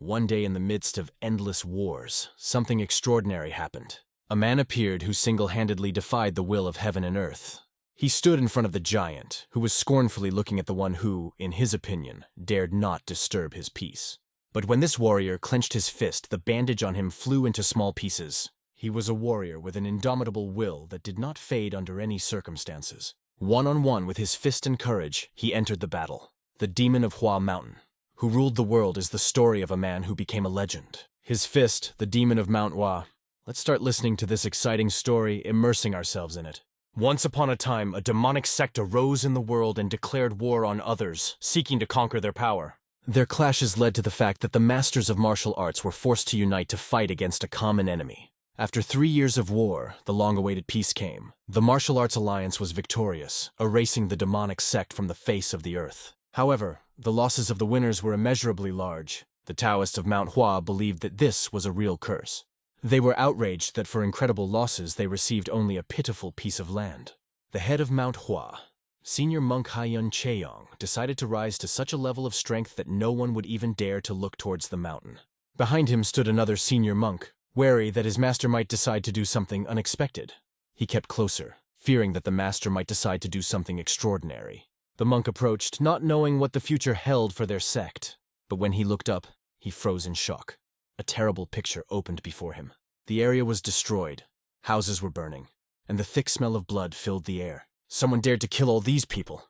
One day in the midst of endless wars, something extraordinary happened. A man appeared who single-handedly defied the will of heaven and earth. He stood in front of the giant, who was scornfully looking at the one who, in his opinion, dared not disturb his peace. But when this warrior clenched his fist, the bandage on him flew into small pieces. He was a warrior with an indomitable will that did not fade under any circumstances. One-on-one with his fist and courage, he entered the battle. The demon of Hua Mountain, who ruled the world, is the story of a man who became a legend. His fist, the demon of Mount Hua. Let's start listening to this exciting story, immersing ourselves in it. Once upon a time, a demonic sect arose in the world and declared war on others, seeking to conquer their power. Their clashes led to the fact that the masters of martial arts were forced to unite to fight against a common enemy. After 3 years of war, the long-awaited peace came. The martial arts alliance was victorious, erasing the demonic sect from the face of the earth. However, the losses of the winners were immeasurably large. The Taoists of Mount Hua believed that this was a real curse. They were outraged that for incredible losses they received only a pitiful piece of land. The head of Mount Hua, Senior Monk Haiyun Cheong, decided to rise to such a level of strength that no one would even dare to look towards the mountain. Behind him stood another senior monk, wary that his master might decide to do something unexpected. He kept closer, fearing that the master might decide to do something extraordinary. The monk approached, not knowing what the future held for their sect. But when he looked up, he froze in shock. A terrible picture opened before him. The area was destroyed, houses were burning, and the thick smell of blood filled the air. Someone dared to kill all these people.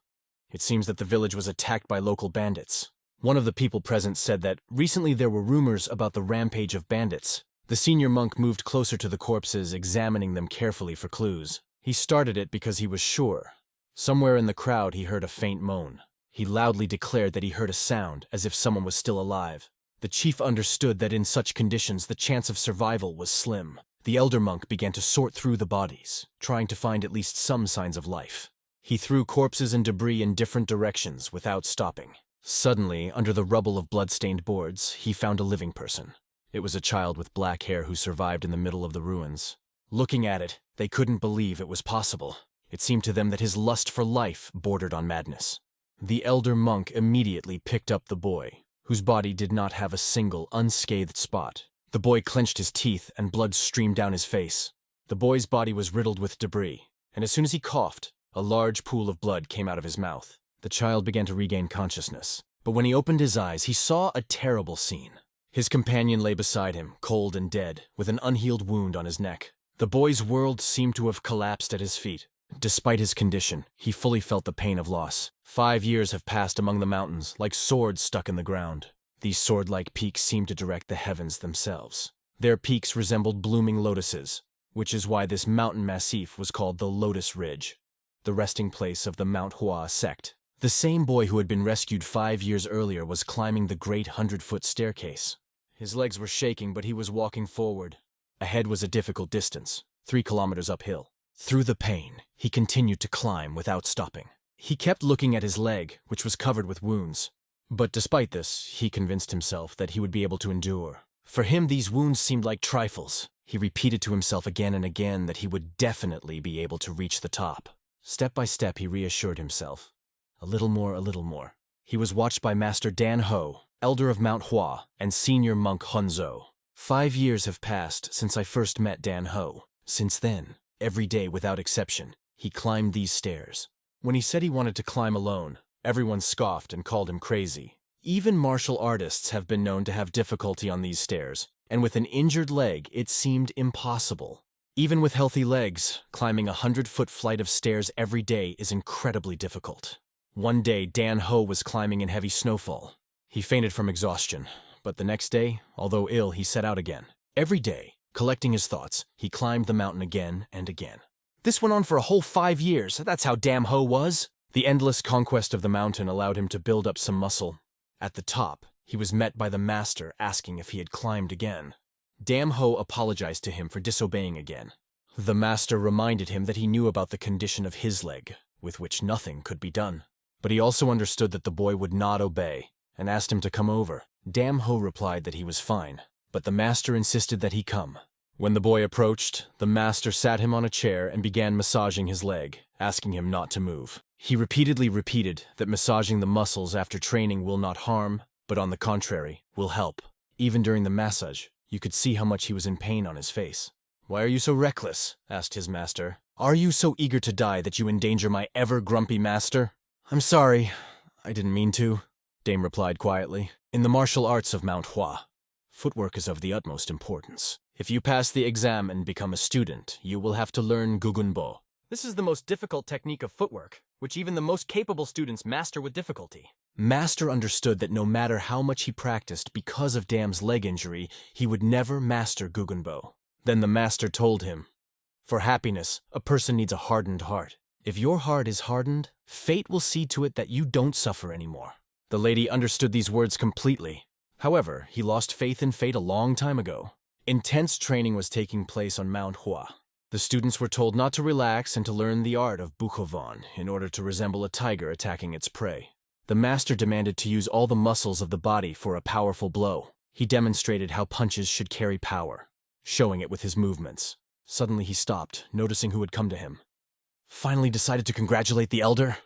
It seems that the village was attacked by local bandits. One of the people present said that recently there were rumors about the rampage of bandits. The senior monk moved closer to the corpses, examining them carefully for clues. He started it because he was sure. Somewhere in the crowd he heard a faint moan. He loudly declared that he heard a sound, as if someone was still alive. The chief understood that in such conditions the chance of survival was slim. The elder monk began to sort through the bodies, trying to find at least some signs of life. He threw corpses and debris in different directions without stopping. Suddenly, under the rubble of blood-stained boards, he found a living person. It was a child with black hair who survived in the middle of the ruins. Looking at it, they couldn't believe it was possible. It seemed to them that his lust for life bordered on madness. The elder monk immediately picked up the boy, whose body did not have a single unscathed spot. The boy clenched his teeth and blood streamed down his face. The boy's body was riddled with debris, and as soon as he coughed, a large pool of blood came out of his mouth. The child began to regain consciousness, but when he opened his eyes, he saw a terrible scene. His companion lay beside him, cold and dead, with an unhealed wound on his neck. The boy's world seemed to have collapsed at his feet. Despite his condition, he fully felt the pain of loss. 5 years have passed among the mountains, like swords stuck in the ground. These sword-like peaks seemed to direct the heavens themselves. Their peaks resembled blooming lotuses, which is why this mountain massif was called the Lotus Ridge, the resting place of the Mount Hua Sect. The same boy who had been rescued 5 years earlier was climbing the great 100-foot staircase. His legs were shaking, but he was walking forward. Ahead was a difficult distance, 3 kilometers uphill. Through the pain, he continued to climb without stopping. He kept looking at his leg, which was covered with wounds. But despite this, he convinced himself that he would be able to endure. For him, these wounds seemed like trifles. He repeated to himself again and again that he would definitely be able to reach the top. Step by step, he reassured himself. A little more, a little more. He was watched by Master Dan Ho, elder of Mount Hua, and senior monk Hunzo. 5 years have passed since I first met Dan Ho. Since then, every day without exception, he climbed these stairs. When he said he wanted to climb alone, everyone scoffed and called him crazy. Even martial artists have been known to have difficulty on these stairs, and with an injured leg, it seemed impossible. Even with healthy legs, climbing a 100-foot flight of stairs every day is incredibly difficult. One day, Dan Ho was climbing in heavy snowfall. He fainted from exhaustion, but the next day, although ill, he set out again. Every day, collecting his thoughts, he climbed the mountain again and again. This went on for a whole 5 years. That's how damn Ho was. The endless conquest of the mountain allowed him to build up some muscle. At the top, he was met by the master asking if he had climbed again. Dam Ho apologized to him for disobeying again. The master reminded him that he knew about the condition of his leg, with which nothing could be done. But he also understood that the boy would not obey, and asked him to come over. Dam Ho replied that he was fine, but the master insisted that he come. When the boy approached, the master sat him on a chair and began massaging his leg, asking him not to move. He repeatedly repeated that massaging the muscles after training will not harm, but on the contrary, will help. Even during the massage, you could see how much he was in pain on his face. "Why are you so reckless?" asked his master. "Are you so eager to die that you endanger my ever-grumpy master?" "I'm sorry, I didn't mean to," Dame replied quietly. "In the martial arts of Mount Hua, footwork is of the utmost importance. If you pass the exam and become a student, you will have to learn Gugunbo. This is the most difficult technique of footwork, which even the most capable students master with difficulty." Master understood that no matter how much he practiced because of Dam's leg injury, he would never master Gugunbo. Then the master told him, "For happiness, a person needs a hardened heart. If your heart is hardened, fate will see to it that you don't suffer anymore." The lady understood these words completely. However, he lost faith in fate a long time ago. Intense training was taking place on Mount Hua. The students were told not to relax and to learn the art of Bukhovan in order to resemble a tiger attacking its prey. The master demanded to use all the muscles of the body for a powerful blow. He demonstrated how punches should carry power, showing it with his movements. Suddenly he stopped, noticing who had come to him. "Finally decided to congratulate the elder?"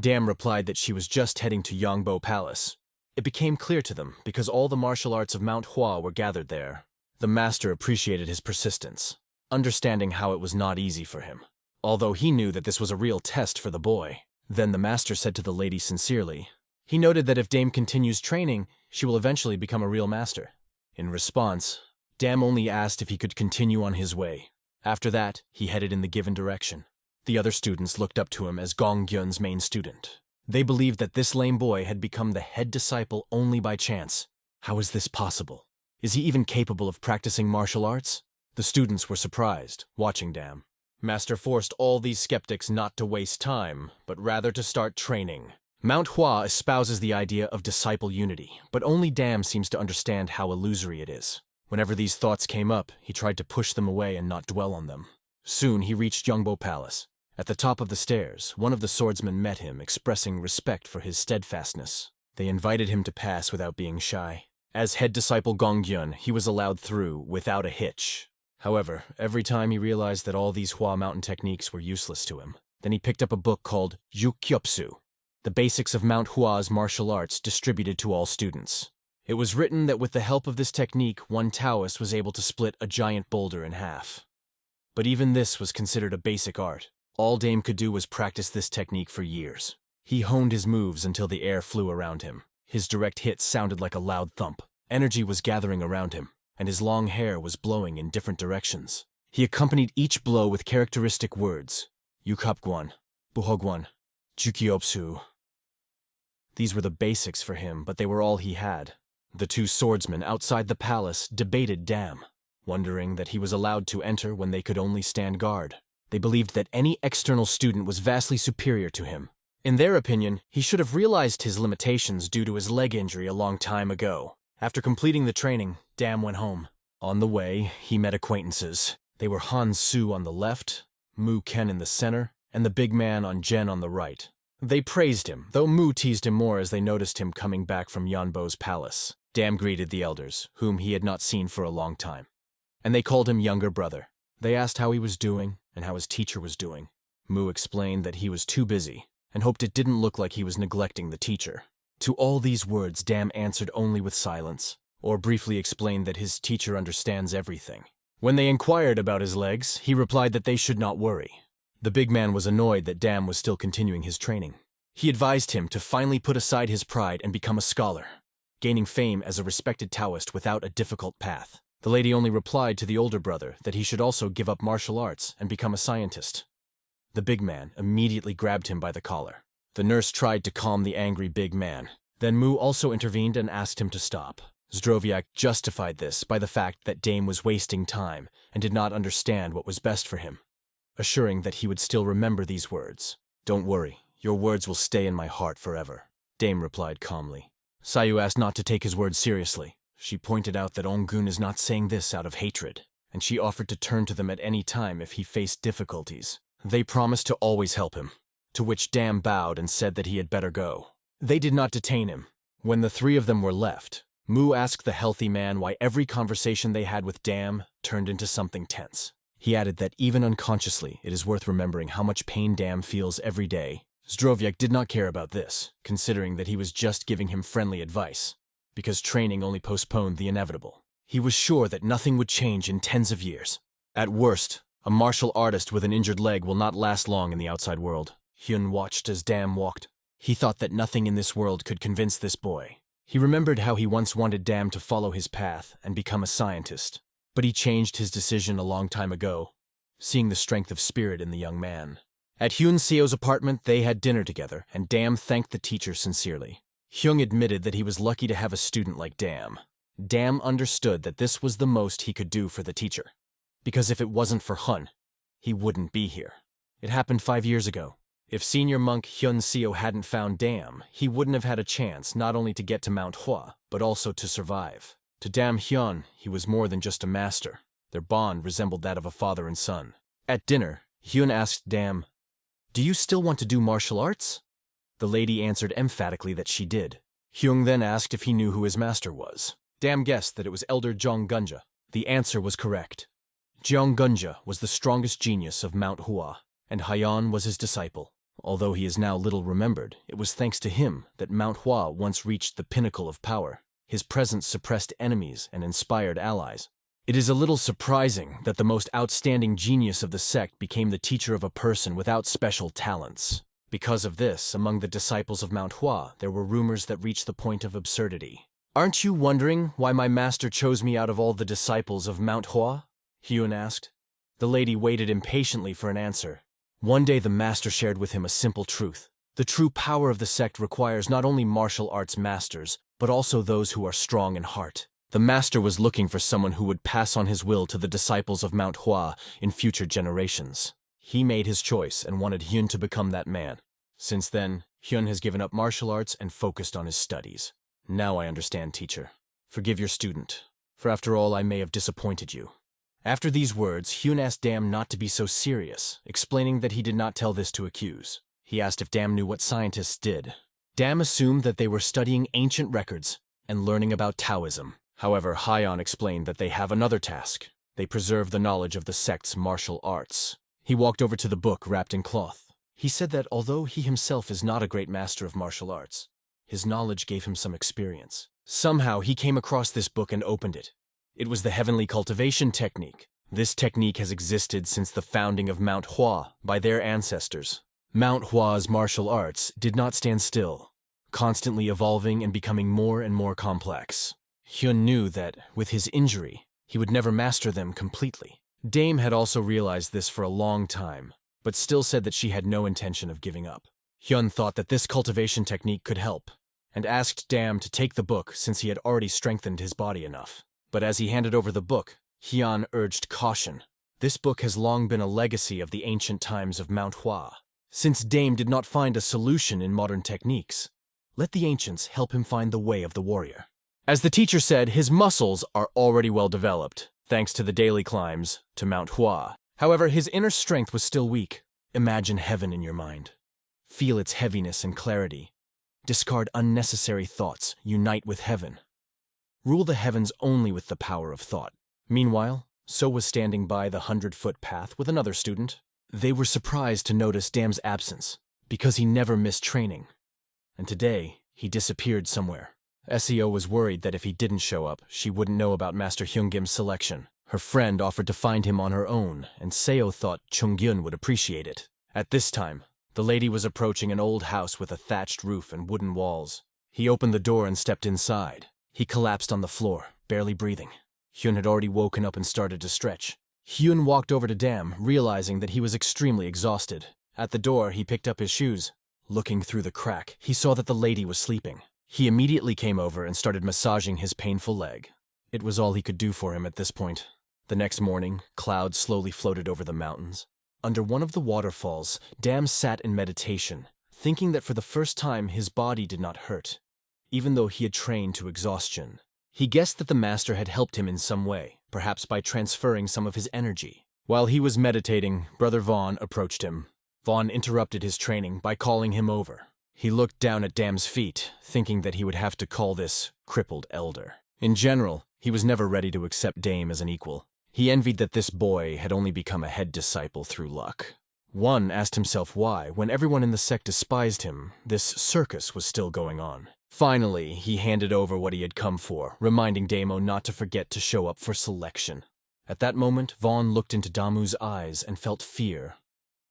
Dam replied that she was just heading to Yangbo Palace. It became clear to them because all the martial arts of Mount Hua were gathered there. The master appreciated his persistence, understanding how it was not easy for him, although he knew that this was a real test for the boy. Then the master said to the lady sincerely, he noted that if Dame continues training, she will eventually become a real master. In response, Dam only asked if he could continue on his way. After that, he headed in the given direction. The other students looked up to him as Gong Gyun's main student. They believed that this lame boy had become the head disciple only by chance. How is this possible? Is he even capable of practicing martial arts? The students were surprised, watching Dam. Master forced all these skeptics not to waste time, but rather to start training. Mount Hua espouses the idea of disciple unity, but only Dam seems to understand how illusory it is. Whenever these thoughts came up, he tried to push them away and not dwell on them. Soon he reached Yangbo Palace. At the top of the stairs, one of the swordsmen met him, expressing respect for his steadfastness. They invited him to pass without being shy. As head disciple Gonggyun, he was allowed through without a hitch. However, every time he realized that all these Hua mountain techniques were useless to him. Then he picked up a book called Yukyopsu, the basics of Mount Hua's martial arts distributed to all students. It was written that with the help of this technique, one Taoist was able to split a giant boulder in half. But even this was considered a basic art. All Dame could do was practice this technique for years. He honed his moves until the air flew around him. His direct hits sounded like a loud thump. Energy was gathering around him, and his long hair was blowing in different directions. He accompanied each blow with characteristic words. Yukapguan, Buhogwan, Jukyopsu. These were the basics for him, but they were all he had. The two swordsmen outside the palace debated Dam, wondering that he was allowed to enter when they could only stand guard. They believed that any external student was vastly superior to him. In their opinion, he should have realized his limitations due to his leg injury a long time ago. After completing the training, Dam went home. On the way, he met acquaintances. They were Han Su on the left, Mu Ken in the center, and the big man on Jen on the right. They praised him, though Mu teased him more as they noticed him coming back from Yanbo's palace. Dam greeted the elders, whom he had not seen for a long time, and they called him younger brother. They asked how he was doing and how his teacher was doing. Mu explained that he was too busy and hoped it didn't look like he was neglecting the teacher. To all these words, Dam answered only with silence, or briefly explained that his teacher understands everything. When they inquired about his legs, he replied that they should not worry. The big man was annoyed that Dam was still continuing his training. He advised him to finally put aside his pride and become a scholar, gaining fame as a respected Taoist without a difficult path. The lady only replied to the older brother that he should also give up martial arts and become a scientist. The big man immediately grabbed him by the collar. The nurse tried to calm the angry big man. Then Mu also intervened and asked him to stop. Zdroviak justified this by the fact that Dame was wasting time and did not understand what was best for him, assuring that he would still remember these words. "Don't worry, your words will stay in my heart forever," Dame replied calmly. Sayu asked not to take his words seriously. She pointed out that Ongun is not saying this out of hatred, and she offered to turn to them at any time if he faced difficulties. They promised to always help him, to which Dam bowed and said that he had better go. They did not detain him. When the three of them were left, Mu asked the healthy man why every conversation they had with Dam turned into something tense. He added that even unconsciously, it is worth remembering how much pain Dam feels every day. Zdroviak did not care about this, considering that he was just giving him friendly advice. because training only postponed the inevitable. He was sure that nothing would change in tens of years. At worst, a martial artist with an injured leg will not last long in the outside world. Hyun watched as Dam walked. He thought that nothing in this world could convince this boy. He remembered how he once wanted Dam to follow his path and become a scientist. But he changed his decision a long time ago, seeing the strength of spirit in the young man. At Hyun Seo's apartment, they had dinner together, and Dam thanked the teacher sincerely. Hyung admitted that he was lucky to have a student like Dam. Dam understood that this was the most he could do for the teacher. Because if it wasn't for Hun, he wouldn't be here. It happened 5 years ago. If senior monk Hyun Seo hadn't found Dam, he wouldn't have had a chance not only to get to Mount Hua, but also to survive. To Dam Hyun, he was more than just a master. Their bond resembled that of a father and son. At dinner, Hyun asked Dam, "Do you still want to do martial arts?" The lady answered emphatically that she did. Hyung then asked if he knew who his master was. Dam guessed that it was Elder Jeong Gunja. The answer was correct. Jeong Gunja was the strongest genius of Mount Hua, and Hyan was his disciple. Although he is now little remembered, it was thanks to him that Mount Hua once reached the pinnacle of power. His presence suppressed enemies and inspired allies. It is a little surprising that the most outstanding genius of the sect became the teacher of a person without special talents. Because of this, among the disciples of Mount Hua, there were rumors that reached the point of absurdity. "Aren't you wondering why my master chose me out of all the disciples of Mount Hua?" Hyun asked. The lady waited impatiently for an answer. One day the master shared with him a simple truth. The true power of the sect requires not only martial arts masters, but also those who are strong in heart. The master was looking for someone who would pass on his will to the disciples of Mount Hua in future generations. He made his choice and wanted Hyun to become that man. Since then, Hyun has given up martial arts and focused on his studies. "Now I understand, teacher. Forgive your student, for after all I may have disappointed you." After these words, Hyun asked Dam not to be so serious, explaining that he did not tell this to accuse. He asked if Dam knew what scientists did. Dam assumed that they were studying ancient records and learning about Taoism. However, Hyan explained that they have another task. They preserve the knowledge of the sect's martial arts. He walked over to the book wrapped in cloth. He said that although he himself is not a great master of martial arts, his knowledge gave him some experience. Somehow he came across this book and opened it. It was the heavenly cultivation technique. This technique has existed since the founding of Mount Hua by their ancestors. Mount Hua's martial arts did not stand still, constantly evolving and becoming more and more complex. Hyun knew that, with his injury, he would never master them completely. Dame had also realized this for a long time, but still said that she had no intention of giving up. Hyun thought that this cultivation technique could help, and asked Dam to take the book since he had already strengthened his body enough. But as he handed over the book, Hyun urged caution. This book has long been a legacy of the ancient times of Mount Hua. Since Dame did not find a solution in modern techniques, let the ancients help him find the way of the warrior. As the teacher said, his muscles are already well developed, thanks to the daily climbs to Mount Hua. However, his inner strength was still weak. Imagine heaven in your mind. Feel its heaviness and clarity. Discard unnecessary thoughts, unite with heaven. Rule the heavens only with the power of thought. Meanwhile, So was standing by the 100-foot path with another student. They were surprised to notice Dam's absence, because he never missed training. And today, he disappeared somewhere. Seo was worried that if he didn't show up, she wouldn't know about Master Hyunggim's selection. Her friend offered to find him on her own, and Seo thought Chunggyun would appreciate it. At this time, the lady was approaching an old house with a thatched roof and wooden walls. He opened the door and stepped inside. He collapsed on the floor, barely breathing. Hyun had already woken up and started to stretch. Hyun walked over to Dam, realizing that he was extremely exhausted. At the door, he picked up his shoes. Looking through the crack, he saw that the lady was sleeping. He immediately came over and started massaging his painful leg. It was all he could do for him at this point. The next morning, clouds slowly floated over the mountains. Under one of the waterfalls, Dam sat in meditation, thinking that for the first time his body did not hurt, even though he had trained to exhaustion. He guessed that the master had helped him in some way, perhaps by transferring some of his energy. While he was meditating, Brother Vaughn approached him. Vaughn interrupted his training by calling him over. He looked down at Dam's feet, thinking that he would have to call this crippled elder. In general, he was never ready to accept Dame as an equal. He envied that this boy had only become a head disciple through luck. One asked himself why, when everyone in the sect despised him, this circus was still going on. Finally, he handed over what he had come for, reminding Damo not to forget to show up for selection. At that moment, Vaughn looked into Damu's eyes and felt fear.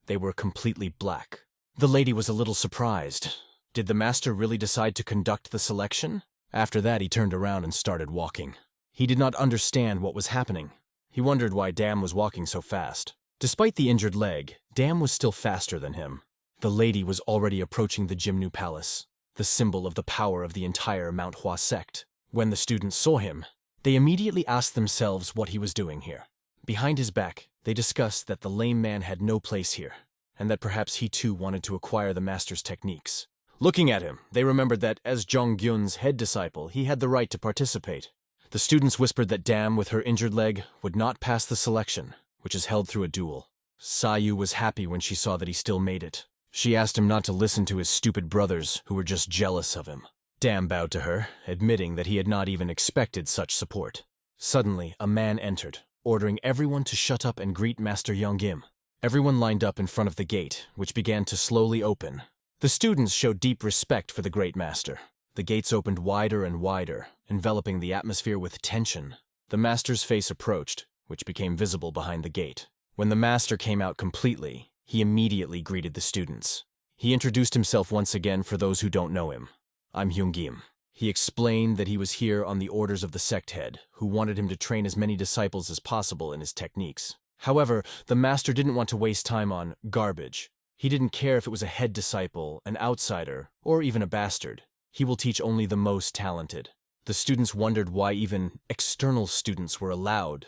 They were completely black. The lady was a little surprised. Did the master really decide to conduct the selection? After that, he turned around and started walking. He did not understand what was happening. He wondered why Dam was walking so fast. Despite the injured leg, Dam was still faster than him. The lady was already approaching the Jimnu Palace, the symbol of the power of the entire Mount Hua sect. When the students saw him, they immediately asked themselves what he was doing here. Behind his back, they discussed that the lame man had no place here, and that perhaps he too wanted to acquire the master's techniques. Looking at him, they remembered that as Zhonggyun's head disciple, he had the right to participate. The students whispered that Dam, with her injured leg, would not pass the selection, which is held through a duel. Sayu was happy when she saw that he still made it. She asked him not to listen to his stupid brothers, who were just jealous of him. Dam bowed to her, admitting that he had not even expected such support. Suddenly, a man entered, ordering everyone to shut up and greet Master Yonggim. Everyone lined up in front of the gate, which began to slowly open. The students showed deep respect for the great master. The gates opened wider and wider, enveloping the atmosphere with tension. The master's face approached, which became visible behind the gate. When the master came out completely, he immediately greeted the students. He introduced himself once again for those who don't know him. I'm Hyunggim. He explained that he was here on the orders of the sect head, who wanted him to train as many disciples as possible in his techniques. However, the master didn't want to waste time on garbage. He didn't care if it was a head disciple, an outsider, or even a bastard. He will teach only the most talented. The students wondered why even external students were allowed.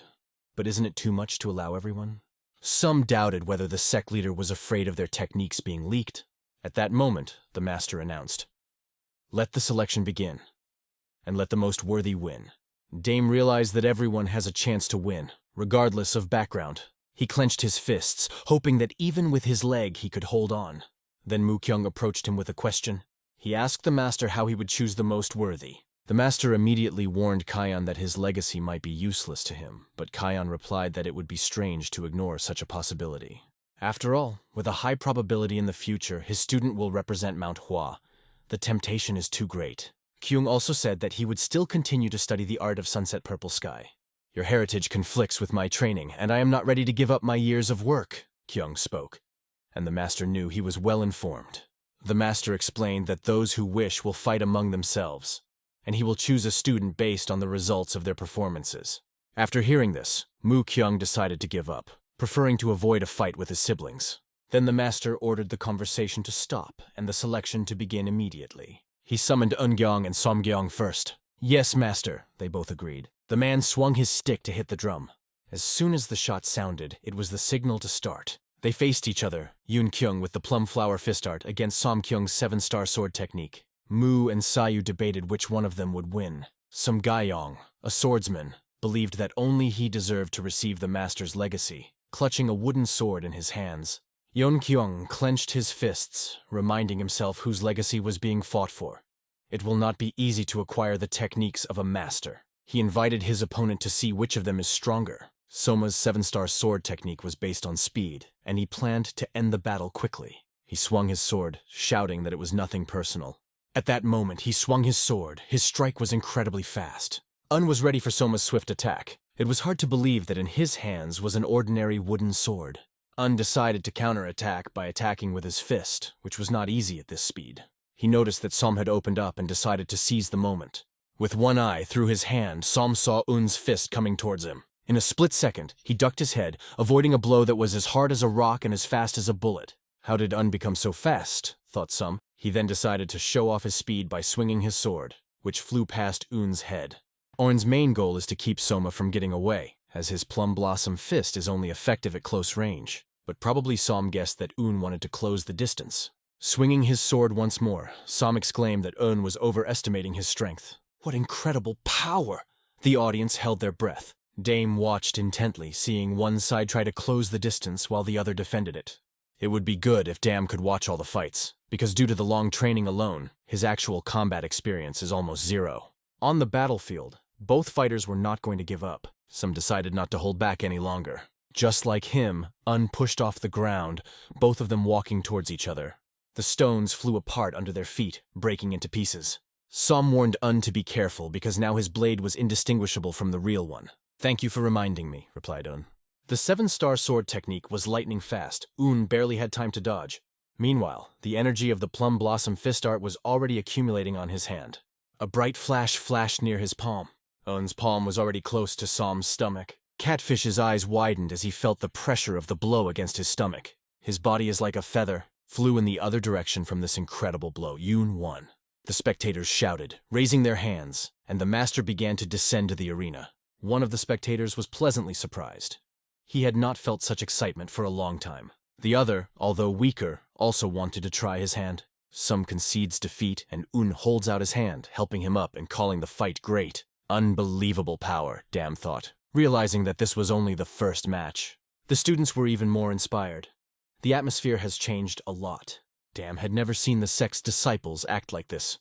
But isn't it too much to allow everyone? Some doubted whether the sect leader was afraid of their techniques being leaked. At that moment, the master announced, "Let the selection begin, and let the most worthy win." Dame realized that everyone has a chance to win, regardless of background. He clenched his fists, hoping that even with his leg he could hold on. Then Mu-kyung approached him with a question. He asked the master how he would choose the most worthy. The master immediately warned Kion that his legacy might be useless to him, but Kion replied that it would be strange to ignore such a possibility. After all, with a high probability in the future, his student will represent Mount Hua. The temptation is too great. Kyung also said that he would still continue to study the art of sunset purple sky. Your heritage conflicts with my training, and I am not ready to give up my years of work, Kyung spoke. And the master knew he was well informed. The master explained that those who wish will fight among themselves, and he will choose a student based on the results of their performances. After hearing this, Mu Kyung decided to give up, preferring to avoid a fight with his siblings. Then the master ordered the conversation to stop and the selection to begin immediately. He summoned Eungyong and Somgyong first. Yes, master, they both agreed. The man swung his stick to hit the drum. As soon as the shot sounded, it was the signal to start. They faced each other, Yoon Kyung with the plum flower fist art against Som Kyung's 7-star sword technique. Mu and Sayu debated which one of them would win. Som Gayong, a swordsman, believed that only he deserved to receive the master's legacy, clutching a wooden sword in his hands. Yoon Kyung clenched his fists, reminding himself whose legacy was being fought for. It will not be easy to acquire the techniques of a master. He invited his opponent to see which of them is stronger. Soma's 7-star sword technique was based on speed, and he planned to end the battle quickly. He swung his sword, shouting that it was nothing personal. At that moment, he swung his sword. His strike was incredibly fast. Un was ready for Soma's swift attack. It was hard to believe that in his hands was an ordinary wooden sword. Un decided to counterattack by attacking with his fist, which was not easy at this speed. He noticed that Som had opened up and decided to seize the moment. With one eye through his hand, Som saw Un's fist coming towards him. In a split second, he ducked his head, avoiding a blow that was as hard as a rock and as fast as a bullet. How did Un become so fast? Thought Som. He then decided to show off his speed by swinging his sword, which flew past Un's head. Un's main goal is to keep Soma from getting away, as his plum blossom fist is only effective at close range. But probably Som guessed that Un wanted to close the distance. Swinging his sword once more, Som exclaimed that Un was overestimating his strength. What incredible power! The audience held their breath. Dame watched intently, seeing one side try to close the distance while the other defended it. It would be good if Dam could watch all the fights, because due to the long training alone, his actual combat experience is almost zero. On the battlefield, both fighters were not going to give up. Some decided not to hold back any longer. Just like him, Un pushed off the ground, both of them walking towards each other. The stones flew apart under their feet, breaking into pieces. Som warned Un to be careful because now his blade was indistinguishable from the real one. "Thank you for reminding me," replied Un. The 7-star sword technique was lightning fast. Un barely had time to dodge. Meanwhile, the energy of the plum blossom fist art was already accumulating on his hand. A bright flash flashed near his palm. Un's palm was already close to Som's stomach. Catfish's eyes widened as he felt the pressure of the blow against his stomach. His body is like a feather, flew in the other direction from this incredible blow. Yoon won. The spectators shouted, raising their hands, and the master began to descend to the arena. One of the spectators was pleasantly surprised. He had not felt such excitement for a long time. The other, although weaker, also wanted to try his hand. Some concedes defeat, and Un holds out his hand, helping him up and calling the fight great. Unbelievable power, Dam thought, realizing that this was only the first match. The students were even more inspired. The atmosphere has changed a lot. Dam had never seen the Sect's disciples act like this.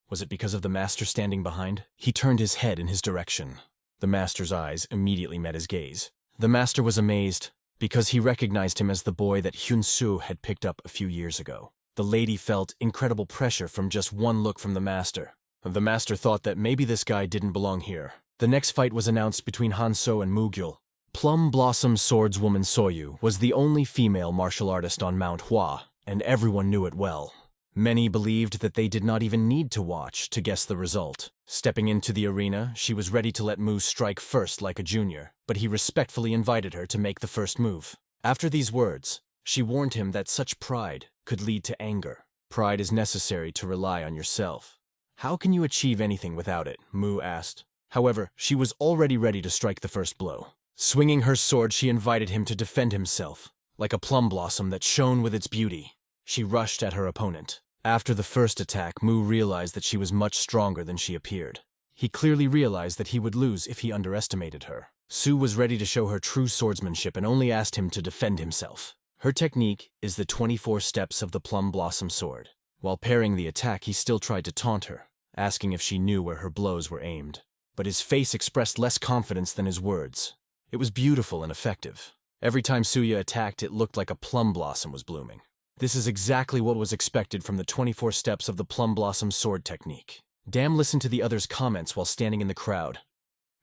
Was it because of the master standing behind? He turned his head in his direction. The master's eyes immediately met his gaze. The master was amazed, because he recognized him as the boy that Hyun-soo had picked up a few years ago. The lady felt incredible pressure from just one look from the master. The master thought that maybe this guy didn't belong here. The next fight was announced between Han-so and Mugyul. Plum Blossom Swordswoman Soyu was the only female martial artist on Mount Hua, and everyone knew it well. Many believed that they did not even need to watch to guess the result. Stepping into the arena, she was ready to let Mu strike first like a junior, but he respectfully invited her to make the first move. After these words, she warned him that such pride could lead to anger. Pride is necessary to rely on yourself. "How can you achieve anything without it?" Mu asked. However, she was already ready to strike the first blow. Swinging her sword, she invited him to defend himself, like a plum blossom that shone with its beauty. She rushed at her opponent. After the first attack, Mu realized that she was much stronger than she appeared. He clearly realized that he would lose if he underestimated her. Su was ready to show her true swordsmanship and only asked him to defend himself. Her technique is the 24 steps of the plum blossom sword. While parrying the attack, he still tried to taunt her, asking if she knew where her blows were aimed. But his face expressed less confidence than his words. It was beautiful and effective. Every time Suya attacked, it looked like a plum blossom was blooming. This is exactly what was expected from the 24 steps of the plum blossom sword technique. Dam listened to the others' comments while standing in the crowd.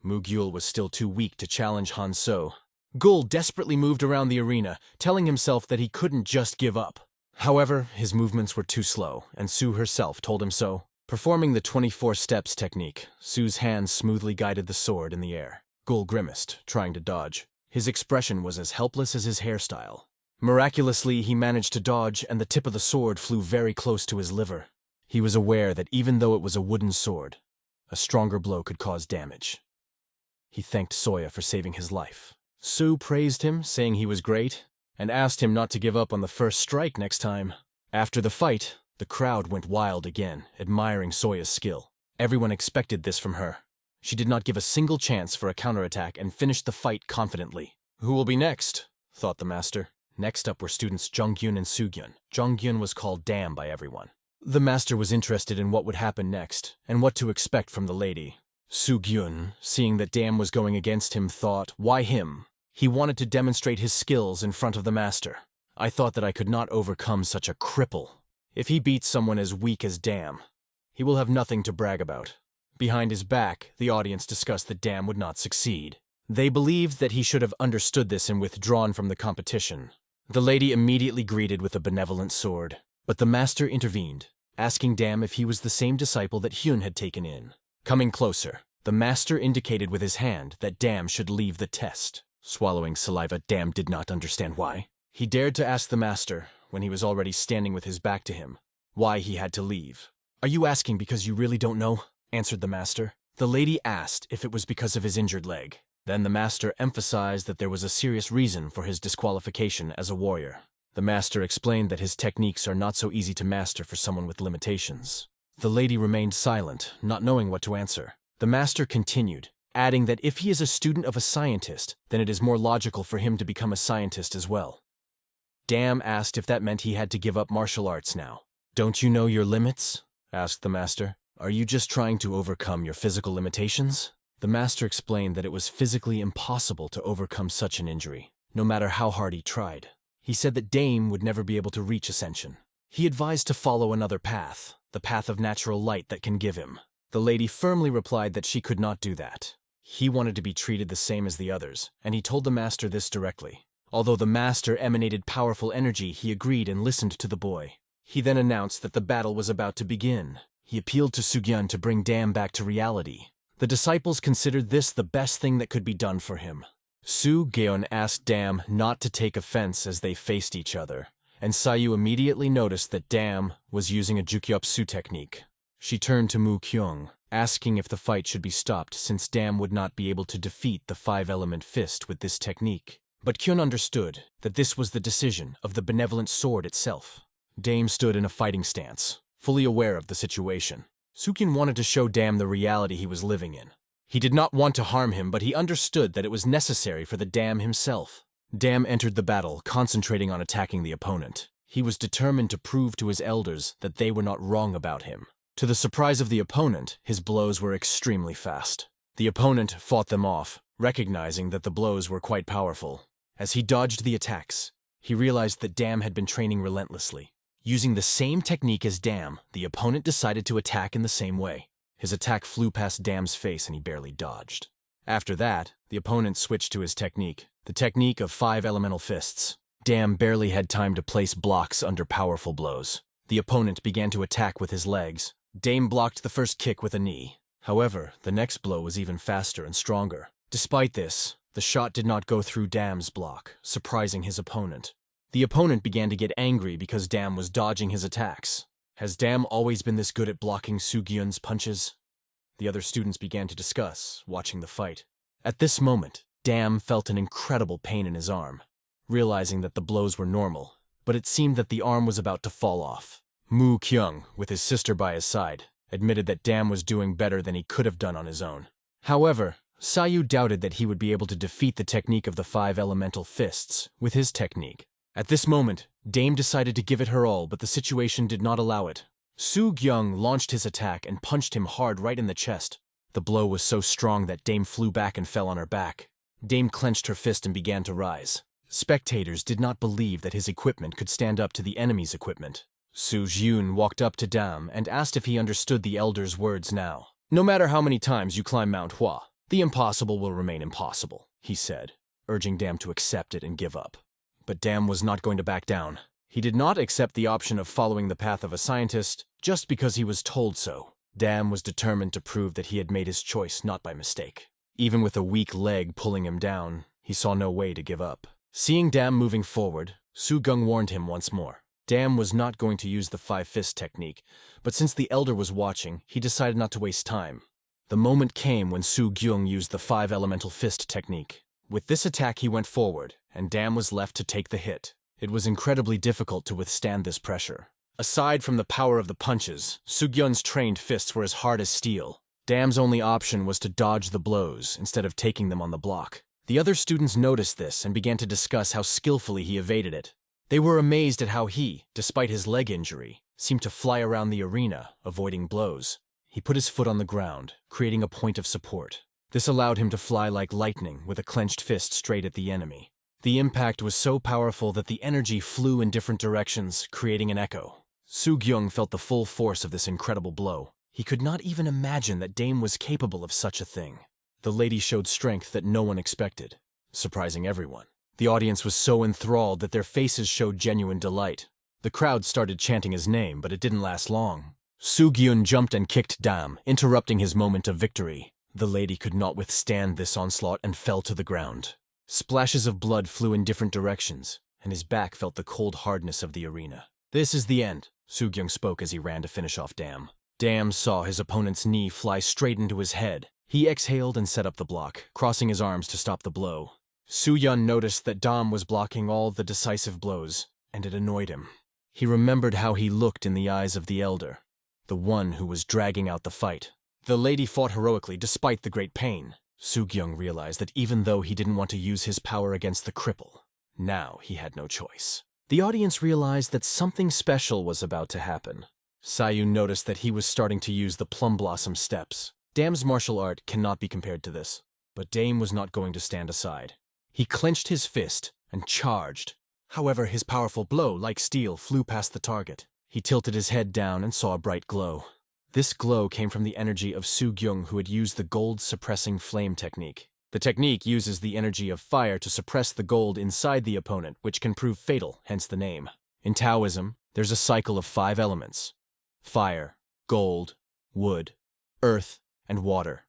Mugyul was still too weak to challenge Han-so. Gul desperately moved around the arena, telling himself that he couldn't just give up. However, his movements were too slow, and Su herself told him so. Performing the 24 steps technique, Su's hands smoothly guided the sword in the air. Gul grimaced, trying to dodge. His expression was as helpless as his hairstyle. Miraculously, he managed to dodge, and the tip of the sword flew very close to his liver. He was aware that even though it was a wooden sword, a stronger blow could cause damage. He thanked Soya for saving his life. Su praised him, saying he was great, and asked him not to give up on the first strike next time. After the fight, the crowd went wild again, admiring Soya's skill. Everyone expected this from her. She did not give a single chance for a counterattack and finished the fight confidently. "Who will be next?" thought the master. Next up were students Jonghyun and Sugyun. Jonghyun was called Dam by everyone. The master was interested in what would happen next, and what to expect from the lady. Sugyun, seeing that Dam was going against him, thought, why him? He wanted to demonstrate his skills in front of the master. "I thought that I could not overcome such a cripple. If he beats someone as weak as Dam, he will have nothing to brag about." Behind his back, the audience discussed that Dam would not succeed. They believed that he should have understood this and withdrawn from the competition. The lady immediately greeted with a benevolent sword, but the master intervened, asking Dam if he was the same disciple that Hyun had taken in. Coming closer, the master indicated with his hand that Dam should leave the test. Swallowing saliva, Dam did not understand why. He dared to ask the master, when he was already standing with his back to him, why he had to leave. "Are you asking because you really don't know?" answered the master. The lady asked if it was because of his injured leg. Then the master emphasized that there was a serious reason for his disqualification as a warrior. The master explained that his techniques are not so easy to master for someone with limitations. The lady remained silent, not knowing what to answer. The master continued, adding that if he is a student of a scientist, then it is more logical for him to become a scientist as well. Dam asked if that meant he had to give up martial arts now. "Don't you know your limits?" asked the master. "Are you just trying to overcome your physical limitations?" The master explained that it was physically impossible to overcome such an injury, no matter how hard he tried. He said that Dame would never be able to reach ascension. He advised to follow another path. the path of natural light that can give him. The lady firmly replied that she could not do that. He wanted to be treated the same as the others, and he told the master this directly. Although the master emanated powerful energy, he agreed and listened to the boy. He then announced that the battle was about to begin. He appealed to Soo-gyun to bring Dam back to reality. The disciples considered this the best thing that could be done for him. Soo-gyun asked Dam not to take offense as they faced each other, and Sayu immediately noticed that Dam was using a jukyopsu technique. She turned to Mu-kyung, asking if the fight should be stopped since Dam would not be able to defeat the five-element fist with this technique. But Kyun understood that this was the decision of the benevolent sword itself. Dame stood in a fighting stance, fully aware of the situation. Soo-gyun wanted to show Dam the reality he was living in. He did not want to harm him, but he understood that it was necessary for the Dam himself. Dam entered the battle, concentrating on attacking the opponent. He was determined to prove to his elders that they were not wrong about him. To the surprise of the opponent, his blows were extremely fast. The opponent fought them off, recognizing that the blows were quite powerful. As he dodged the attacks, he realized that Dam had been training relentlessly. Using the same technique as Dam, the opponent decided to attack in the same way. His attack flew past Dam's face and he barely dodged. After that, the opponent switched to his technique, the technique of five elemental fists. Dam barely had time to place blocks under powerful blows. The opponent began to attack with his legs. Dame blocked the first kick with a knee. However, the next blow was even faster and stronger. Despite this, the shot did not go through Dam's block, surprising his opponent. The opponent began to get angry because Dam was dodging his attacks. Has Dam always been this good at blocking Soo-gyun's punches? The other students began to discuss, watching the fight. At this moment, Dam felt an incredible pain in his arm, realizing that the blows were normal, but it seemed that the arm was about to fall off. Mu-kyung, with his sister by his side, admitted that Dam was doing better than he could have done on his own. However, Sayu doubted that he would be able to defeat the technique of the five elemental fists with his technique. At this moment, Dame decided to give it her all, but the situation did not allow it. Soo-gyung launched his attack and punched him hard right in the chest. The blow was so strong that Dame flew back and fell on her back. Dame clenched her fist and began to rise. Spectators did not believe that his equipment could stand up to the enemy's equipment. Soo-gyun walked up to Dam and asked if he understood the elder's words now. "No matter how many times you climb Mount Hua, the impossible will remain impossible," he said, urging Dam to accept it and give up. But Dam was not going to back down. He did not accept the option of following the path of a scientist just because he was told so. Dam was determined to prove that he had made his choice not by mistake. Even with a weak leg pulling him down, he saw no way to give up. Seeing Dam moving forward, Soo-gyung warned him once more. Dam was not going to use the five-fist technique, but since the elder was watching, he decided not to waste time. The moment came when Soo-gyung used the five-elemental fist technique. With this attack he went forward, and Dam was left to take the hit. It was incredibly difficult to withstand this pressure. Aside from the power of the punches, Soo-gyun's trained fists were as hard as steel. Dam's only option was to dodge the blows instead of taking them on the block. The other students noticed this and began to discuss how skillfully he evaded it. They were amazed at how he, despite his leg injury, seemed to fly around the arena, avoiding blows. He put his foot on the ground, creating a point of support. This allowed him to fly like lightning with a clenched fist straight at the enemy. The impact was so powerful that the energy flew in different directions, creating an echo. Soo-gyung felt the full force of this incredible blow. He could not even imagine that Dame was capable of such a thing. The lady showed strength that no one expected, surprising everyone. The audience was so enthralled that their faces showed genuine delight. The crowd started chanting his name, but it didn't last long. Soo-gyun jumped and kicked Dam, interrupting his moment of victory. The lady could not withstand this onslaught and fell to the ground. Splashes of blood flew in different directions, and his back felt the cold hardness of the arena. "This is the end," Soo-gyung spoke as he ran to finish off Dam. Dam saw his opponent's knee fly straight into his head. He exhaled and set up the block, crossing his arms to stop the blow. Soo-gyun noticed that Dam was blocking all the decisive blows, and it annoyed him. He remembered how he looked in the eyes of the elder, the one who was dragging out the fight. The lady fought heroically despite the great pain. Soo-gyung realized that even though he didn't want to use his power against the cripple, now he had no choice. The audience realized that something special was about to happen. Sayu noticed that he was starting to use the plum blossom steps. Dam's martial art cannot be compared to this, but Dame was not going to stand aside. He clenched his fist and charged. However, his powerful blow, like steel, flew past the target. He tilted his head down and saw a bright glow. This glow came from the energy of Su-gyung, who had used the gold-suppressing flame technique. The technique uses the energy of fire to suppress the gold inside the opponent, which can prove fatal, hence the name. In Taoism, there's a cycle of 5 elements: fire, gold, wood, earth, and water.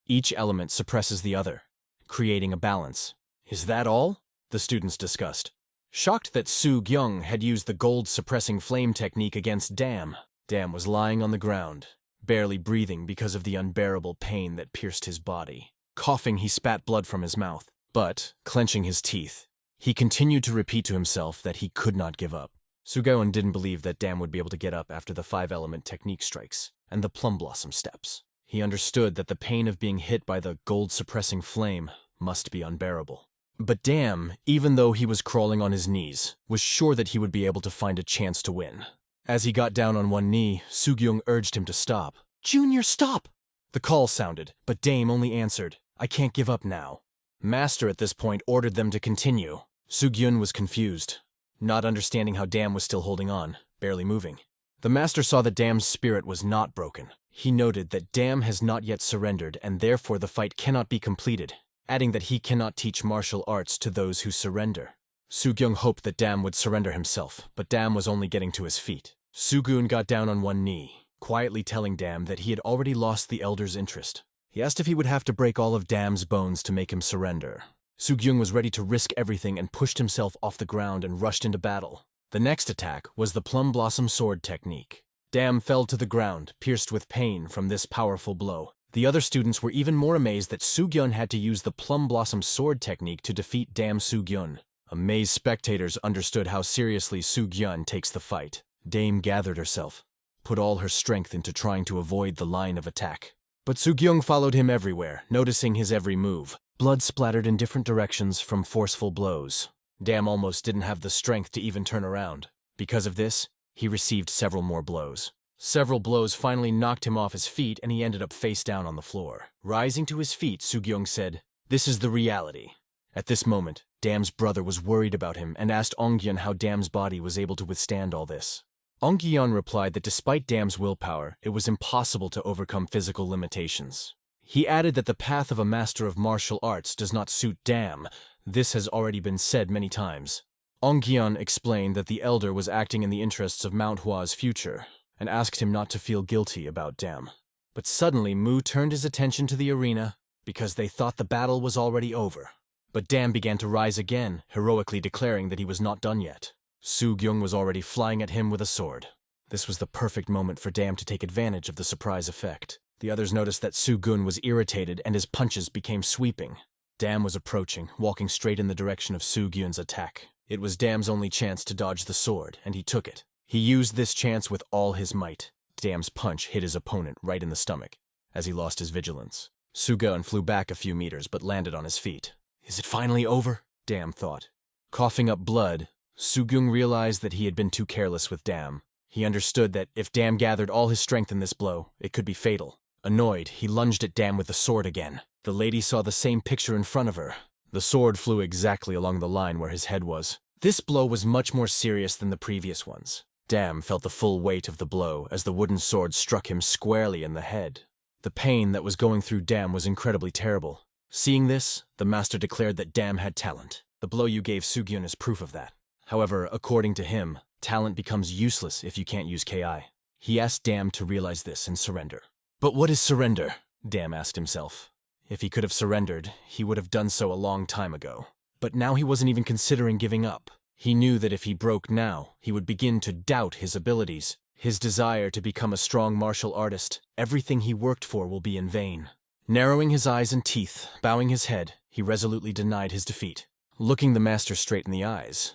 Each element suppresses the other, creating a balance. Is that all? The students discussed, shocked that Su-gyung had used the gold-suppressing flame technique against Dam. Dam was lying on the ground, barely breathing because of the unbearable pain that pierced his body. Coughing, he spat blood from his mouth, but, clenching his teeth, he continued to repeat to himself that he could not give up. Su-gyung didn't believe that Dam would be able to get up after the 5-element technique strikes and the plum blossom steps. He understood that the pain of being hit by the gold-suppressing flame must be unbearable. But Dam, even though he was crawling on his knees, was sure that he would be able to find a chance to win. As he got down on one knee, Su-gyung urged him to stop. "Junior, stop!" The call sounded, but Dame only answered, "I can't give up now." Master at this point ordered them to continue. Su-gyung was confused, not understanding how Dam was still holding on, barely moving. The master saw that Dam's spirit was not broken. He noted that Dam has not yet surrendered and therefore the fight cannot be completed, adding that he cannot teach martial arts to those who surrender. Su-gyung hoped that Dam would surrender himself, but Dam was only getting to his feet. Su-gyung got down on one knee, quietly telling Dam that he had already lost the elder's interest. He asked if he would have to break all of Dam's bones to make him surrender. Su-gyung was ready to risk everything and pushed himself off the ground and rushed into battle. The next attack was the plum blossom sword technique. Dam fell to the ground, pierced with pain from this powerful blow. The other students were even more amazed that Su-gyung had to use the plum blossom sword technique to defeat Dam Su-gyung. Amazed spectators understood how seriously Su-gyung takes the fight. Dame gathered herself, put all her strength into trying to avoid the line of attack. But Su-gyung followed him everywhere, noticing his every move. Blood splattered in different directions from forceful blows. Dam almost didn't have the strength to even turn around. Because of this, he received several more blows. Several blows finally knocked him off his feet and he ended up face down on the floor. Rising to his feet, Su-gyung said, "This is the reality." At this moment, Dam's brother was worried about him and asked Ongyeon how Dam's body was able to withstand all this. Ongyeon replied that despite Dam's willpower, it was impossible to overcome physical limitations. He added that the path of a master of martial arts does not suit Dam. This has already been said many times. Ongyeon explained that the elder was acting in the interests of Mount Hua's future, and asked him not to feel guilty about Dam. But suddenly Mu turned his attention to the arena because they thought the battle was already over. But Dam began to rise again, heroically declaring that he was not done yet. Su-gyung was already flying at him with a sword. This was the perfect moment for Dam to take advantage of the surprise effect. The others noticed that Su-gyung was irritated and his punches became sweeping. Dam was approaching, walking straight in the direction of Su-gyung's attack. It was Dam's only chance to dodge the sword, and he took it. He used this chance with all his might. Dam's punch hit his opponent right in the stomach, as he lost his vigilance. Su-gyung flew back a few meters but landed on his feet. "Is it finally over?" Dam thought. Coughing up blood, Su-gyung realized that he had been too careless with Dam. He understood that if Dam gathered all his strength in this blow, it could be fatal. Annoyed, he lunged at Dam with the sword again. The lady saw the same picture in front of her. The sword flew exactly along the line where his head was. This blow was much more serious than the previous ones. Dam felt the full weight of the blow as the wooden sword struck him squarely in the head. The pain that was going through Dam was incredibly terrible. Seeing this, the master declared that Dam had talent. The blow you gave Su-gyung is proof of that. However, according to him, talent becomes useless if you can't use KI. He asked Dam to realize this and surrender. But what is surrender? Dam asked himself. If he could have surrendered, he would have done so a long time ago. But now he wasn't even considering giving up. He knew that if he broke now, he would begin to doubt his abilities. His desire to become a strong martial artist, everything he worked for will be in vain. Narrowing his eyes and teeth, bowing his head, he resolutely denied his defeat. Looking the master straight in the eyes,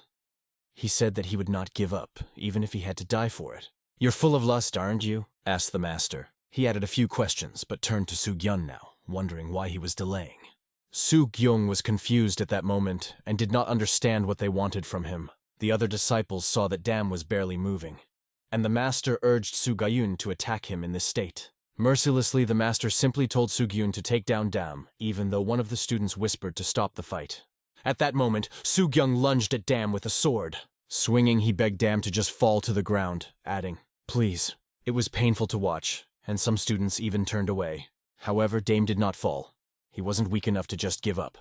he said that he would not give up, even if he had to die for it. "You're full of lust, aren't you?" asked the master. He added a few questions, but turned to Su-gyung now, wondering why he was delaying. Su-gyung was confused at that moment and did not understand what they wanted from him. The other disciples saw that Dam was barely moving, and the master urged Su-gyung to attack him in this state. Mercilessly, the master simply told Su-gyung to take down Dam, even though one of the students whispered to stop the fight. At that moment, Su-gyung lunged at Dam with a sword. Swinging, he begged Dam to just fall to the ground, adding, "Please." It was painful to watch, and some students even turned away. However, Dame did not fall. He wasn't weak enough to just give up.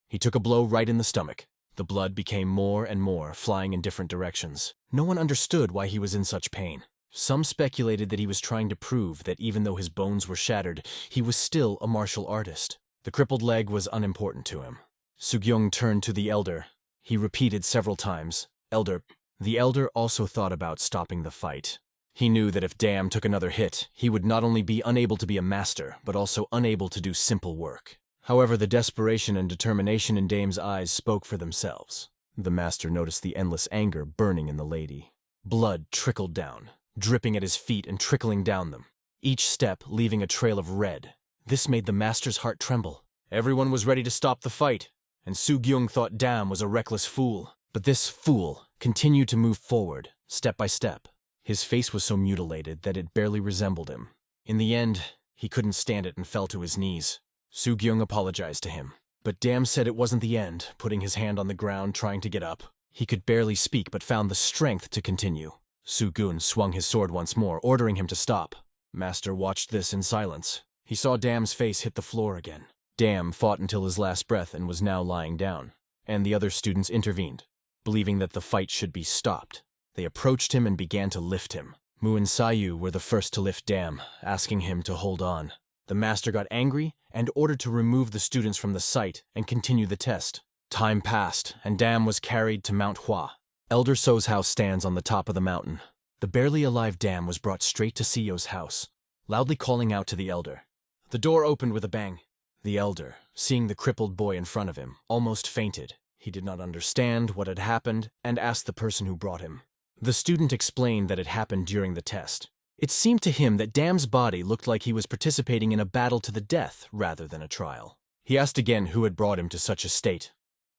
He took a blow right in the stomach. The blood became more and more, flying in different directions. No one understood why he was in such pain. Some speculated that he was trying to prove that even though his bones were shattered, he was still a martial artist. The crippled leg was unimportant to him. Sugyong turned to the elder. He repeated several times, "Elder." The elder also thought about stopping the fight. He knew that if Dam took another hit, he would not only be unable to be a master, but also unable to do simple work. However, the desperation and determination in Dame's eyes spoke for themselves. The master noticed the endless anger burning in the lady. Blood trickled down, dripping at his feet and trickling down them, each step leaving a trail of red. This made the master's heart tremble. Everyone was ready to stop the fight, and Sugyong thought Dam was a reckless fool. But this fool continued to move forward, step by step. His face was so mutilated that it barely resembled him. In the end, he couldn't stand it and fell to his knees. Sugyong apologized to him, but Dam said it wasn't the end, putting his hand on the ground trying to get up. He could barely speak but found the strength to continue. Sugun swung his sword once more, ordering him to stop. Master watched this in silence. He saw Dam's face hit the floor again. Dam fought until his last breath and was now lying down, and the other students intervened, believing that the fight should be stopped. They approached him and began to lift him. Mu and Sayu were the first to lift Dam, asking him to hold on. The master got angry and ordered to remove the students from the site and continue the test. Time passed, and Dam was carried to Mount Hua. Elder So's house stands on the top of the mountain. The barely alive Dam was brought straight to Seo's house, loudly calling out to the elder. The door opened with a bang. The elder, seeing the crippled boy in front of him, almost fainted. He did not understand what had happened and asked the person who brought him. The student explained that it happened during the test. It seemed to him that Dam's body looked like he was participating in a battle to the death rather than a trial. He asked again who had brought him to such a state,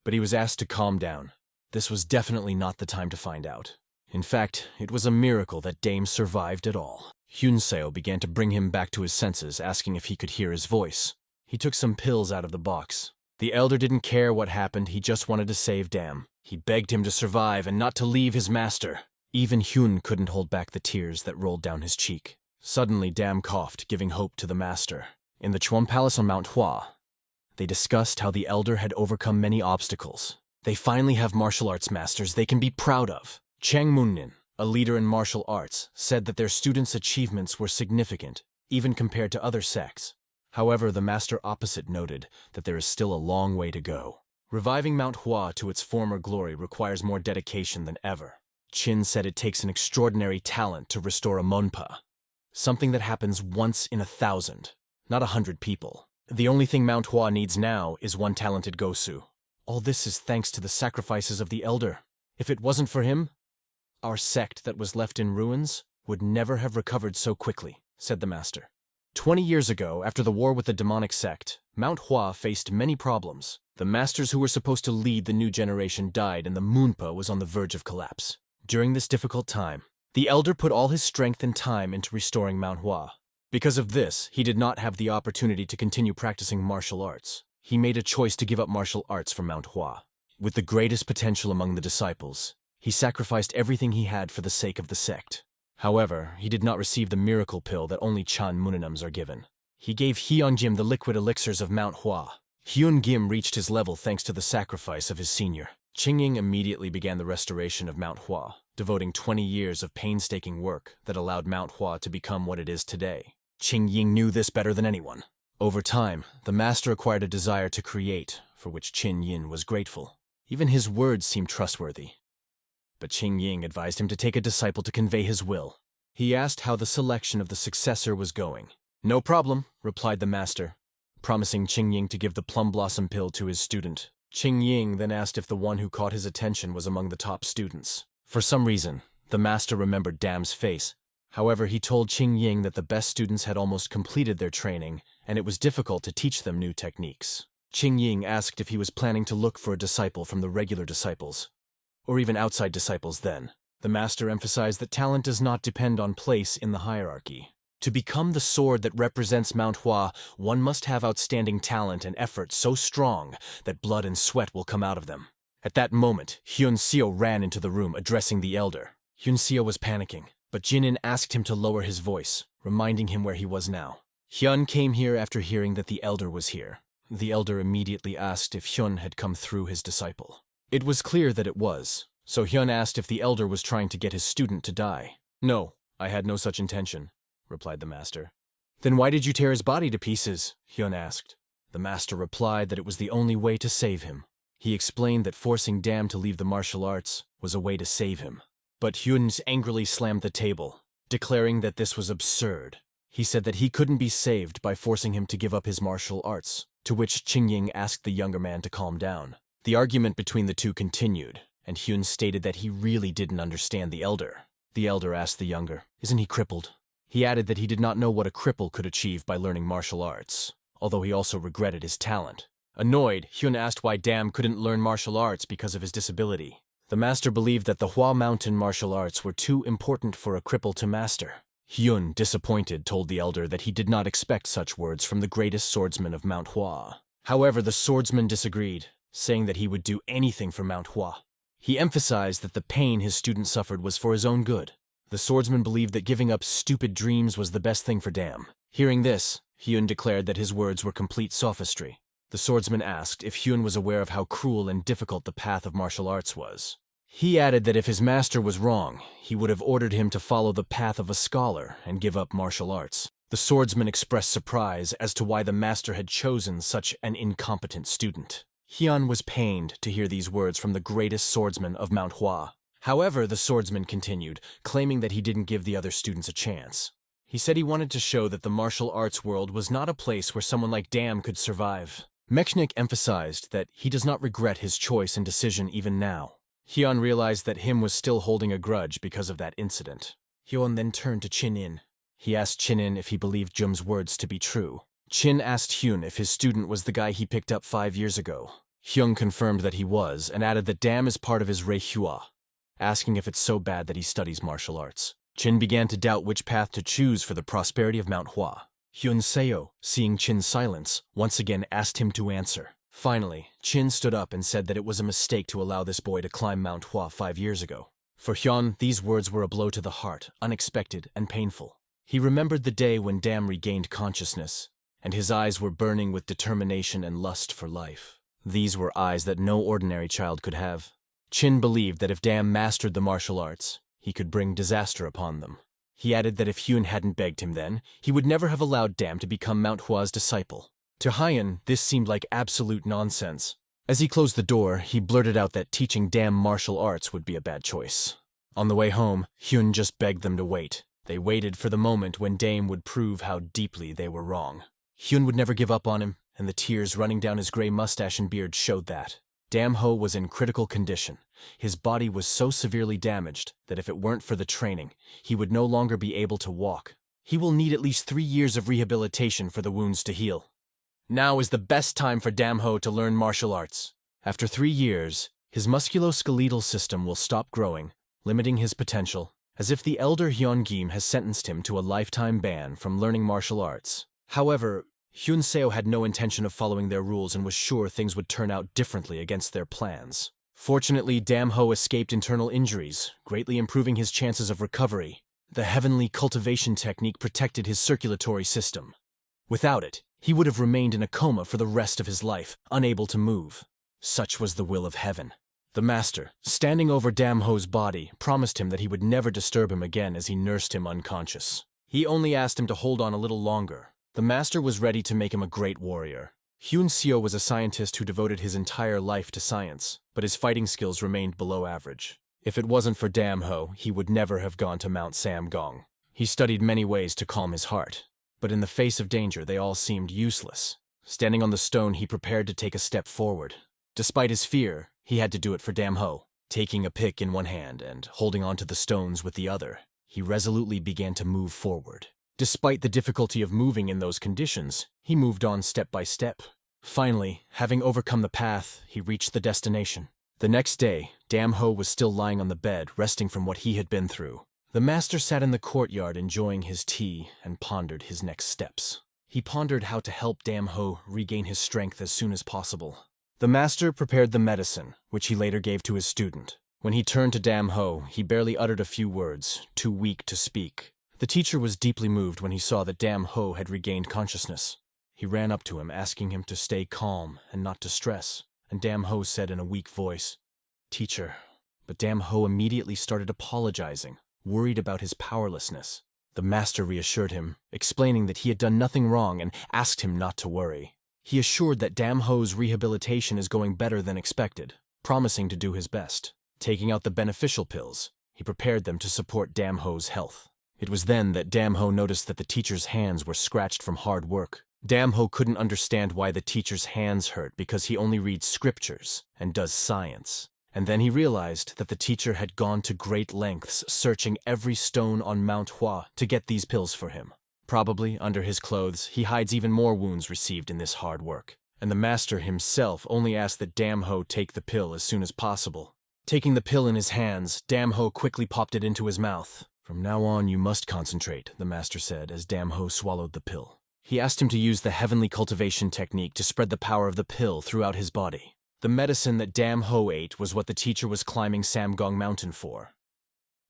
but he was asked to calm down. This was definitely not the time to find out. In fact, it was a miracle that Dame survived at all. Hyunseo began to bring him back to his senses, asking if he could hear his voice. He took some pills out of the box. The elder didn't care what happened, he just wanted to save Dam. He begged him to survive and not to leave his master. Even Hyun couldn't hold back the tears that rolled down his cheek. Suddenly, Dam coughed, giving hope to the master. In the Chuan Palace on Mount Hua, they discussed how the elder had overcome many obstacles. They finally have martial arts masters they can be proud of. Chang Munnin, a leader in martial arts, said that their students' achievements were significant, even compared to other sects. However, the master opposite noted that there is still a long way to go. Reviving Mount Hua to its former glory requires more dedication than ever. Chin said it takes an extraordinary talent to restore a monpa, something that happens once in 1,000, not 100 people. The only thing Mount Hua needs now is one talented Gosu. All this is thanks to the sacrifices of the elder. If it wasn't for him, our sect that was left in ruins would never have recovered so quickly, said the master. 20 years ago, after the war with the demonic sect, Mount Hua faced many problems. The masters who were supposed to lead the new generation died and the Moonpa was on the verge of collapse. During this difficult time, the elder put all his strength and time into restoring Mount Hua. Because of this, he did not have the opportunity to continue practicing martial arts. He made a choice to give up martial arts for Mount Hua. With the greatest potential among the disciples, he sacrificed everything he had for the sake of the sect. However, he did not receive the miracle pill that only Chan Muninums are given. He gave Hyungjim the liquid elixirs of Mount Hua. Hyungim reached his level thanks to the sacrifice of his senior. Qingying immediately began the restoration of Mount Hua, devoting 20 years of painstaking work that allowed Mount Hua to become what it is today. Qingying knew this better than anyone. Over time, the master acquired a desire to create, for which Qin Yin was grateful. Even his words seemed trustworthy. But Qingying advised him to take a disciple to convey his will. He asked how the selection of the successor was going. "No problem," replied the master, promising Qingying to give the plum blossom pill to his student. Qingying then asked if the one who caught his attention was among the top students. For some reason, the master remembered Dam's face. However, he told Qingying that the best students had almost completed their training, and it was difficult to teach them new techniques. Qingying asked if he was planning to look for a disciple from the regular disciples, or even outside disciples then. The master emphasized that talent does not depend on place in the hierarchy. To become the sword that represents Mount Hua, one must have outstanding talent and effort so strong that blood and sweat will come out of them. At that moment, Hyun Seo ran into the room addressing the elder. Hyun Seo was panicking, but Jinin asked him to lower his voice, reminding him where he was now. Hyun came here after hearing that the elder was here. The elder immediately asked if Hyun had come through his disciple. It was clear that it was, so Hyun asked if the elder was trying to get his student to die. "No, I had no such intention," replied the master. "Then why did you tear his body to pieces?" Hyun asked. The master replied that it was the only way to save him. He explained that forcing Dam to leave the martial arts was a way to save him. But Hyun angrily slammed the table, declaring that this was absurd. He said that he couldn't be saved by forcing him to give up his martial arts, to which Qingying asked the younger man to calm down. The argument between the two continued, and Hyun stated that he really didn't understand the elder. The elder asked the younger, "Isn't he crippled?" He added that he did not know what a cripple could achieve by learning martial arts, although he also regretted his talent. Annoyed, Hyun asked why Dam couldn't learn martial arts because of his disability. The master believed that the Hua Mountain martial arts were too important for a cripple to master. Hyun, disappointed, told the elder that he did not expect such words from the greatest swordsman of Mount Hua. However, the swordsman disagreed, saying that he would do anything for Mount Hua. He emphasized that the pain his student suffered was for his own good. The swordsman believed that giving up stupid dreams was the best thing for Dam. Hearing this, Hyun declared that his words were complete sophistry. The swordsman asked if Hyun was aware of how cruel and difficult the path of martial arts was. He added that if his master was wrong, he would have ordered him to follow the path of a scholar and give up martial arts. The swordsman expressed surprise as to why the master had chosen such an incompetent student. Hyun was pained to hear these words from the greatest swordsman of Mount Hua. However, the swordsman continued, claiming that he didn't give the other students a chance. He said he wanted to show that the martial arts world was not a place where someone like Dam could survive. Mechnik emphasized that he does not regret his choice and decision even now. Hyun realized that him was still holding a grudge because of that incident. Hyun then turned to Chin-in. He asked Chin-in if he believed Jum's words to be true. Chin asked Hyun if his student was the guy he picked up 5 years ago. Hyun confirmed that he was, and added that Dam is part of his Reihua, asking if it's so bad that he studies martial arts. Chin began to doubt which path to choose for the prosperity of Mount Hua. Hyun Seo, seeing Chin's silence, once again asked him to answer. Finally, Chin stood up and said that it was a mistake to allow this boy to climb Mount Hua 5 years ago. For Hyun, these words were a blow to the heart, unexpected and painful. He remembered the day when Dam regained consciousness, and his eyes were burning with determination and lust for life. These were eyes that no ordinary child could have. Chin believed that if Dam mastered the martial arts, he could bring disaster upon them. He added that if Hyun hadn't begged him then, he would never have allowed Dam to become Mount Hua's disciple. To Hyun, this seemed like absolute nonsense. As he closed the door, he blurted out that teaching Dam martial arts would be a bad choice. On the way home, Hyun just begged them to wait. They waited for the moment when Dam would prove how deeply they were wrong. Hyun would never give up on him, and the tears running down his gray mustache and beard showed that. Dam Ho was in critical condition. His body was so severely damaged that if it weren't for the training, he would no longer be able to walk. He will need at least 3 years of rehabilitation for the wounds to heal. Now is the best time for Dam Ho to learn martial arts. After 3 years, his musculoskeletal system will stop growing, limiting his potential, as if the elder Hyun-gim has sentenced him to a lifetime ban from learning martial arts. However, Hyun Seo had no intention of following their rules and was sure things would turn out differently against their plans. Fortunately, Dam Ho escaped internal injuries, greatly improving his chances of recovery. The heavenly cultivation technique protected his circulatory system. Without it, he would have remained in a coma for the rest of his life, unable to move. Such was the will of heaven. The master, standing over Dam Ho's body, promised him that he would never disturb him again as he nursed him unconscious. He only asked him to hold on a little longer. The master was ready to make him a great warrior. Hyun Seo was a scientist who devoted his entire life to science, but his fighting skills remained below average. If it wasn't for Dam Ho, he would never have gone to Mount Samgong. He studied many ways to calm his heart, but in the face of danger they all seemed useless. Standing on the stone, he prepared to take a step forward. Despite his fear, he had to do it for Dam Ho. Taking a pick in one hand and holding onto the stones with the other, he resolutely began to move forward. Despite the difficulty of moving in those conditions, he moved on step by step. Finally, having overcome the path, he reached the destination. The next day, Dam Ho was still lying on the bed, resting from what he had been through. The master sat in the courtyard enjoying his tea and pondered his next steps. He pondered how to help Dam Ho regain his strength as soon as possible. The master prepared the medicine, which he later gave to his student. When he turned to Dam Ho, he barely uttered a few words, too weak to speak. The teacher was deeply moved when he saw that Dam Ho had regained consciousness. He ran up to him, asking him to stay calm and not to stress, and Dam Ho said in a weak voice, "Teacher." But Dam Ho immediately started apologizing, worried about his powerlessness. The master reassured him, explaining that he had done nothing wrong and asked him not to worry. He assured that Dam Ho's rehabilitation is going better than expected, promising to do his best. Taking out the beneficial pills, he prepared them to support Dam Ho's health. It was then that Dam Ho noticed that the teacher's hands were scratched from hard work. Dam Ho couldn't understand why the teacher's hands hurt because he only reads scriptures and does science. And then he realized that the teacher had gone to great lengths searching every stone on Mount Hua to get these pills for him. Probably, under his clothes, he hides even more wounds received in this hard work. And the master himself only asked that Dam Ho take the pill as soon as possible. Taking the pill in his hands, Dam Ho quickly popped it into his mouth. "From now on, you must concentrate," the master said as Dam Ho swallowed the pill. He asked him to use the heavenly cultivation technique to spread the power of the pill throughout his body. The medicine that Dam Ho ate was what the teacher was climbing Samgong Mountain for.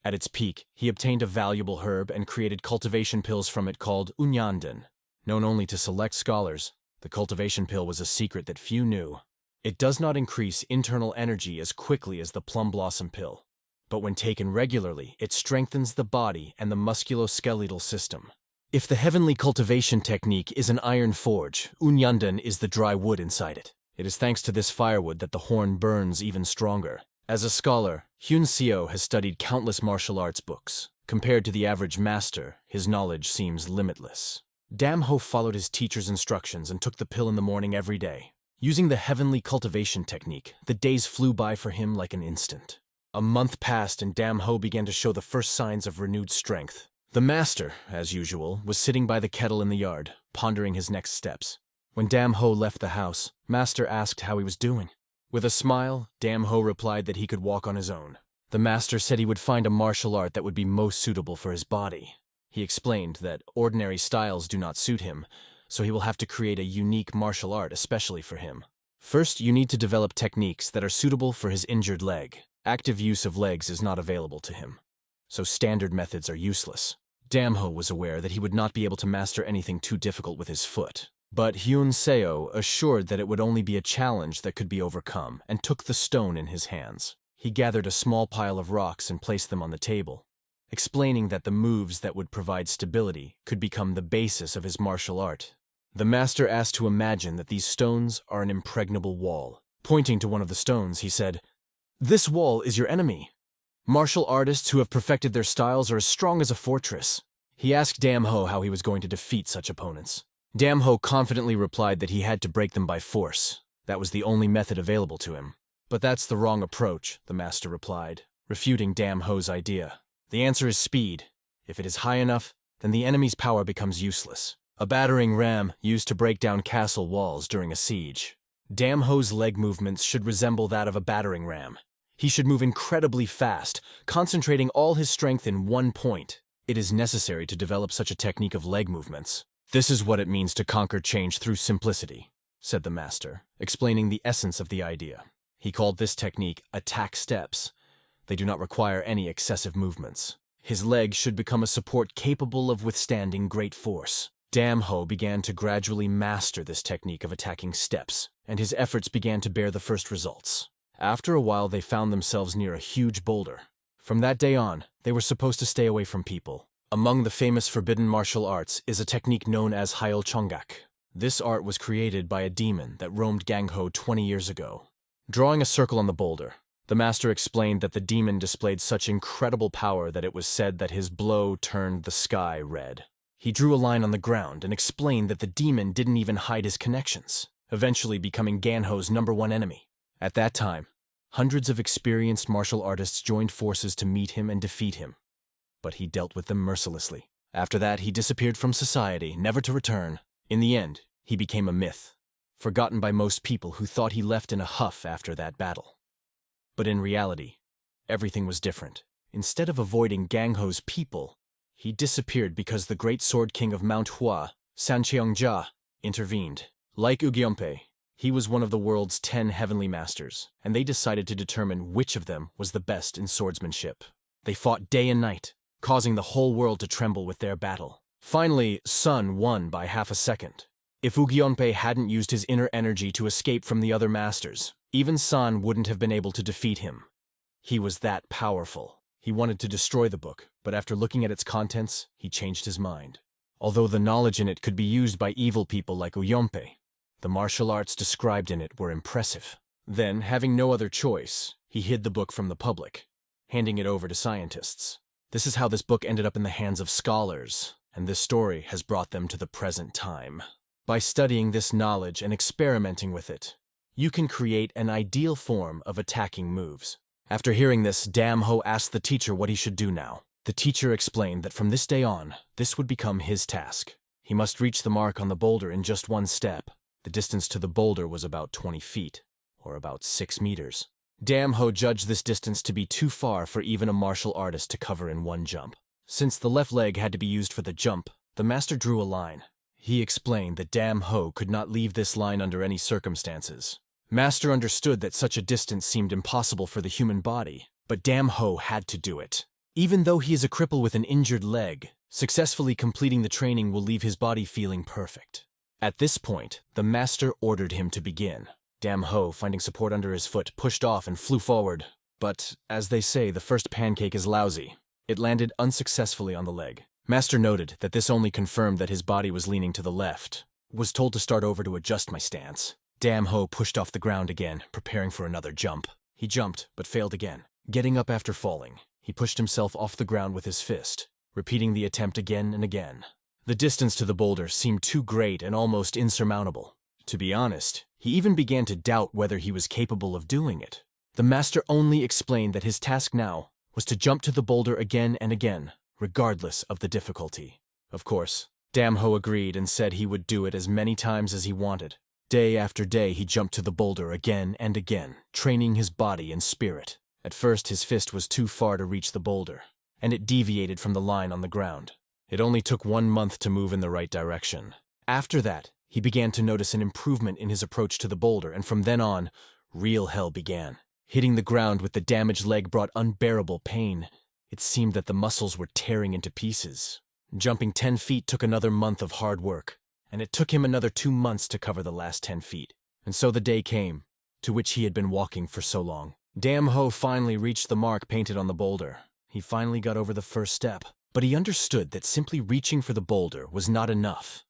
At its peak, he obtained a valuable herb and created cultivation pills from it called Unyandan. Known only to select scholars, the cultivation pill was a secret that few knew. It does not increase internal energy as quickly as the plum blossom pill, but when taken regularly, it strengthens the body and the musculoskeletal system. If the heavenly cultivation technique is an iron forge, Unyandan is the dry wood inside it. It is thanks to this firewood that the horn burns even stronger. As a scholar, Hyun Seo has studied countless martial arts books. Compared to the average master, his knowledge seems limitless. Dam Ho followed his teacher's instructions and took the pill in the morning every day. Using the heavenly cultivation technique, the days flew by for him like an instant. A month passed and Dam Ho began to show the first signs of renewed strength. The master, as usual, was sitting by the kettle in the yard, pondering his next steps. When Dam Ho left the house, Master asked how he was doing. With a smile, Dam Ho replied that he could walk on his own. The master said he would find a martial art that would be most suitable for his body. He explained that ordinary styles do not suit him, so he will have to create a unique martial art especially for him. First, you need to develop techniques that are suitable for his injured leg. Active use of legs is not available to him, so standard methods are useless. Dam Ho was aware that he would not be able to master anything too difficult with his foot. But Hyun Seo assured that it would only be a challenge that could be overcome, and took the stone in his hands. He gathered a small pile of rocks and placed them on the table, explaining that the moves that would provide stability could become the basis of his martial art. The master asked to imagine that these stones are an impregnable wall. Pointing to one of the stones, he said, "This wall is your enemy. Martial artists who have perfected their styles are as strong as a fortress." He asked Dam Ho how he was going to defeat such opponents. Dam Ho confidently replied that he had to break them by force. That was the only method available to him. "But that's the wrong approach," the master replied, refuting Dam Ho's idea. "The answer is speed. If it is high enough, then the enemy's power becomes useless. A battering ram used to break down castle walls during a siege. Dam Ho's leg movements should resemble that of a battering ram. He should move incredibly fast, concentrating all his strength in one point. It is necessary to develop such a technique of leg movements. This is what it means to conquer change through simplicity," said the master, explaining the essence of the idea. He called this technique attack steps. They do not require any excessive movements. His legs should become a support capable of withstanding great force. Dam Ho began to gradually master this technique of attacking steps, and his efforts began to bear the first results. After a while, they found themselves near a huge boulder. From that day on, they were supposed to stay away from people. Among the famous forbidden martial arts is a technique known as Hail Chonggak. This art was created by a demon that roamed Gangho 20 years ago. Drawing a circle on the boulder, the master explained that the demon displayed such incredible power that it was said that his blow turned the sky red. He drew a line on the ground and explained that the demon didn't even hide his connections, eventually becoming Ganho's #1 enemy. At that time, hundreds of experienced martial artists joined forces to meet him and defeat him, but he dealt with them mercilessly. After that, he disappeared from society, never to return. In the end, he became a myth, forgotten by most people who thought he left in a huff after that battle. But in reality, everything was different. Instead of avoiding Gangho's people, he disappeared because the great sword king of Mount Hua, Sancheongjia, intervened. Like Ugyompe, He was one of the world's 10 heavenly masters, and they decided to determine which of them was the best in swordsmanship. They fought day and night, causing the whole world to tremble with their battle. Finally, Sun won by half a second. If Ugyonpei hadn't used his inner energy to escape from the other masters, even Sun wouldn't have been able to defeat him. He was that powerful. He wanted to destroy the book, but after looking at its contents, he changed his mind. Although the knowledge in it could be used by evil people like Ugyonpei, the martial arts described in it were impressive. Then, having no other choice, he hid the book from the public, handing it over to scientists. This is how this book ended up in the hands of scholars, and this story has brought them to the present time. By studying this knowledge and experimenting with it, you can create an ideal form of attacking moves. After hearing this, Dam Ho asked the teacher what he should do now. The teacher explained that from this day on, this would become his task. He must reach the mark on the boulder in just one step. The distance to the boulder was about 20 feet, or about 6 meters. Dam Ho judged this distance to be too far for even a martial artist to cover in one jump. Since the left leg had to be used for the jump, the master drew a line. He explained that Dam Ho could not leave this line under any circumstances. Master understood that such a distance seemed impossible for the human body, but Dam Ho had to do it. Even though he is a cripple with an injured leg, successfully completing the training will leave his body feeling perfect. At this point, the master ordered him to begin. Dam Ho, finding support under his foot, pushed off and flew forward. But, as they say, the first pancake is lousy. It landed unsuccessfully on the leg. Master noted that this only confirmed that his body was leaning to the left. Was told to start over to adjust my stance. Dam Ho pushed off the ground again, preparing for another jump. He jumped, but failed again. Getting up after falling, he pushed himself off the ground with his fist, repeating the attempt again and again. The distance to the boulder seemed too great and almost insurmountable. To be honest, he even began to doubt whether he was capable of doing it. The master only explained that his task now was to jump to the boulder again and again, regardless of the difficulty. Of course, Dam Ho agreed and said he would do it as many times as he wanted. Day after day he jumped to the boulder again and again, training his body and spirit. At first his fist was too far to reach the boulder, and it deviated from the line on the ground. It only took 1 month to move in the right direction. After that, he began to notice an improvement in his approach to the boulder, and from then on, real hell began. Hitting the ground with the damaged leg brought unbearable pain. It seemed that the muscles were tearing into pieces. Jumping 10 feet took another month of hard work, and it took him another 2 months to cover the last 10 feet. And so the day came, to which he had been walking for so long. Dam Ho finally reached the mark painted on the boulder. He finally got over the first step, but he understood that simply reaching for the boulder was not enough.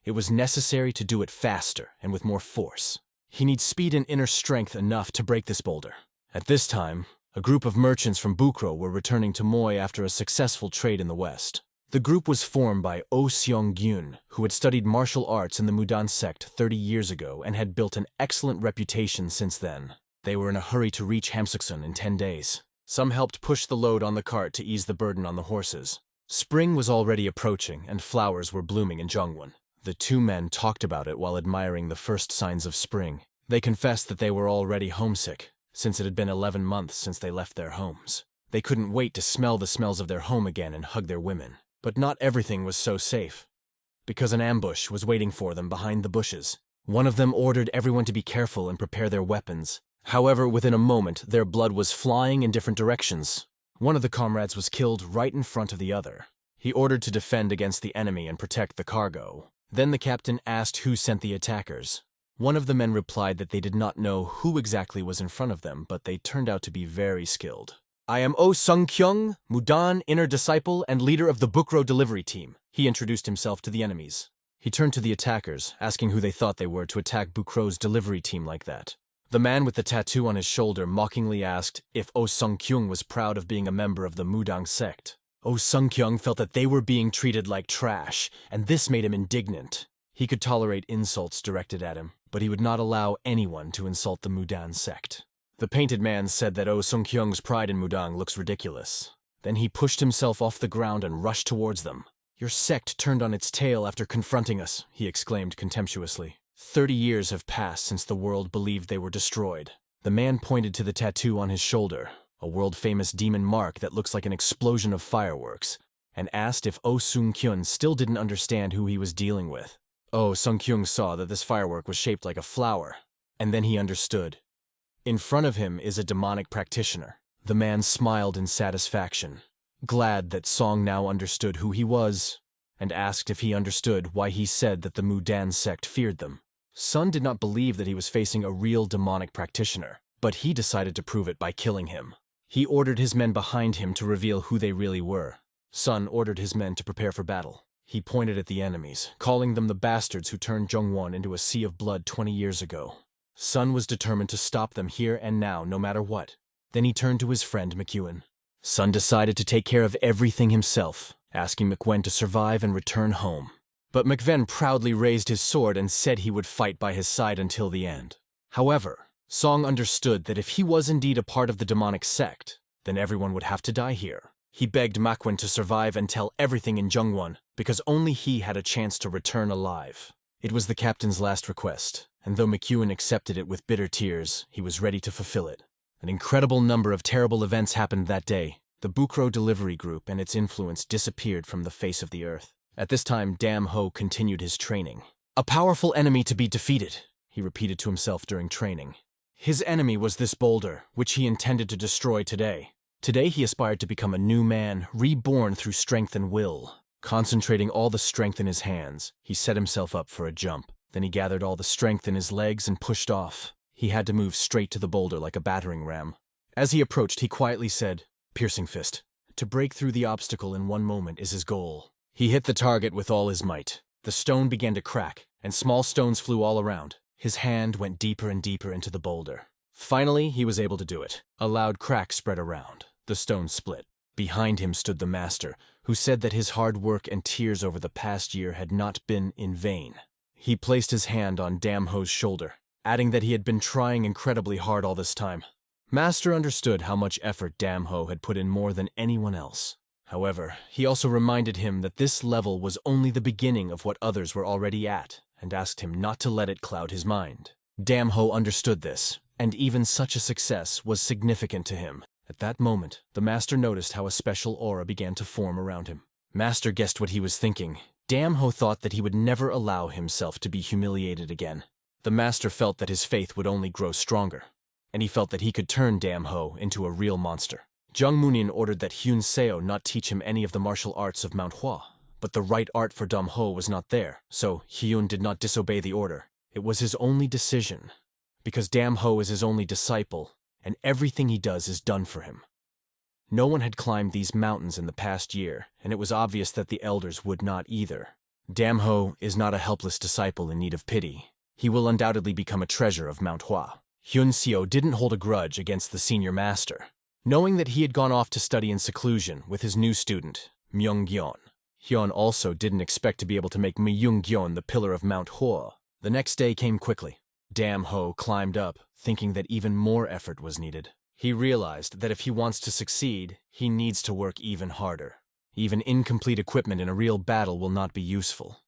It was necessary to do it faster and with more force. He needs speed and inner strength enough to break this boulder. At this time, a group of merchants from Bukro were returning to Moy after a successful trade in the west. The group was formed by Oh Seong-gyun, who had studied martial arts in the Mudan Sect 30 years ago and had built an excellent reputation since then. They were in a hurry to reach Hamsuksun in 10 days. Some helped push the load on the cart to ease the burden on the horses. Spring was already approaching and flowers were blooming in Jongwon. The two men talked about it while admiring the first signs of spring. They confessed that they were already homesick, since it had been 11 months since they left their homes. They couldn't wait to smell the smells of their home again and hug their women. But not everything was so safe, because an ambush was waiting for them behind the bushes. One of them ordered everyone to be careful and prepare their weapons. However, within a moment, their blood was flying in different directions. One of the comrades was killed right in front of the other. He ordered to defend against the enemy and protect the cargo. Then the captain asked who sent the attackers. One of the men replied that they did not know who exactly was in front of them, but they turned out to be very skilled. "I am Oh Sung-kyung, Mudan, inner disciple, and leader of the Bukro delivery team." He introduced himself to the enemies. He turned to the attackers, asking who they thought they were to attack Bukro's delivery team like that. The man with the tattoo on his shoulder mockingly asked if Oh Sung-kyung was proud of being a member of the Mudang Sect. Oh Sung-kyung felt that they were being treated like trash, and this made him indignant. He could tolerate insults directed at him, but he would not allow anyone to insult the Mudan Sect. The painted man said that Oh Sung-kyung's pride in Mudang looks ridiculous. Then he pushed himself off the ground and rushed towards them. "Your sect turned on its tail after confronting us," he exclaimed contemptuously. 30 years have passed since the world believed they were destroyed. The man pointed to the tattoo on his shoulder, a world-famous demon mark that looks like an explosion of fireworks, and asked if Oh Sung-kyun still didn't understand who he was dealing with. Oh, Sung Kyung saw that this firework was shaped like a flower, and then he understood. In front of him is a demonic practitioner. The man smiled in satisfaction, glad that Song now understood who he was, and asked if he understood why he said that the Mudan sect feared them. Sun did not believe that he was facing a real demonic practitioner, but he decided to prove it by killing him. He ordered his men behind him to reveal who they really were. Sun ordered his men to prepare for battle. He pointed at the enemies, calling them the bastards who turned Jungwon into a sea of blood 20 years ago. Sun was determined to stop them here and now, no matter what. Then he turned to his friend McEwen. Sun decided to take care of everything himself, asking McWen to survive and return home. But McVen proudly raised his sword and said he would fight by his side until the end. However, Song understood that if he was indeed a part of the demonic sect, then everyone would have to die here. He begged McWen to survive and tell everything in Jungwon, because only he had a chance to return alive. It was the captain's last request, and though McEwen accepted it with bitter tears, he was ready to fulfill it. An incredible number of terrible events happened that day. The Bukro delivery group and its influence disappeared from the face of the earth. At this time, Dam Ho continued his training. A powerful enemy to be defeated, he repeated to himself during training. His enemy was this boulder, which he intended to destroy today. Today he aspired to become a new man, reborn through strength and will. Concentrating all the strength in his hands, he set himself up for a jump. Then he gathered all the strength in his legs and pushed off. He had to move straight to the boulder like a battering ram. As he approached, he quietly said, "Piercing fist." To break through the obstacle in one moment is his goal. He hit the target with all his might. The stone began to crack, and small stones flew all around. His hand went deeper and deeper into the boulder. Finally, he was able to do it. A loud crack spread around. The stone split. Behind him stood the master, who said that his hard work and tears over the past year had not been in vain. He placed his hand on Dam Ho's shoulder, adding that he had been trying incredibly hard all this time. Master understood how much effort Dam Ho had put in more than anyone else. However, he also reminded him that this level was only the beginning of what others were already at, and asked him not to let it cloud his mind. Dam Ho understood this, and even such a success was significant to him. At that moment, the master noticed how a special aura began to form around him. Master guessed what he was thinking. Dam Ho thought that he would never allow himself to be humiliated again. The master felt that his faith would only grow stronger, and he felt that he could turn Dam Ho into a real monster. Jung Moonin ordered that Hyun Seo not teach him any of the martial arts of Mount Hua, but the right art for Dam Ho was not there, so Hyun did not disobey the order. It was his only decision, because Dam Ho is his only disciple, and everything he does is done for him. No one had climbed these mountains in the past year, and it was obvious that the elders would not either. Dam Ho is not a helpless disciple in need of pity. He will undoubtedly become a treasure of Mount Hua. Hyun Seo didn't hold a grudge against the senior master. Knowing that he had gone off to study in seclusion with his new student, Myung-gyeon, Hyun also didn't expect to be able to make Myung-gyeon the pillar of Mount Hua. The next day came quickly. Dam Ho climbed up, thinking that even more effort was needed. He realized that if he wants to succeed, he needs to work even harder. Even incomplete equipment in a real battle will not be useful.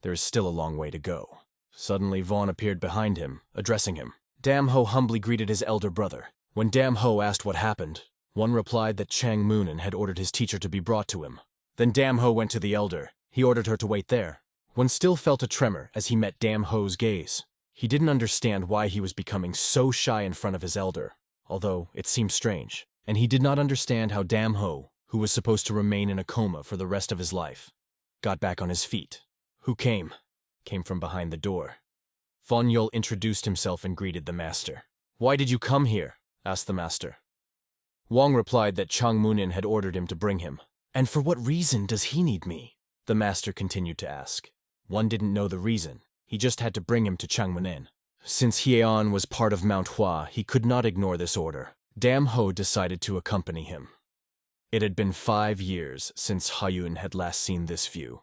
There is still a long way to go. Suddenly, Vaughn appeared behind him, addressing him. Dam Ho humbly greeted his elder brother. When Dam Ho asked what happened, one replied that Chang Moonin had ordered his teacher to be brought to him. Then Dam Ho went to the elder. He ordered her to wait there. One still felt a tremor as he met Dam Ho's gaze. He didn't understand why he was becoming so shy in front of his elder, although it seemed strange. And he did not understand how Dam Ho, who was supposed to remain in a coma for the rest of his life, got back on his feet. Who came? Came from behind the door. Von Yul introduced himself and greeted the master. "Why did you come here?" asked the master. Wang replied that Chang Moonin had ordered him to bring him. "And for what reason does he need me?" the master continued to ask. One didn't know the reason. He just had to bring him to Chang Moonin. Since Hyeon was part of Mount Hua, he could not ignore this order. Dam Ho decided to accompany him. It had been 5 years since Hayun had last seen this view,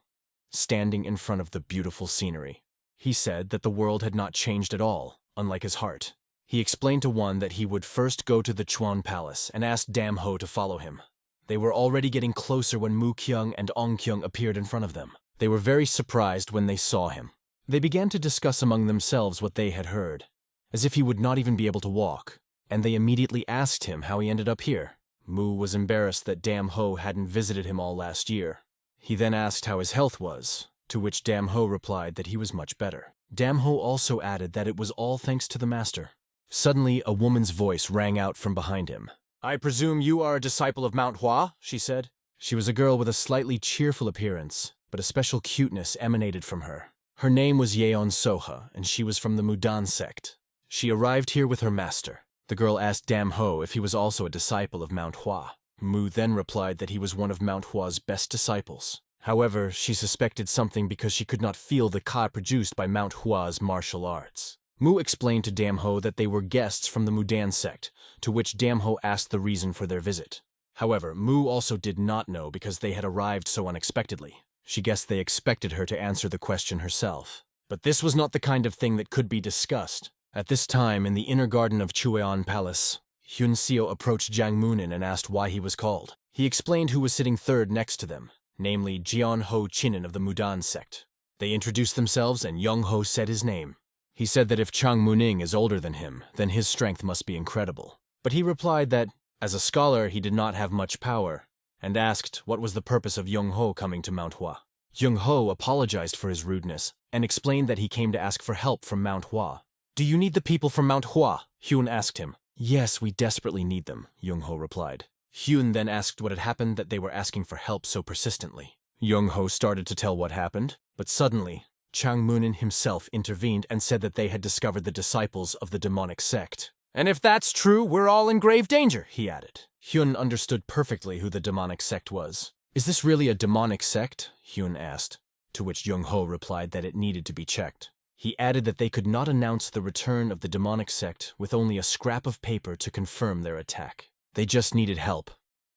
standing in front of the beautiful scenery. He said that the world had not changed at all, unlike his heart. He explained to One that he would first go to the Chuan Palace and ask Dam Ho to follow him. They were already getting closer when Mu Kyung and Ong Kyung appeared in front of them. They were very surprised when they saw him. They began to discuss among themselves what they had heard, as if he would not even be able to walk, and they immediately asked him how he ended up here. Mu was embarrassed that Dam Ho hadn't visited him all last year. He then asked how his health was, to which Dam Ho replied that he was much better. Dam Ho also added that it was all thanks to the master. Suddenly, a woman's voice rang out from behind him. "I presume you are a disciple of Mount Hua," she said. She was a girl with a slightly cheerful appearance, but a special cuteness emanated from her. Her name was Yeon Soha, and she was from the Mudan Sect. She arrived here with her master. The girl asked Dam Ho if he was also a disciple of Mount Hua. Mu then replied that he was one of Mount Hua's best disciples. However, she suspected something because she could not feel the ka produced by Mount Hua's martial arts. Mu explained to Dam Ho that they were guests from the Mudan sect, to which Dam Ho asked the reason for their visit. However, Mu also did not know because they had arrived so unexpectedly. She guessed they expected her to answer the question herself. But this was not the kind of thing that could be discussed. At this time, in the inner garden of Chueon Palace, Hyun Seo approached Jang Moonin and asked why he was called. He explained who was sitting third next to them, namely Jeon Ho Chinin of the Mudan sect. They introduced themselves and Young Ho said his name. He said that if Chang Mooning is older than him, then his strength must be incredible. But he replied that, as a scholar, he did not have much power, and asked what was the purpose of Young Ho coming to Mount Hua. Young Ho apologized for his rudeness and explained that he came to ask for help from Mount Hua. "Do you need the people from Mount Hua?" Hyun asked him. "Yes, we desperately need them," Young Ho replied. Hyun then asked what had happened that they were asking for help so persistently. Young Ho started to tell what happened, but suddenly, Chang Moonin himself intervened and said that they had discovered the disciples of the demonic sect. "And if that's true, we're all in grave danger," he added. Hyun understood perfectly who the demonic sect was. "Is this really a demonic sect?" Hyun asked, to which Young Ho replied that it needed to be checked. He added that they could not announce the return of the demonic sect with only a scrap of paper to confirm their attack. They just needed help,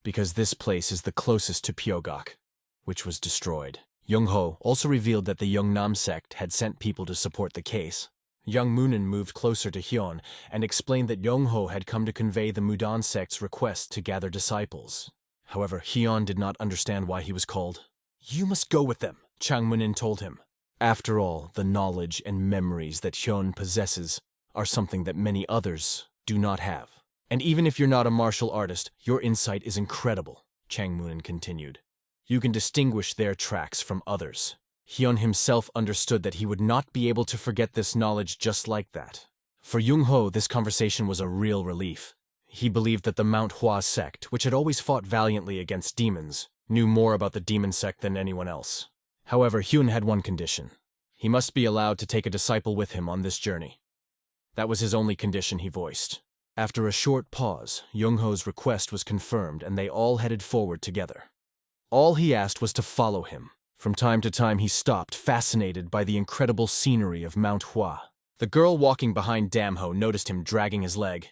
because this place is the closest to Pyogak, which was destroyed. Young Ho also revealed that the Yeongnam sect had sent people to support the case. Young Moonin moved closer to Hyun and explained that Young Ho had come to convey the Mudan sect's request to gather disciples. However, Hyun did not understand why he was called. "You must go with them," Chang Moonin told him. After all, the knowledge and memories that Hyun possesses are something that many others do not have. "And even if you're not a martial artist, your insight is incredible," Chang Moonin continued. "You can distinguish their tracks from others." Hyun himself understood that he would not be able to forget this knowledge just like that. For Young Ho, this conversation was a real relief. He believed that the Mount Hua sect, which had always fought valiantly against demons, knew more about the demon sect than anyone else. However, Hyun had one condition. He must be allowed to take a disciple with him on this journey. That was his only condition he voiced. After a short pause, Young Ho's request was confirmed and they all headed forward together. All he asked was to follow him. From time to time he stopped, fascinated by the incredible scenery of Mount Hua. The girl walking behind Dam Ho noticed him dragging his leg.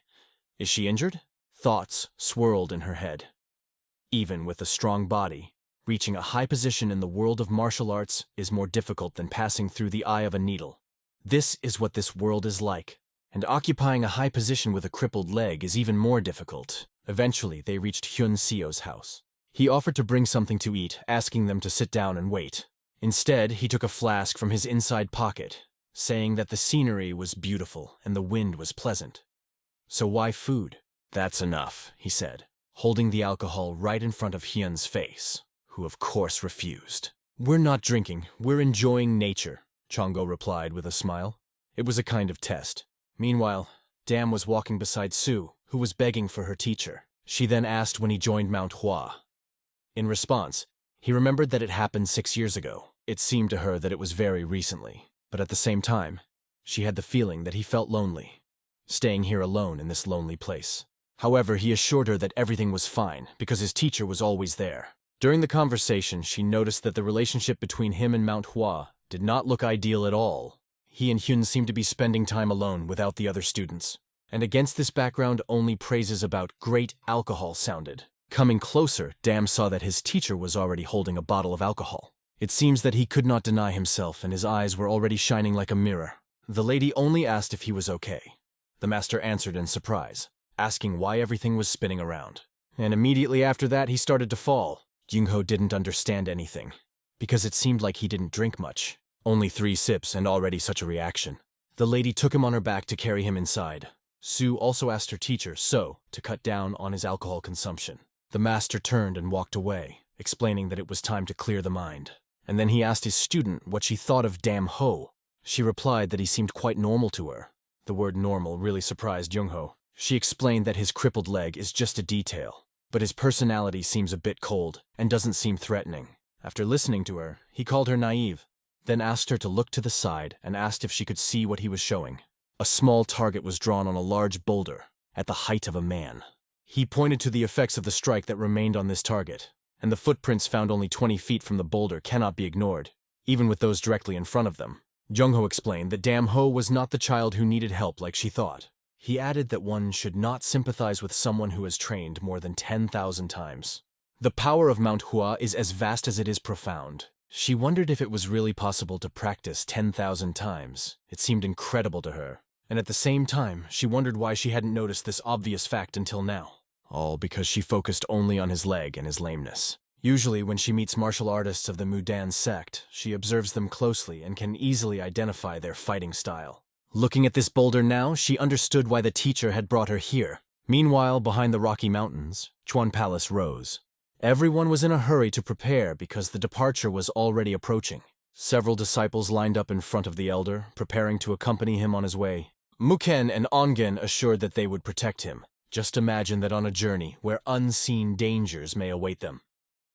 Is she injured? Thoughts swirled in her head. Even with a strong body, reaching a high position in the world of martial arts is more difficult than passing through the eye of a needle. This is what this world is like, and occupying a high position with a crippled leg is even more difficult. Eventually, they reached Hyun Seo's house. He offered to bring something to eat, asking them to sit down and wait. Instead, he took a flask from his inside pocket, saying that the scenery was beautiful and the wind was pleasant. "So why food?" "That's enough," he said, holding the alcohol right in front of Hyun's face, who of course refused. "We're not drinking, we're enjoying nature," Chongo replied with a smile. It was a kind of test. Meanwhile, Dam was walking beside Sue, who was begging for her teacher. She then asked when he joined Mount Hua. In response, he remembered that it happened 6 years ago. It seemed to her that it was very recently, but at the same time, she had the feeling that he felt lonely, staying here alone in this lonely place. However, he assured her that everything was fine because his teacher was always there. During the conversation, she noticed that the relationship between him and Mount Hua did not look ideal at all. He and Hyun seemed to be spending time alone without the other students. And against this background, only praises about great alcohol sounded. Coming closer, Dam saw that his teacher was already holding a bottle of alcohol. It seems that he could not deny himself, and his eyes were already shining like a mirror. The lady only asked if he was okay. The master answered in surprise, asking why everything was spinning around. And immediately after that, he started to fall. Young Ho didn't understand anything, because it seemed like he didn't drink much. Only 3 sips and already such a reaction. The lady took him on her back to carry him inside. Sue also asked her teacher, So, to cut down on his alcohol consumption. The master turned and walked away, explaining that it was time to clear the mind. and then he asked his student what she thought of Dam Ho. She replied that he seemed quite normal to her. The word normal really surprised Jung-ho. She explained that his crippled leg is just a detail, but his personality seems a bit cold and doesn't seem threatening. After listening to her, he called her naive, then asked her to look to the side and asked if she could see what he was showing. A small target was drawn on a large boulder, at the height of a man. He pointed to the effects of the strike that remained on this target, and the footprints found only 20 feet from the boulder cannot be ignored, even with those directly in front of them. Jung-ho explained that Dam Ho was not the child who needed help like she thought. He added that one should not sympathize with someone who has trained more than 10,000 times. The power of Mount Hua is as vast as it is profound. She wondered if it was really possible to practice 10,000 times. It seemed incredible to her. And at the same time, she wondered why she hadn't noticed this obvious fact until now. All because she focused only on his leg and his lameness. Usually, when she meets martial artists of the Mudan sect, she observes them closely and can easily identify their fighting style. Looking at this boulder now, she understood why the teacher had brought her here. Meanwhile, behind the Rocky Mountains, Chuan Palace rose. Everyone was in a hurry to prepare because the departure was already approaching. Several disciples lined up in front of the elder, preparing to accompany him on his way. Muken and Ongen assured that they would protect him. Just imagine that on a journey where unseen dangers may await them.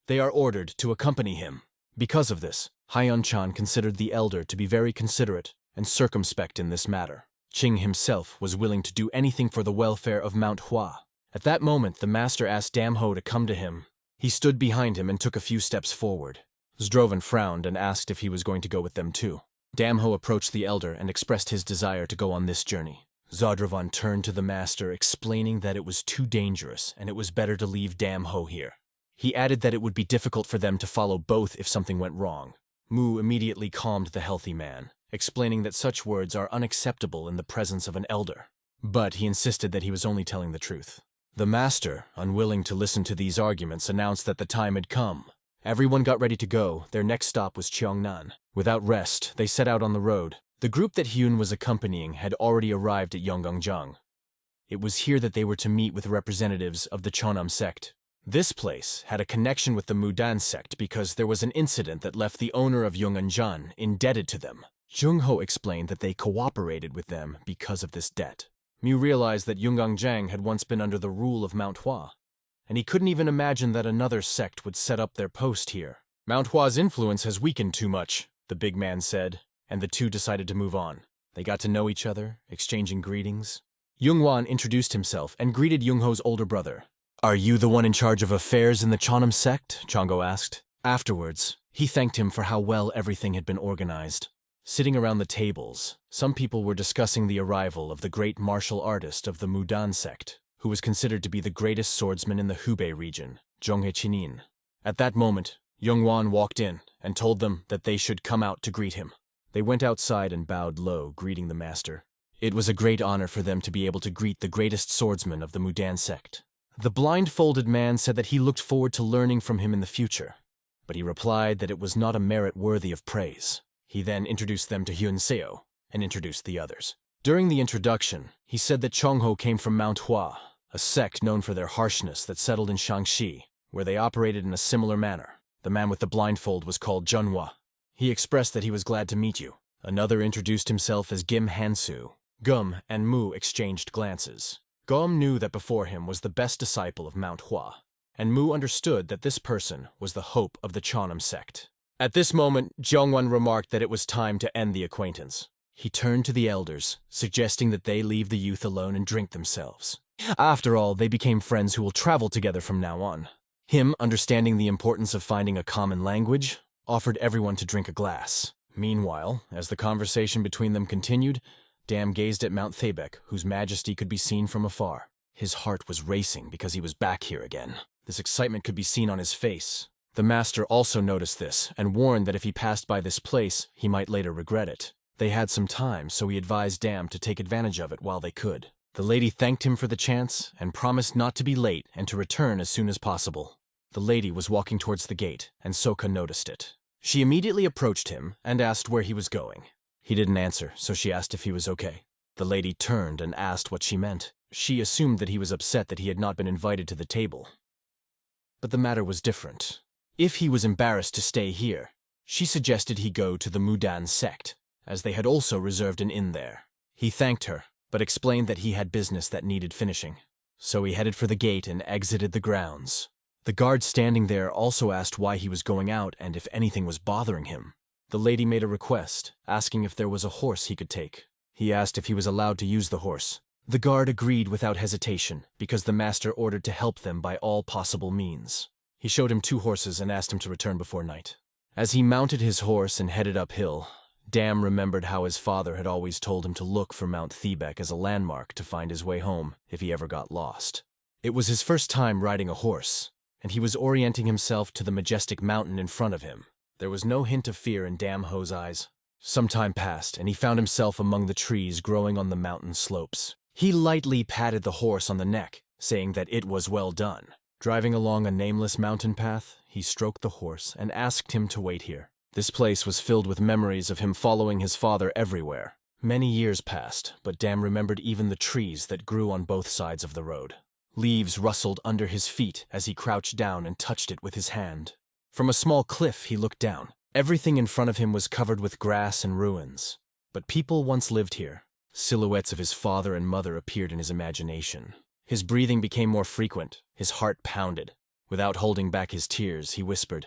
They are ordered to accompany him. Because of this, Hyun-chan considered the elder to be very considerate and circumspect in this matter. Ching himself was willing to do anything for the welfare of Mount Hua. At that moment, the master asked Dam Ho to come to him. He stood behind him and took a few steps forward. Zdrovan frowned and asked if he was going to go with them too. Dam Ho approached the elder and expressed his desire to go on this journey. Zdrovan turned to the master, explaining that it was too dangerous and it was better to leave Dam Ho here. He added that it would be difficult for them to follow both if something went wrong. Mu immediately calmed the healthy man, explaining that such words are unacceptable in the presence of an elder. But he insisted that he was only telling the truth. The master, unwilling to listen to these arguments, announced that the time had come. Everyone got ready to go. Their next stop was Cheongnan. Without rest, they set out on the road. The group that Hyun was accompanying had already arrived at Yonggangjang. It was here that they were to meet with representatives of the Cheonam sect. This place had a connection with the Mudan sect because there was an incident that left the owner of Yonggangjang indebted to them. Jung-ho explained that they cooperated with them because of this debt. Mu realized that Yonggangjang had once been under the rule of Mount Hua, and he couldn't even imagine that another sect would set up their post here. Mount Hua's influence has weakened too much, the big man said, and the two decided to move on. They got to know each other, exchanging greetings. Jungwon introduced himself and greeted Jung-ho's older brother. "Are you the one in charge of affairs in the Cheonam sect?" Chongo asked. Afterwards, he thanked him for how well everything had been organized. Sitting around the tables, some people were discussing the arrival of the great martial artist of the Mudan sect, who was considered to be the greatest swordsman in the Hubei region, Jonghae Chinin. At that moment, Jungwon walked in and told them that they should come out to greet him. They went outside and bowed low, greeting the master. It was a great honor for them to be able to greet the greatest swordsman of the Mudan sect. The blindfolded man said that he looked forward to learning from him in the future, but he replied that it was not a merit worthy of praise. He then introduced them to Hyun-seo and introduced the others. During the introduction, he said that Chong-ho came from Mount Hua, a sect known for their harshness that settled in Shaanxi, where they operated in a similar manner. The man with the blindfold was called Junhwa. He expressed that he was glad to meet you. Another introduced himself as Gim Hansu. Gum and Mu exchanged glances. Gum knew that before him was the best disciple of Mount Hua, and Mu understood that this person was the hope of the Cheonam sect. At this moment, Jongwon remarked that it was time to end the acquaintance. He turned to the elders, suggesting that they leave the youth alone and drink themselves. After all, they became friends who will travel together from now on. Him, understanding the importance of finding a common language, offered everyone to drink a glass. Meanwhile, as the conversation between them continued, Dam gazed at Mount Thebek, whose majesty could be seen from afar. His heart was racing because he was back here again. This excitement could be seen on his face. The master also noticed this and warned that if he passed by this place, he might later regret it. They had some time, so he advised Dam to take advantage of it while they could. The lady thanked him for the chance and promised not to be late and to return as soon as possible. The lady was walking towards the gate, and Soka noticed it. She immediately approached him and asked where he was going. He didn't answer, so she asked if he was okay. The lady turned and asked what she meant. She assumed that he was upset that he had not been invited to the table. But the matter was different. If he was embarrassed to stay here, She suggested he go to the Mudan Sect, as they had also reserved an inn there. He thanked her, but explained that he had business that needed finishing. So he headed for the gate and exited the grounds. The guard standing there also asked why he was going out and if anything was bothering him. The lady made a request, asking if there was a horse he could take. He asked if he was allowed to use the horse. The guard agreed without hesitation, because the master ordered to help them by all possible means. He showed him 2 horses and asked him to return before night. As he mounted his horse and headed uphill, Dam remembered how his father had always told him to look for Mount Thebek as a landmark to find his way home if he ever got lost. It was his first time riding a horse, and he was orienting himself to the majestic mountain in front of him. There was no hint of fear in Dam Ho's eyes. Some time passed, and he found himself among the trees growing on the mountain slopes. He lightly patted the horse on the neck, saying that it was well done. Driving along a nameless mountain path, he stroked the horse and asked him to wait here. This place was filled with memories of him following his father everywhere. Many years passed, but Dam remembered even the trees that grew on both sides of the road. Leaves rustled under his feet as he crouched down and touched it with his hand. From a small cliff he looked down. Everything in front of him was covered with grass and ruins. But people once lived here. Silhouettes of his father and mother appeared in his imagination. His breathing became more frequent. His heart pounded. Without holding back his tears, he whispered,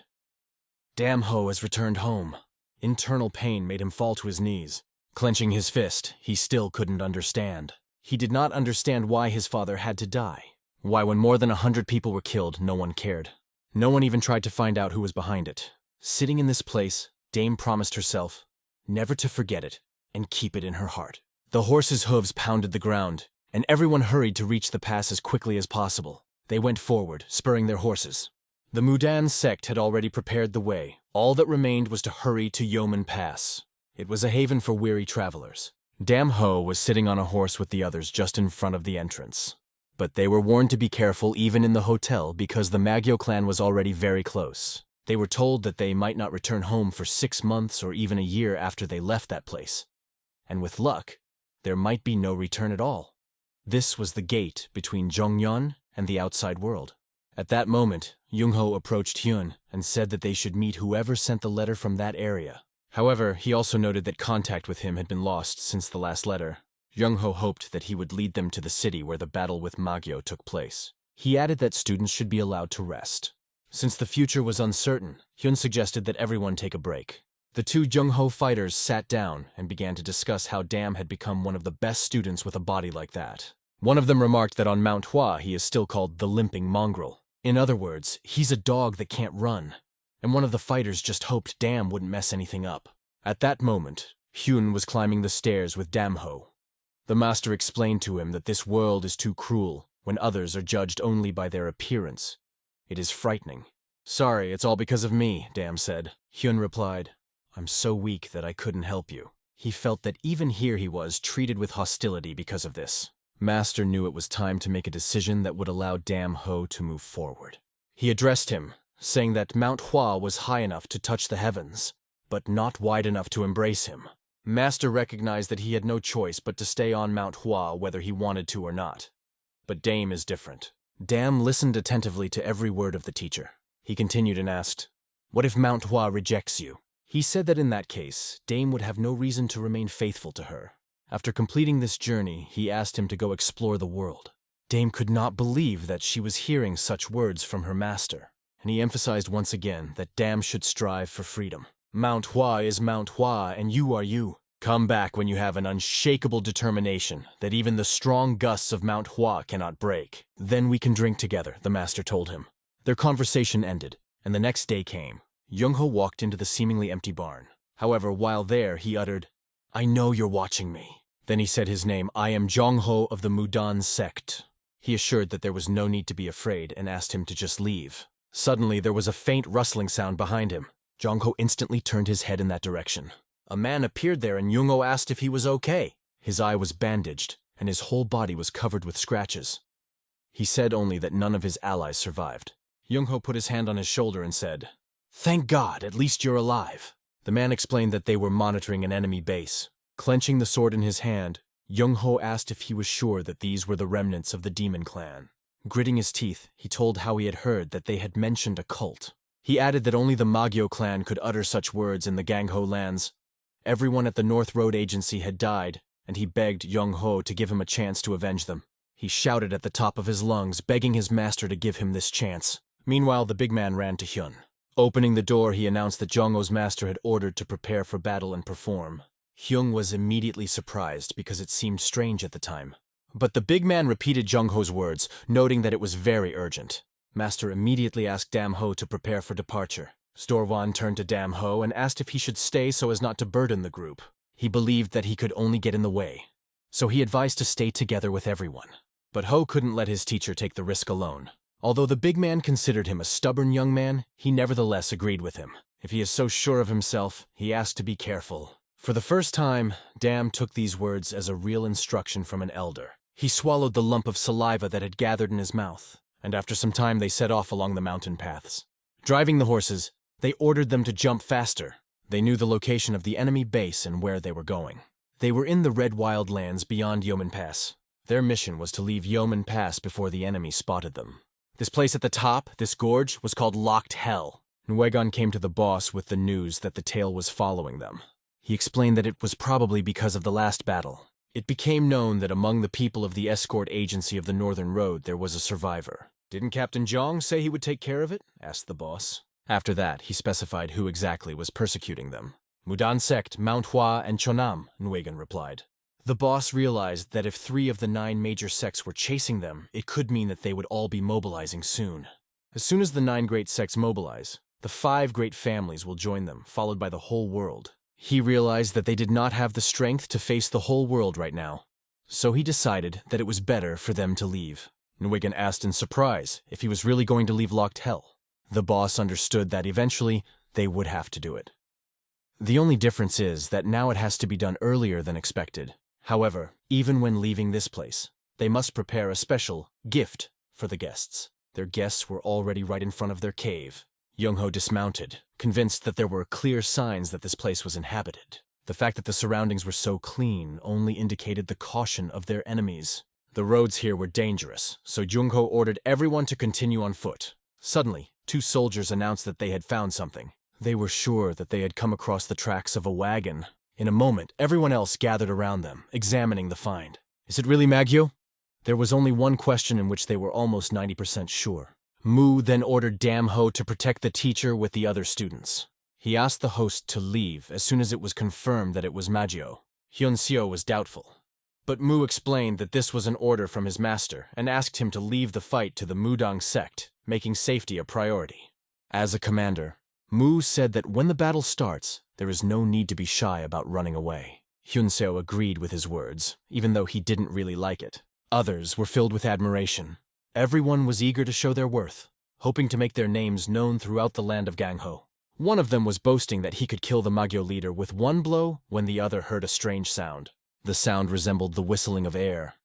"Dam Ho has returned home." Internal pain made him fall to his knees. Clenching his fist, he still couldn't understand. He did not understand why his father had to die. Why, when more than 100 people were killed, no one cared. No one even tried to find out who was behind it. Sitting in this place, Dame promised herself never to forget it and keep it in her heart. The horse's hooves pounded the ground, and everyone hurried to reach the pass as quickly as possible. They went forward, spurring their horses. The Mudan Sect had already prepared the way. All that remained was to hurry to Yeoman Pass. It was a haven for weary travelers. Dam Ho was sitting on a horse with the others just in front of the entrance. But they were warned to be careful even in the hotel because the Magyo clan was already very close. They were told that they might not return home for 6 months or even a year after they left that place. And with luck, there might be no return at all. This was the gate between Zhongyuan and the outside world. At that moment, Young-ho approached Hyun and said that they should meet whoever sent the letter from that area. However, he also noted that contact with him had been lost since the last letter. Young-ho hoped that he would lead them to the city where the battle with Magyo took place. He added that students should be allowed to rest. Since the future was uncertain, Hyun suggested that everyone take a break. The 2 Jung-ho fighters sat down and began to discuss how Dam had become one of the best students with a body like that. One of them remarked that on Mount Hua he is still called the limping mongrel. In other words, he's a dog that can't run. And one of the fighters just hoped Dam wouldn't mess anything up. At that moment, Hyun was climbing the stairs with Dam Ho. The master explained to him that this world is too cruel when others are judged only by their appearance. It is frightening. "Sorry, it's all because of me," Dam said. Hyun replied, "I'm so weak that I couldn't help you." He felt that even here he was treated with hostility because of this. Master knew it was time to make a decision that would allow Dam Ho to move forward. He addressed him, saying that Mount Hua was high enough to touch the heavens, but not wide enough to embrace him. Master recognized that he had no choice but to stay on Mount Hua whether he wanted to or not. But Dame is different. Dam listened attentively to every word of the teacher. He continued and asked, "What if Mount Hua rejects you?" He said that in that case, Dame would have no reason to remain faithful to her. After completing this journey, he asked him to go explore the world. Dame could not believe that she was hearing such words from her master, and he emphasized once again that Dam should strive for freedom. "Mount Hua is Mount Hua, and you are you. Come back when you have an unshakable determination that even the strong gusts of Mount Hua cannot break. Then we can drink together," the master told him. Their conversation ended, and the next day came. Young-ho walked into the seemingly empty barn. However, while there, he uttered, "I know you're watching me." Then he said his name, "I am Jong-ho of the Mudan Sect." He assured that there was no need to be afraid and asked him to just leave. Suddenly, there was a faint rustling sound behind him. Jong-ho instantly turned his head in that direction. A man appeared there and Young-ho asked if he was okay. His eye was bandaged, and his whole body was covered with scratches. He said only that none of his allies survived. Young-ho put his hand on his shoulder and said, "Thank God, at least you're alive." The man explained that they were monitoring an enemy base. Clenching the sword in his hand, Young-ho asked if he was sure that these were the remnants of the demon clan. Gritting his teeth, he told how he had heard that they had mentioned a cult. He added that only the Magyo clan could utter such words in the Gangho lands. Everyone at the North Road Agency had died, and he begged Young-ho to give him a chance to avenge them. He shouted at the top of his lungs, begging his master to give him this chance. Meanwhile, the big man ran to Hyun. Opening the door, he announced that Jong-ho's master had ordered to prepare for battle and perform. Hyung was immediately surprised because it seemed strange at the time. But the big man repeated Jong-ho's words, noting that it was very urgent. Master immediately asked Dam-ho to prepare for departure. Storwan turned to Dam-ho and asked if he should stay so as not to burden the group. He believed that he could only get in the way, so he advised to stay together with everyone. But Ho couldn't let his teacher take the risk alone. Although the big man considered him a stubborn young man, he nevertheless agreed with him. If he is so sure of himself, he asked to be careful. For the first time, Dam took these words as a real instruction from an elder. He swallowed the lump of saliva that had gathered in his mouth, and after some time they set off along the mountain paths. Driving the horses, they ordered them to jump faster. They knew the location of the enemy base and where they were going. They were in the Red Wildlands beyond Yeoman Pass. Their mission was to leave Yeoman Pass before the enemy spotted them. This place at the top, this gorge, was called Locked Hell. Nwegon came to the boss with the news that the tail was following them. He explained that it was probably because of the last battle. It became known that among the people of the escort agency of the Northern Road there was a survivor. "Didn't Captain Jong say he would take care of it?" asked the boss. After that, he specified who exactly was persecuting them. "Mudan Sect, Mount Hua, and Chonam," Nwegon replied. The boss realized that if 3 of the 9 major sects were chasing them, it could mean that they would all be mobilizing soon. As soon as the 9 great sects mobilize, the 5 great families will join them, followed by the whole world. He realized that they did not have the strength to face the whole world right now, so he decided that it was better for them to leave. Nwegon asked in surprise if he was really going to leave Locked Hell. The boss understood that eventually they would have to do it. The only difference is that now it has to be done earlier than expected. However, even when leaving this place, they must prepare a special gift for the guests. Their guests were already right in front of their cave. Young-ho dismounted, convinced that there were clear signs that this place was inhabited. The fact that the surroundings were so clean only indicated the caution of their enemies. The roads here were dangerous, so Jung-ho ordered everyone to continue on foot. Suddenly, 2 soldiers announced that they had found something. They were sure that they had come across the tracks of a wagon. In a moment, everyone else gathered around them, examining the find. "Is it really Magyo?" There was only one question in which they were almost 90% sure. Mu then ordered Dam-ho to protect the teacher with the other students. He asked the host to leave as soon as it was confirmed that it was Magyo. Hyun-seo was doubtful. But Mu explained that this was an order from his master and asked him to leave the fight to the Mudang sect, making safety a priority. As a commander, Mu said that when the battle starts, there is no need to be shy about running away. Hyun-seo agreed with his words, even though he didn't really like it. Others were filled with admiration. Everyone was eager to show their worth, hoping to make their names known throughout the land of Gangho. One of them was boasting that he could kill the Magyo leader with 1 blow when the other heard a strange sound. The sound resembled the whistling of air.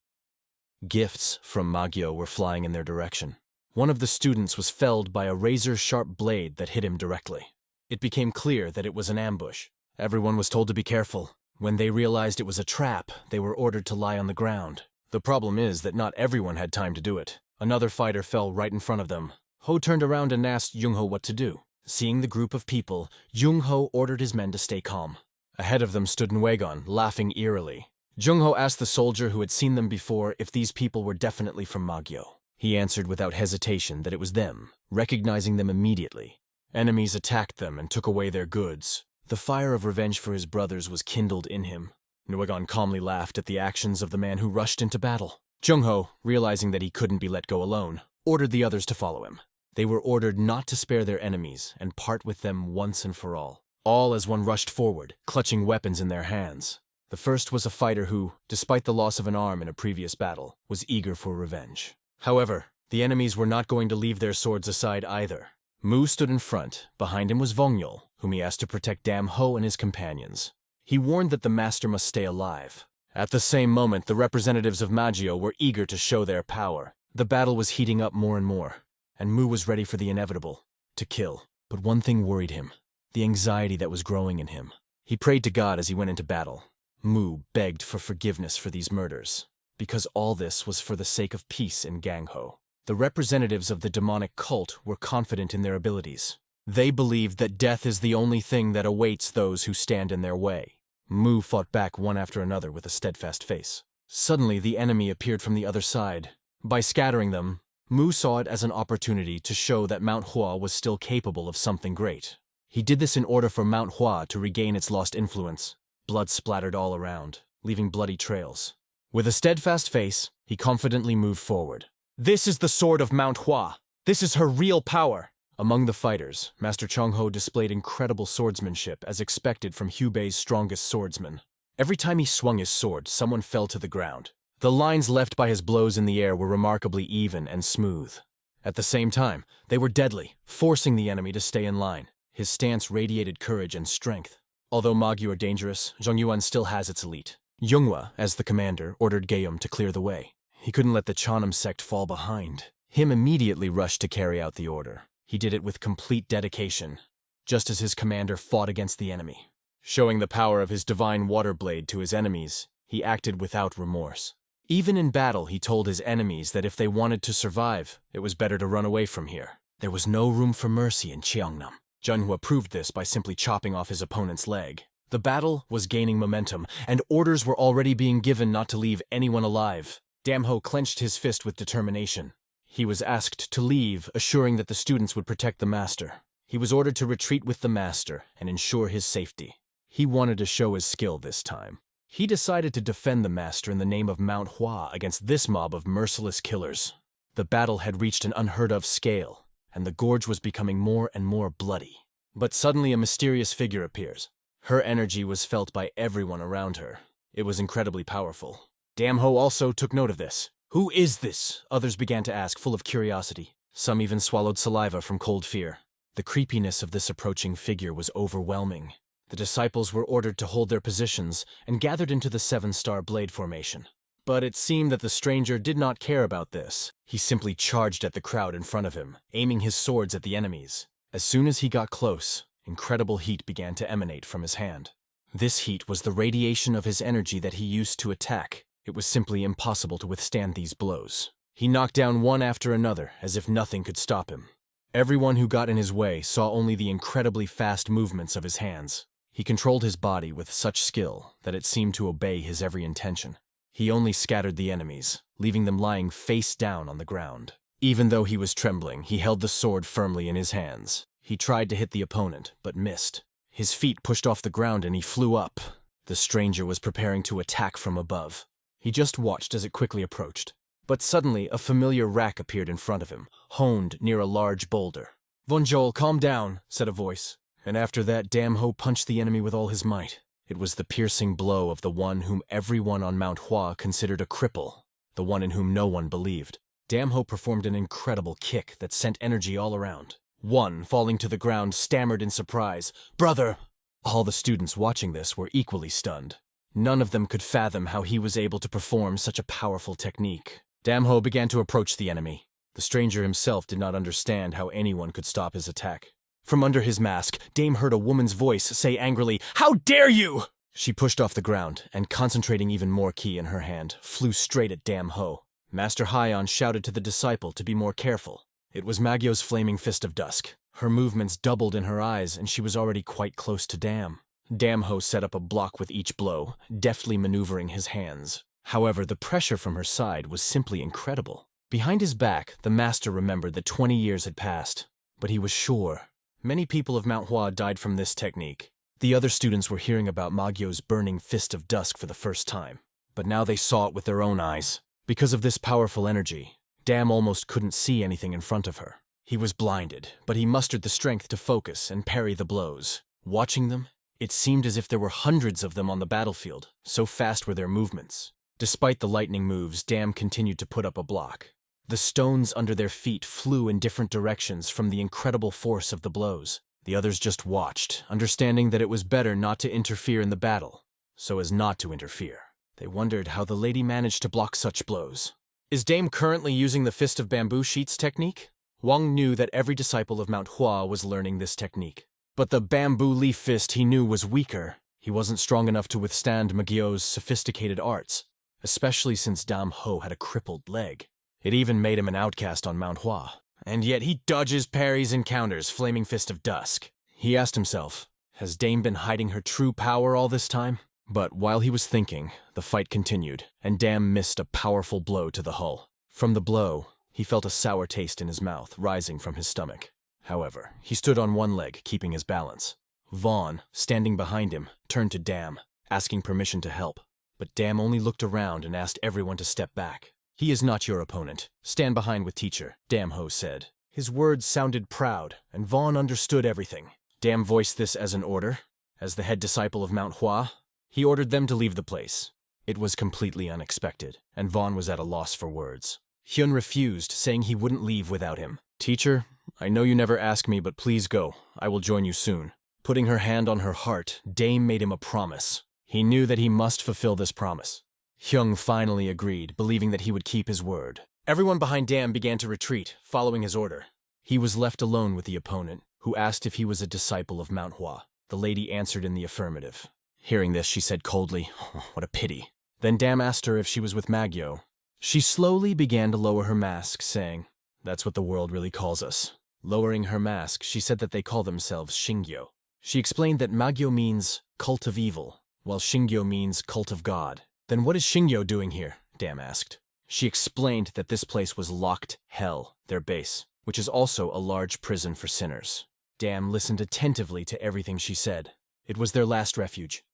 Gifts from Magyo were flying in their direction. One of the students was felled by a razor-sharp blade that hit him directly. It became clear that it was an ambush. Everyone was told to be careful. When they realized it was a trap, they were ordered to lie on the ground. The problem is that not everyone had time to do it. Another fighter fell right in front of them. Ho turned around and asked Jung-ho what to do. Seeing the group of people, Jung-ho ordered his men to stay calm. Ahead of them stood Nwegon, laughing eerily. Jung-ho asked the soldier who had seen them before if these people were definitely from Magyo. He answered without hesitation that it was them, recognizing them immediately. Enemies attacked them and took away their goods. The fire of revenge for his brothers was kindled in him. Nwegon calmly laughed at the actions of the man who rushed into battle. Jung-ho, realizing that he couldn't be let go alone, ordered the others to follow him. They were ordered not to spare their enemies and part with them once and for all as one rushed forward, clutching weapons in their hands. The first was a fighter who, despite the loss of an arm in a previous battle, was eager for revenge. However, the enemies were not going to leave their swords aside either. Mu stood in front. Behind him was Vongyol, whom he asked to protect Dam-ho and his companions. He warned that the master must stay alive. At the same moment, the representatives of Magyo were eager to show their power. The battle was heating up more and more, and Mu was ready for the inevitable, to kill. But one thing worried him, the anxiety that was growing in him. He prayed to God as he went into battle. Mu begged for forgiveness for these murders, because all this was for the sake of peace in Gangho. The representatives of the demonic cult were confident in their abilities. They believed that death is the only thing that awaits those who stand in their way. Mu fought back one after another with a steadfast face. Suddenly, the enemy appeared from the other side. By scattering them, Mu saw it as an opportunity to show that Mount Hua was still capable of something great. He did this in order for Mount Hua to regain its lost influence. Blood splattered all around, leaving bloody trails. With a steadfast face, he confidently moved forward. "This is the sword of Mount Hua. This is her real power." Among the fighters, Master Chongho displayed incredible swordsmanship as expected from Hubei's strongest swordsman. Every time he swung his sword, someone fell to the ground. The lines left by his blows in the air were remarkably even and smooth. At the same time, they were deadly, forcing the enemy to stay in line. His stance radiated courage and strength. Although Magyu are dangerous, Zhongyuan still has its elite. Yonghua, as the commander, ordered Geum to clear the way. He couldn't let the Chanam sect fall behind. Him immediately rushed to carry out the order. He did it with complete dedication, just as his commander fought against the enemy. Showing the power of his divine water blade to his enemies, he acted without remorse. Even in battle, he told his enemies that if they wanted to survive, it was better to run away from here. There was no room for mercy in Cheongnam. Zhenhua proved this by simply chopping off his opponent's leg. The battle was gaining momentum, and orders were already being given not to leave anyone alive. Damho clenched his fist with determination. He was asked to leave, assuring that the students would protect the master. He was ordered to retreat with the master and ensure his safety. He wanted to show his skill this time. He decided to defend the master in the name of Mount Hua against this mob of merciless killers. The battle had reached an unheard-of scale, and the gorge was becoming more and more bloody. But suddenly a mysterious figure appears. Her energy was felt by everyone around her. It was incredibly powerful. Damho also took note of this. "Who is this?" others began to ask, full of curiosity. Some even swallowed saliva from cold fear. The creepiness of this approaching figure was overwhelming. The disciples were ordered to hold their positions and gathered into the 7-star blade formation. But it seemed that the stranger did not care about this. He simply charged at the crowd in front of him, aiming his swords at the enemies. As soon as he got close, incredible heat began to emanate from his hand. This heat was the radiation of his energy that he used to attack. It was simply impossible to withstand these blows. He knocked down one after another, as if nothing could stop him. Everyone who got in his way saw only the incredibly fast movements of his hands. He controlled his body with such skill that it seemed to obey his every intention. He only scattered the enemies, leaving them lying face down on the ground. Even though he was trembling, he held the sword firmly in his hands. He tried to hit the opponent, but missed. His feet pushed off the ground and he flew up. The stranger was preparing to attack from above. He just watched as it quickly approached. But suddenly, a familiar rack appeared in front of him, honed near a large boulder. "Von Joel, calm down," said a voice. And after that, Damho punched the enemy with all his might. It was the piercing blow of the one whom everyone on Mount Hua considered a cripple, the one in whom no one believed. Damho performed an incredible kick that sent energy all around. One, falling to the ground, stammered in surprise, "Brother!" All the students watching this were equally stunned. None of them could fathom how he was able to perform such a powerful technique. Damho began to approach the enemy. The stranger himself did not understand how anyone could stop his attack. From under his mask, Dame heard a woman's voice say angrily, "How dare you!" She pushed off the ground, and concentrating even more ki in her hand, flew straight at Damho. Master Haiyan shouted to the disciple to be more careful. It was Magyo's flaming fist of dusk. Her movements doubled in her eyes, and she was already quite close to Dam. Damho set up a block with each blow, deftly maneuvering his hands. However, the pressure from her side was simply incredible. Behind his back, the master remembered that 20 years had passed, but he was sure. Many people of Mount Hua died from this technique. The other students were hearing about Magyo's burning fist of dusk for the first time, but now they saw it with their own eyes. Because of this powerful energy, Dam almost couldn't see anything in front of her. He was blinded, but he mustered the strength to focus and parry the blows. Watching them, it seemed as if there were hundreds of them on the battlefield, so fast were their movements. Despite the lightning moves, Dam continued to put up a block. The stones under their feet flew in different directions from the incredible force of the blows. The others just watched, understanding that it was better not to interfere in the battle, so as not to interfere. They wondered how the lady managed to block such blows. Is Dame currently using the Fist of Bamboo Sheets technique? Wang knew that every disciple of Mount Hua was learning this technique. But the bamboo leaf fist he knew was weaker. He wasn't strong enough to withstand Magyo's sophisticated arts, especially since Dam Ho had a crippled leg. It even made him an outcast on Mount Hua. And yet he dodges, parries, and counters Flaming Fist of Dusk. He asked himself, has Dame been hiding her true power all this time? But while he was thinking, the fight continued, and Dam missed a powerful blow to the hull. From the blow, he felt a sour taste in his mouth rising from his stomach. However, he stood on one leg, keeping his balance. Vaughn, standing behind him, turned to Dam, asking permission to help. But Dam only looked around and asked everyone to step back. He is not your opponent. Stand behind with teacher, Dam Ho said. His words sounded proud, and Vaughn understood everything. Dam voiced this as an order. As the head disciple of Mount Hua, he ordered them to leave the place. It was completely unexpected, and Vaughn was at a loss for words. Hyun refused, saying he wouldn't leave without him. Teacher, I know you never ask me, but please go. I will join you soon. Putting her hand on her heart, Dame made him a promise. He knew that he must fulfill this promise. Hyung finally agreed, believing that he would keep his word. Everyone behind Dam began to retreat, following his order. He was left alone with the opponent, who asked if he was a disciple of Mount Hua. The lady answered in the affirmative. Hearing this, she said coldly, "Oh, what a pity." Then Dam asked her if she was with Magyo. She slowly began to lower her mask, saying, "That's what the world really calls us." Lowering her mask, she said that they call themselves Shingyo. She explained that Magyo means cult of evil, while Shingyo means cult of God. Then what is Shingyo doing here? Dam asked. She explained that this place was locked hell, their base, which is also a large prison for sinners. Dam listened attentively to everything she said. It was their last refuge,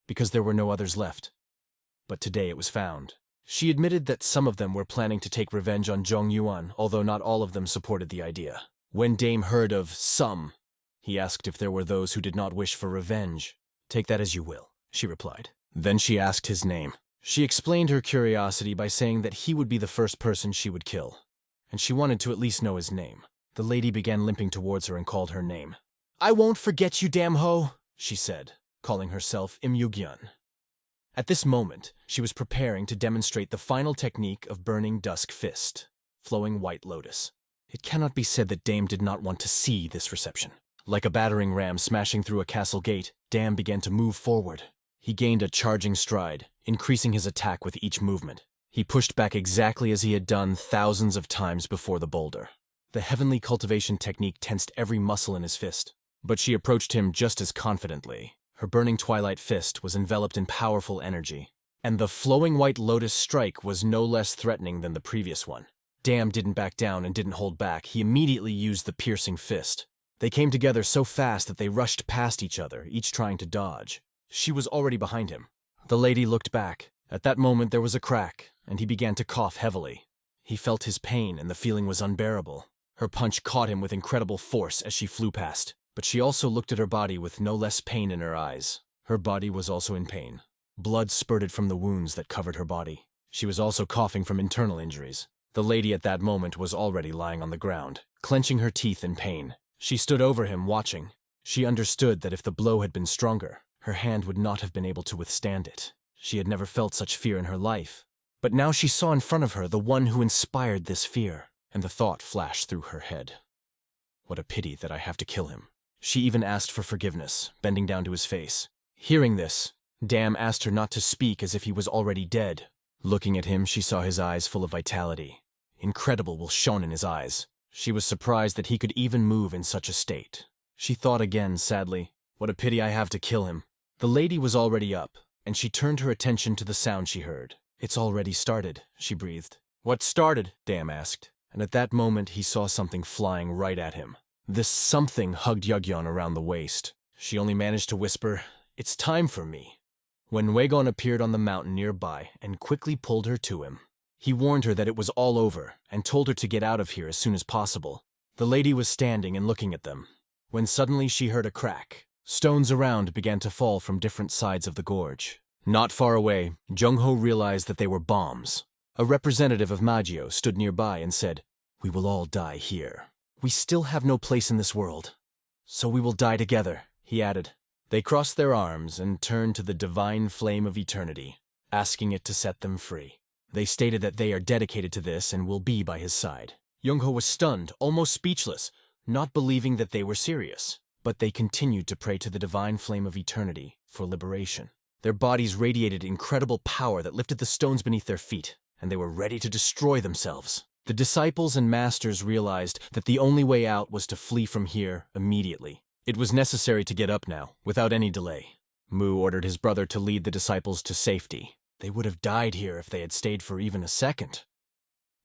because there were no others left. But today it was found. She admitted that some of them were planning to take revenge on Zhong Yuan, although not all of them supported the idea. When Dame heard of some, he asked if there were those who did not wish for revenge. "Take that as you will," she replied. Then she asked his name. She explained her curiosity by saying that he would be the first person she would kill, and she wanted to at least know his name. The lady began limping towards her and called her name. "I won't forget you, Dam Ho," she said, calling herself Im Yugyun. At this moment, she was preparing to demonstrate the final technique of Burning Dusk Fist, Flowing White Lotus. It cannot be said that Dame did not want to see this reception. Like a battering ram smashing through a castle gate, Dam began to move forward. He gained a charging stride, increasing his attack with each movement. He pushed back exactly as he had done thousands of times before the boulder. The heavenly cultivation technique tensed every muscle in his fist. But she approached him just as confidently. Her burning twilight fist was enveloped in powerful energy, and the flowing white lotus strike was no less threatening than the previous one. Dam didn't back down and didn't hold back. He immediately used the piercing fist. They came together so fast that they rushed past each other, each trying to dodge. She was already behind him. The lady looked back. At that moment there was a crack, and he began to cough heavily. He felt his pain, and the feeling was unbearable. Her punch caught him with incredible force as she flew past, but she also looked at her body with no less pain in her eyes. Her body was also in pain. Blood spurted from the wounds that covered her body. She was also coughing from internal injuries. The lady at that moment was already lying on the ground, clenching her teeth in pain. She stood over him, watching. She understood that if the blow had been stronger, her hand would not have been able to withstand it. She had never felt such fear in her life. But now she saw in front of her the one who inspired this fear, and the thought flashed through her head. What a pity that I have to kill him. She even asked for forgiveness, bending down to his face. Hearing this, Dam asked her not to speak as if he was already dead. Looking at him, she saw his eyes full of vitality. Incredible will shone in his eyes. She was surprised that he could even move in such a state. She thought again, sadly, what a pity I have to kill him. The lady was already up, and she turned her attention to the sound she heard. It's already started, she breathed. What started? Dam asked, and at that moment he saw something flying right at him. This something hugged Yugyeon around the waist. She only managed to whisper, "It's time for me," when Wagon appeared on the mountain nearby and quickly pulled her to him. He warned her that it was all over and told her to get out of here as soon as possible. The lady was standing and looking at them, when suddenly she heard a crack. Stones around began to fall from different sides of the gorge. Not far away, Jung-ho realized that they were bombs. A representative of Magyo stood nearby and said, "We will all die here. We still have no place in this world, so we will die together," he added. They crossed their arms and turned to the divine flame of eternity, asking it to set them free. They stated that they are dedicated to this and will be by his side. Jung-ho was stunned, almost speechless, not believing that they were serious. But they continued to pray to the divine flame of eternity for liberation. Their bodies radiated incredible power that lifted the stones beneath their feet, and they were ready to destroy themselves. The disciples and masters realized that the only way out was to flee from here immediately. It was necessary to get up now, without any delay. Mu ordered his brother to lead the disciples to safety. They would have died here if they had stayed for even a second.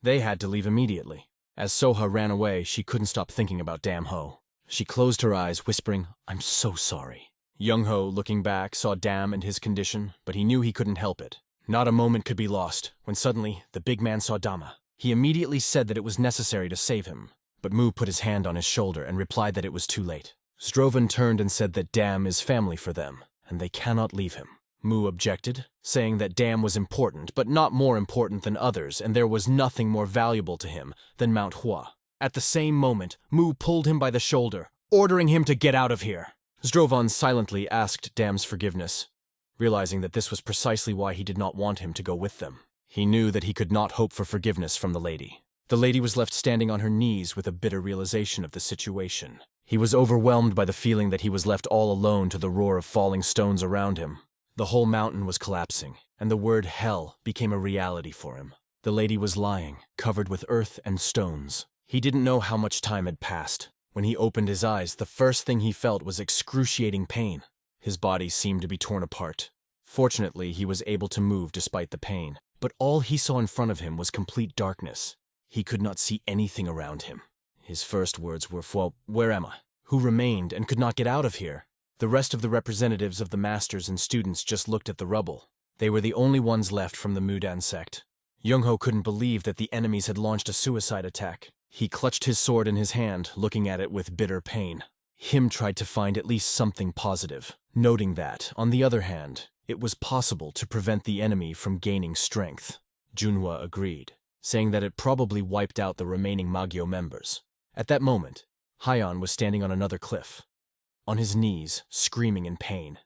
They had to leave immediately. As Soha ran away, she couldn't stop thinking about Dam Ho. She closed her eyes, whispering, "I'm so sorry." Young Ho, looking back, saw Dam and his condition, but he knew he couldn't help it. Not a moment could be lost, when suddenly the big man saw Dama. He immediately said that it was necessary to save him, but Mu put his hand on his shoulder and replied that it was too late. Strovan turned and said that Dam is family for them, and they cannot leave him. Mu objected, saying that Dam was important, but not more important than others, and there was nothing more valuable to him than Mount Hua. At the same moment, Mu pulled him by the shoulder, ordering him to get out of here. Strovan silently asked Dam's forgiveness, realizing that this was precisely why he did not want him to go with them. He knew that he could not hope for forgiveness from the lady. The lady was left standing on her knees with a bitter realization of the situation. He was overwhelmed by the feeling that he was left all alone to the roar of falling stones around him. The whole mountain was collapsing, and the word hell became a reality for him. The lady was lying, covered with earth and stones. He didn't know how much time had passed. When he opened his eyes, the first thing he felt was excruciating pain. His body seemed to be torn apart. Fortunately, he was able to move despite the pain, but all he saw in front of him was complete darkness. He could not see anything around him. His first words were, "Well, where am I? Who remained and could not get out of here?" The rest of the representatives of the masters and students just looked at the rubble. They were the only ones left from the Mudan sect. Young-ho couldn't believe that the enemies had launched a suicide attack. He clutched his sword in his hand, looking at it with bitter pain. Him tried to find at least something positive, noting that, on the other hand, it was possible to prevent the enemy from gaining strength. Junhua agreed, saying that it probably wiped out the remaining Magyo members. At that moment, Haiyan was standing on another cliff, on his knees, screaming in pain.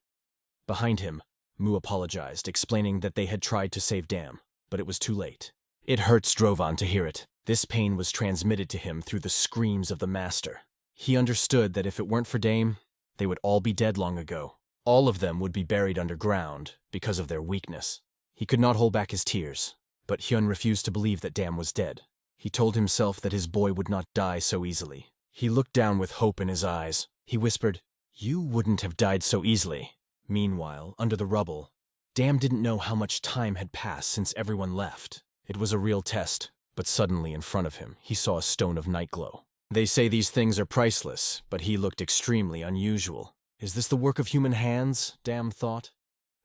Behind him, Mu apologized, explaining that they had tried to save Dam, but it was too late. It hurt Strovan to hear it. This pain was transmitted to him through the screams of the master. He understood that if it weren't for Dame, they would all be dead long ago. All of them would be buried underground because of their weakness. He could not hold back his tears, but Hyun refused to believe that Dam was dead. He told himself that his boy would not die so easily. He looked down with hope in his eyes. He whispered, "You wouldn't have died so easily." Meanwhile, under the rubble, Dam didn't know how much time had passed since everyone left. It was a real test, but suddenly in front of him, he saw a stone of night glow. They say these things are priceless, but he looked extremely unusual. Is this the work of human hands? Dam thought.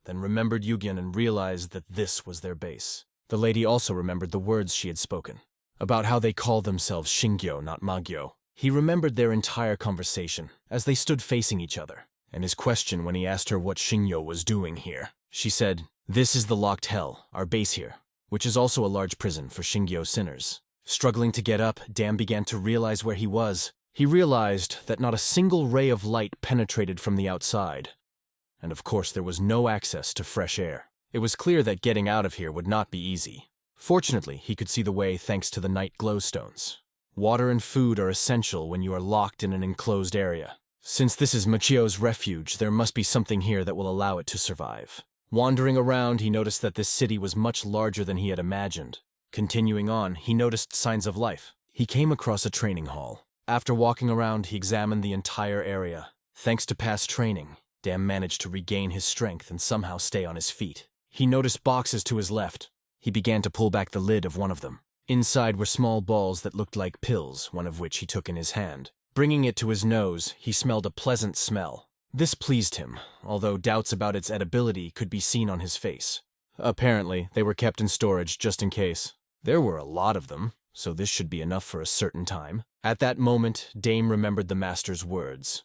Then remembered Yugyeon and realized that this was their base. The lady also remembered the words she had spoken, about how they called themselves Shingyo, not Magyo. He remembered their entire conversation, as they stood facing each other, and his question when he asked her what Shingyo was doing here. She said, "This is the locked hell, our base here, which is also a large prison for Shingyo sinners." Struggling to get up, Dam began to realize where he was. He realized that not a single ray of light penetrated from the outside, and of course there was no access to fresh air. It was clear that getting out of here would not be easy. Fortunately, he could see the way thanks to the night glowstones. Water and food are essential when you are locked in an enclosed area. Since this is Machio's refuge, there must be something here that will allow it to survive. Wandering around, he noticed that this city was much larger than he had imagined. Continuing on, he noticed signs of life. He came across a training hall. After walking around, he examined the entire area. Thanks to past training, Dam managed to regain his strength and somehow stay on his feet. He noticed boxes to his left. He began to pull back the lid of one of them. Inside were small balls that looked like pills, one of which he took in his hand. Bringing it to his nose, he smelled a pleasant smell. This pleased him, although doubts about its edibility could be seen on his face. Apparently, they were kept in storage just in case. There were a lot of them, so this should be enough for a certain time. At that moment, Dame remembered the master's words.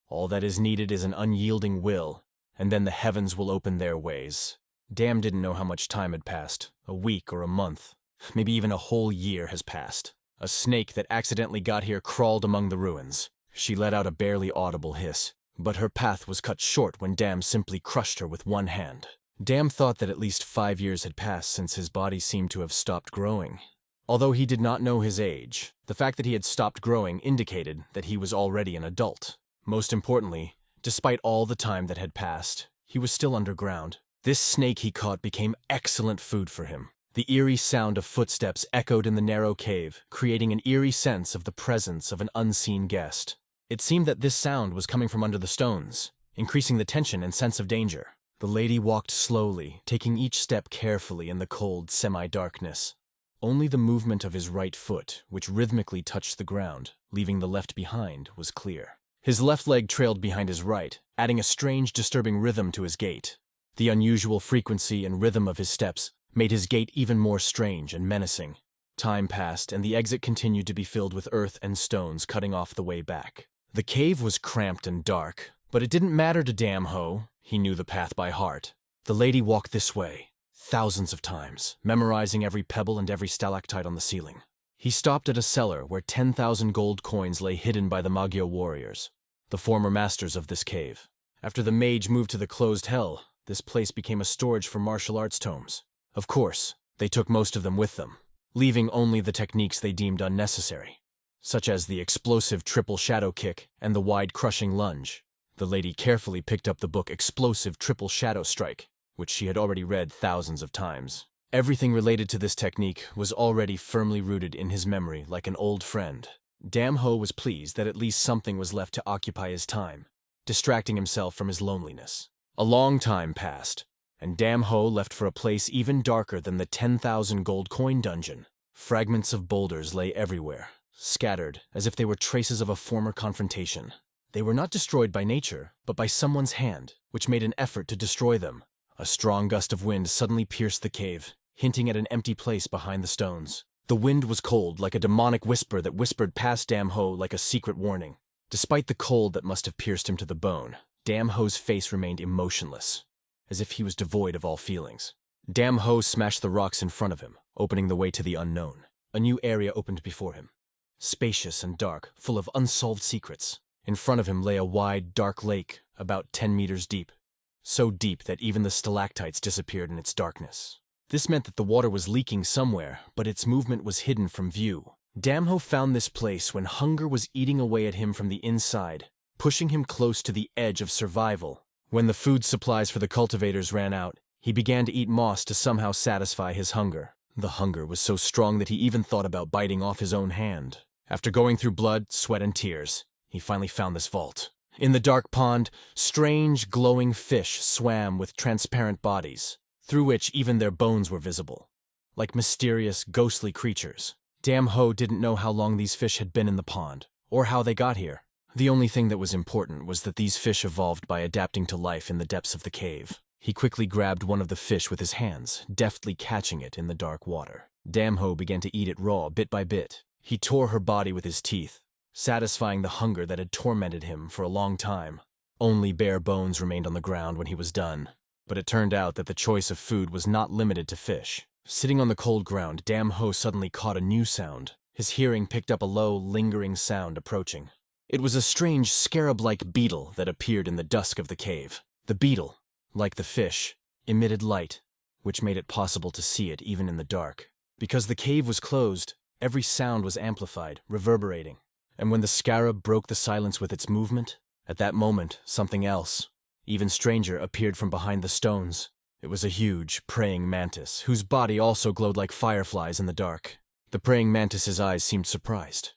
All that is needed is an unyielding will, and then the heavens will open their ways. Dam didn't know how much time had passed, a week or a month. Maybe even a whole year has passed. A snake that accidentally got here crawled among the ruins. She let out a barely audible hiss, but her path was cut short when Dam simply crushed her with one hand. Dam thought that at least 5 years had passed since his body seemed to have stopped growing. Although he did not know his age, the fact that he had stopped growing indicated that he was already an adult. Most importantly, despite all the time that had passed, he was still underground. This snake he caught became excellent food for him. The eerie sound of footsteps echoed in the narrow cave, creating an eerie sense of the presence of an unseen guest. It seemed that this sound was coming from under the stones, increasing the tension and sense of danger. The lady walked slowly, taking each step carefully in the cold, semi-darkness. Only the movement of his right foot, which rhythmically touched the ground, leaving the left behind, was clear. His left leg trailed behind his right, adding a strange, disturbing rhythm to his gait. The unusual frequency and rhythm of his steps made his gait even more strange and menacing. Time passed, and the exit continued to be filled with earth and stones cutting off the way back. The cave was cramped and dark, but it didn't matter to Dam Ho. He knew the path by heart. The lady walked this way, thousands of times, memorizing every pebble and every stalactite on the ceiling. He stopped at a cellar where 10,000 gold coins lay hidden by the Magyo warriors, the former masters of this cave. After the mage moved to the closed hell, this place became a storage for martial arts tomes. Of course, they took most of them with them, leaving only the techniques they deemed unnecessary, such as the explosive triple shadow kick and the wide crushing lunge. The lady carefully picked up the book Explosive Triple Shadow Strike, which she had already read thousands of times. Everything related to this technique was already firmly rooted in his memory like an old friend. Dam Ho was pleased that at least something was left to occupy his time, distracting himself from his loneliness. A long time passed, and Dam Ho left for a place even darker than the 10,000 gold coin dungeon. Fragments of boulders lay everywhere, scattered as if they were traces of a former confrontation. They were not destroyed by nature, but by someone's hand, which made an effort to destroy them. A strong gust of wind suddenly pierced the cave, hinting at an empty place behind the stones. The wind was cold, like a demonic whisper that whispered past Dam Ho like a secret warning. Despite the cold that must have pierced him to the bone, Dam Ho's face remained emotionless, as if he was devoid of all feelings. Dam Ho smashed the rocks in front of him, opening the way to the unknown. A new area opened before him, spacious and dark, full of unsolved secrets. In front of him lay a wide, dark lake, about 10 meters deep, so deep that even the stalactites disappeared in its darkness. This meant that the water was leaking somewhere, but its movement was hidden from view. Dam Ho found this place when hunger was eating away at him from the inside, pushing him close to the edge of survival. When the food supplies for the cultivators ran out, he began to eat moss to somehow satisfy his hunger. The hunger was so strong that he even thought about biting off his own hand. After going through blood, sweat, and tears, he finally found this vault. In the dark pond, strange, glowing fish swam with transparent bodies, through which even their bones were visible, like mysterious, ghostly creatures. Dam Ho didn't know how long these fish had been in the pond, or how they got here. The only thing that was important was that these fish evolved by adapting to life in the depths of the cave. He quickly grabbed one of the fish with his hands, deftly catching it in the dark water. Dam Ho began to eat it raw, bit by bit. He tore her body with his teeth, satisfying the hunger that had tormented him for a long time. Only bare bones remained on the ground when he was done. But it turned out that the choice of food was not limited to fish. Sitting on the cold ground, Dam Ho suddenly caught a new sound. His hearing picked up a low, lingering sound approaching. It was a strange, scarab-like beetle that appeared in the dusk of the cave. The beetle, like the fish, emitted light, which made it possible to see it even in the dark. Because the cave was closed, every sound was amplified, reverberating. And when the scarab broke the silence with its movement, at that moment, something else, even stranger, appeared from behind the stones. It was a huge, praying mantis, whose body also glowed like fireflies in the dark. The praying mantis's eyes seemed surprised.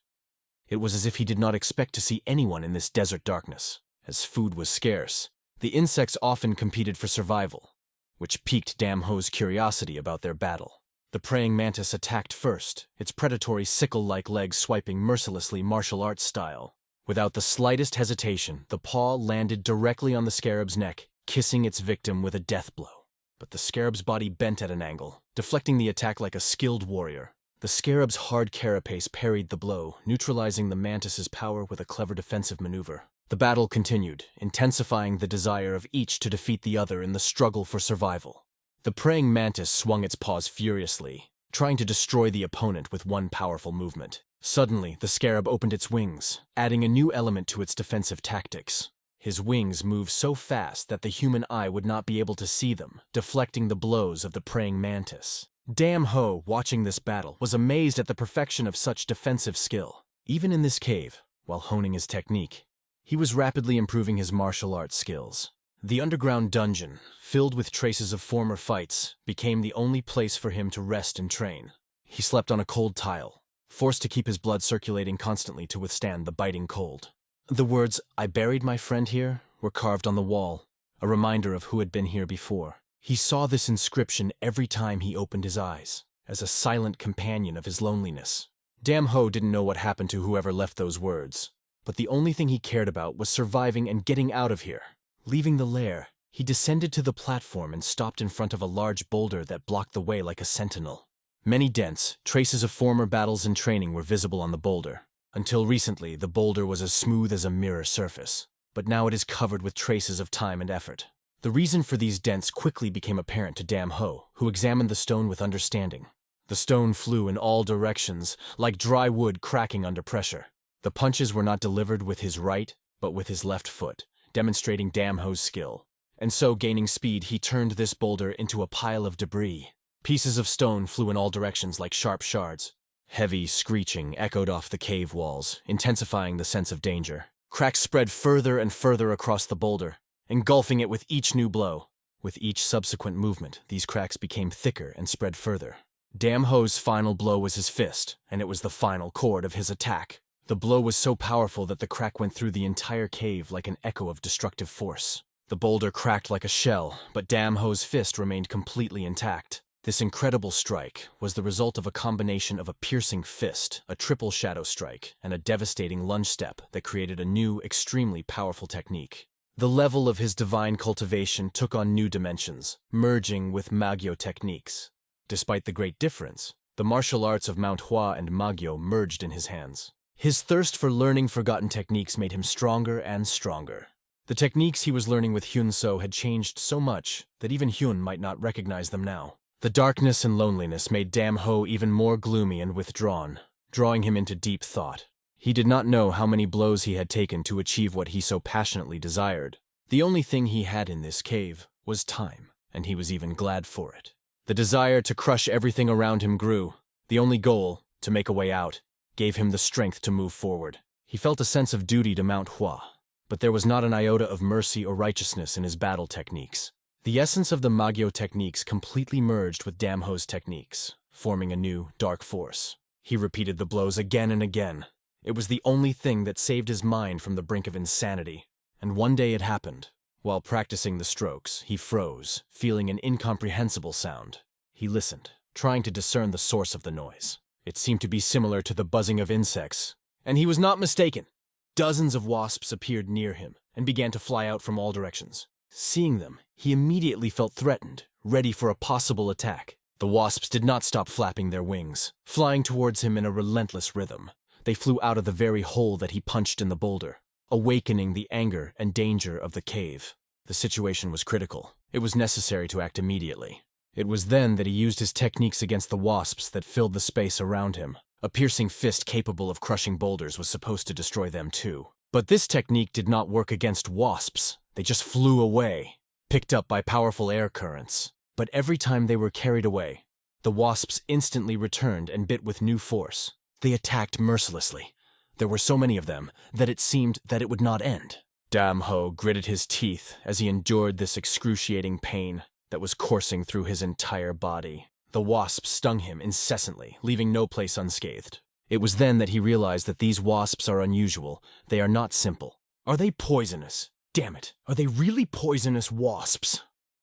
It was as if he did not expect to see anyone in this desert darkness. As food was scarce, the insects often competed for survival, which piqued Dam Ho's curiosity about their battle. The praying mantis attacked first, its predatory sickle-like legs swiping mercilessly martial arts style. Without the slightest hesitation, the paw landed directly on the scarab's neck, kissing its victim with a death blow. But the scarab's body bent at an angle, deflecting the attack like a skilled warrior. The scarab's hard carapace parried the blow, neutralizing the mantis's power with a clever defensive maneuver. The battle continued, intensifying the desire of each to defeat the other in the struggle for survival. The praying mantis swung its paws furiously, trying to destroy the opponent with one powerful movement. Suddenly, the scarab opened its wings, adding a new element to its defensive tactics. His wings moved so fast that the human eye would not be able to see them, deflecting the blows of the praying mantis. Dam Ho, watching this battle, was amazed at the perfection of such defensive skill. Even in this cave, while honing his technique, he was rapidly improving his martial arts skills. The underground dungeon, filled with traces of former fights, became the only place for him to rest and train. He slept on a cold tile, forced to keep his blood circulating constantly to withstand the biting cold. The words, "I buried my friend here," were carved on the wall, a reminder of who had been here before. He saw this inscription every time he opened his eyes, as a silent companion of his loneliness. Ho didn't know what happened to whoever left those words, but the only thing he cared about was surviving and getting out of here. Leaving the lair, he descended to the platform and stopped in front of a large boulder that blocked the way like a sentinel. Many dents, traces of former battles and training were visible on the boulder. Until recently, the boulder was as smooth as a mirror surface, but now it is covered with traces of time and effort. The reason for these dents quickly became apparent to Ho, who examined the stone with understanding. The stone flew in all directions, like dry wood cracking under pressure. The punches were not delivered with his right, but with his left foot, demonstrating Ho's skill. And so, gaining speed, he turned this boulder into a pile of debris. Pieces of stone flew in all directions like sharp shards. Heavy screeching echoed off the cave walls, intensifying the sense of danger. Cracks spread further and further across the boulder, engulfing it with each new blow. With each subsequent movement, these cracks became thicker and spread further. Ho's final blow was his fist, and it was the final chord of his attack. The blow was so powerful that the crack went through the entire cave like an echo of destructive force. The boulder cracked like a shell, but Ho's fist remained completely intact. This incredible strike was the result of a combination of a piercing fist, a triple shadow strike, and a devastating lunge step that created a new, extremely powerful technique. The level of his divine cultivation took on new dimensions, merging with Magyo techniques. Despite the great difference, the martial arts of Mount Hua and Magyo merged in his hands. His thirst for learning forgotten techniques made him stronger and stronger. The techniques he was learning with Hyun-So had changed so much that even Hyun might not recognize them now. The darkness and loneliness made Ho even more gloomy and withdrawn, drawing him into deep thought. He did not know how many blows he had taken to achieve what he so passionately desired. The only thing he had in this cave was time, and he was even glad for it. The desire to crush everything around him grew. The only goal, to make a way out, gave him the strength to move forward. He felt a sense of duty to Mount Hua, but there was not an iota of mercy or righteousness in his battle techniques. The essence of the Magyo techniques completely merged with Ho's techniques, forming a new, dark force. He repeated the blows again and again. It was the only thing that saved his mind from the brink of insanity. And one day it happened. While practicing the strokes, he froze, feeling an incomprehensible sound. He listened, trying to discern the source of the noise. It seemed to be similar to the buzzing of insects. And he was not mistaken. Dozens of wasps appeared near him and began to fly out from all directions. Seeing them, he immediately felt threatened, ready for a possible attack. The wasps did not stop flapping their wings, flying towards him in a relentless rhythm. They flew out of the very hole that he punched in the boulder, awakening the anger and danger of the cave. The situation was critical. It was necessary to act immediately. It was then that he used his techniques against the wasps that filled the space around him. A piercing fist capable of crushing boulders was supposed to destroy them too. But this technique did not work against wasps. They just flew away, picked up by powerful air currents. But every time they were carried away, the wasps instantly returned and bit with new force. They attacked mercilessly. There were so many of them that it seemed that it would not end. Ho gritted his teeth as he endured this excruciating pain that was coursing through his entire body. The wasps stung him incessantly, leaving no place unscathed. It was then that he realized that these wasps are unusual. They are not simple. Are they poisonous? Damn it, are they really poisonous wasps?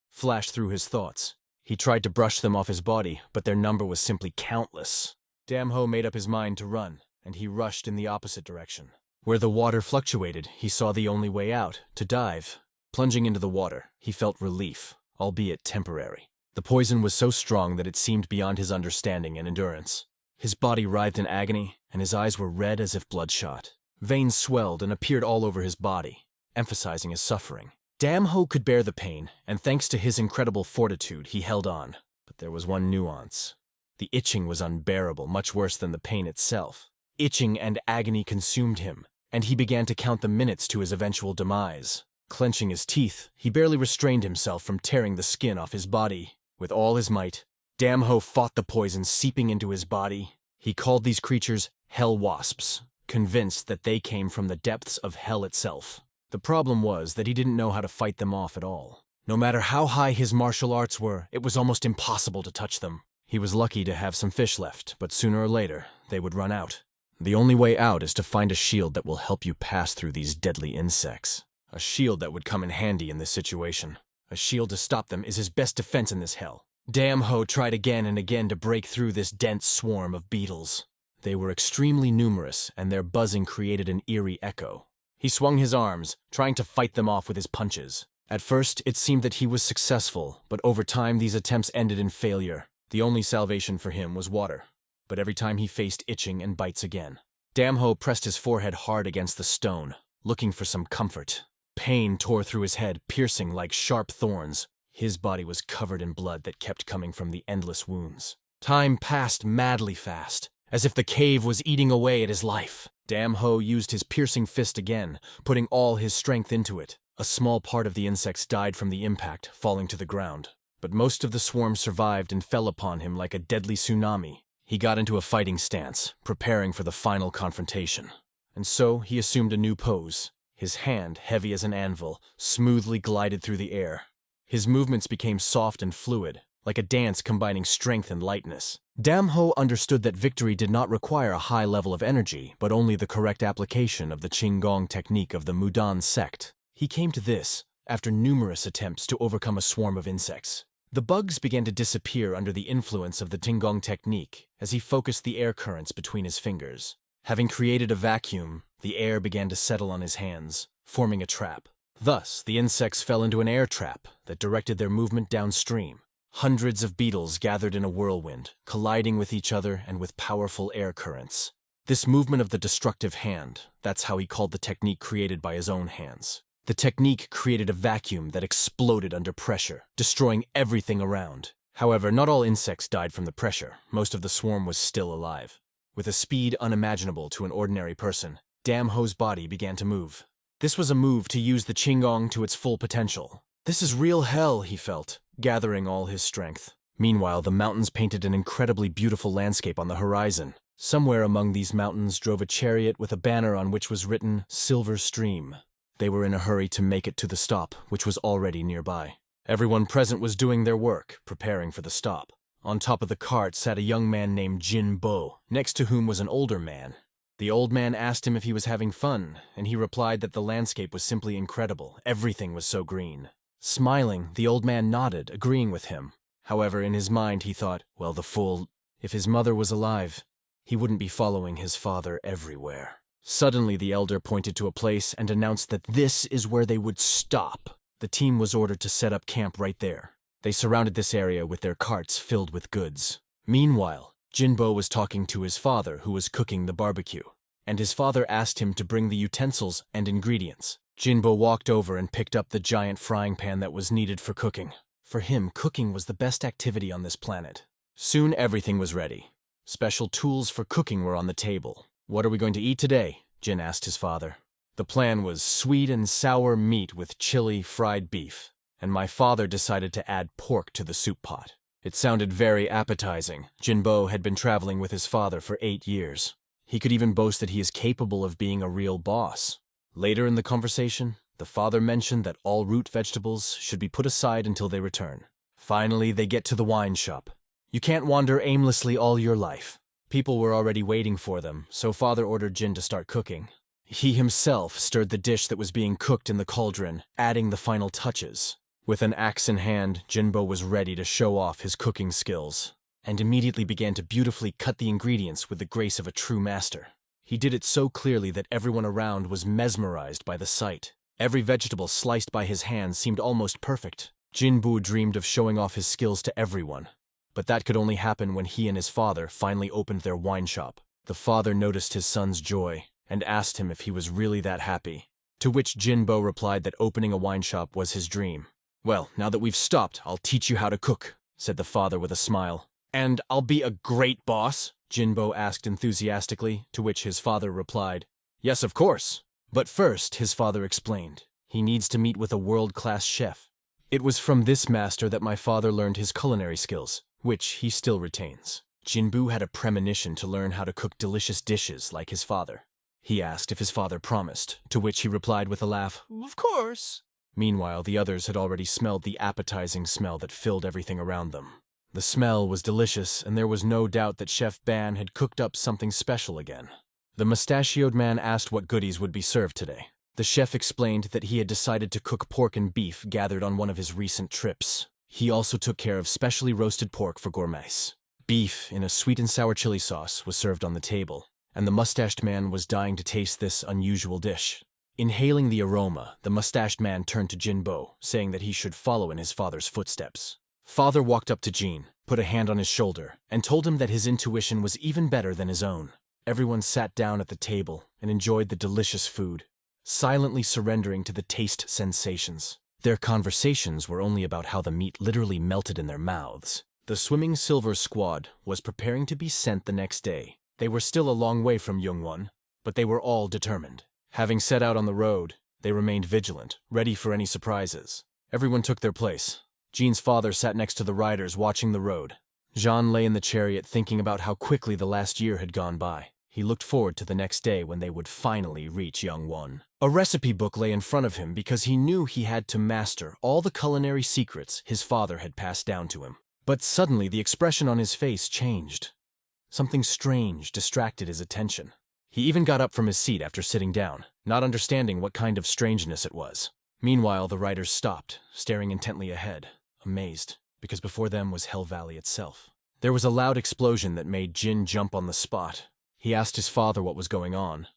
Flashed through his thoughts. He tried to brush them off his body, but their number was simply countless. Ho made up his mind to run, and he rushed in the opposite direction. Where the water fluctuated, he saw the only way out, to dive. Plunging into the water, he felt relief, albeit temporary. The poison was so strong that it seemed beyond his understanding and endurance. His body writhed in agony, and his eyes were red as if bloodshot. Veins swelled and appeared all over his body, emphasizing his suffering. Ho could bear the pain, and thanks to his incredible fortitude, he held on. But there was one nuance. The itching was unbearable, much worse than the pain itself. Itching and agony consumed him, and he began to count the minutes to his eventual demise. Clenching his teeth, he barely restrained himself from tearing the skin off his body. With all his might, Ho fought the poison seeping into his body. He called these creatures hell wasps, convinced that they came from the depths of hell itself. The problem was that he didn't know how to fight them off at all. No matter how high his martial arts were, it was almost impossible to touch them. He was lucky to have some fish left, but sooner or later, they would run out. The only way out is to find a shield that will help you pass through these deadly insects. A shield that would come in handy in this situation. A shield to stop them is his best defense in this hell. Damn Ho tried again and again to break through this dense swarm of beetles. They were extremely numerous, and their buzzing created an eerie echo. He swung his arms, trying to fight them off with his punches. At first, it seemed that he was successful, but over time these attempts ended in failure. The only salvation for him was water. But every time he faced itching and bites again. Damn Ho pressed his forehead hard against the stone, looking for some comfort. Pain tore through his head, piercing like sharp thorns. His body was covered in blood that kept coming from the endless wounds. Time passed madly fast, as if the cave was eating away at his life. Damn Ho used his piercing fist again, putting all his strength into it. A small part of the insects died from the impact, falling to the ground. But most of the swarm survived and fell upon him like a deadly tsunami. He got into a fighting stance, preparing for the final confrontation. And so he assumed a new pose. His hand, heavy as an anvil, smoothly glided through the air. His movements became soft and fluid, like a dance combining strength and lightness. Damn Ho understood that victory did not require a high level of energy, but only the correct application of the Qinggong technique of the Mudan Sect. He came to this after numerous attempts to overcome a swarm of insects. The bugs began to disappear under the influence of the Qinggong technique as he focused the air currents between his fingers. Having created a vacuum, the air began to settle on his hands, forming a trap. Thus, the insects fell into an air trap that directed their movement downstream. Hundreds of beetles gathered in a whirlwind, colliding with each other and with powerful air currents. This movement of the destructive hand, that's how he called the technique created by his own hands. The technique created a vacuum that exploded under pressure, destroying everything around. However, not all insects died from the pressure. Most of the swarm was still alive. With a speed unimaginable to an ordinary person, Damn Ho's body began to move. This was a move to use the Qinggong to its full potential. This is real hell, he felt, gathering all his strength. Meanwhile, the mountains painted an incredibly beautiful landscape on the horizon. Somewhere among these mountains drove a chariot with a banner on which was written, Silver Stream. They were in a hurry to make it to the stop, which was already nearby. Everyone present was doing their work, preparing for the stop. On top of the cart sat a young man named Jin Bo, next to whom was an older man. The old man asked him if he was having fun, and he replied that the landscape was simply incredible. Everything was so green. Smiling, the old man nodded, agreeing with him. However, in his mind he thought, well, the fool, if his mother was alive, he wouldn't be following his father everywhere. Suddenly, the elder pointed to a place and announced that this is where they would stop. The team was ordered to set up camp right there. They surrounded this area with their carts filled with goods. Meanwhile, Jinbo was talking to his father, who was cooking the barbecue, and his father asked him to bring the utensils and ingredients. Jinbo walked over and picked up the giant frying pan that was needed for cooking. For him, cooking was the best activity on this planet. Soon everything was ready. Special tools for cooking were on the table. "What are we going to eat today?" Jin asked his father. The plan was sweet and sour meat with chili fried beef, and my father decided to add pork to the soup pot. It sounded very appetizing. Jinbo had been traveling with his father for 8 years. He could even boast that he is capable of being a real boss. Later in the conversation, the father mentioned that all root vegetables should be put aside until they return. Finally, they get to the wine shop. You can't wander aimlessly all your life. People were already waiting for them, so father ordered Jin to start cooking. He himself stirred the dish that was being cooked in the cauldron, adding the final touches. With an axe in hand, Jinbo was ready to show off his cooking skills, and immediately began to beautifully cut the ingredients with the grace of a true master. He did it so clearly that everyone around was mesmerized by the sight. Every vegetable sliced by his hands seemed almost perfect. Jinbu dreamed of showing off his skills to everyone, but that could only happen when he and his father finally opened their wine shop. The father noticed his son's joy and asked him if he was really that happy, to which Jinbo replied that opening a wine shop was his dream. "Well, now that we've stopped, I'll teach you how to cook," said the father with a smile. "And I'll be a great boss?" Jinbo asked enthusiastically, to which his father replied, "Yes, of course." But first, his father explained, he needs to meet with a world-class chef. It was from this master that my father learned his culinary skills, which he still retains. Jinbu had a premonition to learn how to cook delicious dishes like his father. he asked if his father promised, to which he replied with a laugh, "Of course." Meanwhile, the others had already smelled the appetizing smell that filled everything around them. The smell was delicious, and there was no doubt that Chef Ban had cooked up something special again. The mustachioed man asked what goodies would be served today. The chef explained that he had decided to cook pork and beef gathered on one of his recent trips. He also took care of specially roasted pork for gourmets. Beef in a sweet and sour chili sauce was served on the table, and the mustached man was dying to taste this unusual dish. Inhaling the aroma, the mustached man turned to Jinbo, saying that he should follow in his father's footsteps. Father walked up to Jin, put a hand on his shoulder, and told him that his intuition was even better than his own. Everyone sat down at the table and enjoyed the delicious food, silently surrendering to the taste sensations. Their conversations were only about how the meat literally melted in their mouths. The swimming silver squad was preparing to be sent the next day. They were still a long way from Yongwon, but they were all determined. Having set out on the road, they remained vigilant, ready for any surprises. Everyone took their place. Jean's father sat next to the riders watching the road. Jean lay in the chariot thinking about how quickly the last year had gone by. He looked forward to the next day when they would finally reach Yongwon. A recipe book lay in front of him because he knew he had to master all the culinary secrets his father had passed down to him. But suddenly the expression on his face changed. Something strange distracted his attention. He even got up from his seat after sitting down, not understanding what kind of strangeness it was. Meanwhile, the riders stopped, staring intently ahead, amazed, because before them was Hell Valley itself. There was a loud explosion that made Jin jump on the spot. He asked his father what was going on,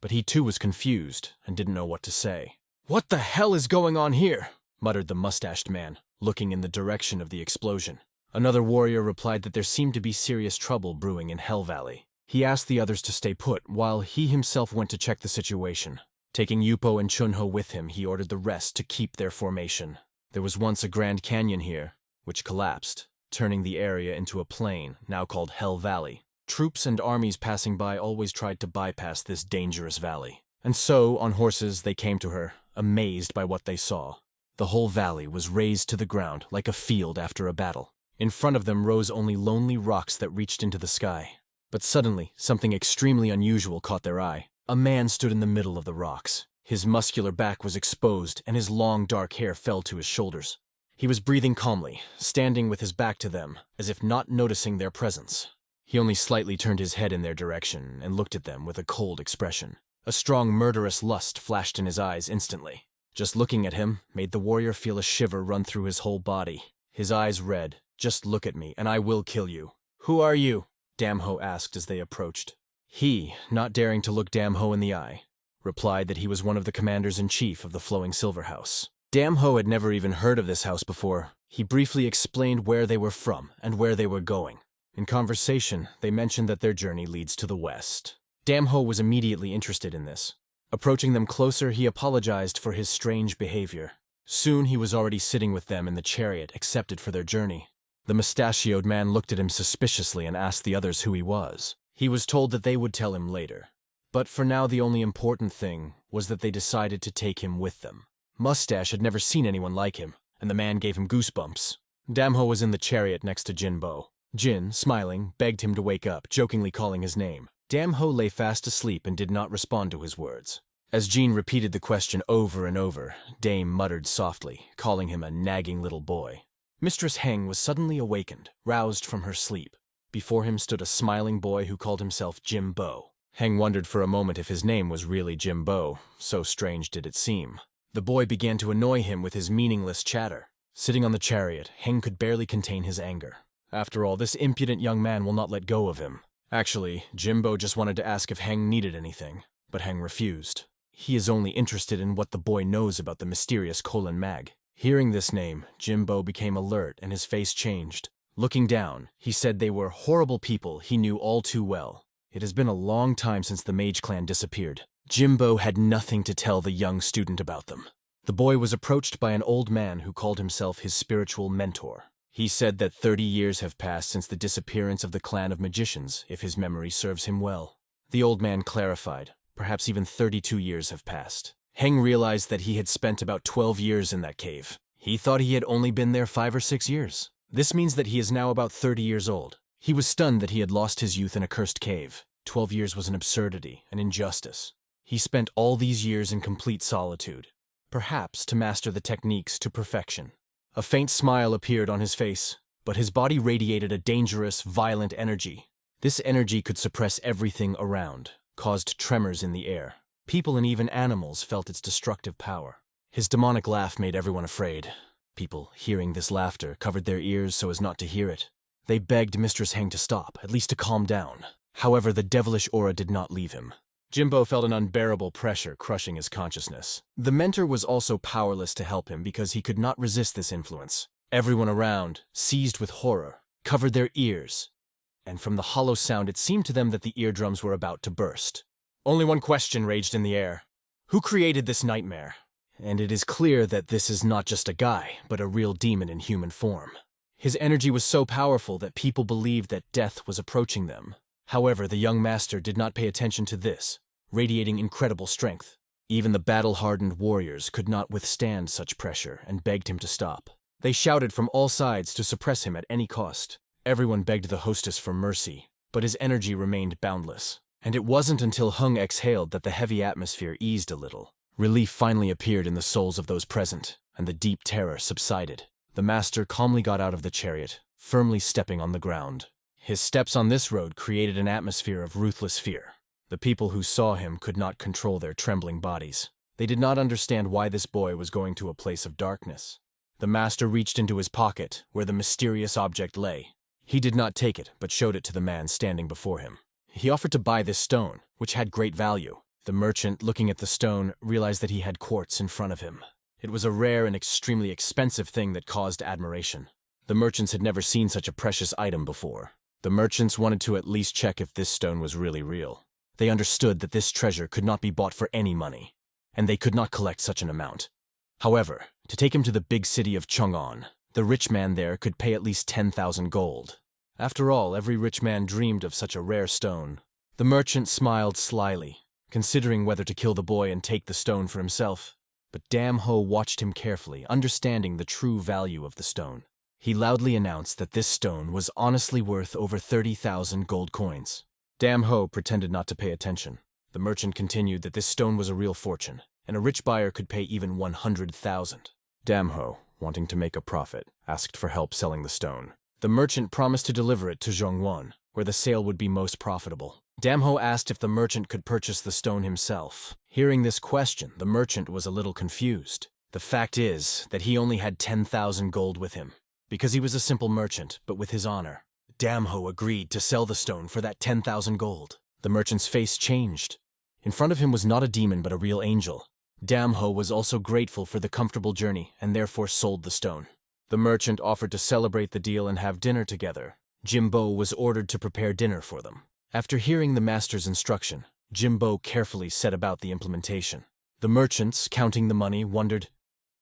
but he too was confused and didn't know what to say. "What the hell is going on here?" muttered the mustached man, looking in the direction of the explosion. Another warrior replied that there seemed to be serious trouble brewing in Hell Valley. He asked the others to stay put, while he himself went to check the situation. Taking Yupo and Chunho with him, he ordered the rest to keep their formation. There was once a Grand Canyon here, which collapsed, turning the area into a plain, now called Hell Valley. Troops and armies passing by always tried to bypass this dangerous valley. And so, on horses, they came to her, amazed by what they saw. The whole valley was razed to the ground like a field after a battle. In front of them rose only lonely rocks that reached into the sky. But suddenly, something extremely unusual caught their eye. A man stood in the middle of the rocks. His muscular back was exposed, and his long dark hair fell to his shoulders. He was breathing calmly, standing with his back to them, as if not noticing their presence. He only slightly turned his head in their direction and looked at them with a cold expression. A strong murderous lust flashed in his eyes instantly. Just looking at him made the warrior feel a shiver run through his whole body. His eyes read, "Just look at me, and I will kill you." "Who are you?" Damho asked as they approached. He, not daring to look Damho in the eye, replied that he was one of the commanders-in-chief of the Flowing Silver House. Damho had never even heard of this house before. He briefly explained where they were from and where they were going. In conversation, they mentioned that their journey leads to the west. Damho was immediately interested in this. Approaching them closer, he apologized for his strange behavior. Soon he was already sitting with them in the chariot accepted for their journey. The mustachioed man looked at him suspiciously and asked the others who he was. He was told that they would tell him later. But for now the only important thing was that they decided to take him with them. Mustache had never seen anyone like him, and the man gave him goosebumps. Damho was in the chariot next to Jinbo. Jin, smiling, begged him to wake up, jokingly calling his name. Damho lay fast asleep and did not respond to his words. As Jin repeated the question over and over, Dame muttered softly, calling him a nagging little boy. Mistress Heng was suddenly awakened, roused from her sleep. Before him stood a smiling boy who called himself Jimbo. Heng wondered for a moment if his name was really Jimbo, so strange did it seem. The boy began to annoy him with his meaningless chatter. Sitting on the chariot, Heng could barely contain his anger. After all, this impudent young man will not let go of him. Actually, Jimbo just wanted to ask if Heng needed anything, but Heng refused. He is only interested in what the boy knows about the mysterious Colin Mag. Hearing this name, Jimbo became alert and his face changed. Looking down, he said they were horrible people he knew all too well. It has been a long time since the mage clan disappeared. Jimbo had nothing to tell the young student about them. The boy was approached by an old man who called himself his spiritual mentor. He said that 30 years have passed since the disappearance of the clan of magicians, if his memory serves him well. The old man clarified, perhaps even 32 years have passed. Heng realized that he had spent about 12 years in that cave. He thought he had only been there 5 or 6 years. This means that he is now about 30 years old. He was stunned that he had lost his youth in a cursed cave. 12 years was an absurdity, an injustice. He spent all these years in complete solitude, perhaps to master the techniques to perfection. A faint smile appeared on his face, but his body radiated a dangerous, violent energy. This energy could suppress everything around, caused tremors in the air. People and even animals felt its destructive power. His demonic laugh made everyone afraid. People, hearing this laughter, covered their ears so as not to hear it. They begged Mistress Heng to stop, at least to calm down. However, the devilish aura did not leave him. Jimbo felt an unbearable pressure crushing his consciousness. The mentor was also powerless to help him because he could not resist this influence. Everyone around, seized with horror, covered their ears, and from the hollow sound it seemed to them that the eardrums were about to burst. Only one question raged in the air. Who created this nightmare? And it is clear that this is not just a guy, but a real demon in human form. His energy was so powerful that people believed that death was approaching them. However, the young master did not pay attention to this, radiating incredible strength. Even the battle-hardened warriors could not withstand such pressure and begged him to stop. They shouted from all sides to suppress him at any cost. Everyone begged the hostess for mercy, but his energy remained boundless. And it wasn't until Hung exhaled that the heavy atmosphere eased a little. Relief finally appeared in the souls of those present, and the deep terror subsided. The master calmly got out of the chariot, firmly stepping on the ground. His steps on this road created an atmosphere of ruthless fear. The people who saw him could not control their trembling bodies. They did not understand why this boy was going to a place of darkness. The master reached into his pocket, where the mysterious object lay. He did not take it, but showed it to the man standing before him. He offered to buy this stone, which had great value. The merchant, looking at the stone, realized that he had quartz in front of him. It was a rare and extremely expensive thing that caused admiration. The merchants had never seen such a precious item before. The merchants wanted to at least check if this stone was really real. They understood that this treasure could not be bought for any money, and they could not collect such an amount. However, to take him to the big city of Chang'an, the rich man there could pay at least 10,000 gold. After all, every rich man dreamed of such a rare stone. The merchant smiled slyly, considering whether to kill the boy and take the stone for himself. But Dam Ho watched him carefully, understanding the true value of the stone. He loudly announced that this stone was honestly worth over 30,000 gold coins. Dam Ho pretended not to pay attention. The merchant continued that this stone was a real fortune, and a rich buyer could pay even 100,000. Dam Ho, wanting to make a profit, asked for help selling the stone. The merchant promised to deliver it to Zhongwan, where the sale would be most profitable. Dam Ho asked if the merchant could purchase the stone himself. Hearing this question, the merchant was a little confused. The fact is that he only had 10,000 gold with him, because he was a simple merchant, but with his honor. Dam Ho agreed to sell the stone for that 10,000 gold. The merchant's face changed. In front of him was not a demon but a real angel. Dam Ho was also grateful for the comfortable journey and therefore sold the stone. The merchant offered to celebrate the deal and have dinner together. Jimbo was ordered to prepare dinner for them. After hearing the master's instruction, Jimbo carefully set about the implementation. The merchants, counting the money, wondered,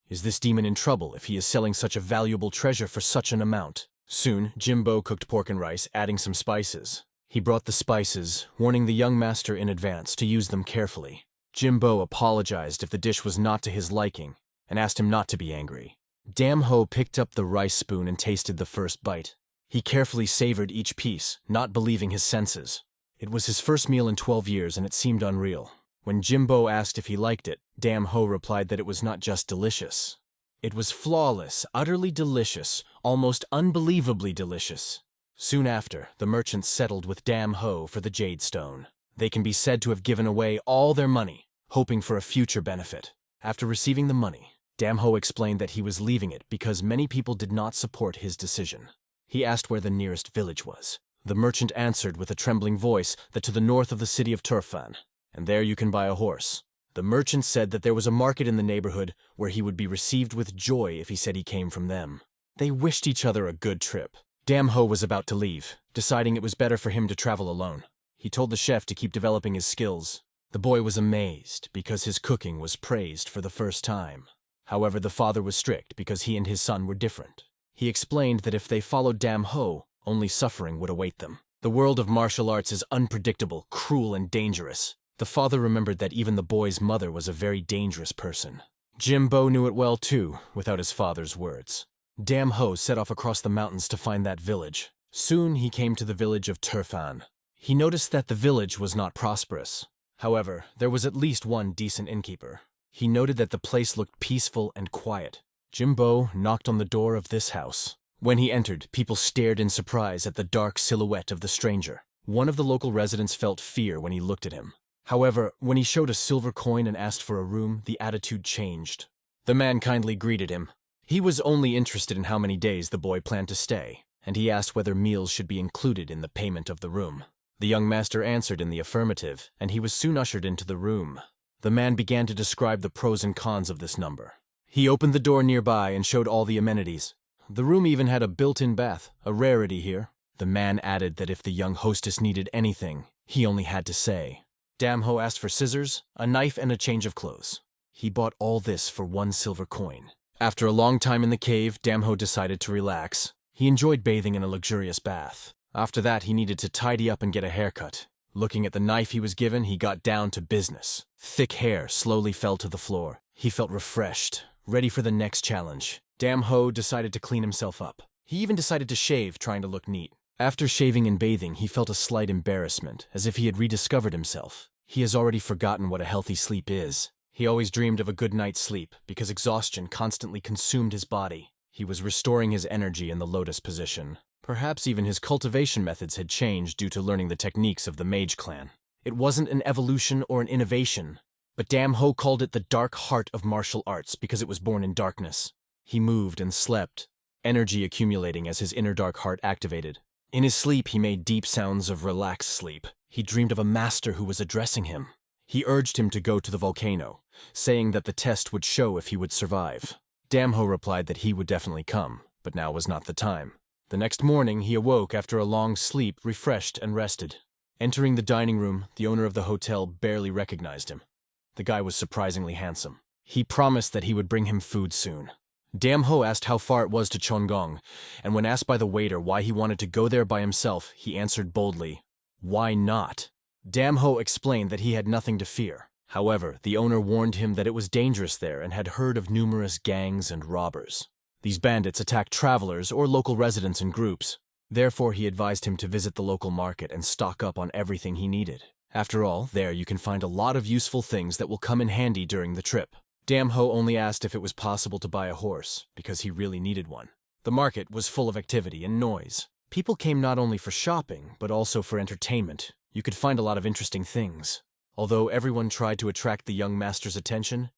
is this demon in trouble if he is selling such a valuable treasure for such an amount? Soon, Jimbo cooked pork and rice, adding some spices. He brought the spices, warning the young master in advance to use them carefully. Jimbo apologized if the dish was not to his liking, and asked him not to be angry. Dam Ho picked up the rice spoon and tasted the first bite. He carefully savored each piece, not believing his senses. It was his first meal in 12 years, and it seemed unreal. When Jimbo asked if he liked it, Dam Ho replied that it was not just delicious. It was flawless, utterly delicious, almost unbelievably delicious. Soon after, the merchants settled with Dam Ho for the jade stone. They can be said to have given away all their money, hoping for a future benefit. After receiving the money, Dam Ho explained that he was leaving it because many people did not support his decision. He asked where the nearest village was. The merchant answered with a trembling voice that to the north of the city of Turfan, and there you can buy a horse. The merchant said that there was a market in the neighborhood where he would be received with joy if he said he came from them. They wished each other a good trip. Dam Ho was about to leave, deciding it was better for him to travel alone. He told the chef to keep developing his skills. The boy was amazed because his cooking was praised for the first time. However, the father was strict because he and his son were different. He explained that if they followed Dam Ho, only suffering would await them. The world of martial arts is unpredictable, cruel, and dangerous. The father remembered that even the boy's mother was a very dangerous person. Jimbo knew it well too, without his father's words. Dam Ho set off across the mountains to find that village. Soon he came to the village of Turfan. He noticed that the village was not prosperous. However, there was at least one decent innkeeper. He noted that the place looked peaceful and quiet. Jimbo knocked on the door of this house. When he entered, people stared in surprise at the dark silhouette of the stranger. One of the local residents felt fear when he looked at him. However, when he showed a silver coin and asked for a room, the attitude changed. The man kindly greeted him. He was only interested in how many days the boy planned to stay, and he asked whether meals should be included in the payment of the room. The young master answered in the affirmative, and he was soon ushered into the room. The man began to describe the pros and cons of this number. He opened the door nearby and showed all the amenities. The room even had a built-in bath, a rarity here. The man added that if the young hostess needed anything, he only had to say. Damho asked for scissors, a knife, and a change of clothes. He bought all this for 1 silver coin. After a long time in the cave, Damho decided to relax. He enjoyed bathing in a luxurious bath. After that, he needed to tidy up and get a haircut. Looking at the knife he was given, he got down to business. Thick hair slowly fell to the floor. He felt refreshed, ready for the next challenge. Damho decided to clean himself up. He even decided to shave, trying to look neat. After shaving and bathing, he felt a slight embarrassment, as if he had rediscovered himself. He has already forgotten what a healthy sleep is. He always dreamed of a good night's sleep, because exhaustion constantly consumed his body. He was restoring his energy in the lotus position. Perhaps even his cultivation methods had changed due to learning the techniques of the mage clan. It wasn't an evolution or an innovation, but Damho called it the dark heart of martial arts because it was born in darkness. He moved and slept, energy accumulating as his inner dark heart activated. In his sleep, he made deep sounds of relaxed sleep. He dreamed of a master who was addressing him. He urged him to go to the volcano, saying that the test would show if he would survive. Damho replied that he would definitely come, but now was not the time. The next morning, he awoke after a long sleep, refreshed and rested. Entering the dining room, the owner of the hotel barely recognized him. The guy was surprisingly handsome. He promised that he would bring him food soon. Damho asked how far it was to Chongong, and when asked by the waiter why he wanted to go there by himself, he answered boldly, "Why not?" Damho explained that he had nothing to fear. However, the owner warned him that it was dangerous there and had heard of numerous gangs and robbers. These bandits attacked travelers or local residents in groups. Therefore, he advised him to visit the local market and stock up on everything he needed. After all, there you can find a lot of useful things that will come in handy during the trip. Damho only asked if it was possible to buy a horse, because he really needed one. The market was full of activity and noise. People came not only for shopping, but also for entertainment. You could find a lot of interesting things. Although everyone tried to attract the young master's attention,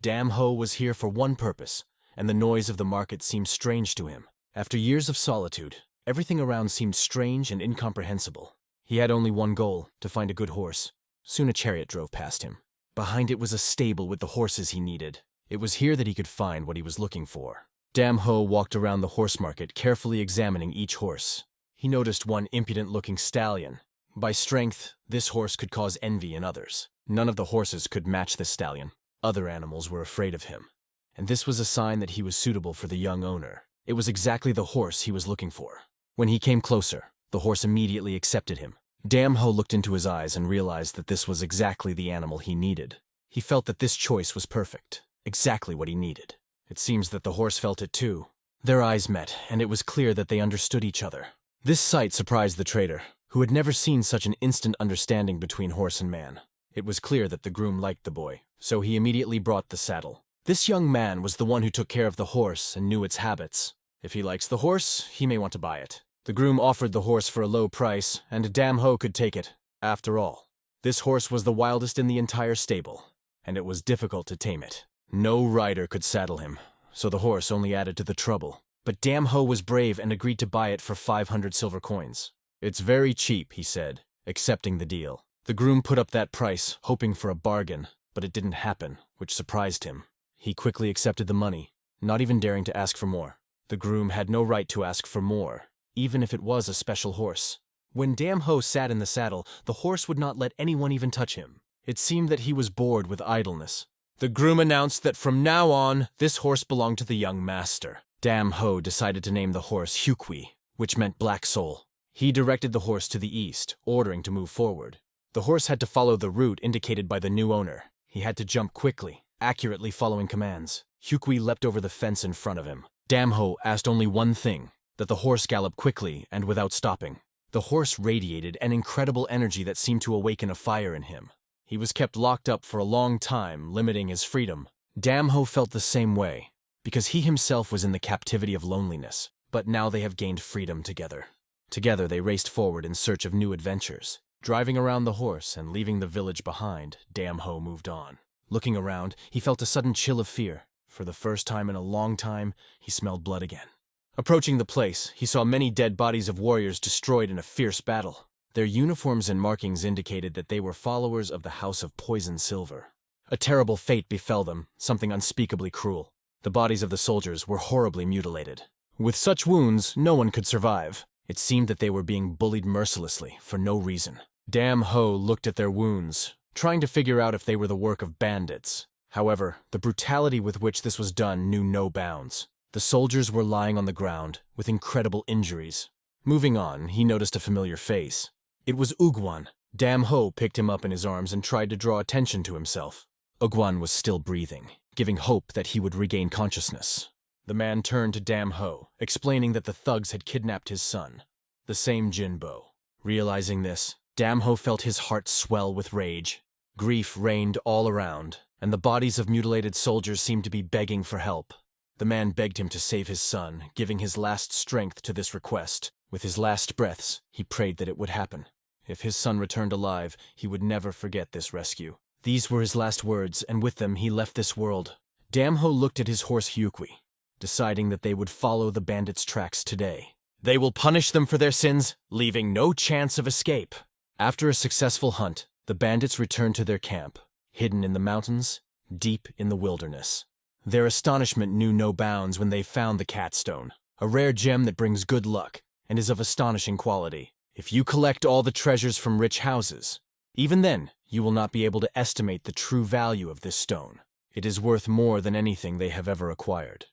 Damho was here for one purpose, and the noise of the market seemed strange to him. After years of solitude, everything around seemed strange and incomprehensible. He had only one goal, to find a good horse. Soon a chariot drove past him. Behind it was a stable with the horses he needed. It was here that he could find what he was looking for. Damho walked around the horse market, carefully examining each horse. He noticed one impudent-looking stallion. By strength, this horse could cause envy in others. None of the horses could match this stallion. Other animals were afraid of him. And this was a sign that he was suitable for the young owner. It was exactly the horse he was looking for. When he came closer, the horse immediately accepted him. Damho looked into his eyes and realized that this was exactly the animal he needed. He felt that this choice was perfect, exactly what he needed. It seems that the horse felt it too. Their eyes met, and it was clear that they understood each other. This sight surprised the trader, who had never seen such an instant understanding between horse and man. It was clear that the groom liked the boy, so he immediately brought the saddle. This young man was the one who took care of the horse and knew its habits. If he likes the horse, he may want to buy it. The groom offered the horse for a low price, and Damho could take it. After all, this horse was the wildest in the entire stable, and it was difficult to tame it. No rider could saddle him, so the horse only added to the trouble. But Damho was brave and agreed to buy it for 500 silver coins. "It's very cheap," he said, accepting the deal. The groom put up that price, hoping for a bargain, but it didn't happen, which surprised him. He quickly accepted the money, not even daring to ask for more. The groom had no right to ask for more, even if it was a special horse. When Damho sat in the saddle, the horse would not let anyone even touch him. It seemed that he was bored with idleness. The groom announced that from now on, this horse belonged to the young master. Damho decided to name the horse Hyukwi, which meant black soul. He directed the horse to the east, ordering to move forward. The horse had to follow the route indicated by the new owner. He had to jump quickly, accurately following commands. Hyukwi leapt over the fence in front of him. Damho asked only one thing, that the horse gallop quickly and without stopping. The horse radiated an incredible energy that seemed to awaken a fire in him. He was kept locked up for a long time, limiting his freedom. Damho felt the same way, because he himself was in the captivity of loneliness, but now they have gained freedom together. Together they raced forward in search of new adventures. Driving around the horse and leaving the village behind, Damho moved on. Looking around, he felt a sudden chill of fear. For the first time in a long time, he smelled blood again. Approaching the place, he saw many dead bodies of warriors destroyed in a fierce battle. Their uniforms and markings indicated that they were followers of the House of Poison Silver. A terrible fate befell them, something unspeakably cruel. The bodies of the soldiers were horribly mutilated. With such wounds, no one could survive. It seemed that they were being bullied mercilessly, for no reason. Damho looked at their wounds, trying to figure out if they were the work of bandits. However, the brutality with which this was done knew no bounds. The soldiers were lying on the ground, with incredible injuries. Moving on, he noticed a familiar face. It was Ugwan. Damho picked him up in his arms and tried to draw attention to himself. Ugwan was still breathing, giving hope that he would regain consciousness. The man turned to Damho, explaining that the thugs had kidnapped his son, the same Jinbo. Realizing this, Damho felt his heart swell with rage. Grief reigned all around, and the bodies of mutilated soldiers seemed to be begging for help. The man begged him to save his son, giving his last strength to this request. With his last breaths, he prayed that it would happen. If his son returned alive, he would never forget this rescue. These were his last words, and with them he left this world. Damho looked at his horse Hyukwi, deciding that they would follow the bandits' tracks today. They will punish them for their sins, leaving no chance of escape. After a successful hunt, the bandits returned to their camp, hidden in the mountains, deep in the wilderness. Their astonishment knew no bounds when they found the Catstone, a rare gem that brings good luck and is of astonishing quality. If you collect all the treasures from rich houses, even then you will not be able to estimate the true value of this stone. It is worth more than anything they have ever acquired,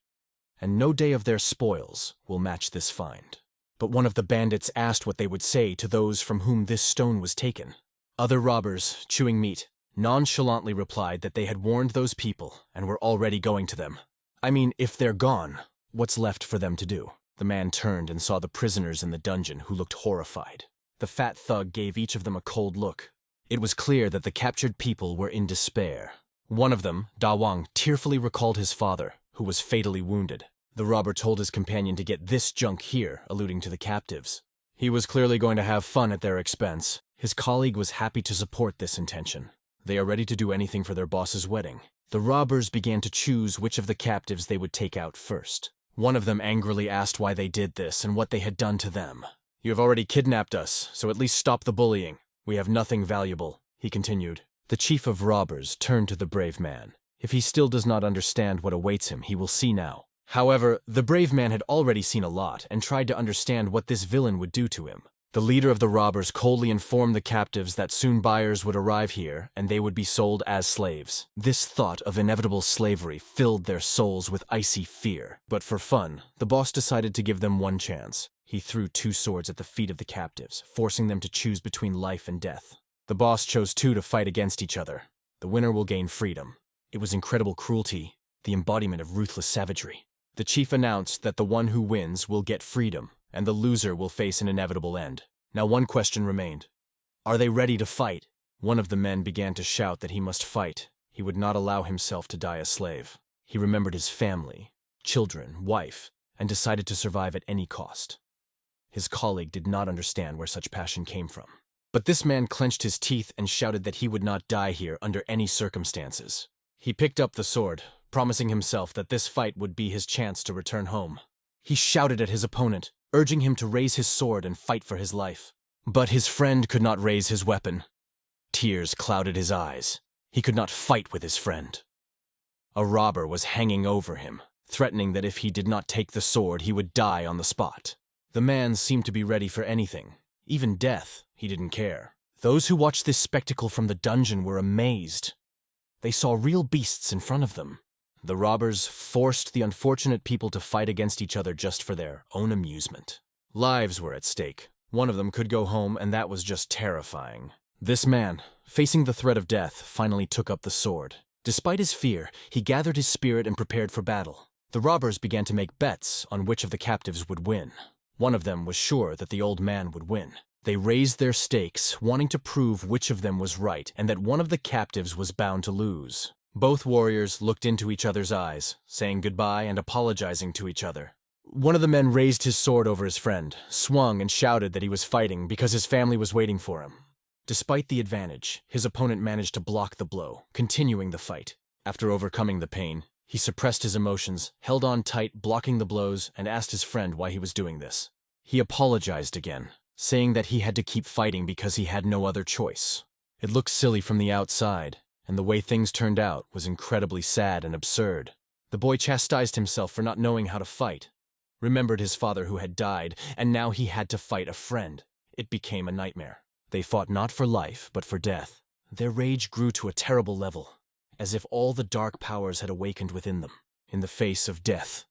and no day of their spoils will match this find. But one of the bandits asked what they would say to those from whom this stone was taken. Other robbers, chewing meat, nonchalantly replied that they had warned those people and were already going to them. I mean, if they're gone, what's left for them to do? The man turned and saw the prisoners in the dungeon, who looked horrified. The fat thug gave each of them a cold look. It was clear that the captured people were in despair. One of them, Da Wang, tearfully recalled his father, who was fatally wounded. The robber told his companion to get this junk here, alluding to the captives. He was clearly going to have fun at their expense. His colleague was happy to support this intention. They are ready to do anything for their boss's wedding. The robbers began to choose which of the captives they would take out first. One of them angrily asked why they did this and what they had done to them. "You have already kidnapped us, so at least stop the bullying. We have nothing valuable," he continued. The chief of robbers turned to the brave man. If he still does not understand what awaits him, he will see now. However, the brave man had already seen a lot and tried to understand what this villain would do to him. The leader of the robbers coldly informed the captives that soon buyers would arrive here and they would be sold as slaves. This thought of inevitable slavery filled their souls with icy fear. But for fun, the boss decided to give them one chance. He threw 2 swords at the feet of the captives, forcing them to choose between life and death. The boss chose 2 to fight against each other. The winner will gain freedom. It was incredible cruelty, the embodiment of ruthless savagery. The chief announced that the one who wins will get freedom, and the loser will face an inevitable end. Now one question remained. Are they ready to fight? One of the men began to shout that he must fight. He would not allow himself to die a slave. He remembered his family, children, wife, and decided to survive at any cost. His colleague did not understand where such passion came from. But this man clenched his teeth and shouted that he would not die here under any circumstances. He picked up the sword, promising himself that this fight would be his chance to return home. He shouted at his opponent, urging him to raise his sword and fight for his life. But his friend could not raise his weapon. Tears clouded his eyes. He could not fight with his friend. A robber was hanging over him, threatening that if he did not take the sword, he would die on the spot. The man seemed to be ready for anything, even death. He didn't care. Those who watched this spectacle from the dungeon were amazed. They saw real beasts in front of them. The robbers forced the unfortunate people to fight against each other just for their own amusement. Lives were at stake. One of them could go home, and that was just terrifying. This man, facing the threat of death, finally took up the sword. Despite his fear, he gathered his spirit and prepared for battle. The robbers began to make bets on which of the captives would win. One of them was sure that the old man would win. They raised their stakes, wanting to prove which of them was right and that one of the captives was bound to lose. Both warriors looked into each other's eyes, saying goodbye and apologizing to each other. One of the men raised his sword over his friend, swung and shouted that he was fighting because his family was waiting for him. Despite the advantage, his opponent managed to block the blow, continuing the fight. After overcoming the pain, he suppressed his emotions, held on tight, blocking the blows, and asked his friend why he was doing this. He apologized again, saying that he had to keep fighting because he had no other choice. It looked silly from the outside, and the way things turned out was incredibly sad and absurd. The boy chastised himself for not knowing how to fight, remembered his father who had died, and now he had to fight a friend. It became a nightmare. They fought not for life, but for death. Their rage grew to a terrible level, as if all the dark powers had awakened within them. In the face of death,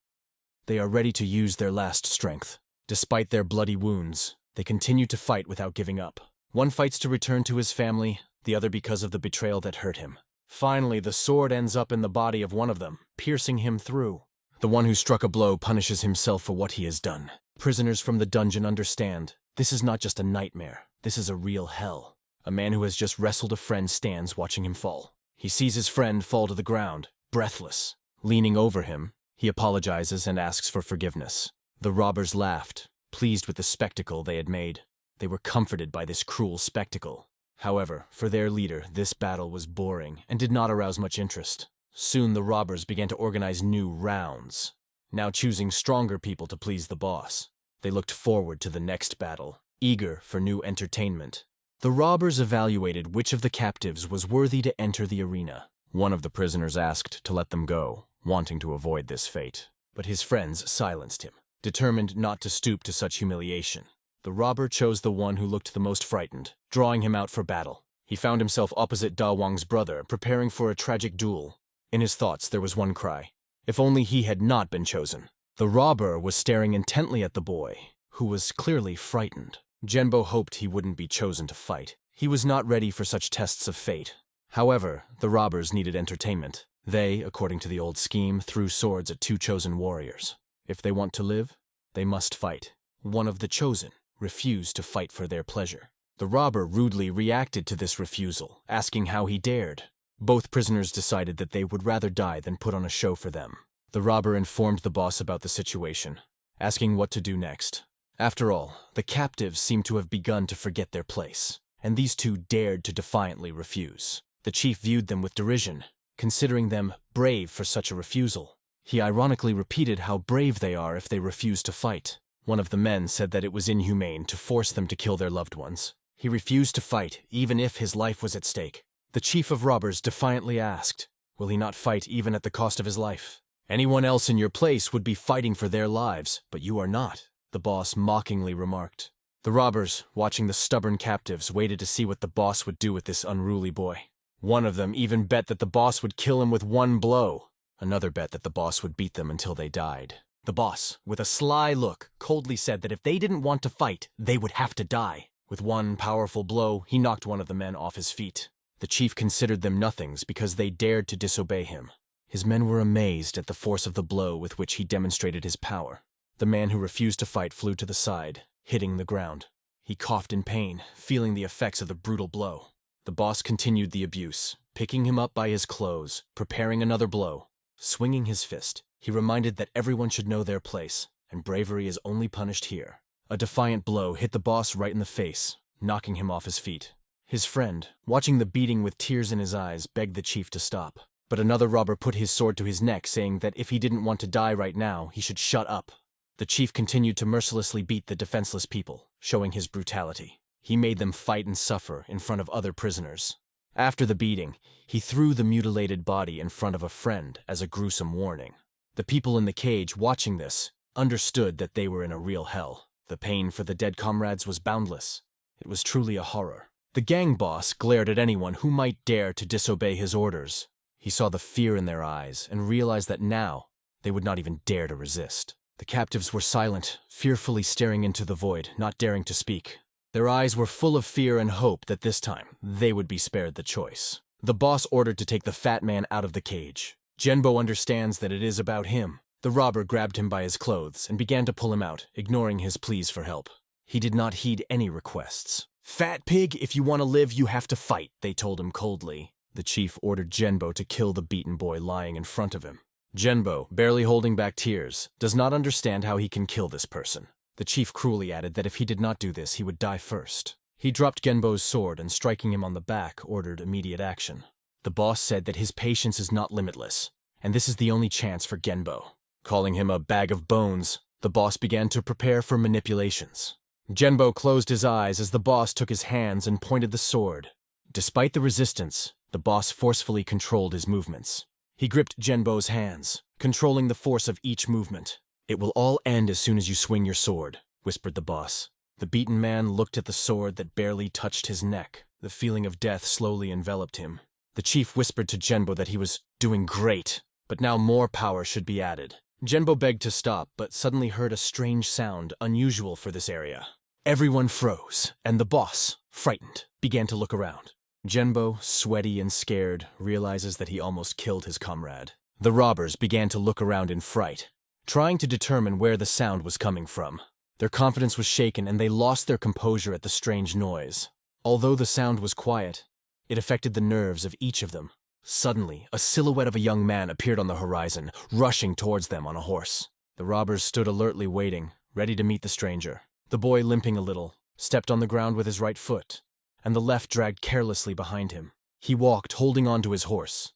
they are ready to use their last strength. Despite their bloody wounds, they continue to fight without giving up. One fights to return to his family, the other because of the betrayal that hurt him. Finally, the sword ends up in the body of one of them, piercing him through. The one who struck a blow punishes himself for what he has done. Prisoners from the dungeon understand. This is not just a nightmare. This is a real hell. A man who has just wrestled a friend stands watching him fall. He sees his friend fall to the ground, breathless. Leaning over him, he apologizes and asks for forgiveness. The robbers laughed, pleased with the spectacle they had made. They were comforted by this cruel spectacle. However, for their leader, this battle was boring and did not arouse much interest. Soon the robbers began to organize new rounds, now choosing stronger people to please the boss. They looked forward to the next battle, eager for new entertainment. The robbers evaluated which of the captives was worthy to enter the arena. One of the prisoners asked to let them go, wanting to avoid this fate. But his friends silenced him, determined not to stoop to such humiliation. The robber chose the one who looked the most frightened, drawing him out for battle. He found himself opposite Da Wang's brother, preparing for a tragic duel. In his thoughts there was one cry: if only he had not been chosen. The robber was staring intently at the boy, who was clearly frightened. Genbo hoped he wouldn't be chosen to fight. He was not ready for such tests of fate. However, the robbers needed entertainment. They, according to the old scheme, threw swords at two chosen warriors. If they want to live, they must fight. One of the chosen refused to fight for their pleasure. The robber rudely reacted to this refusal, asking how he dared. Both prisoners decided that they would rather die than put on a show for them. The robber informed the boss about the situation, asking what to do next. After all, the captives seemed to have begun to forget their place, and these two dared to defiantly refuse. The chief viewed them with derision, considering them brave for such a refusal. He ironically repeated how brave they are if they refuse to fight. One of the men said that it was inhumane to force them to kill their loved ones. He refused to fight, even if his life was at stake. The chief of robbers defiantly asked, will he not fight even at the cost of his life? Anyone else in your place would be fighting for their lives, but you are not, the boss mockingly remarked. The robbers, watching the stubborn captives, waited to see what the boss would do with this unruly boy. One of them even bet that the boss would kill him with one blow. Another bet that the boss would beat them until they died. The boss, with a sly look, coldly said that if they didn't want to fight, they would have to die. With one powerful blow, he knocked one of the men off his feet. The chief considered them nothings because they dared to disobey him. His men were amazed at the force of the blow with which he demonstrated his power. The man who refused to fight flew to the side, hitting the ground. He coughed in pain, feeling the effects of the brutal blow. The boss continued the abuse, picking him up by his clothes, preparing another blow. Swinging his fist, he reminded that everyone should know their place, and bravery is only punished here. A defiant blow hit the boss right in the face, knocking him off his feet. His friend, watching the beating with tears in his eyes, begged the chief to stop. But another robber put his sword to his neck, saying that if he didn't want to die right now, he should shut up. The chief continued to mercilessly beat the defenseless people, showing his brutality. He made them fight and suffer in front of other prisoners. After the beating, he threw the mutilated body in front of a friend as a gruesome warning. The people in the cage watching this understood that they were in a real hell. The pain for the dead comrades was boundless. It was truly a horror. The gang boss glared at anyone who might dare to disobey his orders. He saw the fear in their eyes and realized that now they would not even dare to resist. The captives were silent, fearfully staring into the void, not daring to speak. Their eyes were full of fear and hope that this time they would be spared the choice. The boss ordered to take the fat man out of the cage. Genbo understands that it is about him. The robber grabbed him by his clothes and began to pull him out, ignoring his pleas for help. He did not heed any requests. "Fat pig, if you want to live, you have to fight," they told him coldly. The chief ordered Genbo to kill the beaten boy lying in front of him. Genbo, barely holding back tears, does not understand how he can kill this person. The chief cruelly added that if he did not do this, he would die first. He dropped Genbo's sword and, striking him on the back, ordered immediate action. The boss said that his patience is not limitless, and this is the only chance for Genbo. Calling him a bag of bones, the boss began to prepare for manipulations. Genbo closed his eyes as the boss took his hands and pointed the sword. Despite the resistance, the boss forcefully controlled his movements. He gripped Genbo's hands, controlling the force of each movement. "It will all end as soon as you swing your sword," whispered the boss. The beaten man looked at the sword that barely touched his neck. The feeling of death slowly enveloped him. The chief whispered to Genbo that he was doing great, but now more power should be added. Genbo begged to stop, but suddenly heard a strange sound, unusual for this area. Everyone froze, and the boss, frightened, began to look around. Genbo, sweaty and scared, realizes that he almost killed his comrade. The robbers began to look around in fright, trying to determine where the sound was coming from. Their confidence was shaken and they lost their composure at the strange noise. Although the sound was quiet, it affected the nerves of each of them. Suddenly, a silhouette of a young man appeared on the horizon, rushing towards them on a horse. The robbers stood alertly waiting, ready to meet the stranger. The boy, limping a little, stepped on the ground with his right foot, and the left dragged carelessly behind him. He walked, holding on to his horse,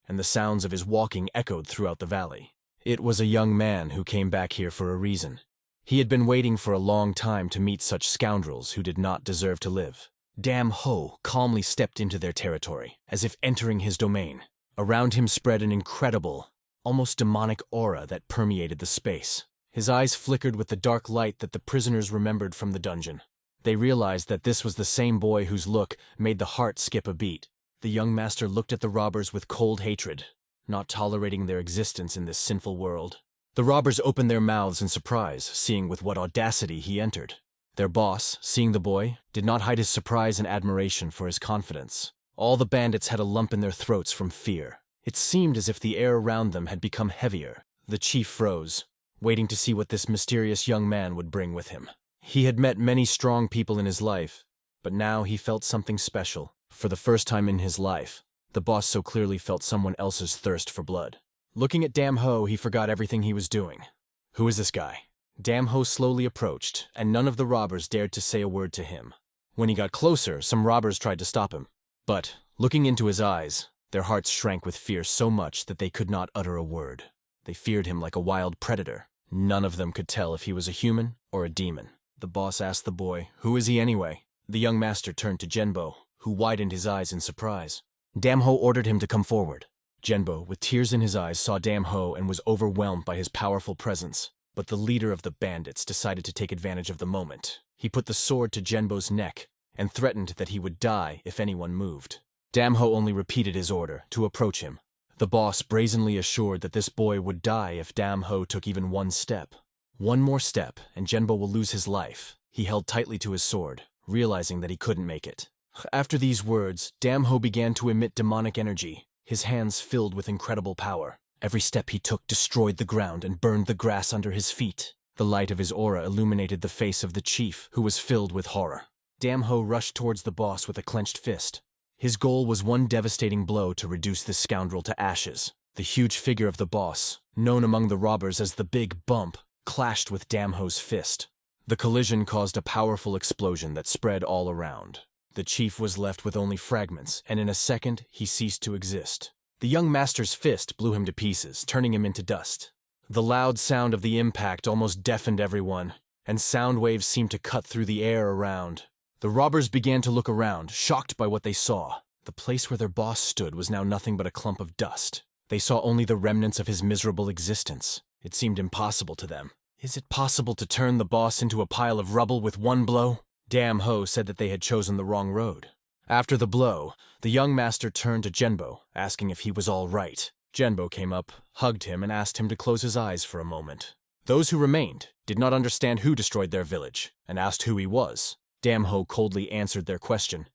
and the sounds of his walking echoed throughout the valley. It was a young man who came back here for a reason. He had been waiting for a long time to meet such scoundrels who did not deserve to live. Dam Ho calmly stepped into their territory, as if entering his domain. Around him spread an incredible, almost demonic aura that permeated the space. His eyes flickered with the dark light that the prisoners remembered from the dungeon. They realized that this was the same boy whose look made the heart skip a beat. The young master looked at the robbers with cold hatred, not tolerating their existence in this sinful world. The robbers opened their mouths in surprise, seeing with what audacity he entered. Their boss, seeing the boy, did not hide his surprise and admiration for his confidence. All the bandits had a lump in their throats from fear. It seemed as if the air around them had become heavier. The chief froze, waiting to see what this mysterious young man would bring with him. He had met many strong people in his life, but now he felt something special. For the first time in his life, the boss so clearly felt someone else's thirst for blood. Looking at Dam Ho, he forgot everything he was doing. "Who is this guy?" Dam Ho slowly approached, and none of the robbers dared to say a word to him. When he got closer, some robbers tried to stop him. But, looking into his eyes, their hearts shrank with fear so much that they could not utter a word. They feared him like a wild predator. None of them could tell if he was a human or a demon. The boss asked the boy, "Who is he anyway?" The young master turned to Genbo, who widened his eyes in surprise. Dam Ho ordered him to come forward. Genbo, with tears in his eyes, saw Dam Ho and was overwhelmed by his powerful presence. But the leader of the bandits decided to take advantage of the moment. He put the sword to Genbo's neck and threatened that he would die if anyone moved. Dam Ho only repeated his order to approach him. The boss brazenly assured that this boy would die if Dam Ho took even one step. One more step, and Genbo will lose his life. He held tightly to his sword, realizing that he couldn't make it. After these words, Dam Ho began to emit demonic energy, his hands filled with incredible power. Every step he took destroyed the ground and burned the grass under his feet. The light of his aura illuminated the face of the chief, who was filled with horror. Dam Ho rushed towards the boss with a clenched fist. His goal was one devastating blow to reduce this scoundrel to ashes. The huge figure of the boss, known among the robbers as the Big Bump, clashed with Dam Ho's fist. The collision caused a powerful explosion that spread all around. The chief was left with only fragments, and in a second he ceased to exist. The young master's fist blew him to pieces, turning him into dust. The loud sound of the impact almost deafened everyone, and sound waves seemed to cut through the air around. The robbers began to look around, shocked by what they saw. The place where their boss stood was now nothing but a clump of dust. They saw only the remnants of his miserable existence. It seemed impossible to them. Is it possible to turn the boss into a pile of rubble with one blow? Dam Ho said that they had chosen the wrong road. After the blow, the young master turned to Genbo, asking if he was all right. Genbo came up, hugged him, and asked him to close his eyes for a moment. Those who remained did not understand who destroyed their village, and asked who he was. Dam Ho coldly answered their question.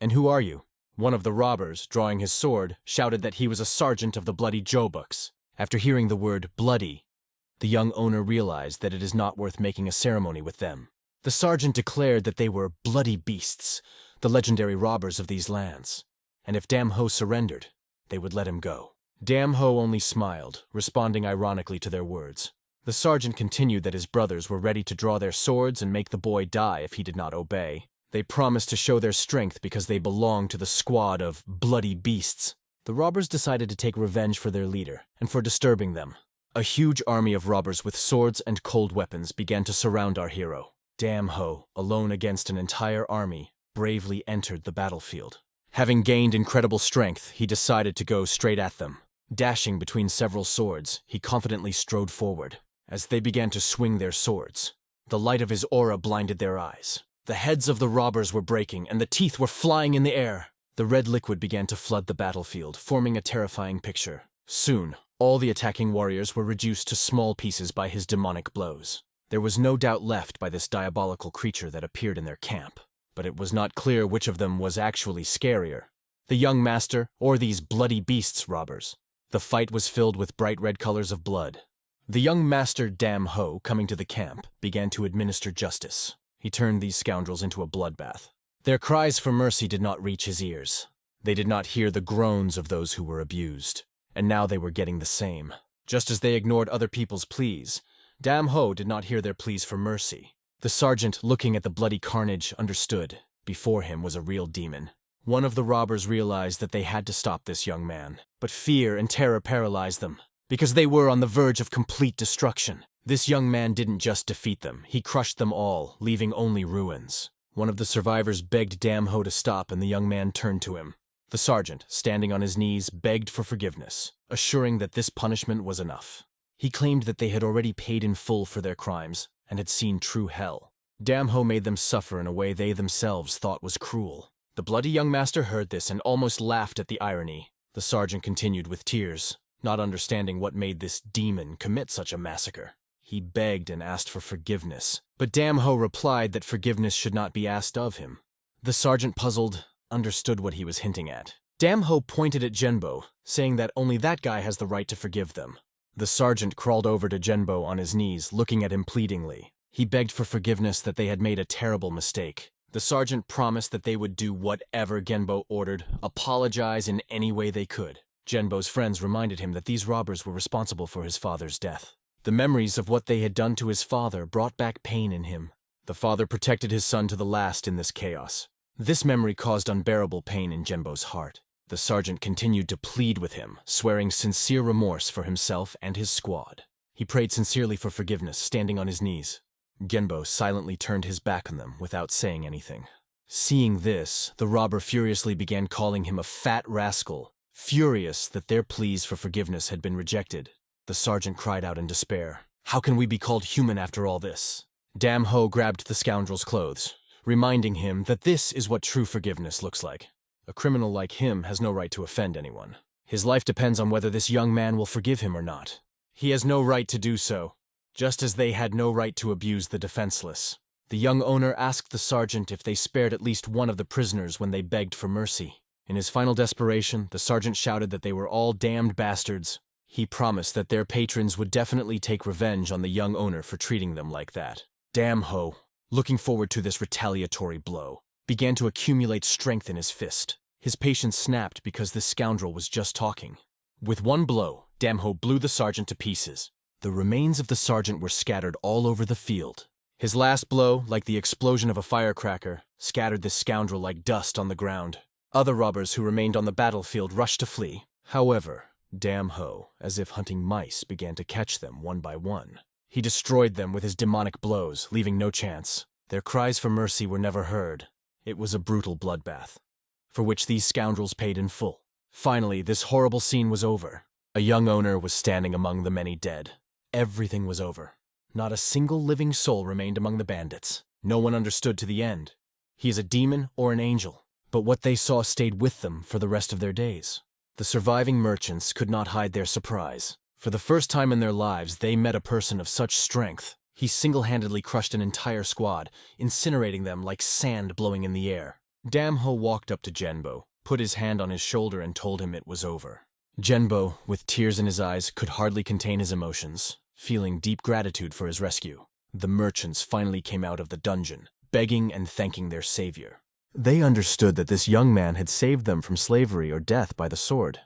"And who are you?" One of the robbers, drawing his sword, shouted that he was a sergeant of the Bloody Jobuks. After hearing the word bloody, the young owner realized that it is not worth making a ceremony with them. The sergeant declared that they were bloody beasts, the legendary robbers of these lands, and if Dam Ho surrendered, they would let him go. Dam Ho only smiled, responding ironically to their words. The sergeant continued that his brothers were ready to draw their swords and make the boy die if he did not obey. They promised to show their strength because they belonged to the squad of bloody beasts. The robbers decided to take revenge for their leader and for disturbing them. A huge army of robbers with swords and cold weapons began to surround our hero. Dam Ho, alone against an entire army, bravely entered the battlefield. Having gained incredible strength, he decided to go straight at them. Dashing between several swords, he confidently strode forward. As they began to swing their swords, the light of his aura blinded their eyes. The heads of the robbers were breaking, and the teeth were flying in the air. The red liquid began to flood the battlefield, forming a terrifying picture. Soon, all the attacking warriors were reduced to small pieces by his demonic blows. There was no doubt left by this diabolical creature that appeared in their camp, but it was not clear which of them was actually scarier, the young master or these bloody beasts robbers. The fight was filled with bright red colors of blood. The young master Dam Ho, coming to the camp, began to administer justice. He turned these scoundrels into a bloodbath. Their cries for mercy did not reach his ears. They did not hear the groans of those who were abused, and now they were getting the same. Just as they ignored other people's pleas, Dam Ho did not hear their pleas for mercy. The sergeant, looking at the bloody carnage, understood. Before him was a real demon. One of the robbers realized that they had to stop this young man, but fear and terror paralyzed them, because they were on the verge of complete destruction. This young man didn't just defeat them, he crushed them all, leaving only ruins. One of the survivors begged Dam Ho to stop, and the young man turned to him. The sergeant, standing on his knees, begged for forgiveness, assuring that this punishment was enough. He claimed that they had already paid in full for their crimes, and had seen true hell. Dam Ho made them suffer in a way they themselves thought was cruel. The bloody young master heard this and almost laughed at the irony. The sergeant continued with tears, not understanding what made this demon commit such a massacre. He begged and asked for forgiveness, but Dam Ho replied that forgiveness should not be asked of him. The sergeant, puzzled, understood what he was hinting at. Dam Ho pointed at Genbo, saying that only that guy has the right to forgive them. The sergeant crawled over to Genbo on his knees, looking at him pleadingly. He begged for forgiveness that they had made a terrible mistake. The sergeant promised that they would do whatever Genbo ordered, apologize in any way they could. Genbo's friends reminded him that these robbers were responsible for his father's death. The memories of what they had done to his father brought back pain in him. The father protected his son to the last in this chaos. This memory caused unbearable pain in Genbo's heart. The sergeant continued to plead with him, swearing sincere remorse for himself and his squad. He prayed sincerely for forgiveness, standing on his knees. Genbo silently turned his back on them without saying anything. Seeing this, the robber furiously began calling him a fat rascal, furious that their pleas for forgiveness had been rejected. The sergeant cried out in despair. How can we be called human after all this? Dam Ho grabbed the scoundrel's clothes, reminding him that this is what true forgiveness looks like. A criminal like him has no right to offend anyone. His life depends on whether this young man will forgive him or not. He has no right to do so, just as they had no right to abuse the defenseless. The young owner asked the sergeant if they spared at least one of the prisoners when they begged for mercy. In his final desperation, the sergeant shouted that they were all damned bastards. He promised that their patrons would definitely take revenge on the young owner for treating them like that. Dam Ho, looking forward to this retaliatory blow, began to accumulate strength in his fist. His patience snapped because this scoundrel was just talking. With one blow, Dam Ho blew the sergeant to pieces. The remains of the sergeant were scattered all over the field. His last blow, like the explosion of a firecracker, scattered the scoundrel like dust on the ground. Other robbers who remained on the battlefield rushed to flee. However, Dam Ho, as if hunting mice, began to catch them one by one. He destroyed them with his demonic blows, leaving no chance. Their cries for mercy were never heard. It was a brutal bloodbath, for which these scoundrels paid in full. Finally, this horrible scene was over. A young owner was standing among the many dead. Everything was over. Not a single living soul remained among the bandits. No one understood to the end. He is a demon or an angel, but what they saw stayed with them for the rest of their days. The surviving merchants could not hide their surprise. For the first time in their lives, they met a person of such strength. He single-handedly crushed an entire squad, incinerating them like sand blowing in the air. Dam Ho walked up to Genbo, put his hand on his shoulder and told him it was over. Genbo, with tears in his eyes, could hardly contain his emotions, feeling deep gratitude for his rescue. The merchants finally came out of the dungeon, begging and thanking their savior. They understood that this young man had saved them from slavery or death by the sword,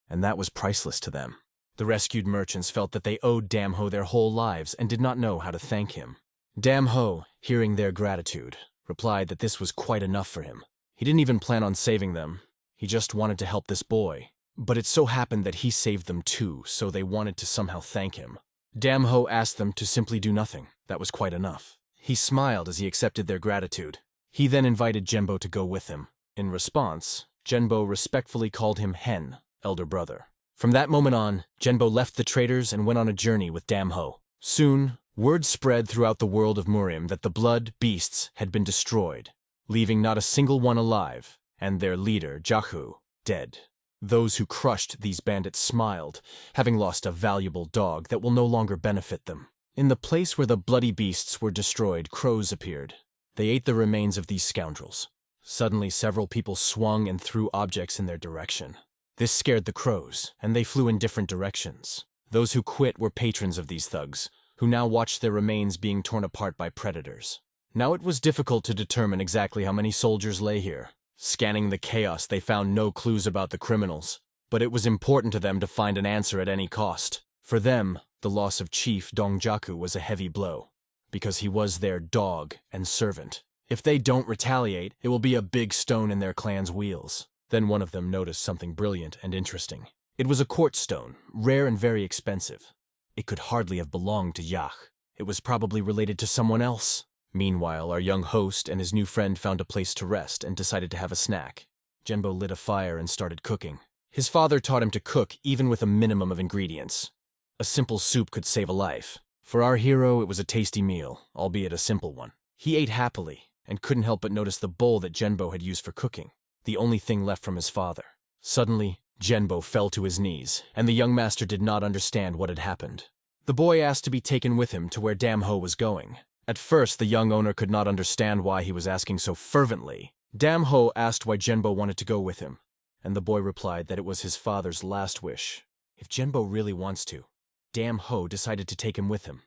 and that was priceless to them. The rescued merchants felt that they owed Damho their whole lives and did not know how to thank him. Damho, hearing their gratitude, replied that this was quite enough for him. He didn't even plan on saving them. He just wanted to help this boy. But it so happened that he saved them too, so they wanted to somehow thank him. Damho asked them to simply do nothing. That was quite enough. He smiled as he accepted their gratitude. He then invited Genbo to go with him. In response, Genbo respectfully called him Hen, elder brother. From that moment on, Genbo left the traders and went on a journey with Damho. Soon, word spread throughout the world of Murim that the blood beasts had been destroyed, leaving not a single one alive, and their leader, Jahu, dead. Those who crushed these bandits smiled, having lost a valuable dog that will no longer benefit them. In the place where the bloody beasts were destroyed, crows appeared. They ate the remains of these scoundrels. Suddenly, several people swung and threw objects in their direction. This scared the crows, and they flew in different directions. Those who quit were patrons of these thugs, who now watched their remains being torn apart by predators. Now it was difficult to determine exactly how many soldiers lay here. Scanning the chaos, they found no clues about the criminals, but it was important to them to find an answer at any cost. For them, the loss of Chief Dongjaku was a heavy blow, because he was their dog and servant. If they don't retaliate, it will be a big stone in their clan's wheels. Then one of them noticed something brilliant and interesting. It was a quartz stone, rare and very expensive. It could hardly have belonged to Yah. It was probably related to someone else. Meanwhile, our young host and his new friend found a place to rest and decided to have a snack. Genbo lit a fire and started cooking. His father taught him to cook even with a minimum of ingredients. A simple soup could save a life. For our hero, it was a tasty meal, albeit a simple one. He ate happily and couldn't help but notice the bowl that Genbo had used for cooking, the only thing left from his father. Suddenly, Genbo fell to his knees, and the young master did not understand what had happened. The boy asked to be taken with him to where Damho was going. At first, the young owner could not understand why he was asking so fervently. Damho asked why Genbo wanted to go with him, and the boy replied that it was his father's last wish. If Genbo really wants to, Damho decided to take him with him.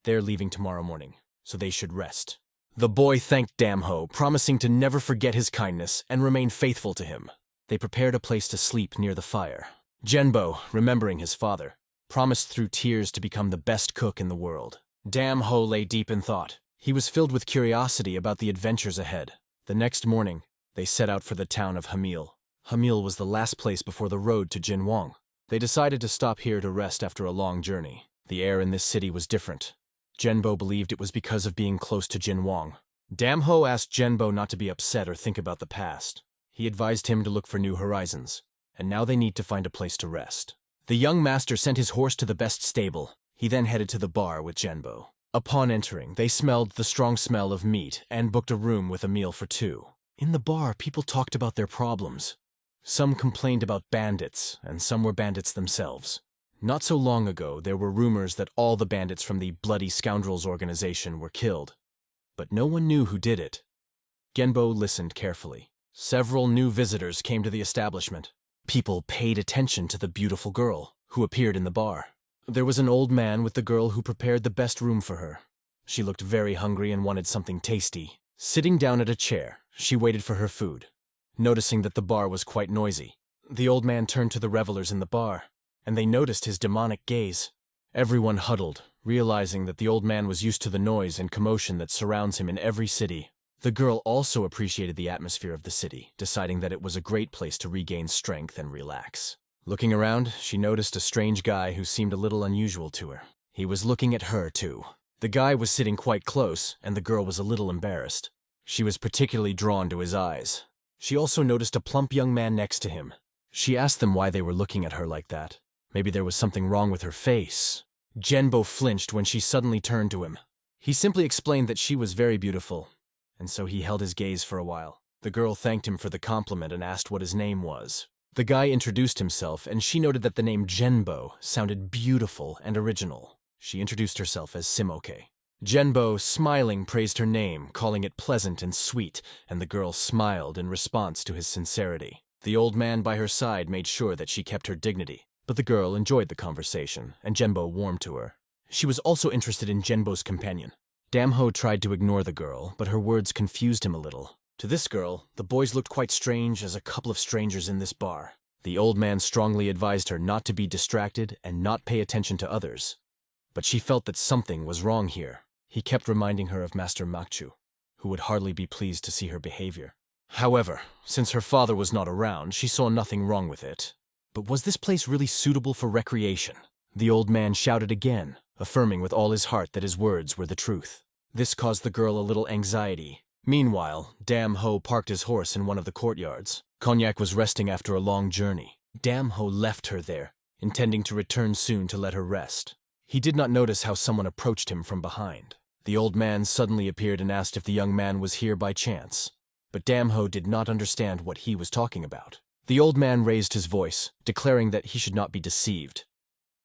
They're leaving tomorrow morning, so they should rest. The boy thanked Damho, promising to never forget his kindness and remain faithful to him. They prepared a place to sleep near the fire. Genbo, remembering his father, promised through tears to become the best cook in the world. Damho lay deep in thought. He was filled with curiosity about the adventures ahead. The next morning, they set out for the town of Hamil. Hamil was the last place before the road to Jinwang. They decided to stop here to rest after a long journey. The air in this city was different. Genbo believed it was because of being close to Jinwang. Damho asked Genbo not to be upset or think about the past. He advised him to look for new horizons, and now they need to find a place to rest. The young master sent his horse to the best stable. He then headed to the bar with Genbo. Upon entering, they smelled the strong smell of meat and booked a room with a meal for two. In the bar, people talked about their problems. Some complained about bandits, and some were bandits themselves. Not so long ago, there were rumors that all the bandits from the Bloody Scoundrels organization were killed, but no one knew who did it. Genbo listened carefully. Several new visitors came to the establishment. People paid attention to the beautiful girl who appeared in the bar. There was an old man with the girl who prepared the best room for her. She looked very hungry and wanted something tasty. Sitting down at a chair, she waited for her food. Noticing that the bar was quite noisy, the old man turned to the revelers in the bar, and they noticed his demonic gaze. Everyone huddled, realizing that the old man was used to the noise and commotion that surrounds him in every city. The girl also appreciated the atmosphere of the city, deciding that it was a great place to regain strength and relax. Looking around, she noticed a strange guy who seemed a little unusual to her. He was looking at her, too. The guy was sitting quite close, and the girl was a little embarrassed. She was particularly drawn to his eyes. She also noticed a plump young man next to him. She asked them why they were looking at her like that. Maybe there was something wrong with her face. Genbo flinched when she suddenly turned to him. He simply explained that she was very beautiful, and so he held his gaze for a while. The girl thanked him for the compliment and asked what his name was. The guy introduced himself, and she noted that the name Genbo sounded beautiful and original. She introduced herself as Simoke. Genbo, smiling, praised her name, calling it pleasant and sweet, and the girl smiled in response to his sincerity. The old man by her side made sure that she kept her dignity, but the girl enjoyed the conversation, and Genbo warmed to her. She was also interested in Genbo's companion. Damho tried to ignore the girl, but her words confused him a little. To this girl, the boys looked quite strange as a couple of strangers in this bar. The old man strongly advised her not to be distracted and not pay attention to others. But she felt that something was wrong here. He kept reminding her of Master Makchu, who would hardly be pleased to see her behavior. However, since her father was not around, she saw nothing wrong with it. But was this place really suitable for recreation? The old man shouted again, affirming with all his heart that his words were the truth. This caused the girl a little anxiety. Meanwhile, Damho parked his horse in one of the courtyards. Cognac was resting after a long journey. Damho left her there, intending to return soon to let her rest. He did not notice how someone approached him from behind. The old man suddenly appeared and asked if the young man was here by chance. But Damho did not understand what he was talking about. The old man raised his voice, declaring that he should not be deceived.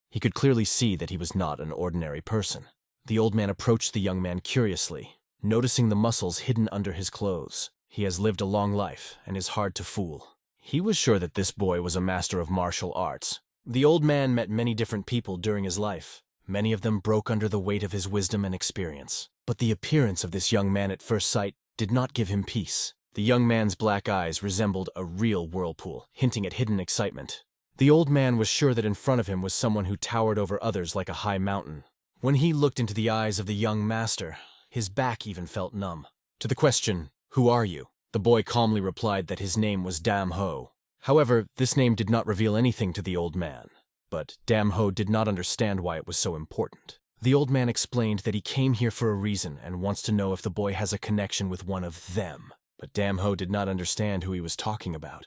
He could clearly see that he was not an ordinary person. The old man approached the young man curiously, noticing the muscles hidden under his clothes. He has lived a long life and is hard to fool. He was sure that this boy was a master of martial arts. The old man met many different people during his life. Many of them broke under the weight of his wisdom and experience. But the appearance of this young man at first sight did not give him peace. The young man's black eyes resembled a real whirlpool, hinting at hidden excitement. The old man was sure that in front of him was someone who towered over others like a high mountain. When he looked into the eyes of the young master, his back even felt numb. To the question, "Who are you?" the boy calmly replied that his name was Damho. However, this name did not reveal anything to the old man. But Damho did not understand why it was so important. The old man explained that he came here for a reason and wants to know if the boy has a connection with one of them. But Damho did not understand who he was talking about.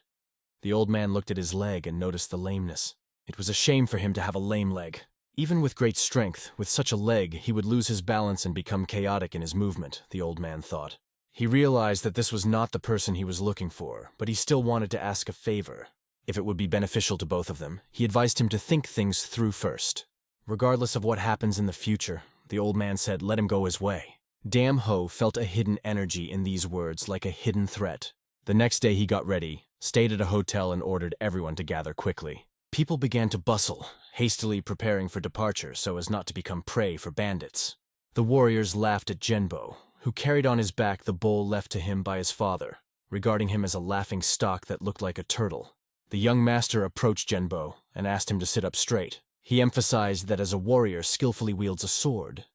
The old man looked at his leg and noticed the lameness. It was a shame for him to have a lame leg. Even with great strength, with such a leg, he would lose his balance and become chaotic in his movement, the old man thought. He realized that this was not the person he was looking for, but he still wanted to ask a favor. If it would be beneficial to both of them, he advised him to think things through first. Regardless of what happens in the future, the old man said let him go his way. Damho felt a hidden energy in these words, like a hidden threat. The next day he got ready, stayed at a hotel and ordered everyone to gather quickly. People began to bustle, hastily preparing for departure so as not to become prey for bandits. The warriors laughed at Genbo, who carried on his back the bowl left to him by his father, regarding him as a laughing stock that looked like a turtle. The young master approached Genbo and asked him to sit up straight. He emphasized that as a warrior skillfully wields a sword,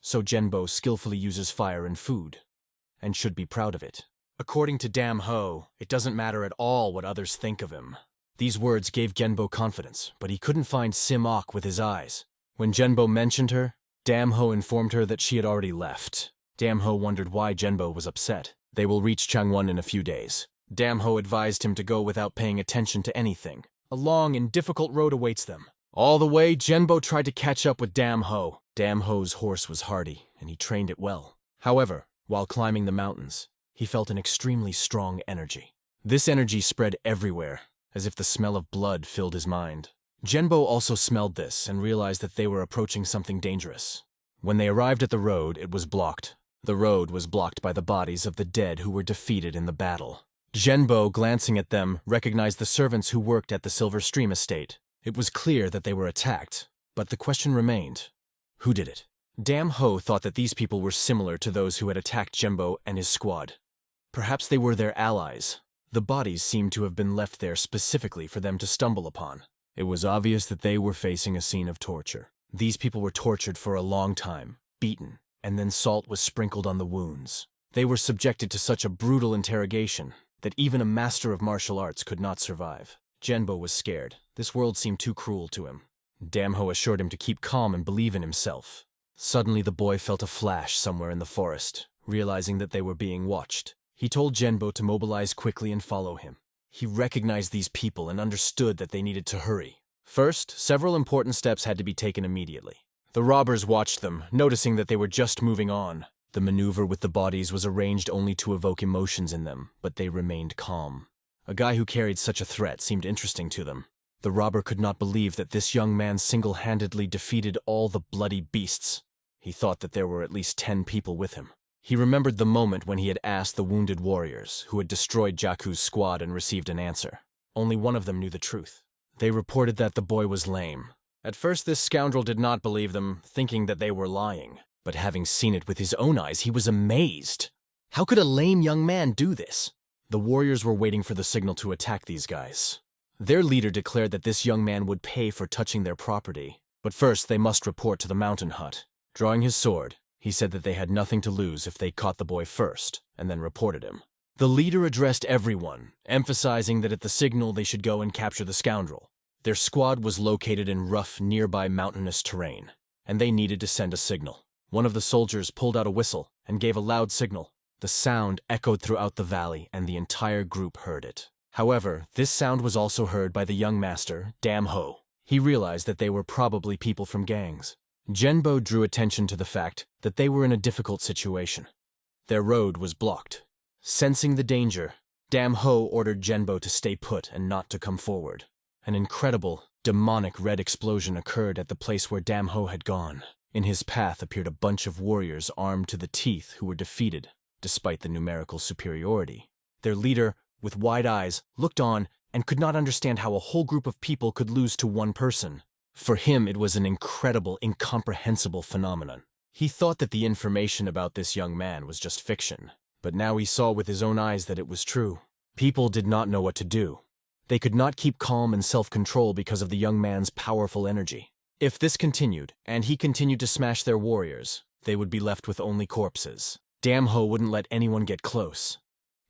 so Genbo skillfully uses fire and food, and should be proud of it. According to Damho, it doesn't matter at all what others think of him. These words gave Genbo confidence, but he couldn't find Sim-Ok with his eyes. When Genbo mentioned her, Damho informed her that she had already left. Damho wondered why Genbo was upset. They will reach Changwon in a few days. Damho advised him to go without paying attention to anything. A long and difficult road awaits them. All the way, Genbo tried to catch up with Damho. Damho's horse was hardy, and he trained it well. However, while climbing the mountains, he felt an extremely strong energy. This energy spread everywhere, as if the smell of blood filled his mind. Genbo also smelled this and realized that they were approaching something dangerous. When they arrived at the road, it was blocked. The road was blocked by the bodies of the dead who were defeated in the battle. Genbo, glancing at them, recognized the servants who worked at the Silver Stream estate. It was clear that they were attacked, but the question remained, who did it? Damho thought that these people were similar to those who had attacked Genbo and his squad. Perhaps they were their allies. The bodies seemed to have been left there specifically for them to stumble upon. It was obvious that they were facing a scene of torture. These people were tortured for a long time, beaten, and then salt was sprinkled on the wounds. They were subjected to such a brutal interrogation that even a master of martial arts could not survive. Genbo was scared. This world seemed too cruel to him. Damho assured him to keep calm and believe in himself. Suddenly the boy felt a flash somewhere in the forest, realizing that they were being watched. He told Genbo to mobilize quickly and follow him. He recognized these people and understood that they needed to hurry. First, several important steps had to be taken immediately. The robbers watched them, noticing that they were just moving on. The maneuver with the bodies was arranged only to evoke emotions in them, but they remained calm. A guy who carried such a threat seemed interesting to them. The robber could not believe that this young man single-handedly defeated all the bloody beasts. He thought that there were at least 10 people with him. He remembered the moment when he had asked the wounded warriors, who had destroyed Jaku's squad, and received an answer. Only one of them knew the truth. They reported that the boy was lame. At first this scoundrel did not believe them, thinking that they were lying. But having seen it with his own eyes, he was amazed. How could a lame young man do this? The warriors were waiting for the signal to attack these guys. Their leader declared that this young man would pay for touching their property, but first they must report to the mountain hut. Drawing his sword, he said that they had nothing to lose if they caught the boy first, and then reported him. The leader addressed everyone, emphasizing that at the signal they should go and capture the scoundrel. Their squad was located in rough, nearby mountainous terrain, and they needed to send a signal. One of the soldiers pulled out a whistle and gave a loud signal. The sound echoed throughout the valley, and the entire group heard it. However, this sound was also heard by the young master, Dam Ho. He realized that they were probably people from gangs. Genbo drew attention to the fact that they were in a difficult situation. Their road was blocked. Sensing the danger, Dam Ho ordered Genbo to stay put and not to come forward. An incredible, demonic red explosion occurred at the place where Dam Ho had gone. In his path appeared a bunch of warriors armed to the teeth who were defeated, despite the numerical superiority. Their leader, with wide eyes, looked on and could not understand how a whole group of people could lose to one person. For him, it was an incredible, incomprehensible phenomenon. He thought that the information about this young man was just fiction, but now he saw with his own eyes that it was true. People did not know what to do. They could not keep calm and self-control because of the young man's powerful energy. If this continued, and he continued to smash their warriors, they would be left with only corpses. Dam Ho wouldn't let anyone get close,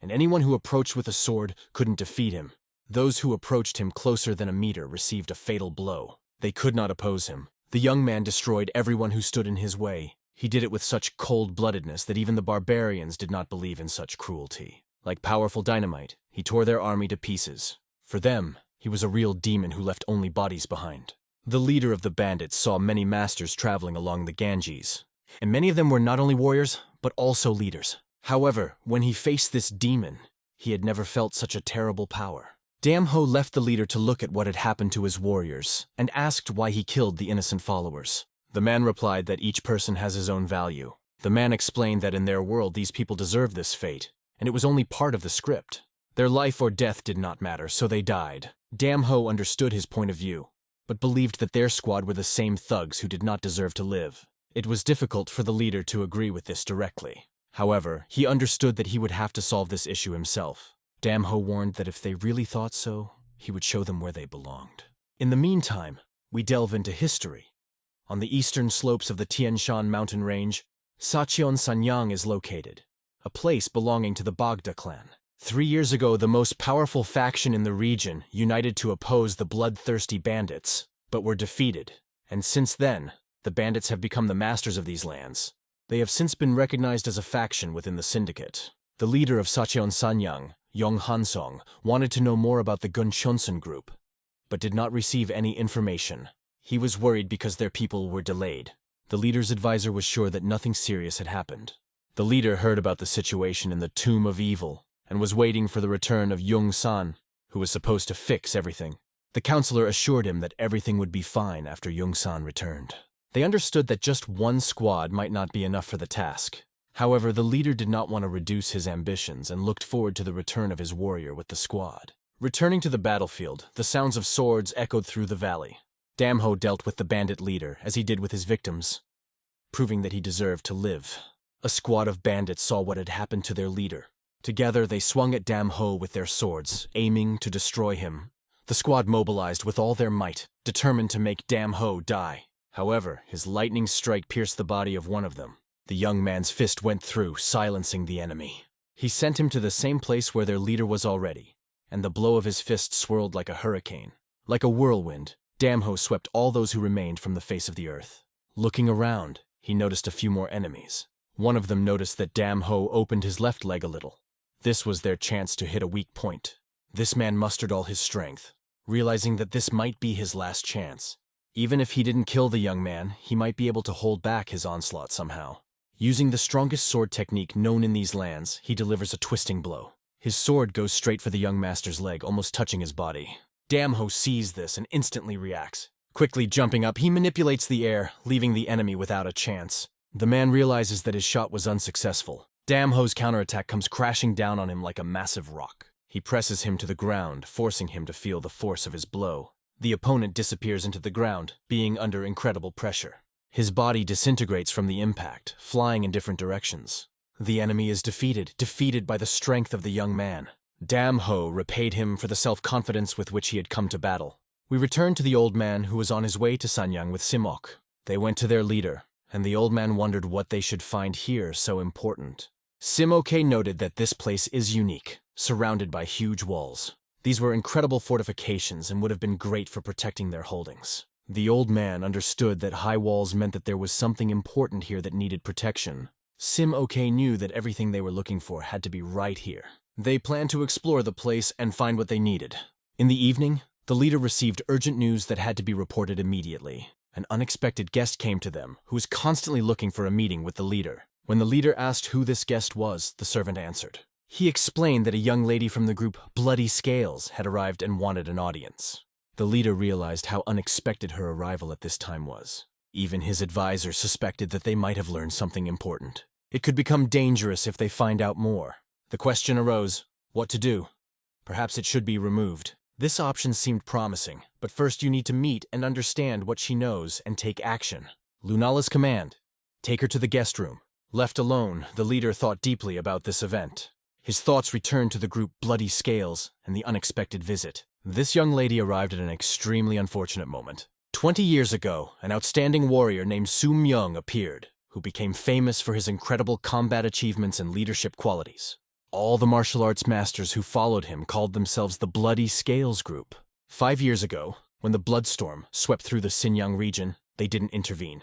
and anyone who approached with a sword couldn't defeat him. Those who approached him closer than a meter received a fatal blow. They could not oppose him. The young man destroyed everyone who stood in his way. He did it with such cold-bloodedness that even the barbarians did not believe in such cruelty. Like powerful dynamite, he tore their army to pieces. For them, he was a real demon who left only bodies behind. The leader of the bandits saw many masters traveling along the Ganges, and many of them were not only warriors, but also leaders. However, when he faced this demon, he had never felt such a terrible power. Dam Ho left the leader to look at what had happened to his warriors, and asked why he killed the innocent followers. The man replied that each person has his own value. The man explained that in their world these people deserved this fate, and it was only part of the script. Their life or death did not matter, so they died. Dam Ho understood his point of view, but believed that their squad were the same thugs who did not deserve to live. It was difficult for the leader to agree with this directly. However, he understood that he would have to solve this issue himself. Dam Ho warned that if they really thought so, he would show them where they belonged. In the meantime, we delve into history. On the eastern slopes of the Tian Shan mountain range, Sacheon Sanyang is located, a place belonging to the Bagda clan. 3 years ago, the most powerful faction in the region united to oppose the bloodthirsty bandits, but were defeated. And since then, the bandits have become the masters of these lands. They have since been recognized as a faction within the syndicate. The leader of Sacheon Sanyang, Yong Hansong, wanted to know more about the Gun Chunsun group, but did not receive any information. He was worried because their people were delayed. The leader's advisor was sure that nothing serious had happened. The leader heard about the situation in the Tomb of Evil, and was waiting for the return of Yung San, who was supposed to fix everything. The counselor assured him that everything would be fine after Yung San returned. They understood that just one squad might not be enough for the task. However, the leader did not want to reduce his ambitions and looked forward to the return of his warrior with the squad. Returning to the battlefield, the sounds of swords echoed through the valley. Dam Ho dealt with the bandit leader as he did with his victims, proving that he deserved to live. A squad of bandits saw what had happened to their leader. Together, they swung at Dam Ho with their swords, aiming to destroy him. The squad mobilized with all their might, determined to make Dam Ho die. However, his lightning strike pierced the body of one of them. The young man's fist went through, silencing the enemy. He sent him to the same place where their leader was already, and the blow of his fist swirled like a hurricane. Like a whirlwind, Dam Ho swept all those who remained from the face of the earth. Looking around, he noticed a few more enemies. One of them noticed that Dam Ho opened his left leg a little. This was their chance to hit a weak point. This man mustered all his strength, realizing that this might be his last chance. Even if he didn't kill the young man, he might be able to hold back his onslaught somehow. Using the strongest sword technique known in these lands, he delivers a twisting blow. His sword goes straight for the young master's leg, almost touching his body. Dam Ho sees this and instantly reacts. Quickly jumping up, he manipulates the air, leaving the enemy without a chance. The man realizes that his shot was unsuccessful. Dam Ho's counterattack comes crashing down on him like a massive rock. He presses him to the ground, forcing him to feel the force of his blow. The opponent disappears into the ground, being under incredible pressure. His body disintegrates from the impact, flying in different directions. The enemy is defeated by the strength of the young man. Dam Ho repaid him for the self-confidence with which he had come to battle. We returned to the old man who was on his way to Sanyang with Simok. They went to their leader, and the old man wondered what they should find here so important. Simoke noted that this place is unique, surrounded by huge walls. These were incredible fortifications and would have been great for protecting their holdings. The old man understood that high walls meant that there was something important here that needed protection. Simoke knew that everything they were looking for had to be right here. They planned to explore the place and find what they needed. In the evening, the leader received urgent news that had to be reported immediately. An unexpected guest came to them, who was constantly looking for a meeting with the leader. When the leader asked who this guest was, the servant answered. He explained that a young lady from the group Bloody Scales had arrived and wanted an audience. The leader realized how unexpected her arrival at this time was. Even his advisor suspected that they might have learned something important. It could become dangerous if they find out more. The question arose, what to do? Perhaps it should be removed. This option seemed promising, but first you need to meet and understand what she knows and take action. Lunala's command, take her to the guest room. Left alone, the leader thought deeply about this event. His thoughts returned to the group Bloody Scales and the unexpected visit. This young lady arrived at an extremely unfortunate moment. 20 years ago, an outstanding warrior named Su Myung appeared, who became famous for his incredible combat achievements and leadership qualities. All the martial arts masters who followed him called themselves the Bloody Scales Group. 5 years ago, when the Bloodstorm swept through the Xinjiang region, they didn't intervene.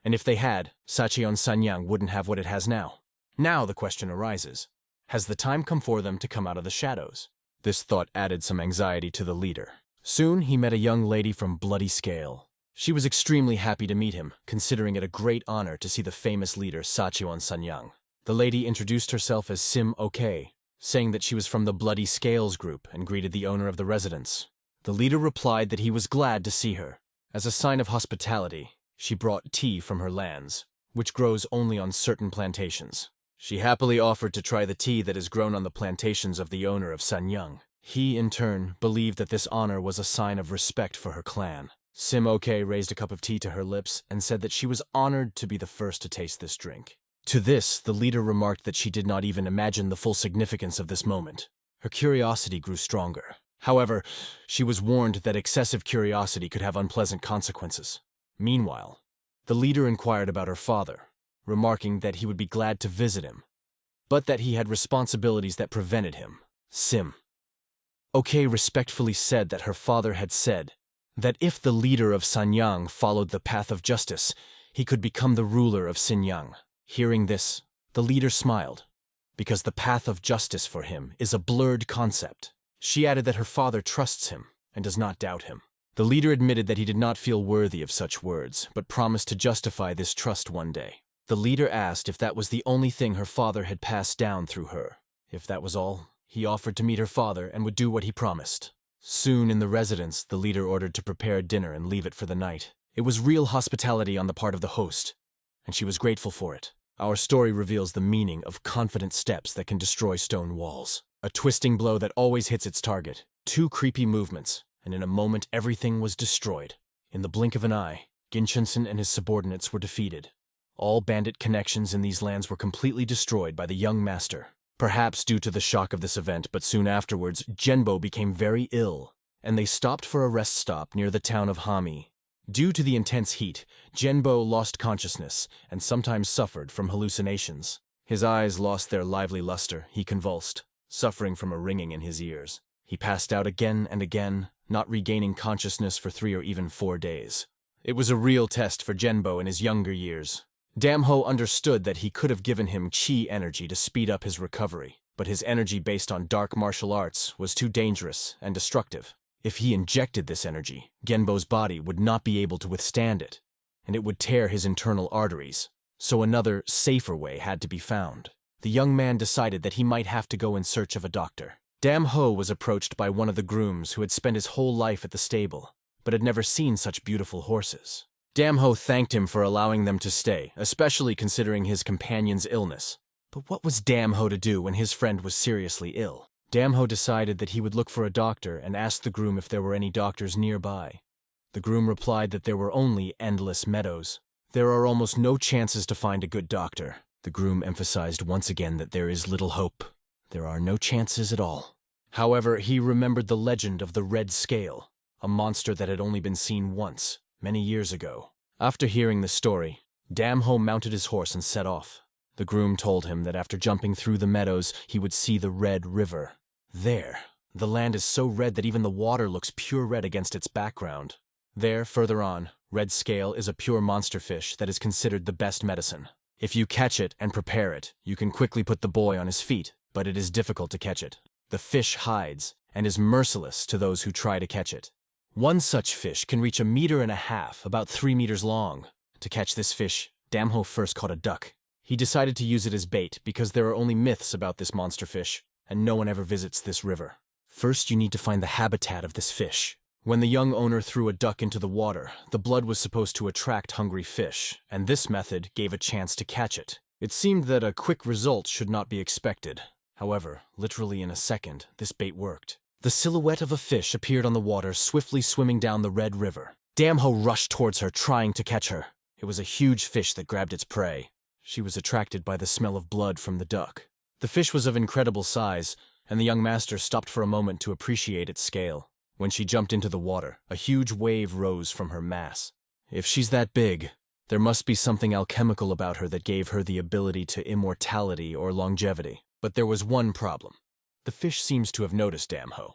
And if they had, Sacheon Sanyang wouldn't have what it has now. Now the question arises, has the time come for them to come out of the shadows? This thought added some anxiety to the leader. Soon he met a young lady from Bloody Scale. She was extremely happy to meet him, considering it a great honor to see the famous leader Sacheon Sanyang. The lady introduced herself as Sim Ok, saying that she was from the Bloody Scales Group and greeted the owner of the residence. The leader replied that he was glad to see her. As a sign of hospitality, she brought tea from her lands, which grows only on certain plantations. She happily offered to try the tea that is grown on the plantations of the owner of Sanyang. He, in turn, believed that this honor was a sign of respect for her clan. Sim Ok raised a cup of tea to her lips and said that she was honored to be the first to taste this drink. To this, the leader remarked that she did not even imagine the full significance of this moment. Her curiosity grew stronger. However, she was warned that excessive curiosity could have unpleasant consequences. Meanwhile, the leader inquired about her father, remarking that he would be glad to visit him, but that he had responsibilities that prevented him. Sim Ok respectfully said that her father had said that if the leader of Sanyang followed the path of justice, he could become the ruler of Xinjiang. Hearing this, the leader smiled, because the path of justice for him is a blurred concept. She added that her father trusts him and does not doubt him. The leader admitted that he did not feel worthy of such words, but promised to justify this trust one day. The leader asked if that was the only thing her father had passed down through her. If that was all, he offered to meet her father and would do what he promised. Soon in the residence, the leader ordered to prepare dinner and leave it for the night. It was real hospitality on the part of the host, and she was grateful for it. Our story reveals the meaning of confident steps that can destroy stone walls. A twisting blow that always hits its target. 2 creepy movements, and in a moment everything was destroyed. In the blink of an eye, Ginchunsen and his subordinates were defeated. All bandit connections in these lands were completely destroyed by the young master. Perhaps due to the shock of this event, but soon afterwards, Genbo became very ill, and they stopped for a rest stop near the town of Hami. Due to the intense heat, Genbo lost consciousness and sometimes suffered from hallucinations. His eyes lost their lively luster, he convulsed, suffering from a ringing in his ears. He passed out again and again, not regaining consciousness for 3 or even 4 days. It was a real test for Genbo in his younger years. Damho understood that he could have given him chi energy to speed up his recovery, but his energy based on dark martial arts was too dangerous and destructive. If he injected this energy, Genbo's body would not be able to withstand it, and it would tear his internal arteries. So another, safer way had to be found. The young man decided that he might have to go in search of a doctor. Dam Ho was approached by one of the grooms who had spent his whole life at the stable, but had never seen such beautiful horses. Dam Ho thanked him for allowing them to stay, especially considering his companion's illness. But what was Dam Ho to do when his friend was seriously ill? Dam Ho decided that he would look for a doctor and asked the groom if there were any doctors nearby. The groom replied that there were only endless meadows. There are almost no chances to find a good doctor. The groom emphasized once again that there is little hope. There are no chances at all. However, he remembered the legend of the Red Scale, a monster that had only been seen once, many years ago. After hearing the story, Damho mounted his horse and set off. The groom told him that after jumping through the meadows, he would see the Red River. There, the land is so red that even the water looks pure red against its background. There, further on, Red Scale is a pure monster fish that is considered the best medicine. If you catch it and prepare it, you can quickly put the boy on his feet, but it is difficult to catch it. The fish hides and is merciless to those who try to catch it. One such fish can reach 1.5 meters, about 3 meters long. To catch this fish, Damho first caught a duck. He decided to use it as bait because there are only myths about this monster fish, and no one ever visits this river. First, you need to find the habitat of this fish. When the young owner threw a duck into the water, the blood was supposed to attract hungry fish, and this method gave a chance to catch it. It seemed that a quick result should not be expected. However, literally in a second, this bait worked. The silhouette of a fish appeared on the water, swiftly swimming down the Red River. Damho rushed towards her, trying to catch her. It was a huge fish that grabbed its prey. She was attracted by the smell of blood from the duck. The fish was of incredible size, and the young master stopped for a moment to appreciate its scale. When she jumped into the water, a huge wave rose from her mass. If she's that big, there must be something alchemical about her that gave her the ability to immortality or longevity. But there was one problem. The fish seems to have noticed Damho,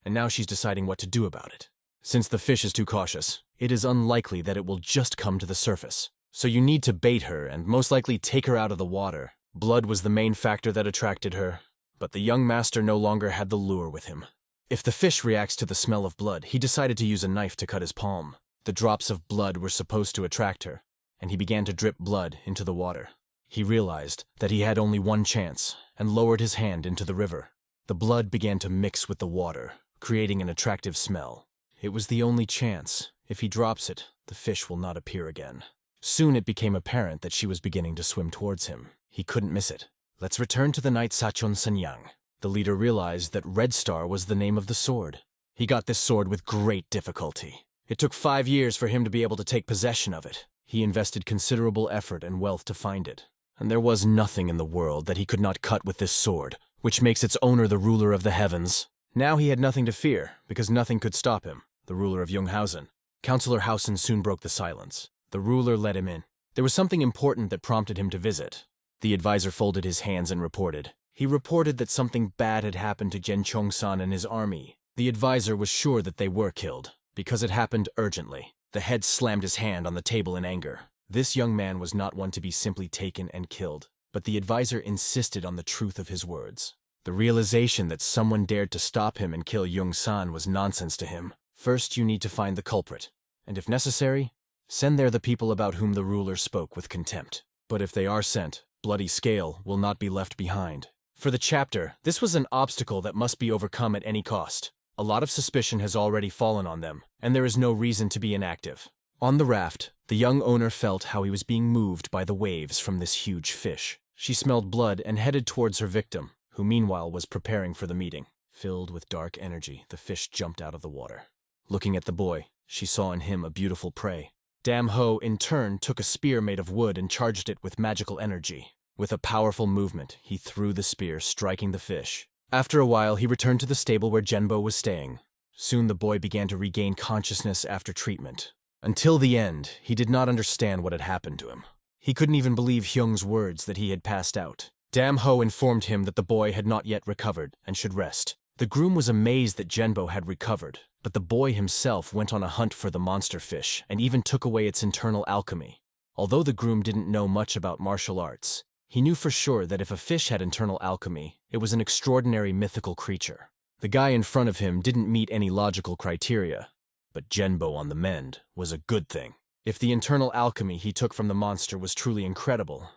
and now she's deciding what to do about it. Since the fish is too cautious, it is unlikely that it will just come to the surface. So you need to bait her and most likely take her out of the water. Blood was the main factor that attracted her, but the young master no longer had the lure with him. If the fish reacts to the smell of blood, he decided to use a knife to cut his palm. The drops of blood were supposed to attract her, and he began to drip blood into the water. He realized that he had only one chance and lowered his hand into the river. The blood began to mix with the water, creating an attractive smell. It was the only chance. If he drops it, the fish will not appear again. Soon it became apparent that she was beginning to swim towards him. He couldn't miss it. Let's return to the night Sachon Sanyang. The leader realized that Red Star was the name of the sword. He got this sword with great difficulty. It took 5 years for him to be able to take possession of it. He invested considerable effort and wealth to find it. And there was nothing in the world that he could not cut with this sword, which makes its owner the ruler of the heavens. Now he had nothing to fear, because nothing could stop him, the ruler of Junghausen. Councillor Hausen soon broke the silence. The ruler let him in. There was something important that prompted him to visit. The advisor folded his hands and reported. He reported that something bad had happened to Jen Chong-san and his army. The advisor was sure that they were killed, because it happened urgently. The head slammed his hand on the table in anger. This young man was not one to be simply taken and killed, but the advisor insisted on the truth of his words. The realization that someone dared to stop him and kill Jung-san was nonsense to him. First, you need to find the culprit, and if necessary, send there the people about whom the ruler spoke with contempt. But if they are sent, Bloody Scale will not be left behind. For the chapter, this was an obstacle that must be overcome at any cost. A lot of suspicion has already fallen on them, and there is no reason to be inactive. On the raft, the young owner felt how he was being moved by the waves from this huge fish. She smelled blood and headed towards her victim, who meanwhile was preparing for the meeting. Filled with dark energy, the fish jumped out of the water. Looking at the boy, she saw in him a beautiful prey. Damho, in turn, took a spear made of wood and charged it with magical energy. With a powerful movement, he threw the spear, striking the fish. After a while, he returned to the stable where Genbo was staying. Soon the boy began to regain consciousness after treatment. Until the end, he did not understand what had happened to him. He couldn't even believe Hyung's words that he had passed out. Damho informed him that the boy had not yet recovered and should rest. The groom was amazed that Genbo had recovered, but the boy himself went on a hunt for the monster fish and even took away its internal alchemy. Although the groom didn't know much about martial arts, he knew for sure that if a fish had internal alchemy, it was an extraordinary mythical creature. The guy in front of him didn't meet any logical criteria, but Genbo on the mend was a good thing. If the internal alchemy he took from the monster was truly incredible,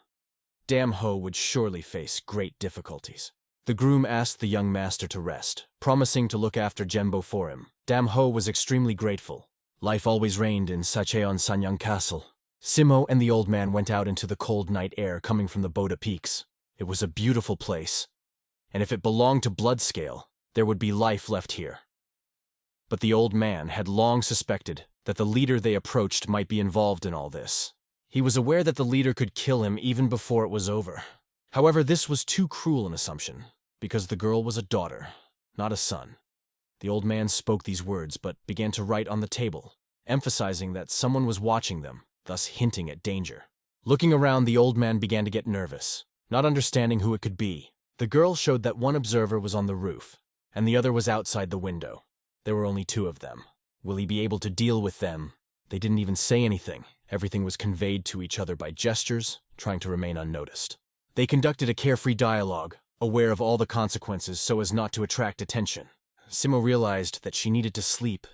Damho would surely face great difficulties. The groom asked the young master to rest, promising to look after Genbo for him. Damho was extremely grateful. Life always reigned in Sacheon Sanyang Castle. Simo and the old man went out into the cold night air coming from the Boda Peaks. It was a beautiful place, and if it belonged to Bloodscale, there would be life left here. But the old man had long suspected that the leader they approached might be involved in all this. He was aware that the leader could kill him even before it was over. However, this was too cruel an assumption, because the girl was a daughter, not a son. The old man spoke these words but began to write on the table, emphasizing that someone was watching them, thus hinting at danger. Looking around, the old man began to get nervous, not understanding who it could be. The girl showed that one observer was on the roof, and the other was outside the window. There were only two of them. Will he be able to deal with them? They didn't even say anything. Everything was conveyed to each other by gestures, trying to remain unnoticed. They conducted a carefree dialogue, aware of all the consequences so as not to attract attention. Simo realized that she needed to sleep,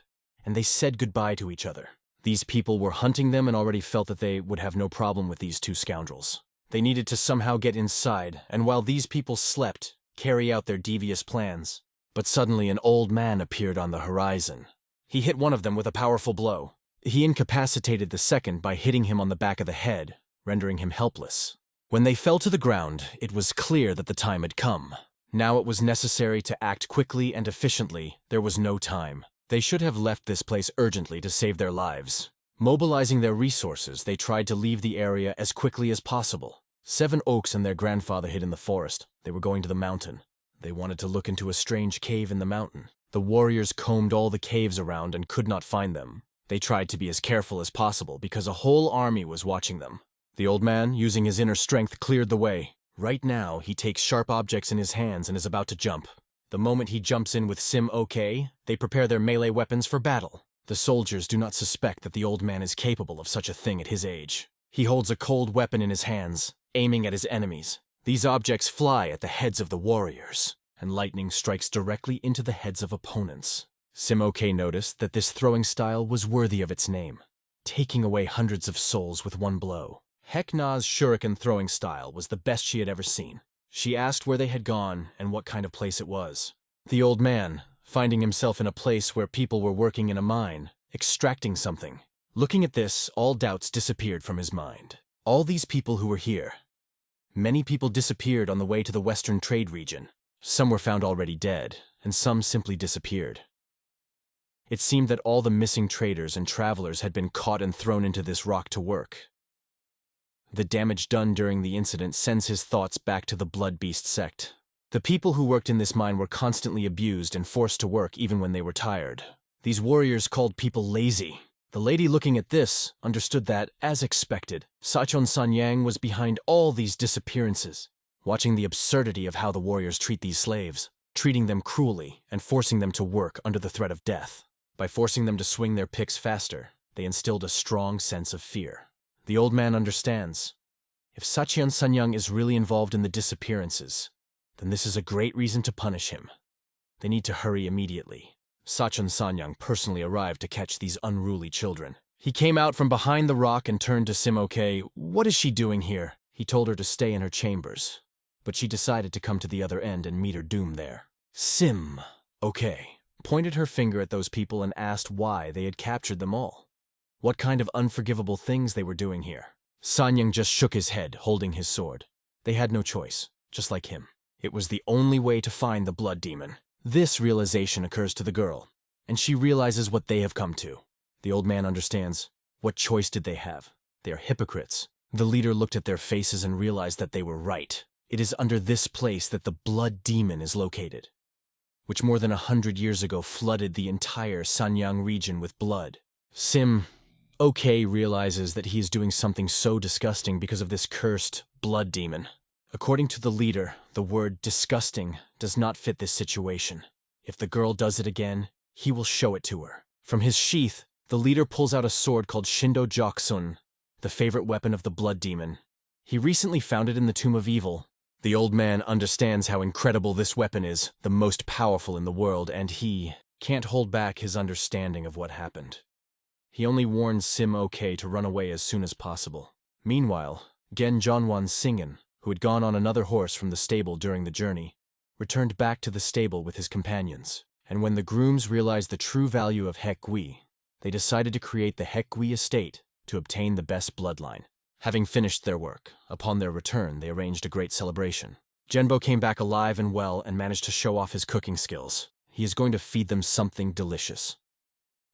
and they said goodbye to each other. These people were hunting them and already felt that they would have no problem with these two scoundrels. They needed to somehow get inside, and while these people slept, carry out their devious plans. But suddenly an old man appeared on the horizon. He hit one of them with a powerful blow. He incapacitated the second by hitting him on the back of the head, rendering him helpless. When they fell to the ground, it was clear that the time had come. Now it was necessary to act quickly and efficiently. There was no time. They should have left this place urgently to save their lives. Mobilizing their resources, they tried to leave the area as quickly as possible. 7 oaks and their grandfather hid in the forest. They were going to the mountain. They wanted to look into a strange cave in the mountain. The warriors combed all the caves around and could not find them. They tried to be as careful as possible because a whole army was watching them. The old man, using his inner strength, cleared the way. Right now, he takes sharp objects in his hands and is about to jump. The moment he jumps in with Sim OK, they prepare their melee weapons for battle. The soldiers do not suspect that the old man is capable of such a thing at his age. He holds a cold weapon in his hands, aiming at his enemies. These objects fly at the heads of the warriors, and lightning strikes directly into the heads of opponents. Sim OK noticed that this throwing style was worthy of its name, taking away hundreds of souls with one blow. Hekna's shuriken throwing style was the best she had ever seen. She asked where they had gone and what kind of place it was. The old man, finding himself in a place where people were working in a mine, extracting something. Looking at this, all doubts disappeared from his mind. All these people who were here. Many people disappeared on the way to the western trade region. Some were found already dead, and some simply disappeared. It seemed that all the missing traders and travelers had been caught and thrown into this rock to work. The damage done during the incident sends his thoughts back to the Blood Beast Sect. The people who worked in this mine were constantly abused and forced to work even when they were tired. These warriors called people lazy. The lady looking at this understood that, as expected, Sachon Sanyang was behind all these disappearances. Watching the absurdity of how the warriors treat these slaves, treating them cruelly and forcing them to work under the threat of death. By forcing them to swing their picks faster, they instilled a strong sense of fear. The old man understands. If Sachon Sanyang is really involved in the disappearances, then this is a great reason to punish him. They need to hurry immediately. Sachon Sanyang personally arrived to catch these unruly children. He came out from behind the rock and turned to Sim OK. What is she doing here? He told her to stay in her chambers, but she decided to come to the other end and meet her doom there. Sim OK pointed her finger at those people and asked why they had captured them all. What kind of unforgivable things they were doing here. Sanyang just shook his head, holding his sword. They had no choice, just like him. It was the only way to find the blood demon. This realization occurs to the girl, and she realizes what they have come to. The old man understands. What choice did they have? They are hypocrites. The leader looked at their faces and realized that they were right. It is under this place that the blood demon is located, which more than 100 years ago flooded the entire Sanyang region with blood. Sim OK realizes that he is doing something so disgusting because of this cursed blood demon. According to the leader, the word disgusting does not fit this situation. If the girl does it again, he will show it to her. From his sheath, the leader pulls out a sword called Shindo Joksun, the favorite weapon of the blood demon. He recently found it in the Tomb of Evil. The old man understands how incredible this weapon is, the most powerful in the world, and he can't hold back his understanding of what happened. He only warns Sim OK to run away as soon as possible. Meanwhile, Gen Jonwan Singen, who had gone on another horse from the stable during the journey, returned back to the stable with his companions. And when the grooms realized the true value of Hekgui, they decided to create the Hekgui estate to obtain the best bloodline. Having finished their work, upon their return they arranged a great celebration. Genbo came back alive and well and managed to show off his cooking skills. He is going to feed them something delicious.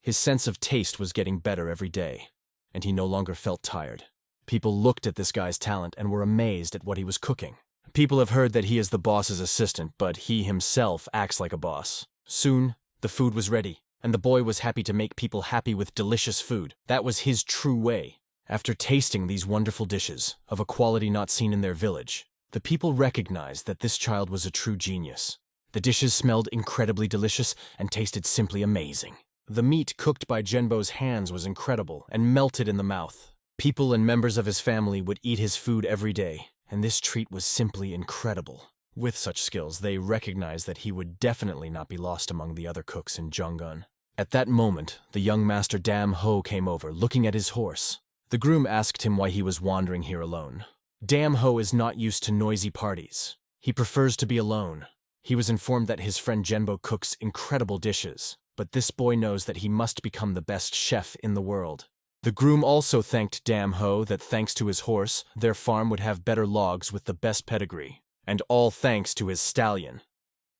His sense of taste was getting better every day, and he no longer felt tired. People looked at this guy's talent and were amazed at what he was cooking. People have heard that he is the boss's assistant, but he himself acts like a boss. Soon, the food was ready, and the boy was happy to make people happy with delicious food. That was his true way. After tasting these wonderful dishes, of a quality not seen in their village, the people recognized that this child was a true genius. The dishes smelled incredibly delicious and tasted simply amazing. The meat cooked by Genbo's hands was incredible and melted in the mouth. People and members of his family would eat his food every day, and this treat was simply incredible. With such skills, they recognized that he would definitely not be lost among the other cooks in Zhonggun. At that moment, the young master Dam Ho came over, looking at his horse. The groom asked him why he was wandering here alone. Dam Ho is not used to noisy parties. He prefers to be alone. He was informed that his friend Genbo cooks incredible dishes, but this boy knows that he must become the best chef in the world. The groom also thanked Dam Ho that thanks to his horse, their farm would have better logs with the best pedigree, and all thanks to his stallion.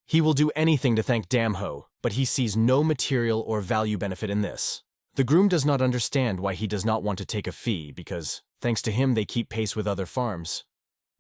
He will do anything to thank Dam Ho, but he sees no material or value benefit in this. The groom does not understand why he does not want to take a fee because, thanks to him, they keep pace with other farms.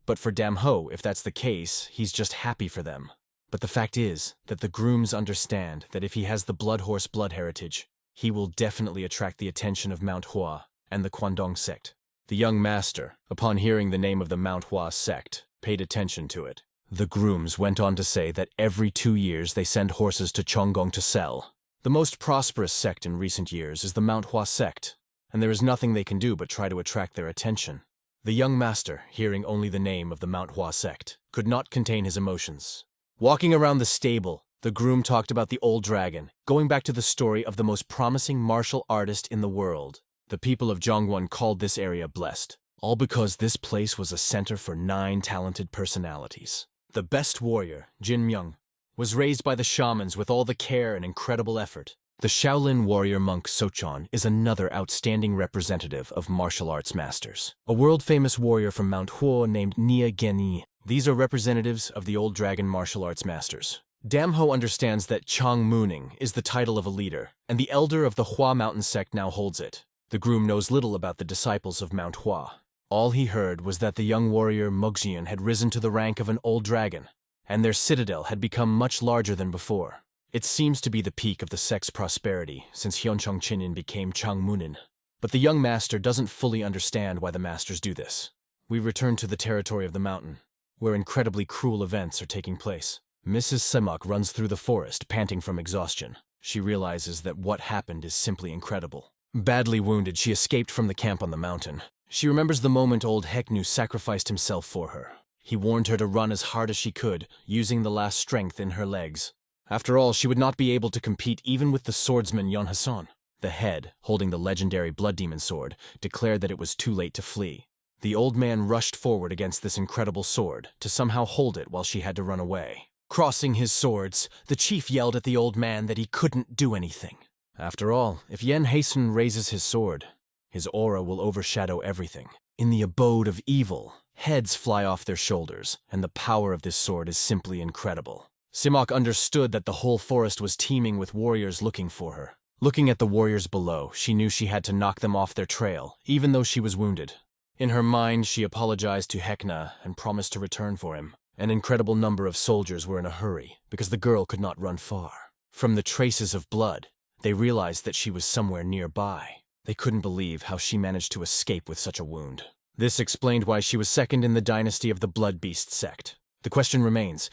But for Dam Ho, if that's the case, he's just happy for them. But the fact is that the grooms understand that if he has the blood horse blood heritage, he will definitely attract the attention of Mount Hua and the Kwandong Sect. The young master, upon hearing the name of the Mount Hua Sect, paid attention to it. The grooms went on to say that every 2 years they send horses to Chonggong to sell. The most prosperous sect in recent years is the Mount Hua Sect, and there is nothing they can do but try to attract their attention. The young master, hearing only the name of the Mount Hua Sect, could not contain his emotions. Walking around the stable, the groom talked about the old dragon, going back to the story of the most promising martial artist in the world. The people of Zhongguan called this area blessed, all because this place was a center for 9 talented personalities. The best warrior, Jin Myung, was raised by the shamans with all the care and incredible effort. The Shaolin warrior monk Sochon is another outstanding representative of martial arts masters. A world-famous warrior from Mount Hua named Nia Geni. These are representatives of the old dragon martial arts masters. Dam Ho understands that Chang Mooning is the title of a leader, and the elder of the Hua Mountain sect now holds it. The groom knows little about the disciples of Mount Hua. All he heard was that the young warrior Mugxian had risen to the rank of an old dragon, and their citadel had become much larger than before. It seems to be the peak of the sect's prosperity since Hyunchong Chinin became Chang Moonin. But the young master doesn't fully understand why the masters do this. We return to the territory of the mountain, where incredibly cruel events are taking place. Mrs. Semak runs through the forest, panting from exhaustion. She realizes that what happened is simply incredible. Badly wounded, she escaped from the camp on the mountain. She remembers the moment old Heknu sacrificed himself for her. He warned her to run as hard as she could, using the last strength in her legs. After all, she would not be able to compete even with the swordsman Yon Hassan. The head, holding the legendary Blood Demon sword, declared that it was too late to flee. The old man rushed forward against this incredible sword, to somehow hold it while she had to run away. Crossing his swords, the chief yelled at the old man that he couldn't do anything. After all, if Yen Hasten raises his sword, his aura will overshadow everything. In the abode of evil, heads fly off their shoulders, and the power of this sword is simply incredible. Simak understood that the whole forest was teeming with warriors looking for her. Looking at the warriors below, she knew she had to knock them off their trail, even though she was wounded. In her mind, she apologized to Hekna and promised to return for him. An incredible number of soldiers were in a hurry, because the girl could not run far. From the traces of blood, they realized that she was somewhere nearby. They couldn't believe how she managed to escape with such a wound. This explained why she was second in the dynasty of the Blood Beast sect. The question remains,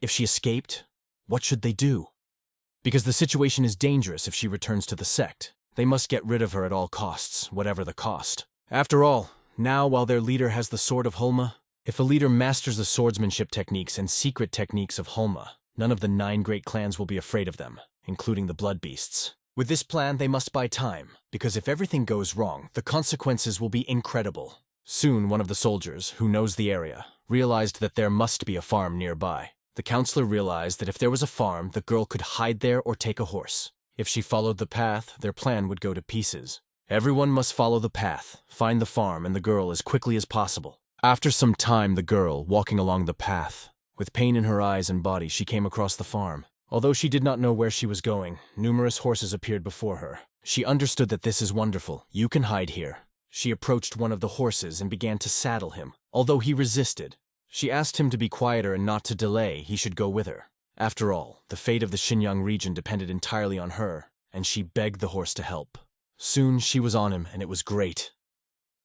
if she escaped, what should they do? Because the situation is dangerous if she returns to the sect. They must get rid of her at all costs, whatever the cost. After all, now while their leader has the sword of Hulma, if a leader masters the swordsmanship techniques and secret techniques of Hulma, none of the 9 great clans will be afraid of them, including the Blood Beasts. With this plan, they must buy time, because if everything goes wrong, the consequences will be incredible. Soon, one of the soldiers, who knows the area, realized that there must be a farm nearby. The counselor realized that if there was a farm, the girl could hide there or take a horse. If she followed the path, their plan would go to pieces. Everyone must follow the path, find the farm and the girl as quickly as possible. After some time, the girl, walking along the path, with pain in her eyes and body, she came across the farm. Although she did not know where she was going, numerous horses appeared before her. She understood that this is wonderful. You can hide here. She approached one of the horses and began to saddle him, although he resisted. She asked him to be quieter and not to delay, he should go with her. After all, the fate of the Xinjiang region depended entirely on her, and she begged the horse to help. Soon she was on him, and it was great.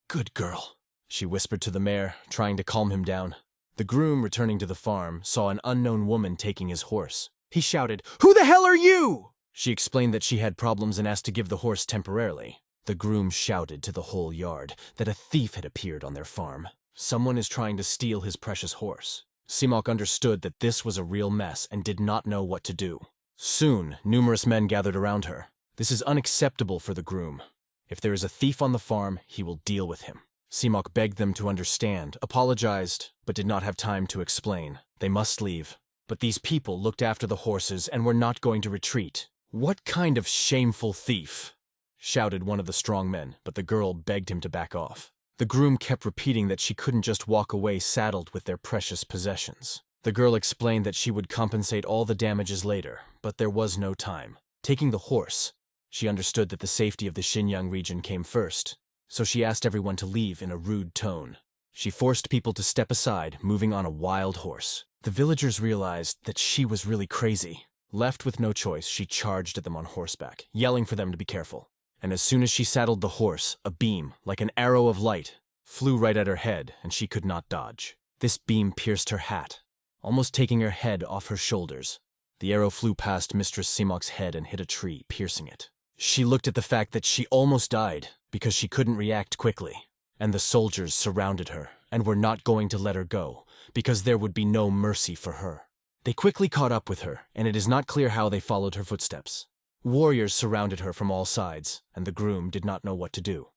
"Good girl," she whispered to the mare, trying to calm him down. The groom, returning to the farm, saw an unknown woman taking his horse. He shouted, "Who the hell are you?" She explained that she had problems and asked to give the horse temporarily. The groom shouted to the whole yard that a thief had appeared on their farm. Someone is trying to steal his precious horse. Simok understood that this was a real mess and did not know what to do. Soon, numerous men gathered around her. This is unacceptable for the groom. If there is a thief on the farm, he will deal with him. Simok begged them to understand, apologized, but did not have time to explain. They must leave. But these people looked after the horses and were not going to retreat. "What kind of shameful thief?" shouted one of the strong men, but the girl begged him to back off. The groom kept repeating that she couldn't just walk away saddled with their precious possessions. The girl explained that she would compensate all the damages later, but there was no time. Taking the horse, she understood that the safety of the Xinjiang region came first, so she asked everyone to leave in a rude tone. She forced people to step aside, moving on a wild horse. The villagers realized that she was really crazy. Left with no choice, she charged at them on horseback, yelling for them to be careful. And as soon as she saddled the horse, a beam, like an arrow of light, flew right at her head, and she could not dodge. This beam pierced her hat, almost taking her head off her shoulders. The arrow flew past Mistress Simok's head and hit a tree, piercing it. She looked at the fact that she almost died because she couldn't react quickly. And the soldiers surrounded her and were not going to let her go because there would be no mercy for her. They quickly caught up with her, and it is not clear how they followed her footsteps. Warriors surrounded her from all sides, and the groom did not know what to do.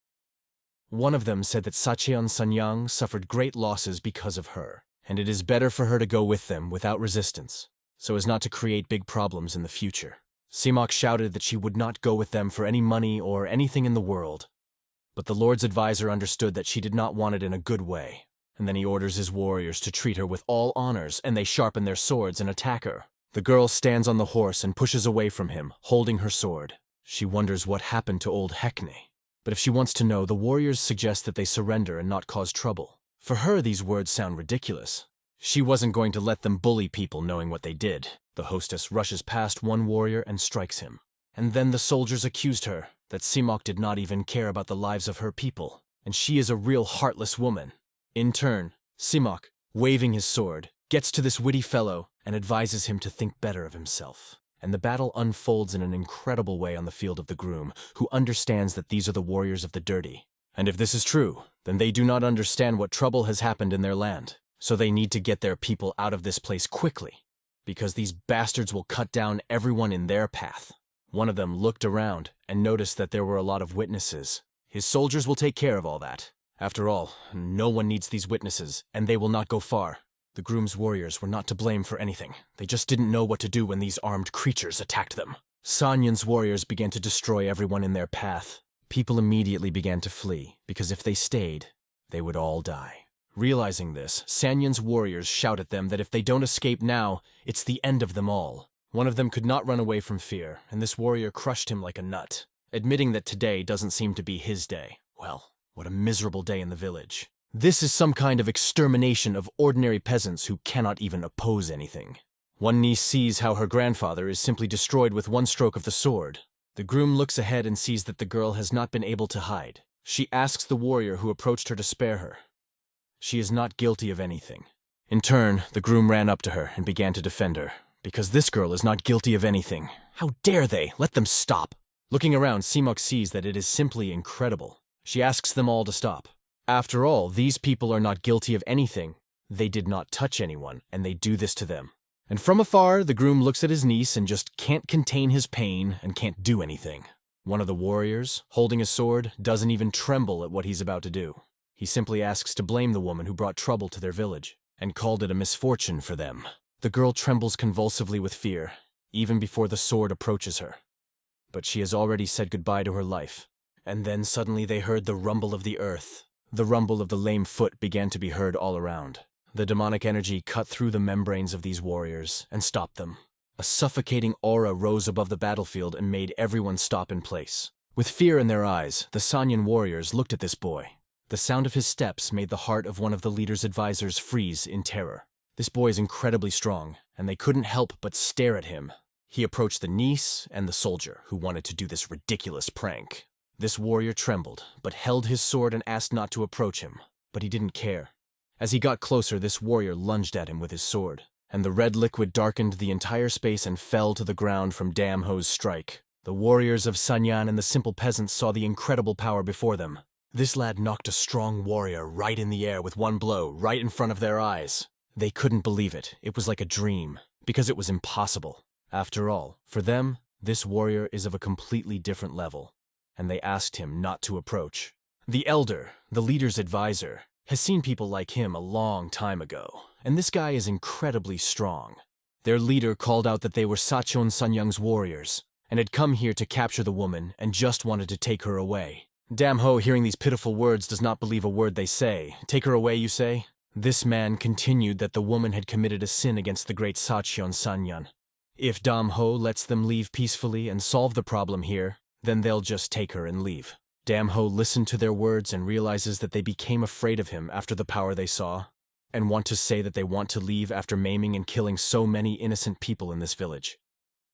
One of them said that Sacheon Sanyang suffered great losses because of her, and it is better for her to go with them without resistance, so as not to create big problems in the future. Simok shouted that she would not go with them for any money or anything in the world. But the Lord's advisor understood that she did not want it in a good way, and then he orders his warriors to treat her with all honors, and they sharpen their swords and attack her. The girl stands on the horse and pushes away from him, holding her sword. She wonders what happened to old Hekne. But if she wants to know, the warriors suggest that they surrender and not cause trouble. For her, these words sound ridiculous. She wasn't going to let them bully people knowing what they did. The hostess rushes past one warrior and strikes him. And then the soldiers accused her that Simok did not even care about the lives of her people, and she is a real heartless woman. In turn, Simok, waving his sword, gets to this witty fellow and advises him to think better of himself. And the battle unfolds in an incredible way on the field of the groom, who understands that these are the warriors of the dirty. And if this is true, then they do not understand what trouble has happened in their land. So they need to get their people out of this place quickly, because these bastards will cut down everyone in their path. One of them looked around and noticed that there were a lot of witnesses. His soldiers will take care of all that. After all, no one needs these witnesses, and they will not go far. The groom's warriors were not to blame for anything. They just didn't know what to do when these armed creatures attacked them. Sanyan's warriors began to destroy everyone in their path. People immediately began to flee, because if they stayed, they would all die. Realizing this, Sanyan's warriors shout at them that if they don't escape now, it's the end of them all. One of them could not run away from fear, and this warrior crushed him like a nut, admitting that today doesn't seem to be his day. Well, what a miserable day in the village. This is some kind of extermination of ordinary peasants who cannot even oppose anything. One niece sees how her grandfather is simply destroyed with one stroke of the sword. The groom looks ahead and sees that the girl has not been able to hide. She asks the warrior who approached her to spare her. She is not guilty of anything. In turn, the groom ran up to her and began to defend her. Because this girl is not guilty of anything. How dare they? Let them stop. Looking around, Simok sees that it is simply incredible. She asks them all to stop. After all, these people are not guilty of anything. They did not touch anyone, and they do this to them. And from afar, the groom looks at his niece and just can't contain his pain and can't do anything. One of the warriors, holding a sword, doesn't even tremble at what he's about to do. He simply asks to blame the woman who brought trouble to their village, and called it a misfortune for them. The girl trembles convulsively with fear, even before the sword approaches her. But she has already said goodbye to her life. And then suddenly they heard the rumble of the earth. The rumble of the lame foot began to be heard all around. The demonic energy cut through the membranes of these warriors and stopped them. A suffocating aura rose above the battlefield and made everyone stop in place. With fear in their eyes, the Sanyan warriors looked at this boy. The sound of his steps made the heart of one of the leader's advisors freeze in terror. This boy is incredibly strong, and they couldn't help but stare at him. He approached the niece and the soldier who wanted to do this ridiculous prank. This warrior trembled, but held his sword and asked not to approach him. But he didn't care. As he got closer, this warrior lunged at him with his sword, and the red liquid darkened the entire space and fell to the ground from Damho's strike. The warriors of Sanyan and the simple peasants saw the incredible power before them. This lad knocked a strong warrior right in the air with one blow, right in front of their eyes. They couldn't believe it. It was like a dream, because it was impossible. After all, for them, this warrior is of a completely different level, and they asked him not to approach. The elder, the leader's advisor, has seen people like him a long time ago, and this guy is incredibly strong. Their leader called out that they were Sachon Sanyang's warriors, and had come here to capture the woman and just wanted to take her away. Damho, hearing these pitiful words, does not believe a word they say. Take her away, you say? This man continued that the woman had committed a sin against the great Sachon Sanyan. If Damho lets them leave peacefully and solve the problem here, then they'll just take her and leave. Damho listened to their words and realizes that they became afraid of him after the power they saw, and want to say that they want to leave after maiming and killing so many innocent people in this village.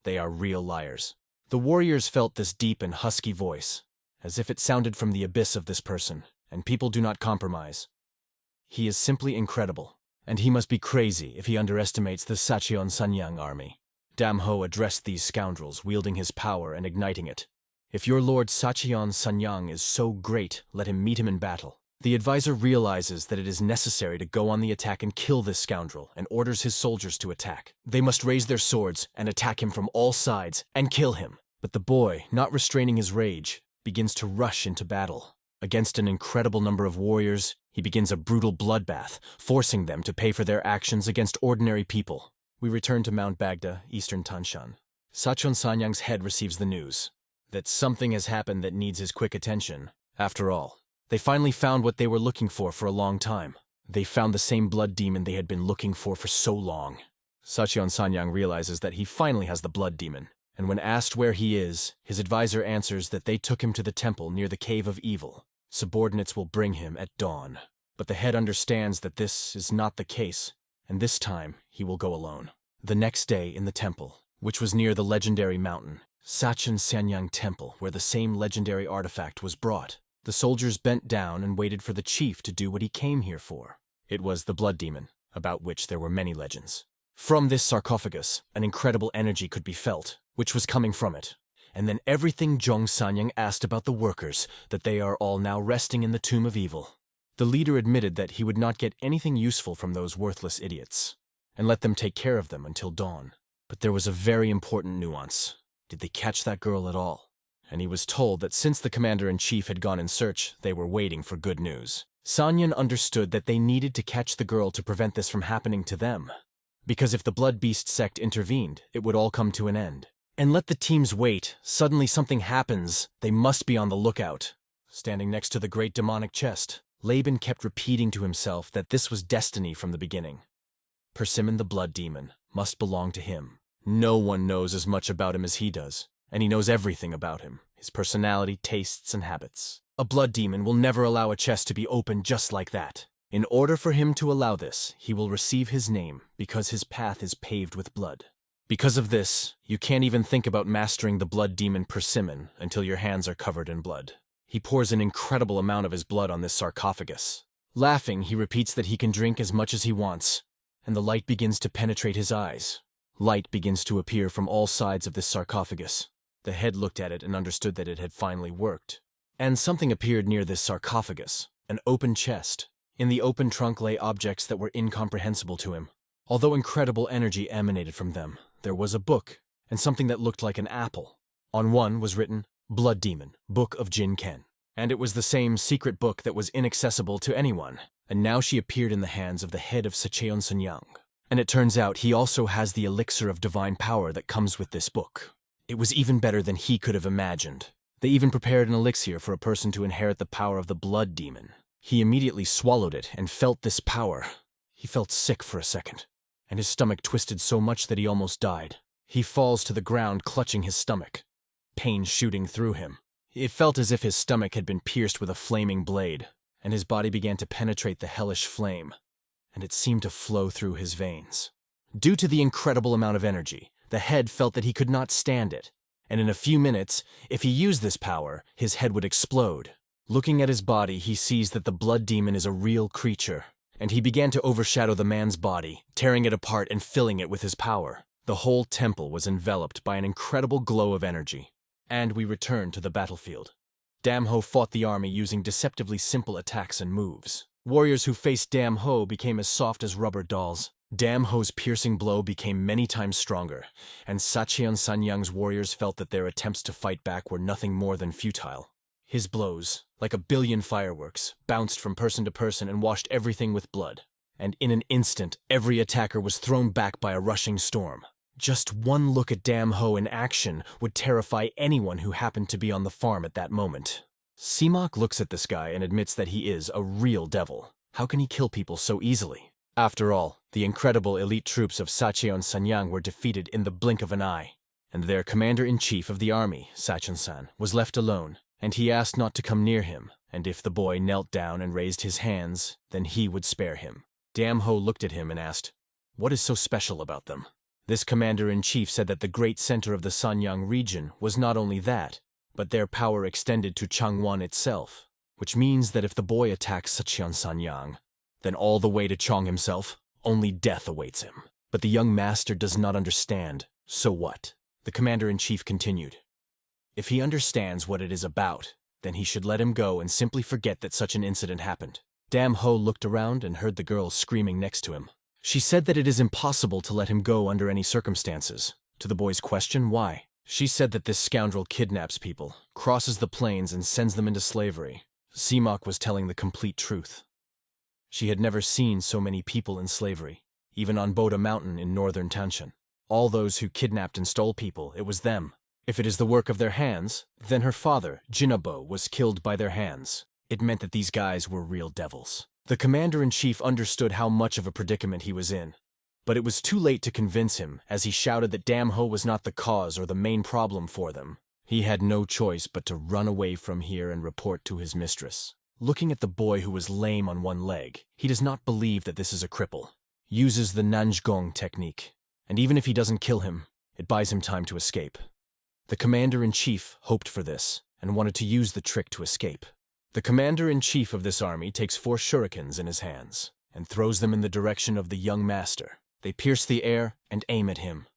They are real liars. The warriors felt this deep and husky voice, as if it sounded from the abyss of this person, and people do not compromise. He is simply incredible, and he must be crazy if he underestimates the Sachon Sanyang army. Damho addressed these scoundrels, wielding his power and igniting it. If your lord Sachon Sanyang is so great, let him meet him in battle. The advisor realizes that it is necessary to go on the attack and kill this scoundrel, and orders his soldiers to attack. They must raise their swords and attack him from all sides and kill him. But the boy, not restraining his rage, begins to rush into battle. Against an incredible number of warriors, he begins a brutal bloodbath, forcing them to pay for their actions against ordinary people. We return to Mount Bagda, Eastern Tanshan. Sachon Sanyang's head receives the news that something has happened that needs his quick attention. After all, they finally found what they were looking for a long time. They found the same blood demon they had been looking for so long. Sachon Sanyang realizes that he finally has the blood demon, and when asked where he is, his advisor answers that they took him to the temple near the Cave of Evil. Subordinates will bring him at dawn. But the head understands that this is not the case, and this time he will go alone. The next day in the temple, which was near the legendary mountain, Sachon Sanyang Temple, where the same legendary artifact was brought, the soldiers bent down and waited for the chief to do what he came here for. It was the blood demon, about which there were many legends. From this sarcophagus, an incredible energy could be felt, which was coming from it. And then everything Zhong Sanyang asked about the workers, that they are all now resting in the tomb of evil. The leader admitted that he would not get anything useful from those worthless idiots, and let them take care of them until dawn. But there was a very important nuance. Did they catch that girl at all? And he was told that since the commander-in-chief had gone in search, they were waiting for good news. Sanyan understood that they needed to catch the girl to prevent this from happening to them, because if the Blood Beast sect intervened, it would all come to an end. And let the teams wait. Suddenly something happens. They must be on the lookout. Standing next to the great demonic chest, Laban kept repeating to himself that this was destiny from the beginning. Persimmon the blood demon must belong to him. No one knows as much about him as he does, and he knows everything about him, his personality, tastes, and habits. A blood demon will never allow a chest to be opened just like that. In order for him to allow this, he will receive his name because his path is paved with blood. Because of this, you can't even think about mastering the blood demon Persimmon until your hands are covered in blood. He pours an incredible amount of his blood on this sarcophagus. Laughing, he repeats that he can drink as much as he wants, and the light begins to penetrate his eyes. Light begins to appear from all sides of this sarcophagus. The head looked at it and understood that it had finally worked. And something appeared near this sarcophagus, an open chest. In the open trunk lay objects that were incomprehensible to him. Although incredible energy emanated from them, there was a book, and something that looked like an apple. On one was written, Blood Demon, Book of Jin Ken. And it was the same secret book that was inaccessible to anyone. And now she appeared in the hands of the head of Sachon Sanyang. And it turns out he also has the elixir of divine power that comes with this book. It was even better than he could have imagined. They even prepared an elixir for a person to inherit the power of the blood demon. He immediately swallowed it and felt this power. He felt sick for a second, and his stomach twisted so much that he almost died. He falls to the ground clutching his stomach, pain shooting through him. It felt as if his stomach had been pierced with a flaming blade, and his body began to penetrate the hellish flame, and it seemed to flow through his veins. Due to the incredible amount of energy, the head felt that he could not stand it, and in a few minutes, if he used this power, his head would explode. Looking at his body, he sees that the blood demon is a real creature, and he began to overshadow the man's body, tearing it apart and filling it with his power. The whole temple was enveloped by an incredible glow of energy. And we returned to the battlefield. Damho fought the army using deceptively simple attacks and moves. Warriors who faced Damho became as soft as rubber dolls. Damho's piercing blow became many times stronger, and Sacheon Sanyang's warriors felt that their attempts to fight back were nothing more than futile. His blows, like a billion fireworks, bounced from person to person and washed everything with blood. And in an instant, every attacker was thrown back by a rushing storm. Just one look at Damho in action would terrify anyone who happened to be on the farm at that moment. Seamok looks at this guy and admits that he is a real devil. How can he kill people so easily? After all, the incredible elite troops of Sacheon Sanyang were defeated in the blink of an eye, and their commander-in-chief of the army, Sachon-san, was left alone, and he asked not to come near him, and if the boy knelt down and raised his hands, then he would spare him. Damho looked at him and asked, "What is so special about them?" This commander-in-chief said that the great center of the Sanyang region was not only that, but their power extended to Changwon itself, which means that if the boy attacks Sacheon Sanyang, then all the way to Chong himself, only death awaits him. But the young master does not understand, so what? The commander-in-chief continued. If he understands what it is about, then he should let him go and simply forget that such an incident happened. Damho looked around and heard the girl screaming next to him. She said that it is impossible to let him go under any circumstances. To the boy's question, why? She said that this scoundrel kidnaps people, crosses the plains and sends them into slavery. Seamok was telling the complete truth. She had never seen so many people in slavery, even on Boda Mountain in northern Tanshan. All those who kidnapped and stole people, it was them. If it is the work of their hands, then her father, Jinabo, was killed by their hands. It meant that these guys were real devils. The commander-in-chief understood how much of a predicament he was in, but it was too late to convince him, as he shouted that Damho was not the cause or the main problem for them. He had no choice but to run away from here and report to his mistress. Looking at the boy who was lame on one leg, he does not believe that this is a cripple. Uses the Nanjgong technique, and even if he doesn't kill him, it buys him time to escape. The commander-in-chief hoped for this, and wanted to use the trick to escape. The commander-in-chief of this army takes 4 shurikens in his hands, and throws them in the direction of the young master. They pierce the air and aim at him,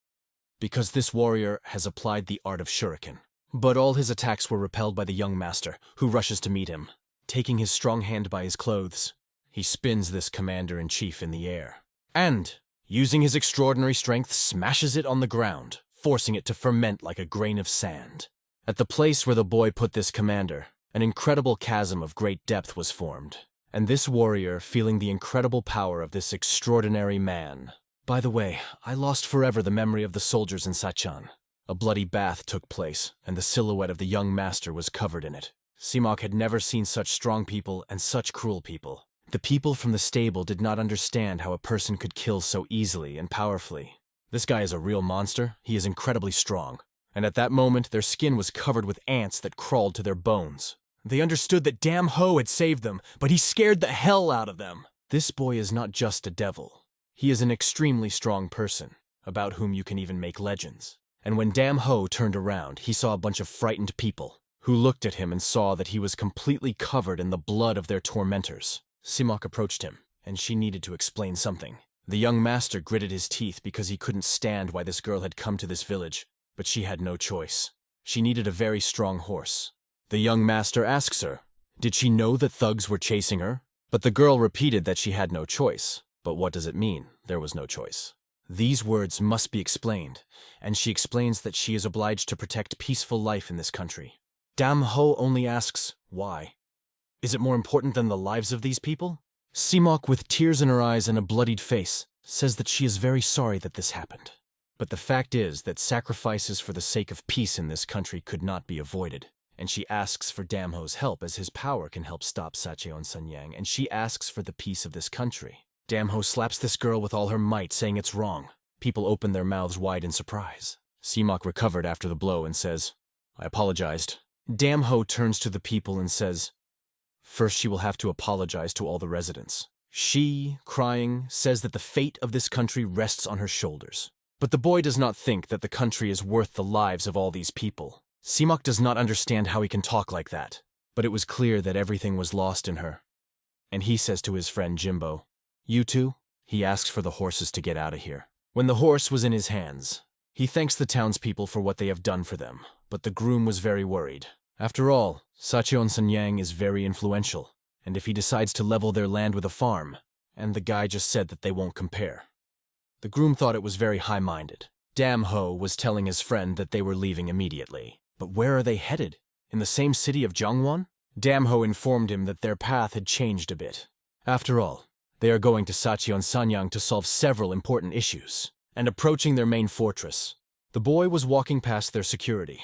because this warrior has applied the art of shuriken. But all his attacks were repelled by the young master, who rushes to meet him. Taking his strong hand by his clothes, he spins this commander-in-chief in the air, and, using his extraordinary strength, smashes it on the ground, forcing it to ferment like a grain of sand. At the place where the boy put this commander, an incredible chasm of great depth was formed, and this warrior, feeling the incredible power of this extraordinary man. By the way, I lost forever the memory of the soldiers in Sachan. A bloody bath took place, and the silhouette of the young master was covered in it. Seamok had never seen such strong people and such cruel people. The people from the stable did not understand how a person could kill so easily and powerfully. This guy is a real monster. He is incredibly strong. And at that moment, their skin was covered with ants that crawled to their bones. They understood that Damho had saved them, but he scared the hell out of them. This boy is not just a devil. He is an extremely strong person, about whom you can even make legends. And when Damho turned around, he saw a bunch of frightened people, who looked at him and saw that he was completely covered in the blood of their tormentors. Seamok approached him, and she needed to explain something. The young master gritted his teeth because he couldn't stand why this girl had come to this village, but she had no choice. She needed a very strong horse. The young master asks her, did she know that thugs were chasing her? But the girl repeated that she had no choice. But what does it mean, there was no choice? These words must be explained, and she explains that she is obliged to protect peaceful life in this country. Damho only asks, why? Is it more important than the lives of these people? Seamok, with tears in her eyes and a bloodied face, says that she is very sorry that this happened. But the fact is that sacrifices for the sake of peace in this country could not be avoided. And she asks for Damho's help, as his power can help stop Sacheon Sanyang, and she asks for the peace of this country. Damho slaps this girl with all her might, saying it's wrong. People open their mouths wide in surprise. Seamok recovered after the blow and says, I apologized. Dam Ho turns to the people and says, "First she will have to apologize to all the residents." She, crying, says that the fate of this country rests on her shoulders. But the boy does not think that the country is worth the lives of all these people. Simak does not understand how he can talk like that, but it was clear that everything was lost in her. And he says to his friend Jimbo, "You two?" He asks for the horses to get out of here. When the horse was in his hands, he thanks the townspeople for what they have done for them, but the groom was very worried. After all, Sacheon Sanyang is very influential, and if he decides to level their land with a farm, and the guy just said that they won't compare. The groom thought it was very high-minded. Dam Ho was telling his friend that they were leaving immediately. But where are they headed? In the same city of Zhongwan? Dam Ho informed him that their path had changed a bit. After all, they are going to Sacheon Sanyang to solve several important issues, and approaching their main fortress. The boy was walking past their security.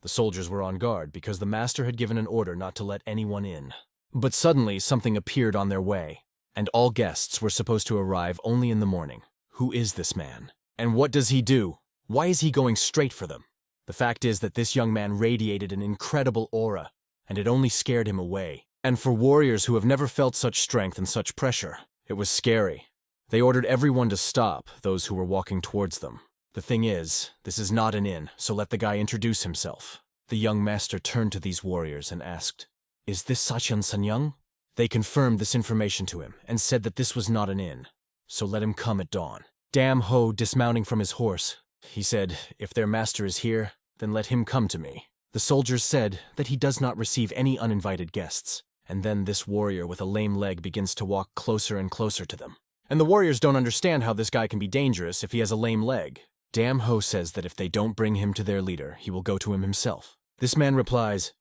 The soldiers were on guard because the master had given an order not to let anyone in. But suddenly something appeared on their way, and all guests were supposed to arrive only in the morning. Who is this man? And what does he do? Why is he going straight for them? The fact is that this young man radiated an incredible aura, and it only scared him away. And for warriors who have never felt such strength and such pressure, it was scary. They ordered everyone to stop, those who were walking towards them. The thing is, this is not an inn, so let the guy introduce himself. The young master turned to these warriors and asked, "Is this Sacheon Sanyang?" They confirmed this information to him and said that this was not an inn, so let him come at dawn. Dam Ho dismounting from his horse, he said, "If their master is here, then let him come to me." The soldiers said that he does not receive any uninvited guests, and then this warrior with a lame leg begins to walk closer and closer to them. And the warriors don't understand how this guy can be dangerous if he has a lame leg. Dam Ho says that if they don't bring him to their leader, he will go to him himself. This man replies,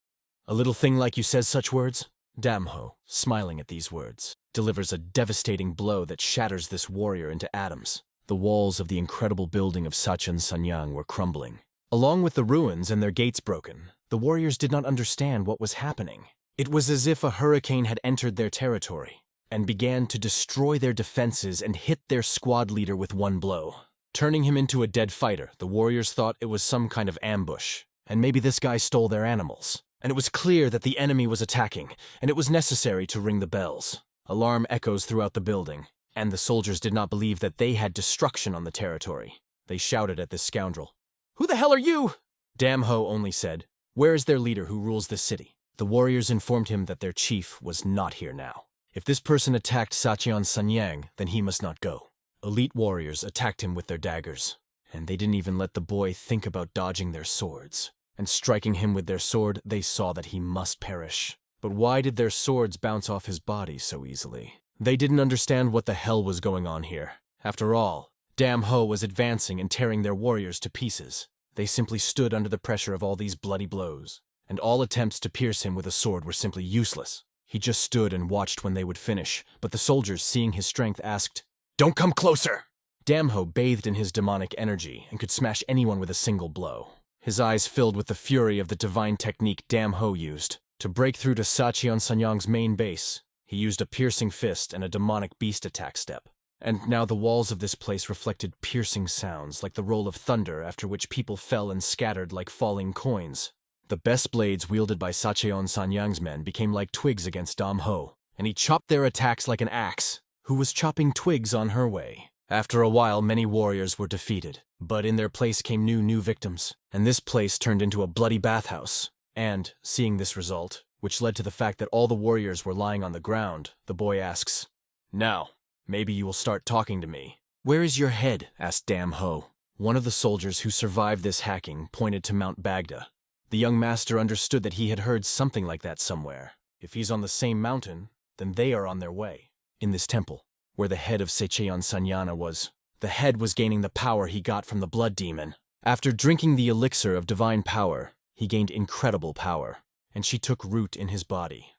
"A little thing like you says such words?" Dam Ho, smiling at these words, delivers a devastating blow that shatters this warrior into atoms. The walls of the incredible building of Sacheon Sanyang were crumbling. Along with the ruins and their gates broken, the warriors did not understand what was happening. It was as if a hurricane had entered their territory and began to destroy their defenses and hit their squad leader with one blow. Turning him into a dead fighter, the warriors thought it was some kind of ambush, and maybe this guy stole their animals. And it was clear that the enemy was attacking, and it was necessary to ring the bells. Alarm echoes throughout the building, and the soldiers did not believe that they had destruction on the territory. They shouted at this scoundrel, "Who the hell are you?" Dam Ho only said, "Where is their leader who rules this city?" The warriors informed him that their chief was not here now. If this person attacked Sacheon Sanyang, then he must not go. Elite warriors attacked him with their daggers, and they didn't even let the boy think about dodging their swords. And striking him with their sword, they saw that he must perish. But why did their swords bounce off his body so easily? They didn't understand what the hell was going on here. After all, Dam Ho was advancing and tearing their warriors to pieces. They simply stood under the pressure of all these bloody blows, and all attempts to pierce him with a sword were simply useless. He just stood and watched when they would finish, but the soldiers, seeing his strength, asked, "Don't come closer!" Dam Ho bathed in his demonic energy and could smash anyone with a single blow. His eyes filled with the fury of the divine technique Dam Ho used. To break through to Sacheon Sanyang's main base, he used a piercing fist and a demonic beast attack step. And now the walls of this place reflected piercing sounds like the roll of thunder, after which people fell and scattered like falling coins. The best blades wielded by Sacheon Sanyang's men became like twigs against Dam Ho, and he chopped their attacks like an axe, who was chopping twigs on her way. After a while, many warriors were defeated, but in their place came new victims, and this place turned into a bloody bathhouse. And, seeing this result, which led to the fact that all the warriors were lying on the ground, the boy asks, "Now, maybe you will start talking to me." "Where is your head?" asked Dam Ho. One of the soldiers who survived this hacking pointed to Mount Bagda. The young master understood that he had heard something like that somewhere. If he's on the same mountain, then they are on their way. In this temple, where the head of Sacheon Sanyana was, the head was gaining the power he got from the blood demon. After drinking the elixir of divine power, he gained incredible power, and she took root in his body.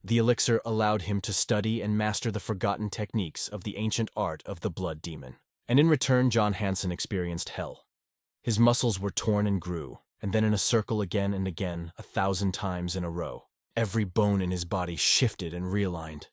The elixir allowed him to study and master the forgotten techniques of the ancient art of the blood demon. And in return, John Hansen experienced hell. His muscles were torn and grew, and then in a circle again and again, 1,000 times in a row. Every bone in his body shifted and realigned,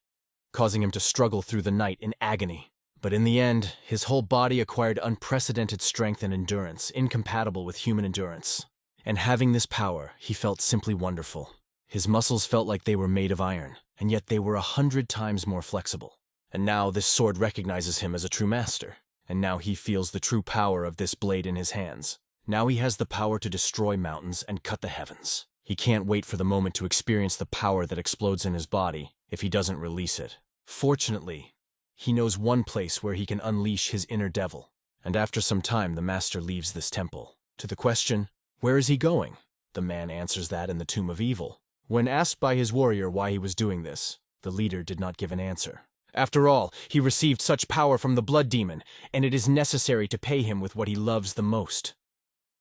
causing him to struggle through the night in agony. But in the end, his whole body acquired unprecedented strength and endurance, incompatible with human endurance. And having this power, he felt simply wonderful. His muscles felt like they were made of iron, and yet they were 100 times more flexible. And now this sword recognizes him as a true master. And now he feels the true power of this blade in his hands. Now he has the power to destroy mountains and cut the heavens. He can't wait for the moment to experience the power that explodes in his body if he doesn't release it. Fortunately, he knows one place where he can unleash his inner devil. And after some time, the master leaves this temple. To the question, where is he going? The man answers that in the Tomb of Evil. When asked by his warrior why he was doing this, the leader did not give an answer. After all, he received such power from the blood demon, and it is necessary to pay him with what he loves the most.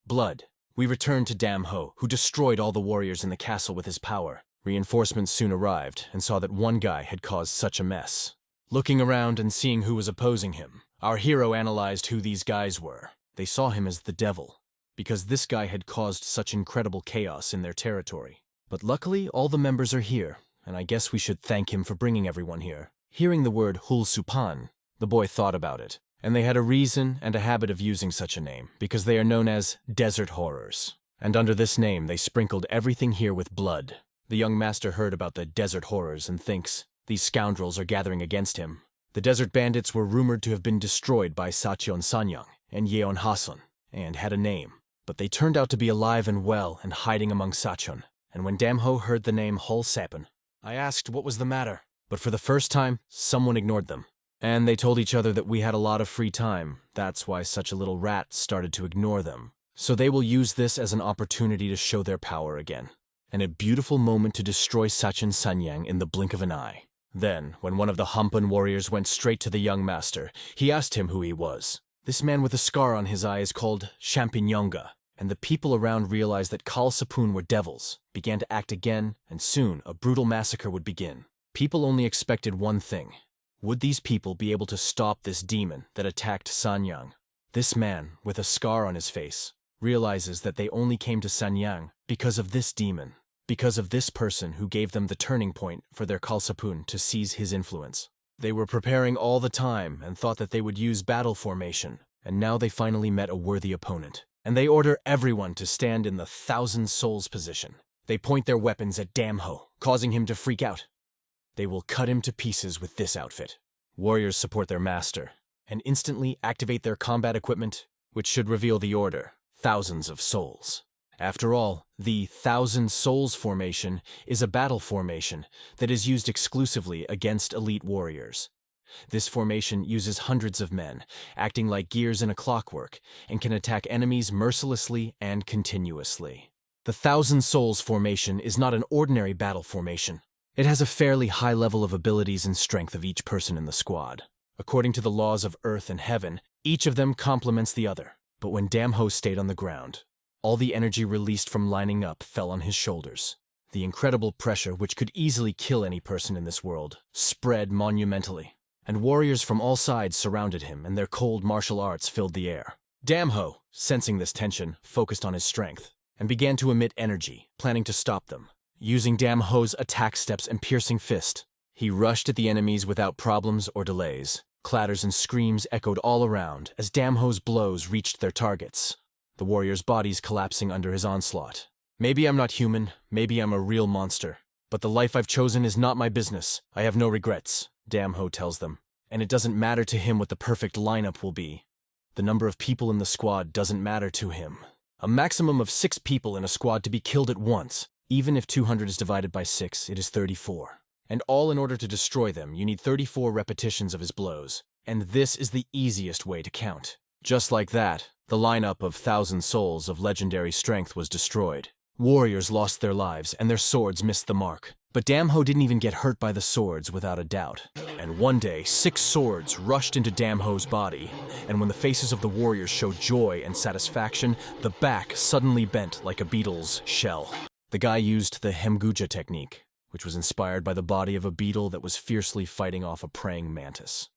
Blood. We returned to Damho, who destroyed all the warriors in the castle with his power. Reinforcements soon arrived and saw that one guy had caused such a mess. Looking around and seeing who was opposing him, our hero analyzed who these guys were. They saw him as the devil, because this guy had caused such incredible chaos in their territory. But luckily, all the members are here, and I guess we should thank him for bringing everyone here. Hearing the word Hul Supan, the boy thought about it, and they had a reason and a habit of using such a name, because they are known as desert horrors. And under this name, they sprinkled everything here with blood. The young master heard about the desert horrors and thinks, these scoundrels are gathering against him. The desert bandits were rumored to have been destroyed by Sacheon Sanyang and Yeon Hasan, and had a name. But they turned out to be alive and well and hiding among Sacheon. And when Damho heard the name Hul Sapan, I asked what was the matter. But for the first time, someone ignored them. And they told each other that we had a lot of free time. That's why such a little rat started to ignore them. So they will use this as an opportunity to show their power again. And a beautiful moment to destroy Sacheon Sanyang in the blink of an eye. Then, when one of the Hampan warriors went straight to the young master, he asked him who he was. This man with a scar on his eye is called Champignonga. And the people around realized that Kal Sapun were devils, began to act again, and soon a brutal massacre would begin. People only expected one thing. Would these people be able to stop this demon that attacked Sanyang? This man, with a scar on his face, realizes that they only came to Sanyang because of this demon, because of this person who gave them the turning point for their Kalsapun to seize his influence. They were preparing all the time and thought that they would use battle formation, and now they finally met a worthy opponent. And they order everyone to stand in the 1,000 souls position. They point their weapons at Damho, causing him to freak out. They will cut him to pieces with this outfit. Warriors support their master, and instantly activate their combat equipment, which should reveal the order, thousands of souls. After all, the 1,000 souls formation is a battle formation that is used exclusively against elite warriors. This formation uses hundreds of men, acting like gears in a clockwork, and can attack enemies mercilessly and continuously. The 1,000 souls formation is not an ordinary battle formation. It has a fairly high level of abilities and strength of each person in the squad. According to the laws of earth and heaven, each of them complements the other. But when Damho stayed on the ground, all the energy released from lining up fell on his shoulders. The incredible pressure, which could easily kill any person in this world, spread monumentally. And warriors from all sides surrounded him, and their cold martial arts filled the air. Damho, sensing this tension, focused on his strength, and began to emit energy, planning to stop them. Using Damho's attack steps and piercing fist, he rushed at the enemies without problems or delays. Clatters and screams echoed all around as Damho's blows reached their targets, the warriors' bodies collapsing under his onslaught. Maybe I'm not human, maybe I'm a real monster, but the life I've chosen is not my business. I have no regrets, Damho tells them. And it doesn't matter to him what the perfect lineup will be. The number of people in the squad doesn't matter to him. A maximum of 6 people in a squad to be killed at once. Even if 200 is divided by 6, it is 34. And all in order to destroy them, you need 34 repetitions of his blows. And this is the easiest way to count. Just like that, the lineup of 1,000 souls of legendary strength was destroyed. Warriors lost their lives, and their swords missed the mark. But Damho didn't even get hurt by the swords without a doubt. And one day, 6 swords rushed into Damho's body, and when the faces of the warriors showed joy and satisfaction, the back suddenly bent like a beetle's shell. The guy used the Hemguja technique, which was inspired by the body of a beetle that was fiercely fighting off a praying mantis.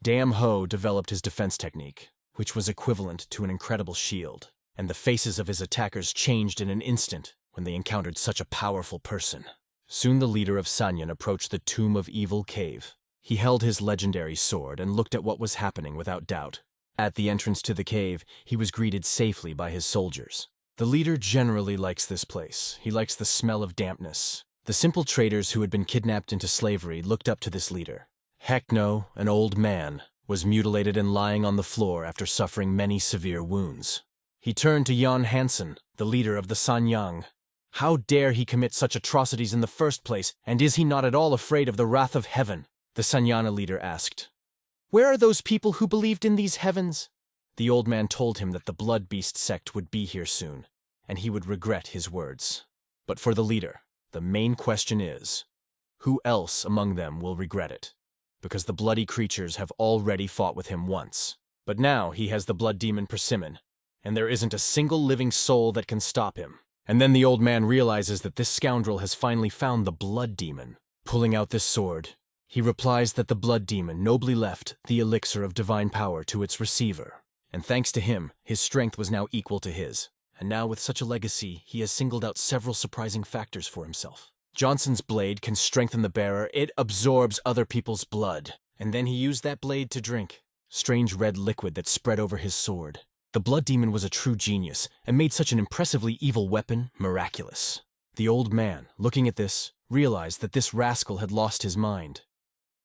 Damho developed his defense technique, which was equivalent to an incredible shield, and the faces of his attackers changed in an instant when they encountered such a powerful person. Soon the leader of Sanyan approached the Tomb of Evil cave. He held his legendary sword and looked at what was happening without doubt. At the entrance to the cave, he was greeted safely by his soldiers. The leader generally likes this place. He likes the smell of dampness. The simple traders who had been kidnapped into slavery looked up to this leader. Hekno, an old man, was mutilated and lying on the floor after suffering many severe wounds. He turned to Jan Hansen, the leader of the Sanyang. How dare he commit such atrocities in the first place, and is he not at all afraid of the wrath of heaven? The Sanyana leader asked. Where are those people who believed in these heavens? The old man told him that the Blood Beast sect would be here soon, and he would regret his words. But for the leader, the main question is, who else among them will regret it? Because the bloody creatures have already fought with him once. But now he has the blood demon Persimmon, and there isn't a single living soul that can stop him. And then the old man realizes that this scoundrel has finally found the blood demon. Pulling out this sword, he replies that the blood demon nobly left the elixir of divine power to its receiver. And thanks to him, his strength was now equal to his. And now with such a legacy, he has singled out several surprising factors for himself. Johnson's blade can strengthen the bearer. It absorbs other people's blood. And then he used that blade to drink strange red liquid that spread over his sword. The blood demon was a true genius and made such an impressively evil weapon miraculous. The old man, looking at this, realized that this rascal had lost his mind.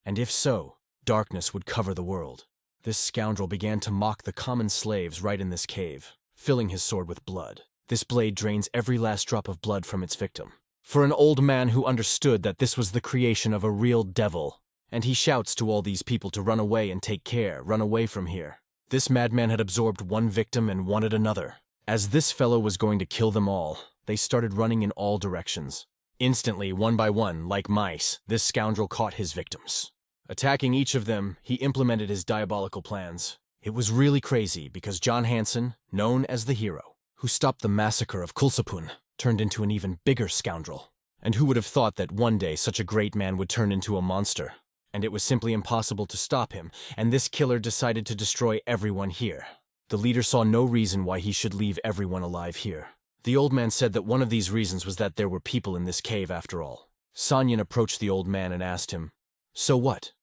And if so, darkness would cover the world. This scoundrel began to mock the common slaves right in this cave, filling his sword with blood. This blade drains every last drop of blood from its victim. For an old man who understood that this was the creation of a real devil, and he shouts to all these people to run away and take care, run away from here. This madman had absorbed one victim and wanted another. As this fellow was going to kill them all, they started running in all directions. Instantly, one by one, like mice, this scoundrel caught his victims. Attacking each of them, he implemented his diabolical plans. It was really crazy because John Hansen, known as the hero, who stopped the massacre of Kulsapun, turned into an even bigger scoundrel. And who would have thought that one day such a great man would turn into a monster? And it was simply impossible to stop him, and this killer decided to destroy everyone here. The leader saw no reason why he should leave everyone alive here. The old man said that one of these reasons was that there were people in this cave after all. Sanyan approached the old man and asked him, "So what?"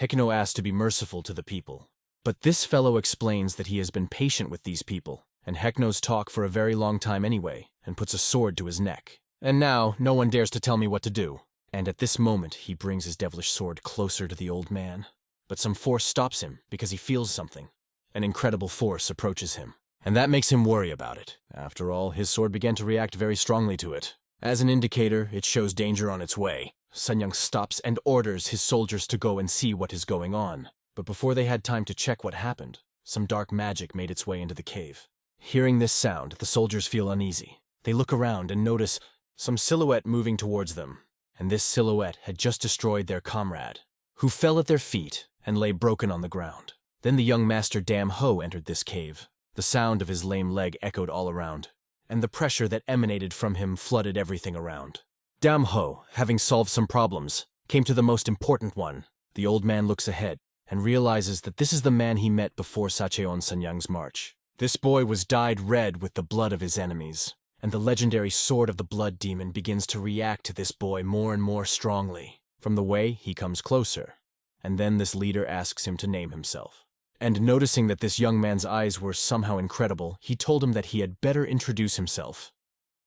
Hekino asked to be merciful to the people. But this fellow explains that he has been patient with these people, and Hekno's talk for a very long time anyway, and puts a sword to his neck. And now, no one dares to tell me what to do. And at this moment, he brings his devilish sword closer to the old man. But some force stops him because he feels something. An incredible force approaches him, and that makes him worry about it. After all, his sword began to react very strongly to it. As an indicator, it shows danger on its way. Sanyang stops and orders his soldiers to go and see what is going on. But before they had time to check what happened, some dark magic made its way into the cave. Hearing this sound, the soldiers feel uneasy. They look around and notice some silhouette moving towards them. And this silhouette had just destroyed their comrade, who fell at their feet and lay broken on the ground. Then the young master Dam Ho entered this cave. The sound of his lame leg echoed all around, and the pressure that emanated from him flooded everything around. Dam Ho, having solved some problems, came to the most important one. The old man looks ahead and realizes that this is the man he met before Sacheon Sanyang's march. This boy was dyed red with the blood of his enemies, and the legendary sword of the blood demon begins to react to this boy more and more strongly. From the way, he comes closer, and then this leader asks him to name himself. And noticing that this young man's eyes were somehow incredible, he told him that he had better introduce himself.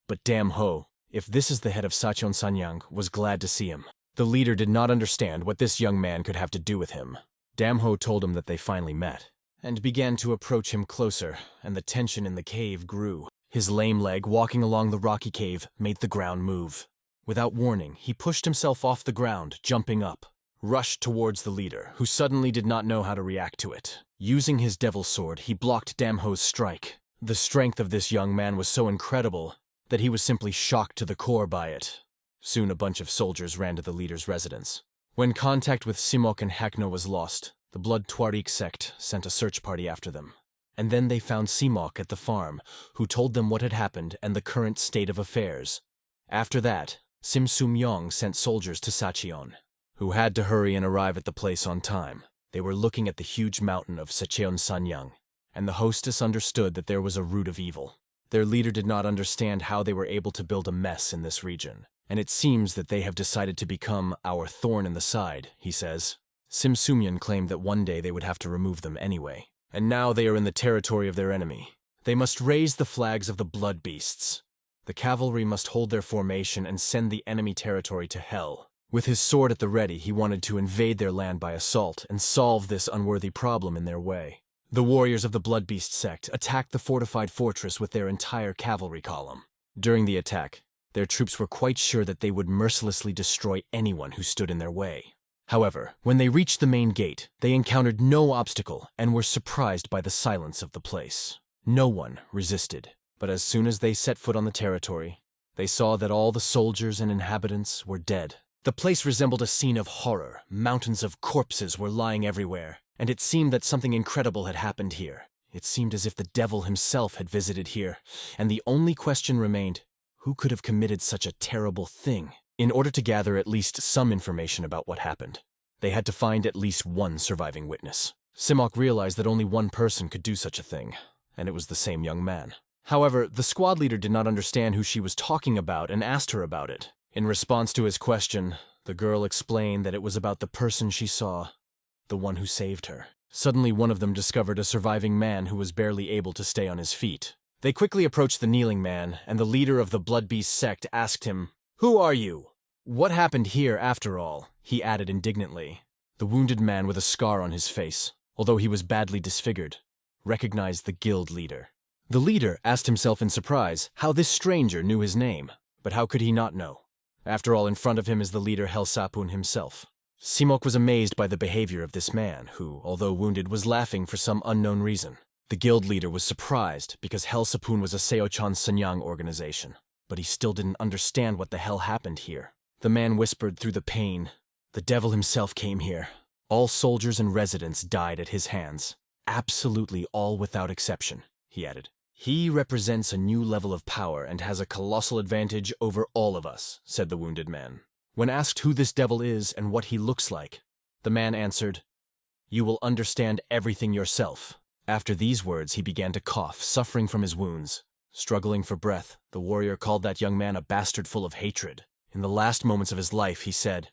But Dam Ho, if this is the head of Sacheon Sanyang, was glad to see him. The leader did not understand what this young man could have to do with him. Dam Ho told him that they finally met, and began to approach him closer, and the tension in the cave grew. His lame leg, walking along the rocky cave, made the ground move. Without warning, he pushed himself off the ground, jumping up, rushed towards the leader, who suddenly did not know how to react to it. Using his devil sword, he blocked Dam Ho's strike. The strength of this young man was so incredible that he was simply shocked to the core by it. Soon a bunch of soldiers ran to the leader's residence. When contact with Simok and Hakno was lost, the Blood Tuareg sect sent a search party after them. And then they found Simok at the farm, who told them what had happened and the current state of affairs. After that, Sim Sum Yong sent soldiers to Sacheon, who had to hurry and arrive at the place on time. They were looking at the huge mountain of Sacheon Sanyang, and the hostess understood that there was a root of evil. Their leader did not understand how they were able to build a mess in this region, and it seems that they have decided to become our thorn in the side, he says. Sim Sumyan claimed that one day they would have to remove them anyway, and now they are in the territory of their enemy. They must raise the flags of the blood beasts. The cavalry must hold their formation and send the enemy territory to hell. With his sword at the ready, he wanted to invade their land by assault and solve this unworthy problem in their way. The warriors of the Blood Beast sect attacked the fortified fortress with their entire cavalry column. During the attack, their troops were quite sure that they would mercilessly destroy anyone who stood in their way. However, when they reached the main gate, they encountered no obstacle and were surprised by the silence of the place. No one resisted, but as soon as they set foot on the territory, they saw that all the soldiers and inhabitants were dead. The place resembled a scene of horror. Mountains of corpses were lying everywhere, and it seemed that something incredible had happened here. It seemed as if the devil himself had visited here, and the only question remained, who could have committed such a terrible thing? In order to gather at least some information about what happened, they had to find at least one surviving witness. Simok realized that only one person could do such a thing, and it was the same young man. However, the squad leader did not understand who she was talking about and asked her about it. In response to his question, the girl explained that it was about the person she saw, the one who saved her. Suddenly, one of them discovered a surviving man who was barely able to stay on his feet. They quickly approached the kneeling man, and the leader of the Blood Beast sect asked him, "Who are you? What happened here after all?" he added indignantly. The wounded man with a scar on his face, although he was badly disfigured, recognized the guild leader. The leader asked himself in surprise how this stranger knew his name, but how could he not know? After all, in front of him is the leader Hellsapun himself. Simok was amazed by the behavior of this man, who, although wounded, was laughing for some unknown reason. The guild leader was surprised because Hellsapun was a Seochan Sanyang organization, but he still didn't understand what the hell happened here. The man whispered through the pain, "The devil himself came here. All soldiers and residents died at his hands. Absolutely all without exception," he added. "He represents a new level of power and has a colossal advantage over all of us," said the wounded man. When asked who this devil is and what he looks like, the man answered, "You will understand everything yourself." After these words, he began to cough, suffering from his wounds. Struggling for breath, the warrior called that young man a bastard full of hatred. In the last moments of his life, he said,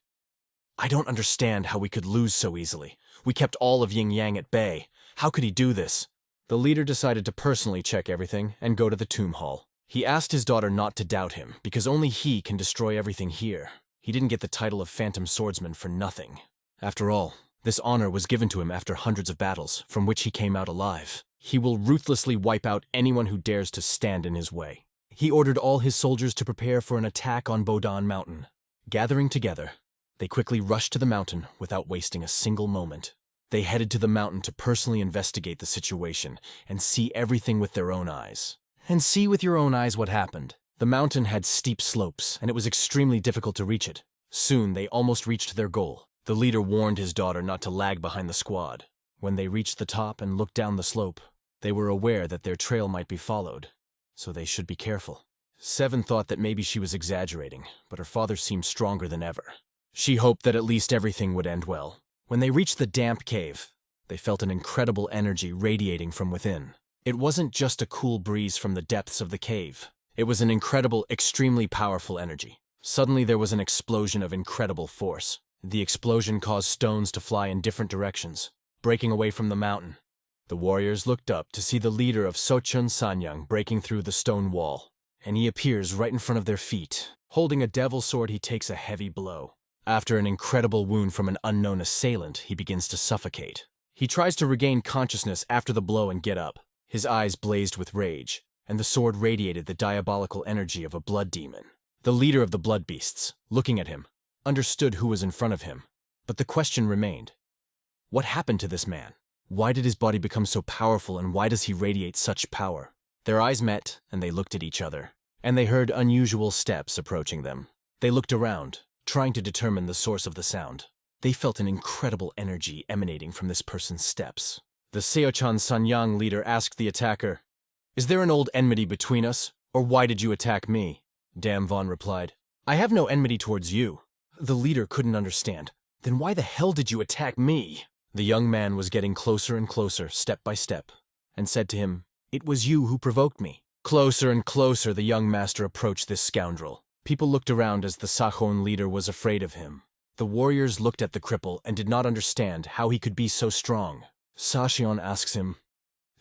"I don't understand how we could lose so easily. We kept all of Yin Yang at bay. How could he do this?" The leader decided to personally check everything and go to the tomb hall. He asked his daughter not to doubt him, because only he can destroy everything here. He didn't get the title of Phantom Swordsman for nothing. After all, this honor was given to him after hundreds of battles, from which he came out alive. He will ruthlessly wipe out anyone who dares to stand in his way. He ordered all his soldiers to prepare for an attack on Bodan Mountain. Gathering together, they quickly rushed to the mountain without wasting a single moment. They headed to the mountain to personally investigate the situation and see everything with their own eyes. And see with your own eyes what happened. The mountain had steep slopes, and it was extremely difficult to reach it. Soon, they almost reached their goal. The leader warned his daughter not to lag behind the squad. When they reached the top and looked down the slope, they were aware that their trail might be followed, so they should be careful. Seven thought that maybe she was exaggerating, but her father seemed stronger than ever. She hoped that at least everything would end well. When they reached the damp cave, they felt an incredible energy radiating from within. It wasn't just a cool breeze from the depths of the cave. It was an incredible, extremely powerful energy. Suddenly there was an explosion of incredible force. The explosion caused stones to fly in different directions, breaking away from the mountain. The warriors looked up to see the leader of Seochan Sanyang breaking through the stone wall, and he appears right in front of their feet. Holding a devil sword, he takes a heavy blow. After an incredible wound from an unknown assailant, he begins to suffocate. He tries to regain consciousness after the blow and get up. His eyes blazed with rage, and the sword radiated the diabolical energy of a blood demon. The leader of the blood beasts, looking at him, understood who was in front of him, but the question remained. What happened to this man? Why did his body become so powerful, and why does he radiate such power? Their eyes met, and they looked at each other, and they heard unusual steps approaching them. They looked around, trying to determine the source of the sound. They felt an incredible energy emanating from this person's steps. The Seochan Sanyang leader asked the attacker, "Is there an old enmity between us, or why did you attack me?" Dam Von replied, "I have no enmity towards you." The leader couldn't understand. "Then why the hell did you attack me?" The young man was getting closer and closer, step by step, and said to him, "It was you who provoked me." Closer and closer the young master approached this scoundrel. People looked around as the Sachon leader was afraid of him. The warriors looked at the cripple and did not understand how he could be so strong. Sachion asks him,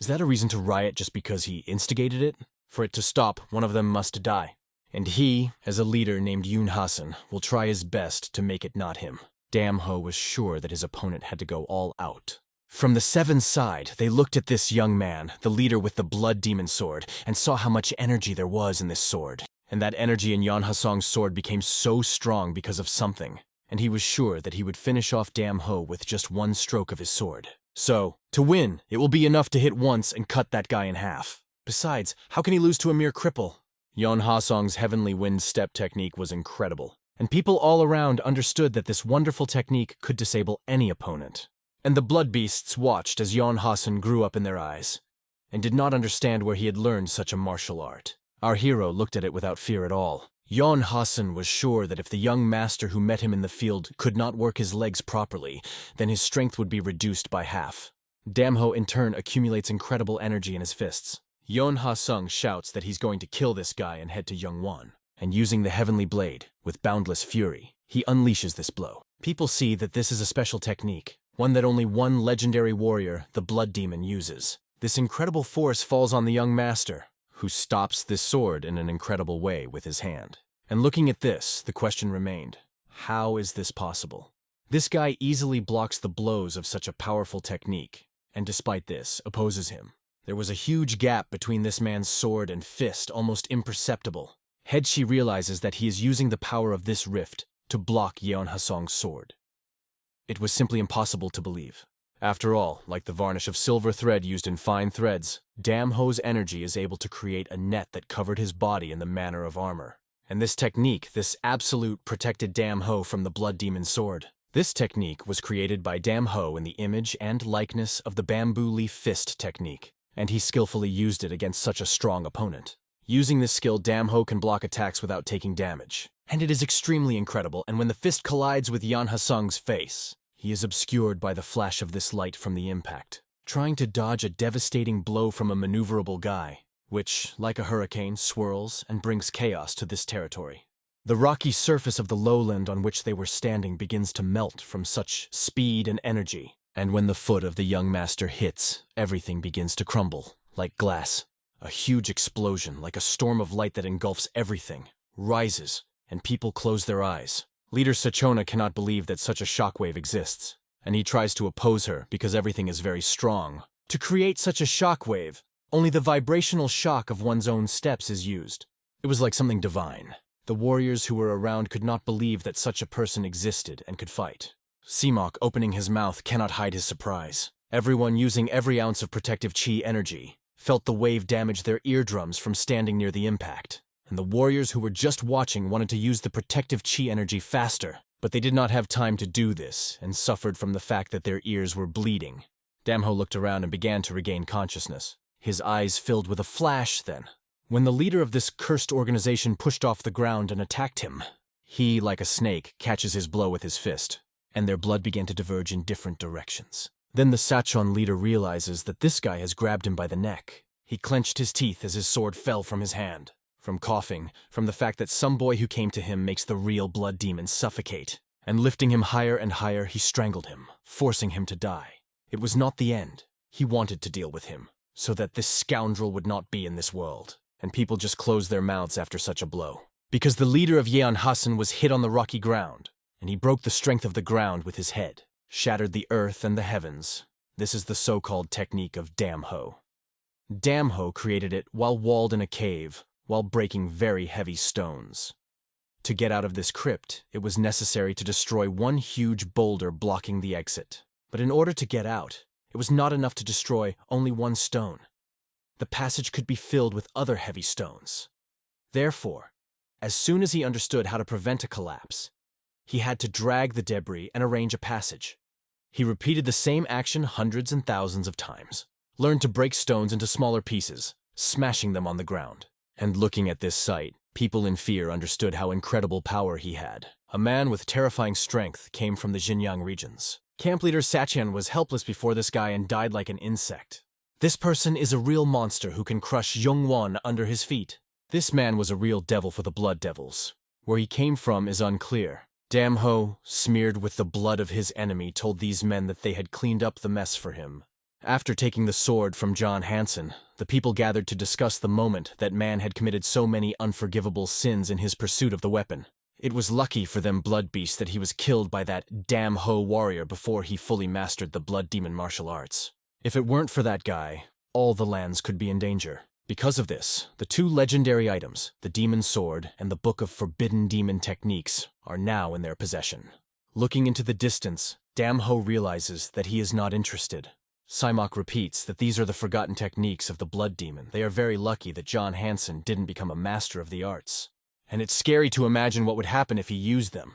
Is that a reason to riot just because he instigated it? For it to stop, one of them must die. And he, as a leader named Yoon Hasan, will try his best to make it not him. Damho was sure that his opponent had to go all out. From the Seven's side, they looked at this young man, the leader with the blood demon sword, and saw how much energy there was in this sword. And that energy in Yeon Hasong's sword became so strong because of something, and he was sure that he would finish off Damho with just one stroke of his sword. So, to win, it will be enough to hit once and cut that guy in half. Besides, how can he lose to a mere cripple? Yeon Hasong's heavenly wind step technique was incredible, and people all around understood that this wonderful technique could disable any opponent. And the blood beasts watched as Yeon Hasan grew up in their eyes, and did not understand where he had learned such a martial art. Our hero looked at it without fear at all. Yeon Hasan was sure that if the young master who met him in the field could not work his legs properly, then his strength would be reduced by half. Damho in turn accumulates incredible energy in his fists. Yeon Ha-sung shouts that he's going to kill this guy and head to Youngwon, and using the heavenly blade, with boundless fury, he unleashes this blow. People see that this is a special technique, one that only one legendary warrior, the Blood Demon, uses. This incredible force falls on the young master, who stops this sword in an incredible way with his hand. And looking at this, the question remained, how is this possible? This guy easily blocks the blows of such a powerful technique, and despite this, opposes him. There was a huge gap between this man's sword and fist, almost imperceptible. Headshi realizes that he is using the power of this rift to block Yeon Ha-song's sword. It was simply impossible to believe. After all, like the varnish of silver thread used in fine threads, Damho's energy is able to create a net that covered his body in the manner of armor. And this technique, this absolute, protected Damho from the Blood Demon sword. This technique was created by Damho in the image and likeness of the bamboo leaf fist technique, and he skillfully used it against such a strong opponent. Using this skill, Damho can block attacks without taking damage. And it is extremely incredible, and when the fist collides with Yeon Ha-sung's face, he is obscured by the flash of this light from the impact, trying to dodge a devastating blow from a maneuverable guy, which, like a hurricane, swirls and brings chaos to this territory. The rocky surface of the lowland on which they were standing begins to melt from such speed and energy, and when the foot of the young master hits, everything begins to crumble, like glass. A huge explosion, like a storm of light that engulfs everything, rises, and people close their eyes. Leader Sachona cannot believe that such a shockwave exists, and he tries to oppose her because everything is very strong. To create such a shockwave, only the vibrational shock of one's own steps is used. It was like something divine. The warriors who were around could not believe that such a person existed and could fight. Seamok, opening his mouth, cannot hide his surprise. Everyone, using every ounce of protective chi energy, felt the wave damage their eardrums from standing near the impact. And the warriors who were just watching wanted to use the protective chi energy faster, but they did not have time to do this and suffered from the fact that their ears were bleeding. Damho looked around and began to regain consciousness. His eyes filled with a flash then, when the leader of this cursed organization pushed off the ground and attacked him. He, like a snake, catches his blow with his fist, and their blood began to diverge in different directions. Then the Sachon leader realizes that this guy has grabbed him by the neck. He clenched his teeth as his sword fell from his hand. From coughing, from the fact that some boy who came to him makes the real blood demon suffocate. And lifting him higher and higher, he strangled him, forcing him to die. It was not the end. He wanted to deal with him, so that this scoundrel would not be in this world. And people just closed their mouths after such a blow. Because the leader of Yeon Hasan was hit on the rocky ground, and he broke the strength of the ground with his head, shattered the earth and the heavens. This is the so-called technique of Damho. Damho created it while walled in a cave, while breaking very heavy stones. To get out of this crypt, it was necessary to destroy one huge boulder blocking the exit. But in order to get out, it was not enough to destroy only one stone. The passage could be filled with other heavy stones. Therefore, as soon as he understood how to prevent a collapse, he had to drag the debris and arrange a passage. He repeated the same action hundreds and thousands of times, learned to break stones into smaller pieces, smashing them on the ground. And looking at this sight, people in fear understood how incredible power he had. A man with terrifying strength came from the Xinjiang regions. Camp leader Sachian was helpless before this guy and died like an insect. This person is a real monster who can crush Yongwon under his feet. This man was a real devil for the Blood Devils. Where he came from is unclear. Damho, smeared with the blood of his enemy, told these men that they had cleaned up the mess for him, After taking the sword from John Hansen, the people gathered to discuss the moment that man had committed so many unforgivable sins in his pursuit of the weapon. It was lucky for them blood beasts that he was killed by that damn Ho warrior before he fully mastered the blood demon martial arts. If it weren't for that guy, all the lands could be in danger. Because of this, the two legendary items, the demon sword and the book of forbidden demon techniques, are now in their possession. Looking into the distance, Dam Ho realizes that he is not interested. Simoc repeats that these are the forgotten techniques of the blood demon. They are very lucky that John Hansen didn't become a master of the arts. And it's scary to imagine what would happen if he used them.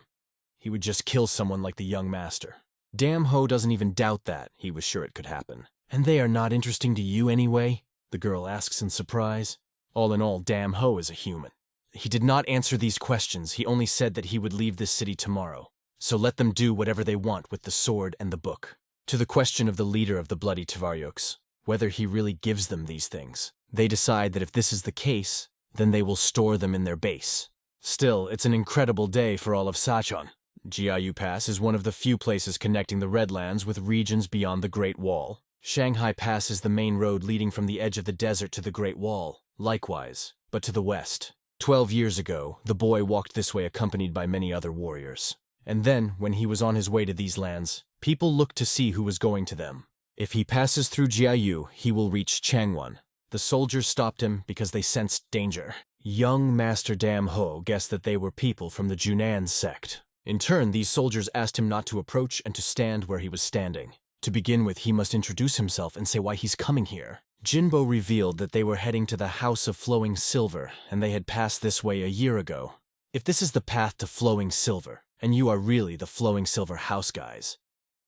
He would just kill someone like the young master. Dam Ho doesn't even doubt that. He was sure it could happen. And they are not interesting to you anyway? The girl asks in surprise. All in all, Dam Ho is a human. He did not answer these questions. He only said that he would leave this city tomorrow. So let them do whatever they want with the sword and the book. To the question of the leader of the Bloody Tvaryoks, whether he really gives them these things, they decide that if this is the case, then they will store them in their base. Still, it's an incredible day for all of Sachon. Jiayu Pass is one of the few places connecting the Redlands with regions beyond the Great Wall. Shanghai Pass is the main road leading from the edge of the desert to the Great Wall, likewise, but to the west. 12 years ago, the boy walked this way accompanied by many other warriors. And then, when he was on his way to these lands, people looked to see who was going to them. If he passes through Jiayu, he will reach Changwon. The soldiers stopped him because they sensed danger. Young Master Dam Ho guessed that they were people from the Junan Sect. In turn, these soldiers asked him not to approach and to stand where he was standing. To begin with, he must introduce himself and say why he's coming here. Jinbo revealed that they were heading to the House of Flowing Silver, and they had passed this way a year ago. If this is the path to Flowing Silver, and you are really the Flowing Silver House guys,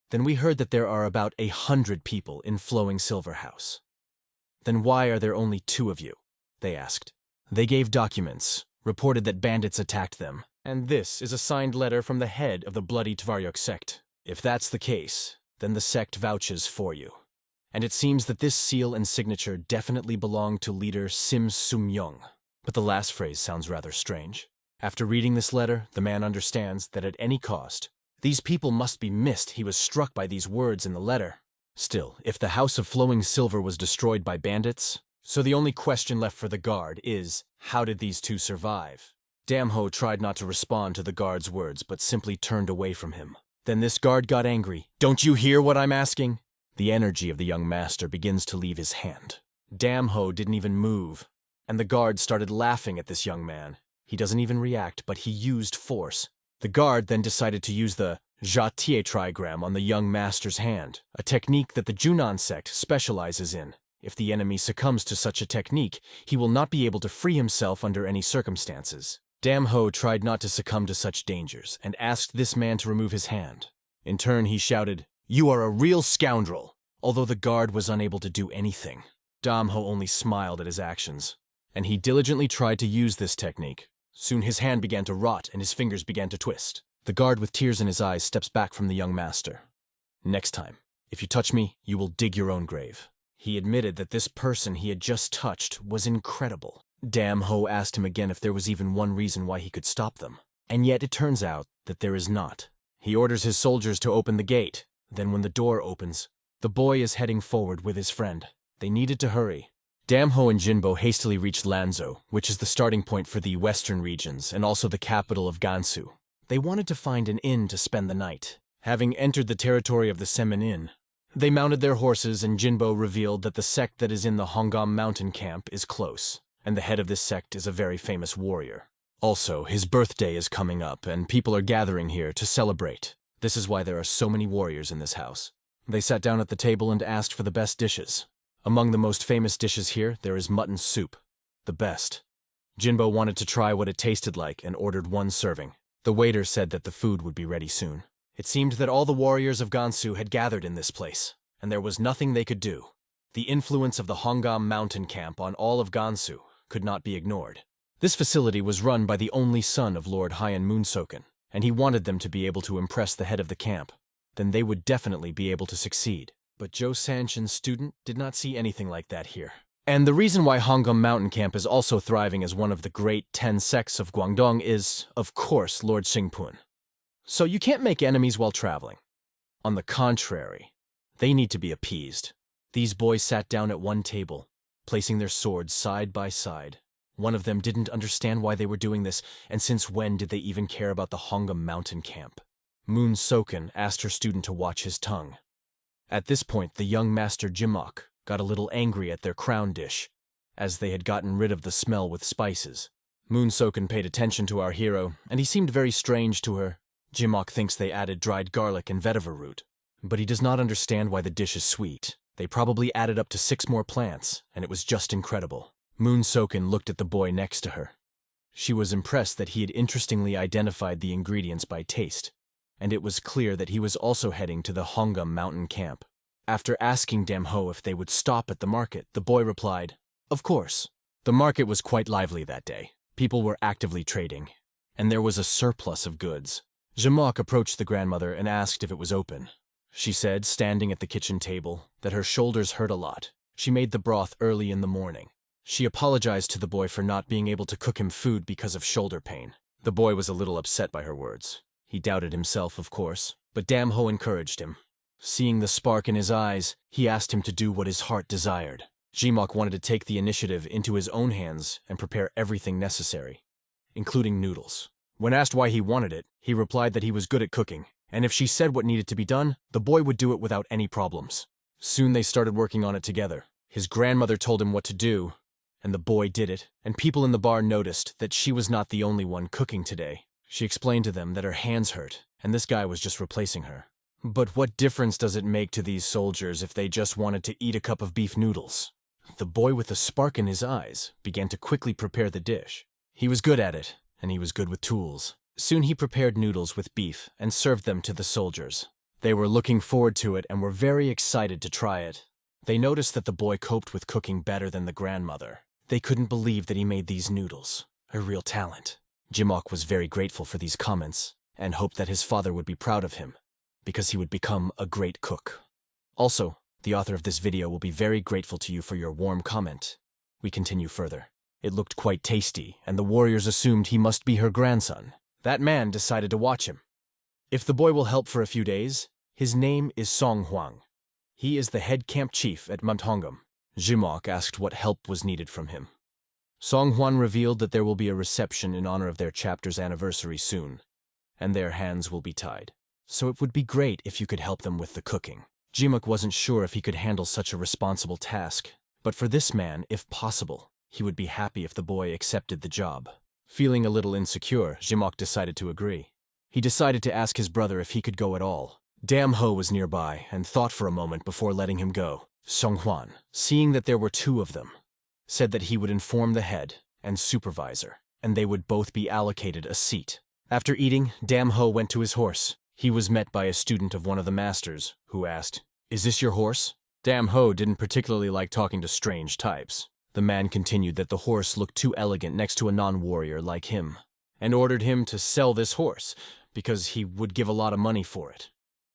then we heard that there are about 100 people in Flowing Silver House. Then why are there only 2 of you? They asked. They gave documents, reported that bandits attacked them, and this is a signed letter from the head of the Bloody Tvaryok sect. If that's the case, then the sect vouches for you. And it seems that this seal and signature definitely belong to leader Sim Sum-young. But the last phrase sounds rather strange. After reading this letter, the man understands that at any cost, these people must be missed. He was struck by these words in the letter. Still, if the House of Flowing Silver was destroyed by bandits, so the only question left for the guard is, how did these 2 survive? Dam Ho tried not to respond to the guard's words, but simply turned away from him. Then this guard got angry. Don't you hear what I'm asking? The energy of the young master begins to leave his hand. Dam Ho didn't even move, and the guard started laughing at this young man. He doesn't even react, but he used force. The guard then decided to use the Jatier trigram on the young master's hand, a technique that the Junan sect specializes in. If the enemy succumbs to such a technique, he will not be able to free himself under any circumstances. Dam Ho tried not to succumb to such dangers and asked this man to remove his hand. In turn, he shouted, "You are a real scoundrel!" Although the guard was unable to do anything. Dam Ho only smiled at his actions, and he diligently tried to use this technique. Soon his hand began to rot and his fingers began to twist. The guard with tears in his eyes steps back from the young master. Next time, if you touch me, you will dig your own grave. He admitted that this person he had just touched was incredible. Dam Ho asked him again if there was even one reason why he could stop them. And yet it turns out that there is not. He orders his soldiers to open the gate. Then when the door opens, the boy is heading forward with his friend. They needed to hurry. Dam Ho and Jinbo hastily reached Lanzhou, which is the starting point for the western regions and also the capital of Gansu. They wanted to find an inn to spend the night. Having entered the territory of the Semen Inn, they mounted their horses and Jinbo revealed that the sect that is in the Hongam mountain camp is close, and the head of this sect is a very famous warrior. Also, his birthday is coming up and people are gathering here to celebrate. This is why there are so many warriors in this house. They sat down at the table and asked for the best dishes. Among the most famous dishes here, there is mutton soup, the best. Jinbo wanted to try what it tasted like and ordered 1 serving. The waiter said that the food would be ready soon. It seemed that all the warriors of Gansu had gathered in this place, and there was nothing they could do. The influence of the Hongam mountain camp on all of Gansu could not be ignored. This facility was run by the only son of Lord Hyan Moonsoken, and he wanted them to be able to impress the head of the camp. Then they would definitely be able to succeed. But Zhou Sanshin's student did not see anything like that here. And the reason why Hongam Mountain Camp is also thriving as one of the great 10 sects of Guangdong is, of course, Lord Xingpun. So you can't make enemies while traveling. On the contrary, they need to be appeased. These boys sat down at one table, placing their swords side by side. One of them didn't understand why they were doing this, and since when did they even care about the Hongam mountain camp. Moon Soken asked her student to watch his tongue. At this point, the young master Jimok got a little angry at their crown dish, as they had gotten rid of the smell with spices. Moon Soken paid attention to our hero, and he seemed very strange to her. Jimok thinks they added dried garlic and vetiver root, but he does not understand why the dish is sweet. They probably added up to 6 more plants, and it was just incredible. Moon Soken looked at the boy next to her. She was impressed that he had interestingly identified the ingredients by taste, and it was clear that he was also heading to the Hongam mountain camp. After asking Damho if they would stop at the market, the boy replied, "Of course." The market was quite lively that day. People were actively trading, and there was a surplus of goods. Jimok approached the grandmother and asked if it was open. She said, standing at the kitchen table, that her shoulders hurt a lot. She made the broth early in the morning. She apologized to the boy for not being able to cook him food because of shoulder pain. The boy was a little upset by her words. He doubted himself, of course, but Damho encouraged him. Seeing the spark in his eyes, he asked him to do what his heart desired. Jimok wanted to take the initiative into his own hands and prepare everything necessary, including noodles. When asked why he wanted it, he replied that he was good at cooking, and if she said what needed to be done, the boy would do it without any problems. Soon they started working on it together. His grandmother told him what to do, and the boy did it, and people in the bar noticed that she was not the only one cooking today. She explained to them that her hands hurt, and this guy was just replacing her. But what difference does it make to these soldiers if they just wanted to eat a cup of beef noodles? The boy with a spark in his eyes began to quickly prepare the dish. He was good at it, and he was good with tools. Soon he prepared noodles with beef and served them to the soldiers. They were looking forward to it and were very excited to try it. They noticed that the boy coped with cooking better than the grandmother. They couldn't believe that he made these noodles. A real talent. Jimok was very grateful for these comments and hoped that his father would be proud of him, because he would become a great cook. Also, the author of this video will be very grateful to you for your warm comment. We continue further. It looked quite tasty, and the warriors assumed he must be her grandson. That man decided to watch him. If the boy will help for a few days, his name is Song Huang. He is the head camp chief at Mount Hongam. Jimok asked what help was needed from him. Song Huan revealed that there will be a reception in honor of their chapter's anniversary soon, and their hands will be tied. So it would be great if you could help them with the cooking. Jimok wasn't sure if he could handle such a responsible task, but for this man, if possible, he would be happy if the boy accepted the job. Feeling a little insecure, Jimok decided to agree. He decided to ask his brother if he could go at all. Damho was nearby and thought for a moment before letting him go. Song Huan, seeing that there were 2 of them, said that he would inform the head and supervisor, and they would both be allocated a seat. After eating, Damho went to his horse. He was met by a student of one of the masters, who asked, "Is this your horse?" Damho didn't particularly like talking to strange types. The man continued that the horse looked too elegant next to a non-warrior like him, and ordered him to sell this horse, because he would give a lot of money for it.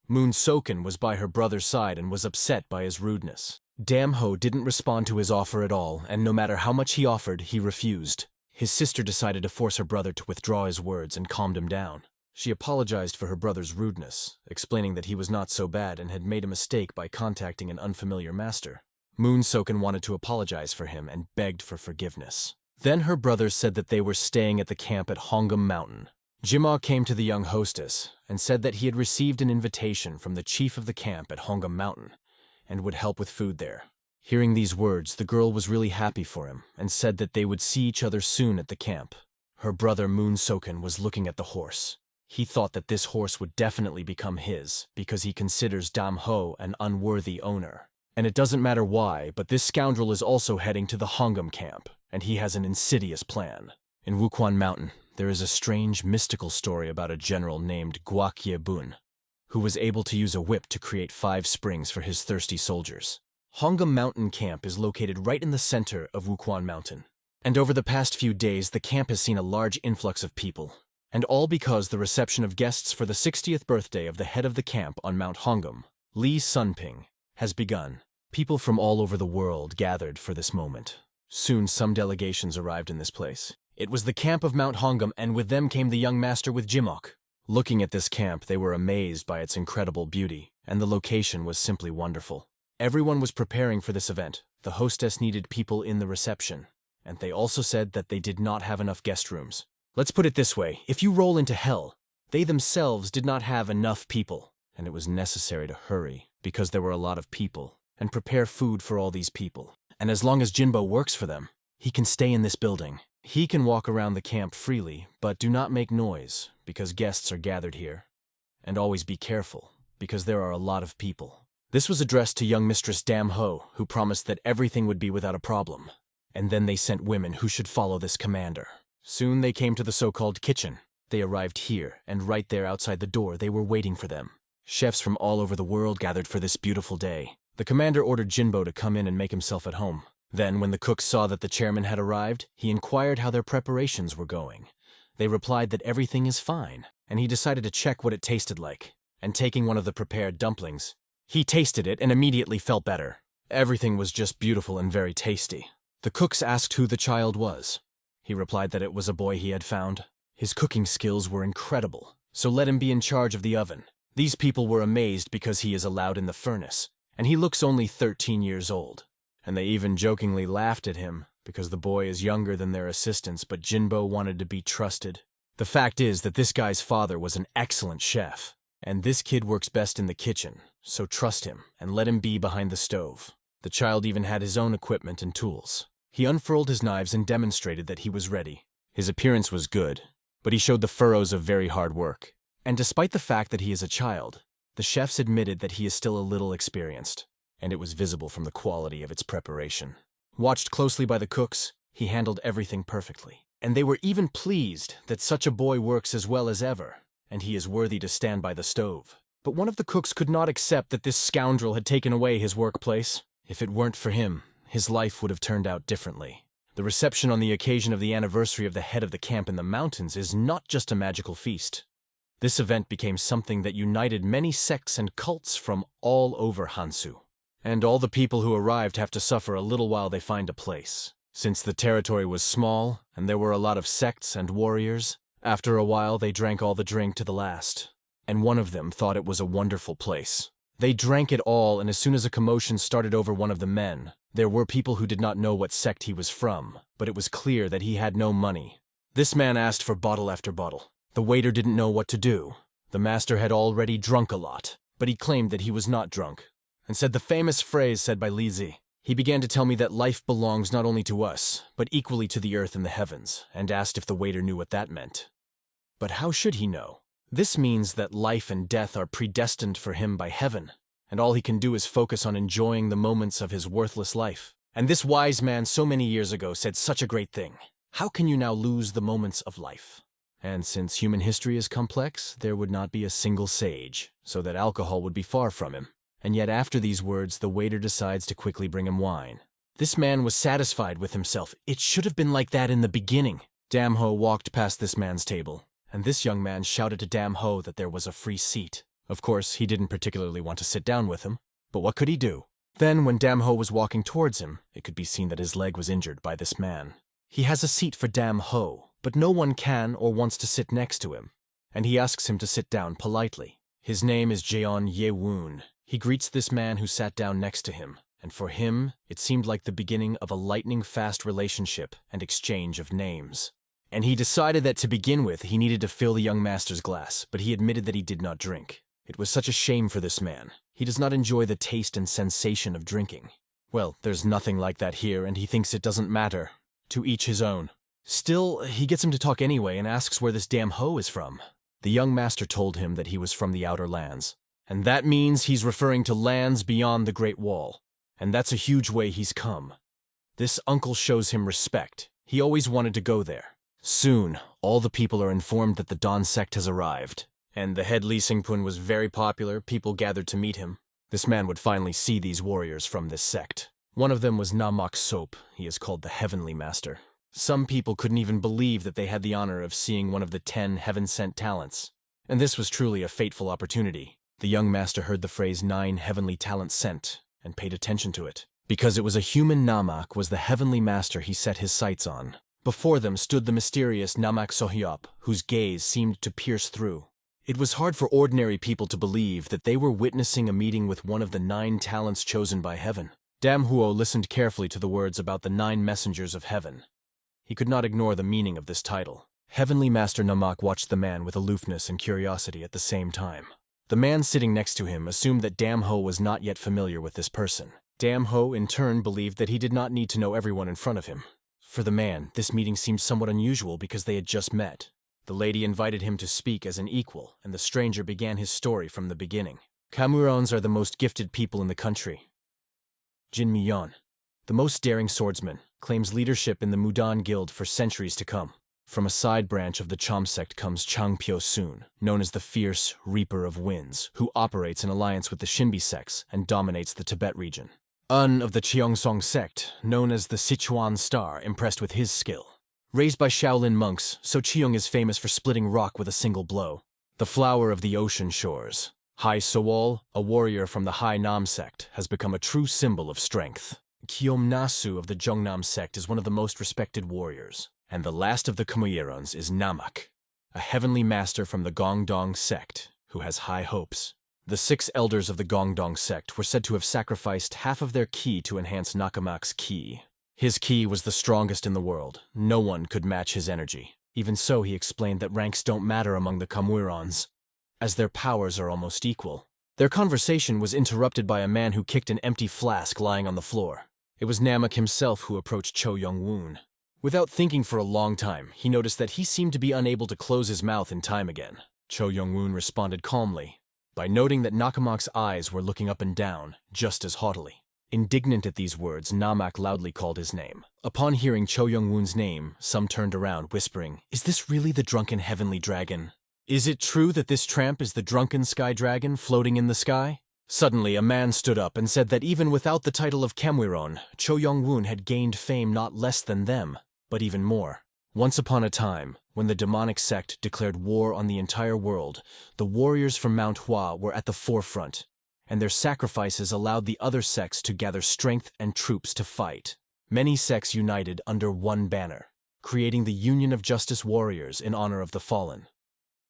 Moon Soken was by her brother's side and was upset by his rudeness. Damho didn't respond to his offer at all, and no matter how much he offered, he refused. His sister decided to force her brother to withdraw his words and calmed him down. She apologized for her brother's rudeness, explaining that he was not so bad and had made a mistake by contacting an unfamiliar master. Moon Soken wanted to apologize for him and begged for forgiveness. Then her brother said that they were staying at the camp at Hongam Mountain. Jimok came to the young hostess and said that he had received an invitation from the chief of the camp at Hongam Mountain and would help with food there. Hearing these words, the girl was really happy for him and said that they would see each other soon at the camp. Her brother Moon Soken was looking at the horse. He thought that this horse would definitely become his because he considers Damho an unworthy owner. And it doesn't matter why, but this scoundrel is also heading to the Hongam camp, and he has an insidious plan. In Wuquan Mountain, there is a strange mystical story about a general named Guak Bun, who was able to use a whip to create 5 springs for his thirsty soldiers. Hongam Mountain Camp is located right in the center of Wuquan Mountain, and over the past few days the camp has seen a large influx of people, and all because the reception of guests for the 60th birthday of the head of the camp on Mount Hongam, Li Sunping, has begun. People from all over the world gathered for this moment. Soon some delegations arrived in this place. It was the camp of Mount Hongam, and with them came the young master with Jimok. Looking at this camp, they were amazed by its incredible beauty, and the location was simply wonderful. Everyone was preparing for this event. The hostess needed people in the reception, and they also said that they did not have enough guest rooms. Let's put it this way, if you roll into hell, they themselves did not have enough people, and it was necessary to hurry, because there were a lot of people, and prepare food for all these people. And as long as Jinbo works for them, he can stay in this building. He can walk around the camp freely, but do not make noise, because guests are gathered here. And always be careful, because there are a lot of people. This was addressed to young Mistress Dam Ho, who promised that everything would be without a problem. And then they sent women who should follow this commander. Soon they came to the so-called kitchen. They arrived here, and right there outside the door they were waiting for them. Chefs from all over the world gathered for this beautiful day. The commander ordered Jinbo to come in and make himself at home. Then, when the cooks saw that the chairman had arrived, he inquired how their preparations were going. They replied that everything is fine, and he decided to check what it tasted like. And taking one of the prepared dumplings, he tasted it and immediately felt better. Everything was just beautiful and very tasty. The cooks asked who the child was. He replied that it was a boy he had found. His cooking skills were incredible, so let him be in charge of the oven. These people were amazed because he is allowed in the furnace, and he looks only 13 years old. And they even jokingly laughed at him, because the boy is younger than their assistants, but Jinbo wanted to be trusted. The fact is that this guy's father was an excellent chef, and this kid works best in the kitchen, so trust him and let him be behind the stove. The child even had his own equipment and tools. He unfurled his knives and demonstrated that he was ready. His appearance was good, but he showed the furrows of very hard work. And despite the fact that he is a child, the chefs admitted that he is still a little experienced, and it was visible from the quality of its preparation. Watched closely by the cooks, he handled everything perfectly. And they were even pleased that such a boy works as well as ever, and he is worthy to stand by the stove. But one of the cooks could not accept that this scoundrel had taken away his workplace. If it weren't for him, his life would have turned out differently. The reception on the occasion of the anniversary of the head of the camp in the mountains is not just a magical feast. This event became something that united many sects and cults from all over Hansu. And all the people who arrived have to suffer a little while they find a place. Since the territory was small, and there were a lot of sects and warriors, after a while they drank all the drink to the last. And one of them thought it was a wonderful place. They drank it all, and as soon as a commotion started over one of the men, there were people who did not know what sect he was from, but it was clear that he had no money. This man asked for bottle after bottle. The waiter didn't know what to do. The master had already drunk a lot, but he claimed that he was not drunk, and said the famous phrase said by Lizzie. He began to tell me that life belongs not only to us, but equally to the earth and the heavens, and asked if the waiter knew what that meant. But how should he know? This means that life and death are predestined for him by heaven, and all he can do is focus on enjoying the moments of his worthless life. And this wise man so many years ago said such a great thing. How can you now lose the moments of life? And since human history is complex, there would not be a single sage, so that alcohol would be far from him. And yet after these words, the waiter decides to quickly bring him wine. This man was satisfied with himself. It should have been like that in the beginning. Dam Ho walked past this man's table, and this young man shouted to Dam Ho that there was a free seat. Of course, he didn't particularly want to sit down with him, but what could he do? Then, when Dam Ho was walking towards him, it could be seen that his leg was injured by this man. He has a seat for Dam Ho, but no one can or wants to sit next to him, and he asks him to sit down politely. His name is Jeon Ye-woon. He greets this man who sat down next to him, and for him, it seemed like the beginning of a lightning-fast relationship and exchange of names. And he decided that to begin with, he needed to fill the young master's glass, but he admitted that he did not drink. It was such a shame for this man. He does not enjoy the taste and sensation of drinking. Well, there's nothing like that here, and he thinks it doesn't matter. To each his own. Still, he gets him to talk anyway and asks where this Dam Ho is from. The young master told him that he was from the outer lands. And that means he's referring to lands beyond the Great Wall. And that's a huge way he's come. This uncle shows him respect. He always wanted to go there. Soon, all the people are informed that the Dawn Sect has arrived. And the head Lee Singpun was very popular. People gathered to meet him. This man would finally see these warriors from this sect. One of them was Namak Sop. He is called the Heavenly Master. Some people couldn't even believe that they had the honor of seeing one of the 10 heaven-sent talents. And this was truly a fateful opportunity. The young master heard the phrase 9 heavenly talents sent, and paid attention to it. Because it was a human Namak was the heavenly master he set his sights on. Before them stood the mysterious Namak Sohyop, whose gaze seemed to pierce through. It was hard for ordinary people to believe that they were witnessing a meeting with one of the 9 talents chosen by heaven. Damhuo listened carefully to the words about the 9 messengers of heaven. He could not ignore the meaning of this title. Heavenly Master Namak watched the man with aloofness and curiosity at the same time. The man sitting next to him assumed that Damho was not yet familiar with this person. Damho, in turn, believed that he did not need to know everyone in front of him. For the man, this meeting seemed somewhat unusual because they had just met. The lady invited him to speak as an equal, and the stranger began his story from the beginning. Kamurons are the most gifted people in the country. Jin Miyan, the most daring swordsman, claims leadership in the Mudan Guild for centuries to come. From a side branch of the Chom sect comes Chang Pyo Soon, known as the Fierce Reaper of Winds, who operates in alliance with the Shinbi sects and dominates the Tibet region. Un of the Cheongsong sect, known as the Sichuan Star, impressed with his skill. Raised by Shaolin monks, So Cheong is famous for splitting rock with a single blow. The flower of the ocean shores, Hai Sool, a warrior from the Hai Nam sect, has become a true symbol of strength. Kiom Nasu of the Jongnam sect is one of the most respected warriors. And the last of the Kamuyerons is Namak, a heavenly master from the Gongdong sect, who has high hopes. The 6 elders of the Gongdong sect were said to have sacrificed half of their ki to enhance Nakamak's ki. His ki was the strongest in the world. No one could match his energy. Even so, he explained that ranks don't matter among the Kamuyerons, as their powers are almost equal. Their conversation was interrupted by a man who kicked an empty flask lying on the floor. It was Namak himself who approached Cho Young-woon. Without thinking for a long time, he noticed that he seemed to be unable to close his mouth in time again. Cho Young-woon responded calmly, by noting that Nakamak's eyes were looking up and down, just as haughtily. Indignant at these words, Namak loudly called his name. Upon hearing Cho Young-woon's name, some turned around, whispering, "Is this really the drunken heavenly dragon? Is it true that this tramp is the drunken sky dragon floating in the sky?" Suddenly, a man stood up and said that even without the title of Kamwiron, Cho Young-woon had gained fame not less than them, but even more. Once upon a time, when the demonic sect declared war on the entire world, the warriors from Mount Hua were at the forefront, and their sacrifices allowed the other sects to gather strength and troops to fight. Many sects united under one banner, creating the Union of Justice Warriors in honor of the fallen.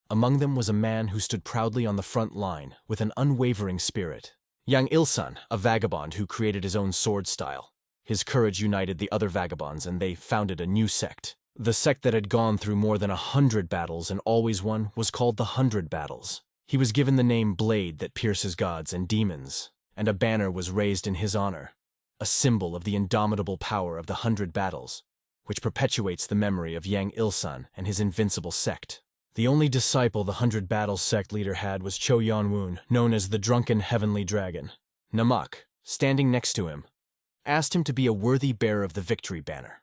Among them was a man who stood proudly on the front line with an unwavering spirit. Yang Ilsan, a vagabond who created his own sword style. His courage united the other vagabonds, and they founded a new sect. The sect that had gone through more than 100 battles and always won was called the 100 Battles. He was given the name Blade that pierces gods and demons, and a banner was raised in his honor, a symbol of the indomitable power of the 100 Battles, which perpetuates the memory of Yang Ilsan and his invincible sect. The only disciple the 100 Battles sect leader had was Cho Yeon-woon, known as the Drunken Heavenly Dragon. Namak, standing next to him, asked him to be a worthy bearer of the victory banner.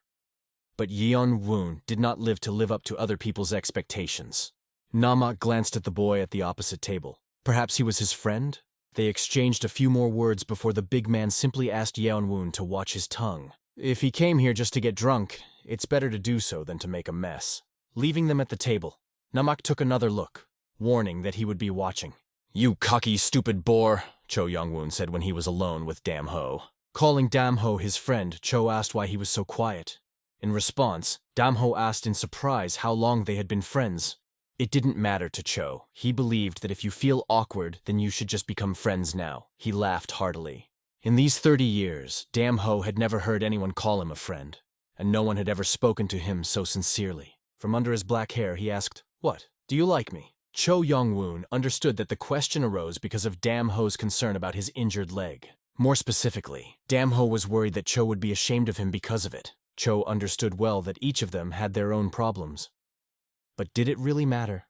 But Yeon-woon did not live to live up to other people's expectations. Namak glanced at the boy at the opposite table. Perhaps he was his friend? They exchanged a few more words before the big man simply asked Yeon-woon to watch his tongue. If he came here just to get drunk, it's better to do so than to make a mess. Leaving them at the table, Namak took another look, warning that he would be watching. "You cocky, stupid boar," Cho Young-woon said when he was alone with Damho. Calling Damho his friend, Cho asked why he was so quiet. In response, Damho asked in surprise how long they had been friends. It didn't matter to Cho. He believed that if you feel awkward, then you should just become friends now. He laughed heartily. In these 30 years, Damho had never heard anyone call him a friend, and no one had ever spoken to him so sincerely. From under his black hair, he asked, "What? Do you like me?" Cho Young-woon understood that the question arose because of Damho's concern about his injured leg. More specifically, Damho was worried that Cho would be ashamed of him because of it. Cho understood well that each of them had their own problems. But did it really matter?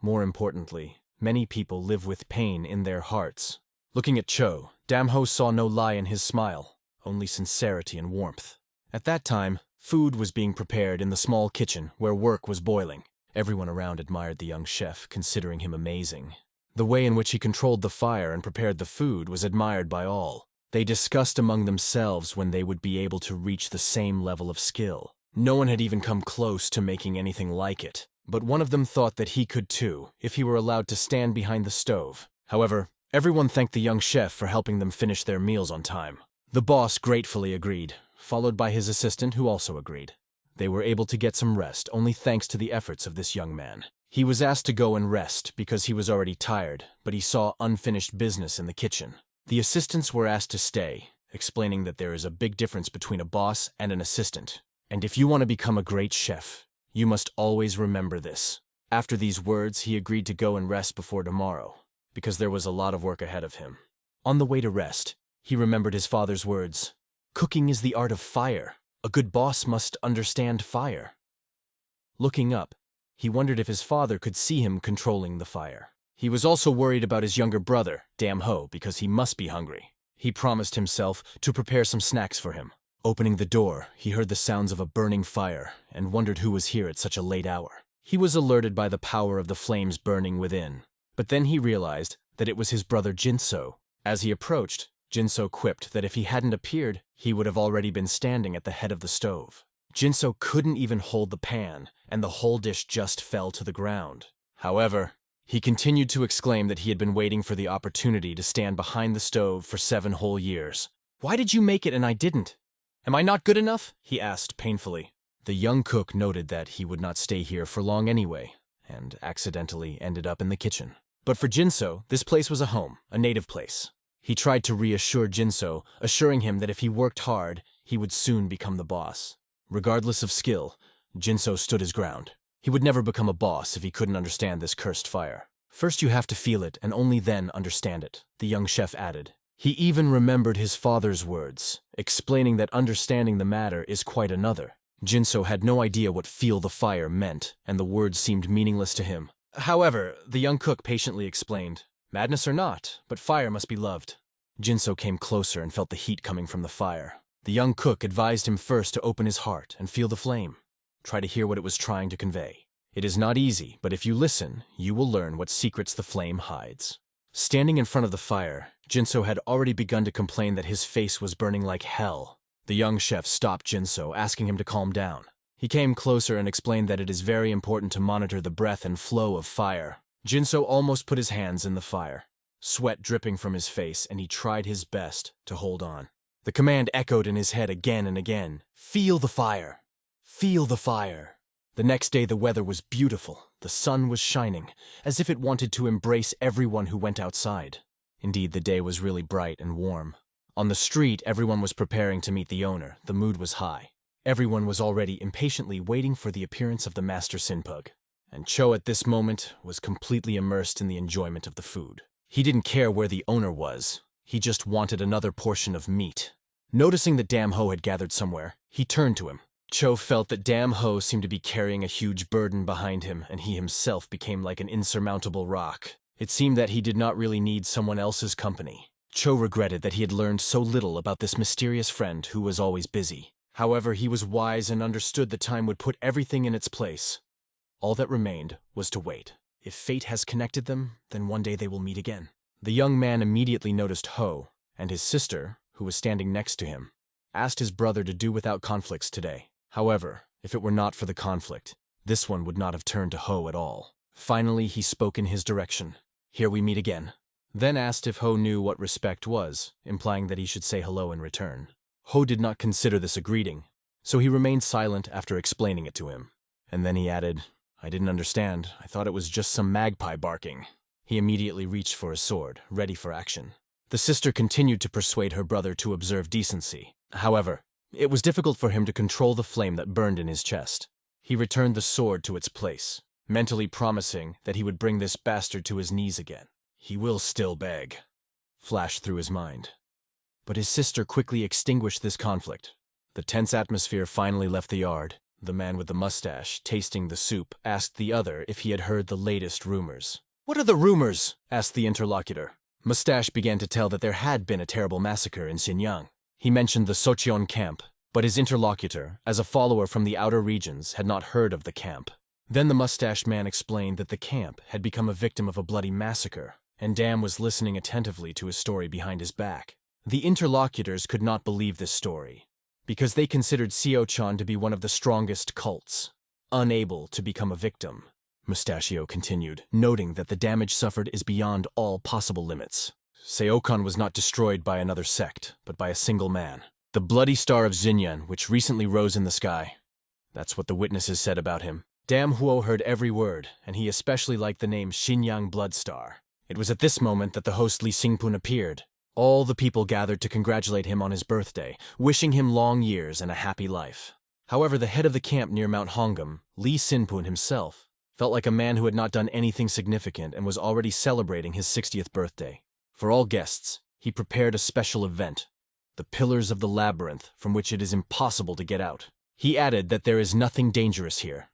More importantly, many people live with pain in their hearts. Looking at Cho, Damho saw no lie in his smile, only sincerity and warmth. At that time, food was being prepared in the small kitchen where work was boiling. Everyone around admired the young chef, considering him amazing. The way in which he controlled the fire and prepared the food was admired by all. They discussed among themselves when they would be able to reach the same level of skill. No one had even come close to making anything like it, but one of them thought that he could too, if he were allowed to stand behind the stove. However, everyone thanked the young chef for helping them finish their meals on time. The boss gratefully agreed, followed by his assistant who also agreed. They were able to get some rest only thanks to the efforts of this young man. He was asked to go and rest because he was already tired, but he saw unfinished business in the kitchen. The assistants were asked to stay, explaining that there is a big difference between a boss and an assistant. And if you want to become a great chef, you must always remember this. After these words, he agreed to go and rest before tomorrow, because there was a lot of work ahead of him. On the way to rest, he remembered his father's words. Cooking is the art of fire. A good boss must understand fire. Looking up, he wondered if his father could see him controlling the fire. He was also worried about his younger brother, Damn Ho, because he must be hungry. He promised himself to prepare some snacks for him. Opening the door, he heard the sounds of a burning fire and wondered who was here at such a late hour. He was alerted by the power of the flames burning within, but then he realized that it was his brother Jinso. As he approached, Jinso quipped that if he hadn't appeared, he would have already been standing at the head of the stove. Jinso couldn't even hold the pan, and the whole dish just fell to the ground. However, he continued to exclaim that he had been waiting for the opportunity to stand behind the stove for 7 whole years. Why did you make it and I didn't? Am I not good enough? He asked painfully. The young cook noted that he would not stay here for long anyway, and accidentally ended up in the kitchen. But for Jinso, this place was a home, a native place. He tried to reassure Jinso, assuring him that if he worked hard, he would soon become the boss. Regardless of skill, Jinso stood his ground. He would never become a boss if he couldn't understand this cursed fire. First you have to feel it, and only then understand it, the young chef added. He even remembered his father's words, explaining that understanding the matter is quite another. Jinso had no idea what feel the fire meant, and the words seemed meaningless to him. However, the young cook patiently explained, madness or not, but fire must be loved. Jinso came closer and felt the heat coming from the fire. The young cook advised him first to open his heart and feel the flame. Try to hear what it was trying to convey. It is not easy, but if you listen, you will learn what secrets the flame hides. Standing in front of the fire, Jinso had already begun to complain that his face was burning like hell. The young chef stopped Jinso, asking him to calm down. He came closer and explained that it is very important to monitor the breath and flow of fire. Jinso almost put his hands in the fire, sweat dripping from his face, and he tried his best to hold on. The command echoed in his head again and again. Feel the fire. Feel the fire. The next day the weather was beautiful. The sun was shining, as if it wanted to embrace everyone who went outside. Indeed, the day was really bright and warm. On the street, everyone was preparing to meet the owner. The mood was high. Everyone was already impatiently waiting for the appearance of the master Sinpug. And Cho at this moment was completely immersed in the enjoyment of the food. He didn't care where the owner was. He just wanted another portion of meat. Noticing that Damn Ho had gathered somewhere, he turned to him. Cho felt that Damn Ho seemed to be carrying a huge burden behind him, and he himself became like an insurmountable rock. It seemed that he did not really need someone else's company. Cho regretted that he had learned so little about this mysterious friend who was always busy. However, he was wise and understood that time would put everything in its place. All that remained was to wait. If fate has connected them, then one day they will meet again. The young man immediately noticed Ho, and his sister, who was standing next to him, asked his brother to do without conflicts today. However, if it were not for the conflict, this one would not have turned to Ho at all. Finally, he spoke in his direction. Here we meet again. Then asked if Ho knew what respect was, implying that he should say hello in return. Ho did not consider this a greeting, so he remained silent after explaining it to him. And then he added, I didn't understand. I thought it was just some magpie barking. He immediately reached for his sword, ready for action. The sister continued to persuade her brother to observe decency. However, it was difficult for him to control the flame that burned in his chest. He returned the sword to its place, mentally promising that he would bring this bastard to his knees again. He will still beg, flashed through his mind. But his sister quickly extinguished this conflict. The tense atmosphere finally left the yard. The man with the mustache, tasting the soup, asked the other if he had heard the latest rumors. What are the rumors? Asked the interlocutor. Mustache began to tell that there had been a terrible massacre in Xinjiang. He mentioned the Socheon camp, but his interlocutor, as a follower from the outer regions, had not heard of the camp. Then the mustached man explained that the camp had become a victim of a bloody massacre, and Dam was listening attentively to his story behind his back. The interlocutors could not believe this story, because they considered Seo-chan to be one of the strongest cults, unable to become a victim. Mustachio continued, noting that the damage suffered is beyond all possible limits. Seokan was not destroyed by another sect, but by a single man. The bloody star of Xinyan, which recently rose in the sky. That's what the witnesses said about him. Dam Huo heard every word, and he especially liked the name Xinyang Bloodstar. It was at this moment that the host Li Xingpun appeared. All the people gathered to congratulate him on his birthday, wishing him long years and a happy life. However, the head of the camp near Mount Hongam, Li Xingpun himself, felt like a man who had not done anything significant and was already celebrating his 60th birthday. For all guests, he prepared a special event, the Pillars of the Labyrinth, from which it is impossible to get out. He added that there is nothing dangerous here,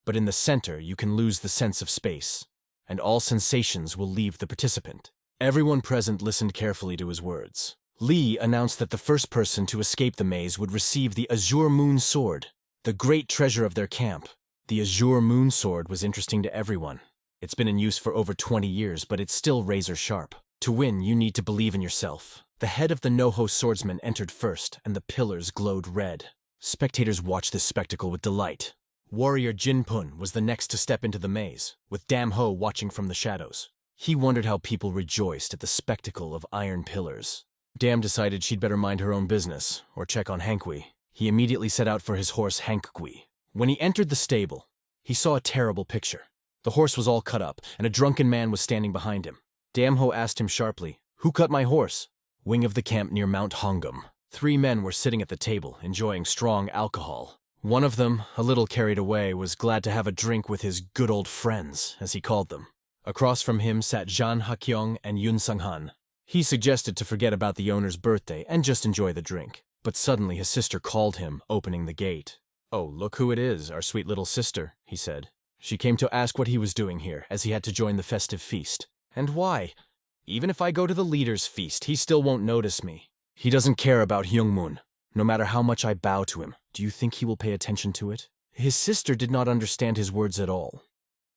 but in the center you can lose the sense of space, and all sensations will leave the participant. Everyone present listened carefully to his words. Li announced that the first person to escape the maze would receive the Azure Moon Sword, the great treasure of their camp. The Azure Moon Sword was interesting to everyone. It's been in use for over 20 years, but it's still razor sharp. To win, you need to believe in yourself. The head of the Noho swordsman entered first, and the pillars glowed red. Spectators watched this spectacle with delight. Warrior Jinpun was the next to step into the maze, with Dam Ho watching from the shadows. He wondered how people rejoiced at the spectacle of iron pillars. Dam decided she'd better mind her own business, or check on Hankwi. He immediately set out for his horse Hankwi. When he entered the stable, he saw a terrible picture. The horse was all cut up, and a drunken man was standing behind him. Dam Ho asked him sharply, "Who cut my horse?" Wing of the camp near Mount Hongam. 3 men were sitting at the table, enjoying strong alcohol. One of them, a little carried away, was glad to have a drink with his good old friends, as he called them. Across from him sat Zhan Hakyong and Yun Sunghan. He suggested to forget about the owner's birthday and just enjoy the drink. But suddenly his sister called him, opening the gate. "Oh, look who it is, our sweet little sister," he said. She came to ask what he was doing here, as he had to join the festive feast. "And why? Even if I go to the leader's feast, he still won't notice me. He doesn't care about Hyungmoon. No matter how much I bow to him, do you think he will pay attention to it?" His sister did not understand his words at all,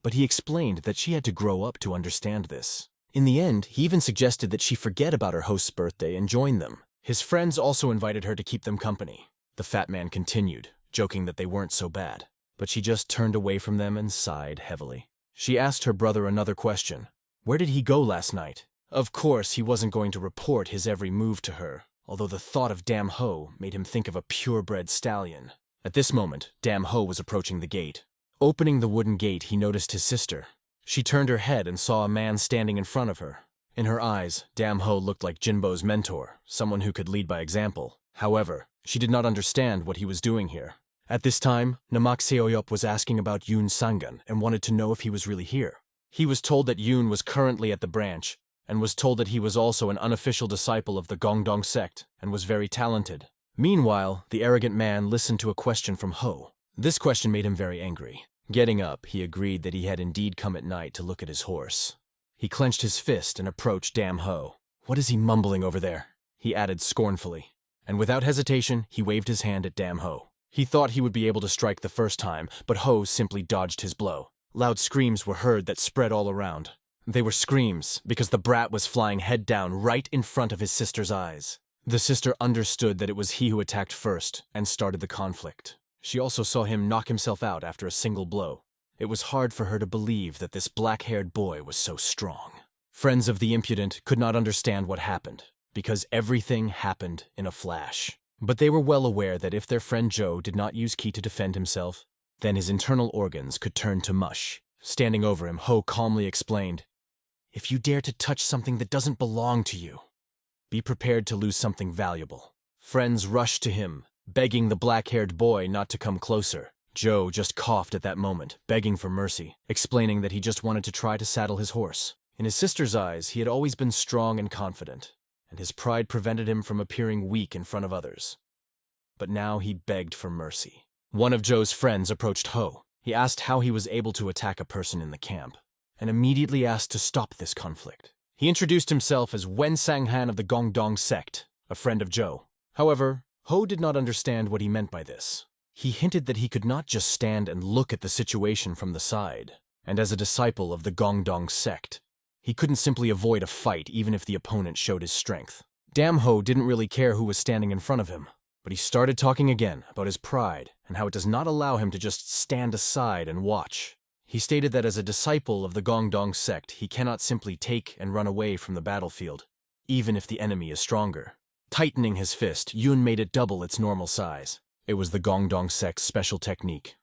but he explained that she had to grow up to understand this. In the end, he even suggested that she forget about her host's birthday and join them. His friends also invited her to keep them company. The fat man continued, joking that they weren't so bad, but she just turned away from them and sighed heavily. She asked her brother another question. Where did he go last night? Of course, he wasn't going to report his every move to her, although the thought of Dam Ho made him think of a purebred stallion. At this moment, Dam Ho was approaching the gate. Opening the wooden gate, he noticed his sister. She turned her head and saw a man standing in front of her. In her eyes, Dam Ho looked like Jinbo's mentor, someone who could lead by example. However, she did not understand what he was doing here. At this time, Namak Seoyop was asking about Yoon Sangan and wanted to know if he was really here. He was told that Yoon was currently at the branch, and was told that he was also an unofficial disciple of the Gongdong Sect and was very talented. Meanwhile, the arrogant man listened to a question from Ho. This question made him very angry. Getting up, he agreed that he had indeed come at night to look at his horse. He clenched his fist and approached Dam Ho. "What is he mumbling over there?" he added scornfully. And without hesitation, he waved his hand at Dam Ho. He thought he would be able to strike the first time, but Ho simply dodged his blow. Loud screams were heard that spread all around. They were screams because the brat was flying head down right in front of his sister's eyes. The sister understood that it was he who attacked first and started the conflict. She also saw him knock himself out after a single blow. It was hard for her to believe that this black-haired boy was so strong. Friends of the impudent could not understand what happened, because everything happened in a flash. But they were well aware that if their friend Joe did not use ki to defend himself, then his internal organs could turn to mush. Standing over him, Ho calmly explained, "If you dare to touch something that doesn't belong to you, be prepared to lose something valuable." Friends rushed to him, begging the black-haired boy not to come closer. Joe just coughed at that moment, begging for mercy, explaining that he just wanted to try to saddle his horse. In his sister's eyes, he had always been strong and confident, and his pride prevented him from appearing weak in front of others. But now he begged for mercy. One of Joe's friends approached Ho. He asked how he was able to attack a person in the camp, and immediately asked to stop this conflict. He introduced himself as Wen Sanghan of the Gongdong Sect, a friend of Joe. However, Ho did not understand what he meant by this. He hinted that he could not just stand and look at the situation from the side, and as a disciple of the Gongdong Sect, he couldn't simply avoid a fight even if the opponent showed his strength. Dam Ho didn't really care who was standing in front of him, but he started talking again about his pride and how it does not allow him to just stand aside and watch. He stated that as a disciple of the Gongdong Sect, he cannot simply take and run away from the battlefield, even if the enemy is stronger. Tightening his fist, Yoon made it double its normal size. It was the Gongdong Sect's special technique.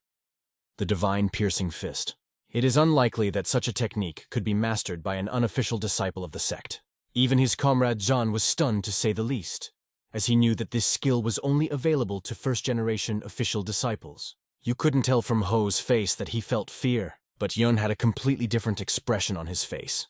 the divine piercing fist. It is unlikely that such a technique could be mastered by an unofficial disciple of the sect. Even his comrade Zhan was stunned to say the least, as he knew that this skill was only available to first-generation official disciples. You couldn't tell from Ho's face that he felt fear, but Yun had a completely different expression on his face.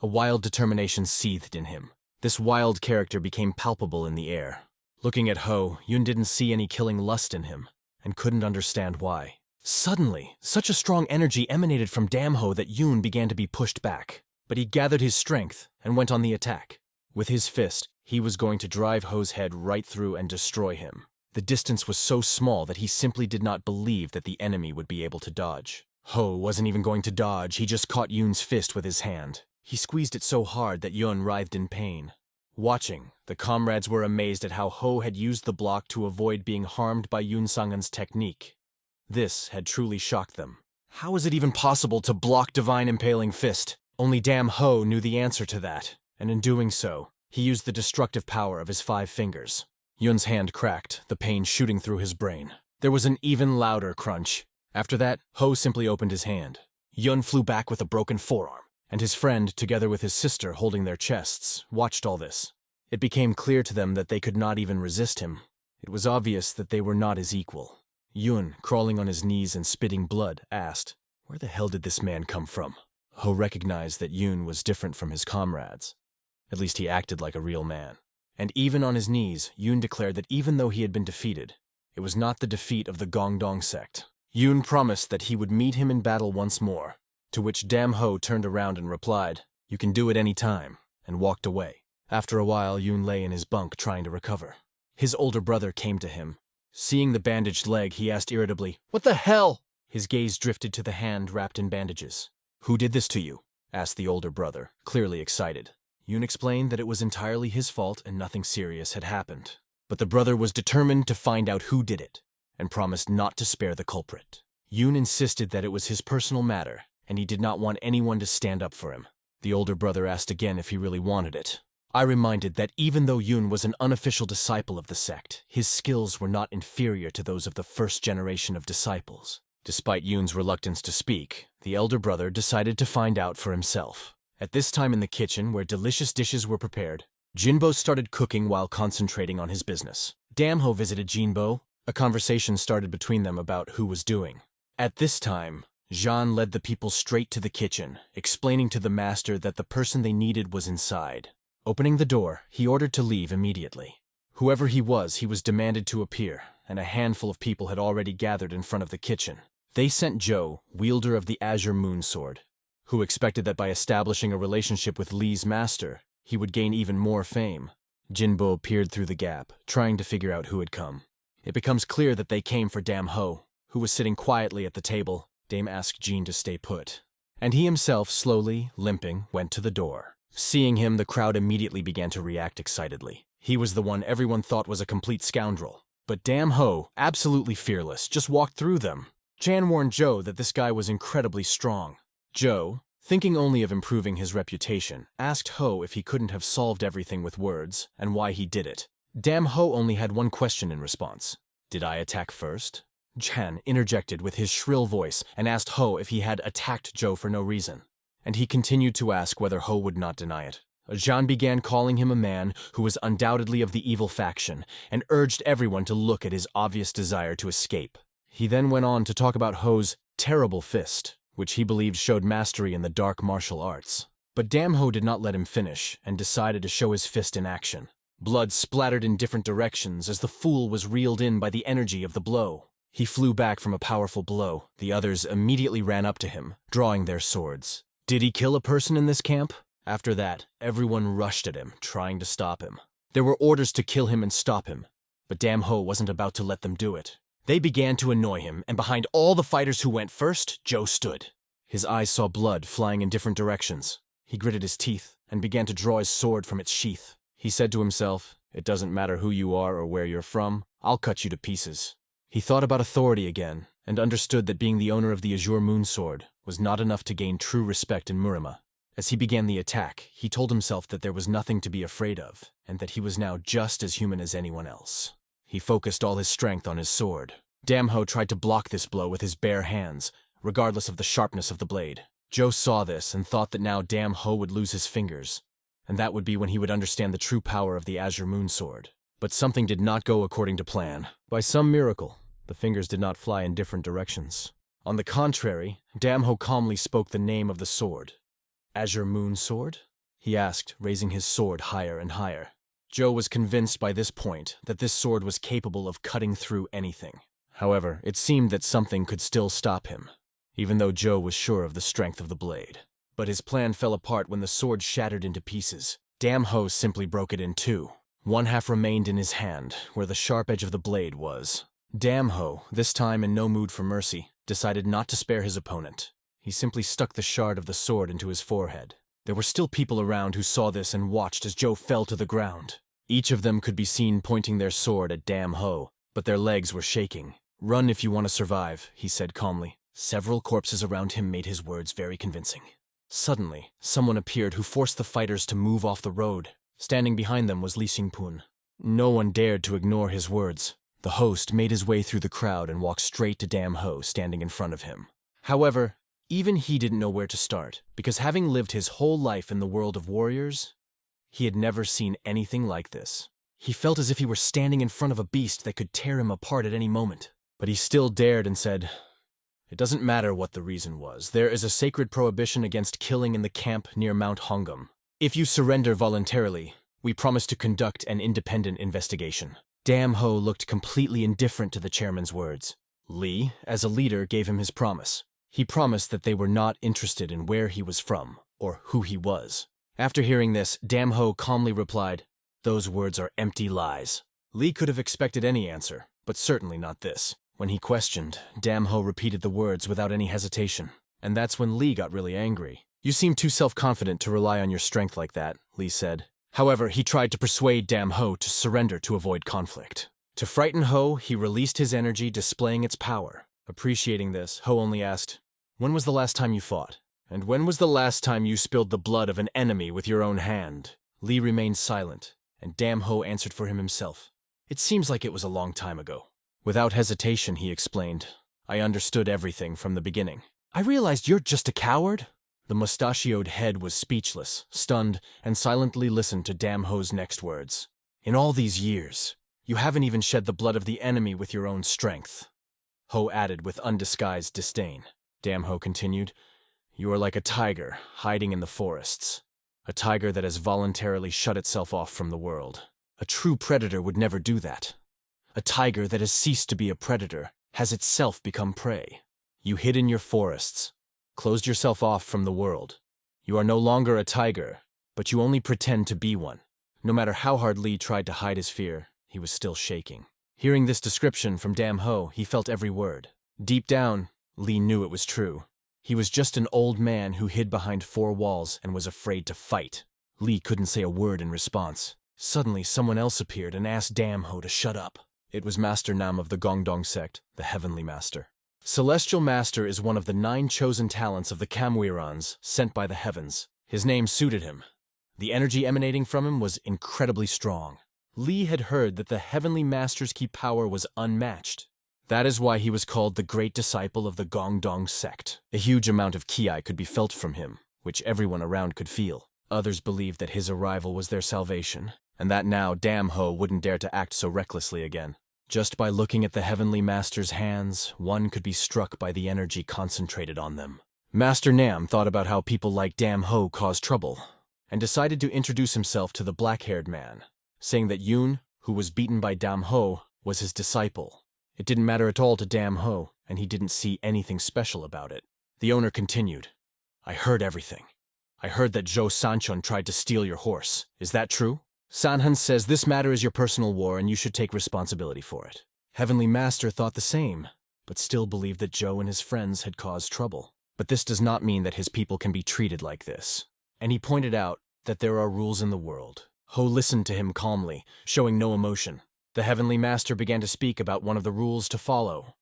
A wild determination seethed in him. This wild character became palpable in the air. Looking at Ho, Yun didn't see any killing lust in him, and couldn't understand why. Suddenly, such a strong energy emanated from Ho that Yun began to be pushed back. But he gathered his strength and went on the attack. With his fist, he was going to drive Ho's head right through and destroy him. The distance was so small that he simply did not believe that the enemy would be able to dodge. Ho wasn't even going to dodge, he just caught Yun's fist with his hand. He squeezed it so hard that Yun writhed in pain. Watching, the comrades were amazed at how Ho had used the block to avoid being harmed by Yun Sangan's technique. This had truly shocked them. How is it even possible to block Divine Impaling Fist? Only Ho knew the answer to that, and in doing so, he used the destructive power of his 5 fingers. Yun's hand cracked, the pain shooting through his brain. There was an even louder crunch. After that, Ho simply opened his hand. Yun flew back with a broken forearm, and his friend, together with his sister holding their chests, watched all this. It became clear to them that they could not even resist him. It was obvious that they were not his equal. Yun, crawling on his knees and spitting blood, asked, "Where the hell did this man come from?" Ho recognized that Yun was different from his comrades. At least he acted like a real man. And even on his knees, Yun declared that even though he had been defeated, it was not the defeat of the Gongdong sect. Yun promised that he would meet him in battle once more, to which Ho turned around and replied, "You can do it any time," and walked away. After a while, Yun lay in his bunk trying to recover. His older brother came to him. Seeing the bandaged leg, he asked irritably, "What the hell?" His gaze drifted to the hand wrapped in bandages. "Who did this to you?" asked the older brother, clearly excited. Yun explained that it was entirely his fault and nothing serious had happened. But the brother was determined to find out who did it, and promised not to spare the culprit. Yun insisted that it was his personal matter, and he did not want anyone to stand up for him. The older brother asked again if he really wanted it. I reminded that even though Yun was an unofficial disciple of the sect, his skills were not inferior to those of the first generation of disciples. Despite Yun's reluctance to speak, the elder brother decided to find out for himself. At this time in the kitchen, where delicious dishes were prepared, Jinbo started cooking while concentrating on his business. Ho visited Jinbo. A conversation started between them about who was doing. At this time, Zhan led the people straight to the kitchen, explaining to the master that the person they needed was inside. Opening the door, he ordered to leave immediately. Whoever he was demanded to appear, and a handful of people had already gathered in front of the kitchen. They sent Zhou, wielder of the Azure Moon Sword, who expected that by establishing a relationship with Li's master, he would gain even more fame. Jinbo peered through the gap, trying to figure out who had come. It becomes clear that they came for Ho, who was sitting quietly at the table. Dame asked Jean to stay put, and he himself, slowly, limping, went to the door. Seeing him, the crowd immediately began to react excitedly. He was the one everyone thought was a complete scoundrel. But Ho, absolutely fearless, just walked through them. Jan warned Zhou that this guy was incredibly strong. Zhou, thinking only of improving his reputation, asked Ho if he couldn't have solved everything with words, and why he did it. Ho only had one question in response. "Did I attack first?" Jan interjected with his shrill voice and asked Ho if he had attacked Zhou for no reason. And he continued to ask whether Ho would not deny it. Zhan began calling him a man who was undoubtedly of the evil faction, and urged everyone to look at his obvious desire to escape. He then went on to talk about Ho's terrible fist, which he believed showed mastery in the dark martial arts. But Ho did not let him finish, and decided to show his fist in action. Blood splattered in different directions as the fool was reeled in by the energy of the blow. He flew back from a powerful blow. The others immediately ran up to him, drawing their swords. Did he kill a person in this camp? After that, everyone rushed at him, trying to stop him. There were orders to kill him and stop him, but Ho wasn't about to let them do it. They began to annoy him, and behind all the fighters who went first, Zhou stood. His eyes saw blood flying in different directions. He gritted his teeth and began to draw his sword from its sheath. He said to himself, "It doesn't matter who you are or where you're from, I'll cut you to pieces." He thought about authority again, and understood that being the owner of the Azure Moon Sword was not enough to gain true respect in Murima. As he began the attack, he told himself that there was nothing to be afraid of, and that he was now just as human as anyone else. He focused all his strength on his sword. Damn Ho tried to block this blow with his bare hands, regardless of the sharpness of the blade. Joe saw this and thought that now Damn Ho would lose his fingers, and that would be when he would understand the true power of the Azure Moon Sword. But something did not go according to plan. By some miracle, the fingers did not fly in different directions. On the contrary, Damn Ho calmly spoke the name of the sword. Azure Moon Sword? He asked, raising his sword higher and higher. Joe was convinced by this point that this sword was capable of cutting through anything. However, it seemed that something could still stop him, even though Joe was sure of the strength of the blade. But his plan fell apart when the sword shattered into pieces. Damn Ho simply broke it in two. One half remained in his hand, where the sharp edge of the blade was. Damn Ho, this time in no mood for mercy, decided not to spare his opponent. He simply stuck the shard of the sword into his forehead. There were still people around who saw this and watched as Joe fell to the ground. Each of them could be seen pointing their sword at Damn Ho, but their legs were shaking. "Run if you want to survive," he said calmly. Several corpses around him made his words very convincing. Suddenly, someone appeared who forced the fighters to move off the road. Standing behind them was Li Xingpun. No one dared to ignore his words. The host made his way through the crowd and walked straight to Damn Ho standing in front of him. However, even he didn't know where to start, because having lived his whole life in the world of warriors, he had never seen anything like this. He felt as if he were standing in front of a beast that could tear him apart at any moment. But he still dared and said, "It doesn't matter what the reason was. There is a sacred prohibition against killing in the camp near Mount Hongam. If you surrender voluntarily, we promise to conduct an independent investigation." Damn Ho looked completely indifferent to the chairman's words. Li, as a leader, gave him his promise. He promised that they were not interested in where he was from or who he was. After hearing this, Damn Ho calmly replied, "Those words are empty lies." Li could have expected any answer, but certainly not this. When he questioned, Damn Ho repeated the words without any hesitation, and that's when Li got really angry. "You seem too self-confident to rely on your strength like that," Li said. However, he tried to persuade Damn Ho to surrender to avoid conflict. To frighten Ho, he released his energy, displaying its power. Appreciating this, Ho only asked, "When was the last time you fought? And when was the last time you spilled the blood of an enemy with your own hand?" Li remained silent, and Damn Ho answered for him himself. "It seems like it was a long time ago." Without hesitation, he explained, "I understood everything from the beginning." "I realized you're just a coward." The mustachioed head was speechless, stunned, and silently listened to Damn Ho's next words. "In all these years, you haven't even shed the blood of the enemy with your own strength," Ho added with undisguised disdain. Damn Ho continued, "You are like a tiger hiding in the forests, a tiger that has voluntarily shut itself off from the world. A true predator would never do that. A tiger that has ceased to be a predator has itself become prey. You hid in your forests, closed yourself off from the world. You are no longer a tiger, but you only pretend to be one." No matter how hard Li tried to hide his fear, he was still shaking. Hearing this description from Damn Ho, he felt every word. Deep down, Li knew it was true. He was just an old man who hid behind four walls and was afraid to fight. Li couldn't say a word in response. Suddenly, someone else appeared and asked Damn Ho to shut up. It was Master Nam of the Gongdong Sect, the Heavenly Master. Celestial Master is one of the 9 chosen talents of the Kamwirans sent by the heavens. His name suited him. The energy emanating from him was incredibly strong. Li had heard that the Heavenly Master's key power was unmatched. That is why he was called the Great Disciple of the Gongdong Sect. A huge amount of ki could be felt from him, which everyone around could feel. Others believed that his arrival was their salvation, and that now Damn Ho wouldn't dare to act so recklessly again. Just by looking at the Heavenly Master's hands, one could be struck by the energy concentrated on them. Master Nam thought about how people like Damn Ho caused trouble, and decided to introduce himself to the black-haired man, saying that Yoon, who was beaten by Damn Ho, was his disciple. It didn't matter at all to Damn Ho, and he didn't see anything special about it. The owner continued, "I heard everything. I heard that Zhou Sanchun tried to steal your horse. Is that true? Sanhan says this matter is your personal war and you should take responsibility for it." Heavenly Master thought the same, but still believed that Zhou and his friends had caused trouble. But this does not mean that his people can be treated like this. And he pointed out that there are rules in the world. Ho listened to him calmly, showing no emotion. The Heavenly Master began to speak about one of the rules to follow.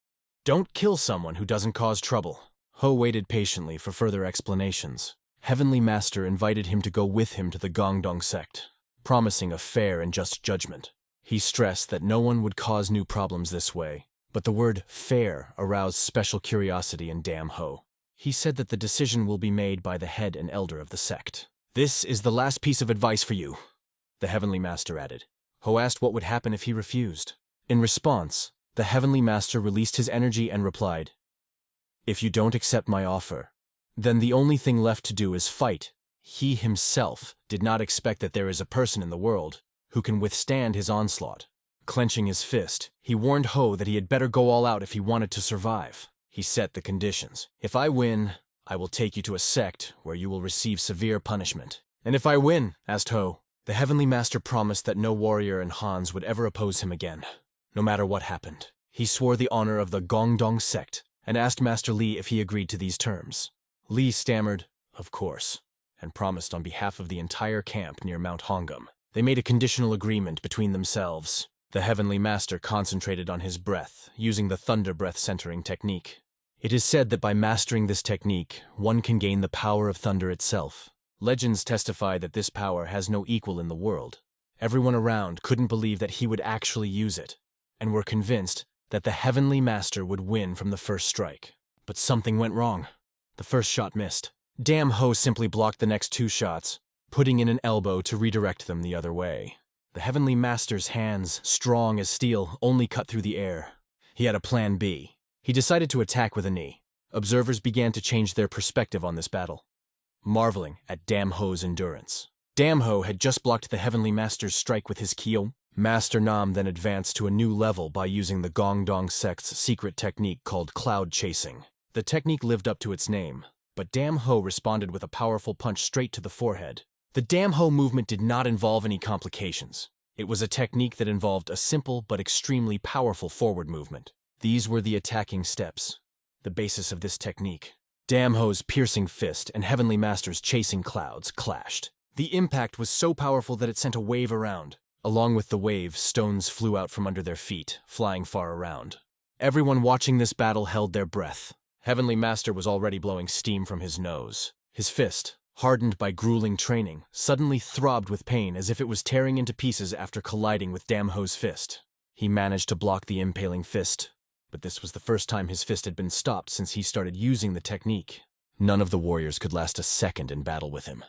Don't kill someone who doesn't cause trouble. Ho waited patiently for further explanations. Heavenly Master invited him to go with him to the Gongdong Sect, promising a fair and just judgment. He stressed that no one would cause new problems this way, But the word fair aroused special curiosity in Damn Ho. He said that the decision will be made by the head and elder of the sect. "This is the last piece of advice for you," the Heavenly Master added. Ho asked what would happen if he refused. In response, the Heavenly Master released his energy and replied, "If you don't accept my offer, then the only thing left to do is fight." He himself did not expect that there is a person in the world who can withstand his onslaught. Clenching his fist, he warned Ho that he had better go all out if he wanted to survive. He set the conditions. "If I win, I will take you to a sect where you will receive severe punishment." "And if I win?" asked Ho. The Heavenly Master promised that no warrior in Hans would ever oppose him again, no matter what happened. He swore the honor of the Gongdong sect and asked Master Li if he agreed to these terms. Li stammered, "Of course," and promised on behalf of the entire camp near Mount Hongam. They made a conditional agreement between themselves. The Heavenly Master concentrated on his breath, using the thunder breath centering technique. It is said that by mastering this technique, one can gain the power of thunder itself. Legends testify that this power has no equal in the world. Everyone around couldn't believe that he would actually use it, and were convinced that the Heavenly Master would win from the first strike. But something went wrong. The first shot missed. Damn Ho simply blocked the next two shots, putting in an elbow to redirect them the other way. The Heavenly Master's hands, strong as steel, only cut through the air. He had a plan B. He decided to attack with a knee. Observers began to change their perspective on this battle, marveling at Damn Ho's endurance. Damn Ho had just blocked the Heavenly Master's strike with his kyo. Master Nam then advanced to a new level by using the Gongdong sect's secret technique called cloud chasing. The technique lived up to its name, but Damn Ho responded with a powerful punch straight to the forehead. The Damn Ho movement did not involve any complications. It was a technique that involved a simple but extremely powerful forward movement. These were the attacking steps, the basis of this technique. Damn Ho's piercing fist and Heavenly Master's chasing clouds clashed. The impact was so powerful that it sent a wave around. Along with the wave, stones flew out from under their feet, flying far around. Everyone watching this battle held their breath. Heavenly Master was already blowing steam from his nose. His fist, hardened by grueling training, suddenly throbbed with pain as if it was tearing into pieces after colliding with Damn Ho's fist. He managed to block the impaling fist, but this was the first time his fist had been stopped since he started using the technique. None of the warriors could last a second in battle with him,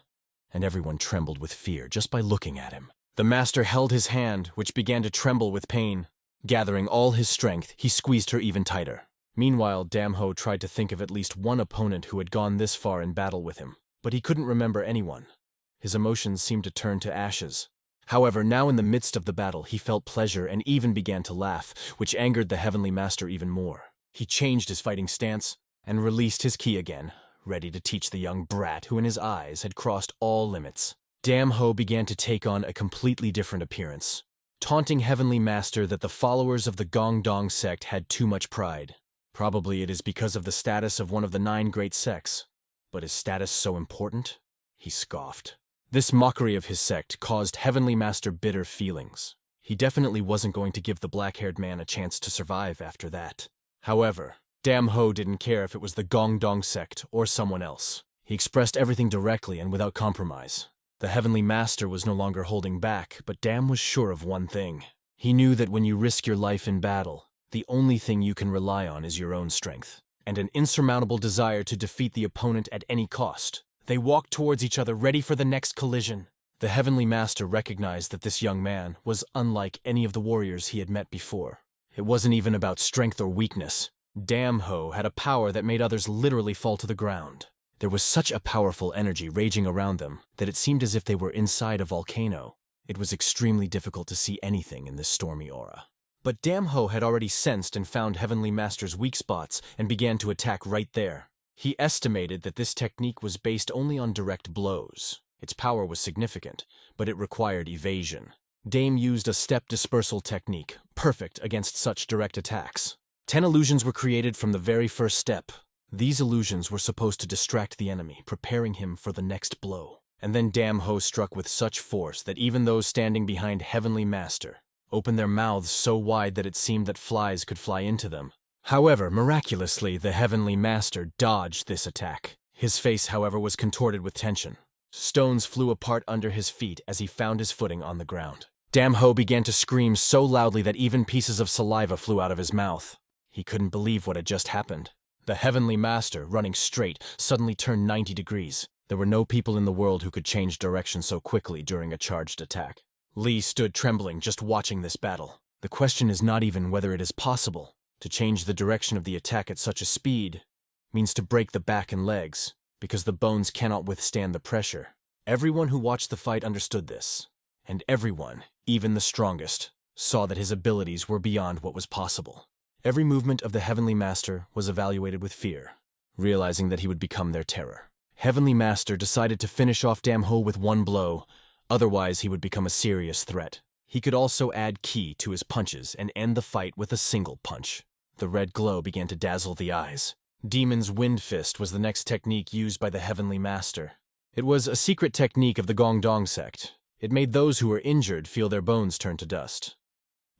and everyone trembled with fear just by looking at him. The master held his hand, which began to tremble with pain. Gathering all his strength, he squeezed her even tighter. Meanwhile, Damn Ho tried to think of at least one opponent who had gone this far in battle with him, but he couldn't remember anyone. His emotions seemed to turn to ashes. However, now in the midst of the battle, he felt pleasure and even began to laugh, which angered the Heavenly Master even more. He changed his fighting stance and released his ki again, ready to teach the young brat who in his eyes had crossed all limits. Damn Ho began to take on a completely different appearance, taunting Heavenly Master that the followers of the Gongdong sect had too much pride. Probably it is because of the status of one of the 9 great sects. But is status so important? He scoffed. This mockery of his sect caused Heavenly Master bitter feelings. He definitely wasn't going to give the black-haired man a chance to survive after that. However, Damn Ho didn't care if it was the Gongdong sect or someone else. He expressed everything directly and without compromise. The Heavenly Master was no longer holding back, but Damn was sure of one thing. He knew that when you risk your life in battle, the only thing you can rely on is your own strength, and an insurmountable desire to defeat the opponent at any cost. They walked towards each other, ready for the next collision. The Heavenly Master recognized that this young man was unlike any of the warriors he had met before. It wasn't even about strength or weakness. Damn Ho had a power that made others literally fall to the ground. There was such a powerful energy raging around them that it seemed as if they were inside a volcano. It was extremely difficult to see anything in this stormy aura. But Damn Ho had already sensed and found Heavenly Master's weak spots and began to attack right there. He estimated that this technique was based only on direct blows. Its power was significant, but it required evasion. Dame used a step dispersal technique, perfect against such direct attacks. 10 illusions were created from the very first step. These illusions were supposed to distract the enemy, preparing him for the next blow. And then Damn Ho struck with such force that even those standing behind Heavenly Master opened their mouths so wide that it seemed that flies could fly into them. However, miraculously, the Heavenly Master dodged this attack. His face, however, was contorted with tension. Stones flew apart under his feet as he found his footing on the ground. Damn Ho began to scream so loudly that even pieces of saliva flew out of his mouth. He couldn't believe what had just happened. The Heavenly Master, running straight, suddenly turned 90 degrees. There were no people in the world who could change direction so quickly during a charged attack. Li stood trembling, just watching this battle. The question is not even whether it is possible. To change the direction of the attack at such a speed means to break the back and legs, because the bones cannot withstand the pressure. Everyone who watched the fight understood this, and everyone, even the strongest, saw that his abilities were beyond what was possible. Every movement of the Heavenly Master was evaluated with fear, realizing that he would become their terror. Heavenly Master decided to finish off Damho with one blow, otherwise he would become a serious threat. He could also add ki to his punches and end the fight with a single punch. The red glow began to dazzle the eyes. Demon's Wind Fist was the next technique used by the Heavenly Master. It was a secret technique of the Gongdong Sect. It made those who were injured feel their bones turn to dust.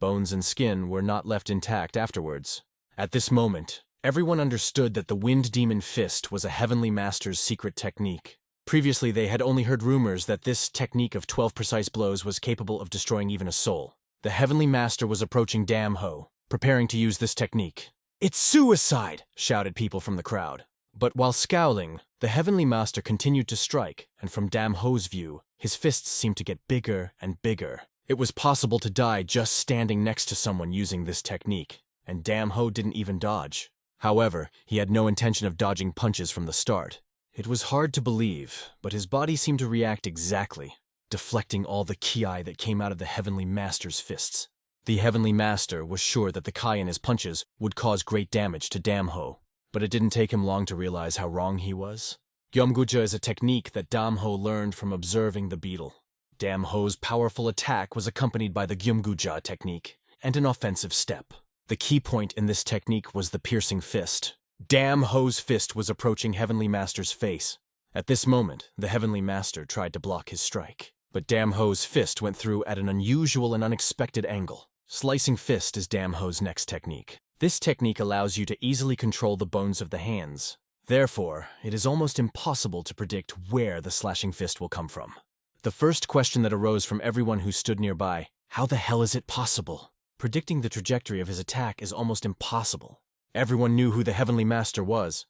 Bones and skin were not left intact afterwards. At this moment, everyone understood that the Wind Demon Fist was a Heavenly Master's secret technique. Previously, they had only heard rumors that this technique of 12 precise blows was capable of destroying even a soul. The Heavenly Master was approaching Damho, preparing to use this technique. "It's suicide!" shouted people from the crowd. But while scowling, the Heavenly Master continued to strike, and from Damho's view, his fists seemed to get bigger and bigger. It was possible to die just standing next to someone using this technique, and Damho didn't even dodge. However, he had no intention of dodging punches from the start. It was hard to believe, but his body seemed to react exactly, deflecting all the ki that came out of the Heavenly Master's fists. The Heavenly Master was sure that the ki in his punches would cause great damage to Damho, but it didn't take him long to realize how wrong he was. Gyomguja is a technique that Damho learned from observing the beetle. Damho's powerful attack was accompanied by the Gyomguja technique and an offensive step. The key point in this technique was the piercing fist. Damho's fist was approaching Heavenly Master's face. At this moment, the Heavenly Master tried to block his strike, but Damho's fist went through at an unusual and unexpected angle. Slicing fist is Damho's next technique. This technique allows you to easily control the bones of the hands. Therefore, it is almost impossible to predict where the slashing fist will come from. The first question that arose from everyone who stood nearby: how the hell is it possible? Predicting the trajectory of his attack is almost impossible. Everyone knew who the Heavenly Master was,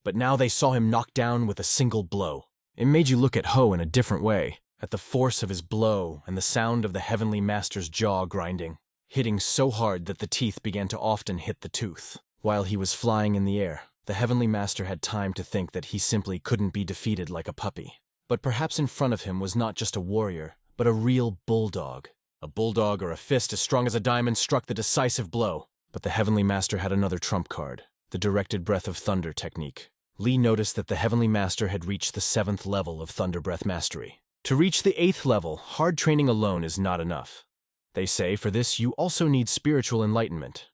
but now they saw him knocked down with a single blow. It made you look at Ho in a different way, at the force of his blow and the sound of the Heavenly Master's jaw grinding, hitting so hard that the teeth began to often hit the tooth. While he was flying in the air, the Heavenly Master had time to think that he simply couldn't be defeated like a puppy. But perhaps in front of him was not just a warrior, but a real bulldog. A bulldog or a fist as strong as a diamond struck the decisive blow. But the Heavenly Master had another trump card, the directed breath of thunder technique. Li noticed that the Heavenly Master had reached the 7th level of Thunder Breath Mastery. To reach the 8th level, hard training alone is not enough. They say for this you also need spiritual enlightenment.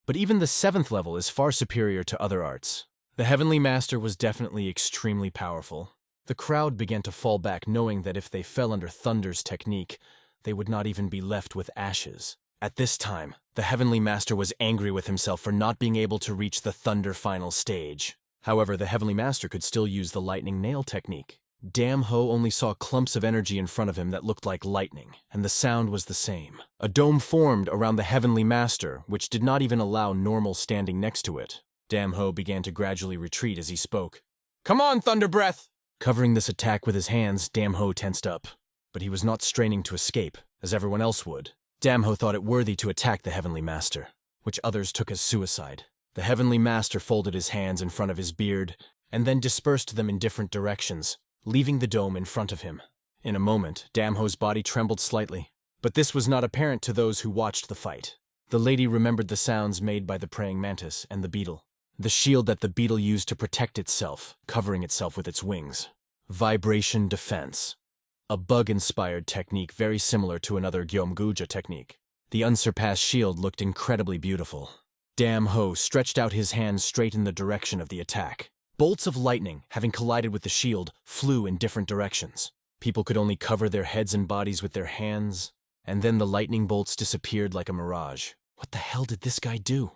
But even the 7th level is far superior to other arts. The Heavenly Master was definitely extremely powerful. The crowd began to fall back, knowing that if they fell under Thunder's technique, they would not even be left with ashes. At this time, the Heavenly Master was angry with himself for not being able to reach the Thunder final stage. However, the Heavenly Master could still use the lightning nail technique. Damho only saw clumps of energy in front of him that looked like lightning, and the sound was the same. A dome formed around the Heavenly Master, which did not even allow normal standing next to it. Damho began to gradually retreat as he spoke. "Come on, Thunder Breath!" Covering this attack with his hands, Damho tensed up. But he was not straining to escape, as everyone else would. Damho thought it worthy to attack the Heavenly Master, which others took as suicide. The Heavenly Master folded his hands in front of his beard, and then dispersed them in different directions, leaving the dome in front of him. In a moment, Damho's body trembled slightly, but this was not apparent to those who watched the fight. The lady remembered the sounds made by the praying mantis and the beetle, the shield that the beetle used to protect itself, covering itself with its wings. Vibration defense. A bug-inspired technique very similar to another Gyomguja technique. The unsurpassed shield looked incredibly beautiful. Damho stretched out his hands straight in the direction of the attack. Bolts of lightning, having collided with the shield, flew in different directions. People could only cover their heads and bodies with their hands, and then the lightning bolts disappeared like a mirage. What the hell did this guy do?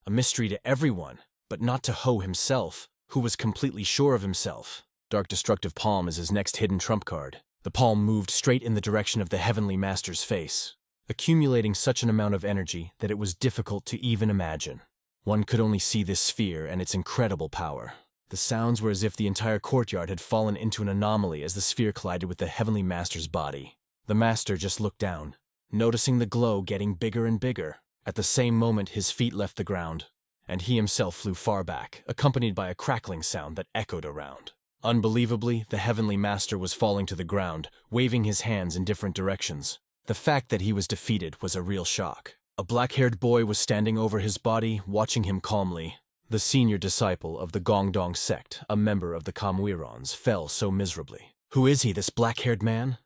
A mystery to everyone, but not to Ho himself, who was completely sure of himself. Dark Destructive Palm is his next hidden trump card. The palm moved straight in the direction of the Heavenly Master's face, accumulating such an amount of energy that it was difficult to even imagine. One could only see this sphere and its incredible power. The sounds were as if the entire courtyard had fallen into an anomaly as the sphere collided with the Heavenly Master's body. The Master just looked down, noticing the glow getting bigger and bigger. At the same moment, his feet left the ground, and he himself flew far back, accompanied by a crackling sound that echoed around. Unbelievably, the Heavenly Master was falling to the ground, waving his hands in different directions. The fact that he was defeated was a real shock. A black-haired boy was standing over his body, watching him calmly. The senior disciple of the Gongdong Sect, a member of the Kamwirons, fell so miserably. Who is he, this black-haired man?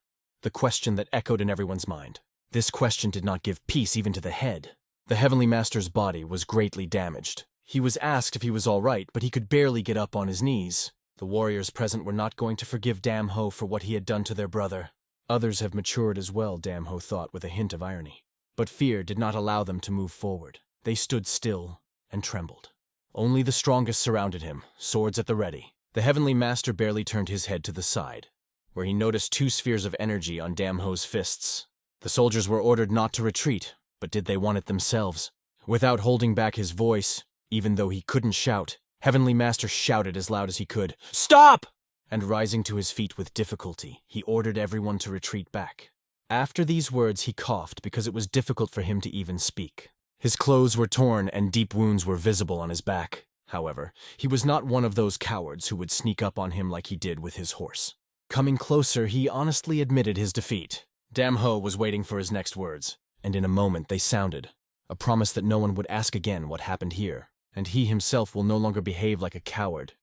The question that echoed in everyone's mind. This question did not give peace even to the head. The Heavenly Master's body was greatly damaged. He was asked if he was all right, but he could barely get up on his knees. The warriors present were not going to forgive Dam Ho for what he had done to their brother. Others have matured as well, Dam Ho thought with a hint of irony. But fear did not allow them to move forward. They stood still and trembled. Only the strongest surrounded him, swords at the ready. The Heavenly Master barely turned his head to the side, where he noticed 2 spheres of energy on Dam Ho's fists. The soldiers were ordered not to retreat, but did they want it themselves? Without holding back his voice, even though he couldn't shout, Heavenly Master shouted as loud as he could, "Stop!" And rising to his feet with difficulty, he ordered everyone to retreat back. After these words, he coughed because it was difficult for him to even speak. His clothes were torn and deep wounds were visible on his back. However, he was not one of those cowards who would sneak up on him like he did with his horse. Coming closer, he honestly admitted his defeat. Dam Ho was waiting for his next words, and in a moment they sounded. A promise that no one would ask again what happened here, and he himself will no longer behave like a coward,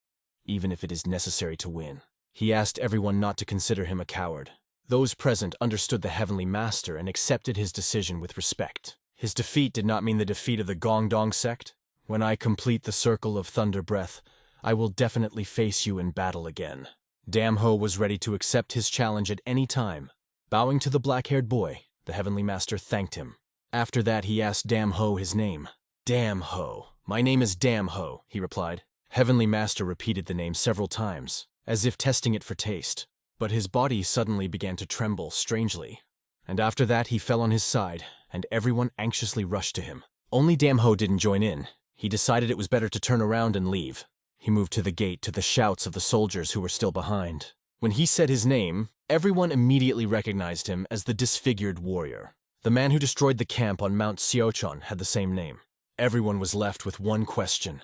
even if it is necessary to win. He asked everyone not to consider him a coward. Those present understood the Heavenly Master and accepted his decision with respect. His defeat did not mean the defeat of the Gongdong Sect. When I complete the Circle of Thunder Breath, I will definitely face you in battle again. Dam Ho was ready to accept his challenge at any time. Bowing to the black-haired boy, the Heavenly Master thanked him. After that, he asked Dam Ho his name. Dam Ho. My name is Dam Ho, he replied. Heavenly Master repeated the name several times, as if testing it for taste. But his body suddenly began to tremble strangely. And after that, he fell on his side, and everyone anxiously rushed to him. Only Dam Ho didn't join in. He decided it was better to turn around and leave. He moved to the gate to the shouts of the soldiers who were still behind. When he said his name, everyone immediately recognized him as the disfigured warrior. The man who destroyed the camp on Mount Siochon had the same name. Everyone was left with one question.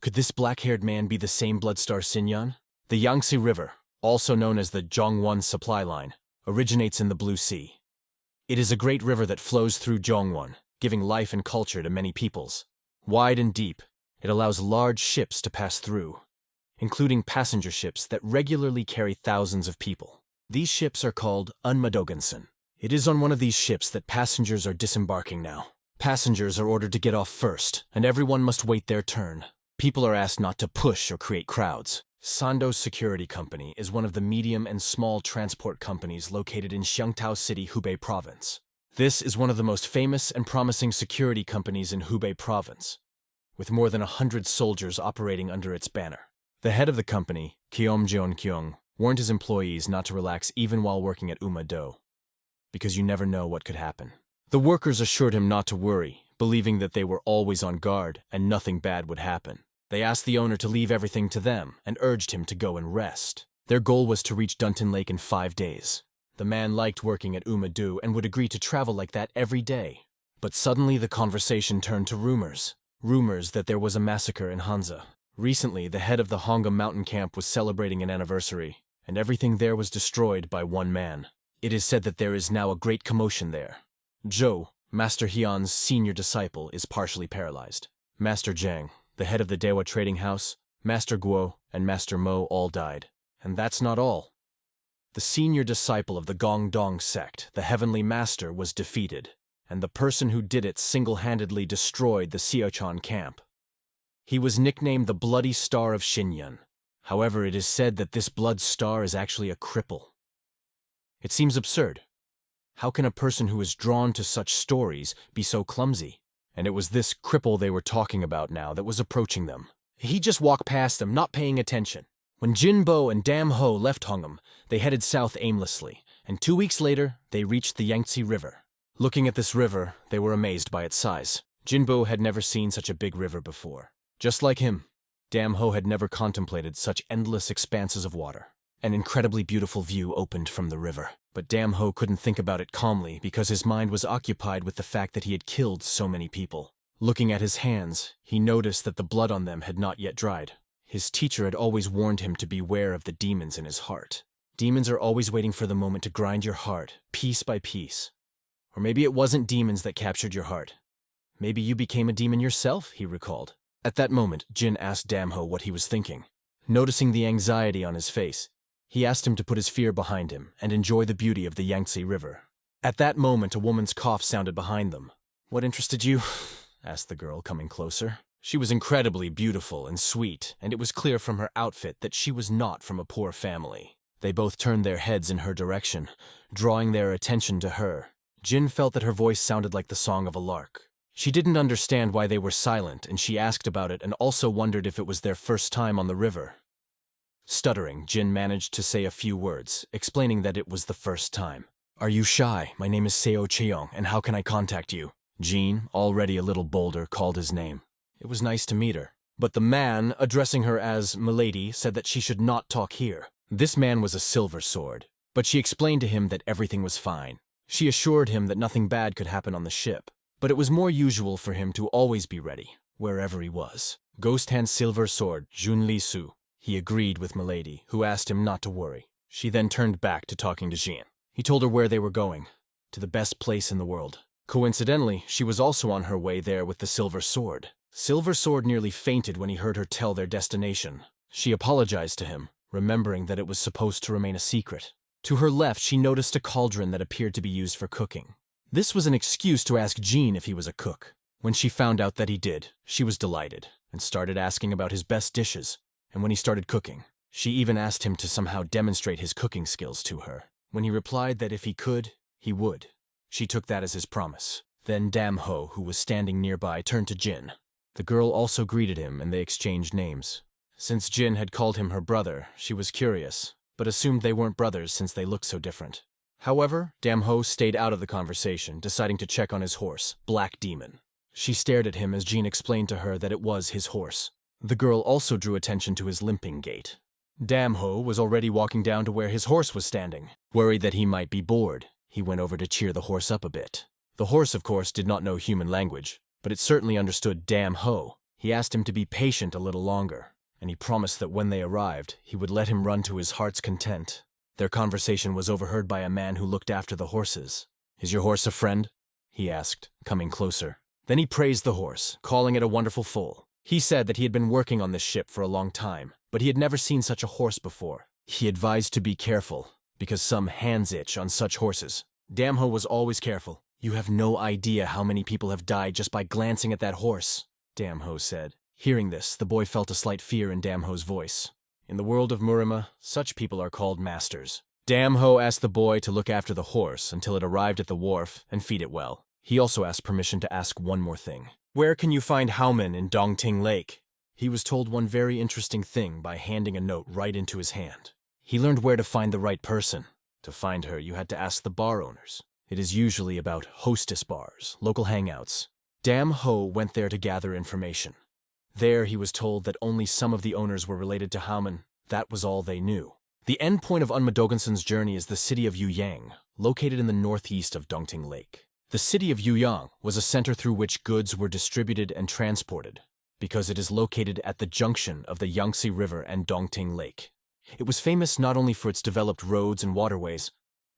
Could this black-haired man be the same Bloodstar Sinyan? The Yangtze River, also known as the Zhongwan Supply Line, originates in the Blue Sea. It is a great river that flows through Zhongwan, giving life and culture to many peoples. Wide and deep, it allows large ships to pass through, including passenger ships that regularly carry thousands of people. These ships are called Unmatched. It is on one of these ships that passengers are disembarking now. Passengers are ordered to get off first, and everyone must wait their turn. People are asked not to push or create crowds. Sando's Security Company is one of the medium and small transport companies located in Xiangtao City, Hubei Province. This is one of the most famous and promising security companies in Hubei Province, with more than 100 soldiers operating under its banner. The head of the company, Kiom Jeon-kyung, warned his employees not to relax even while working at Uma-do, because you never know what could happen. The workers assured him not to worry, believing that they were always on guard and nothing bad would happen. They asked the owner to leave everything to them and urged him to go and rest. Their goal was to reach Dunton Lake in 5 days. The man liked working at Uma-do and would agree to travel like that every day. But suddenly the conversation turned to rumors. Rumors that there was a massacre in Hansa. Recently, the head of the Honga mountain camp was celebrating an anniversary, and everything there was destroyed by one man. It is said that there is now a great commotion there. Zhou, Master Hyun's senior disciple, is partially paralyzed. Master Zhang, the head of the Dewa trading house, Master Guo, and Master Mo all died. And that's not all. The senior disciple of the Gongdong Sect, the Heavenly Master, was defeated, and the person who did it single-handedly destroyed the Siochon camp. He was nicknamed the Bloody Star of Xinyan. However, it is said that this blood star is actually a cripple. It seems absurd. How can a person who is drawn to such stories be so clumsy? And it was this cripple they were talking about now that was approaching them. He just walked past them, not paying attention. When Jinbo and Dam Ho left Hongam, they headed south aimlessly, and 2 weeks later, they reached the Yangtze River. Looking at this river, they were amazed by its size. Jinbo had never seen such a big river before. Just like him, Dam Ho had never contemplated such endless expanses of water. An incredibly beautiful view opened from the river. But Dam Ho couldn't think about it calmly because his mind was occupied with the fact that he had killed so many people. Looking at his hands, he noticed that the blood on them had not yet dried. His teacher had always warned him to beware of the demons in his heart. Demons are always waiting for the moment to grind your heart, piece by piece. Or maybe it wasn't demons that captured your heart. Maybe you became a demon yourself, he recalled. At that moment, Jin asked Dam Ho what he was thinking. Noticing the anxiety on his face, he asked him to put his fear behind him and enjoy the beauty of the Yangtze River. At that moment, a woman's cough sounded behind them. "What interested you?" asked the girl, coming closer. She was incredibly beautiful and sweet, and it was clear from her outfit that she was not from a poor family. They both turned their heads in her direction, drawing their attention to her. Jin felt that her voice sounded like the song of a lark. She didn't understand why they were silent, and she asked about it and also wondered if it was their first time on the river. Stuttering, Jin managed to say a few words, explaining that it was the first time. "Are you shy? My name is Seo Cheong, and how can I contact you?" Jean, already a little bolder, called his name. It was nice to meet her. But the man, addressing her as Milady, said that she should not talk here. This man was a silver sword, but she explained to him that everything was fine. She assured him that nothing bad could happen on the ship, but it was more usual for him to always be ready, wherever he was. Ghost Hand Silver Sword, Jun Li Su. He agreed with Milady, who asked him not to worry. She then turned back to talking to Jean. He told her where they were going, to the best place in the world. Coincidentally, she was also on her way there with the Silver Sword. Silver Sword nearly fainted when he heard her tell their destination. She apologized to him, remembering that it was supposed to remain a secret. To her left, she noticed a cauldron that appeared to be used for cooking. This was an excuse to ask Jean if he was a cook. When she found out that he did, she was delighted, and started asking about his best dishes. And when he started cooking, she even asked him to somehow demonstrate his cooking skills to her. When he replied that if he could, he would. She took that as his promise. Then Dam Ho, who was standing nearby, turned to Jin. The girl also greeted him, and they exchanged names. Since Jin had called him her brother, she was curious, but assumed they weren't brothers since they looked so different. However, Dam Ho stayed out of the conversation, deciding to check on his horse, Black Demon. She stared at him as Jin explained to her that it was his horse. The girl also drew attention to his limping gait. Dam Ho was already walking down to where his horse was standing. Worried that he might be bored, he went over to cheer the horse up a bit. The horse, of course, did not know human language, but it certainly understood Dam Ho. He asked him to be patient a little longer, and he promised that when they arrived, he would let him run to his heart's content. Their conversation was overheard by a man who looked after the horses. "Is your horse a friend?" he asked, coming closer. Then he praised the horse, calling it a wonderful foal. He said that he had been working on this ship for a long time, but he had never seen such a horse before. He advised to be careful, because some hands itch on such horses. Dam Ho was always careful. "You have no idea how many people have died just by glancing at that horse," Dam Ho said. Hearing this, the boy felt a slight fear in Dam Ho's voice. In the world of Murima, such people are called masters. Dam Ho asked the boy to look after the horse until it arrived at the wharf and feed it well. He also asked permission to ask one more thing. "Where can you find Haomen in Dongting Lake?" He was told one very interesting thing by handing a note right into his hand. He learned where to find the right person. To find her, you had to ask the bar owners. It is usually about hostess bars, local hangouts. Dam Ho went there to gather information. There he was told that only some of the owners were related to Haomen. That was all they knew. The end point of Unmadogensen's journey is the city of Yuyang, located in the northeast of Dongting Lake. The city of Yuyang was a center through which goods were distributed and transported, because it is located at the junction of the Yangtze River and Dongting Lake. It was famous not only for its developed roads and waterways,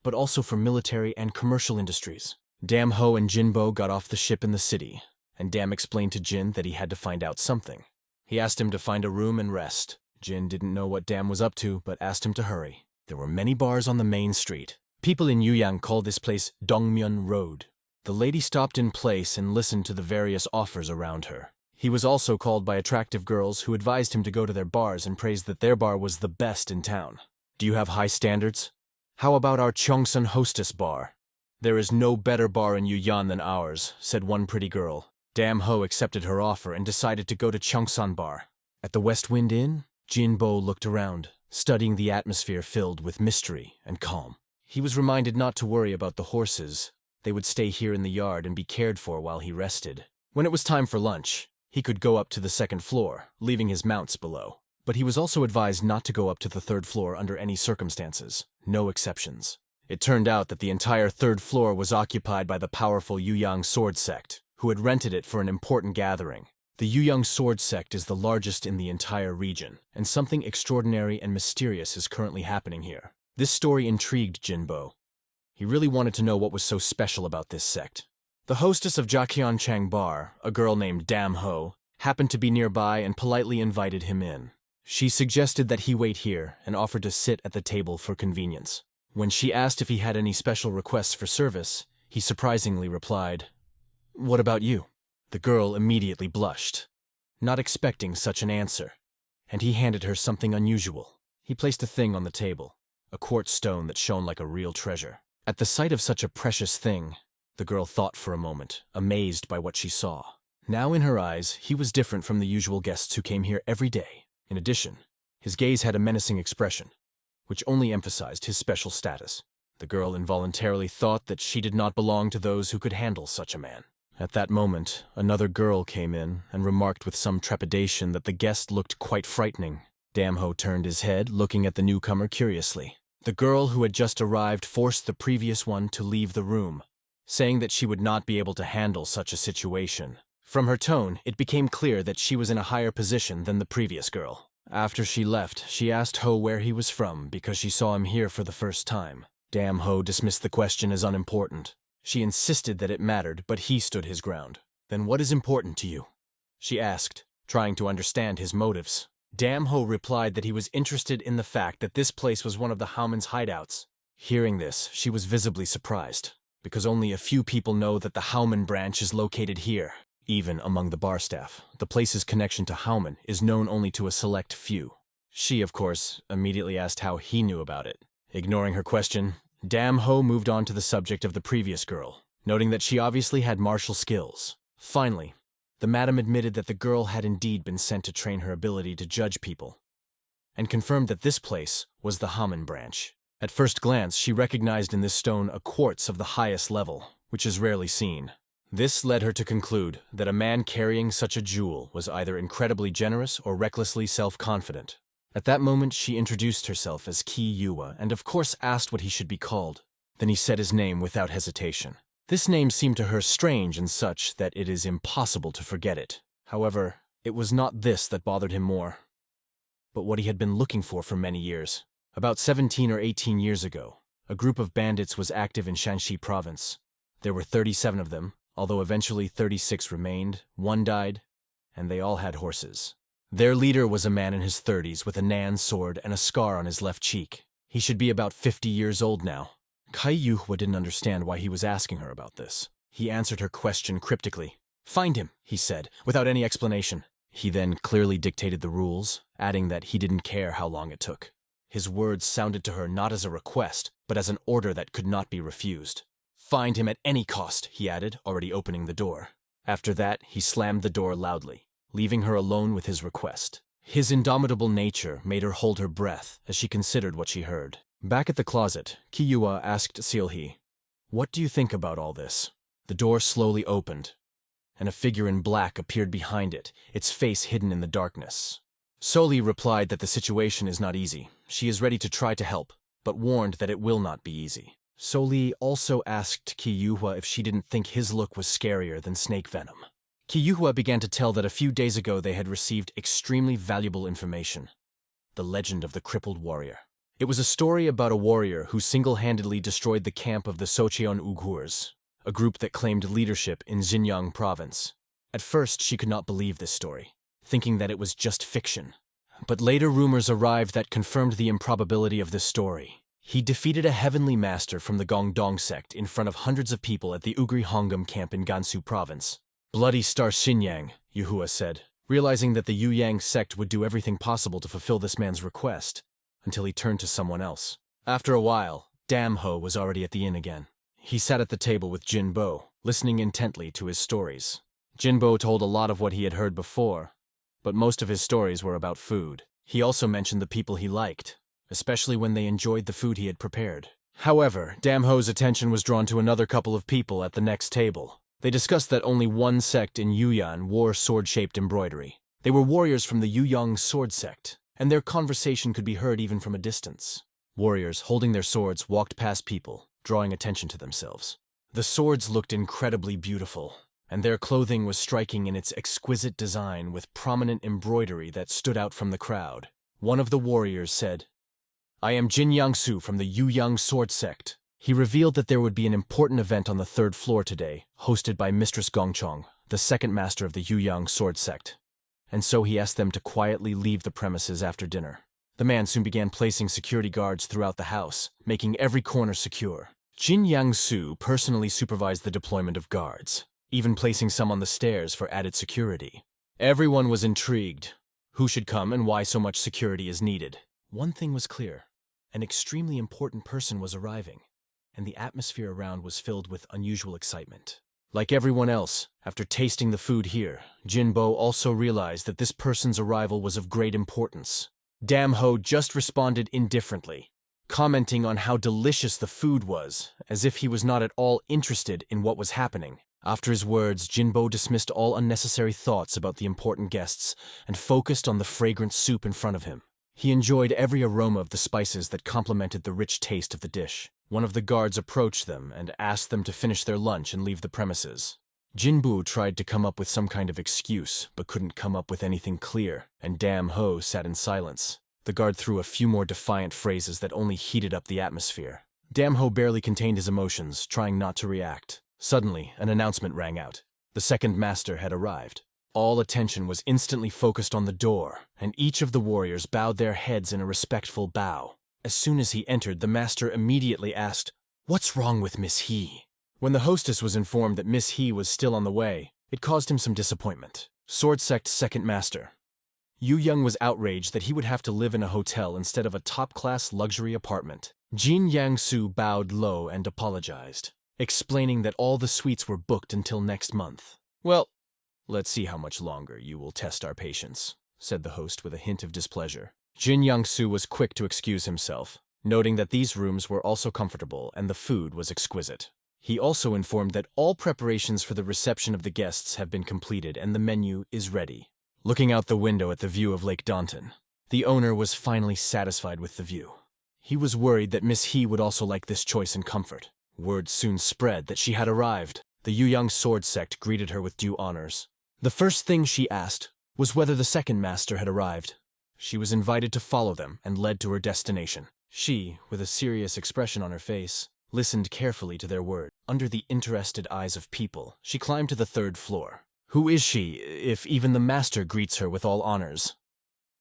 but also for military and commercial industries. Dam Ho and Jinbo got off the ship in the city, and Dam explained to Jin that he had to find out something. He asked him to find a room and rest. Jin didn't know what Dam was up to, but asked him to hurry. There were many bars on the main street. People in Yuyang called this place Dongmyeon Road. The lady stopped in place and listened to the various offers around her. He was also called by attractive girls who advised him to go to their bars and praised that their bar was the best in town. "Do you have high standards? How about our Cheongsan Hostess Bar?" "There is no better bar in Yuyang than ours," said one pretty girl. Dam Ho accepted her offer and decided to go to Cheongsan Bar. At the West Wind Inn, Jinbo looked around, studying the atmosphere filled with mystery and calm. He was reminded not to worry about the horses. They would stay here in the yard and be cared for while he rested. When it was time for lunch, he could go up to the second floor, leaving his mounts below. But he was also advised not to go up to the third floor under any circumstances, no exceptions. It turned out that the entire third floor was occupied by the powerful Yuyang sword sect, who had rented it for an important gathering. The Yuyang sword sect is the largest in the entire region, and something extraordinary and mysterious is currently happening here. This story intrigued Jinbo. He really wanted to know what was so special about this sect. The hostess of Jiaqianchang Bar, a girl named Dam Ho, happened to be nearby and politely invited him in. She suggested that he wait here and offered to sit at the table for convenience. When she asked if he had any special requests for service, he surprisingly replied, "What about you?" The girl immediately blushed, not expecting such an answer, and he handed her something unusual. He placed a thing on the table, a quartz stone that shone like a real treasure. At the sight of such a precious thing, the girl thought for a moment, amazed by what she saw. Now in her eyes, he was different from the usual guests who came here every day. In addition, his gaze had a menacing expression, which only emphasized his special status. The girl involuntarily thought that she did not belong to those who could handle such a man. At that moment, another girl came in and remarked with some trepidation that the guest looked quite frightening. Damho turned his head, looking at the newcomer curiously. The girl who had just arrived forced the previous one to leave the room, saying that she would not be able to handle such a situation. From her tone, it became clear that she was in a higher position than the previous girl. After she left, she asked Ho where he was from because she saw him here for the first time. Dam Ho dismissed the question as unimportant. She insisted that it mattered, but he stood his ground. "Then what is important to you?" she asked, trying to understand his motives. Dam Ho replied that he was interested in the fact that this place was one of the Haoman's hideouts. Hearing this, she was visibly surprised, because only a few people know that the Haoman branch is located here. Even among the bar staff, the place's connection to Haoman is known only to a select few. She, of course, immediately asked how he knew about it. Ignoring her question, Dam Ho moved on to the subject of the previous girl, noting that she obviously had martial skills. Finally, the madam admitted that the girl had indeed been sent to train her ability to judge people, and confirmed that this place was the Haoman branch. At first glance, she recognized in this stone a quartz of the highest level, which is rarely seen. This led her to conclude that a man carrying such a jewel was either incredibly generous or recklessly self-confident. At that moment, she introduced herself as Ki Yua and of course asked what he should be called. Then he said his name without hesitation. This name seemed to her strange and such that it is impossible to forget it. However, it was not this that bothered him more, but what he had been looking for many years. About 17 or 18 years ago, a group of bandits was active in Shanxi province. There were 37 of them, although eventually 36 remained, one died, and they all had horses. Their leader was a man in his 30s with a Nan sword and a scar on his left cheek. He should be about 50 years old now. Kai Yuhua didn't understand why he was asking her about this. He answered her question cryptically. "Find him," he said, without any explanation. He then clearly dictated the rules, adding that he didn't care how long it took. His words sounded to her not as a request, but as an order that could not be refused. "Find him at any cost," he added, already opening the door. After that, he slammed the door loudly, leaving her alone with his request. His indomitable nature made her hold her breath as she considered what she heard. Back at the closet, Kiyua asked Sealhe, "What do you think about all this?" The door slowly opened, and a figure in black appeared behind it, its face hidden in the darkness. Soli replied that the situation is not easy. She is ready to try to help, but warned that it will not be easy. Soli also asked Kiyuhua if she didn't think his look was scarier than snake venom. Kiyuhua began to tell that a few days ago they had received extremely valuable information. The legend of the crippled warrior. It was a story about a warrior who single-handedly destroyed the camp of the Socheon Uyghurs, a group that claimed leadership in Xinjiang province. At first, she could not believe this story, thinking that it was just fiction. But later rumors arrived that confirmed the improbability of this story. He defeated a heavenly master from the Gongdong sect in front of hundreds of people at the Ugri Hongam camp in Gansu province. "Bloody Star Xinyang," Yuhua said, realizing that the Yuyang sect would do everything possible to fulfill this man's request, until he turned to someone else. After a while, Dam Ho was already at the inn again. He sat at the table with Jin Bo, listening intently to his stories. Jin Bo told a lot of what he had heard before, but most of his stories were about food. He also mentioned the people he liked, especially when they enjoyed the food he had prepared. However, Dam Ho's attention was drawn to another couple of people at the next table. They discussed that only one sect in Yuyan wore sword-shaped embroidery. They were warriors from the Yuyang sword sect, and their conversation could be heard even from a distance. Warriors, holding their swords, walked past people, drawing attention to themselves. The swords looked incredibly beautiful, and their clothing was striking in its exquisite design with prominent embroidery that stood out from the crowd. One of the warriors said, "I am Jin Yangsu from the Yuyang sword sect." He revealed that there would be an important event on the 3rd floor today, hosted by Mistress Gongchong, the second master of the Yuyang sword sect. And so he asked them to quietly leave the premises after dinner. The man soon began placing security guards throughout the house, making every corner secure. Jin Yangsu personally supervised the deployment of guards, even placing some on the stairs for added security. Everyone was intrigued. Who should come and why so much security is needed? One thing was clear. An extremely important person was arriving, and the atmosphere around was filled with unusual excitement. Like everyone else, after tasting the food here, Jinbo also realized that this person's arrival was of great importance. Damho just responded indifferently, commenting on how delicious the food was, as if he was not at all interested in what was happening. After his words, Jinbo dismissed all unnecessary thoughts about the important guests and focused on the fragrant soup in front of him. He enjoyed every aroma of the spices that complemented the rich taste of the dish. One of the guards approached them and asked them to finish their lunch and leave the premises. Jinbu tried to come up with some kind of excuse, but couldn't come up with anything clear, and Dam Ho sat in silence. The guard threw a few more defiant phrases that only heated up the atmosphere. Dam Ho barely contained his emotions, trying not to react. Suddenly, an announcement rang out. The second master had arrived. All attention was instantly focused on the door, and each of the warriors bowed their heads in a respectful bow. As soon as he entered, the master immediately asked, "What's wrong with Miss He?" When the hostess was informed that Miss He was still on the way, it caused him some disappointment. Sword Sect second master. Yu Young was outraged that he would have to live in a hotel instead of a top-class luxury apartment. Jin Yangsu bowed low and apologized, explaining that all the suites were booked until next month. "Well, let's see how much longer you will test our patience," said the host with a hint of displeasure. Jin Yangsu was quick to excuse himself, noting that these rooms were also comfortable and the food was exquisite. He also informed that all preparations for the reception of the guests have been completed and the menu is ready. Looking out the window at the view of Lake Daunton, the owner was finally satisfied with the view. He was worried that Miss He would also like this choice and comfort. Word soon spread that she had arrived. The Yuyang sword sect greeted her with due honors. The first thing she asked was whether the second master had arrived. She was invited to follow them and led to her destination. She, with a serious expression on her face, listened carefully to their words. Under the interested eyes of people, she climbed to the 3rd floor. Who is she, if even the master greets her with all honors?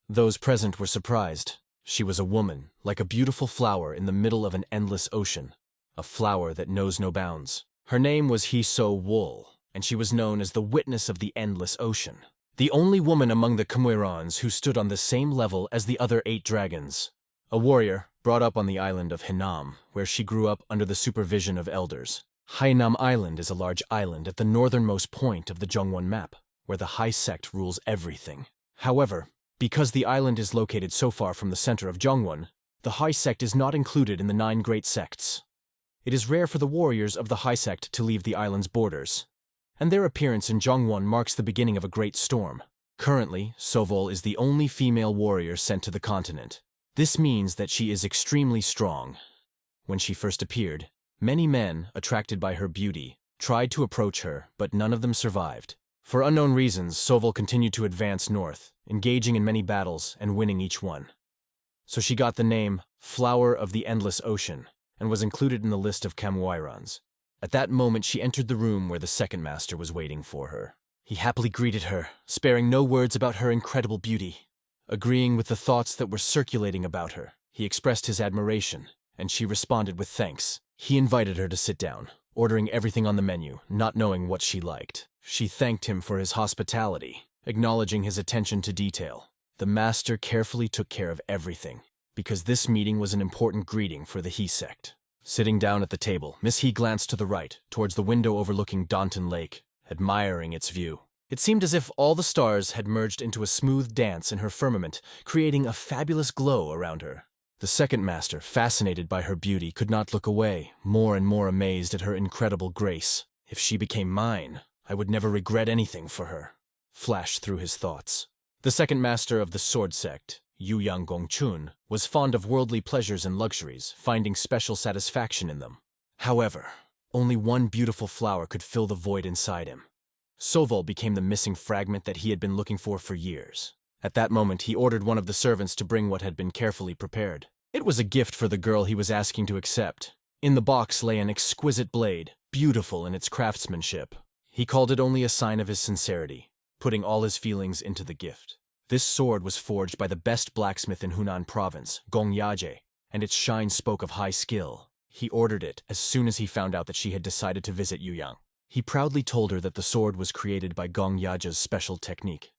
Those present were surprised. She was a woman, like a beautiful flower in the middle of an endless ocean, a flower that knows no bounds. Her name was Hiso Wool, and she was known as the witness of the endless ocean. The only woman among the Khmerons who stood on the same level as the other 8 dragons. A warrior, brought up on the island of Hinam, where she grew up under the supervision of elders. Hainam Island is a large island at the northernmost point of the Zhongwon map, where the High Sect rules everything. However, because the island is located so far from the center of Zhongwon, the High Sect is not included in the 9 great sects. It is rare for the warriors of the High Sect to leave the island's borders, and their appearance in Zhongwon marks the beginning of a great storm. Currently, Sovol is the only female warrior sent to the continent. This means that she is extremely strong. When she first appeared, many men, attracted by her beauty, tried to approach her, but none of them survived. For unknown reasons, Sovol continued to advance north, engaging in many battles and winning each one. So she got the name Flower of the Endless Ocean, and was included in the list of Kamwairans. At that moment she entered the room where the second master was waiting for her. He happily greeted her, sparing no words about her incredible beauty. Agreeing with the thoughts that were circulating about her, he expressed his admiration, and she responded with thanks. He invited her to sit down, ordering everything on the menu, not knowing what she liked. She thanked him for his hospitality, acknowledging his attention to detail. The master carefully took care of everything, because this meeting was an important greeting for the He sect. Sitting down at the table, Miss He glanced to the right, towards the window overlooking Daunton Lake, admiring its view. It seemed as if all the stars had merged into a smooth dance in her firmament, creating a fabulous glow around her. The second master, fascinated by her beauty, could not look away, more and more amazed at her incredible grace. If she became mine, I would never regret anything for her, flashed through his thoughts. The second master of the sword sect, Yuyang Gongchun, was fond of worldly pleasures and luxuries, finding special satisfaction in them. However, only one beautiful flower could fill the void inside him. Sovol became the missing fragment that he had been looking for years. At that moment, he ordered one of the servants to bring what had been carefully prepared. It was a gift for the girl he was asking to accept. In the box lay an exquisite blade, beautiful in its craftsmanship. He called it only a sign of his sincerity, putting all his feelings into the gift. This sword was forged by the best blacksmith in Hunan province, Gong Yaje, and its shine spoke of high skill. He ordered it as soon as he found out that she had decided to visit Yuyang. He proudly told her that the sword was created by Gong Yaje's special technique.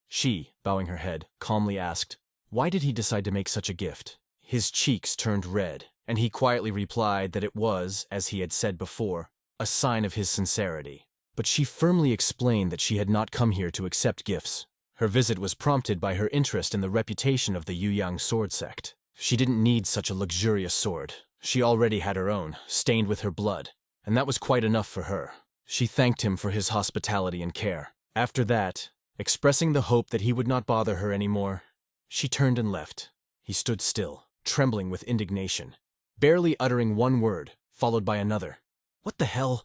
She, bowing her head, calmly asked, why did he decide to make such a gift? His cheeks turned red, and he quietly replied that it was, as he had said before, a sign of his sincerity. But she firmly explained that she had not come here to accept gifts. Her visit was prompted by her interest in the reputation of the Yuyang sword sect. She didn't need such a luxurious sword. She already had her own, stained with her blood, and that was quite enough for her. She thanked him for his hospitality and care. After that, expressing the hope that he would not bother her anymore, she turned and left. He stood still, trembling with indignation, barely uttering one word, followed by another. What the hell?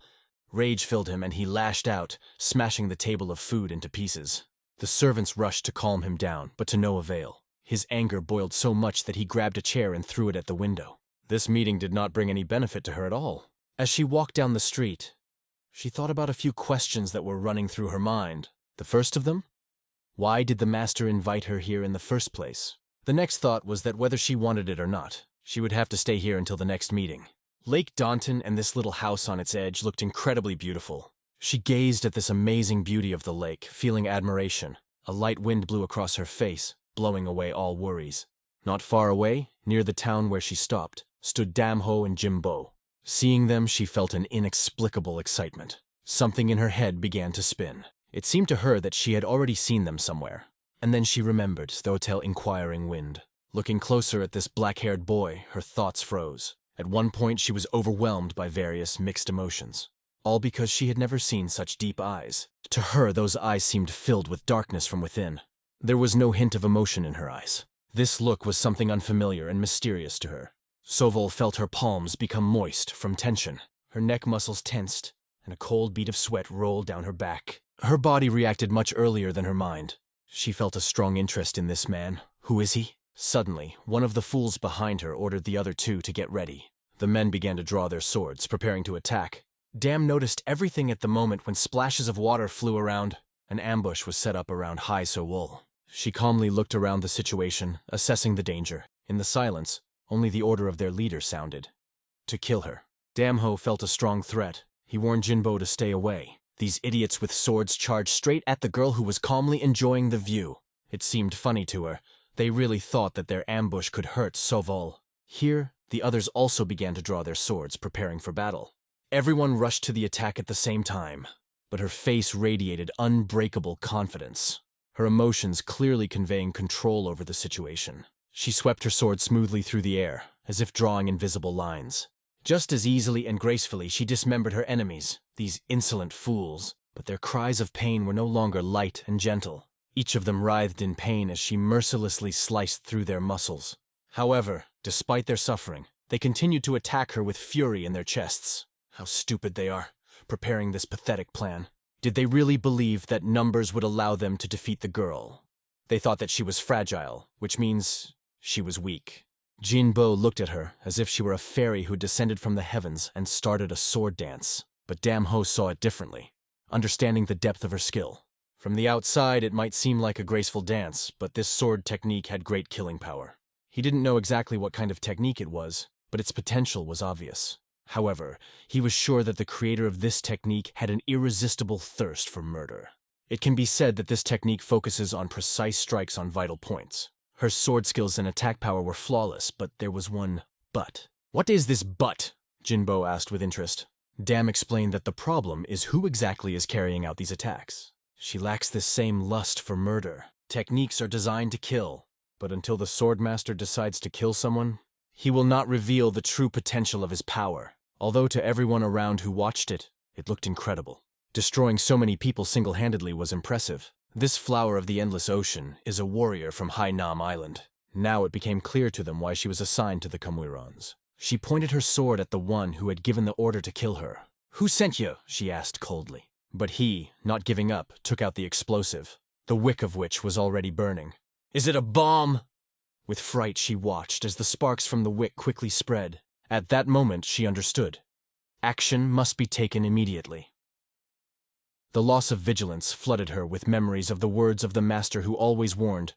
Rage filled him and he lashed out, smashing the table of food into pieces. The servants rushed to calm him down, but to no avail. His anger boiled so much that he grabbed a chair and threw it at the window. This meeting did not bring any benefit to her at all. As she walked down the street, she thought about a few questions that were running through her mind. The first of them? Why did the master invite her here in the first place? The next thought was that whether she wanted it or not, she would have to stay here until the next meeting. Lake Daunton and this little house on its edge looked incredibly beautiful. She gazed at this amazing beauty of the lake, feeling admiration. A light wind blew across her face, blowing away all worries. Not far away, near the town where she stopped, stood Damho and Jimbo. Seeing them, she felt an inexplicable excitement. Something in her head began to spin. It seemed to her that she had already seen them somewhere. And then she remembered Thotel inquiring wind. Looking closer at this black-haired boy, her thoughts froze. At one point, she was overwhelmed by various mixed emotions. All because she had never seen such deep eyes. To her, those eyes seemed filled with darkness from within. There was no hint of emotion in her eyes. This look was something unfamiliar and mysterious to her. Sovol felt her palms become moist from tension. Her neck muscles tensed, and a cold bead of sweat rolled down her back. Her body reacted much earlier than her mind. She felt a strong interest in this man. Who is he? Suddenly, one of the fools behind her ordered the other two to get ready. The men began to draw their swords, preparing to attack. Dam noticed everything at the moment when splashes of water flew around. An ambush was set up around Hai So-wol. She calmly looked around the situation, assessing the danger. In the silence, only the order of their leader sounded. To kill her. Damho felt a strong threat. He warned Jinbo to stay away. These idiots with swords charged straight at the girl who was calmly enjoying the view. It seemed funny to her. They really thought that their ambush could hurt Sovol. Here, the others also began to draw their swords, preparing for battle. Everyone rushed to the attack at the same time, but her face radiated unbreakable confidence, her emotions clearly conveying control over the situation. She swept her sword smoothly through the air, as if drawing invisible lines. Just as easily and gracefully she dismembered her enemies, these insolent fools, but their cries of pain were no longer light and gentle. Each of them writhed in pain as she mercilessly sliced through their muscles. However, despite their suffering, they continued to attack her with fury in their chests. How stupid they are, preparing this pathetic plan. Did they really believe that numbers would allow them to defeat the girl? They thought that she was fragile, which means she was weak. Jinbo looked at her as if she were a fairy who descended from the heavens and started a sword dance. But Damho saw it differently, understanding the depth of her skill. From the outside, it might seem like a graceful dance, but this sword technique had great killing power. He didn't know exactly what kind of technique it was, but its potential was obvious. However, he was sure that the creator of this technique had an irresistible thirst for murder. It can be said that this technique focuses on precise strikes on vital points. Her sword skills and attack power were flawless, but there was one but. What is this but? Jinbo asked with interest. Dam explained that the problem is who exactly is carrying out these attacks. She lacks this same lust for murder. Techniques are designed to kill, but until the swordmaster decides to kill someone, he will not reveal the true potential of his power. Although to everyone around who watched it, It looked incredible. Destroying so many people single-handedly was impressive. This flower of the endless ocean is a warrior from Hainam Island. Now it became clear to them why she was assigned to the Kamwirons. She pointed her sword at the one who had given the order to kill her. "Who sent you?" she asked coldly. But he, not giving up, took out the explosive, the wick of which was already burning. "Is it a bomb?" With fright she watched as the sparks from the wick quickly spread. At that moment she understood. Action must be taken immediately. The loss of vigilance flooded her with memories of the words of the master who always warned,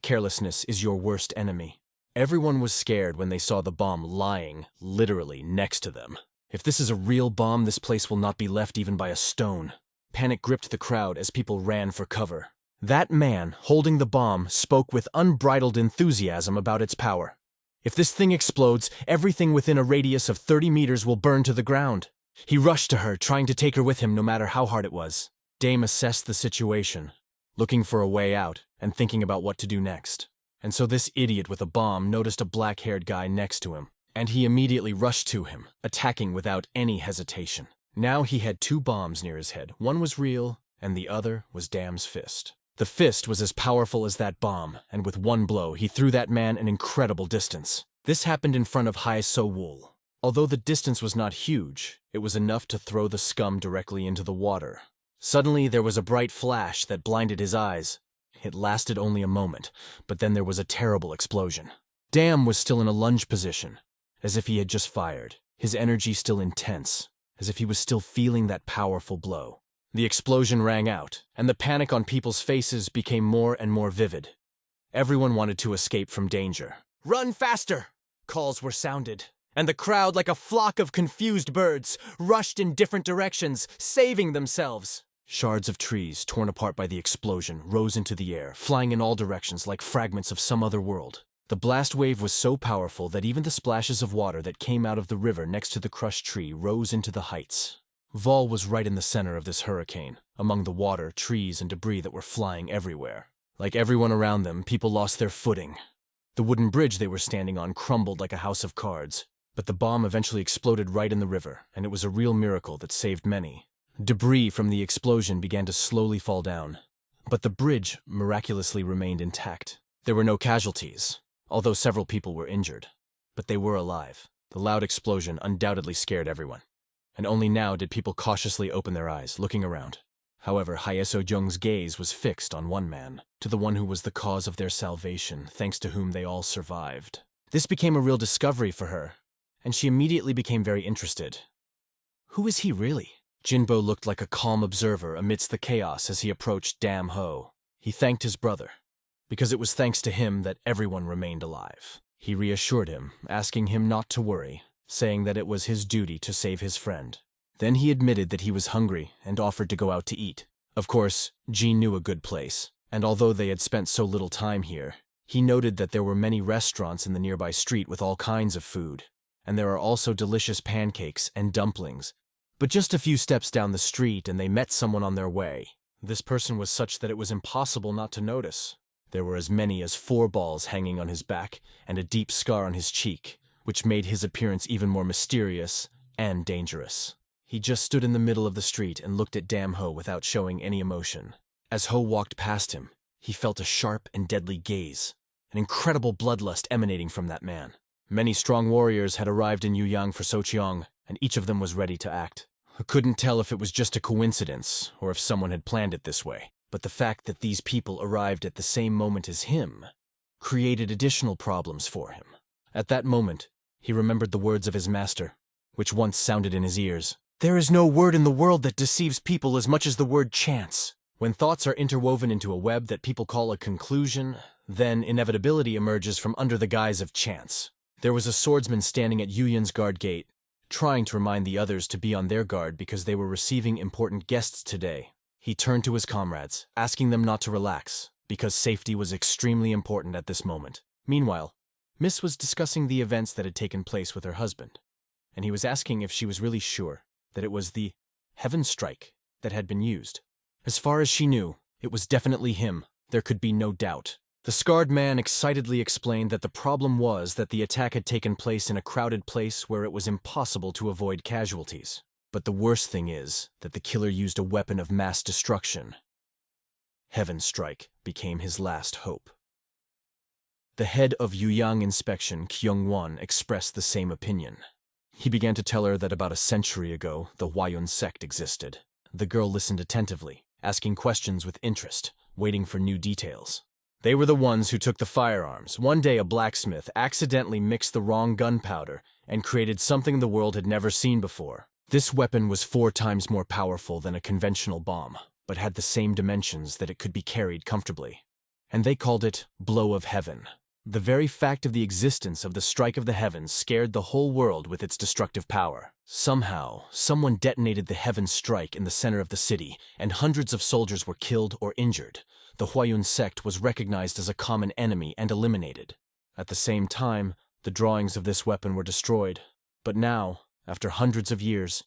"Carelessness is your worst enemy." Everyone was scared when they saw the bomb lying, literally, next to them. If this is a real bomb, this place will not be left even by a stone. Panic gripped the crowd as people ran for cover. That man, holding the bomb, spoke with unbridled enthusiasm about its power. "If this thing explodes, everything within a radius of 30 meters will burn to the ground." He rushed to her, trying to take her with him no matter how hard it was. Dame assessed the situation, looking for a way out and thinking about what to do next. And so this idiot with a bomb noticed a black-haired guy next to him, and he immediately rushed to him, attacking without any hesitation. Now he had 2 bombs near his head. One was real, and the other was Dam's fist. The fist was as powerful as that bomb, and with one blow he threw that man an incredible distance. This happened in front of Hai So Wool. Although the distance was not huge, it was enough to throw the scum directly into the water. Suddenly there was a bright flash that blinded his eyes. It lasted only a moment, but then there was a terrible explosion. Dam was still in a lunge position, as if he had just fired, his energy still intense, as if he was still feeling that powerful blow. The explosion rang out, and the panic on people's faces became more and more vivid. Everyone wanted to escape from danger. "Run faster!" calls were sounded, and the crowd, like a flock of confused birds, rushed in different directions, saving themselves. Shards of trees, torn apart by the explosion, rose into the air, flying in all directions like fragments of some other world. The blast wave was so powerful that even the splashes of water that came out of the river next to the crushed tree rose into the heights. Vol was right in the center of this hurricane, among the water, trees, and debris that were flying everywhere. Like everyone around them, people lost their footing. The wooden bridge they were standing on crumbled like a house of cards, but the bomb eventually exploded right in the river, and it was a real miracle that saved many. Debris from the explosion began to slowly fall down, but the bridge miraculously remained intact. There were no casualties, although several people were injured, but they were alive. The loud explosion undoubtedly scared everyone, and only now did people cautiously open their eyes, looking around. However, Haeso Jung's gaze was fixed on one man, to the one who was the cause of their salvation, thanks to whom they all survived. This became a real discovery for her, and she immediately became very interested. Who is he really? Jinbo looked like a calm observer amidst the chaos as he approached Dam Ho. He thanked his brother, because it was thanks to him that everyone remained alive. He reassured him, asking him not to worry, saying that it was his duty to save his friend. Then he admitted that he was hungry and offered to go out to eat. Of course, Jean knew a good place, and although they had spent so little time here, he noted that there were many restaurants in the nearby street with all kinds of food, and there are also delicious pancakes and dumplings. But just a few steps down the street and they met someone on their way. This person was such that it was impossible not to notice. There were as many as 4 balls hanging on his back and a deep scar on his cheek, which made his appearance even more mysterious and dangerous. He just stood in the middle of the street and looked at Dam Ho without showing any emotion. As Ho walked past him, he felt a sharp and deadly gaze, an incredible bloodlust emanating from that man. Many strong warriors had arrived in Yuyang for Socheong, and each of them was ready to act. I couldn't tell if it was just a coincidence or if someone had planned it this way, but the fact that these people arrived at the same moment as him created additional problems for him. At that moment, he remembered the words of his master, which once sounded in his ears. There is no word in the world that deceives people as much as the word chance. When thoughts are interwoven into a web that people call a conclusion, then inevitability emerges from under the guise of chance. There was a swordsman standing at Yuyan's guard gate, trying to remind the others to be on their guard because they were receiving important guests today. He turned to his comrades, asking them not to relax, because safety was extremely important at this moment. Meanwhile, Miss was discussing the events that had taken place with her husband, and he was asking if she was really sure that it was the Heaven Strike that had been used. As far as she knew, it was definitely him. There could be no doubt. The scarred man excitedly explained that the problem was that the attack had taken place in a crowded place where it was impossible to avoid casualties. But the worst thing is that the killer used a weapon of mass destruction. Heaven Strike became his last hope. The head of Yuyang Inspection, Kyung-won, expressed the same opinion. He began to tell her that about a century ago, the Hwayun sect existed. The girl listened attentively, asking questions with interest, waiting for new details. They were the ones who took the firearms. One day a blacksmith accidentally mixed the wrong gunpowder and created something the world had never seen before. This weapon was 4 times more powerful than a conventional bomb, but had the same dimensions that it could be carried comfortably. And they called it Blow of Heaven. The very fact of the existence of the Strike of the Heavens scared the whole world with its destructive power. Somehow, someone detonated the Heaven Strike in the center of the city, and hundreds of soldiers were killed or injured. The Hwayun sect was recognized as a common enemy and eliminated. At the same time, the drawings of this weapon were destroyed. But now, after hundreds of years,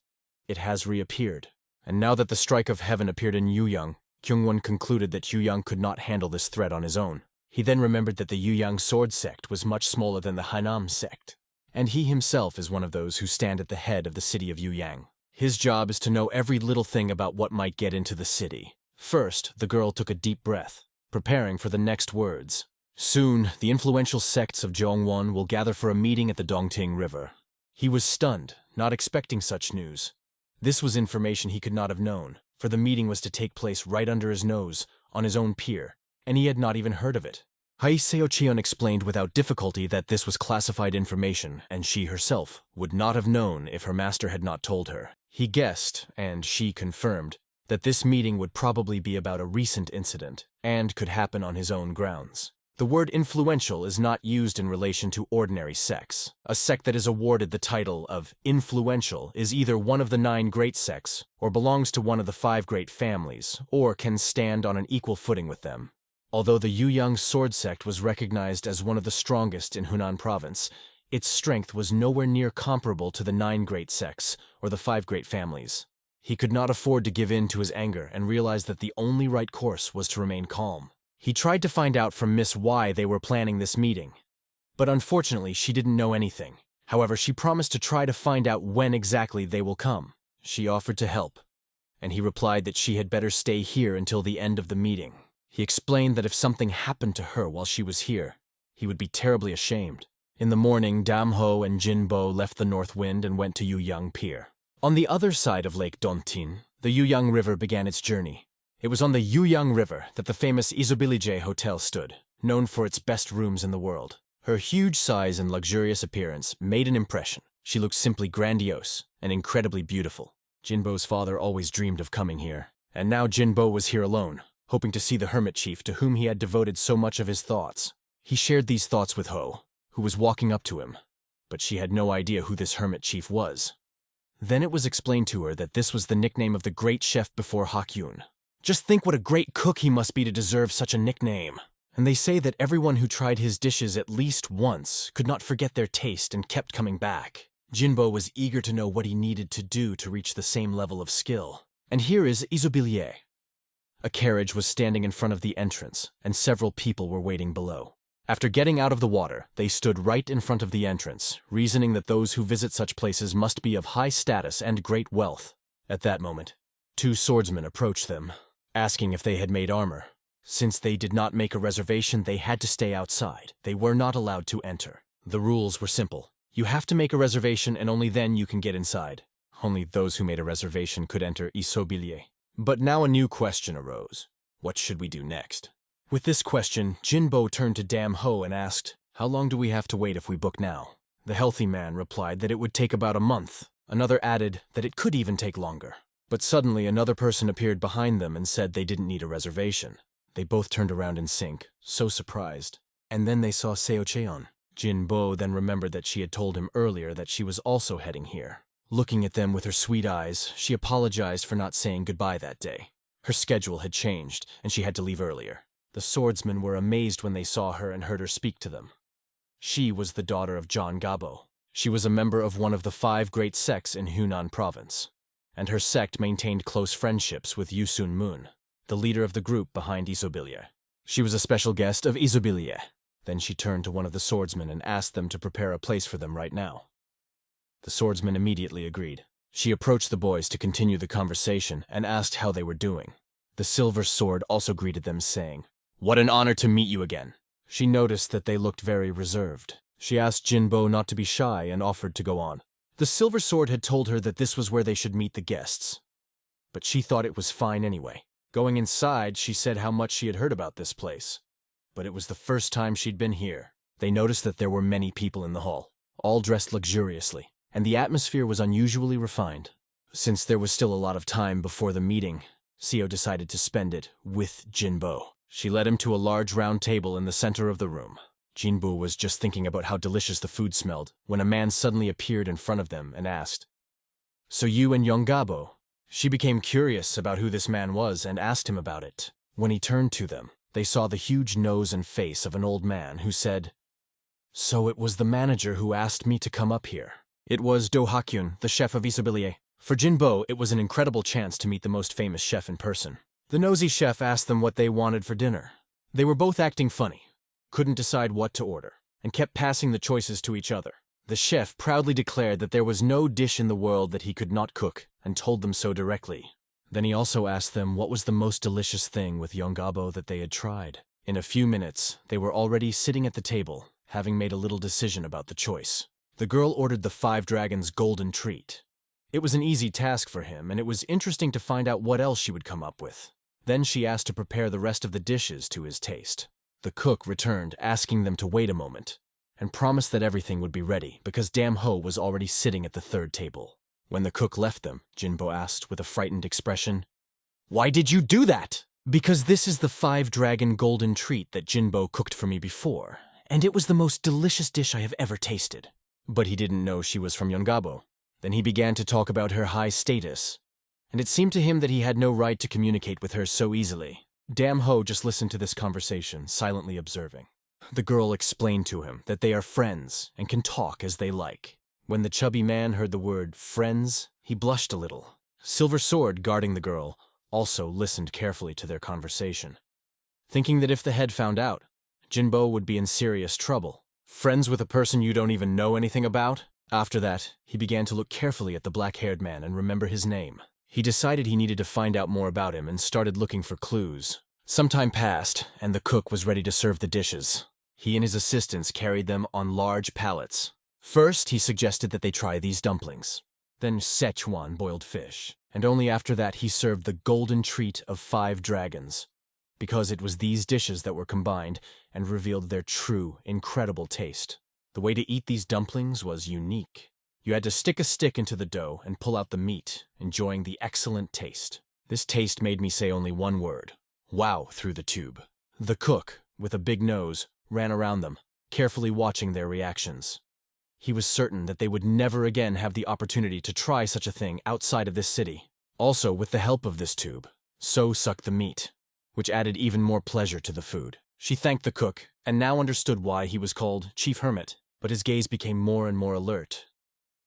it has reappeared. And now that the Strike of Heaven appeared in Yuyang, Kyung-won concluded that Yuyang could not handle this threat on his own. He then remembered that the Yuyang sword sect was much smaller than the Hainam sect, and he himself is one of those who stand at the head of the city of Yuyang. His job is to know every little thing about what might get into the city. First, the girl took a deep breath, preparing for the next words. Soon, the influential sects of Zhongwon will gather for a meeting at the Dongting River. He was stunned, not expecting such news. This was information he could not have known, for the meeting was to take place right under his nose, on his own pier, and he had not even heard of it. Hai Seo-cheon explained without difficulty that this was classified information, and she herself would not have known if her master had not told her. He guessed, and she confirmed, that this meeting would probably be about a recent incident, and could happen on his own grounds. The word influential is not used in relation to ordinary sects. A sect that is awarded the title of influential is either one of the 9 great sects, or belongs to one of the 5 great families, or can stand on an equal footing with them. Although the Yuyang sword sect was recognized as one of the strongest in Hunan province, its strength was nowhere near comparable to the 9 great sects or the 5 great families. He could not afford to give in to his anger and realized that the only right course was to remain calm. He tried to find out from Miss why they were planning this meeting, but unfortunately she didn't know anything. However, she promised to try to find out when exactly they will come. She offered to help, and he replied that she had better stay here until the end of the meeting. He explained that if something happened to her while she was here, he would be terribly ashamed. In the morning, Dam-ho and Jin-bo left the North Wind and went to Yuyang Pier. On the other side of Lake Dontin, the Yuyang River began its journey. It was on the Yuyang River that the famous Isobilije Hotel stood, known for its best rooms in the world. Her huge size and luxurious appearance made an impression. She looked simply grandiose and incredibly beautiful. Jinbo's father always dreamed of coming here, and now Jinbo was here alone, hoping to see the hermit chief to whom he had devoted so much of his thoughts. He shared these thoughts with Ho, who was walking up to him, but she had no idea who this hermit chief was. Then it was explained to her that this was the nickname of the great chef before Hakyun. Just think what a great cook he must be to deserve such a nickname. And they say that everyone who tried his dishes at least once could not forget their taste and kept coming back. Jinbo was eager to know what he needed to do to reach the same level of skill. And here is Isobilier. A carriage was standing in front of the entrance, and several people were waiting below. After getting out of the water, they stood right in front of the entrance, reasoning that those who visit such places must be of high status and great wealth. At that moment, 2 swordsmen approached them, asking if they had made armor. Since they did not make a reservation, they had to stay outside. They were not allowed to enter. The rules were simple. You have to make a reservation and only then you can get inside. Only those who made a reservation could enter Isobilier. But now a new question arose. What should we do next? With this question, Jinbo turned to Dam-ho and asked, "How long do we have to wait if we book now?" The healthy man replied that it would take about a month. Another added that it could even take longer. But suddenly another person appeared behind them and said they didn't need a reservation. They both turned around in sync, so surprised. And then they saw Seo-cheon. Jinbo then remembered that she had told him earlier that she was also heading here. Looking at them with her sweet eyes, she apologized for not saying goodbye that day. Her schedule had changed, and she had to leave earlier. The swordsmen were amazed when they saw her and heard her speak to them. She was the daughter of John Gabo. She was a member of one of the 5 great sects in Hunan province, and her sect maintained close friendships with Yusun Moon, the leader of the group behind Isobilier. She was a special guest of Isobilier. Then she turned to one of the swordsmen and asked them to prepare a place for them right now. The swordsman immediately agreed. She approached the boys to continue the conversation and asked how they were doing. The Silver Sword also greeted them, saying, "What an honor to meet you again." She noticed that they looked very reserved. She asked Jinbo not to be shy and offered to go on. The Silver Sword had told her that this was where they should meet the guests, but she thought it was fine anyway. Going inside, she said how much she had heard about this place, but it was the first time she'd been here. They noticed that there were many people in the hall, all dressed luxuriously, and the atmosphere was unusually refined. Since there was still a lot of time before the meeting, Seo decided to spend it with Jinbo. She led him to a large round table in the center of the room. Jinbo was just thinking about how delicious the food smelled when a man suddenly appeared in front of them and asked, "So you and Yongabo?" She became curious about who this man was and asked him about it. When he turned to them, they saw the huge nose and face of an old man who said, "So it was the manager who asked me to come up here." It was Do Hakyun, the chef of Isabilier. For Jinbo, it was an incredible chance to meet the most famous chef in person. The nosy chef asked them what they wanted for dinner. They were both acting funny, couldn't decide what to order, and kept passing the choices to each other. The chef proudly declared that there was no dish in the world that he could not cook, and told them so directly. Then he also asked them what was the most delicious thing with Yongabo that they had tried. In a few minutes, they were already sitting at the table, having made a little decision about the choice. The girl ordered the 5 Dragons golden treat. It was an easy task for him, and it was interesting to find out what else she would come up with. Then she asked to prepare the rest of the dishes to his taste. The cook returned, asking them to wait a moment, and promised that everything would be ready because Dam Ho was already sitting at the 3rd table. When the cook left them, Jinbo asked with a frightened expression, "Why did you do that?" "Because this is the 5 Dragon golden treat that Jinbo cooked for me before, and it was the most delicious dish I have ever tasted." But he didn't know she was from Yongabo. Then he began to talk about her high status, and it seemed to him that he had no right to communicate with her so easily. Dam Ho just listened to this conversation, silently observing. The girl explained to him that they are friends and can talk as they like. When the chubby man heard the word friends, he blushed a little. Silver Sword, guarding the girl, also listened carefully to their conversation, thinking that if the head found out, Jinbo would be in serious trouble. Friends with a person you don't even know anything about? After that, he began to look carefully at the black-haired man and remember his name. He decided he needed to find out more about him and started looking for clues. Some time passed, and the cook was ready to serve the dishes. He and his assistants carried them on large pallets. First, he suggested that they try these dumplings, then Szechuan boiled fish, and only after that he served the golden treat of 5 dragons, because it was these dishes that were combined and revealed their true, incredible taste. The way to eat these dumplings was unique. You had to stick a stick into the dough and pull out the meat, enjoying the excellent taste. This taste made me say only one word: wow, through the tube. The cook, with a big nose, ran around them, carefully watching their reactions. He was certain that they would never again have the opportunity to try such a thing outside of this city. Also, with the help of this tube, So sucked the meat, which added even more pleasure to the food. She thanked the cook, and now understood why he was called Chief Hermit, but his gaze became more and more alert.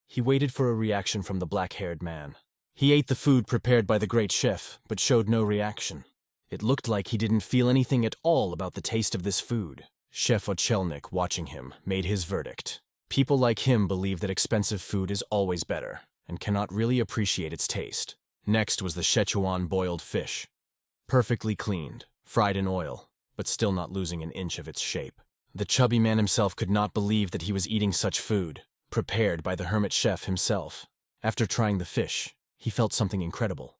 He waited for a reaction from the black-haired man. He ate the food prepared by the great chef, but showed no reaction. It looked like he didn't feel anything at all about the taste of this food. Chef Ochelnik, watching him, made his verdict. People like him believe that expensive food is always better, and cannot really appreciate its taste. Next was the Szechuan boiled fish. Perfectly cleaned, fried in oil, but still not losing an inch of its shape. The chubby man himself could not believe that he was eating such food, prepared by the hermit chef himself. After trying the fish, he felt something incredible.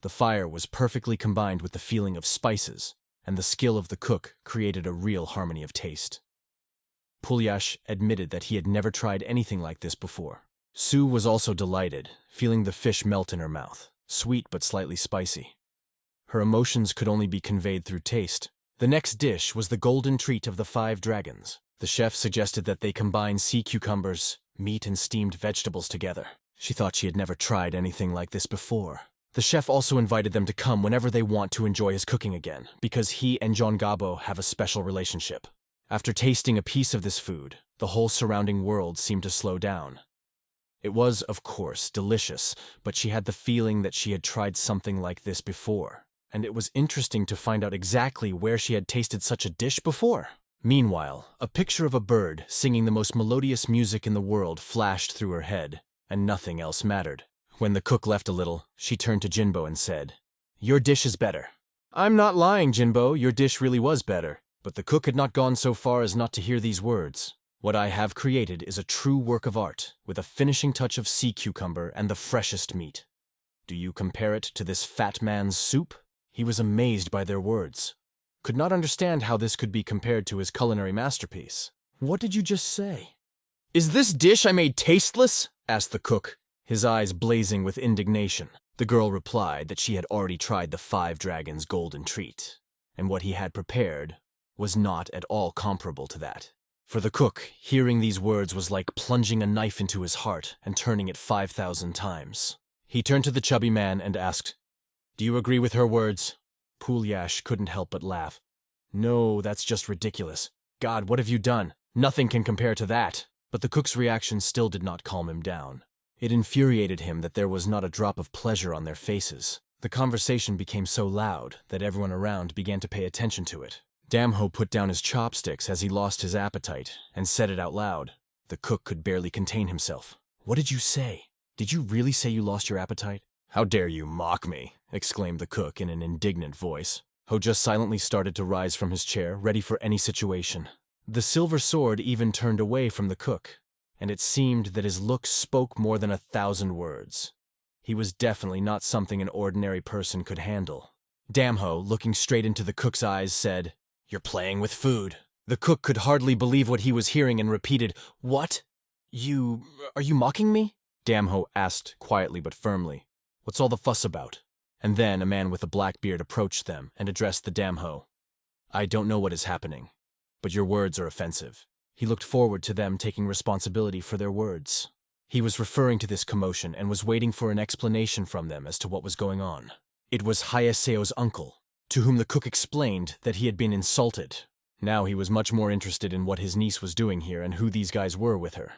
The fire was perfectly combined with the feeling of spices, and the skill of the cook created a real harmony of taste. Pulyash admitted that he had never tried anything like this before. Sue was also delighted, feeling the fish melt in her mouth, sweet but slightly spicy. Her emotions could only be conveyed through taste. The next dish was the golden treat of the 5 dragons. The chef suggested that they combine sea cucumbers, meat, and steamed vegetables together. She thought she had never tried anything like this before. The chef also invited them to come whenever they want to enjoy his cooking again, because he and John Gabo have a special relationship. After tasting a piece of this food, the whole surrounding world seemed to slow down. It was, of course, delicious, but she had the feeling that she had tried something like this before, and it was interesting to find out exactly where she had tasted such a dish before. Meanwhile, a picture of a bird singing the most melodious music in the world flashed through her head, and nothing else mattered. When the cook left a little, she turned to Jinbo and said, "Your dish is better." "I'm not lying, Jinbo, your dish really was better." But the cook had not gone so far as not to hear these words. "What I have created is a true work of art, with a finishing touch of sea cucumber and the freshest meat. Do you compare it to this fat man's soup?" He was amazed by their words, could not understand how this could be compared to his culinary masterpiece. "What did you just say?" "Is this dish I made tasteless?" asked the cook, his eyes blazing with indignation. The girl replied that she had already tried the 5 dragons' golden treat, and what he had prepared was not at all comparable to that. For the cook, hearing these words was like plunging a knife into his heart and turning it 5,000 times. He turned to the chubby man and asked, "Do you agree with her words?" Pulyash couldn't help but laugh. "No, that's just ridiculous. God, what have you done? Nothing can compare to that." But the cook's reaction still did not calm him down. It infuriated him that there was not a drop of pleasure on their faces. The conversation became so loud that everyone around began to pay attention to it. Damho put down his chopsticks as he lost his appetite and said it out loud. The cook could barely contain himself. "What did you say? Did you really say you lost your appetite?" "How dare you mock me?" exclaimed the cook in an indignant voice. Ho just silently started to rise from his chair, ready for any situation. The silver sword even turned away from the cook, and it seemed that his looks spoke more than 1,000 words. He was definitely not something an ordinary person could handle. Damho, looking straight into the cook's eyes, said, "You're playing with food." The cook could hardly believe what he was hearing and repeated, "What? Are you mocking me?" Damho asked quietly but firmly, "What's all the fuss about?" And then a man with a black beard approached them and addressed the Damho. "I don't know what is happening, but your words are offensive." He looked forward to them taking responsibility for their words. He was referring to this commotion and was waiting for an explanation from them as to what was going on. It was Hayaseo's uncle, to whom the cook explained that he had been insulted. Now he was much more interested in what his niece was doing here and who these guys were with her.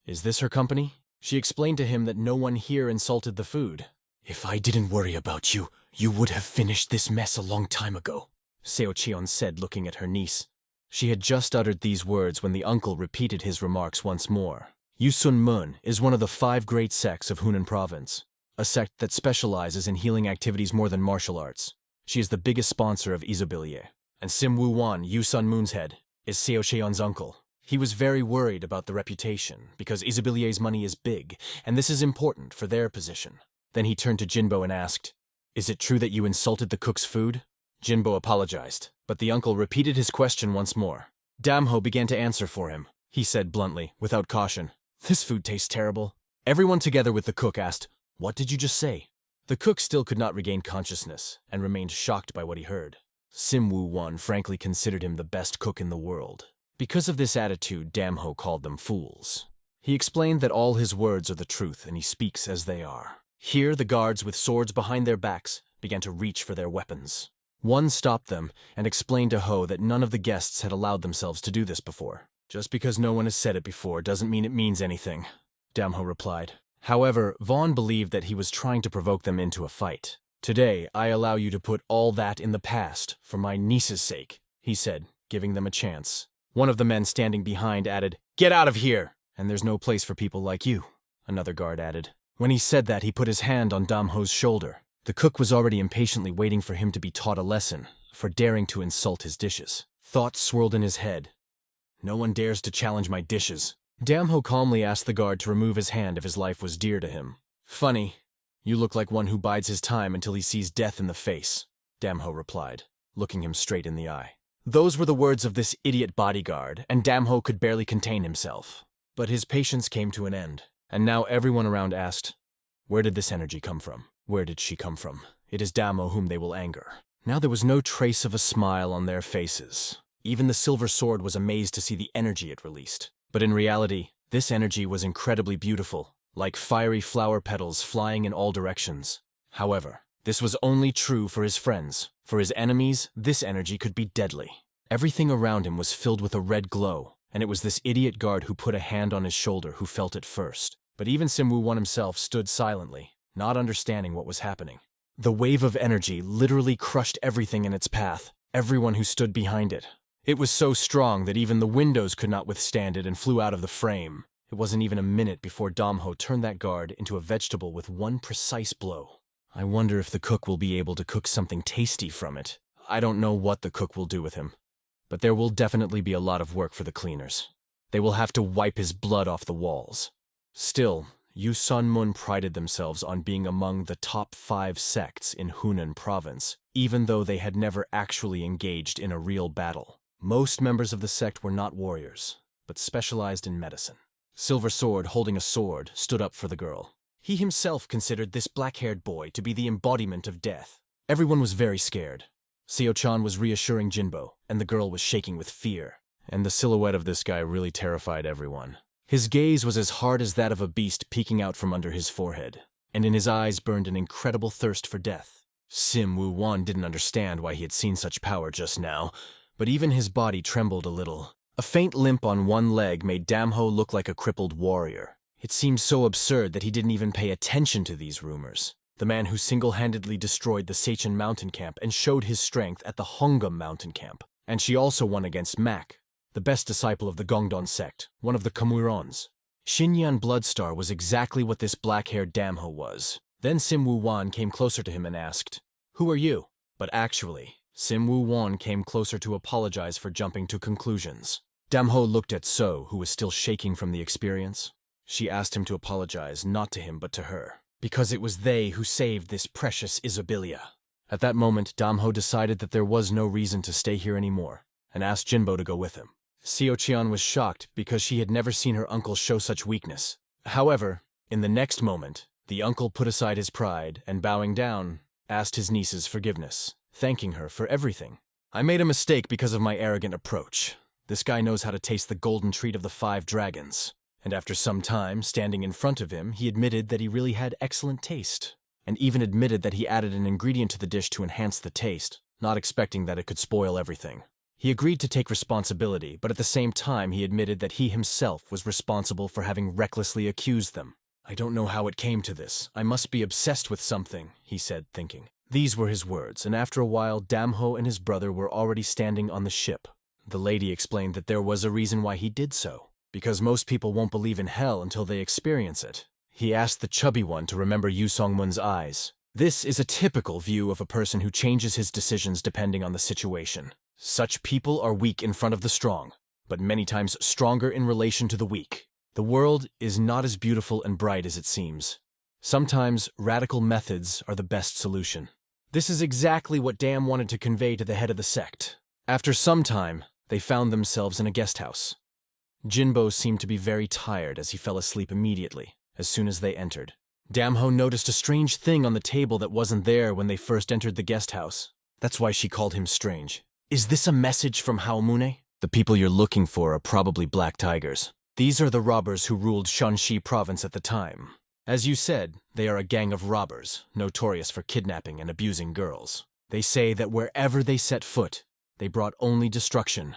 "Is this her company?" She explained to him that no one here insulted the food. "If I didn't worry about you, you would have finished this mess a long time ago," Seo Cheon said, looking at her niece. She had just uttered these words when the uncle repeated his remarks once more. Yusun Mun is one of the 5 great sects of Hunan Province, a sect that specializes in healing activities more than martial arts. She is the biggest sponsor of Isabilier. And Sim Woo Wan, Yusun Moon's head, is Seo Cheon's uncle. He was very worried about the reputation, because Isabilier's money is big, and this is important for their position. Then he turned to Jinbo and asked, "Is it true that you insulted the cook's food?" Jinbo apologized, but the uncle repeated his question once more. Damho began to answer for him. He said bluntly, without caution, "This food tastes terrible." Everyone together with the cook asked, "What did you just say?" The cook still could not regain consciousness and remained shocked by what he heard. Sim Woo Won frankly considered him the best cook in the world. Because of this attitude, Damho called them fools. He explained that all his words are the truth and he speaks as they are. Here, the guards with swords behind their backs began to reach for their weapons. One stopped them and explained to Ho that none of the guests had allowed themselves to do this before. "Just because no one has said it before doesn't mean it means anything," Damho replied. However, Vaughn believed that he was trying to provoke them into a fight. "Today, I allow you to put all that in the past for my niece's sake," he said, giving them a chance. One of the men standing behind added, "Get out of here!" "And there's no place for people like you," another guard added. When he said that, he put his hand on Damho's shoulder. The cook was already impatiently waiting for him to be taught a lesson for daring to insult his dishes. Thoughts swirled in his head. "No one dares to challenge my dishes." Damho calmly asked the guard to remove his hand if his life was dear to him. "Funny. You look like one who bides his time until he sees death in the face," Damho replied, looking him straight in the eye. Those were the words of this idiot bodyguard, and Damho could barely contain himself. But his patience came to an end, and now everyone around asked, "Where did this energy come from? Where did she come from? It is Damho whom they will anger." Now there was no trace of a smile on their faces. Even the silver sword was amazed to see the energy it released. But in reality, this energy was incredibly beautiful, like fiery flower petals flying in all directions. However, this was only true for his friends. For his enemies, this energy could be deadly. Everything around him was filled with a red glow, and it was this idiot guard who put a hand on his shoulder who felt it first. But even Simwoo Won himself stood silently, not understanding what was happening. The wave of energy literally crushed everything in its path, everyone who stood behind it. It was so strong that even the windows could not withstand it and flew out of the frame. It wasn't even a minute before Damho turned that guard into a vegetable with one precise blow. I wonder if the cook will be able to cook something tasty from it. I don't know what the cook will do with him, but there will definitely be a lot of work for the cleaners. They will have to wipe his blood off the walls. Still, Yu Sun-mun prided themselves on being among the top 5 sects in Hunan province, even though they had never actually engaged in a real battle. Most members of the sect were not warriors, but specialized in medicine. Silver Sword, holding a sword, stood up for the girl. He himself considered this black-haired boy to be the embodiment of death. Everyone was very scared. Seo-chan was reassuring Jinbo, and the girl was shaking with fear. And the silhouette of this guy really terrified everyone. His gaze was as hard as that of a beast peeking out from under his forehead, and in his eyes burned an incredible thirst for death. Sim Woo-won didn't understand why he had seen such power just now, but even his body trembled a little. A faint limp on one leg made Damho look like a crippled warrior. It seemed so absurd that he didn't even pay attention to these rumors. The man who single-handedly destroyed the Seichen mountain camp and showed his strength at the Hongam mountain camp. And she also won against Mak, the best disciple of the Gongdon sect, one of the Kamurons. Xinyan Bloodstar was exactly what this black-haired Damho was. Then Sim Woo-won came closer to him and asked, "Who are you?" But actually, Sim Woo-won came closer to apologize for jumping to conclusions. Damho looked at So, who was still shaking from the experience. She asked him to apologize, not to him but to her, because it was they who saved this precious Isabilia. At that moment, Damho decided that there was no reason to stay here anymore, and asked Jinbo to go with him. Seo-chan was shocked because she had never seen her uncle show such weakness. However, in the next moment, the uncle put aside his pride and, bowing down, asked his niece's forgiveness, thanking her for everything. "I made a mistake because of my arrogant approach. This guy knows how to taste the golden treat of the 5 dragons." And after some time, standing in front of him, he admitted that he really had excellent taste, and even admitted that he added an ingredient to the dish to enhance the taste, not expecting that it could spoil everything. He agreed to take responsibility, but at the same time he admitted that he himself was responsible for having recklessly accused them. "I don't know how it came to this. I must be obsessed with something," he said, thinking. These were his words, and after a while Damho and his brother were already standing on the ship. The lady explained that there was a reason why he did so, because most people won't believe in hell until they experience it. He asked the chubby one to remember Yu Song-mun's eyes. This is a typical view of a person who changes his decisions depending on the situation. Such people are weak in front of the strong, but many times stronger in relation to the weak. The world is not as beautiful and bright as it seems. Sometimes radical methods are the best solution. This is exactly what Dam wanted to convey to the head of the sect. After some time, they found themselves in a guest house. Jinbo seemed to be very tired as he fell asleep immediately, as soon as they entered. Damho noticed a strange thing on the table that wasn't there when they first entered the guest house. That's why she called him strange. "Is this a message from Haomune? The people you're looking for are probably black tigers. These are the robbers who ruled Shanxi province at the time. As you said, they are a gang of robbers, notorious for kidnapping and abusing girls. They say that wherever they set foot, they brought only destruction.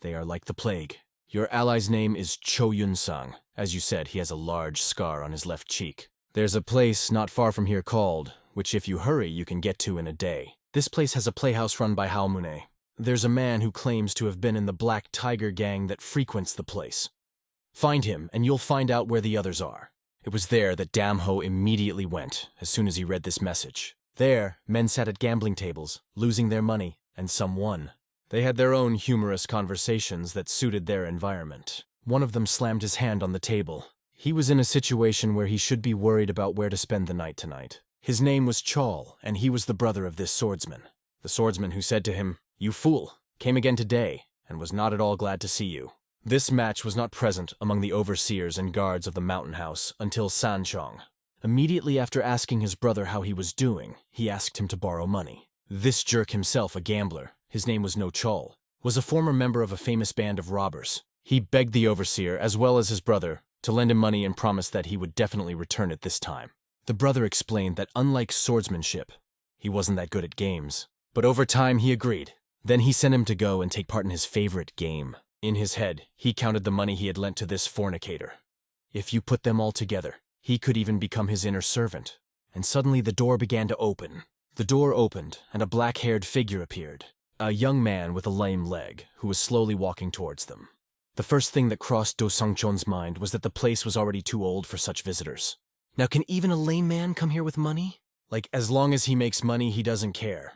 They are like the plague. Your ally's name is Cho Yun-sang. As you said, he has a large scar on his left cheek. There's a place not far from here called, which if you hurry you can get to in a day. This place has a playhouse run by Haomune. There's a man who claims to have been in the Black Tiger gang that frequents the place. Find him, and you'll find out where the others are." It was there that Damho immediately went, as soon as he read this message. There, men sat at gambling tables, losing their money, and some won. They had their own humorous conversations that suited their environment. One of them slammed his hand on the table. He was in a situation where he should be worried about where to spend the night tonight. His name was Chol, and he was the brother of this swordsman. The swordsman who said to him, "You fool, came again today, and was not at all glad to see you." This match was not present among the overseers and guards of the mountain house until Sanchong. Immediately after asking his brother how he was doing, he asked him to borrow money. This jerk himself, a gambler, his name was No Chol, was a former member of a famous band of robbers. He begged the overseer, as well as his brother, to lend him money and promised that he would definitely return it this time. The brother explained that unlike swordsmanship, he wasn't that good at games. But over time he agreed. Then he sent him to go and take part in his favorite game. In his head, he counted the money he had lent to this fornicator. If you put them all together, he could even become his inner servant. And suddenly the door began to open. The door opened, and a black-haired figure appeared. A young man with a lame leg, who was slowly walking towards them. The first thing that crossed Do Sangchon's mind was that the place was already too old for such visitors. Now can even a lame man come here with money? Like, as long as he makes money, he doesn't care.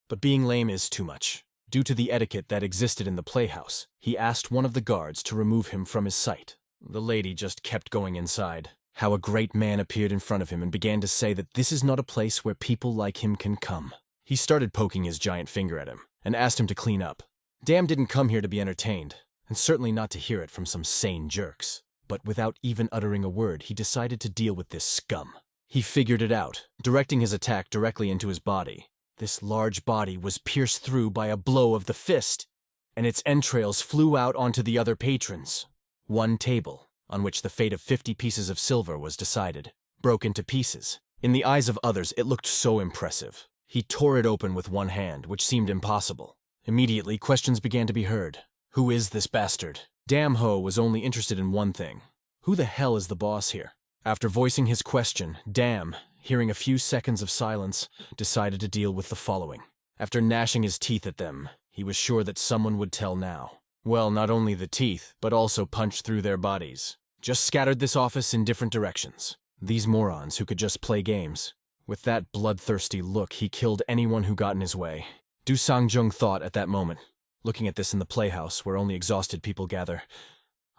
But being lame is too much. Due to the etiquette that existed in the playhouse, he asked one of the guards to remove him from his sight. The lady just kept going inside. How a great man appeared in front of him and began to say that this is not a place where people like him can come. He started poking his giant finger at him and asked him to clean up. Dam didn't come here to be entertained, and certainly not to hear it from some sane jerks. But without even uttering a word, he decided to deal with this scum. He figured it out, directing his attack directly into his body. This large body was pierced through by a blow of the fist, and its entrails flew out onto the other patrons. One table, on which the fate of 50 pieces of silver was decided, broke into pieces. In the eyes of others, it looked so impressive. He tore it open with one hand, which seemed impossible. Immediately, questions began to be heard. Who is this bastard? Dam Ho was only interested in one thing. Who the hell is the boss here? After voicing his question, Dam, hearing a few seconds of silence, decided to deal with the following. After gnashing his teeth at them, he was sure that someone would tell now. Well, not only the teeth, but also punch through their bodies. Just scattered this office in different directions. These morons who could just play games. With that bloodthirsty look, he killed anyone who got in his way. Du Sangjung thought at that moment, looking at this in the playhouse where only exhausted people gather.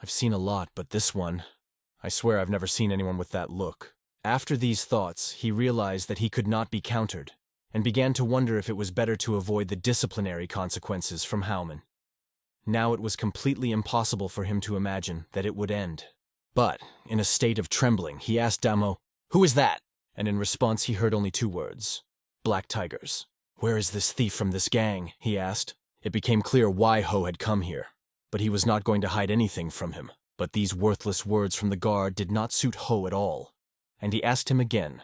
I've seen a lot, but this one, I swear I've never seen anyone with that look. After these thoughts, he realized that he could not be countered, and began to wonder if it was better to avoid the disciplinary consequences from Howman. Now it was completely impossible for him to imagine that it would end. But, in a state of trembling, he asked Damo, "Who is that?" And in response he heard only 2 words. Black Tigers. "Where is this thief from this gang?" he asked. It became clear why Ho had come here, but he was not going to hide anything from him. But these worthless words from the guard did not suit Ho at all, and he asked him again,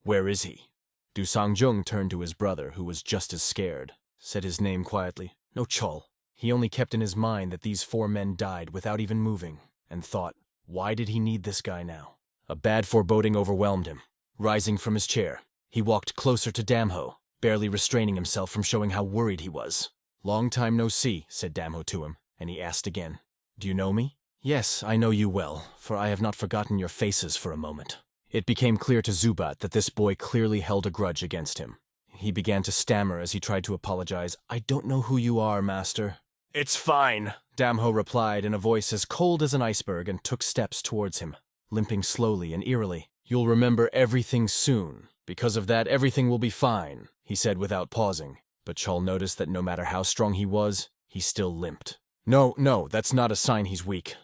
"Where is he?" Du Sangjung turned to his brother, who was just as scared, said his name quietly, "No Chol." He only kept in his mind that these 4 men died without even moving, and thought, why did he need this guy now? A bad foreboding overwhelmed him. Rising from his chair, he walked closer to Damho, barely restraining himself from showing how worried he was. "Long time no see," said Damho to him, and he asked again, "Do you know me?" "Yes, I know you well, for I have not forgotten your faces for a moment." It became clear to Zubat that this boy clearly held a grudge against him. He began to stammer as he tried to apologize. "I don't know who you are, master." "It's fine," Damho replied in a voice as cold as an iceberg and took steps towards him, limping slowly and eerily. "You'll remember everything soon. Because of that, everything will be fine," he said without pausing. But Chol noticed that no matter how strong he was, he still limped. No, that's not a sign he's weak.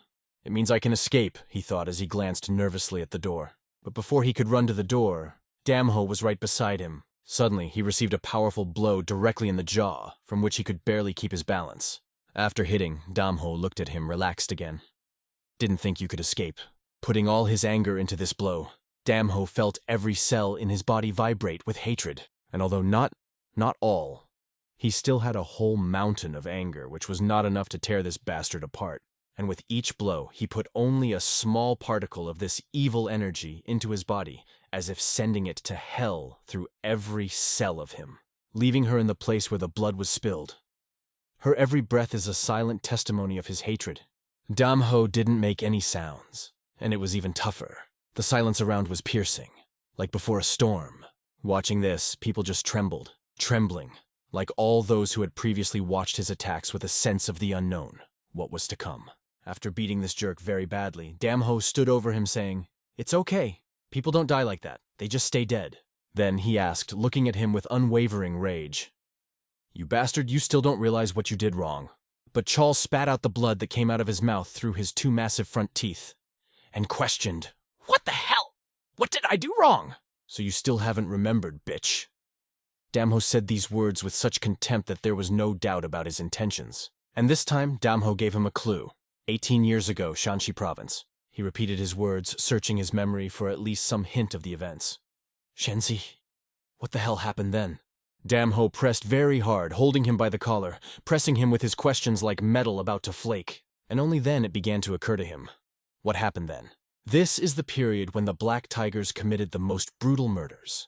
It means I can escape," he thought as he glanced nervously at the door. But before he could run to the door, Damho was right beside him. Suddenly, he received a powerful blow directly in the jaw, from which he could barely keep his balance. After hitting, Damho looked at him relaxed again. "Didn't think you could escape." Putting all his anger into this blow, Damho felt every cell in his body vibrate with hatred, and although not all, he still had a whole mountain of anger which was not enough to tear this bastard apart. And with each blow, he put only a small particle of this evil energy into his body, as if sending it to hell through every cell of him, leaving her in the place where the blood was spilled. Her every breath is a silent testimony of his hatred. Damho didn't make any sounds, and it was even tougher. The silence around was piercing, like before a storm. Watching this, people just trembled, trembling, like all those who had previously watched his attacks with a sense of the unknown, what was to come. After beating this jerk very badly, Damho stood over him saying, "It's okay. People don't die like that. They just stay dead." Then he asked, looking at him with unwavering rage, "You bastard, you still don't realize what you did wrong." But Chol spat out the blood that came out of his mouth through his 2 massive front teeth, and questioned, "What the hell? What did I do wrong?" "So you still haven't remembered, bitch." Damho said these words with such contempt that there was no doubt about his intentions. And this time, Damho gave him a clue. 18 years ago, Shanxi Province. He repeated his words, searching his memory for at least some hint of the events. "Shenzi, what the hell happened then?" Damho pressed very hard, holding him by the collar, pressing him with his questions like metal about to flake. And only then it began to occur to him. What happened then? This is the period when the Black Tigers committed the most brutal murders.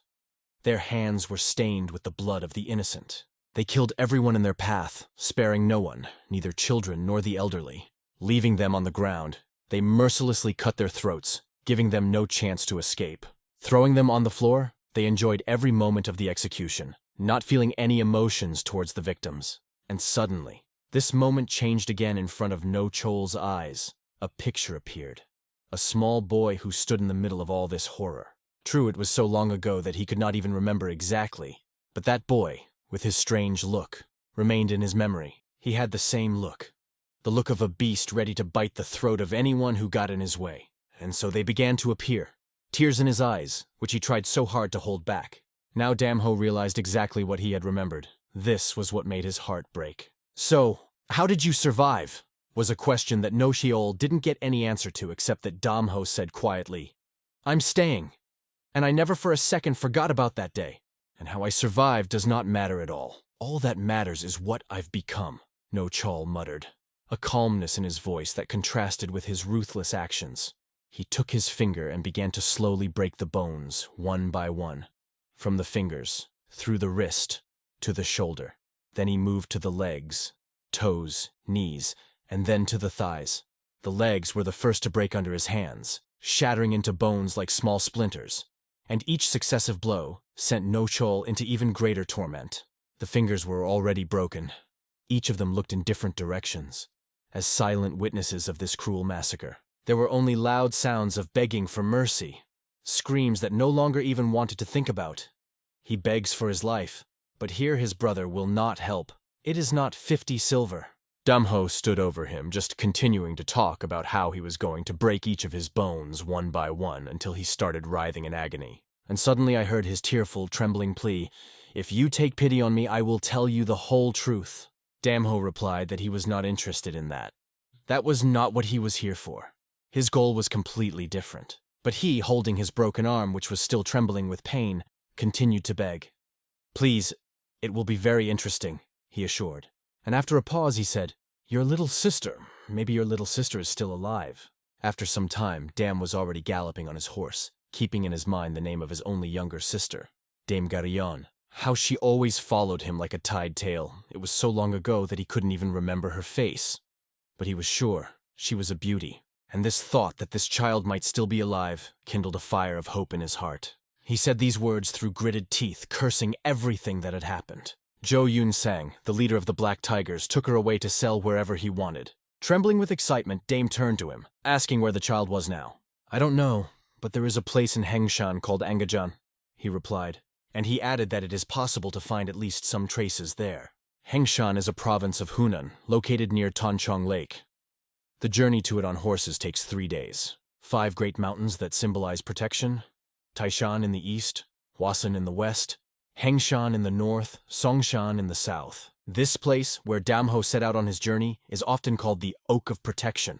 Their hands were stained with the blood of the innocent. They killed everyone in their path, sparing no one, neither children nor the elderly. Leaving them on the ground, they mercilessly cut their throats, giving them no chance to escape. Throwing them on the floor, they enjoyed every moment of the execution, not feeling any emotions towards the victims. And suddenly, this moment changed again in front of No Chol's eyes. A picture appeared. A small boy who stood in the middle of all this horror. True, it was so long ago that he could not even remember exactly, but that boy, with his strange look, remained in his memory. He had the same look. The look of a beast ready to bite the throat of anyone who got in his way. And so they began to appear. Tears in his eyes, which he tried so hard to hold back. Now Damho realized exactly what he had remembered. This was what made his heart break. "So, how did you survive?" was a question that No Sheol didn't get any answer to except that Damho said quietly, "I'm staying. And I never for a second forgot about that day. And how I survived does not matter at all. All that matters is what I've become," No Chol muttered, a calmness in his voice that contrasted with his ruthless actions. He took his finger and began to slowly break the bones, one by one. From the fingers, through the wrist, to the shoulder. Then he moved to the legs, toes, knees, and then to the thighs. The legs were the first to break under his hands, shattering into bones like small splinters. And each successive blow sent No Chol into even greater torment. The fingers were already broken. Each of them looked in different directions, as silent witnesses of this cruel massacre. There were only loud sounds of begging for mercy, screams that no longer even wanted to think about. He begs for his life, but here his brother will not help. It is not 50 silver. Damho stood over him, just continuing to talk about how he was going to break each of his bones one by one until he started writhing in agony. And suddenly I heard his tearful, trembling plea, "If you take pity on me, I will tell you the whole truth." Damho replied that he was not interested in that. That was not what he was here for. His goal was completely different. But he, holding his broken arm, which was still trembling with pain, continued to beg. "Please, it will be very interesting," he assured. And after a pause he said, "Your little sister, maybe your little sister is still alive." After some time, Dam was already galloping on his horse, keeping in his mind the name of his only younger sister, Dame Garillon. How she always followed him like a tied tail. It was so long ago that he couldn't even remember her face. But he was sure she was a beauty. And this thought that this child might still be alive kindled a fire of hope in his heart. He said these words through gritted teeth, cursing everything that had happened. Zhou Yunsang, the leader of the Black Tigers, took her away to sell wherever he wanted. Trembling with excitement, Dame turned to him, asking where the child was now. "I don't know, but there is a place in Hengshan called Angajan," he replied. And he added that it is possible to find at least some traces there. Hengshan is a province of Hunan, located near Tanchong Lake. The journey to it on horses takes 3 days. 5 great mountains that symbolize protection: Taishan in the east, Huasan in the west, Hengshan in the north, Songshan in the south. This place, where Damho set out on his journey, is often called the Oak of Protection.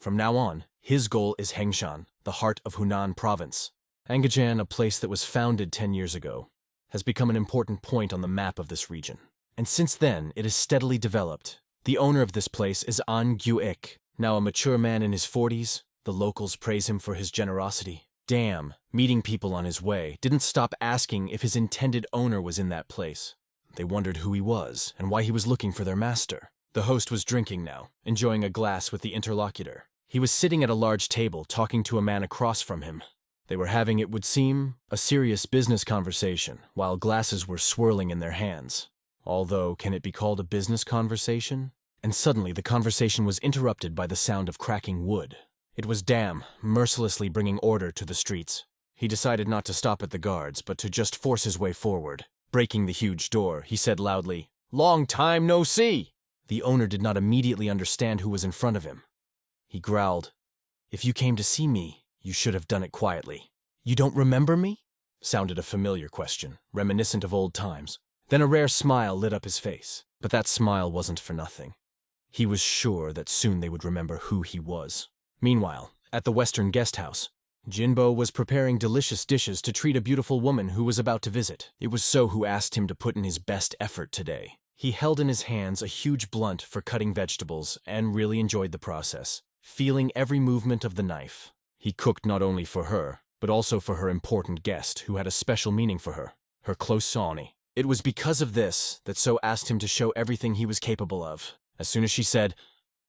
From now on, his goal is Hengshan, the heart of Hunan province. Angajan, a place that was founded 10 years ago, has become an important point on the map of this region. And since then, it has steadily developed. The owner of this place is An Gyuek, now a mature man in his 40s. The locals praise him for his generosity. Dam, meeting people on his way, didn't stop asking if his intended owner was in that place. They wondered who he was and why he was looking for their master. The host was drinking now, enjoying a glass with the interlocutor. He was sitting at a large table talking to a man across from him. They were having, it would seem, a serious business conversation, while glasses were swirling in their hands. Although, can it be called a business conversation? And suddenly the conversation was interrupted by the sound of cracking wood. It was Dam, mercilessly bringing order to the streets. He decided not to stop at the guards, but to just force his way forward. Breaking the huge door, he said loudly, "Long time no see!" The owner did not immediately understand who was in front of him. He growled, "If you came to see me, you should have done it quietly." "You don't remember me?" sounded a familiar question, reminiscent of old times. Then a rare smile lit up his face, but that smile wasn't for nothing. He was sure that soon they would remember who he was. Meanwhile, at the Western guest house, Jinbo was preparing delicious dishes to treat a beautiful woman who was about to visit. It was So who asked him to put in his best effort today. He held in his hands a huge blunt for cutting vegetables and really enjoyed the process, feeling every movement of the knife. He cooked not only for her, but also for her important guest who had a special meaning for her close Sawney. It was because of this that So asked him to show everything he was capable of. As soon as she said,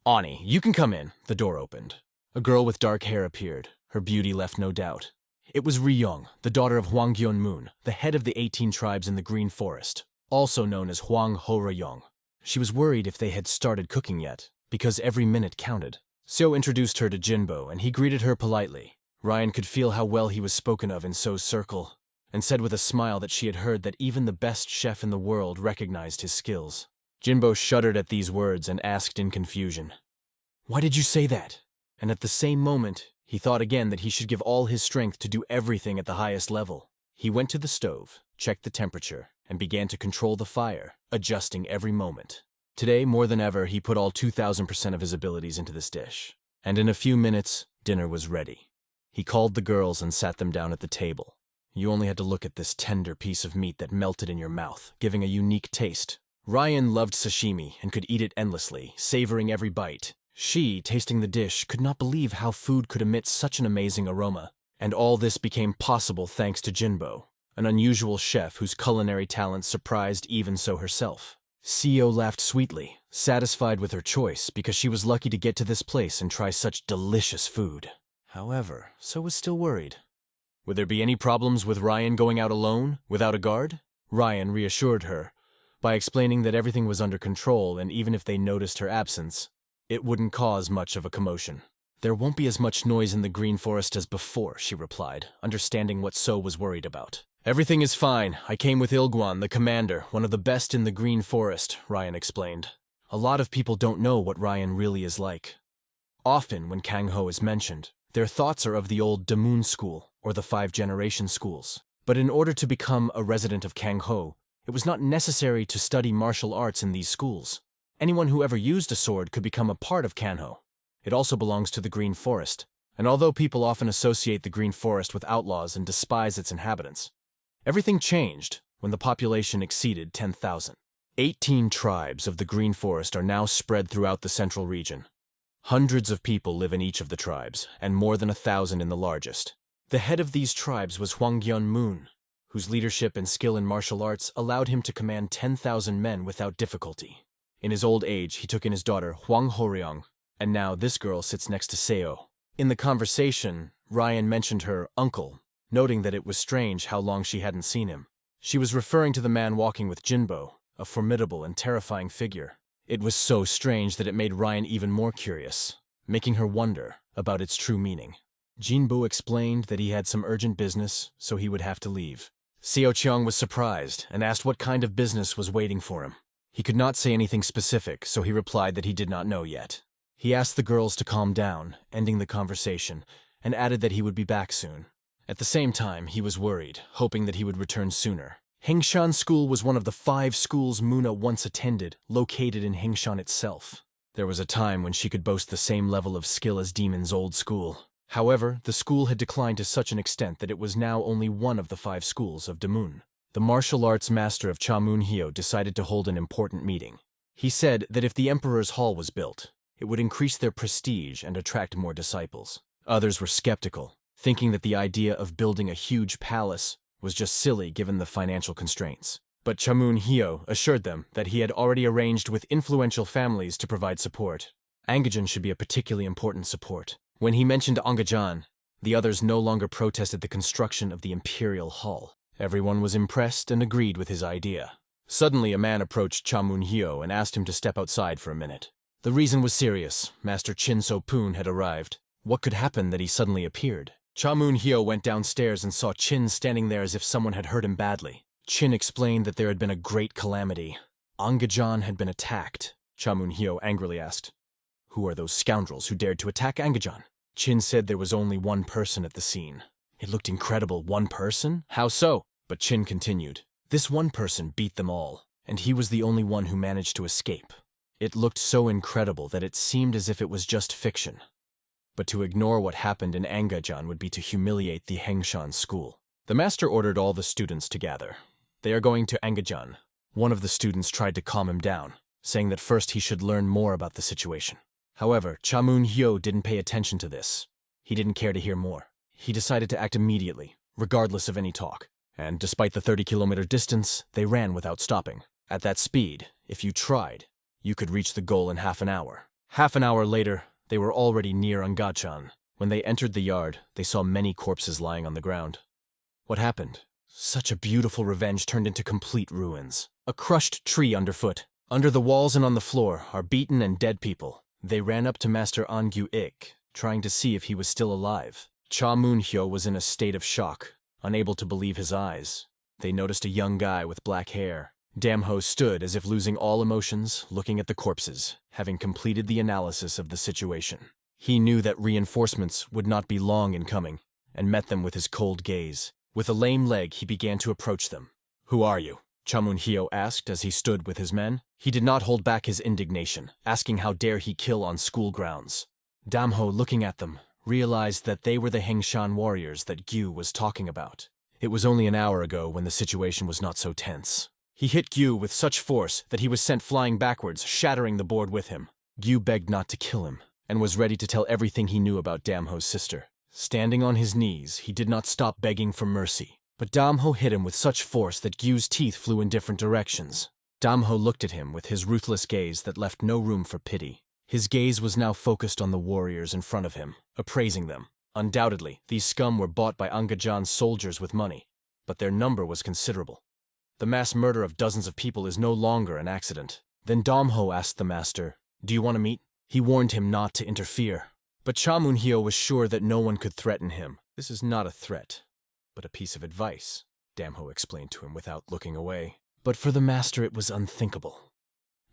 Ani, you can come in. The door opened. A girl with dark hair appeared. Her beauty left no doubt. It was Ryong, the daughter of Hwang Gyun-moon, the head of the 18 tribes in the Green Forest, also known as Hwang Ho-ryong. She was worried if they had started cooking yet, because every minute counted. Seo introduced her to Jinbo, and he greeted her politely. Ryan could feel how well he was spoken of in Seo's circle, and said with a smile that she had heard that even the best chef in the world recognized his skills. Jinbo shuddered at these words and asked in confusion, "Why did you say that?" And at the same moment, he thought again that he should give all his strength to do everything at the highest level. He went to the stove, checked the temperature, and began to control the fire, adjusting every moment. Today, more than ever, he put all 2,000% of his abilities into this dish. And in a few minutes, dinner was ready. He called the girls and sat them down at the table. You only had to look at this tender piece of meat that melted in your mouth, giving a unique taste. Ryan loved sashimi and could eat it endlessly, savoring every bite. She, tasting the dish, could not believe how food could emit such an amazing aroma. And all this became possible thanks to Jinbo, an unusual chef whose culinary talents surprised even So herself. Seo laughed sweetly, satisfied with her choice because she was lucky to get to this place and try such delicious food. However, So was still worried. Would there be any problems with Ryan going out alone, without a guard? Ryan reassured her by explaining that everything was under control, and even if they noticed her absence, it wouldn't cause much of a commotion. There won't be as much noise in the Green Forest as before, she replied, understanding what So was worried about. Everything is fine. I came with Ilguan, the commander, one of the best in the Green Forest, Ryan explained. A lot of people don't know what Ryan really is like. Often, when Kang Ho is mentioned, their thoughts are of the old Damun school, or the 5-generation schools. But in order to become a resident of Kang Ho, it was not necessary to study martial arts in these schools. Anyone who ever used a sword could become a part of Kang Ho. It also belongs to the Green Forest, and although people often associate the Green Forest with outlaws and despise its inhabitants, everything changed when the population exceeded 10,000. 18 tribes of the Green Forest are now spread throughout the central region. Hundreds of people live in each of the tribes, and more than 1,000 in the largest. The head of these tribes was Hwang Gyun-moon, whose leadership and skill in martial arts allowed him to command 10,000 men without difficulty. In his old age, he took in his daughter Hwang Ho-ryong, and now this girl sits next to Seo. In the conversation, Ryan mentioned her uncle, noting that it was strange how long she hadn't seen him. She was referring to the man walking with Jinbo, a formidable and terrifying figure. It was so strange that it made Ryan even more curious, making her wonder about its true meaning. Jinbo explained that he had some urgent business, so he would have to leave. Seo Cheong was surprised and asked what kind of business was waiting for him. He could not say anything specific, so he replied that he did not know yet. He asked the girls to calm down, ending the conversation, and added that he would be back soon. At the same time, he was worried, hoping that he would return sooner. Hengshan School was one of the 5 schools Muna once attended, located in Hengshan itself. There was a time when she could boast the same level of skill as Demon's old school. However, the school had declined to such an extent that it was now only one of the 5 schools of Damun. The martial arts master of Chamun Hyo decided to hold an important meeting. He said that if the Emperor's Hall was built, it would increase their prestige and attract more disciples. Others were skeptical, thinking that the idea of building a huge palace was just silly given the financial constraints. But Chamun Hyo assured them that he had already arranged with influential families to provide support. Angajan should be a particularly important support. When he mentioned Angajan, the others no longer protested the construction of the Imperial Hall. Everyone was impressed and agreed with his idea. Suddenly, a man approached Chamun Hyo and asked him to step outside for a minute. The reason was serious. Master Chin So-poon had arrived. What could happen that he suddenly appeared? Chamun Hyo went downstairs and saw Chin standing there as if someone had hurt him badly. Chin explained that there had been a great calamity. Angajan had been attacked. Chamun Hyo angrily asked, "Who are those scoundrels who dared to attack Angajan?" Chin said there was only one person at the scene. It looked incredible. One person? How so? But Chin continued, "This one person beat them all, and he was the only one who managed to escape." It looked so incredible that it seemed as if it was just fiction. But to ignore what happened in Angajan would be to humiliate the Hengshan school. The master ordered all the students to gather. They are going to Angajan. One of the students tried to calm him down, saying that first he should learn more about the situation. However, Chamun Hyo didn't pay attention to this. He didn't care to hear more. He decided to act immediately, regardless of any talk. And despite the 30-kilometer distance, they ran without stopping. At that speed, if you tried, you could reach the goal in half an hour. Half an hour later, they were already near Ungachan. When they entered the yard, they saw many corpses lying on the ground. What happened? Such a beautiful revenge turned into complete ruins. A crushed tree underfoot. Under the walls and on the floor are beaten and dead people. They ran up to Master Angyu-ik, trying to see if he was still alive. Cha Moon-hyo was in a state of shock, unable to believe his eyes. They noticed a young guy with black hair. Damho stood as if losing all emotions, looking at the corpses, having completed the analysis of the situation. He knew that reinforcements would not be long in coming, and met them with his cold gaze. With a lame leg, he began to approach them. "Who are you?" Cha Moon-hyo asked as he stood with his men. He did not hold back his indignation, asking how dare he kill on school grounds. Damho, looking at them, realized that they were the Hengshan warriors that Gyu was talking about. It was only an hour ago when the situation was not so tense. He hit Gyu with such force that he was sent flying backwards, shattering the board with him. Gyu begged not to kill him, and was ready to tell everything he knew about Damho's sister. Standing on his knees, he did not stop begging for mercy. But Damho hit him with such force that Gyu's teeth flew in different directions. Damho looked at him with his ruthless gaze that left no room for pity. His gaze was now focused on the warriors in front of him, appraising them. Undoubtedly, these scum were bought by Angajan's soldiers with money, but their number was considerable. The mass murder of dozens of people is no longer an accident. Then Damho asked the master, "Do you want to meet?" He warned him not to interfere. But Cha Moon-hyo was sure that no one could threaten him. "This is not a threat, but a piece of advice," Damho explained to him without looking away. But for the master it was unthinkable.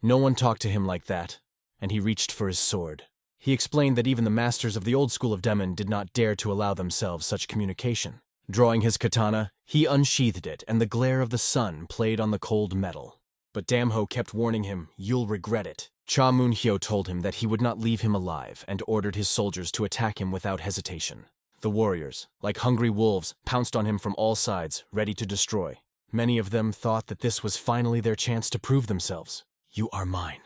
No one talked to him like that, and he reached for his sword. He explained that even the masters of the old school of Demon did not dare to allow themselves such communication. Drawing his katana, he unsheathed it, and the glare of the sun played on the cold metal. But Damho kept warning him, "You'll regret it." Cha Moon-hyo told him that he would not leave him alive and ordered his soldiers to attack him without hesitation. The warriors, like hungry wolves, pounced on him from all sides, ready to destroy. Many of them thought that this was finally their chance to prove themselves. "You are mine.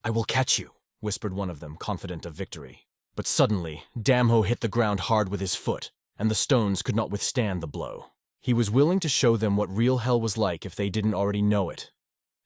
I will catch you," whispered one of them, confident of victory. But suddenly, Damho hit the ground hard with his foot, and the stones could not withstand the blow. He was willing to show them what real hell was like if they didn't already know it.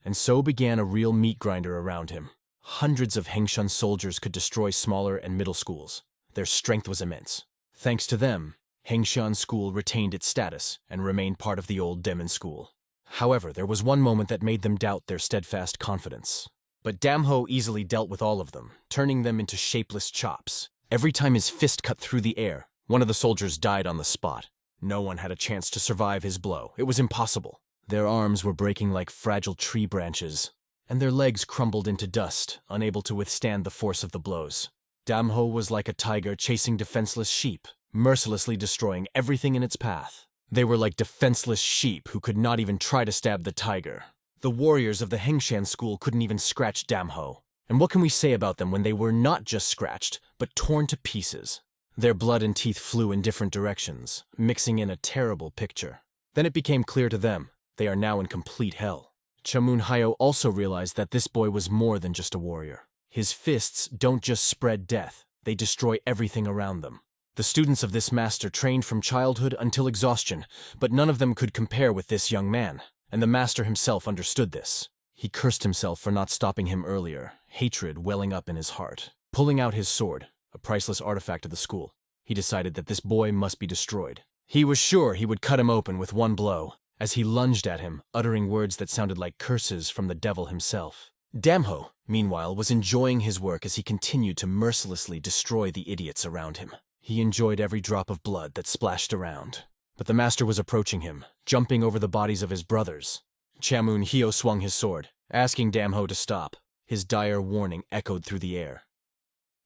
And so began a real meat grinder around him. Hundreds of Hengshan soldiers could destroy smaller and middle schools. Their strength was immense. Thanks to them, Hengshan School retained its status and remained part of the old Demon School. However, there was one moment that made them doubt their steadfast confidence. But Damho easily dealt with all of them, turning them into shapeless chops. Every time his fist cut through the air, one of the soldiers died on the spot. No one had a chance to survive his blow. It was impossible. Their arms were breaking like fragile tree branches, and their legs crumbled into dust, unable to withstand the force of the blows. Damho was like a tiger chasing defenseless sheep, mercilessly destroying everything in its path. They were like defenseless sheep who could not even try to stab the tiger. The warriors of the Hengshan School couldn't even scratch Damho. And what can we say about them when they were not just scratched, but torn to pieces? Their blood and teeth flew in different directions, mixing in a terrible picture. Then it became clear to them, they are now in complete hell. Cha Moon-hyo also realized that this boy was more than just a warrior. His fists don't just spread death, they destroy everything around them. The students of this master trained from childhood until exhaustion, but none of them could compare with this young man, and the master himself understood this. He cursed himself for not stopping him earlier, hatred welling up in his heart. Pulling out his sword, a priceless artifact of the school, he decided that this boy must be destroyed. He was sure he would cut him open with one blow, as he lunged at him, uttering words that sounded like curses from the devil himself. Damho, meanwhile, was enjoying his work as he continued to mercilessly destroy the idiots around him. He enjoyed every drop of blood that splashed around. But the master was approaching him, jumping over the bodies of his brothers. Cha Moon-hyo swung his sword, asking Damho to stop. His dire warning echoed through the air.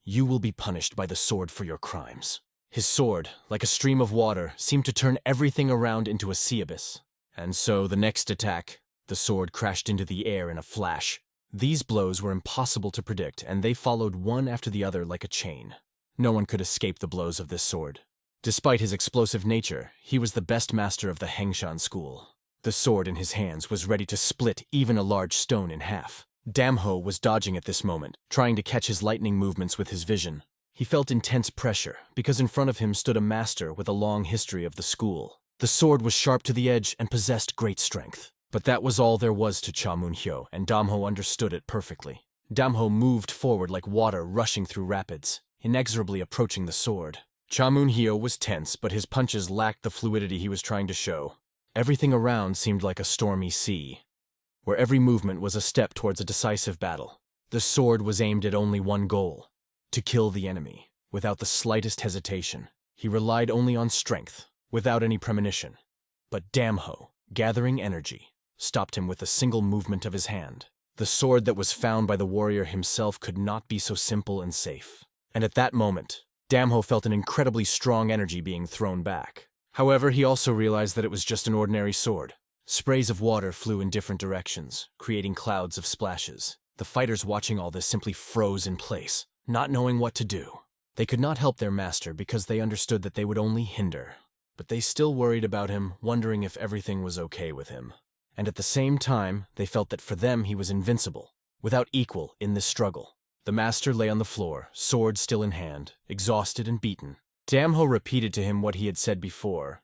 "You will be punished by the sword for your crimes." His sword, like a stream of water, seemed to turn everything around into a sea abyss. And so, the next attack, the sword crashed into the air in a flash. These blows were impossible to predict, and they followed one after the other like a chain. No one could escape the blows of this sword. Despite his explosive nature, he was the best master of the Hengshan School. The sword in his hands was ready to split even a large stone in half. Damho was dodging at this moment, trying to catch his lightning movements with his vision. He felt intense pressure, because in front of him stood a master with a long history of the school. The sword was sharp to the edge and possessed great strength. But that was all there was to Cha Moon-hyo, and Damho understood it perfectly. Damho moved forward like water rushing through rapids, inexorably approaching the sword. Chamunhyo was tense, but his punches lacked the fluidity he was trying to show. Everything around seemed like a stormy sea, where every movement was a step towards a decisive battle. The sword was aimed at only one goal: to kill the enemy, without the slightest hesitation. He relied only on strength, without any premonition. But Damho, gathering energy, stopped him with a single movement of his hand. The sword that was found by the warrior himself could not be so simple and safe. And at that moment, Damho felt an incredibly strong energy being thrown back. However, he also realized that it was just an ordinary sword. Sprays of water flew in different directions, creating clouds of splashes. The fighters watching all this simply froze in place, not knowing what to do. They could not help their master because they understood that they would only hinder. But they still worried about him, wondering if everything was okay with him. And at the same time, they felt that for them he was invincible, without equal in this struggle. The master lay on the floor, sword still in hand, exhausted and beaten. Damho repeated to him what he had said before.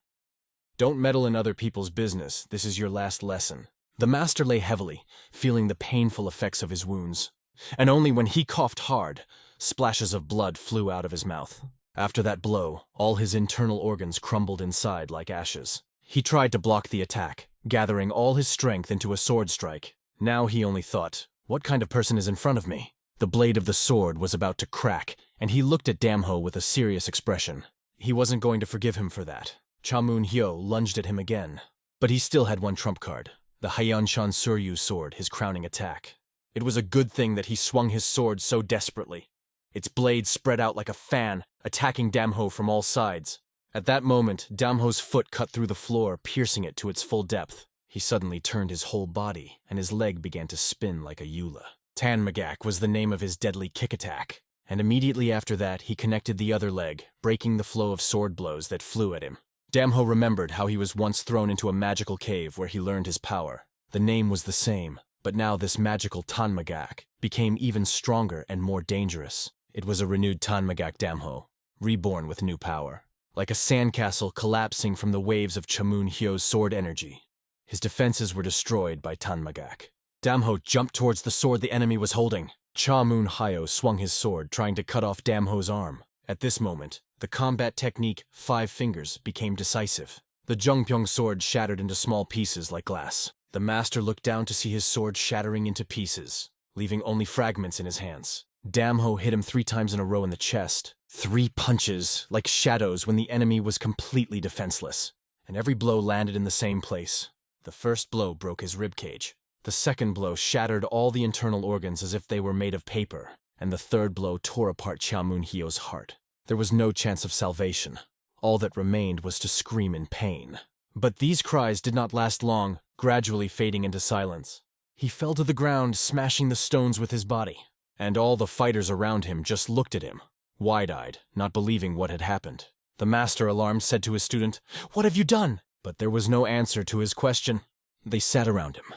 "Don't meddle in other people's business, this is your last lesson." The master lay heavily, feeling the painful effects of his wounds. And only when he coughed hard, splashes of blood flew out of his mouth. After that blow, all his internal organs crumbled inside like ashes. He tried to block the attack, gathering all his strength into a sword strike. Now he only thought, what kind of person is in front of me? The blade of the sword was about to crack, and he looked at Damho with a serious expression. He wasn't going to forgive him for that. Chamunhyo lunged at him again. But he still had one trump card, the Hyanshan Suryu sword, his crowning attack. It was a good thing that he swung his sword so desperately. Its blade spread out like a fan, attacking Damho from all sides. At that moment, Damho's foot cut through the floor, piercing it to its full depth. He suddenly turned his whole body, and his leg began to spin like a eula. Tanmagak was the name of his deadly kick attack, and immediately after that he connected the other leg, breaking the flow of sword blows that flew at him. Damho remembered how he was once thrown into a magical cave where he learned his power. The name was the same, but now this magical Tanmagak became even stronger and more dangerous. It was a renewed Tanmagak Damho, reborn with new power. Like a sandcastle collapsing from the waves of Chamunhyo's sword energy. His defenses were destroyed by Tanmagak. Damho jumped towards the sword the enemy was holding. Chamunhyo swung his sword, trying to cut off Damho's arm. At this moment, the combat technique 5 fingers became decisive. The Jungpyeong sword shattered into small pieces like glass. The master looked down to see his sword shattering into pieces, leaving only fragments in his hands. Damho hit him 3 times in a row in the chest. 3 punches, like shadows when the enemy was completely defenseless. And every blow landed in the same place. The first blow broke his ribcage. The second blow shattered all the internal organs as if they were made of paper. And the third blow tore apart Chamunhyo's heart. There was no chance of salvation. All that remained was to scream in pain. But these cries did not last long, gradually fading into silence. He fell to the ground, smashing the stones with his body. And all the fighters around him just looked at him, wide-eyed, not believing what had happened. The master, alarmed, said to his student, "What have you done?" But there was no answer to his question. They sat around him,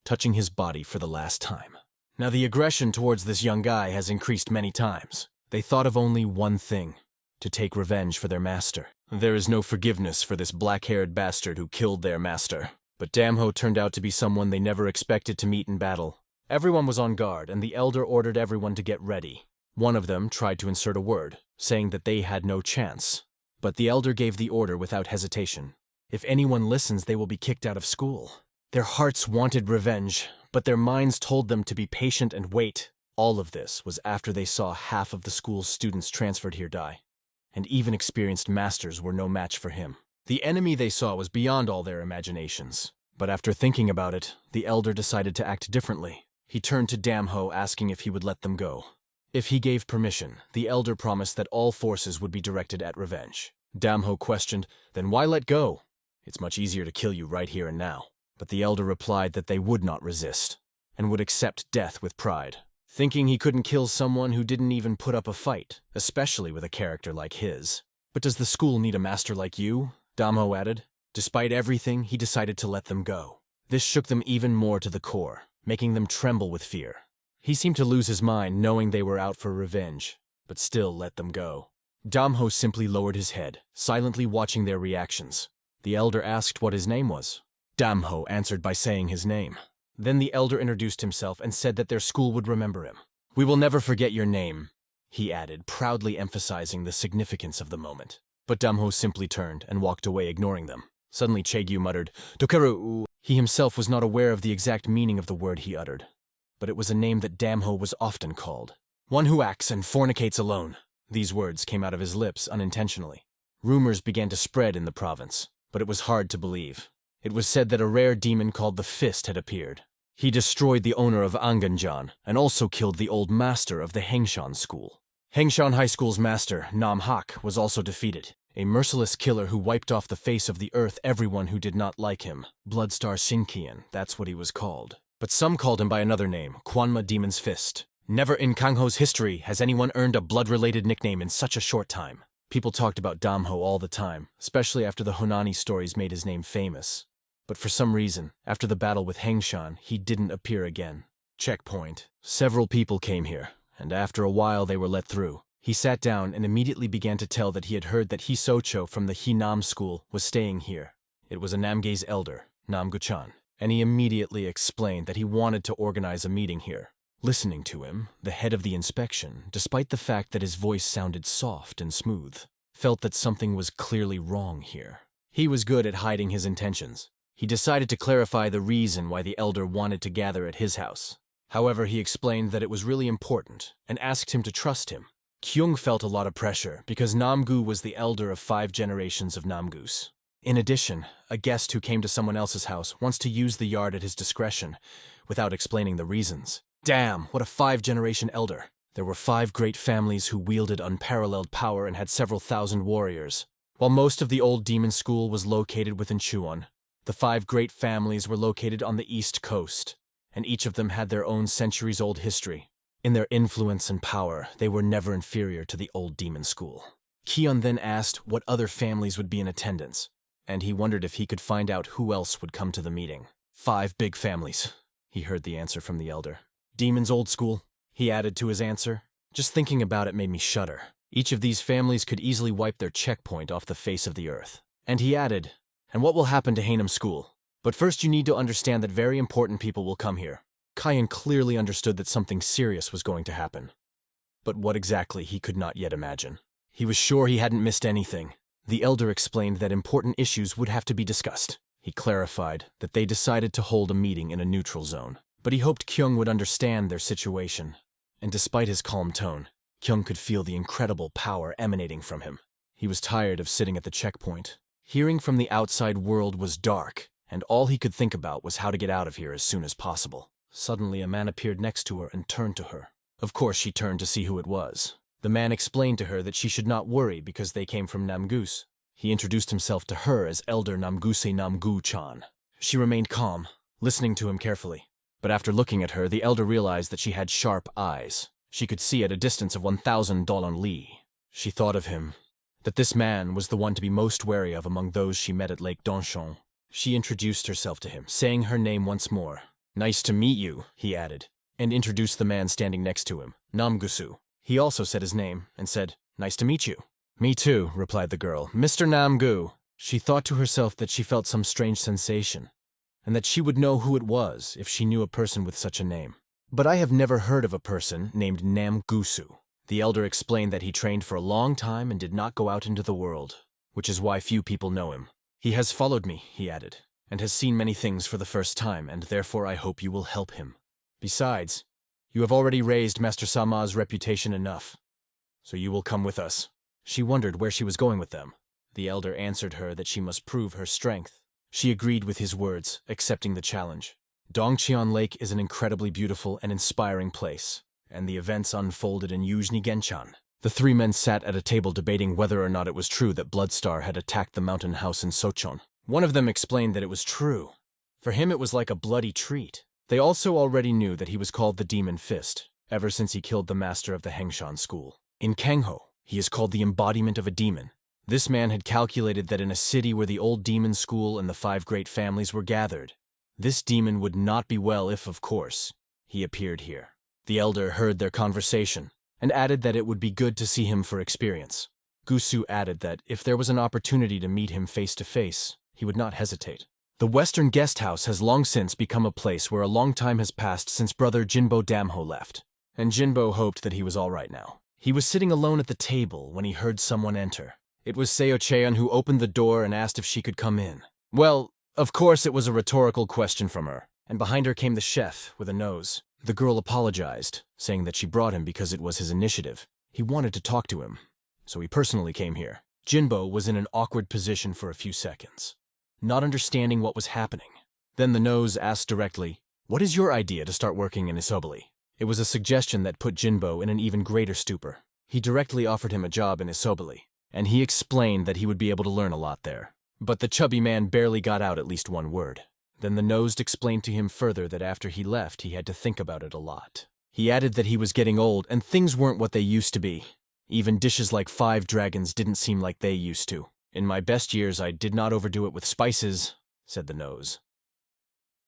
touching his body for the last time. Now the aggression towards this young guy has increased many times. They thought of only one thing, to take revenge for their master. There is no forgiveness for this black-haired bastard who killed their master. But Damho turned out to be someone they never expected to meet in battle. Everyone was on guard, and the elder ordered everyone to get ready. One of them tried to insert a word, saying that they had no chance. But the elder gave the order without hesitation. If anyone listens, they will be kicked out of school. Their hearts wanted revenge, but their minds told them to be patient and wait. All of this was after they saw half of the school's students transferred here die. And even experienced masters were no match for him. The enemy they saw was beyond all their imaginations. But after thinking about it, the elder decided to act differently. He turned to Damho, asking if he would let them go. If he gave permission, the elder promised that all forces would be directed at revenge. Damho questioned, "Then why let go? It's much easier to kill you right here and now." But the elder replied that they would not resist, and would accept death with pride, thinking he couldn't kill someone who didn't even put up a fight, especially with a character like his. "But does the school need a master like you?" Damho added. Despite everything, he decided to let them go. This shook them even more to the core, making them tremble with fear. He seemed to lose his mind, knowing they were out for revenge, but still let them go. Damho simply lowered his head, silently watching their reactions. The elder asked what his name was. Damho answered by saying his name. Then the elder introduced himself and said that their school would remember him. We will never forget your name, he added, proudly emphasizing the significance of the moment. But Damho simply turned and walked away, ignoring them. Suddenly Chaegyu muttered, Dokeru. He himself was not aware of the exact meaning of the word he uttered, but it was a name that Damho was often called. One who acts and fornicates alone. These words came out of his lips unintentionally. Rumors began to spread in the province, but it was hard to believe. It was said that a rare demon called the Fist had appeared. He destroyed the owner of Anganjan and also killed the old master of the Hengshan School. Hengshan High School's master, Nam Hak, was also defeated. A merciless killer who wiped off the face of the earth everyone who did not like him. Bloodstar Shinkian, that's what he was called. But some called him by another name, Kwanma Demon's Fist. Never in Kangho's history has anyone earned a blood-related nickname in such a short time. People talked about Damho all the time, especially after the Honani stories made his name famous. But for some reason, after the battle with Hengshan, he didn't appear again. Checkpoint. Several people came here, and after a while they were let through. He sat down and immediately began to tell that he had heard that Hisocho from the Hinam school was staying here. It was a Namge's elder, Namguchan, and he immediately explained that he wanted to organize a meeting here. Listening to him, the head of the inspection, despite the fact that his voice sounded soft and smooth, felt that something was clearly wrong here. He was good at hiding his intentions. He decided to clarify the reason why the elder wanted to gather at his house. However, he explained that it was really important and asked him to trust him. Kyung felt a lot of pressure because Namgu was the elder of 5 generations of Namgus. In addition, a guest who came to someone else's house wants to use the yard at his discretion without explaining the reasons. Damn, what a 5-generation elder. There were 5 great families who wielded unparalleled power and had several thousand warriors. While most of the old demon school was located within Chuon, the 5 great families were located on the east coast, and each of them had their own centuries-old history. In their influence and power, they were never inferior to the old demon school. Kion then asked what other families would be in attendance, and he wondered if he could find out who else would come to the meeting. 5 big families, he heard the answer from the elder. Demon's old school, he added to his answer. Just thinking about it made me shudder. Each of these families could easily wipe their checkpoint off the face of the earth. And he added, and what will happen to Hainam School? But first you need to understand that very important people will come here. Kyan clearly understood that something serious was going to happen. But what exactly he could not yet imagine. He was sure he hadn't missed anything. The elder explained that important issues would have to be discussed. He clarified that they decided to hold a meeting in a neutral zone. But he hoped Kyung would understand their situation. And despite his calm tone, Kyung could feel the incredible power emanating from him. He was tired of sitting at the checkpoint. Hearing from the outside world was dark, and all he could think about was how to get out of here as soon as possible. Suddenly, a man appeared next to her and turned to her. Of course, she turned to see who it was. The man explained to her that she should not worry because they came from Namgus. He introduced himself to her as Elder Namguse Namgu-chan. She remained calm, listening to him carefully. But after looking at her, the elder realized that she had sharp eyes. She could see at a distance of 1,000 Dolon Li. She thought of him, that this man was the one to be most wary of among those she met at Lake Donchon. She introduced herself to him, saying her name once more. Nice to meet you, he added, and introduced the man standing next to him, Namgusu. He also said his name and said, nice to meet you. Me too, replied the girl, Mr. Namgu. She thought to herself that she felt some strange sensation, and that she would know who it was if she knew a person with such a name. But I have never heard of a person named Namgusu. The elder explained that he trained for a long time and did not go out into the world, which is why few people know him. He has followed me, he added, and has seen many things for the first time, and therefore I hope you will help him. Besides, you have already raised Master Sama's reputation enough, so you will come with us. She wondered where she was going with them. The elder answered her that she must prove her strength. She agreed with his words, accepting the challenge. Dongcheon Lake is an incredibly beautiful and inspiring place, and the events unfolded in Yuzhny Genchan. The 3 men sat at a table debating whether or not it was true that Bloodstar had attacked the mountain house in Sochon. One of them explained that it was true. For him it was like a bloody treat. They also already knew that he was called the Demon Fist, ever since he killed the master of the Hengshan School. In Kangho, he is called the embodiment of a demon. This man had calculated that in a city where the old demon school and the 5 great families were gathered, this demon would not be well if, of course, he appeared here. The elder heard their conversation, and added that it would be good to see him for experience. Gusu added that if there was an opportunity to meet him face to face, he would not hesitate. The Western Guest House has long since become a place where a long time has passed since brother Jinbo Damho left, and Jinbo hoped that he was all right now. He was sitting alone at the table when he heard someone enter. It was Seo-cheon who opened the door and asked if she could come in. Well, of course it was a rhetorical question from her, and behind her came the chef with a nose. The girl apologized, saying that she brought him because it was his initiative. He wanted to talk to him, so he personally came here. Jinbo was in an awkward position for a few seconds, not understanding what was happening. Then the nose asked directly, "What is your idea to start working in Isobali?" It was a suggestion that put Jinbo in an even greater stupor. He directly offered him a job in Isobali, and he explained that he would be able to learn a lot there. But the chubby man barely got out at least one word. Then the nosed explained to him further that after he left, he had to think about it a lot. He added that he was getting old and things weren't what they used to be. Even dishes like 5 dragons didn't seem like they used to. "In my best years, I did not overdo it with spices," said the nose.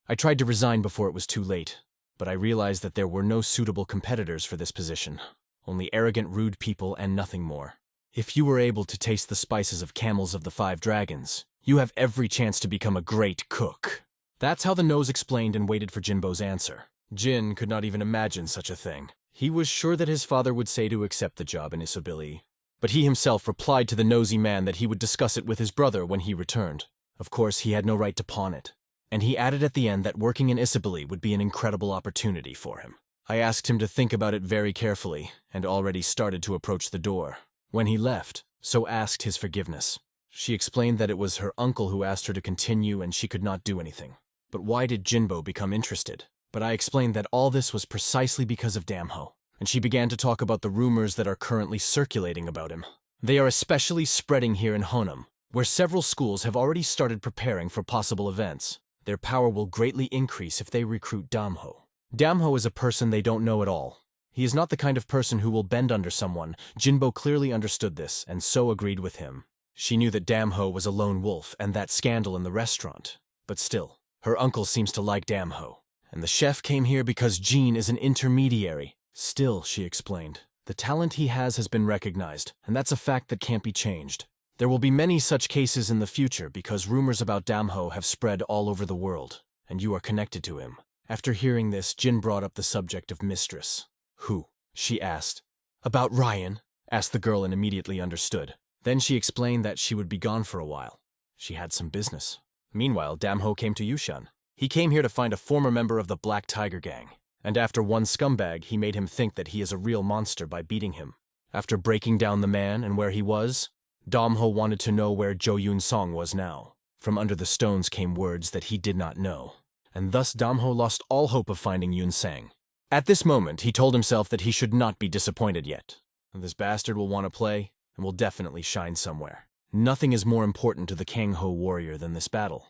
"I tried to resign before it was too late, but I realized that there were no suitable competitors for this position. Only arrogant, rude people and nothing more. If you were able to taste the spices of camels of the 5 dragons, you have every chance to become a great cook." That's how the nose explained and waited for Jinbo's answer. Jin could not even imagine such a thing. He was sure that his father would say to accept the job in Isobali, but he himself replied to the nosy man that he would discuss it with his brother when he returned. Of course, he had no right to pawn it. And he added at the end that working in Isobali would be an incredible opportunity for him. I asked him to think about it very carefully, and already started to approach the door. When he left, So asked his forgiveness. She explained that it was her uncle who asked her to continue and she could not do anything. But why did Jinbo become interested? But I explained that all this was precisely because of Damho, and she began to talk about the rumors that are currently circulating about him. They are especially spreading here in Honam, where several schools have already started preparing for possible events. Their power will greatly increase if they recruit Damho. Damho is a person they don't know at all. He is not the kind of person who will bend under someone. Jinbo clearly understood this, and so agreed with him. She knew that Damho was a lone wolf and that scandal in the restaurant. But still, her uncle seems to like Damho. And the chef came here because Jean is an intermediary. Still, she explained, the talent he has been recognized, and that's a fact that can't be changed. There will be many such cases in the future because rumors about Damho have spread all over the world, and you are connected to him. After hearing this, Jin brought up the subject of mistress. Who? She asked. About Ryan, asked the girl and immediately understood. Then she explained that she would be gone for a while. She had some business. Meanwhile, Damho came to Yushan. He came here to find a former member of the Black Tiger Gang, and after one scumbag, he made him think that he is a real monster by beating him. After breaking down the man and where he was, Damho wanted to know where Jo Yun-song was now. From under the stones came words that he did not know, and thus Damho lost all hope of finding Yun-sang. At this moment, he told himself that he should not be disappointed yet. This bastard will want to play, and will definitely shine somewhere. Nothing is more important to the Kangho warrior than this battle.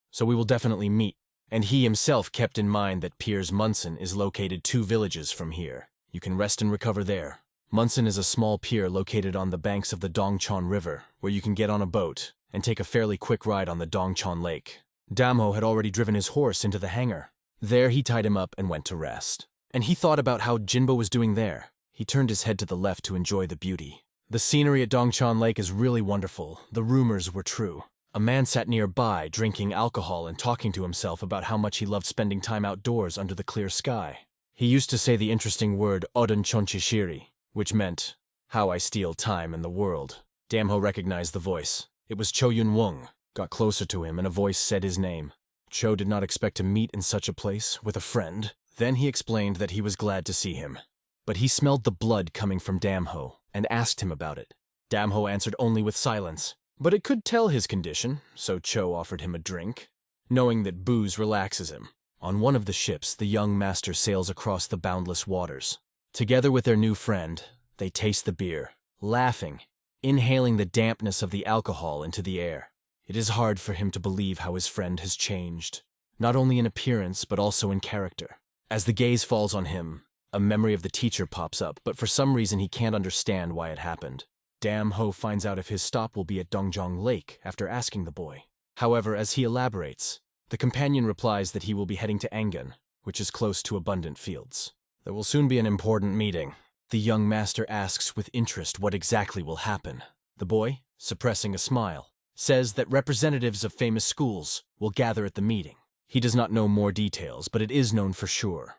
So we will definitely meet. And he himself kept in mind that Piers Munson is located 2 villages from here. You can rest and recover there. Munson is a small pier located on the banks of the Dongchon River, where you can get on a boat and take a fairly quick ride on the Dongchon Lake. Damho had already driven his horse into the hangar. There he tied him up and went to rest. And he thought about how Jinbo was doing there. He turned his head to the left to enjoy the beauty. The scenery at Dongchon Lake is really wonderful. The rumors were true. A man sat nearby, drinking alcohol and talking to himself about how much he loved spending time outdoors under the clear sky. He used to say the interesting word Odon Chonchishiri, which meant, how I steal time in the world. Damho recognized the voice. It was Cho Yun-wong. Got closer to him and a voice said his name. Cho did not expect to meet in such a place, with a friend. Then he explained that he was glad to see him. But he smelled the blood coming from Damho and asked him about it. Damho answered only with silence. But it could tell his condition, so Cho offered him a drink, knowing that booze relaxes him. On one of the ships, the young master sails across the boundless waters. Together with their new friend, they taste the beer, laughing, inhaling the dampness of the alcohol into the air. It is hard for him to believe how his friend has changed, not only in appearance but also in character. As the gaze falls on him, a memory of the teacher pops up, but for some reason he can't understand why it happened. Damho finds out if his stop will be at Dongjong Lake after asking the boy. However, as he elaborates, the companion replies that he will be heading to Angan, which is close to abundant fields. There will soon be an important meeting. The young master asks with interest what exactly will happen. The boy, suppressing a smile, says that representatives of famous schools will gather at the meeting. He does not know more details, but it is known for sure.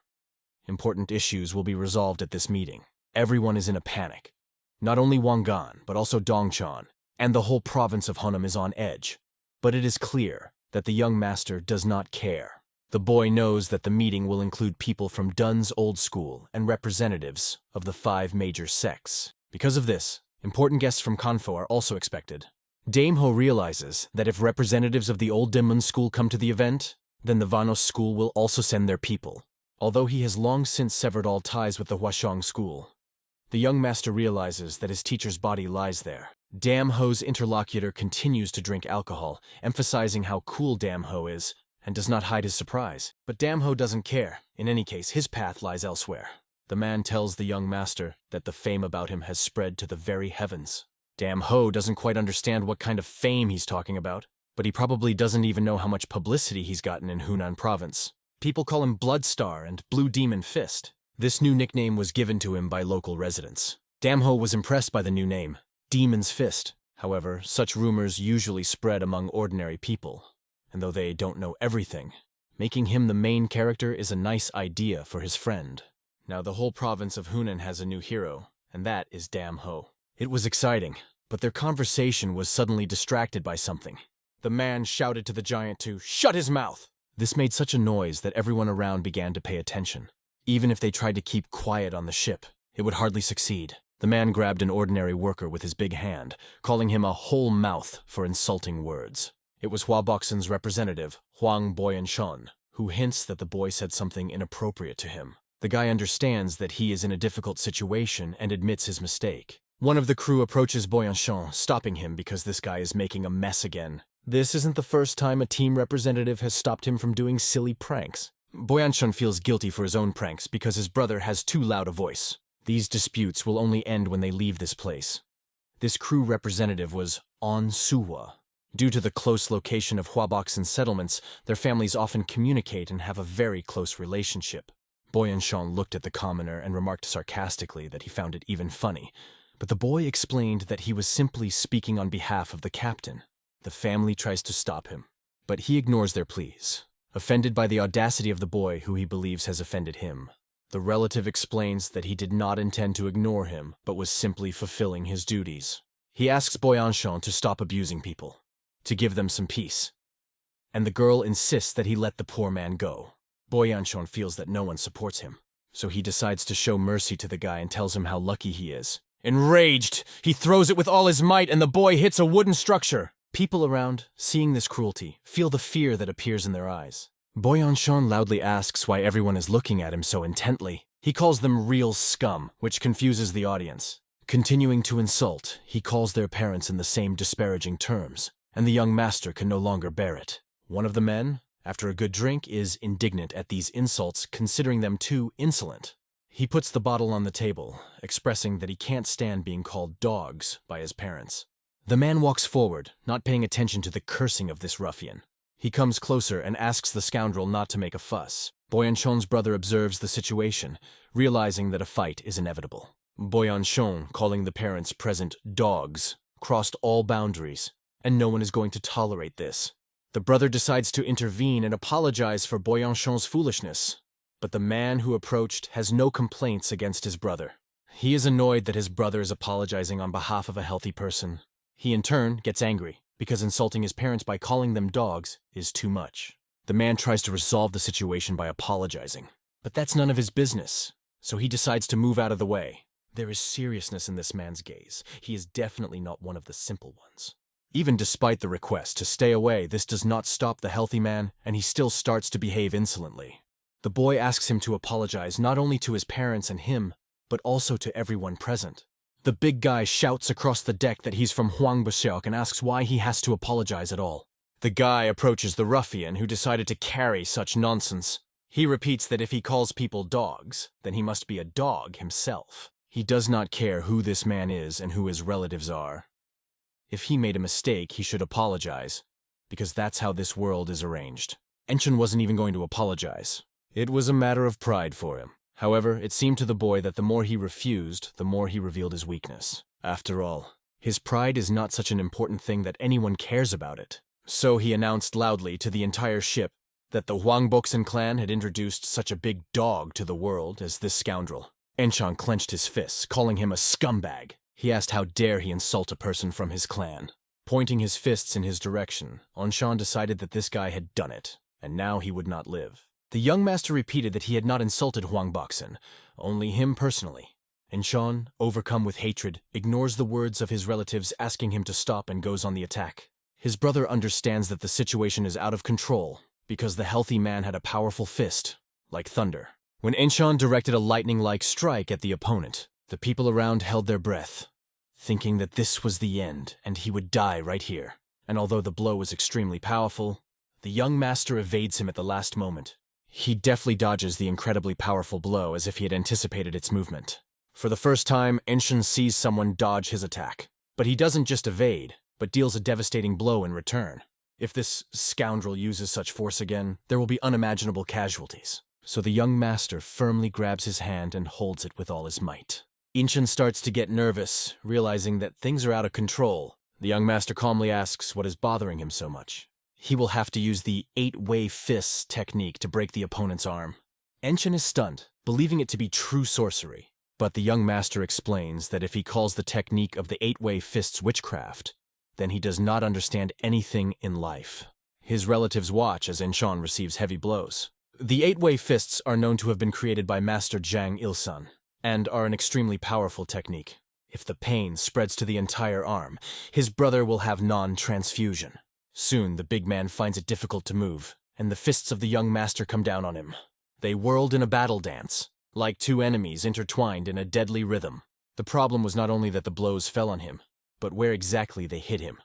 Important issues will be resolved at this meeting. Everyone is in a panic. Not only Wangan, but also Dongchan, and the whole province of Hunnam is on edge. But it is clear that the young master does not care. The boy knows that the meeting will include people from Dun's old school and representatives of the 5 major sects. Because of this, important guests from Kanfo are also expected. Dame Ho realizes that if representatives of the old Demon school come to the event, then the Vanos school will also send their people. Although he has long since severed all ties with the Huashang school, the young master realizes that his teacher's body lies there. Dam Ho's interlocutor continues to drink alcohol, emphasizing how cool Dam Ho is, and does not hide his surprise. But Dam Ho doesn't care. In any case, his path lies elsewhere. The man tells the young master that the fame about him has spread to the very heavens. Dam Ho doesn't quite understand what kind of fame he's talking about, but he probably doesn't even know how much publicity he's gotten in Hunan province. People call him Bloodstar and Blue Demon Fist. This new nickname was given to him by local residents. Dam Ho was impressed by the new name, Demon's Fist. However, such rumors usually spread among ordinary people, and though they don't know everything, making him the main character is a nice idea for his friend. Now the whole province of Hunan has a new hero, and that is Dam Ho. It was exciting, but their conversation was suddenly distracted by something. The man shouted to the giant to shut his mouth. This made such a noise that everyone around began to pay attention. Even if they tried to keep quiet on the ship, it would hardly succeed. The man grabbed an ordinary worker with his big hand, calling him a whole mouth for insulting words. It was Hua Boxen's representative, Huang Boyanshun, who hints that the boy said something inappropriate to him. The guy understands that he is in a difficult situation and admits his mistake. One of the crew approaches Boyanshun, stopping him because this guy is making a mess again. This isn't the first time a team representative has stopped him from doing silly pranks. Boyanshun feels guilty for his own pranks because his brother has too loud a voice. These disputes will only end when they leave this place. This crew representative was On Suwa. Due to the close location of Huaboxen settlements, their families often communicate and have a very close relationship. Boyanshun looked at the commoner and remarked sarcastically that he found it even funny, but the boy explained that he was simply speaking on behalf of the captain. The family tries to stop him, but he ignores their pleas, offended by the audacity of the boy who he believes has offended him. The relative explains that he did not intend to ignore him, but was simply fulfilling his duties. He asks Boyanshun to stop abusing people, to give them some peace, and the girl insists that he let the poor man go. Boyanshun feels that no one supports him, so he decides to show mercy to the guy and tells him how lucky he is. Enraged, he throws it with all his might and the boy hits a wooden structure. People around, seeing this cruelty, feel the fear that appears in their eyes. Boyanshun loudly asks why everyone is looking at him so intently. He calls them real scum, which confuses the audience. Continuing to insult, he calls their parents in the same disparaging terms, and the young master can no longer bear it. One of the men, after a good drink, is indignant at these insults, considering them too insolent. He puts the bottle on the table, expressing that he can't stand being called dogs by his parents. The man walks forward, not paying attention to the cursing of this ruffian. He comes closer and asks the scoundrel not to make a fuss. Boyanshun's brother observes the situation, realizing that a fight is inevitable. Boyanshun, calling the parents present dogs, crossed all boundaries, and no one is going to tolerate this. The brother decides to intervene and apologize for Boyanshun's foolishness, but the man who approached has no complaints against his brother. He is annoyed that his brother is apologizing on behalf of a healthy person. He in turn gets angry, because insulting his parents by calling them dogs is too much. The man tries to resolve the situation by apologizing, but that's none of his business, so he decides to move out of the way. There is seriousness in this man's gaze. He is definitely not one of the simple ones. Even despite the request to stay away, this does not stop the healthy man, and he still starts to behave insolently. The boy asks him to apologize not only to his parents and him, but also to everyone present. The big guy shouts across the deck that he's from Huangbuxiao and asks why he has to apologize at all. The guy approaches the ruffian who decided to carry such nonsense. He repeats that if he calls people dogs, then he must be a dog himself. He does not care who this man is and who his relatives are. If he made a mistake, he should apologize, because that's how this world is arranged. Enchun wasn't even going to apologize. It was a matter of pride for him. However, it seemed to the boy that the more he refused, the more he revealed his weakness. After all, his pride is not such an important thing that anyone cares about it. So he announced loudly to the entire ship, that the Huangboksen clan had introduced such a big dog to the world as this scoundrel. Enshan clenched his fists, calling him a scumbag. He asked how dare he insult a person from his clan. Pointing his fists in his direction, Enshan decided that this guy had done it, and now he would not live. The young master repeated that he had not insulted Huangboksen, only him personally. Enshan, overcome with hatred, ignores the words of his relatives asking him to stop and goes on the attack. His brother understands that the situation is out of control because the healthy man had a powerful fist, like thunder. When Enshan directed a lightning-like strike at the opponent, the people around held their breath, thinking that this was the end and he would die right here. And although the blow was extremely powerful, the young master evades him at the last moment. He deftly dodges the incredibly powerful blow as if he had anticipated its movement. For the first time, Enshan sees someone dodge his attack. But he doesn't just evade, but deals a devastating blow in return. If this scoundrel uses such force again, there will be unimaginable casualties. So the young master firmly grabs his hand and holds it with all his might. Enshan starts to get nervous, realizing that things are out of control. The young master calmly asks what is bothering him so much. He will have to use the 8-way fists technique to break the opponent's arm. Enshan is stunned, believing it to be true sorcery. But the young master explains that if he calls the technique of the 8-way fists witchcraft, then he does not understand anything in life. His relatives watch as Enshan receives heavy blows. The 8-way fists are known to have been created by Master Zhang Ilsun, and are an extremely powerful technique. If the pain spreads to the entire arm, his brother will have non-transfusion. Soon the big man finds it difficult to move, and the fists of the young master come down on him. They whirled in a battle dance, like two enemies intertwined in a deadly rhythm. The problem was not only that the blows fell on him, but where exactly they hit him.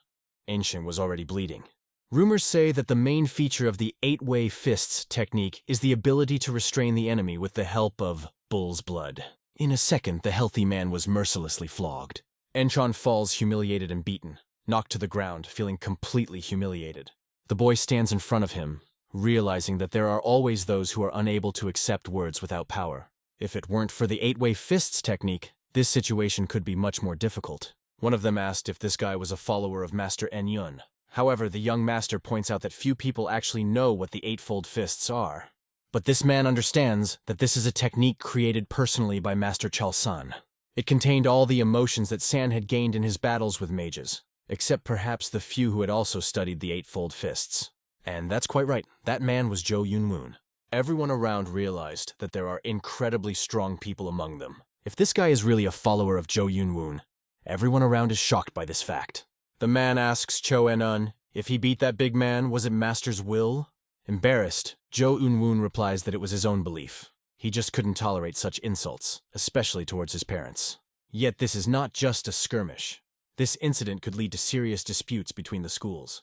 Enshan was already bleeding. Rumors say that the main feature of the 8-way fists technique is the ability to restrain the enemy with the help of bull's blood. In a second, the healthy man was mercilessly flogged. Enshan falls humiliated and beaten, knocked to the ground, feeling completely humiliated. The boy stands in front of him, realizing that there are always those who are unable to accept words without power. If it weren't for the 8-way fists technique, this situation could be much more difficult. One of them asked if this guy was a follower of Master Enyun. However, the young master points out that few people actually know what the 8-fold fists are. But this man understands that this is a technique created personally by Master Chalsan. It contained all the emotions that San had gained in his battles with mages, except perhaps the few who had also studied the 8-fold fists. And that's quite right, that man was Zhou Yunwoon. Everyone around realized that there are incredibly strong people among them. If this guy is really a follower of Zhou Yunwoon, everyone around is shocked by this fact. The man asks Cho Enun if he beat that big man, was it Master's will? Embarrassed, Zhou Yunwoon replies that it was his own belief. He just couldn't tolerate such insults, especially towards his parents. Yet this is not just a skirmish. This incident could lead to serious disputes between the schools,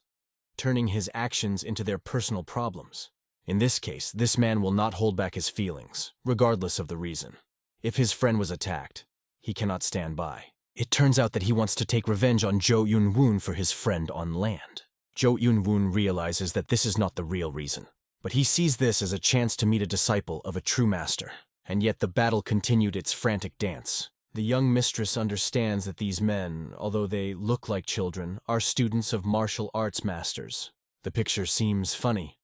turning his actions into their personal problems. In this case, this man will not hold back his feelings, regardless of the reason. If his friend was attacked, he cannot stand by. It turns out that he wants to take revenge on Zhou Yunwoon for his friend on land. Zhou Yunwoon realizes that this is not the real reason, but he sees this as a chance to meet a disciple of a true master. And yet the battle continued its frantic dance. The young mistress understands that these men, although they look like children, are students of martial arts masters. The picture seems funny.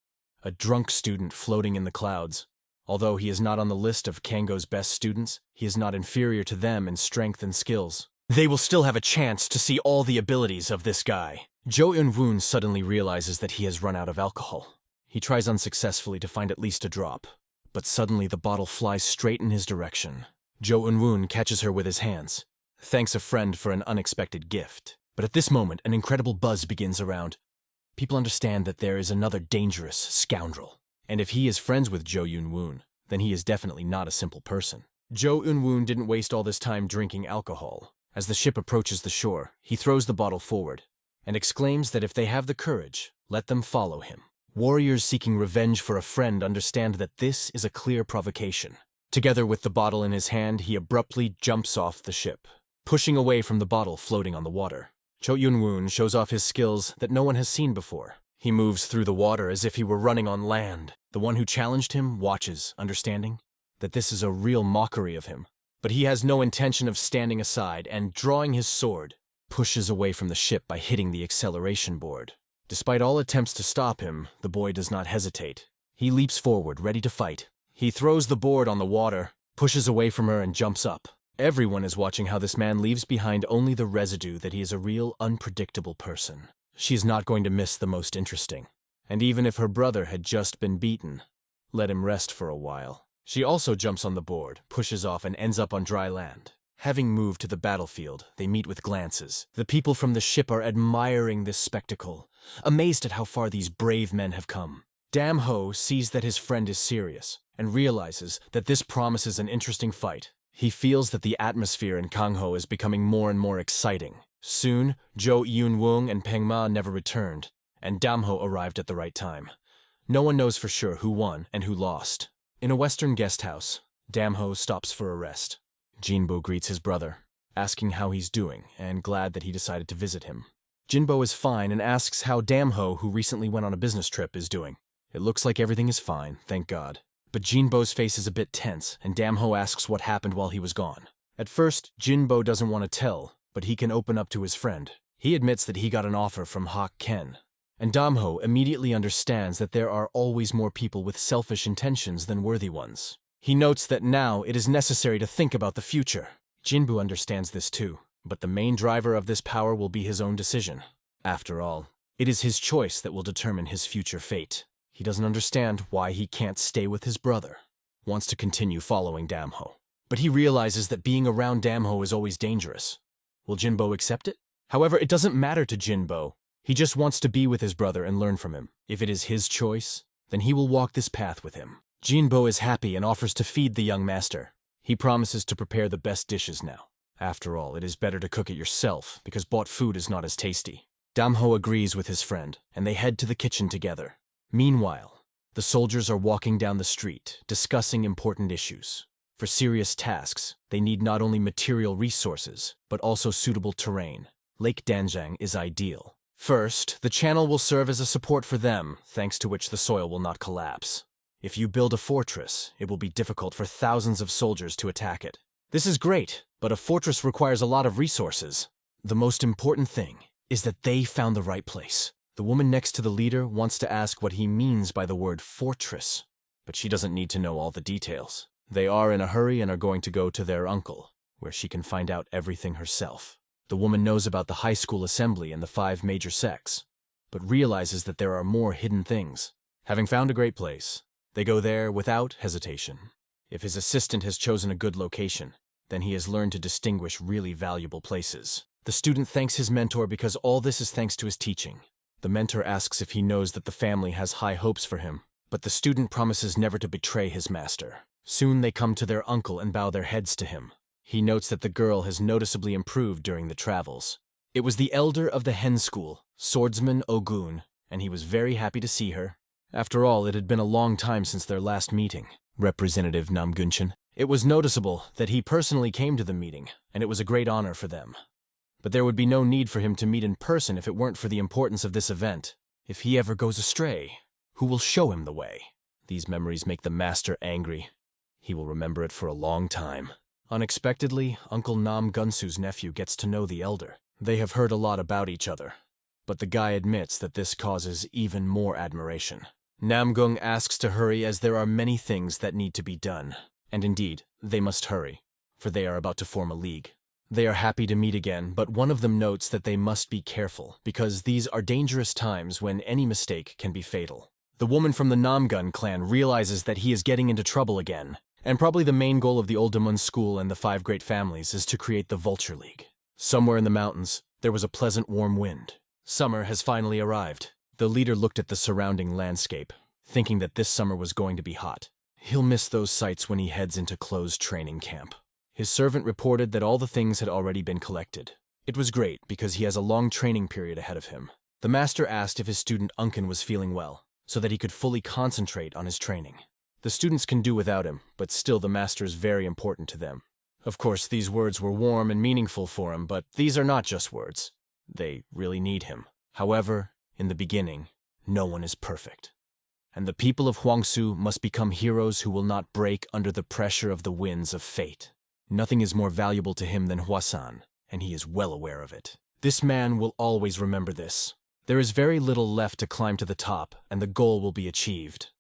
A drunk student floating in the clouds. Although he is not on the list of Kango's best students, he is not inferior to them in strength and skills. They will still have a chance to see all the abilities of this guy. Zhou Yunwoon suddenly realizes that he has run out of alcohol. He tries unsuccessfully to find at least a drop, but suddenly the bottle flies straight in his direction. Zhou Yunwoon catches her with his hands, thanks a friend for an unexpected gift. But at this moment, an incredible buzz begins around. People understand that there is another dangerous scoundrel. And if he is friends with Zhou Yunwoon, then he is definitely not a simple person. Zhou Yunwoon didn't waste all this time drinking alcohol. As the ship approaches the shore, he throws the bottle forward and exclaims that if they have the courage, let them follow him. Warriors seeking revenge for a friend understand that this is a clear provocation. Together with the bottle in his hand, he abruptly jumps off the ship, pushing away from the bottle floating on the water. Zhou Yunwoon shows off his skills that no one has seen before. He moves through the water as if he were running on land. The one who challenged him watches, understanding that this is a real mockery of him. But he has no intention of standing aside and, drawing his sword, pushes away from the ship by hitting the acceleration board. Despite all attempts to stop him, the boy does not hesitate. He leaps forward, ready to fight. He throws the board on the water, pushes away from her, and jumps up. Everyone is watching how this man leaves behind only the residue that he is a real, unpredictable person. She is not going to miss the most interesting. And even if her brother had just been beaten, let him rest for a while. She also jumps on the board, pushes off, and ends up on dry land. Having moved to the battlefield, they meet with glances. The people from the ship are admiring this spectacle, amazed at how far these brave men have come. Dam Ho sees that his friend is serious, and realizes that this promises an interesting fight. He feels that the atmosphere in Kangho is becoming more and more exciting. Soon, Zhou Yunwung and Peng Ma never returned, and Dam Ho arrived at the right time. No one knows for sure who won and who lost. In a western guest house, Dam Ho stops for a rest. Jinbo greets his brother, asking how he's doing, and glad that he decided to visit him. Jinbo is fine and asks how Dam Ho, who recently went on a business trip, is doing. It looks like everything is fine, thank God. But Jinbo's face is a bit tense, and Dam Ho asks what happened while he was gone. At first, Jinbo doesn't want to tell, but he can open up to his friend. He admits that he got an offer from Hak Ken, and Dam Ho immediately understands that there are always more people with selfish intentions than worthy ones. He notes that now it is necessary to think about the future. Jinbu understands this too, but the main driver of this power will be his own decision. After all, it is his choice that will determine his future fate. He doesn't understand why he can't stay with his brother, wants to continue following Dam Ho. But he realizes that being around Dam Ho is always dangerous. Will Jinbo accept it? However, it doesn't matter to Jinbo. He just wants to be with his brother and learn from him. If it is his choice, then he will walk this path with him. Jinbo is happy and offers to feed the young master. He promises to prepare the best dishes now. After all, it is better to cook it yourself, because bought food is not as tasty. Dam Ho agrees with his friend, and they head to the kitchen together. Meanwhile, the soldiers are walking down the street, discussing important issues. For serious tasks, they need not only material resources, but also suitable terrain. Lake Danjiang is ideal. First, the channel will serve as a support for them, thanks to which the soil will not collapse. If you build a fortress, it will be difficult for thousands of soldiers to attack it. This is great, but a fortress requires a lot of resources. The most important thing is that they found the right place. The woman next to the leader wants to ask what he means by the word fortress, but she doesn't need to know all the details. They are in a hurry and are going to go to their uncle, where she can find out everything herself. The woman knows about the high school assembly and the 5 major sects, but realizes that there are more hidden things. Having found a great place, they go there without hesitation. If his assistant has chosen a good location, then he has learned to distinguish really valuable places. The student thanks his mentor because all this is thanks to his teaching. The mentor asks if he knows that the family has high hopes for him, but the student promises never to betray his master. Soon they come to their uncle and bow their heads to him. He notes that the girl has noticeably improved during the travels. It was the elder of the hen school, Swordsman Ogun, and he was very happy to see her. After all, it had been a long time since their last meeting. Representative Namgunchen. It was noticeable that he personally came to the meeting, and it was a great honor for them. But there would be no need for him to meet in person if it weren't for the importance of this event. If he ever goes astray, who will show him the way? These memories make the master angry. He will remember it for a long time. Unexpectedly, Uncle Nam Gunsu's nephew gets to know the elder. They have heard a lot about each other, but the guy admits that this causes even more admiration. Namgung asks to hurry as there are many things that need to be done. And indeed, they must hurry, for they are about to form a league. They are happy to meet again, but one of them notes that they must be careful, because these are dangerous times when any mistake can be fatal. The woman from the Namgun clan realizes that he is getting into trouble again, and probably the main goal of the Old Damun school and the 5 great families is to create the Vulture League. Somewhere in the mountains, there was a pleasant warm wind. Summer has finally arrived. The leader looked at the surrounding landscape, thinking that this summer was going to be hot. He'll miss those sights when he heads into closed training camp. His servant reported that all the things had already been collected. It was great because he has a long training period ahead of him. The master asked if his student Unken was feeling well, so that he could fully concentrate on his training. The students can do without him, but still the master is very important to them. Of course, these words were warm and meaningful for him, but these are not just words. They really need him. However, in the beginning, no one is perfect. And the people of Huangsu must become heroes who will not break under the pressure of the winds of fate. Nothing is more valuable to him than Huasan, and he is well aware of it. This man will always remember this. There is very little left to climb to the top, and the goal will be achieved.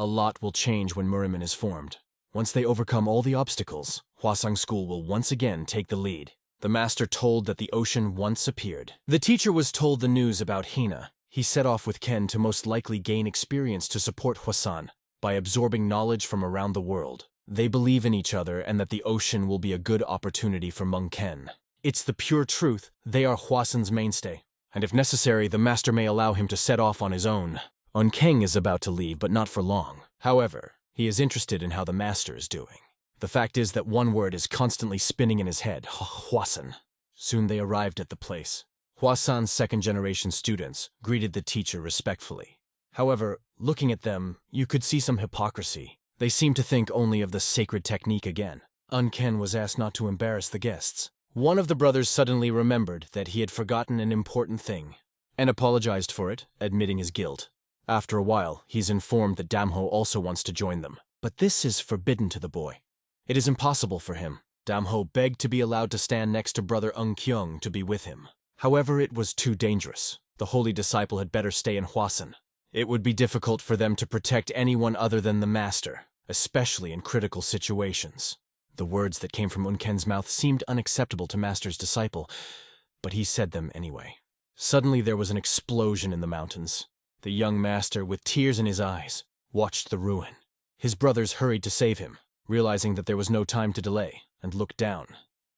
A lot will change when Muriman is formed. Once they overcome all the obstacles, Hwasong School will once again take the lead. The master told that the ocean once appeared. The teacher was told the news about Hina. He set off with Ken to most likely gain experience to support Hwasan by absorbing knowledge from around the world. They believe in each other and that the ocean will be a good opportunity for Mung Ken. It's the pure truth. They are Hwasan's mainstay. And if necessary, the master may allow him to set off on his own. Keng is about to leave, but not for long. However, he is interested in how the master is doing. The fact is that one word is constantly spinning in his head, Hwasan. Soon they arrived at the place. Hwasan's second-generation students greeted the teacher respectfully. However, looking at them, you could see some hypocrisy. They seemed to think only of the sacred technique again. Ken was asked not to embarrass the guests. One of the brothers suddenly remembered that he had forgotten an important thing, and apologized for it, admitting his guilt. After a while, he's informed that Damho also wants to join them. But this is forbidden to the boy. It is impossible for him. Damho begged to be allowed to stand next to brother Kyung to be with him. However, it was too dangerous. The holy disciple had better stay in Hwasan. It would be difficult for them to protect anyone other than the master, especially in critical situations. The words that came from Ken's mouth seemed unacceptable to master's disciple, but he said them anyway. Suddenly there was an explosion in the mountains. The young master, with tears in his eyes, watched the ruin. His brothers hurried to save him, realizing that there was no time to delay, and looked down.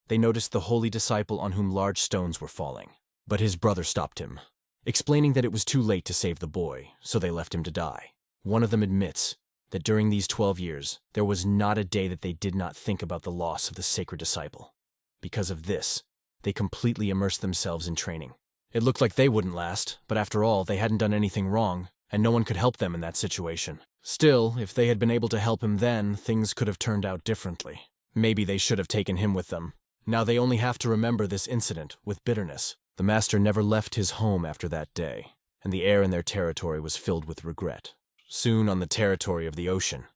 They noticed the holy disciple on whom large stones were falling. But his brother stopped him, explaining that it was too late to save the boy, so they left him to die. One of them admits that during these 12 years, there was not a day that they did not think about the loss of the sacred disciple. Because of this, they completely immersed themselves in training. It looked like they wouldn't last, but after all, they hadn't done anything wrong, and no one could help them in that situation. Still, if they had been able to help him then, things could have turned out differently. Maybe they should have taken him with them. Now they only have to remember this incident with bitterness. The master never left his home after that day, and the air in their territory was filled with regret. Soon on the territory of the Ocean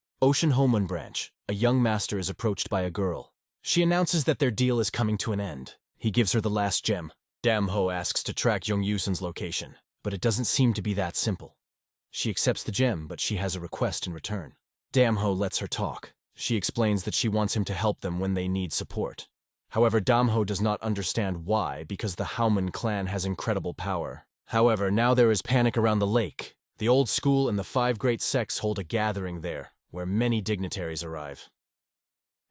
Homeland Branch, a young master is approached by a girl. She announces that their deal is coming to an end. He gives her the last gem. Damho asks to track Yonghyusen's location, but it doesn't seem to be that simple. She accepts the gem, but she has a request in return. Damho lets her talk. She explains that she wants him to help them when they need support. However, Damho does not understand why, because the Haoman clan has incredible power. However, now there is panic around the lake. The old school and the 5 great sects hold a gathering there, where many dignitaries arrive.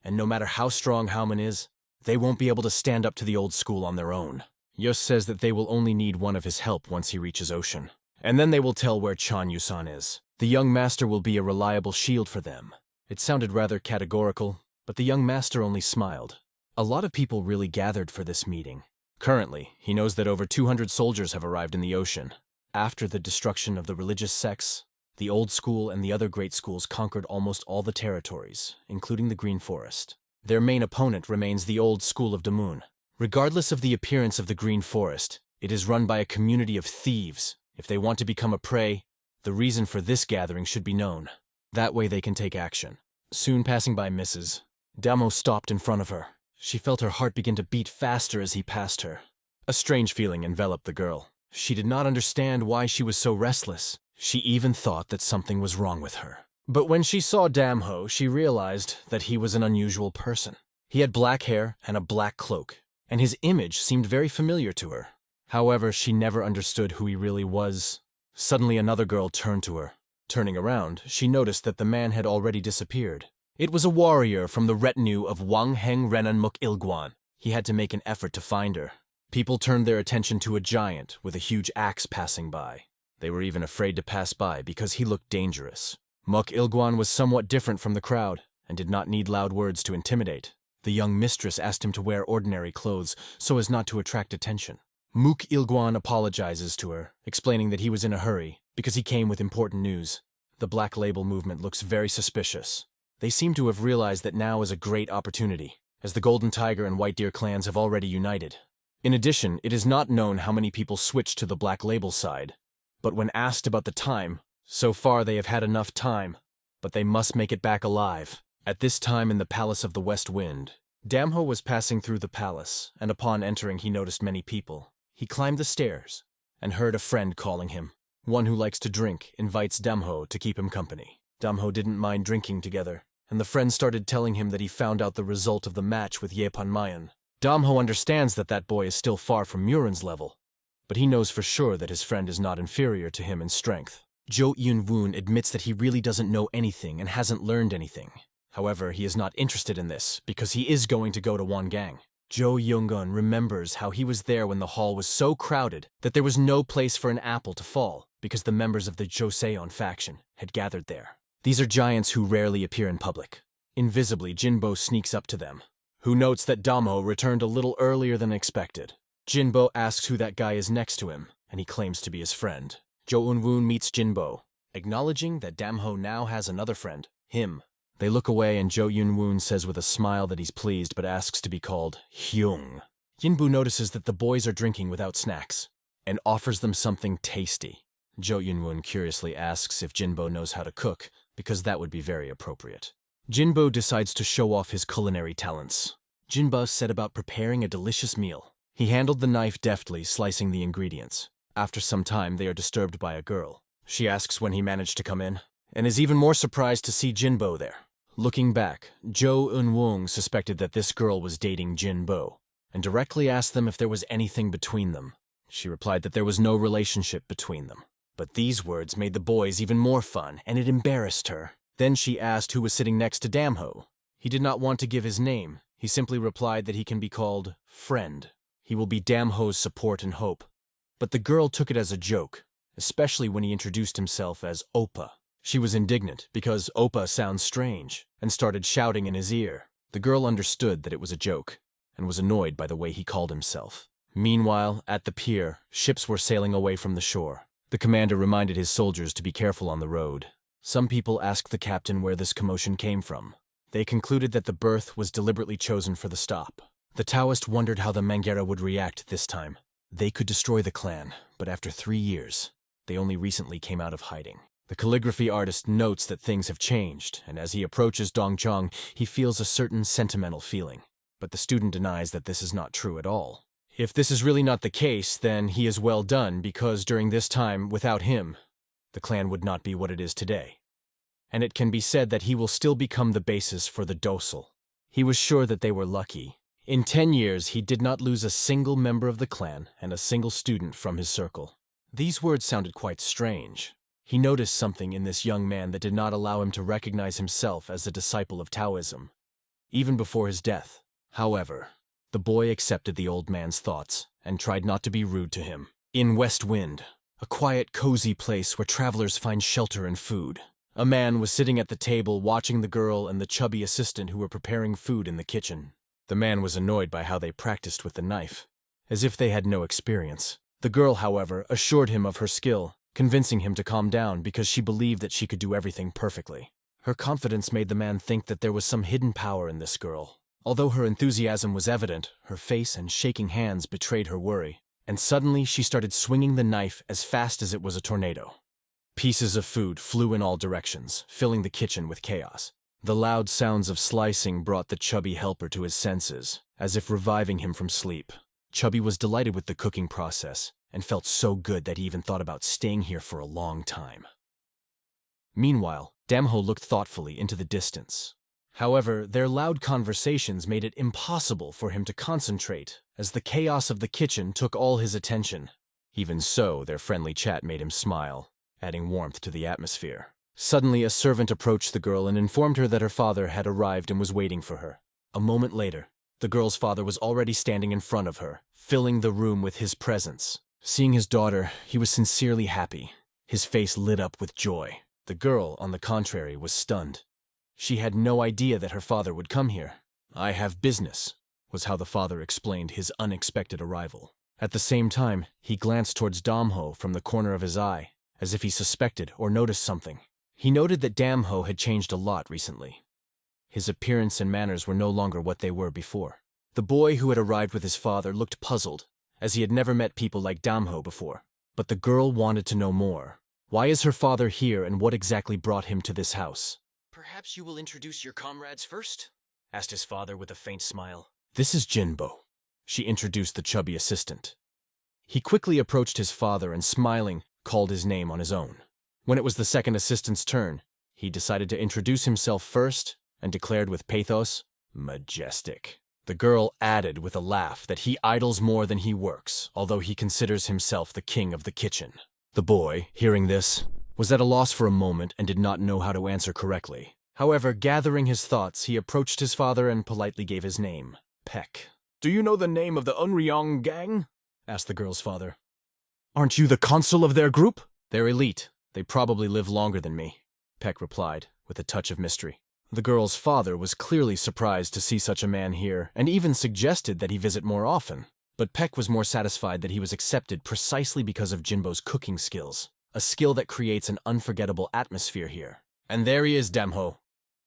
And no matter how strong Haoman is, they won't be able to stand up to the old school on their own. Yos says that they will only need one of his help once he reaches Ocean. And then they will tell where Chan Yusan is. The young master will be a reliable shield for them. It sounded rather categorical, but the young master only smiled. A lot of people really gathered for this meeting. Currently, he knows that over 200 soldiers have arrived in the Ocean. After the destruction of the religious sects, the old school and the other great schools conquered almost all the territories, including the Green Forest. Their main opponent remains the old school of Damun. Regardless of the appearance of the Green Forest, it is run by a community of thieves. If they want to become a prey, the reason for this gathering should be known. That way they can take action. Soon passing by Mrs. Damo stopped in front of her. She felt her heart begin to beat faster as he passed her. A strange feeling enveloped the girl. She did not understand why she was so restless. She even thought that something was wrong with her. But when she saw Damho, she realized that he was an unusual person. He had black hair and a black cloak, and his image seemed very familiar to her. However, she never understood who he really was. Suddenly another girl turned to her. Turning around, she noticed that the man had already disappeared. It was a warrior from the retinue of Wang Heng Renan Muk Ilguan. He had to make an effort to find her. People turned their attention to a giant with a huge axe passing by. They were even afraid to pass by because he looked dangerous. Muk Ilguan was somewhat different from the crowd and did not need loud words to intimidate. The young mistress asked him to wear ordinary clothes so as not to attract attention. Muk Ilguan apologizes to her, explaining that he was in a hurry because he came with important news. The Black Label movement looks very suspicious. They seem to have realized that now is a great opportunity, as the Golden Tiger and White Deer clans have already united. In addition, it is not known how many people switched to the Black Label side. But when asked about the time, so far they have had enough time, but they must make it back alive. At this time in the Palace of the West Wind, Damho was passing through the palace, and upon entering he noticed many people. He climbed the stairs and heard a friend calling him. One who likes to drink invites Damho to keep him company. Damho didn't mind drinking together, and the friend started telling him that he found out the result of the match with Yepanmayan. Damho understands that that boy is still far from Murin's level, but he knows for sure that his friend is not inferior to him in strength. Jo Yun-woon admits that he really doesn't know anything and hasn't learned anything. However, he is not interested in this because he is going to go to Wangang. Jo Young-gun remembers how he was there when the hall was so crowded that there was no place for an apple to fall because the members of the Joseon faction had gathered there. These are giants who rarely appear in public. Invisibly, Jinbo sneaks up to them, who notes that Damho returned a little earlier than expected. Jinbo asks who that guy is next to him, and he claims to be his friend. Jo Eun-woon meets Jinbo, acknowledging that Damho now has another friend, him. They look away and Jo Yun-woon says with a smile that he's pleased but asks to be called Hyung. Yinbu notices that the boys are drinking without snacks and offers them something tasty. Jo Yun-woon curiously asks if Jinbo knows how to cook because that would be very appropriate. Jinbo decides to show off his culinary talents. Jinbo set about preparing a delicious meal. He handled the knife deftly, slicing the ingredients. After some time, they are disturbed by a girl. She asks when he managed to come in, and is even more surprised to see Jinbo there. Looking back, Jo Eun-woong suspected that this girl was dating Jinbo, and directly asked them if there was anything between them. She replied that there was no relationship between them. But these words made the boys even more fun, and it embarrassed her. Then she asked who was sitting next to Damho. He did not want to give his name. He simply replied that he can be called friend. He will be Damho's support and hope. But the girl took it as a joke, especially when he introduced himself as Oppa. She was indignant because Oppa sounds strange and started shouting in his ear. The girl understood that it was a joke and was annoyed by the way he called himself. Meanwhile, at the pier, ships were sailing away from the shore. The commander reminded his soldiers to be careful on the road. Some people asked the captain where this commotion came from. They concluded that the berth was deliberately chosen for the stop. The Taoist wondered how the Mangera would react this time. They could destroy the clan, but after 3 years, they only recently came out of hiding. The calligraphy artist notes that things have changed, and as he approaches Dongchong, he feels a certain sentimental feeling. But the student denies that this is not true at all. If this is really not the case, then he is well done because during this time, without him, the clan would not be what it is today. And it can be said that he will still become the basis for the docile. He was sure that they were lucky. In 10 years, he did not lose a single member of the clan and a single student from his circle. These words sounded quite strange. He noticed something in this young man that did not allow him to recognize himself as a disciple of Taoism, even before his death. However, the boy accepted the old man's thoughts and tried not to be rude to him. In West Wind, a quiet, cozy place where travelers find shelter and food, a man was sitting at the table watching the girl and the chubby assistant who were preparing food in the kitchen. The man was annoyed by how they practiced with the knife, as if they had no experience. The girl, however, assured him of her skill, convincing him to calm down because she believed that she could do everything perfectly. Her confidence made the man think that there was some hidden power in this girl. Although her enthusiasm was evident, her face and shaking hands betrayed her worry, and suddenly she started swinging the knife as fast as it was a tornado. Pieces of food flew in all directions, filling the kitchen with chaos. The loud sounds of slicing brought the chubby helper to his senses, as if reviving him from sleep. Chubby was delighted with the cooking process, and felt so good that he even thought about staying here for a long time. Meanwhile, Damho looked thoughtfully into the distance. However, their loud conversations made it impossible for him to concentrate, as the chaos of the kitchen took all his attention. Even so, their friendly chat made him smile, adding warmth to the atmosphere. Suddenly, a servant approached the girl and informed her that her father had arrived and was waiting for her. A moment later, the girl's father was already standing in front of her, filling the room with his presence. Seeing his daughter, he was sincerely happy. His face lit up with joy. The girl, on the contrary, was stunned. She had no idea that her father would come here. "I have business," was how the father explained his unexpected arrival. At the same time, he glanced towards Damho from the corner of his eye, as if he suspected or noticed something. He noted that Damho had changed a lot recently. His appearance and manners were no longer what they were before. The boy who had arrived with his father looked puzzled, as he had never met people like Damho before. But the girl wanted to know more. Why is her father here and what exactly brought him to this house? "Perhaps you will introduce your comrades first?" asked his father with a faint smile. "This is Jinbo," she introduced the chubby assistant. He quickly approached his father and, smiling, called his name on his own. When it was the second assistant's turn, He decided to introduce himself first and declared with pathos, "Majestic." The girl added with a laugh that he idles more than he works, although he considers himself the king of the kitchen. The boy, hearing this, was at a loss for a moment and did not know how to answer correctly. However, gathering his thoughts, he approached his father and politely gave his name, Peck. "Do you know the name of the Unryong gang?" asked the girl's father. "Aren't you the consul of their group?" "They're elite. They probably live longer than me," Peck replied, with a touch of mystery. The girl's father was clearly surprised to see such a man here, and even suggested that he visit more often. But Peck was more satisfied that he was accepted precisely because of Jinbo's cooking skills, a skill that creates an unforgettable atmosphere here. "And there he is, Damho."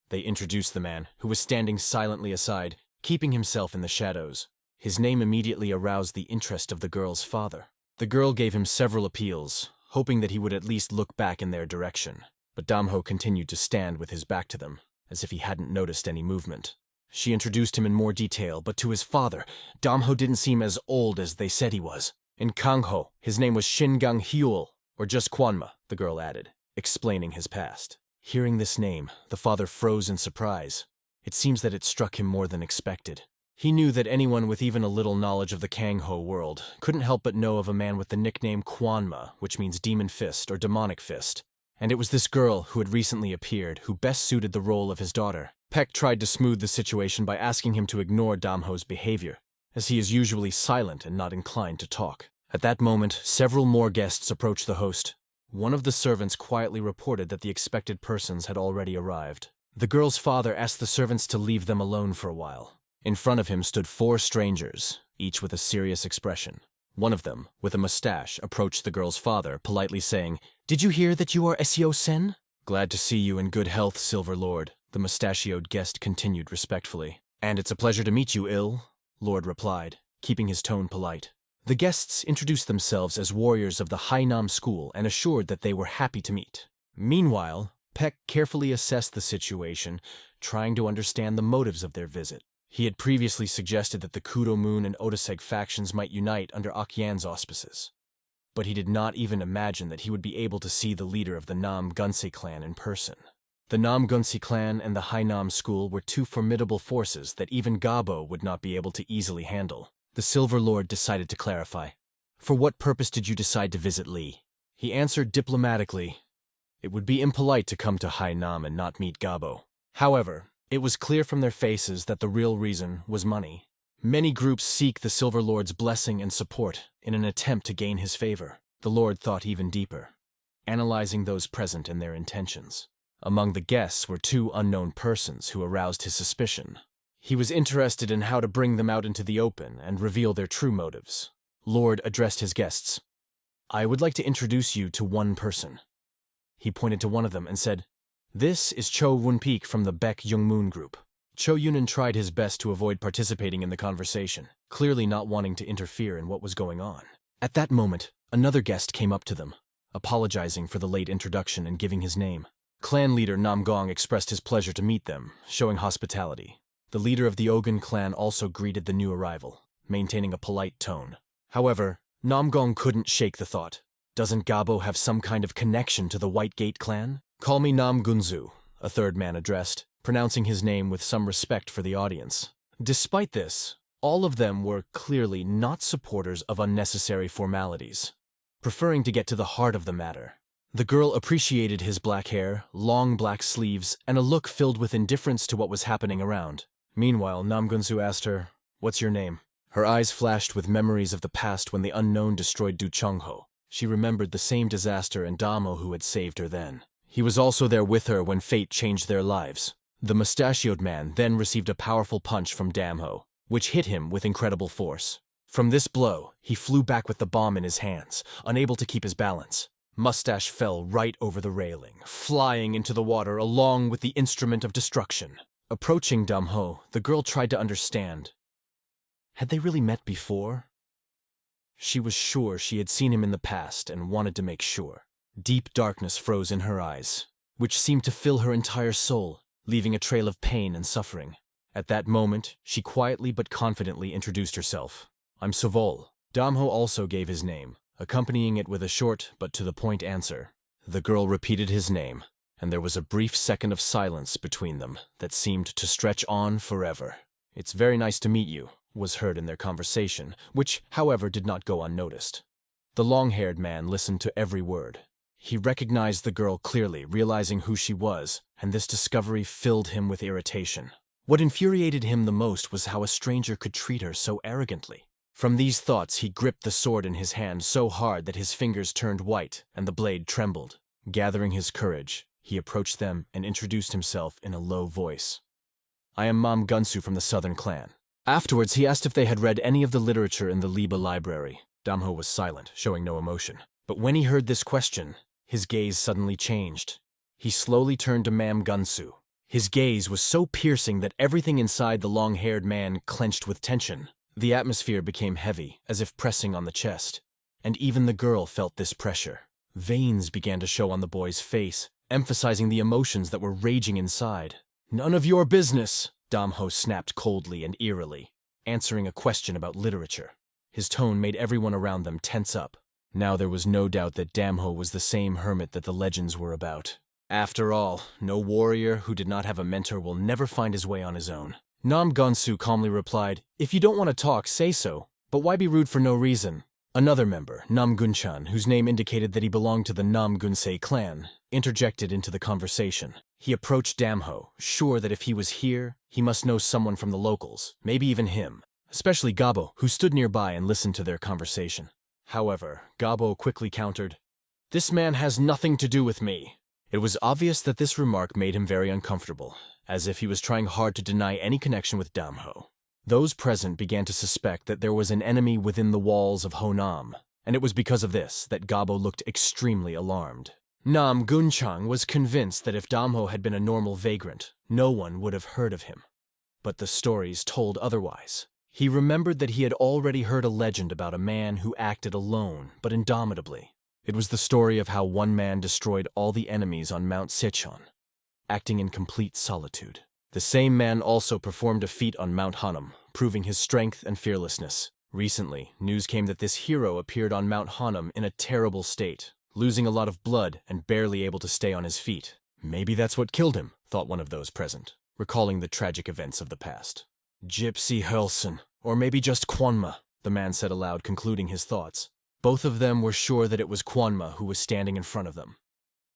They introduced the man, who was standing silently aside, keeping himself in the shadows. His name immediately aroused the interest of the girl's father. The girl gave him several appeals, hoping that he would at least look back in their direction. But Damho continued to stand with his back to them, as if he hadn't noticed any movement. She introduced him in more detail, but to his father, Damho didn't seem as old as they said he was. In Kangho, his name was Shingang Hyul, or just Kwanma, the girl added, explaining his past. Hearing this name, the father froze in surprise. It seems that it struck him more than expected. He knew that anyone with even a little knowledge of the Kangho world couldn't help but know of a man with the nickname Kwanma, which means demon fist or demonic fist. And it was this girl who had recently appeared who best suited the role of his daughter. Peck tried to smooth the situation by asking him to ignore Damho's behavior, as he is usually silent and not inclined to talk. At that moment, several more guests approached the host. One of the servants quietly reported that the expected persons had already arrived. The girl's father asked the servants to leave them alone for a while. In front of him stood 4 strangers, each with a serious expression. One of them, with a mustache, approached the girl's father, politely saying, "Did you hear that you are Seo-sen?" "Glad to see you in good health, Silver Lord," the mustachioed guest continued respectfully. "And it's a pleasure to meet you, Lord replied, keeping his tone polite. The guests introduced themselves as warriors of the Hainam school and assured that they were happy to meet. Meanwhile, Peck carefully assessed the situation, trying to understand the motives of their visit. He had previously suggested that the Kudo Moon and Otoseg factions might unite under Akyan's auspices. But he did not even imagine that he would be able to see the leader of the Nam Gunse clan in person. The Nam Gunse clan and the Hainam school were 2 formidable forces that even Gabo would not be able to easily handle. The Silver Lord decided to clarify. "For what purpose did you decide to visit Li?" He answered diplomatically, "It would be impolite to come to Hainam and not meet Gabo." However, it was clear from their faces that the real reason was money. Many groups seek the Silver Lord's blessing and support in an attempt to gain his favor. The Lord thought even deeper, analyzing those present and their intentions. Among the guests were 2 unknown persons who aroused his suspicion. He was interested in how to bring them out into the open and reveal their true motives. Lord addressed his guests. "I would like to introduce you to one person." He pointed to one of them and said, "This is Cho Won-peak from the Baek Young-moon group." Cho Yunan tried his best to avoid participating in the conversation, clearly not wanting to interfere in what was going on. At that moment, another guest came up to them, apologizing for the late introduction and giving his name. Clan leader Nam Gong expressed his pleasure to meet them, showing hospitality. The leader of the Ogun clan also greeted the new arrival, maintaining a polite tone. However, Nam Gong couldn't shake the thought, doesn't Gabo have some kind of connection to the White Gate clan? "Call me Nam Gunzu," a third man addressed, pronouncing his name with some respect for the audience. Despite this, all of them were clearly not supporters of unnecessary formalities, preferring to get to the heart of the matter. The girl appreciated his black hair, long black sleeves, and a look filled with indifference to what was happening around. Meanwhile, Nam Gunzu asked her, "What's your name?" Her eyes flashed with memories of the past when the unknown destroyed Du Chongho. She remembered the same disaster and Damo who had saved her then. He was also there with her when fate changed their lives. The mustachioed man then received a powerful punch from Damho, which hit him with incredible force. From this blow, he flew back with the bomb in his hands, unable to keep his balance. Mustache fell right over the railing, flying into the water along with the instrument of destruction. Approaching Damho, the girl tried to understand. Had they really met before? She was sure she had seen him in the past and wanted to make sure. Deep darkness froze in her eyes, which seemed to fill her entire soul, leaving a trail of pain and suffering. At that moment, she quietly but confidently introduced herself. "I'm Sovol." Damho also gave his name, accompanying it with a short but to the point answer. The girl repeated his name, and there was a brief second of silence between them that seemed to stretch on forever. "It's very nice to meet you," was heard in their conversation, which, however, did not go unnoticed. The long-haired man listened to every word. He recognized the girl clearly, realizing who she was, and this discovery filled him with irritation. What infuriated him the most was how a stranger could treat her so arrogantly. From these thoughts, he gripped the sword in his hand so hard that his fingers turned white and the blade trembled. Gathering his courage, he approached them and introduced himself in a low voice. "I am Mam Gunsu from the Southern Clan." Afterwards, he asked if they had read any of the literature in the Liba library. Damho was silent, showing no emotion. But when he heard this question, his gaze suddenly changed. He slowly turned to Mam Gunsu. His gaze was so piercing that everything inside the long-haired man clenched with tension. The atmosphere became heavy, as if pressing on the chest. And even the girl felt this pressure. Veins began to show on the boy's face, emphasizing the emotions that were raging inside. "None of your business," Damho snapped coldly and eerily, answering a question about literature. His tone made everyone around them tense up. Now there was no doubt that Damho was the same hermit that the legends were about. After all, no warrior who did not have a mentor will never find his way on his own. Nam Gonsu calmly replied, "If you don't want to talk, say so, but why be rude for no reason?" Another member, Nam Gunchan, whose name indicated that he belonged to the Nam Gunsei clan, interjected into the conversation. He approached Damho, sure that if he was here, he must know someone from the locals, maybe even him, especially Gabo, who stood nearby and listened to their conversation. However, Gabo quickly countered, "This man has nothing to do with me." It was obvious that this remark made him very uncomfortable, as if he was trying hard to deny any connection with Damho. Those present began to suspect that there was an enemy within the walls of Honam, and it was because of this that Gabo looked extremely alarmed. Nam Gunchang was convinced that if Damho had been a normal vagrant, no one would have heard of him. But the stories told otherwise. He remembered that he had already heard a legend about a man who acted alone, but indomitably. It was the story of how one man destroyed all the enemies on Mount Sichon, acting in complete solitude. The same man also performed a feat on Mount Hanam, proving his strength and fearlessness. Recently, news came that this hero appeared on Mount Hanam in a terrible state, losing a lot of blood and barely able to stay on his feet. Maybe that's what killed him, thought one of those present, recalling the tragic events of the past. "Gypsy Hurlson, or maybe just Kwanma," the man said aloud, concluding his thoughts. Both of them were sure that it was Kwanma who was standing in front of them,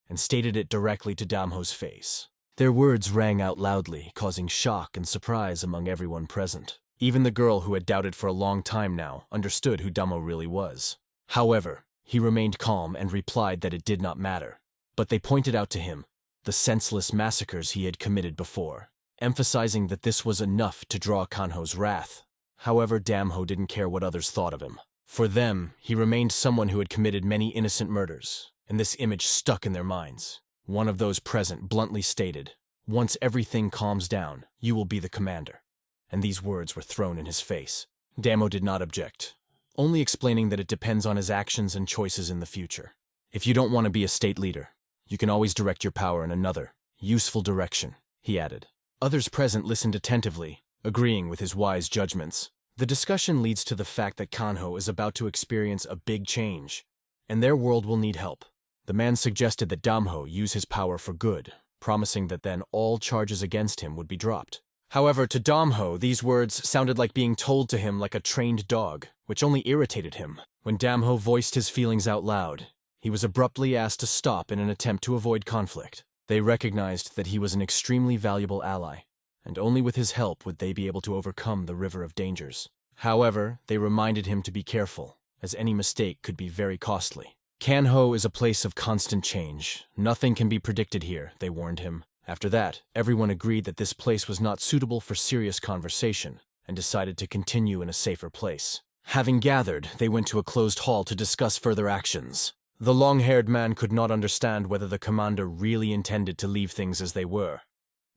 and stated it directly to Damho's face. Their words rang out loudly, causing shock and surprise among everyone present. Even the girl who had doubted for a long time now understood who Damho really was. However, he remained calm and replied that it did not matter. But they pointed out to him the senseless massacres he had committed before, emphasizing that this was enough to draw Kanho's wrath. However, Damho didn't care what others thought of him. For them, he remained someone who had committed many innocent murders, and this image stuck in their minds. One of those present bluntly stated, "Once everything calms down, you will be the commander." And these words were thrown in his face. Damho did not object, only explaining that it depends on his actions and choices in the future. "If you don't want to be a state leader, you can always direct your power in another, useful direction," he added. Others present listened attentively, agreeing with his wise judgments. The discussion leads to the fact that Kanho is about to experience a big change, and their world will need help. The man suggested that Damho use his power for good, promising that then all charges against him would be dropped. However, to Damho, these words sounded like being told to him like a trained dog, which only irritated him. When Damho voiced his feelings out loud, he was abruptly asked to stop in an attempt to avoid conflict. They recognized that he was an extremely valuable ally, and only with his help would they be able to overcome the river of dangers. However, they reminded him to be careful, as any mistake could be very costly. Kanho is a place of constant change. Nothing can be predicted here, they warned him. After that, everyone agreed that this place was not suitable for serious conversation, and decided to continue in a safer place. Having gathered, they went to a closed hall to discuss further actions. The long-haired man could not understand whether the commander really intended to leave things as they were,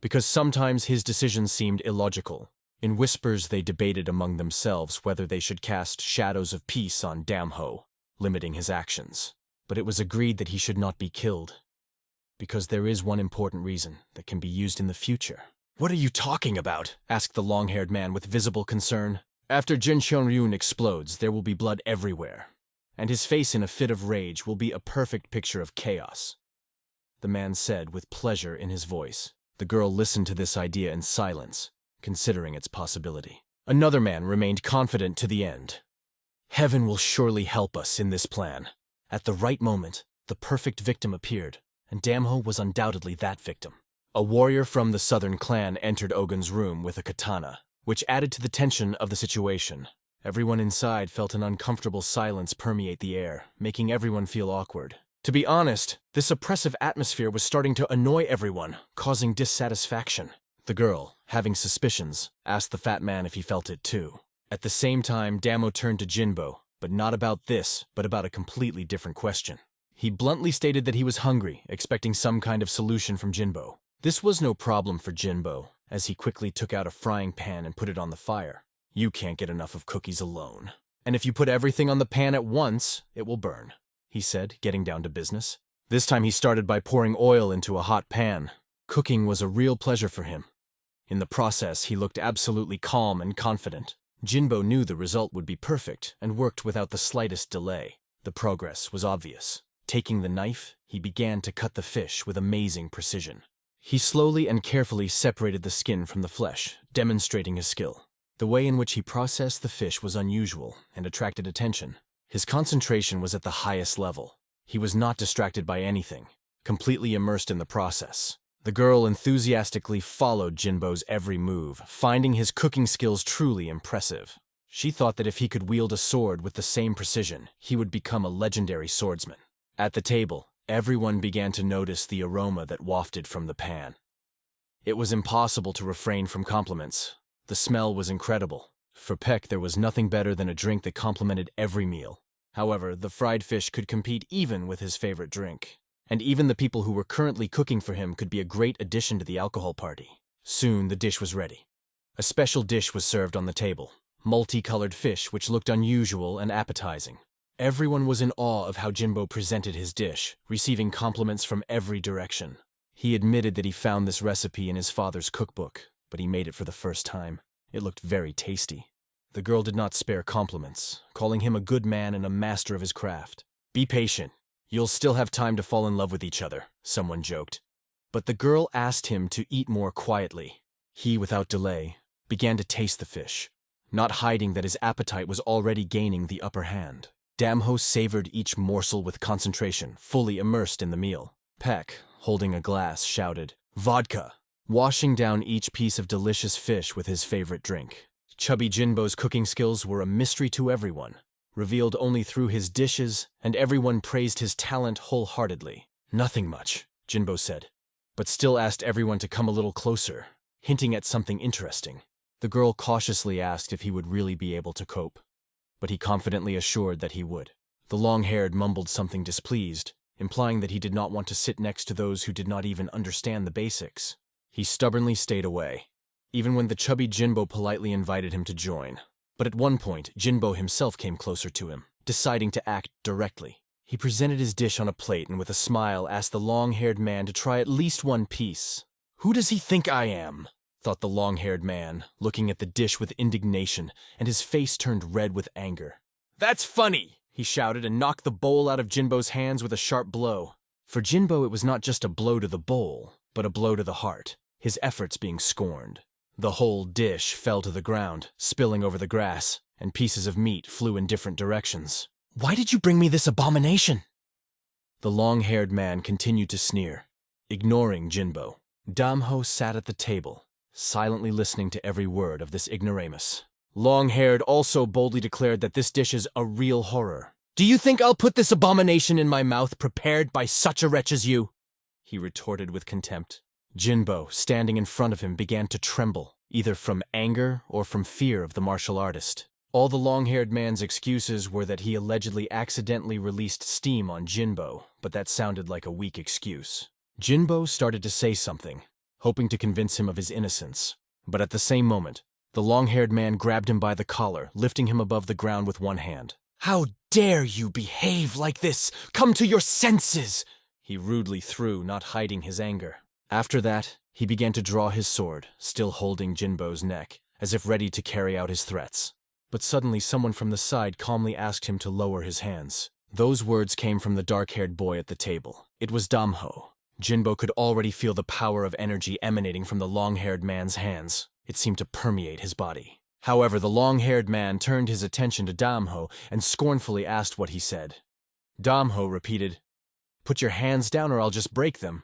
because sometimes his decisions seemed illogical. In whispers, they debated among themselves whether they should cast shadows of peace on Damho, limiting his actions. But it was agreed that he should not be killed, because there is one important reason that can be used in the future. "What are you talking about?" asked the long-haired man with visible concern. "After Jin Ryun explodes, there will be blood everywhere, and his face in a fit of rage will be a perfect picture of chaos. the man said with pleasure in his voice. The girl listened to this idea in silence, considering its possibility. Another man remained confident to the end. Heaven will surely help us in this plan. At the right moment, the perfect victim appeared, and Damho was undoubtedly that victim. A warrior from the southern clan entered Ogun's room with a katana, which added to the tension of the situation. Everyone inside felt an uncomfortable silence permeate the air, making everyone feel awkward. To be honest, this oppressive atmosphere was starting to annoy everyone, causing dissatisfaction. The girl, having suspicions, asked the fat man if he felt it too. At the same time, Damho turned to Jinbo, but not about this, but about a completely different question. He bluntly stated that he was hungry, expecting some kind of solution from Jinbo. This was no problem for Jinbo, as he quickly took out a frying pan and put it on the fire. You can't get enough of cookies alone. And if you put everything on the pan at once, it will burn, he said, getting down to business. This time he started by pouring oil into a hot pan. Cooking was a real pleasure for him. In the process, he looked absolutely calm and confident. Jinbo knew the result would be perfect and worked without the slightest delay. The progress was obvious. Taking the knife, he began to cut the fish with amazing precision. He slowly and carefully separated the skin from the flesh, demonstrating his skill. The way in which he processed the fish was unusual and attracted attention. His concentration was at the highest level. He was not distracted by anything, completely immersed in the process. The girl enthusiastically followed Jinbo's every move, finding his cooking skills truly impressive. She thought that if he could wield a sword with the same precision, he would become a legendary swordsman. At the table, everyone began to notice the aroma that wafted from the pan. It was impossible to refrain from compliments. The smell was incredible. For Peck, there was nothing better than a drink that complemented every meal. However, the fried fish could compete even with his favorite drink. And even the people who were currently cooking for him could be a great addition to the alcohol party. Soon the dish was ready. A special dish was served on the table, multicolored fish which looked unusual and appetizing. Everyone was in awe of how Jinbo presented his dish, receiving compliments from every direction. He admitted that he found this recipe in his father's cookbook, but he made it for the first time. It looked very tasty. The girl did not spare compliments, calling him a good man and a master of his craft. Be patient. You'll still have time to fall in love with each other, someone joked. But the girl asked him to eat more quietly. He, without delay, began to taste the fish, not hiding that his appetite was already gaining the upper hand. Damho savored each morsel with concentration, fully immersed in the meal. Peck, holding a glass, shouted, "Vodka!" washing down each piece of delicious fish with his favorite drink. Chubby Jinbo's cooking skills were a mystery to everyone, revealed only through his dishes, and everyone praised his talent wholeheartedly. Nothing much, Jinbo said, but still asked everyone to come a little closer, hinting at something interesting. The girl cautiously asked if he would really be able to cope, but he confidently assured that he would. The long-haired mumbled something displeased, implying that he did not want to sit next to those who did not even understand the basics. He stubbornly stayed away, even when the chubby Jinbo politely invited him to join. But at one point, Jinbo himself came closer to him, deciding to act directly. He presented his dish on a plate and with a smile asked the long-haired man to try at least one piece. "Who does he think I am?" thought the long-haired man, looking at the dish with indignation, and his face turned red with anger. "That's funny!" he shouted and knocked the bowl out of Jinbo's hands with a sharp blow. For Jinbo, it was not just a blow to the bowl, but a blow to the heart, his efforts being scorned. The whole dish fell to the ground, spilling over the grass, and pieces of meat flew in different directions. "Why did you bring me this abomination?" The long-haired man continued to sneer, ignoring Jinbo. Damho sat at the table, silently listening to every word of this ignoramus. Long-haired also boldly declared that this dish is a real horror. "Do you think I'll put this abomination in my mouth prepared by such a wretch as you?" he retorted with contempt. Jinbo, standing in front of him, began to tremble, either from anger or from fear of the martial artist. All the long-haired man's excuses were that he allegedly accidentally released steam on Jinbo, but that sounded like a weak excuse. Jinbo started to say something, hoping to convince him of his innocence. But at the same moment, the long-haired man grabbed him by the collar, lifting him above the ground with one hand. "How dare you behave like this? Come to your senses!" he rudely threw, not hiding his anger. After that, he began to draw his sword, still holding Jinbo's neck, as if ready to carry out his threats. But suddenly someone from the side calmly asked him to lower his hands. Those words came from the dark-haired boy at the table. It was Damho. Jinbo could already feel the power of energy emanating from the long-haired man's hands. It seemed to permeate his body. However, the long-haired man turned his attention to Damho and scornfully asked what he said. Damho repeated, "Put your hands down or I'll just break them."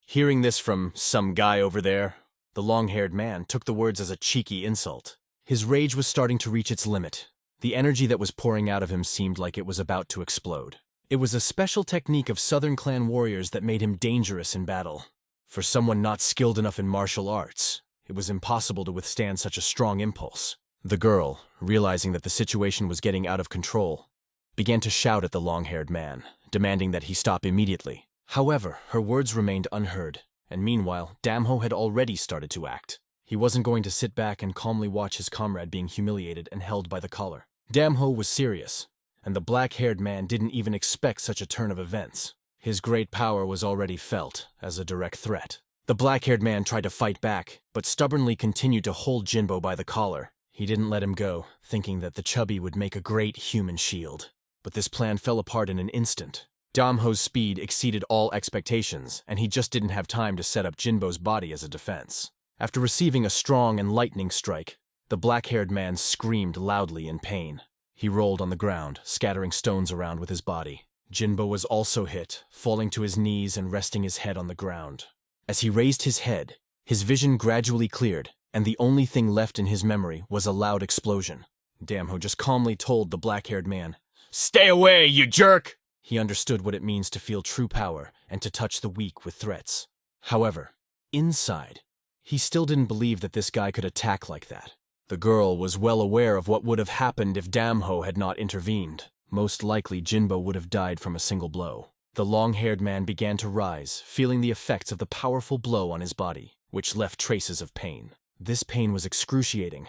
Hearing this from some guy over there, the long-haired man took the words as a cheeky insult. His rage was starting to reach its limit. The energy that was pouring out of him seemed like it was about to explode. It was a special technique of Southern clan warriors that made him dangerous in battle. For someone not skilled enough in martial arts, it was impossible to withstand such a strong impulse. The girl, realizing that the situation was getting out of control, began to shout at the long-haired man, demanding that he stop immediately. However, her words remained unheard, and meanwhile, Damho had already started to act. He wasn't going to sit back and calmly watch his comrade being humiliated and held by the collar. Damho was serious, and the black-haired man didn't even expect such a turn of events. His great power was already felt as a direct threat. The black-haired man tried to fight back, but stubbornly continued to hold Jinbo by the collar. He didn't let him go, thinking that the chubby would make a great human shield. But this plan fell apart in an instant. Damho's speed exceeded all expectations, and he just didn't have time to set up Jinbo's body as a defense. After receiving a strong and lightning strike, the black-haired man screamed loudly in pain. He rolled on the ground, scattering stones around with his body. Jinbo was also hit, falling to his knees and resting his head on the ground. As he raised his head, his vision gradually cleared, and the only thing left in his memory was a loud explosion. Damho just calmly told the black-haired man, "Stay away, you jerk!" He understood what it means to feel true power and to touch the weak with threats. However, inside, he still didn't believe that this guy could attack like that. The girl was well aware of what would have happened if Damho had not intervened. Most likely, Jinbo would have died from a single blow. The long-haired man began to rise, feeling the effects of the powerful blow on his body, which left traces of pain. This pain was excruciating.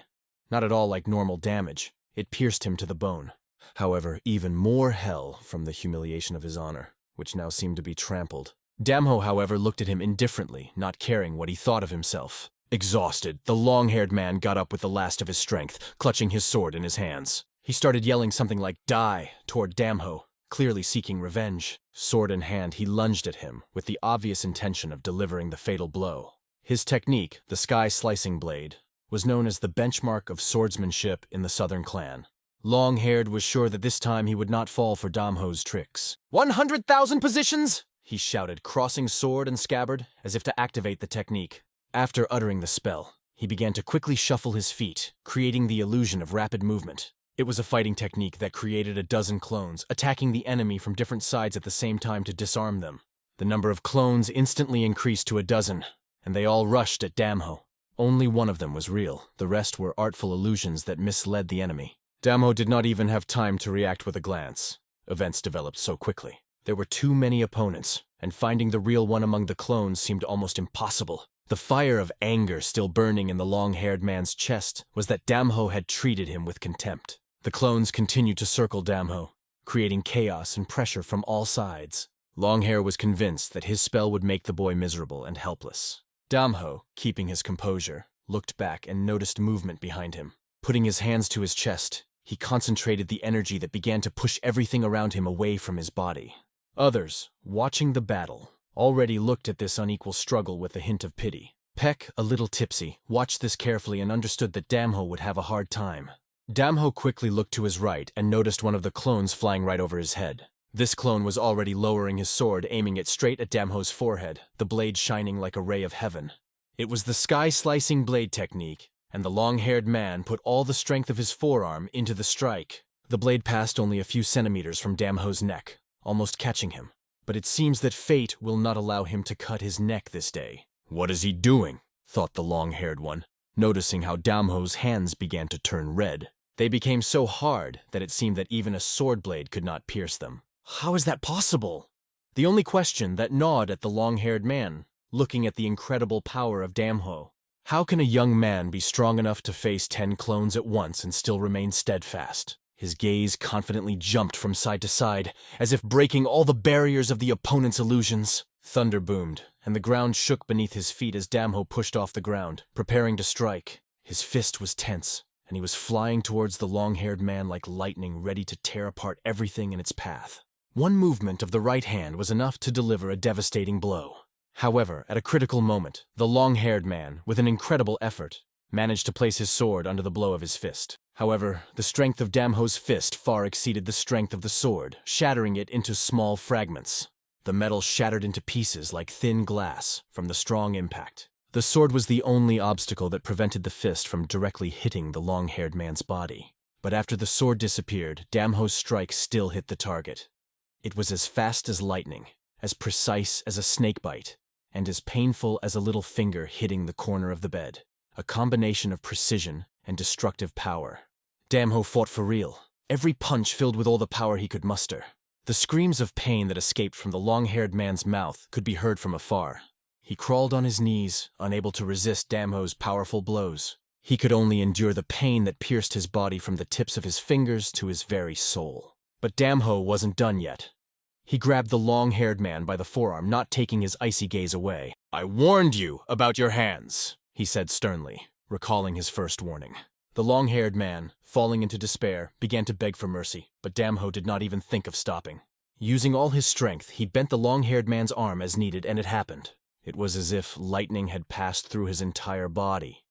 Not at all like normal damage. It pierced him to the bone. However, even more hell from the humiliation of his honor, which now seemed to be trampled. Damho, however, looked at him indifferently, not caring what he thought of himself. Exhausted, the long-haired man got up with the last of his strength, clutching his sword in his hands. He started yelling something like "Die" toward Damho, clearly seeking revenge. Sword in hand, he lunged at him, with the obvious intention of delivering the fatal blow. His technique, the sky-slicing blade, was known as the benchmark of swordsmanship in the Southern clan. Long-haired was sure that this time he would not fall for Damho's tricks. 100,000 positions! He shouted, crossing sword and scabbard, as if to activate the technique. After uttering the spell, he began to quickly shuffle his feet, creating the illusion of rapid movement. It was a fighting technique that created a dozen clones, attacking the enemy from different sides at the same time to disarm them. The number of clones instantly increased to a dozen, and they all rushed at Damho. Only one of them was real. The rest were artful illusions that misled the enemy. Damho did not even have time to react with a glance. Events developed so quickly. There were too many opponents, and finding the real one among the clones seemed almost impossible. The fire of anger still burning in the long-haired man's chest was that Damho had treated him with contempt. The clones continued to circle Damho, creating chaos and pressure from all sides. Longhair was convinced that his spell would make the boy miserable and helpless. Damho, keeping his composure, looked back and noticed movement behind him. Putting his hands to his chest, he concentrated the energy that began to push everything around him away from his body. Others, watching the battle, already looked at this unequal struggle with a hint of pity. Peck, a little tipsy, watched this carefully and understood that Damho would have a hard time. Damho quickly looked to his right and noticed one of the clones flying right over his head. This clone was already lowering his sword, aiming it straight at Damho's forehead, the blade shining like a ray of heaven. It was the sky-slicing blade technique, and the long-haired man put all the strength of his forearm into the strike. The blade passed only a few centimeters from Damho's neck, almost catching him. But it seems that fate will not allow him to cut his neck this day. "What is he doing?" thought the long-haired one, noticing how Damho's hands began to turn red. They became so hard that it seemed that even a sword blade could not pierce them. How is that possible? The only question that gnawed at the long-haired man, looking at the incredible power of Damho. How can a young man be strong enough to face 10 clones at once and still remain steadfast? His gaze confidently jumped from side to side, as if breaking all the barriers of the opponent's illusions. Thunder boomed, and the ground shook beneath his feet as Damho pushed off the ground, preparing to strike. His fist was tense, and he was flying towards the long-haired man like lightning, ready to tear apart everything in its path. One movement of the right hand was enough to deliver a devastating blow. However, at a critical moment, the long-haired man, with an incredible effort, managed to place his sword under the blow of his fist. However, the strength of Damho's fist far exceeded the strength of the sword, shattering it into small fragments. The metal shattered into pieces like thin glass from the strong impact. The sword was the only obstacle that prevented the fist from directly hitting the long-haired man's body. But after the sword disappeared, Damho's strike still hit the target. It was as fast as lightning, as precise as a snakebite, and as painful as a little finger hitting the corner of the bed. A combination of precision and destructive power. Damho fought for real, every punch filled with all the power he could muster. The screams of pain that escaped from the long-haired man's mouth could be heard from afar. He crawled on his knees, unable to resist Damho's powerful blows. He could only endure the pain that pierced his body from the tips of his fingers to his very soul. But Damho wasn't done yet. He grabbed the long-haired man by the forearm, not taking his icy gaze away. "I warned you about your hands," he said sternly, recalling his first warning. The long-haired man, falling into despair, began to beg for mercy, but Damho did not even think of stopping. Using all his strength, he bent the long-haired man's arm as needed, and it happened. It was as if lightning had passed through his entire body.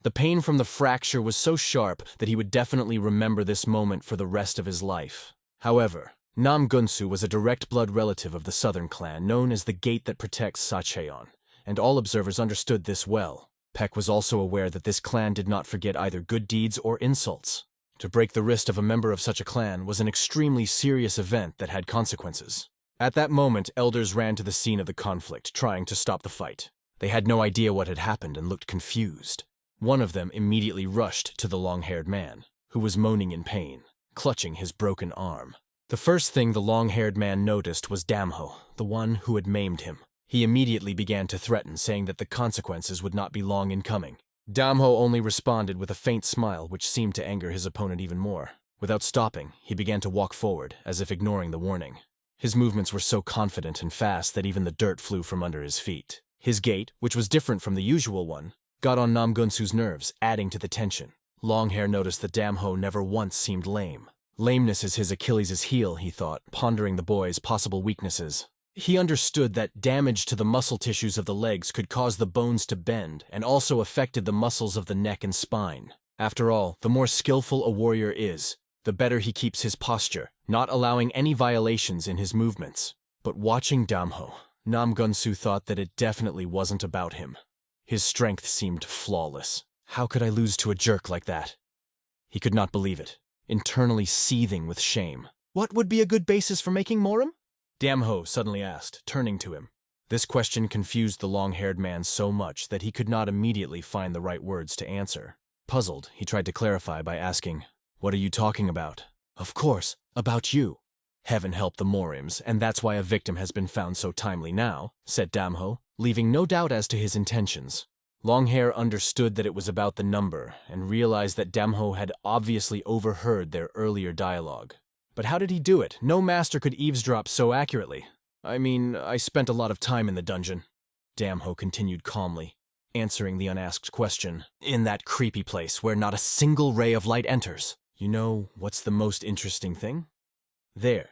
The pain from the fracture was so sharp that he would definitely remember this moment for the rest of his life. However, Nam Gunsu was a direct blood relative of the southern clan, known as the Gate that protects Sacheon, and all observers understood this well. Peck was also aware that this clan did not forget either good deeds or insults. To break the wrist of a member of such a clan was an extremely serious event that had consequences. At that moment, elders ran to the scene of the conflict, trying to stop the fight. They had no idea what had happened and looked confused. One of them immediately rushed to the long-haired man, who was moaning in pain, clutching his broken arm. The first thing the long-haired man noticed was Damho, the one who had maimed him. He immediately began to threaten, saying that the consequences would not be long in coming. Damho only responded with a faint smile, which seemed to anger his opponent even more. Without stopping, he began to walk forward, as if ignoring the warning. His movements were so confident and fast that even the dirt flew from under his feet. His gait, which was different from the usual one, got on Nam Gunsu's nerves, adding to the tension. Longhair noticed that Damho never once seemed lame. Lameness is his Achilles' heel, he thought, pondering the boy's possible weaknesses. He understood that damage to the muscle tissues of the legs could cause the bones to bend and also affected the muscles of the neck and spine. After all, the more skillful a warrior is, the better he keeps his posture, not allowing any violations in his movements. But watching Damho, Nam Gunsu thought that it definitely wasn't about him. His strength seemed flawless. How could I lose to a jerk like that? He could not believe it, internally seething with shame. "What would be a good basis for making Morum?" Damho suddenly asked, turning to him. This question confused the long-haired man so much that he could not immediately find the right words to answer. Puzzled, he tried to clarify by asking, "What are you talking about?" "Of course, about you." "Heaven help the Morims, and that's why a victim has been found so timely now," said Damho, leaving no doubt as to his intentions. Longhair understood that it was about the number and realized that Damho had obviously overheard their earlier dialogue. But how did he do it? No master could eavesdrop so accurately. "I mean, I spent a lot of time in the dungeon," Damho continued calmly, answering the unasked question. "In that creepy place where not a single ray of light enters. You know what's the most interesting thing? There,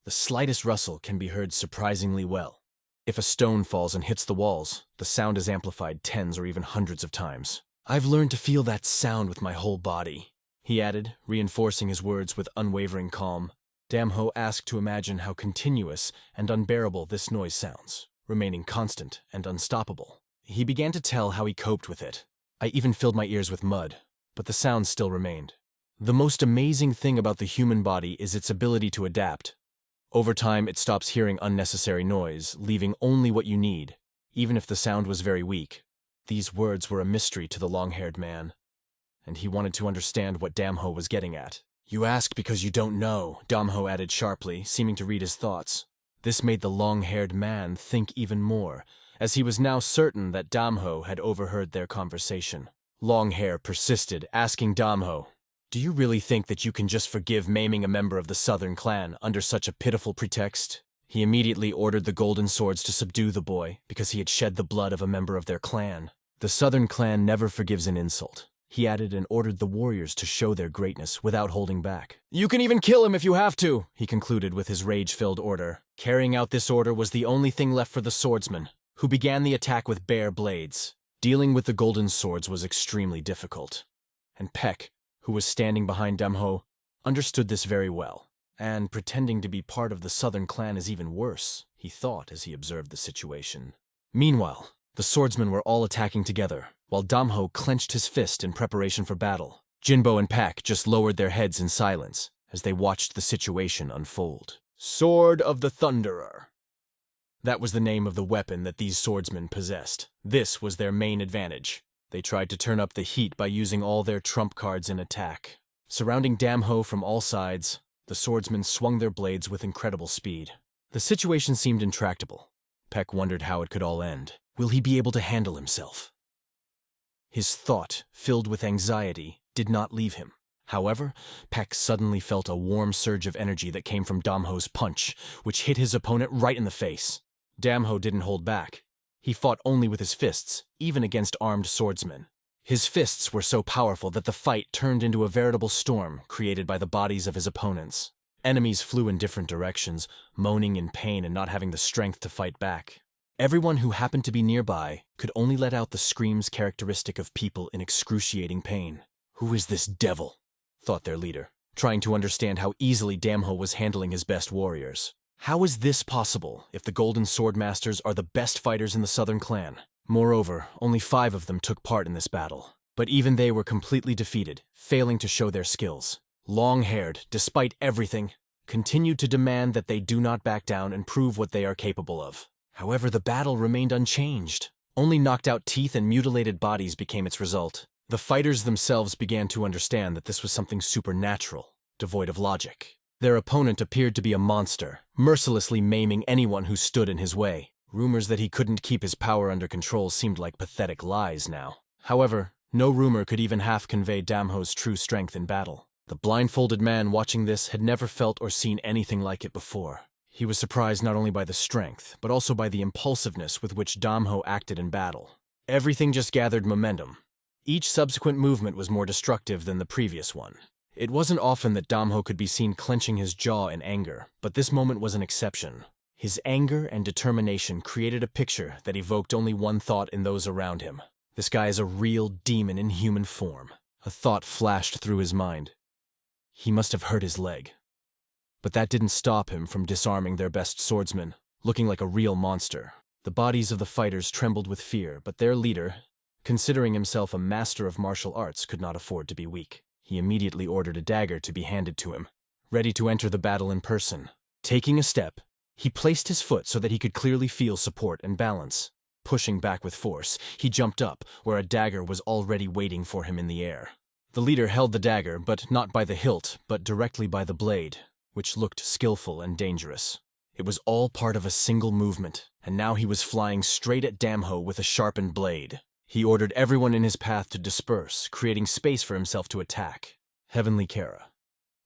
the slightest rustle can be heard surprisingly well. If a stone falls and hits the walls, the sound is amplified tens or even hundreds of times. I've learned to feel that sound with my whole body," he added, reinforcing his words with unwavering calm. Damho asked to imagine how continuous and unbearable this noise sounds, remaining constant and unstoppable. He began to tell how he coped with it. "I even filled my ears with mud, but the sound still remained. The most amazing thing about the human body is its ability to adapt. Over time, it stops hearing unnecessary noise, leaving only what you need, even if the sound was very weak." These words were a mystery to the long-haired man, and he wanted to understand what Damho was getting at. "You ask because you don't know," Damho added sharply, seeming to read his thoughts. This made the long-haired man think even more, as he was now certain that Damho had overheard their conversation. Longhair persisted, asking Damho, "Do you really think that you can just forgive maiming a member of the southern clan under such a pitiful pretext?" He immediately ordered the golden swords to subdue the boy because he had shed the blood of a member of their clan. "The southern clan never forgives an insult," he added, and ordered the warriors to show their greatness without holding back. "You can even kill him if you have to," he concluded with his rage-filled order. Carrying out this order was the only thing left for the swordsman. who began the attack with bare blades. Dealing with the golden swords was extremely difficult, and Peck, who was standing behind Damho, understood this very well. And pretending to be part of the southern clan is even worse, he thought as he observed the situation. Meanwhile, the swordsmen were all attacking together, while Damho clenched his fist in preparation for battle. Jinbo and Pak just lowered their heads in silence as they watched the situation unfold. Sword of the Thunderer. That was the name of the weapon that these swordsmen possessed. This was their main advantage. They tried to turn up the heat by using all their trump cards in attack. Surrounding Damho from all sides, the swordsmen swung their blades with incredible speed. The situation seemed intractable. Peck wondered how it could all end. Will he be able to handle himself? His thought, filled with anxiety, did not leave him. However, Peck suddenly felt a warm surge of energy that came from Damho's punch, which hit his opponent right in the face. Damho didn't hold back. He fought only with his fists, even against armed swordsmen. His fists were so powerful that the fight turned into a veritable storm created by the bodies of his opponents. Enemies flew in different directions, moaning in pain and not having the strength to fight back. Everyone who happened to be nearby could only let out the screams characteristic of people in excruciating pain. "Who is this devil?" thought their leader, trying to understand how easily Damho was handling his best warriors. How is this possible if the Golden Sword Masters are the best fighters in the Southern Clan? Moreover, only 5 of them took part in this battle. But even they were completely defeated, failing to show their skills. Long-haired, despite everything, continued to demand that they do not back down and prove what they are capable of. However, the battle remained unchanged. Only knocked-out teeth and mutilated bodies became its result. The fighters themselves began to understand that this was something supernatural, devoid of logic. Their opponent appeared to be a monster, mercilessly maiming anyone who stood in his way. Rumors that he couldn't keep his power under control seemed like pathetic lies now. However, no rumor could even half convey Damho's true strength in battle. The blindfolded man watching this had never felt or seen anything like it before. He was surprised not only by the strength, but also by the impulsiveness with which Damho acted in battle. Everything just gathered momentum. Each subsequent movement was more destructive than the previous one. It wasn't often that Damho could be seen clenching his jaw in anger, but this moment was an exception. His anger and determination created a picture that evoked only one thought in those around him. This guy is a real demon in human form. A thought flashed through his mind. He must have hurt his leg. But that didn't stop him from disarming their best swordsman, looking like a real monster. The bodies of the fighters trembled with fear, but their leader, considering himself a master of martial arts, could not afford to be weak. He immediately ordered a dagger to be handed to him, ready to enter the battle in person. Taking a step, he placed his foot so that he could clearly feel support and balance. Pushing back with force, he jumped up, where a dagger was already waiting for him in the air. The leader held the dagger, but not by the hilt, but directly by the blade, which looked skillful and dangerous. It was all part of a single movement, and now he was flying straight at Damho with a sharpened blade. He ordered everyone in his path to disperse, creating space for himself to attack. Heavenly Kara.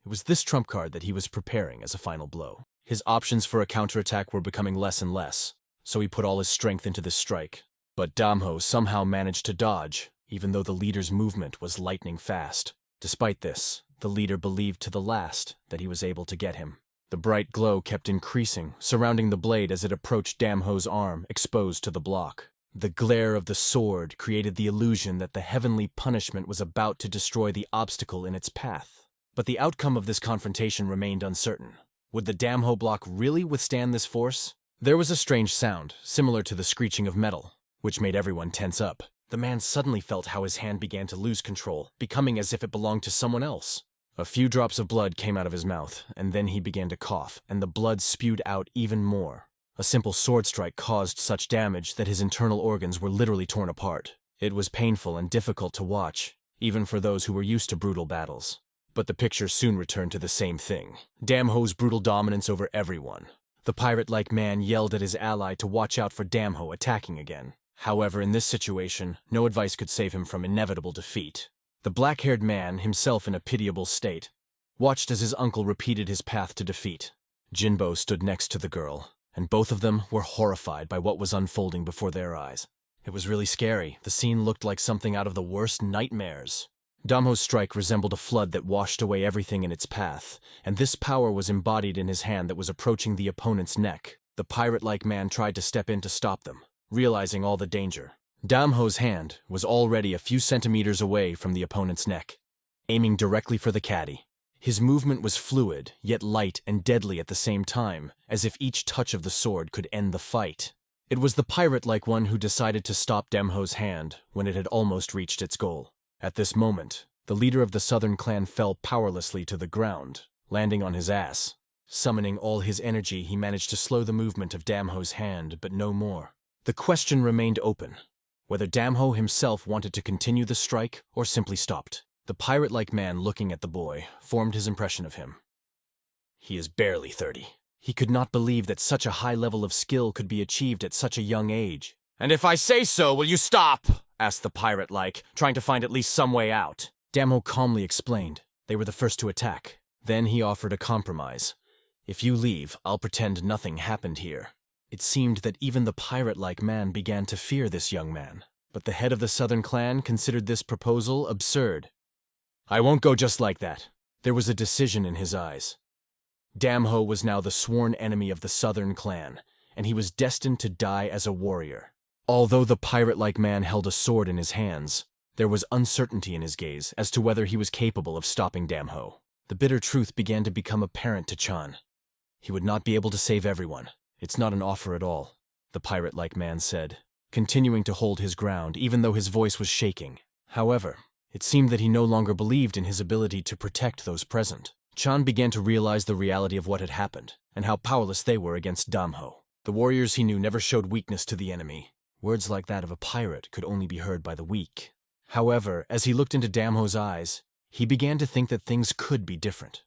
It was this trump card that he was preparing as a final blow. His options for a counterattack were becoming less and less, so he put all his strength into this strike. But Damho somehow managed to dodge, even though the leader's movement was lightning fast. Despite this, the leader believed to the last that he was able to get him. The bright glow kept increasing, surrounding the blade as it approached Damho's arm, exposed to the block. The glare of the sword created the illusion that the heavenly punishment was about to destroy the obstacle in its path. But the outcome of this confrontation remained uncertain. Would the Damho block really withstand this force? There was a strange sound, similar to the screeching of metal, which made everyone tense up. The man suddenly felt how his hand began to lose control, becoming as if it belonged to someone else. A few drops of blood came out of his mouth, and then he began to cough, and the blood spewed out even more. A simple sword strike caused such damage that his internal organs were literally torn apart. It was painful and difficult to watch, even for those who were used to brutal battles. But the picture soon returned to the same thing. Damho's brutal dominance over everyone. The pirate-like man yelled at his ally to watch out for Damho attacking again. However, in this situation, no advice could save him from inevitable defeat. The black-haired man, himself in a pitiable state, watched as his uncle repeated his path to defeat. Jinbo stood next to the girl, and both of them were horrified by what was unfolding before their eyes. It was really scary. The scene looked like something out of the worst nightmares. Damho's strike resembled a flood that washed away everything in its path, and this power was embodied in his hand that was approaching the opponent's neck. The pirate-like man tried to step in to stop them, realizing all the danger. Damho's hand was already a few centimeters away from the opponent's neck, aiming directly for the caddy. His movement was fluid, yet light and deadly at the same time, as if each touch of the sword could end the fight. It was the pirate-like one who decided to stop Damho's hand when it had almost reached its goal. At this moment, the leader of the southern clan fell powerlessly to the ground, landing on his ass. Summoning all his energy, he managed to slow the movement of Damho's hand, but no more. The question remained open, whether Damho himself wanted to continue the strike or simply stopped. The pirate-like man looking at the boy formed his impression of him. He is barely 30. He could not believe that such a high level of skill could be achieved at such a young age. "And if I say so, will you stop?" asked the pirate-like, trying to find at least some way out. Damho calmly explained. They were the first to attack. Then he offered a compromise. "If you leave, I'll pretend nothing happened here." It seemed that even the pirate-like man began to fear this young man. But the head of the southern clan considered this proposal absurd. "I won't go just like that." There was a decision in his eyes. Damho was now the sworn enemy of the southern clan, and he was destined to die as a warrior. Although the pirate-like man held a sword in his hands, there was uncertainty in his gaze as to whether he was capable of stopping Damho. The bitter truth began to become apparent to Chan. He would not be able to save everyone. "It's not an offer at all," the pirate-like man said, continuing to hold his ground even though his voice was shaking. However, it seemed that he no longer believed in his ability to protect those present. Chan began to realize the reality of what had happened, and how powerless they were against Damho. The warriors he knew never showed weakness to the enemy. Words like that of a pirate could only be heard by the weak. However, as he looked into Damho's eyes, he began to think that things could be different.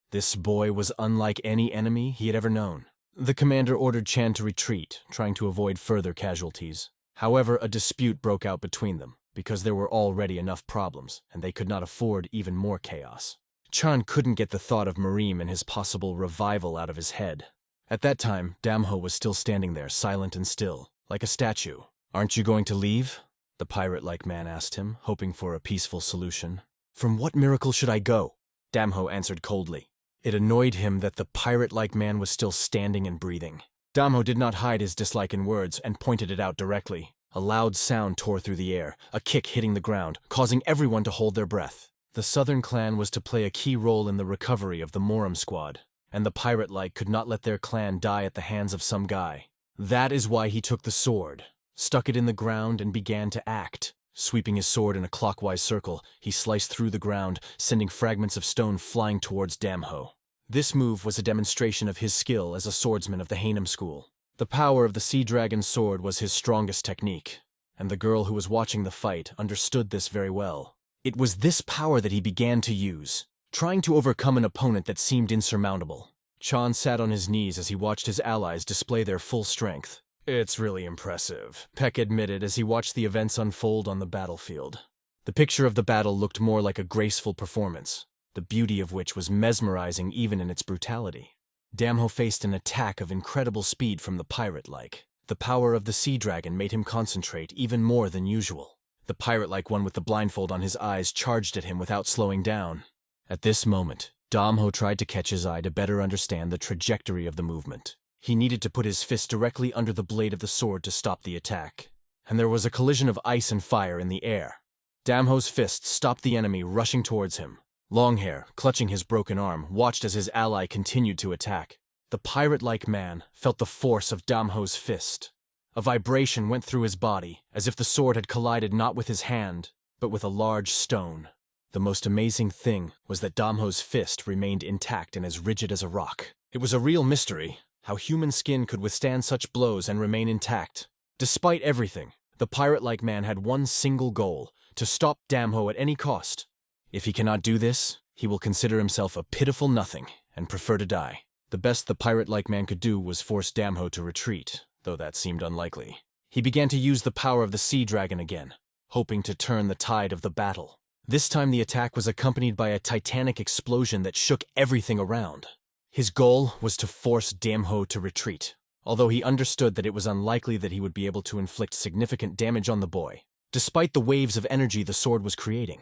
This boy was unlike any enemy he had ever known. The commander ordered Chan to retreat, trying to avoid further casualties. However, a dispute broke out between them, because there were already enough problems, and they could not afford even more chaos. Chan couldn't get the thought of Mareem and his possible revival out of his head. At that time, Damho was still standing there, silent and still, like a statue. "Aren't you going to leave?" the pirate-like man asked him, hoping for a peaceful solution. "From what miracle should I go?" Damho answered coldly. It annoyed him that the pirate-like man was still standing and breathing. Damho did not hide his dislike in words and pointed it out directly. A loud sound tore through the air, a kick hitting the ground, causing everyone to hold their breath. The southern clan was to play a key role in the recovery of the Moram squad, and the pirate-like could not let their clan die at the hands of some guy. That is why he took the sword, stuck it in the ground, and began to act. Sweeping his sword in a clockwise circle, he sliced through the ground, sending fragments of stone flying towards Damho. This move was a demonstration of his skill as a swordsman of the Hanem school. The power of the sea dragon's sword was his strongest technique, and the girl who was watching the fight understood this very well. It was this power that he began to use, trying to overcome an opponent that seemed insurmountable. Chan sat on his knees as he watched his allies display their full strength. "It's really impressive," Peck admitted as he watched the events unfold on the battlefield. The picture of the battle looked more like a graceful performance, the beauty of which was mesmerizing even in its brutality. Damho faced an attack of incredible speed from the pirate-like. The power of the sea dragon made him concentrate even more than usual. The pirate-like one with the blindfold on his eyes charged at him without slowing down. At this moment, Damho tried to catch his eye to better understand the trajectory of the movement. He needed to put his fist directly under the blade of the sword to stop the attack, and there was a collision of ice and fire in the air. Damho's fist stopped the enemy rushing towards him. Longhair, clutching his broken arm, watched as his ally continued to attack. The pirate-like man felt the force of Damho's fist. A vibration went through his body, as if the sword had collided not with his hand, but with a large stone. The most amazing thing was that Damho's fist remained intact and as rigid as a rock. It was a real mystery, how human skin could withstand such blows and remain intact. Despite everything, the pirate-like man had one single goal, to stop Damho at any cost. If he cannot do this, he will consider himself a pitiful nothing and prefer to die. The best the pirate-like man could do was force Damho to retreat, though that seemed unlikely. He began to use the power of the sea dragon again, hoping to turn the tide of the battle. This time the attack was accompanied by a titanic explosion that shook everything around. His goal was to force Damho to retreat, although he understood that it was unlikely that he would be able to inflict significant damage on the boy, despite the waves of energy the sword was creating.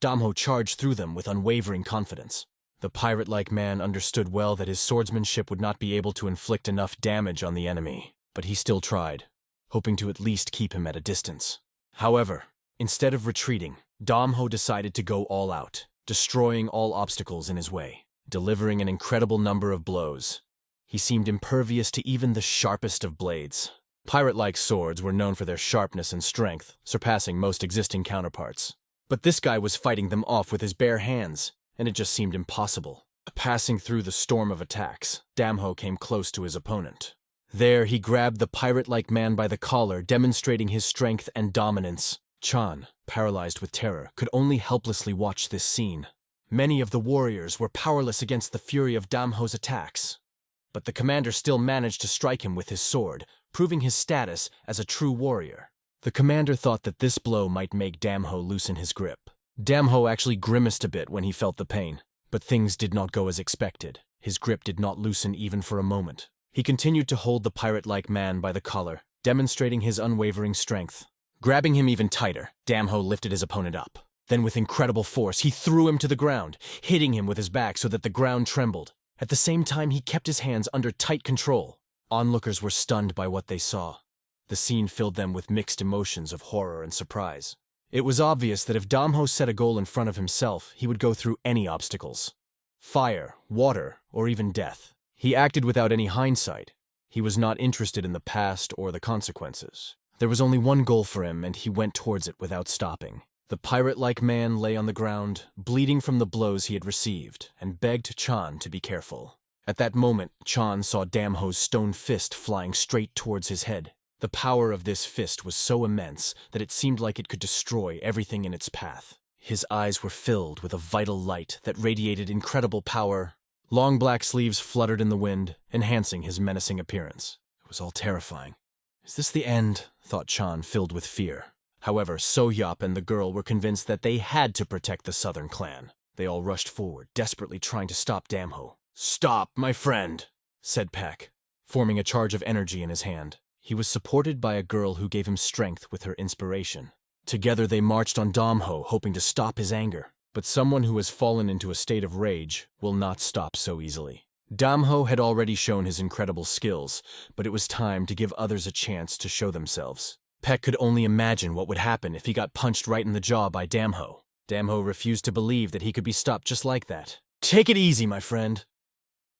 Damho charged through them with unwavering confidence. The pirate-like man understood well that his swordsmanship would not be able to inflict enough damage on the enemy, but he still tried. hoping to at least keep him at a distance. However, instead of retreating, Damho decided to go all out, destroying all obstacles in his way, delivering an incredible number of blows. He seemed impervious to even the sharpest of blades. Pirate-like swords were known for their sharpness and strength, surpassing most existing counterparts. But this guy was fighting them off with his bare hands, and it just seemed impossible. Passing through the storm of attacks, Damho came close to his opponent. There, he grabbed the pirate-like man by the collar, demonstrating his strength and dominance. Chan, paralyzed with terror, could only helplessly watch this scene. Many of the warriors were powerless against the fury of Damho's attacks. But the commander still managed to strike him with his sword, proving his status as a true warrior. The commander thought that this blow might make Damho loosen his grip. Damho actually grimaced a bit when he felt the pain, but things did not go as expected. His grip did not loosen even for a moment. He continued to hold the pirate-like man by the collar, demonstrating his unwavering strength. Grabbing him even tighter, Damho lifted his opponent up. Then with incredible force, he threw him to the ground, hitting him with his back so that the ground trembled. At the same time, he kept his hands under tight control. Onlookers were stunned by what they saw. The scene filled them with mixed emotions of horror and surprise. It was obvious that if Damho set a goal in front of himself, he would go through any obstacles. Fire, water, or even death. He acted without any hindsight. He was not interested in the past or the consequences. There was only one goal for him, and he went towards it without stopping. The pirate-like man lay on the ground, bleeding from the blows he had received, and begged Chan to be careful. At that moment, Chan saw Damho's stone fist flying straight towards his head. The power of this fist was so immense that it seemed like it could destroy everything in its path. His eyes were filled with a vital light that radiated incredible power. Long black sleeves fluttered in the wind, enhancing his menacing appearance. It was all terrifying. Is this the end? Thought Chan, filled with fear. However, So-Yup and the girl were convinced that they had to protect the southern clan. They all rushed forward, desperately trying to stop Damho. "Stop, my friend," said Peck, forming a charge of energy in his hand. He was supported by a girl who gave him strength with her inspiration. Together they marched on Damho, hoping to stop his anger. But someone who has fallen into a state of rage will not stop so easily. Damho had already shown his incredible skills, but it was time to give others a chance to show themselves. Peck could only imagine what would happen if he got punched right in the jaw by Damho. Damho refused to believe that he could be stopped just like that. "Take it easy, my friend."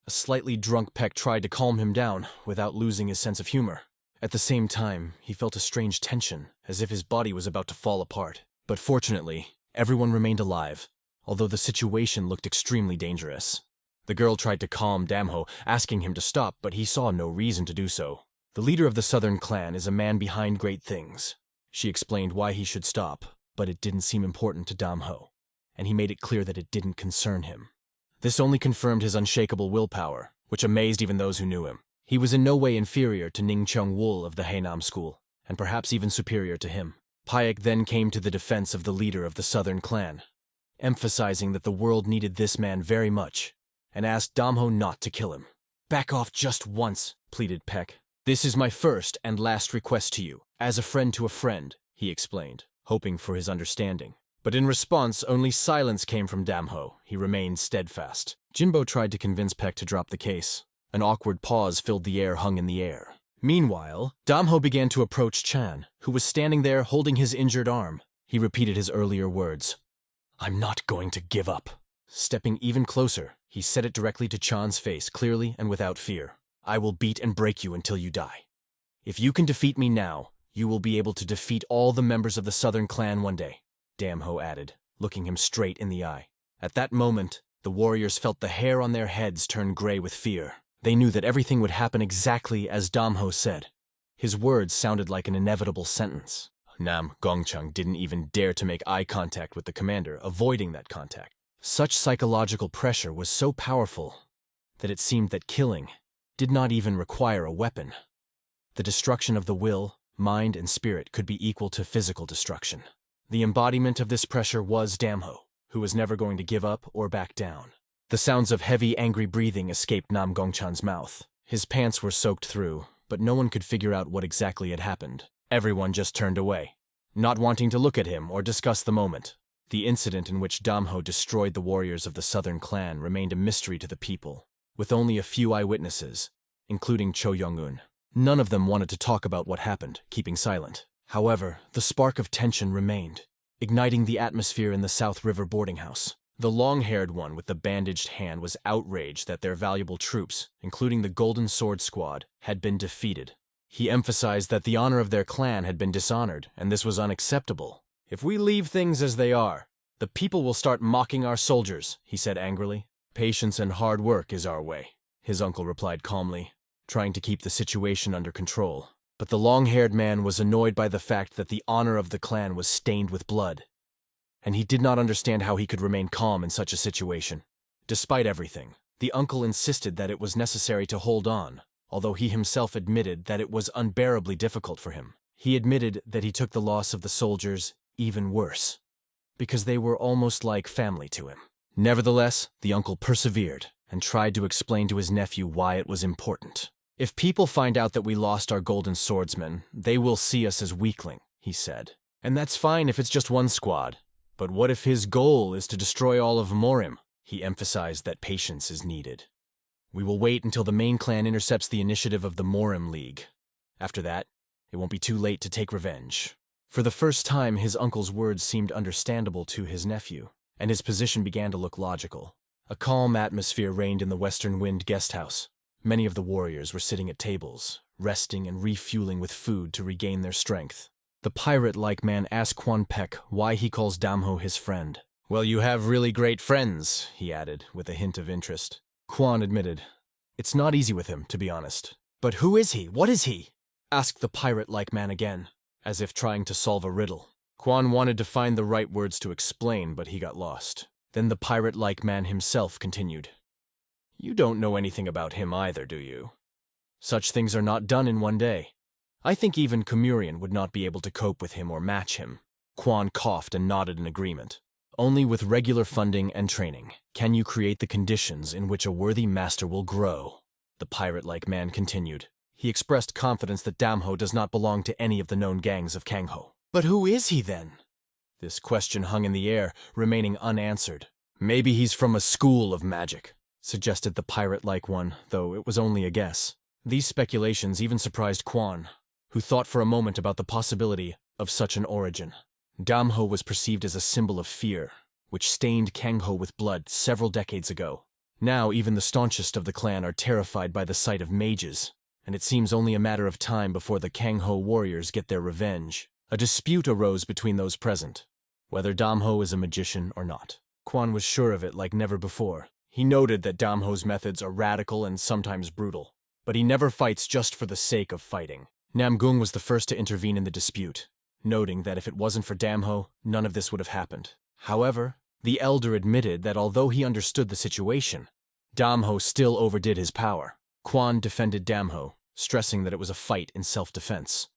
A slightly drunk Peck tried to calm him down without losing his sense of humor. At the same time, he felt a strange tension, as if his body was about to fall apart. But fortunately, everyone remained alive, although the situation looked extremely dangerous. The girl tried to calm Damho, asking him to stop, but he saw no reason to do so. The leader of the southern clan is a man behind great things. She explained why he should stop, but it didn't seem important to Damho, and he made it clear that it didn't concern him. This only confirmed his unshakable willpower, which amazed even those who knew him. He was in no way inferior to Ning Chung-woo of the Haenam school, and perhaps even superior to him. Paik then came to the defense of the leader of the southern clan, emphasizing that the world needed this man very much, and asked Damho not to kill him. "Back off just once," pleaded Peck. "This is my first and last request to you, as a friend to a friend," he explained, hoping for his understanding. But in response, only silence came from Damho. He remained steadfast. Jinbo tried to convince Peck to drop the case. An awkward pause filled the air hung in the air. Meanwhile, Damho began to approach Chan, who was standing there holding his injured arm. He repeated his earlier words. "I'm not going to give up." Stepping even closer, he said it directly to Chan's face, clearly and without fear. "I will beat and break you until you die. If you can defeat me now, you will be able to defeat all the members of the southern clan one day," Damho added, looking him straight in the eye. At that moment, the warriors felt the hair on their heads turn gray with fear. They knew that everything would happen exactly as Damho said. His words sounded like an inevitable sentence. Nam Gongchang didn't even dare to make eye contact with the commander, avoiding that contact. Such psychological pressure was so powerful that it seemed that killing did not even require a weapon. The destruction of the will, mind, and spirit could be equal to physical destruction. The embodiment of this pressure was Damho, who was never going to give up or back down. The sounds of heavy, angry breathing escaped Nam Gongchan's mouth. His pants were soaked through, but no one could figure out what exactly had happened. Everyone just turned away, not wanting to look at him or discuss the moment. The incident in which Damho destroyed the warriors of the southern clan remained a mystery to the people, with only a few eyewitnesses, including Cho Young-un. None of them wanted to talk about what happened, keeping silent. However, the spark of tension remained, igniting the atmosphere in the South River boarding house. The long-haired one with the bandaged hand was outraged that their valuable troops, including the Golden Sword Squad, had been defeated. He emphasized that the honor of their clan had been dishonored, and this was unacceptable. "If we leave things as they are, the people will start mocking our soldiers," he said angrily. "Patience and hard work is our way," his uncle replied calmly, trying to keep the situation under control. But the long-haired man was annoyed by the fact that the honor of the clan was stained with blood, and he did not understand how he could remain calm in such a situation. Despite everything, the uncle insisted that it was necessary to hold on, although he himself admitted that it was unbearably difficult for him. He admitted that he took the loss of the soldiers even worse, because they were almost like family to him. Nevertheless, the uncle persevered and tried to explain to his nephew why it was important. "If people find out that we lost our golden swordsman, they will see us as weakling," he said. "And that's fine if it's just one squad. But what if his goal is to destroy all of Morim?" He emphasized that patience is needed. "We will wait until the main clan intercepts the initiative of the Morim League. After that, it won't be too late to take revenge." For the first time, his uncle's words seemed understandable to his nephew, and his position began to look logical. A calm atmosphere reigned in the Western Wind guest house. Many of the warriors were sitting at tables, resting and refueling with food to regain their strength. The pirate-like man asked Quan Pek why he calls Damho his friend. "Well, you have really great friends," he added, with a hint of interest. Quan admitted, "It's not easy with him, to be honest." "But who is he? What is he?" asked the pirate-like man again, as if trying to solve a riddle. Quan wanted to find the right words to explain, but he got lost. Then the pirate-like man himself continued, "You don't know anything about him either, do you? Such things are not done in one day. I think even Kumurian would not be able to cope with him or match him." Quan coughed and nodded in agreement. "Only with regular funding and training can you create the conditions in which a worthy master will grow," the pirate-like man continued. He expressed confidence that Damho does not belong to any of the known gangs of Kangho. "But who is he then?" This question hung in the air, remaining unanswered. "Maybe he's from a school of magic," suggested the pirate-like one, though it was only a guess. These speculations even surprised Quan, who thought for a moment about the possibility of such an origin. Damho was perceived as a symbol of fear, which stained Kangho with blood several decades ago. Now even the staunchest of the clan are terrified by the sight of mages, and it seems only a matter of time before the Kangho warriors get their revenge. A dispute arose between those present, whether Damho is a magician or not. Quan was sure of it like never before. He noted that Damho's methods are radical and sometimes brutal, but he never fights just for the sake of fighting. Namgung was the first to intervene in the dispute, noting that if it wasn't for Damho, none of this would have happened. However, the elder admitted that although he understood the situation, Damho still overdid his power. Quan defended Damho, stressing that it was a fight in self-defense.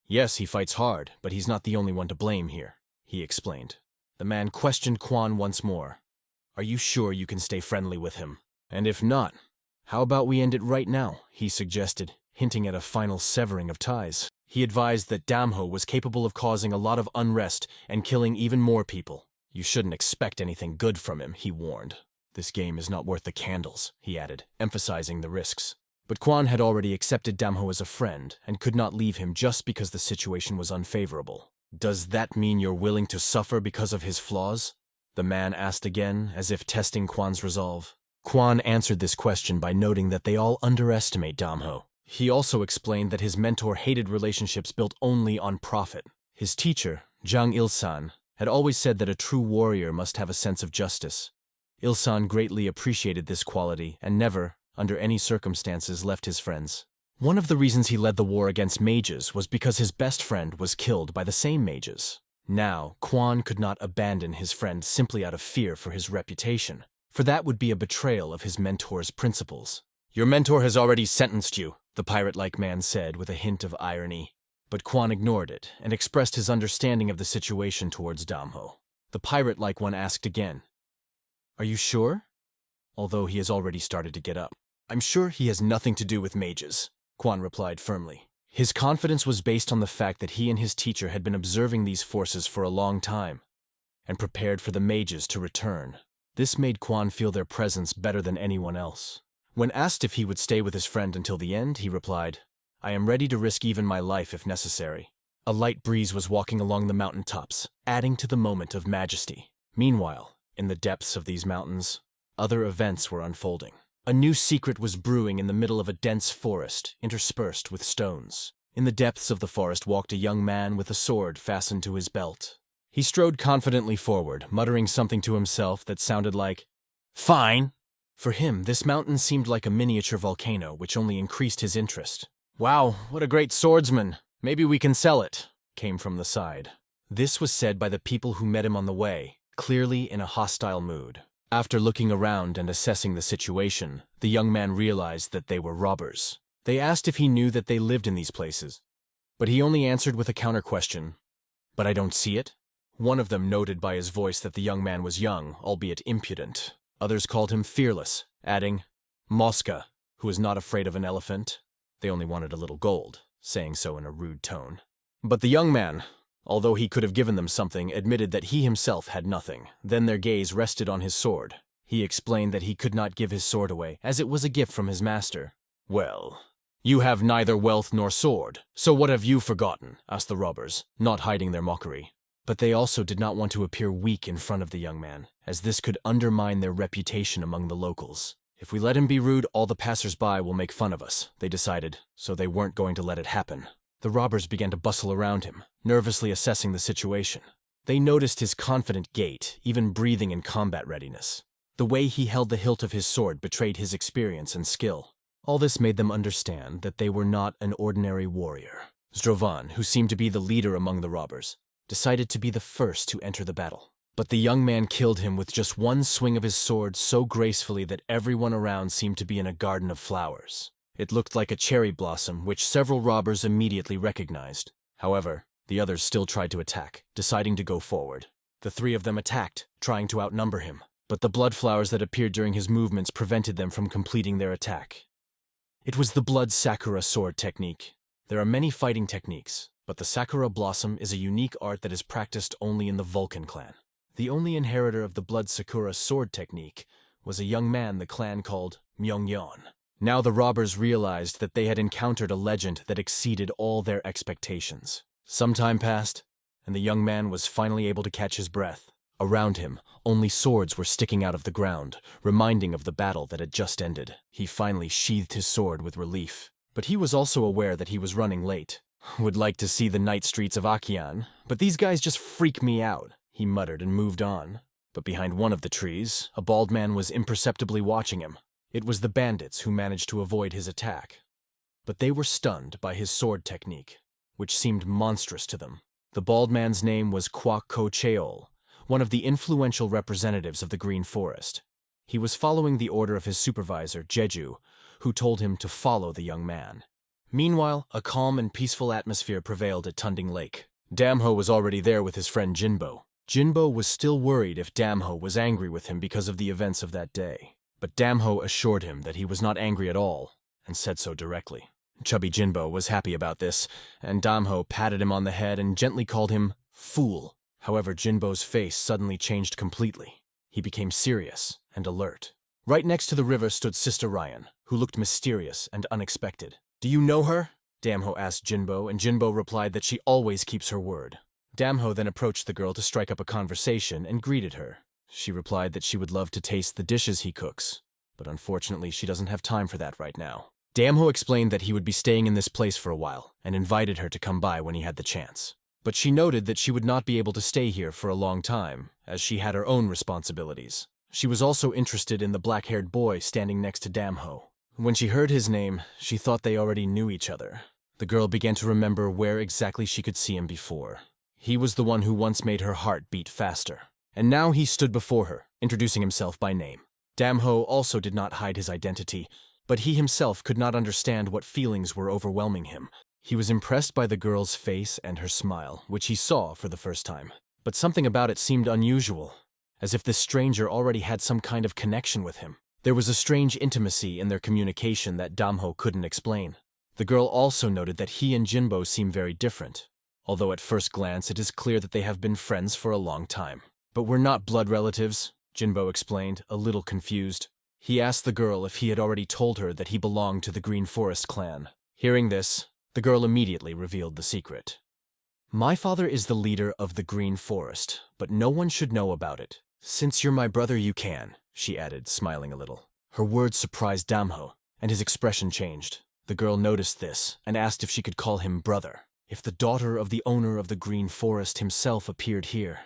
"Yes, he fights hard, but he's not the only one to blame here," he explained. The man questioned Quan once more. "Are you sure you can stay friendly with him? And if not, how about we end it right now?" he suggested, hinting at a final severing of ties. He advised that Damho was capable of causing a lot of unrest and killing even more people. "You shouldn't expect anything good from him," he warned. "This game is not worth the candles," he added, emphasizing the risks. But Quan had already accepted Damho as a friend and could not leave him just because the situation was unfavorable. "Does that mean you're willing to suffer because of his flaws?" the man asked again, as if testing Quan's resolve. Quan answered this question by noting that they all underestimate Damho. He also explained that his mentor hated relationships built only on profit. His teacher, Zhang Ilsan, had always said that a true warrior must have a sense of justice. Ilsan greatly appreciated this quality and never, under any circumstances, left his friends. One of the reasons he led the war against mages was because his best friend was killed by the same mages. Now, Quan could not abandon his friend simply out of fear for his reputation, for that would be a betrayal of his mentor's principles. "Your mentor has already sentenced you," the pirate-like man said with a hint of irony. But Quan ignored it and expressed his understanding of the situation towards Damho. The pirate-like one asked again, "Are you sure?" although he has already started to get up. "I'm sure he has nothing to do with mages," Quan replied firmly. His confidence was based on the fact that he and his teacher had been observing these forces for a long time and prepared for the mages to return. This made Quan feel their presence better than anyone else. When asked if he would stay with his friend until the end, he replied, I am ready to risk even my life if necessary. A light breeze was walking along the mountain tops, adding to the moment of majesty. Meanwhile, in the depths of these mountains, other events were unfolding. A new secret was brewing in the middle of a dense forest, interspersed with stones. In the depths of the forest walked a young man with a sword fastened to his belt. He strode confidently forward, muttering something to himself that sounded like, "Fine." For him, this mountain seemed like a miniature volcano, which only increased his interest. "Wow, what a great swordsman! Maybe we can sell it," came from the side. This was said by the people who met him on the way, clearly in a hostile mood. After looking around and assessing the situation, the young man realized that they were robbers. They asked if he knew that they lived in these places, but he only answered with a counter-question, "But I don't see it?" One of them noted by his voice that the young man was young, albeit impudent. Others called him fearless, adding, "Mosca, who is not afraid of an elephant." They only wanted a little gold, saying so in a rude tone. But the young man, although he could have given them something, admitted that he himself had nothing. Then their gaze rested on his sword. He explained that he could not give his sword away, as it was a gift from his master. "Well, you have neither wealth nor sword, so what have you forgotten?" asked the robbers, not hiding their mockery. But they also did not want to appear weak in front of the young man, as this could undermine their reputation among the locals. If we let him be rude, all the passers-by will make fun of us, they decided, so they weren't going to let it happen. The robbers began to bustle around him, nervously assessing the situation. They noticed his confident gait, even breathing in combat readiness. The way he held the hilt of his sword betrayed his experience and skill. All this made them understand that they were not an ordinary warrior. Zdrovan, who seemed to be the leader among the robbers, decided to be the first to enter the battle. But the young man killed him with just one swing of his sword so gracefully that everyone around seemed to be in a garden of flowers. It looked like a cherry blossom, which several robbers immediately recognized. However, the others still tried to attack, deciding to go forward. The three of them attacked, trying to outnumber him, but the blood flowers that appeared during his movements prevented them from completing their attack. It was the blood sakura sword technique. There are many fighting techniques, but the sakura blossom is a unique art that is practiced only in the Vulcan clan. The only inheritor of the blood sakura sword technique was a young man the clan called Myongyeon. Now the robbers realized that they had encountered a legend that exceeded all their expectations. Some time passed, and the young man was finally able to catch his breath. Around him, only swords were sticking out of the ground, reminding of the battle that had just ended. He finally sheathed his sword with relief. But he was also aware that he was running late. "Would like to see the night streets of Akian, but these guys just freak me out," he muttered and moved on. But behind one of the trees, a bald man was imperceptibly watching him. It was the bandits who managed to avoid his attack. But they were stunned by his sword technique, which seemed monstrous to them. The bald man's name was Kwak Ko Cheol, one of the influential representatives of the Green Forest. He was following the order of his supervisor, Jeju, who told him to follow the young man. Meanwhile, a calm and peaceful atmosphere prevailed at Tunding Lake. Damho was already there with his friend Jinbo. Jinbo was still worried if Damho was angry with him because of the events of that day. But Damho assured him that he was not angry at all, and said so directly. Chubby Jinbo was happy about this, and Damho patted him on the head and gently called him fool. However, Jinbo's face suddenly changed completely. He became serious and alert. Right next to the river stood Sister Ryan, who looked mysterious and unexpected. "Do you know her?" Damho asked Jinbo, and Jinbo replied that she always keeps her word. Damho then approached the girl to strike up a conversation and greeted her. She replied that she would love to taste the dishes he cooks, but unfortunately she doesn't have time for that right now. Damho explained that he would be staying in this place for a while, and invited her to come by when he had the chance. But she noted that she would not be able to stay here for a long time, as she had her own responsibilities. She was also interested in the black-haired boy standing next to Damho. When she heard his name, she thought they already knew each other. The girl began to remember where exactly she could see him before. He was the one who once made her heart beat faster. And now he stood before her, introducing himself by name. Damho also did not hide his identity, but he himself could not understand what feelings were overwhelming him. He was impressed by the girl's face and her smile, which he saw for the first time. But something about it seemed unusual, as if this stranger already had some kind of connection with him. There was a strange intimacy in their communication that Damho couldn't explain. The girl also noted that he and Jinbo seem very different, although at first glance it is clear that they have been friends for a long time. "But we're not blood relatives," Jinbo explained, a little confused. He asked the girl if he had already told her that he belonged to the Green Forest clan. Hearing this, The girl immediately revealed the secret. My father is the leader of the Green Forest, but no one should know about it. Since you're my brother, you can, she added, smiling a little. Her words surprised Damho, and his expression changed. The girl noticed this and asked if she could call him brother. If the daughter of the owner of the Green Forest himself appeared here,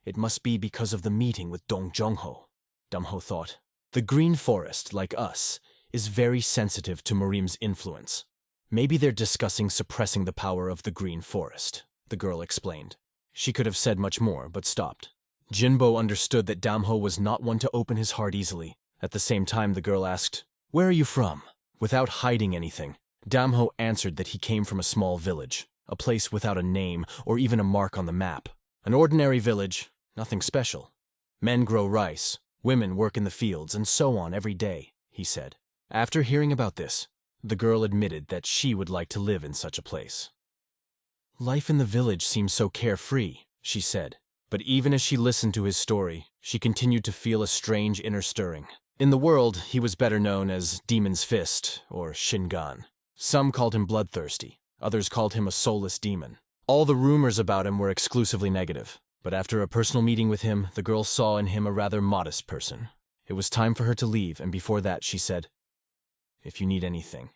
it must be because of the meeting with Dong Jongho, Damho thought. The Green Forest, like us, is very sensitive to Marim's influence. Maybe they're discussing suppressing the power of the Green Forest, the girl explained. She could have said much more, but stopped. Jinbo understood that Damho was not one to open his heart easily. At the same time, the girl asked, "Where are you from?" Without hiding anything, Damho answered that he came from a small village, a place without a name or even a mark on the map. An ordinary village, nothing special. Men grow rice, women work in the fields, and so on every day, he said. After hearing about this, the girl admitted that she would like to live in such a place. Life in the village seems so carefree, she said. But even as she listened to his story, she continued to feel a strange inner stirring. In the world, he was better known as Demon's Fist, or Shingan. Some called him bloodthirsty, others called him a soulless demon. All the rumors about him were exclusively negative, but after a personal meeting with him, the girl saw in him a rather modest person. It was time for her to leave, and before that she said, "If you need anything,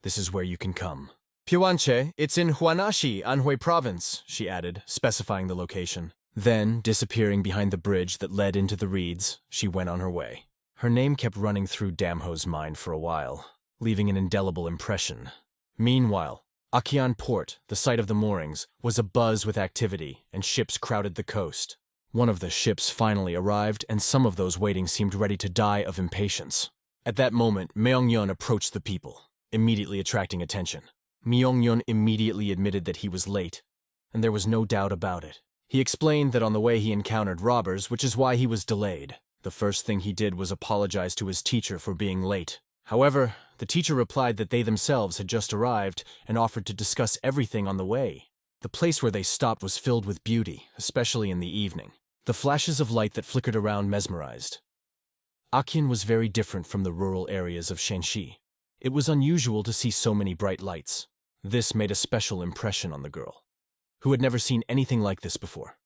this is where you can come." Pyeonche, it's in Hwanashi, Anhui Province, she added, specifying the location. Then, disappearing behind the bridge that led into the reeds, she went on her way. Her name kept running through Damho's mind for a while, leaving an indelible impression. Meanwhile, Akian Port, the site of the moorings, was abuzz with activity, and ships crowded the coast. One of the ships finally arrived, and some of those waiting seemed ready to die of impatience. At that moment, Myeongyeon approached the people, immediately attracting attention. Myeongyeon immediately admitted that he was late, and there was no doubt about it. He explained that on the way he encountered robbers, which is why he was delayed. The first thing he did was apologize to his teacher for being late. However, the teacher replied that they themselves had just arrived and offered to discuss everything on the way. The place where they stopped was filled with beauty, especially in the evening. The flashes of light that flickered around mesmerized. Akian was very different from the rural areas of Shanxi. It was unusual to see so many bright lights. This made a special impression on the girl, who had never seen anything like this before.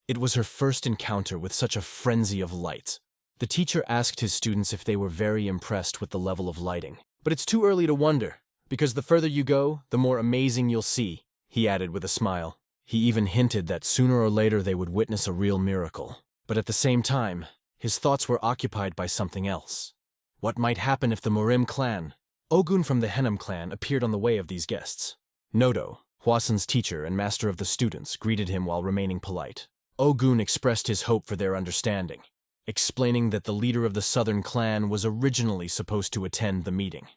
It was her first encounter with such a frenzy of lights. The teacher asked his students if they were very impressed with the level of lighting. But it's too early to wonder, because the further you go, the more amazing you'll see, he added with a smile. He even hinted that sooner or later they would witness a real miracle. But at the same time, his thoughts were occupied by something else. What might happen if the Morim clan, Ogun from the Henam clan, appeared on the way of these guests? Nodo, Hwasun's teacher and master of the students, greeted him while remaining polite. Ogun expressed his hope for their understanding, explaining that the leader of the southern clan was originally supposed to attend the meeting.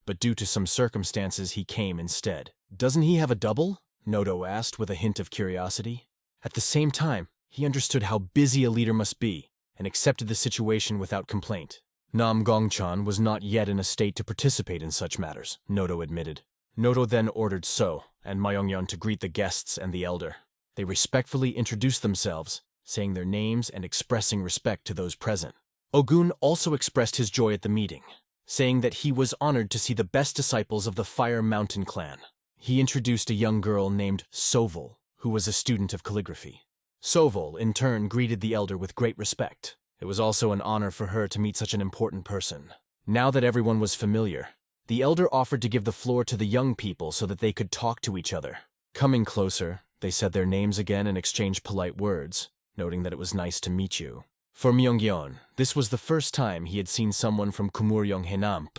But due to some circumstances, he came instead. Doesn't he have a double? Nodo asked with a hint of curiosity. At the same time, he understood how busy a leader must be and accepted the situation without complaint. Nam Gongchan was not yet in a state to participate in such matters, Nodo admitted. Nodo then ordered So and Myeongyeon to greet the guests and the elder. They respectfully introduced themselves, saying their names and expressing respect to those present. Ogun also expressed his joy at the meeting, saying that he was honored to see the best disciples of the Fire Mountain clan. He introduced a young girl named Sovol, who was a student of calligraphy. Sovol, in turn, greeted the elder with great respect. It was also an honor for her to meet such an important person. Now that everyone was familiar, the elder offered to give the floor to the young people so that they could talk to each other. Coming closer, they said their names again and exchanged polite words, noting that it was nice to meet you. For Myeongyeon, this was the first time he had seen someone from Kumuryeong Henamp,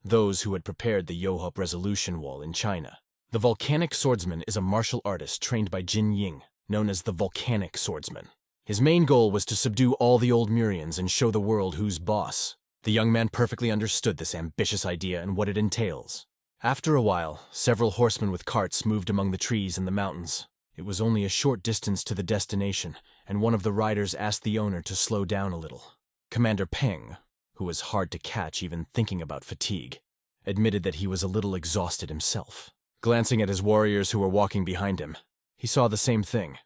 those who had prepared the Yohop Resolution Wall in China. The volcanic swordsman is a martial artist trained by Jin Ying, known as the Volcanic Swordsman. His main goal was to subdue all the old Murians and show the world who's boss. The young man perfectly understood this ambitious idea and what it entails. After a while, several horsemen with carts moved among the trees in the mountains. It was only a short distance to the destination, and one of the riders asked the owner to slow down a little. Commander Peng, who was hard to catch even thinking about fatigue, admitted that he was a little exhausted himself. Glancing at his warriors who were walking behind him, he saw the same thing.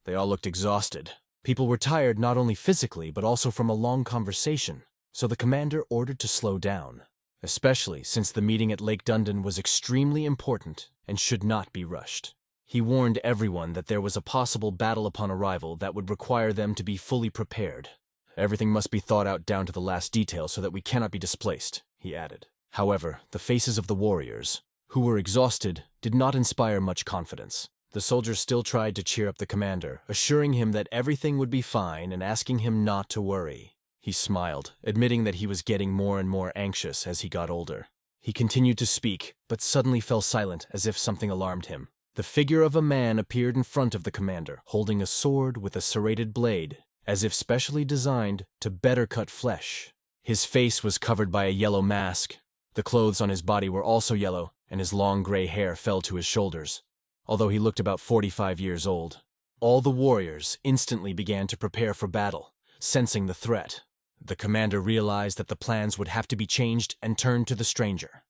They all looked exhausted. People were tired not only physically but also from a long conversation, so the commander ordered to slow down. especially since the meeting at Lake Dundon was extremely important and should not be rushed. He warned everyone that there was a possible battle upon arrival that would require them to be fully prepared. Everything must be thought out down to the last detail so that we cannot be displaced, he added. However, the faces of the warriors, who were exhausted, did not inspire much confidence. The soldiers still tried to cheer up the commander, assuring him that everything would be fine and asking him not to worry. He smiled, admitting that he was getting more and more anxious as he got older. He continued to speak, but suddenly fell silent as if something alarmed him. The figure of a man appeared in front of the commander, holding a sword with a serrated blade, as if specially designed to better cut flesh. His face was covered by a yellow mask. The clothes on his body were also yellow, and his long gray hair fell to his shoulders, although he looked about 45 years old. All the warriors instantly began to prepare for battle, sensing the threat. The commander realized that the plans would have to be changed and turned to the stranger.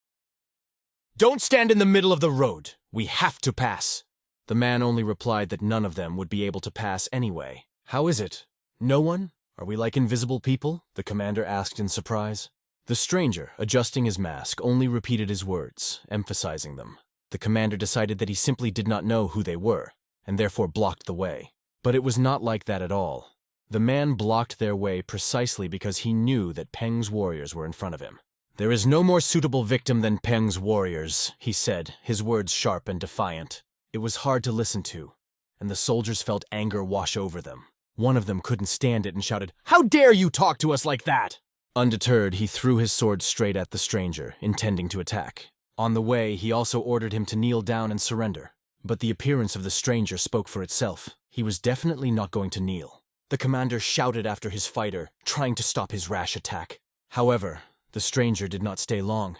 "Don't stand in the middle of the road! We have to pass!" The man only replied that none of them would be able to pass anyway. "How is it? No one? Are we like invisible people?" the commander asked in surprise. The stranger, adjusting his mask, only repeated his words, emphasizing them. The commander decided that he simply did not know who they were, and therefore blocked the way. But it was not like that at all. The man blocked their way precisely because he knew that Peng's warriors were in front of him. "There is no more suitable victim than Peng's warriors," he said, his words sharp and defiant. It was hard to listen to, and the soldiers felt anger wash over them. One of them couldn't stand it and shouted, "How dare you talk to us like that?" Undeterred, he threw his sword straight at the stranger, intending to attack. On the way, he also ordered him to kneel down and surrender. But the appearance of the stranger spoke for itself. He was definitely not going to kneel. The commander shouted after his fighter, trying to stop his rash attack. However, the stranger did not stay long.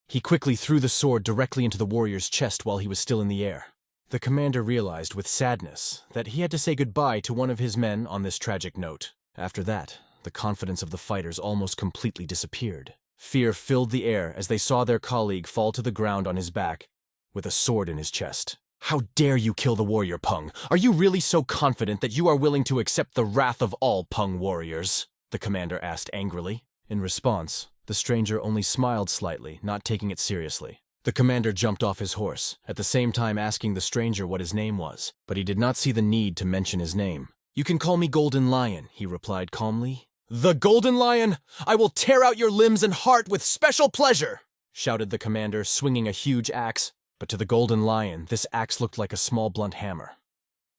He quickly threw the sword directly into the warrior's chest while he was still in the air. The commander realized with sadness that he had to say goodbye to one of his men on this tragic note. After that, the confidence of the fighters almost completely disappeared. Fear filled the air as they saw their colleague fall to the ground on his back, with a sword in his chest. "How dare you kill the warrior, Peng? Are you really so confident that you are willing to accept the wrath of all Peng warriors?" the commander asked angrily. In response, the stranger only smiled slightly, not taking it seriously. The commander jumped off his horse, at the same time asking the stranger what his name was, but he did not see the need to mention his name. "You can call me Golden Lion," he replied calmly. "The Golden Lion? I will tear out your limbs and heart with special pleasure!" shouted the commander, swinging a huge axe. But to the Golden Lion, this axe looked like a small blunt hammer.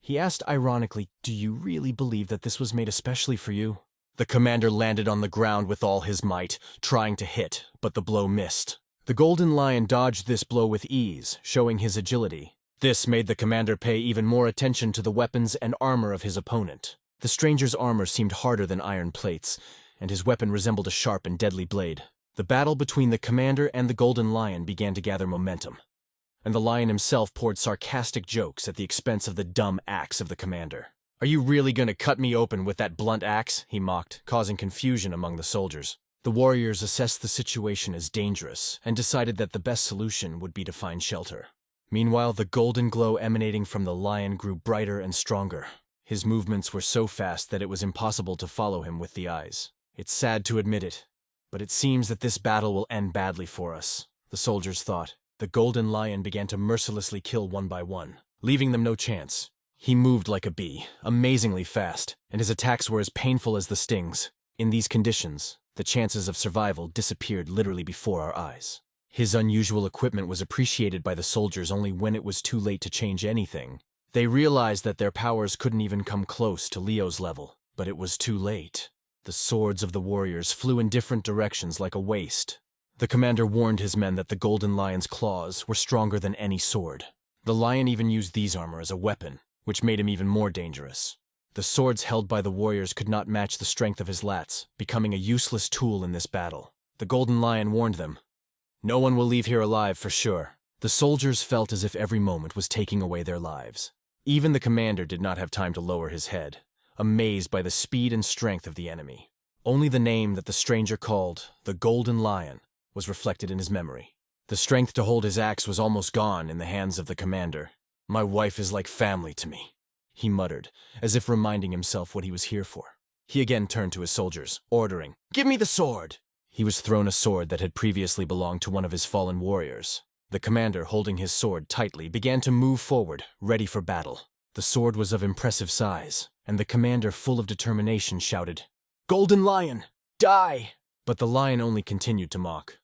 He asked ironically, "Do you really believe that this was made especially for you?" The commander landed on the ground with all his might, trying to hit, but the blow missed. The Golden Lion dodged this blow with ease, showing his agility. This made the commander pay even more attention to the weapons and armor of his opponent. The stranger's armor seemed harder than iron plates, and his weapon resembled a sharp and deadly blade. The battle between the commander and the Golden Lion began to gather momentum, and the lion himself poured sarcastic jokes at the expense of the dumb axe of the commander. "Are you really going to cut me open with that blunt axe?" he mocked, causing confusion among the soldiers. The warriors assessed the situation as dangerous and decided that the best solution would be to find shelter. Meanwhile, the golden glow emanating from the lion grew brighter and stronger. His movements were so fast that it was impossible to follow him with the eyes. "It's sad to admit it, but it seems that this battle will end badly for us," the soldiers thought. The Golden Lion began to mercilessly kill one by one, leaving them no chance. He moved like a bee, amazingly fast, and his attacks were as painful as the stings. In these conditions, the chances of survival disappeared literally before our eyes. His unusual equipment was appreciated by the soldiers only when it was too late to change anything. They realized that their powers couldn't even come close to Leo's level, but it was too late. The swords of the warriors flew in different directions like a waste. The commander warned his men that the Golden Lion's claws were stronger than any sword. The lion even used these armor as a weapon, which made him even more dangerous. The swords held by the warriors could not match the strength of his lats, becoming a useless tool in this battle. The Golden Lion warned them, "No one will leave here alive for sure." The soldiers felt as if every moment was taking away their lives. Even the commander did not have time to lower his head, amazed by the speed and strength of the enemy. Only the name that the stranger called, the Golden Lion, was reflected in his memory. The strength to hold his axe was almost gone in the hands of the commander. "My wife is like family to me," he muttered, as if reminding himself what he was here for. He again turned to his soldiers, ordering, "Give me the sword!" He was thrown a sword that had previously belonged to one of his fallen warriors. The commander, holding his sword tightly, began to move forward, ready for battle. The sword was of impressive size, and the commander, full of determination, shouted, "Golden Lion, die!" But the lion only continued to mock.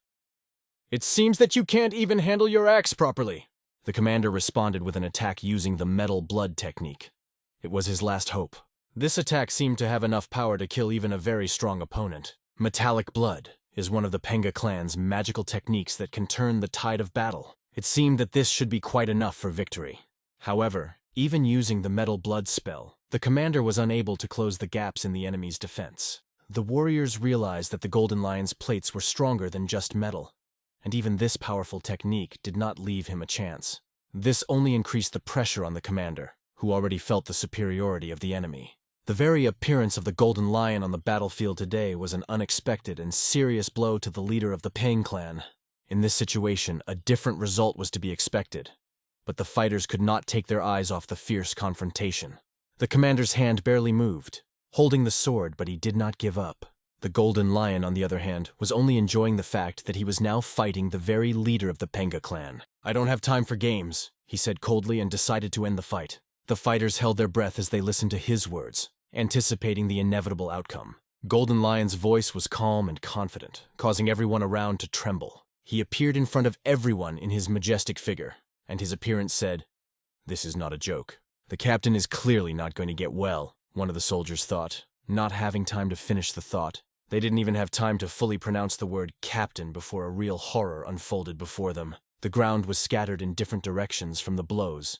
"It seems that you can't even handle your axe properly." The commander responded with an attack using the metal blood technique. It was his last hope. This attack seemed to have enough power to kill even a very strong opponent. Metallic blood is one of the Manga clan's magical techniques that can turn the tide of battle. It seemed that this should be quite enough for victory. However, even using the metal blood spell, the commander was unable to close the gaps in the enemy's defense. The warriors realized that the Golden Lion's plates were stronger than just metal, and even this powerful technique did not leave him a chance. This only increased the pressure on the commander, who already felt the superiority of the enemy. The very appearance of the Golden Lion on the battlefield today was an unexpected and serious blow to the leader of the Pang clan. In this situation, a different result was to be expected, but the fighters could not take their eyes off the fierce confrontation. The commander's hand barely moved, holding the sword, but he did not give up. The Golden Lion, on the other hand, was only enjoying the fact that he was now fighting the very leader of the Manga clan. "I don't have time for games," he said coldly, and decided to end the fight. The fighters held their breath as they listened to his words, anticipating the inevitable outcome. Golden Lion's voice was calm and confident, causing everyone around to tremble. He appeared in front of everyone in his majestic figure, and his appearance said, "This is not a joke." "The captain is clearly not going to get well," one of the soldiers thought, not having time to finish the thought. They didn't even have time to fully pronounce the word captain before a real horror unfolded before them. The ground was scattered in different directions from the blows,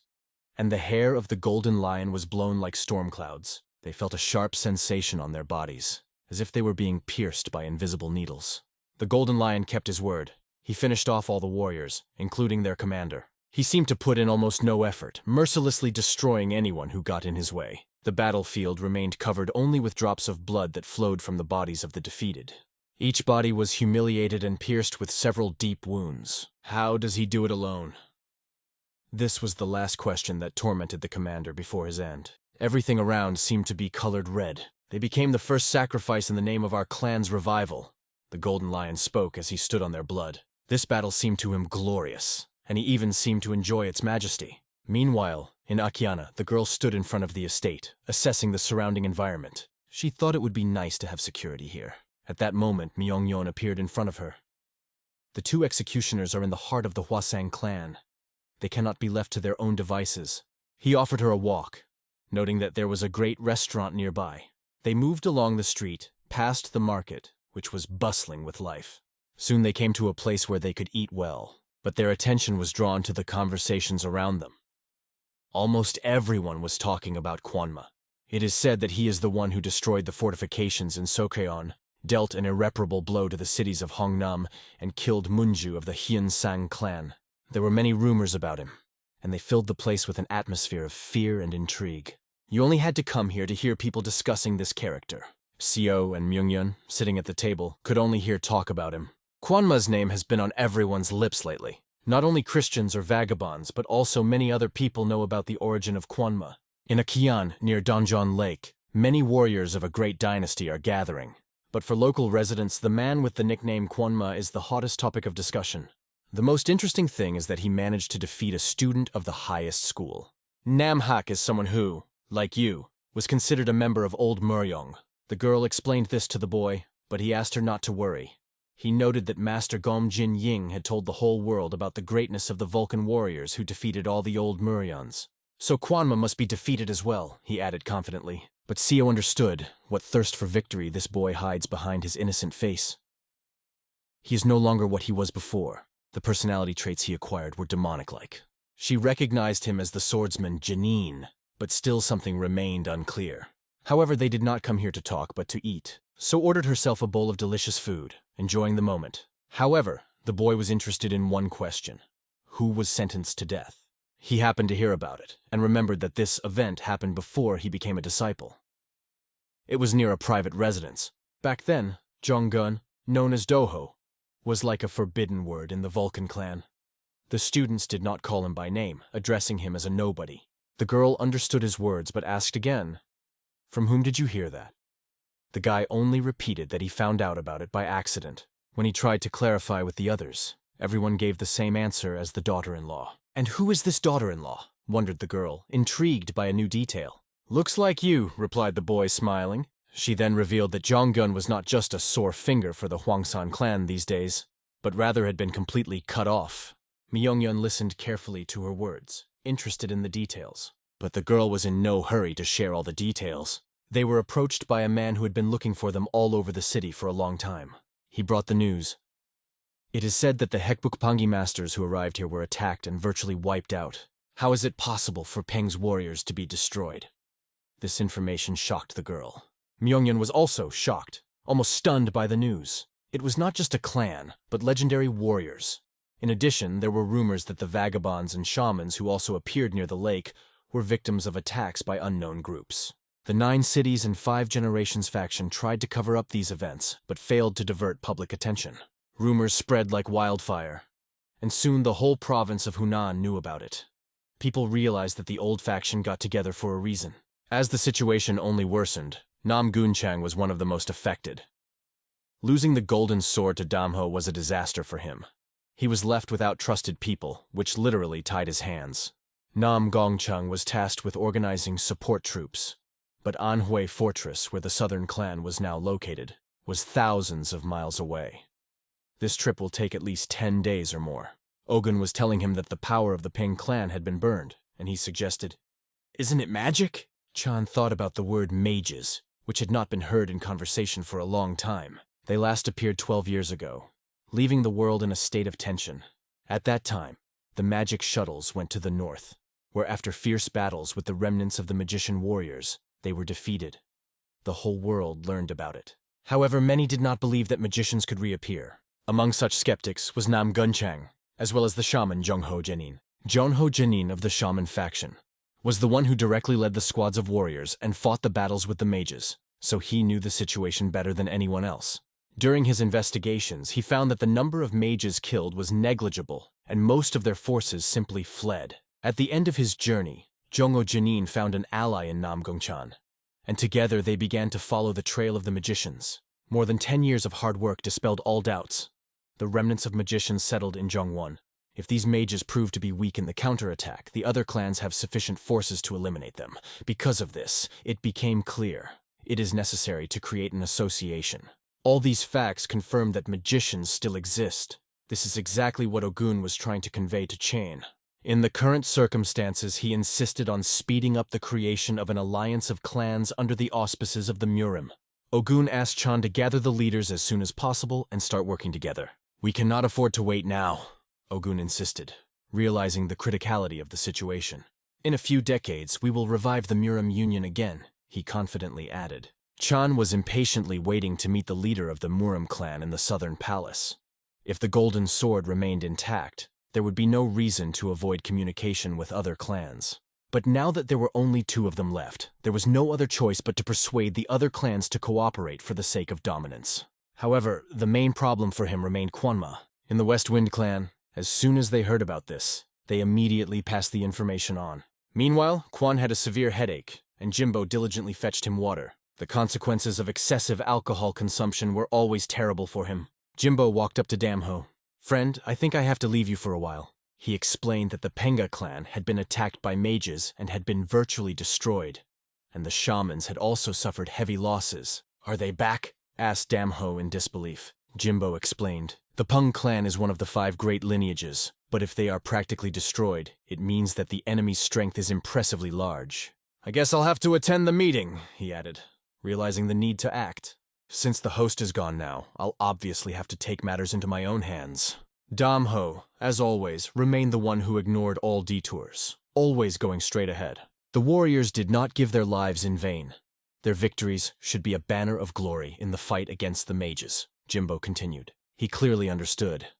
and the hair of the Golden Lion was blown like storm clouds. They felt a sharp sensation on their bodies, as if they were being pierced by invisible needles. The Golden Lion kept his word. He finished off all the warriors, including their commander. He seemed to put in almost no effort, mercilessly destroying anyone who got in his way. The battlefield remained covered only with drops of blood that flowed from the bodies of the defeated. Each body was humiliated and pierced with several deep wounds. How does he do it alone? This was the last question that tormented the commander before his end. Everything around seemed to be colored red. "They became the first sacrifice in the name of our clan's revival." The Golden Lion spoke as he stood on their blood. This battle seemed to him glorious, and he even seemed to enjoy its majesty. Meanwhile, in Akiana, the girl stood in front of the estate, assessing the surrounding environment. She thought it would be nice to have security here. At that moment, Myeongyeon appeared in front of her. "The two executioners are in the heart of the Hwasang clan. They cannot be left to their own devices." He offered her a walk, noting that there was a great restaurant nearby. They moved along the street, past the market, which was bustling with life. Soon they came to a place where they could eat well, but their attention was drawn to the conversations around them. Almost everyone was talking about Kwanma. It is said that he is the one who destroyed the fortifications in Sokyeon, dealt an irreparable blow to the cities of Hongnam, and killed Munju of the Hyunsang clan. There were many rumors about him, and they filled the place with an atmosphere of fear and intrigue. You only had to come here to hear people discussing this character. Seo and Myungyeon, sitting at the table, could only hear talk about him. Kwanma's name has been on everyone's lips lately. Not only Christians or vagabonds, but also many other people know about the origin of Kwanma. In Akian, near Donjon Lake, many warriors of a great dynasty are gathering. But for local residents, the man with the nickname Kwanma is the hottest topic of discussion. The most interesting thing is that he managed to defeat a student of the highest school. Namhak is someone who, like you, was considered a member of Old Muryong. The girl explained this to the boy, but he asked her not to worry. He noted that Master Gom Jin Ying had told the whole world about the greatness of the Vulcan warriors who defeated all the old Muryons. "So Kwanma must be defeated as well," he added confidently. But Seo understood what thirst for victory this boy hides behind his innocent face. He is no longer what he was before. The personality traits he acquired were demonic-like. She recognized him as the swordsman Janine, but still something remained unclear. However, they did not come here to talk, but to eat, so ordered herself a bowl of delicious food, enjoying the moment. However, the boy was interested in one question: who was sentenced to death? He happened to hear about it, and remembered that this event happened before he became a disciple. It was near a private residence. Back then, Jonggun, known as Doho, was like a forbidden word in the Vulcan clan. The students did not call him by name, addressing him as a nobody. The girl understood his words, but asked again, "From whom did you hear that?" The guy only repeated that he found out about it by accident. When he tried to clarify with the others, everyone gave the same answer as the daughter-in-law. "And who is this daughter-in-law?" wondered the girl, intrigued by a new detail. "Looks like you," replied the boy, smiling. She then revealed that Zhonggun was not just a sore finger for the Huangsan clan these days, but rather had been completely cut off. Myongyun listened carefully to her words, interested in the details. But the girl was in no hurry to share all the details. They were approached by a man who had been looking for them all over the city for a long time. He brought the news. "It is said that the Hekbukpangi masters who arrived here were attacked and virtually wiped out. How is it possible for Peng's warriors to be destroyed?" This information shocked the girl. Myongyun was also shocked, almost stunned by the news. It was not just a clan, but legendary warriors. In addition, there were rumors that the vagabonds and shamans who also appeared near the lake were victims of attacks by unknown groups. The 9 Cities and 5 Generations faction tried to cover up these events, but failed to divert public attention. Rumors spread like wildfire, and soon the whole province of Hunan knew about it. People realized that the old faction got together for a reason. As the situation only worsened, Nam Gunchang was one of the most affected. Losing the golden sword to Damho was a disaster for him. He was left without trusted people, which literally tied his hands. Nam Gongchang was tasked with organizing support troops, but Anhui Fortress, where the southern clan was now located, was thousands of miles away. This trip will take at least 10 days or more. Ogun was telling him that the power of the Ping clan had been burned, and he suggested, "Isn't it magic?" Chan thought about the word mages, which had not been heard in conversation for a long time. They last appeared 12 years ago, leaving the world in a state of tension. At that time, the magic shuttles went to the north, where after fierce battles with the remnants of the magician warriors, they were defeated. The whole world learned about it. However, many did not believe that magicians could reappear. Among such skeptics was Nam Gunchang, as well as the shaman Zhongho Jenin. Zhongho Jenin of the shaman faction was the one who directly led the squads of warriors and fought the battles with the mages, so he knew the situation better than anyone else. During his investigations, he found that the number of mages killed was negligible, and most of their forces simply fled. At the end of his journey, Zhongho Jenin found an ally in Nam Gongchan, and together they began to follow the trail of the magicians. More than 10 years of hard work dispelled all doubts. The remnants of magicians settled in Zhongwon. If these mages prove to be weak in the counterattack, the other clans have sufficient forces to eliminate them. Because of this, it became clear it is necessary to create an association. All these facts confirm that magicians still exist. This is exactly what Ogun was trying to convey to Chain. In the current circumstances, he insisted on speeding up the creation of an alliance of clans under the auspices of the Murim. Ogun asked Chan to gather the leaders as soon as possible and start working together. "We cannot afford to wait now," Ogun insisted, realizing the criticality of the situation. "In a few decades, we will revive the Murim Union again," he confidently added. Chan was impatiently waiting to meet the leader of the Murim clan in the southern palace. If the golden sword remained intact, there would be no reason to avoid communication with other clans. But now that there were only 2 of them left, there was no other choice but to persuade the other clans to cooperate for the sake of dominance. However, the main problem for him remained Kwanma. In the West Wind clan, as soon as they heard about this, they immediately passed the information on. Meanwhile, Kwan had a severe headache, and Jimbo diligently fetched him water. The consequences of excessive alcohol consumption were always terrible for him. Jimbo walked up to Damho. "Friend, I think I have to leave you for a while." He explained that the Penga clan had been attacked by mages and had been virtually destroyed, and the shamans had also suffered heavy losses. "Are they back?" asked Damho in disbelief. Jimbo explained, "The Peng clan is one of the 5 great lineages, but if they are practically destroyed, it means that the enemy's strength is impressively large." "I guess I'll have to attend the meeting," he added, realizing the need to act. "Since the host is gone now, I'll obviously have to take matters into my own hands." Damho, as always, remained the one who ignored all detours, always going straight ahead. The warriors did not give their lives in vain. Their victories should be a banner of glory in the fight against the mages, Jimbo continued. He clearly understood.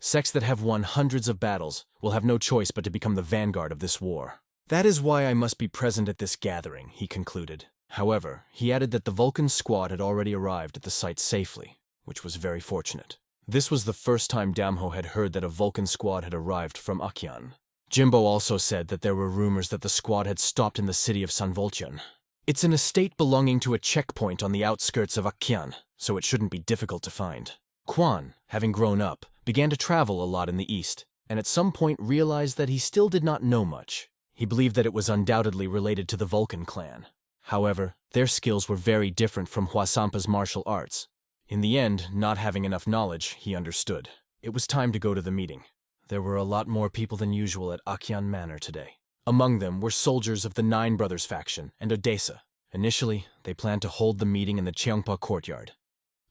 Sects that have won hundreds of battles will have no choice but to become the vanguard of this war. "That is why I must be present at this gathering," he concluded. However, he added that the Vulcan squad had already arrived at the site safely, which was very fortunate. This was the first time Damho had heard that a Vulcan squad had arrived from Akyan. Jimbo also said that there were rumors that the squad had stopped in the city of Sanvolchan. It's an estate belonging to a checkpoint on the outskirts of Akyan, so it shouldn't be difficult to find. Quan, having grown up, began to travel a lot in the East, and at some point realized that he still did not know much. He believed that it was undoubtedly related to the Vulcan clan. However, their skills were very different from Hwasampa's martial arts. In the end, not having enough knowledge, he understood. It was time to go to the meeting. There were a lot more people than usual at Aekyan Manor today. Among them were soldiers of the Nine Brothers faction and Odessa. Initially, they planned to hold the meeting in the Cheongpa courtyard.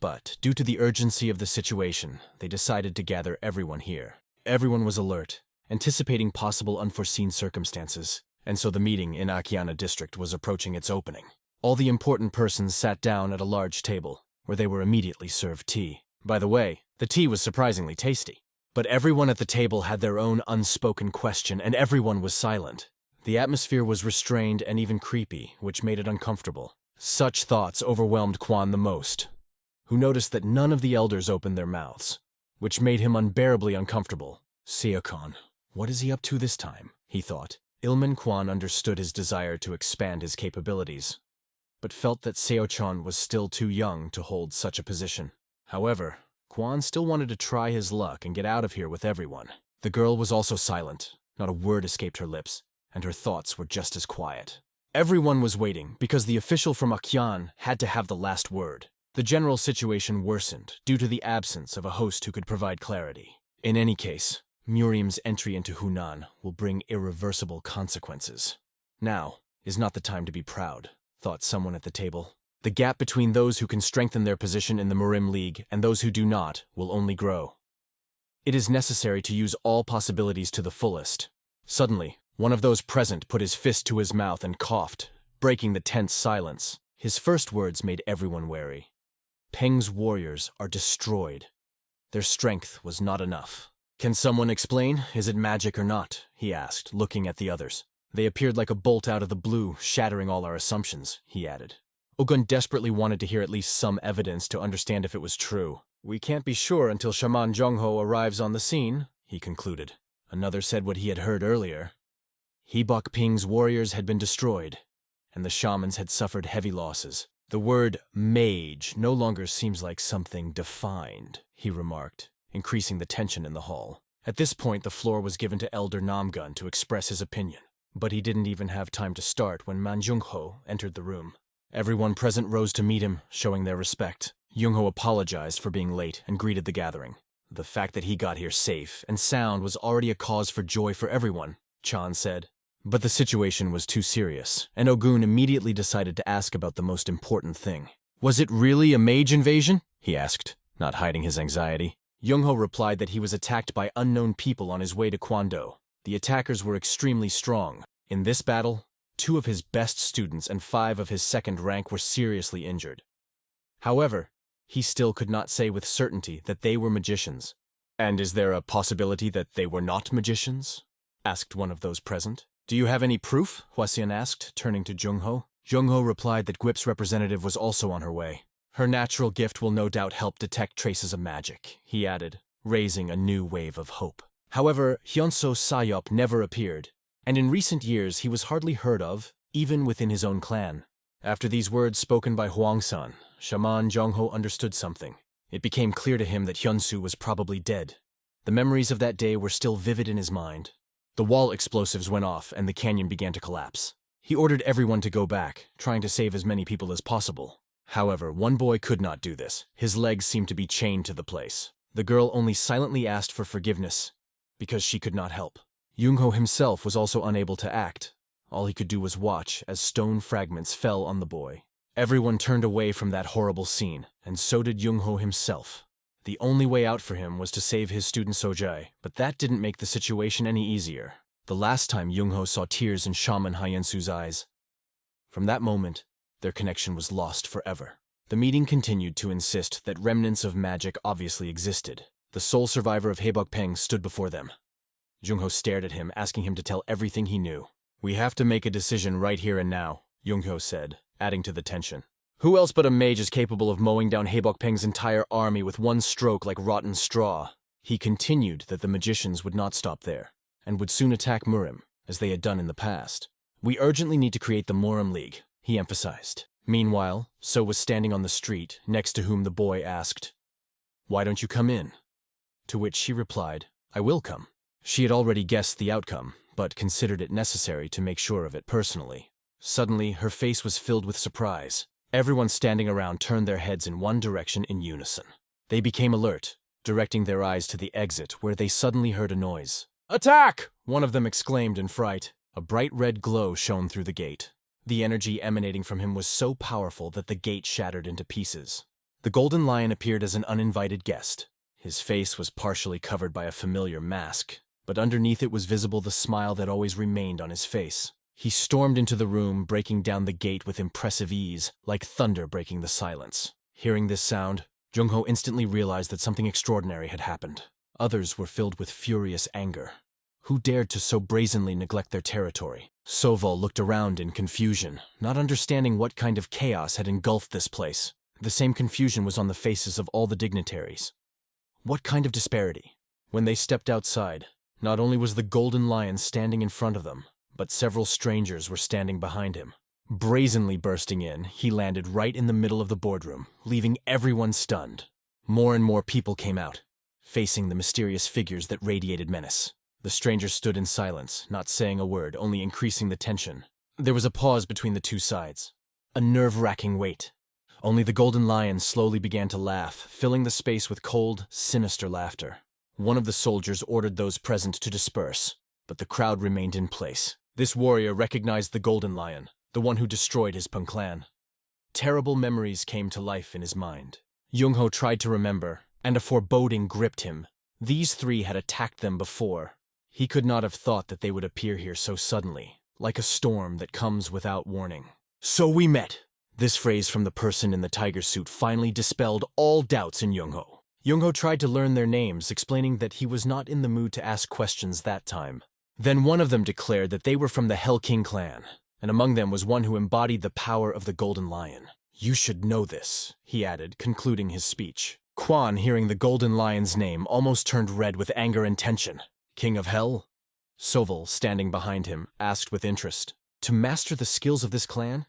But, due to the urgency of the situation, they decided to gather everyone here. Everyone was alert, anticipating possible unforeseen circumstances, and so the meeting in Akiana district was approaching its opening. All the important persons sat down at a large table, where they were immediately served tea. By the way, the tea was surprisingly tasty. But everyone at the table had their own unspoken question, and everyone was silent. The atmosphere was restrained and even creepy, which made it uncomfortable. Such thoughts overwhelmed Quan the most, who noticed that none of the elders opened their mouths, which made him unbearably uncomfortable. Seokon, what is he up to this time? He thought. Ilman Quan understood his desire to expand his capabilities, but felt that Seochan was still too young to hold such a position. However, Quan still wanted to try his luck and get out of here with everyone. The girl was also silent. Not a word escaped her lips, and her thoughts were just as quiet. Everyone was waiting because the official from Aekyan had to have the last word. The general situation worsened due to the absence of a host who could provide clarity. In any case, Muriam's entry into Hunan will bring irreversible consequences. Now is not the time to be proud, thought someone at the table. The gap between those who can strengthen their position in the Murim League and those who do not will only grow. It is necessary to use all possibilities to the fullest. Suddenly, one of those present put his fist to his mouth and coughed, breaking the tense silence. His first words made everyone wary. Peng's warriors are destroyed. Their strength was not enough. Can someone explain? Is it magic or not? He asked, looking at the others. They appeared like a bolt out of the blue, shattering all our assumptions, he added. Ogun desperately wanted to hear at least some evidence to understand if it was true. We can't be sure until Shaman Jongho arrives on the scene, he concluded. Another said what he had heard earlier. Hebok Ping's warriors had been destroyed, and the shamans had suffered heavy losses. The word mage no longer seems like something defined, he remarked, increasing the tension in the hall. At this point, the floor was given to Elder Namgun to express his opinion, but he didn't even have time to start when Man Jungho entered the room. Everyone present rose to meet him, showing their respect. Jungho apologized for being late and greeted the gathering. The fact that he got here safe and sound was already a cause for joy for everyone, Chan said. But the situation was too serious, and Ogun immediately decided to ask about the most important thing. Was it really a mage invasion? He asked, not hiding his anxiety. Jungho replied that he was attacked by unknown people on his way to Kwando. The attackers were extremely strong. In this battle, 2 of his best students and 5 of his second rank were seriously injured. However, he still could not say with certainty that they were magicians. And is there a possibility that they were not magicians? Asked one of those present. Do you have any proof? Hwasian asked, turning to Jungho. Jungho replied that Gwip's representative was also on her way. Her natural gift will no doubt help detect traces of magic, he added, raising a new wave of hope. However, Hyunso Sayop never appeared, and in recent years he was hardly heard of, even within his own clan. After these words spoken by Hwang-san, Shaman Jongho understood something. It became clear to him that Hyunsu was probably dead. The memories of that day were still vivid in his mind. The wall explosives went off and the canyon began to collapse. He ordered everyone to go back, trying to save as many people as possible. However, one boy could not do this. His legs seemed to be chained to the place. The girl only silently asked for forgiveness, because she could not help. Jungho himself was also unable to act. All he could do was watch as stone fragments fell on the boy. Everyone turned away from that horrible scene, and so did Jungho himself. The only way out for him was to save his student Sojai, but that didn't make the situation any easier. The last time Jungho saw tears in Shaman Hyensu's eyes. From that moment, their connection was lost forever. The meeting continued to insist that remnants of magic obviously existed. The sole survivor of Hebok Peng stood before them. Jungho stared at him, asking him to tell everything he knew. We have to make a decision right here and now, Jungho said, adding to the tension. Who else but a mage is capable of mowing down Hebok Peng's entire army with one stroke like rotten straw? He continued that the magicians would not stop there, and would soon attack Murim, as they had done in the past. We urgently need to create the Murim League, he emphasized. Meanwhile, So was standing on the street, next to whom the boy asked, "Why don't you come in?" To which she replied, "I will come." She had already guessed the outcome, but considered it necessary to make sure of it personally. Suddenly, her face was filled with surprise. Everyone standing around turned their heads in one direction in unison. They became alert, directing their eyes to the exit, where they suddenly heard a noise. "Attack!" one of them exclaimed in fright. A bright red glow shone through the gate. The energy emanating from him was so powerful that the gate shattered into pieces. The Golden Lion appeared as an uninvited guest. His face was partially covered by a familiar mask, but underneath it was visible the smile that always remained on his face. He stormed into the room, breaking down the gate with impressive ease, like thunder breaking the silence. Hearing this sound, Jung-ho instantly realized that something extraordinary had happened. Others were filled with furious anger. Who dared to so brazenly neglect their territory? Sovol looked around in confusion, not understanding what kind of chaos had engulfed this place. The same confusion was on the faces of all the dignitaries. What kind of disparity? When they stepped outside, not only was the Golden Lion standing in front of them, but several strangers were standing behind him. Brazenly bursting in, he landed right in the middle of the boardroom, leaving everyone stunned. More and more people came out, facing the mysterious figures that radiated menace. The strangers stood in silence, not saying a word, only increasing the tension. There was a pause between the two sides. A nerve-wracking wait. Only the Golden Lion slowly began to laugh, filling the space with cold, sinister laughter. One of the soldiers ordered those present to disperse, but the crowd remained in place. This warrior recognized the Golden Lion, the one who destroyed his Peng clan. Terrible memories came to life in his mind. Jung-ho tried to remember, and a foreboding gripped him. These three had attacked them before. He could not have thought that they would appear here so suddenly, like a storm that comes without warning. "So we met." This phrase from the person in the tiger suit finally dispelled all doubts in Jung-ho. Jung-ho tried to learn their names, explaining that he was not in the mood to ask questions that time. Then one of them declared that they were from the Hell King clan, and among them was one who embodied the power of the Golden Lion. "You should know this," he added, concluding his speech. Quan, hearing the Golden Lion's name, almost turned red with anger and tension. "King of Hell?" Sovol, standing behind him, asked with interest. "To master the skills of this clan,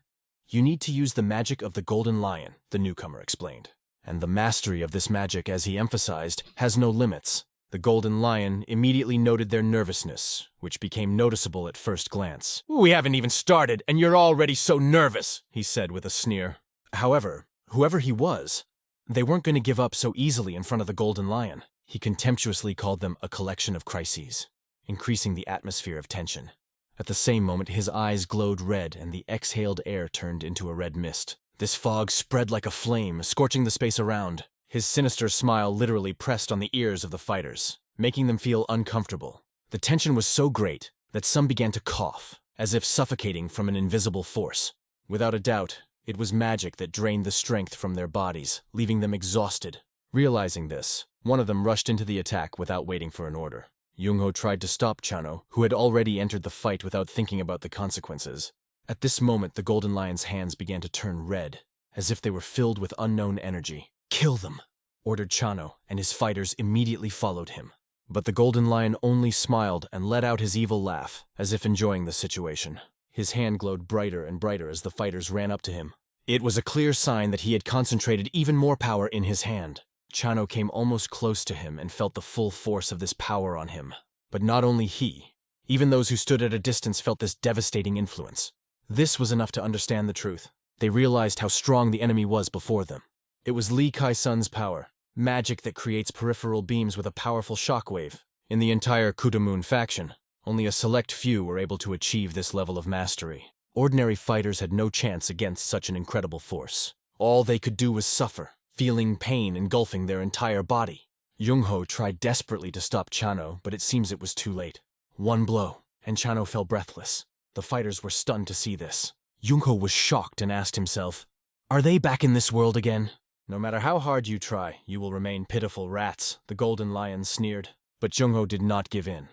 you need to use the magic of the Golden Lion," the newcomer explained. "And the mastery of this magic, as he emphasized, has no limits." The Golden Lion immediately noted their nervousness, which became noticeable at first glance. "We haven't even started, and you're already so nervous," he said with a sneer. However, whoever he was, they weren't going to give up so easily in front of the Golden Lion. He contemptuously called them a collection of crises, increasing the atmosphere of tension. At the same moment, his eyes glowed red and the exhaled air turned into a red mist. This fog spread like a flame, scorching the space around. His sinister smile literally pressed on the ears of the fighters, making them feel uncomfortable. The tension was so great that some began to cough, as if suffocating from an invisible force. Without a doubt, it was magic that drained the strength from their bodies, leaving them exhausted. Realizing this, one of them rushed into the attack without waiting for an order. Jung-ho tried to stop Chano, who had already entered the fight without thinking about the consequences. At this moment, the Golden Lion's hands began to turn red, as if they were filled with unknown energy. "Kill them," ordered Chano, and his fighters immediately followed him. But the Golden Lion only smiled and let out his evil laugh, as if enjoying the situation. His hand glowed brighter and brighter as the fighters ran up to him. It was a clear sign that he had concentrated even more power in his hand. Chano came almost close to him and felt the full force of this power on him. But not only he, even those who stood at a distance felt this devastating influence. This was enough to understand the truth. They realized how strong the enemy was before them. It was Li Kai-sun's power, magic that creates peripheral beams with a powerful shockwave. In the entire Kudamoon faction, only a select few were able to achieve this level of mastery. Ordinary fighters had no chance against such an incredible force. All they could do was suffer, feeling pain engulfing their entire body. Jung-ho tried desperately to stop Chano, but it seems it was too late. One blow, and Chano fell breathless. The fighters were stunned to see this. Jung-ho was shocked and asked himself, "Are they back in this world again?" "No matter how hard you try, you will remain pitiful rats," the Golden Lion sneered. But Jung-ho did not give in.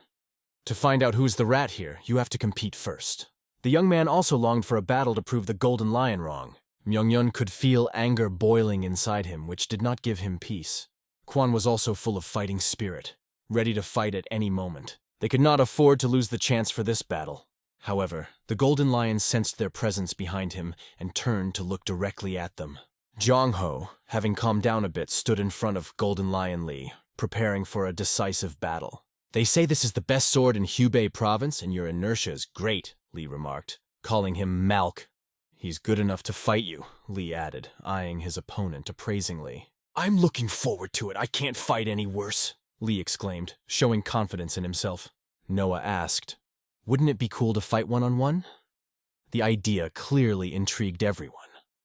"To find out who's the rat here, you have to compete first." The young man also longed for a battle to prove the Golden Lion wrong. Myung-yun could feel anger boiling inside him, which did not give him peace. Kwon was also full of fighting spirit, ready to fight at any moment. They could not afford to lose the chance for this battle. However, the Golden Lion sensed their presence behind him and turned to look directly at them. Jong-ho, having calmed down a bit, stood in front of Golden Lion Lee, preparing for a decisive battle. They say this is the best sword in Hubei province and your inertia is great, Lee remarked, calling him Malk. He's good enough to fight you, Lee added, eyeing his opponent appraisingly. I'm looking forward to it. I can't fight any worse, Lee exclaimed, showing confidence in himself. Noah asked, wouldn't it be cool to fight one-on-one? The idea clearly intrigued everyone.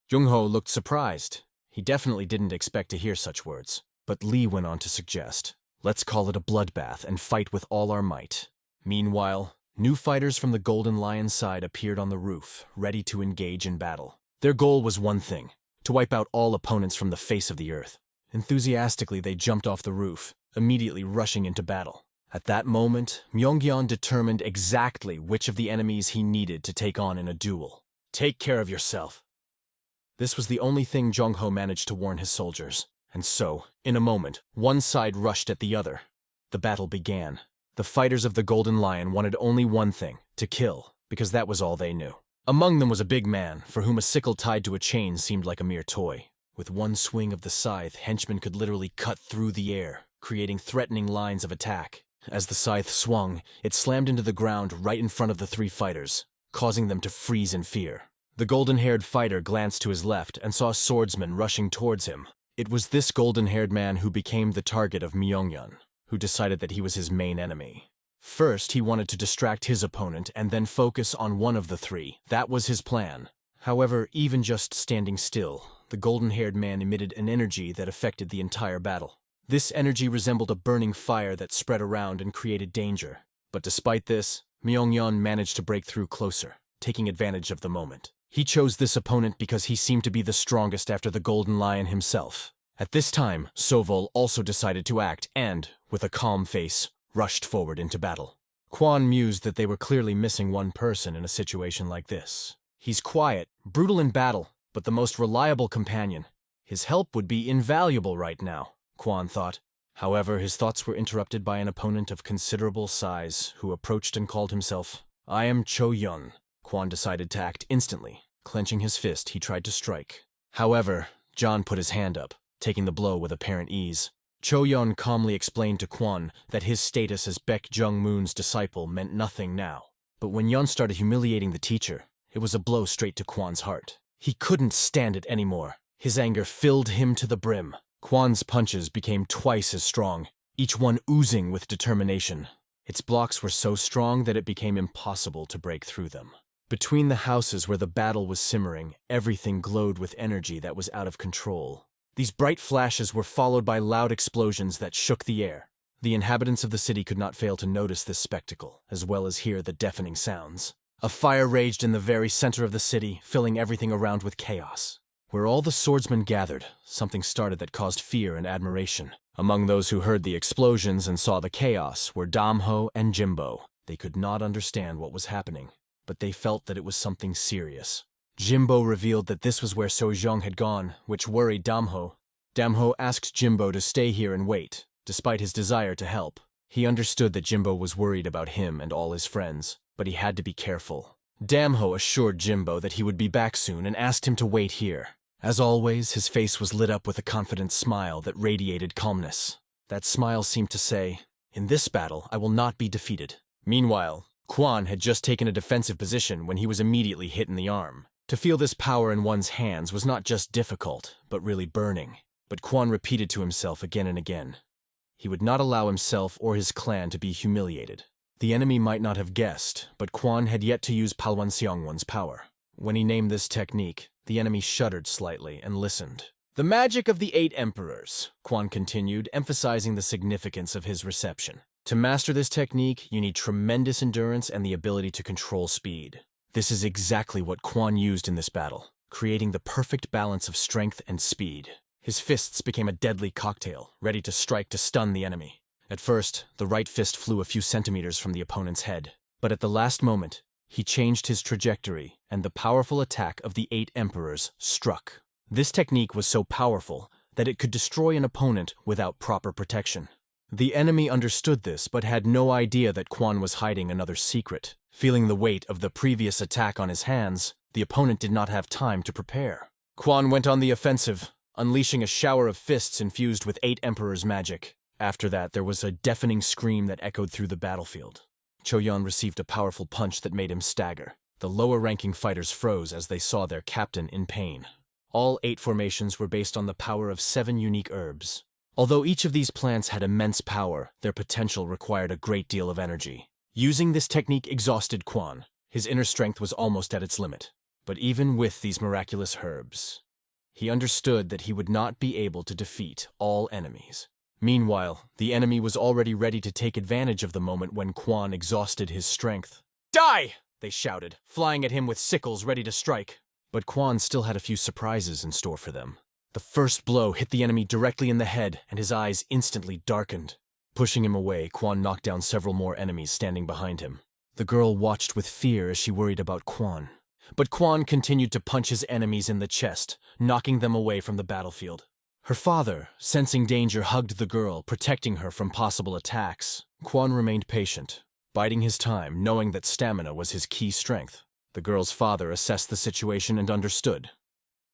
Jung-ho looked surprised. He definitely didn't expect to hear such words. But Lee went on to suggest, let's call it a bloodbath and fight with all our might. Meanwhile, new fighters from the Golden Lion side appeared on the roof, ready to engage in battle. Their goal was one thing, to wipe out all opponents from the face of the earth. Enthusiastically, they jumped off the roof, immediately rushing into battle. At that moment, Myongyeon determined exactly which of the enemies he needed to take on in a duel. Take care of yourself. This was the only thing Jong-ho managed to warn his soldiers. And so, in a moment, one side rushed at the other. The battle began. The fighters of the Golden Lion wanted only one thing, to kill, because that was all they knew. Among them was a big man, for whom a sickle tied to a chain seemed like a mere toy. With one swing of the scythe, henchmen could literally cut through the air, creating threatening lines of attack. As the scythe swung, it slammed into the ground right in front of the three fighters, causing them to freeze in fear. The golden-haired fighter glanced to his left and saw a swordsman rushing towards him. It was this golden-haired man who became the target of Myongyeon, who decided that he was his main enemy. First, he wanted to distract his opponent and then focus on one of the three. That was his plan. However, even just standing still, the golden-haired man emitted an energy that affected the entire battle. This energy resembled a burning fire that spread around and created danger. But despite this, Myongyeon managed to break through closer, taking advantage of the moment. He chose this opponent because he seemed to be the strongest after the Golden Lion himself. At this time, Sovol also decided to act and, with a calm face, rushed forward into battle. Kwon mused that they were clearly missing one person in a situation like this. He's quiet, brutal in battle, but the most reliable companion. His help would be invaluable right now, Kwon thought. However, his thoughts were interrupted by an opponent of considerable size who approached and called himself, I am Cho-yeon. Kwon decided to act instantly. Clenching his fist, he tried to strike. However, John put his hand up, taking the blow with apparent ease. Cho-yeon calmly explained to Kwon that his status as Baek Jung-moon's disciple meant nothing now. But when Yeon started humiliating the teacher, it was a blow straight to Kwon's heart. He couldn't stand it anymore. His anger filled him to the brim. Kwon's punches became twice as strong, each one oozing with determination. Its blocks were so strong that it became impossible to break through them. Between the houses where the battle was simmering, everything glowed with energy that was out of control. These bright flashes were followed by loud explosions that shook the air. The inhabitants of the city could not fail to notice this spectacle, as well as hear the deafening sounds. A fire raged in the very center of the city, filling everything around with chaos. Where all the swordsmen gathered, something started that caused fear and admiration. Among those who heard the explosions and saw the chaos were Damho and Jimbo. They could not understand what was happening, but they felt that it was something serious. Jimbo revealed that this was where Sojong had gone, which worried Damho. Damho asked Jimbo to stay here and wait, despite his desire to help. He understood that Jimbo was worried about him and all his friends, but he had to be careful. Damho assured Jimbo that he would be back soon and asked him to wait here. As always, his face was lit up with a confident smile that radiated calmness. That smile seemed to say, in this battle, I will not be defeated. Meanwhile, Kwon had just taken a defensive position when he was immediately hit in the arm. To feel this power in one's hands was not just difficult, but really burning. But Kwon repeated to himself again and again. He would not allow himself or his clan to be humiliated. The enemy might not have guessed, but Kwon had yet to use Palwan Seongwon's power. When he named this technique, the enemy shuddered slightly and listened. The magic of the 8 emperors, Kwon continued, emphasizing the significance of his reception. To master this technique, you need tremendous endurance and the ability to control speed. This is exactly what Kwon used in this battle, creating the perfect balance of strength and speed. His fists became a deadly cocktail, ready to strike to stun the enemy. At first, the right fist flew a few centimeters from the opponent's head, but at the last moment, he changed his trajectory, and the powerful attack of the 8 emperors struck. This technique was so powerful that it could destroy an opponent without proper protection. The enemy understood this, but had no idea that Kwon was hiding another secret. Feeling the weight of the previous attack on his hands, the opponent did not have time to prepare. Quan went on the offensive, unleashing a shower of fists infused with 8 Emperor's magic. After that, there was a deafening scream that echoed through the battlefield. Choyun received a powerful punch that made him stagger. The lower-ranking fighters froze as they saw their captain in pain. All 8 formations were based on the power of 7 unique herbs. Although each of these plants had immense power, their potential required a great deal of energy. Using this technique exhausted Quan. His inner strength was almost at its limit. But even with these miraculous herbs, he understood that he would not be able to defeat all enemies. Meanwhile, the enemy was already ready to take advantage of the moment when Quan exhausted his strength. "Die!" they shouted, flying at him with sickles ready to strike. But Quan still had a few surprises in store for them. The first blow hit the enemy directly in the head, and his eyes instantly darkened. Pushing him away, Quan knocked down several more enemies standing behind him. The girl watched with fear as she worried about Quan. But Quan continued to punch his enemies in the chest, knocking them away from the battlefield. Her father, sensing danger, hugged the girl, protecting her from possible attacks. Quan remained patient, biding his time, knowing that stamina was his key strength. The girl's father assessed the situation and understood.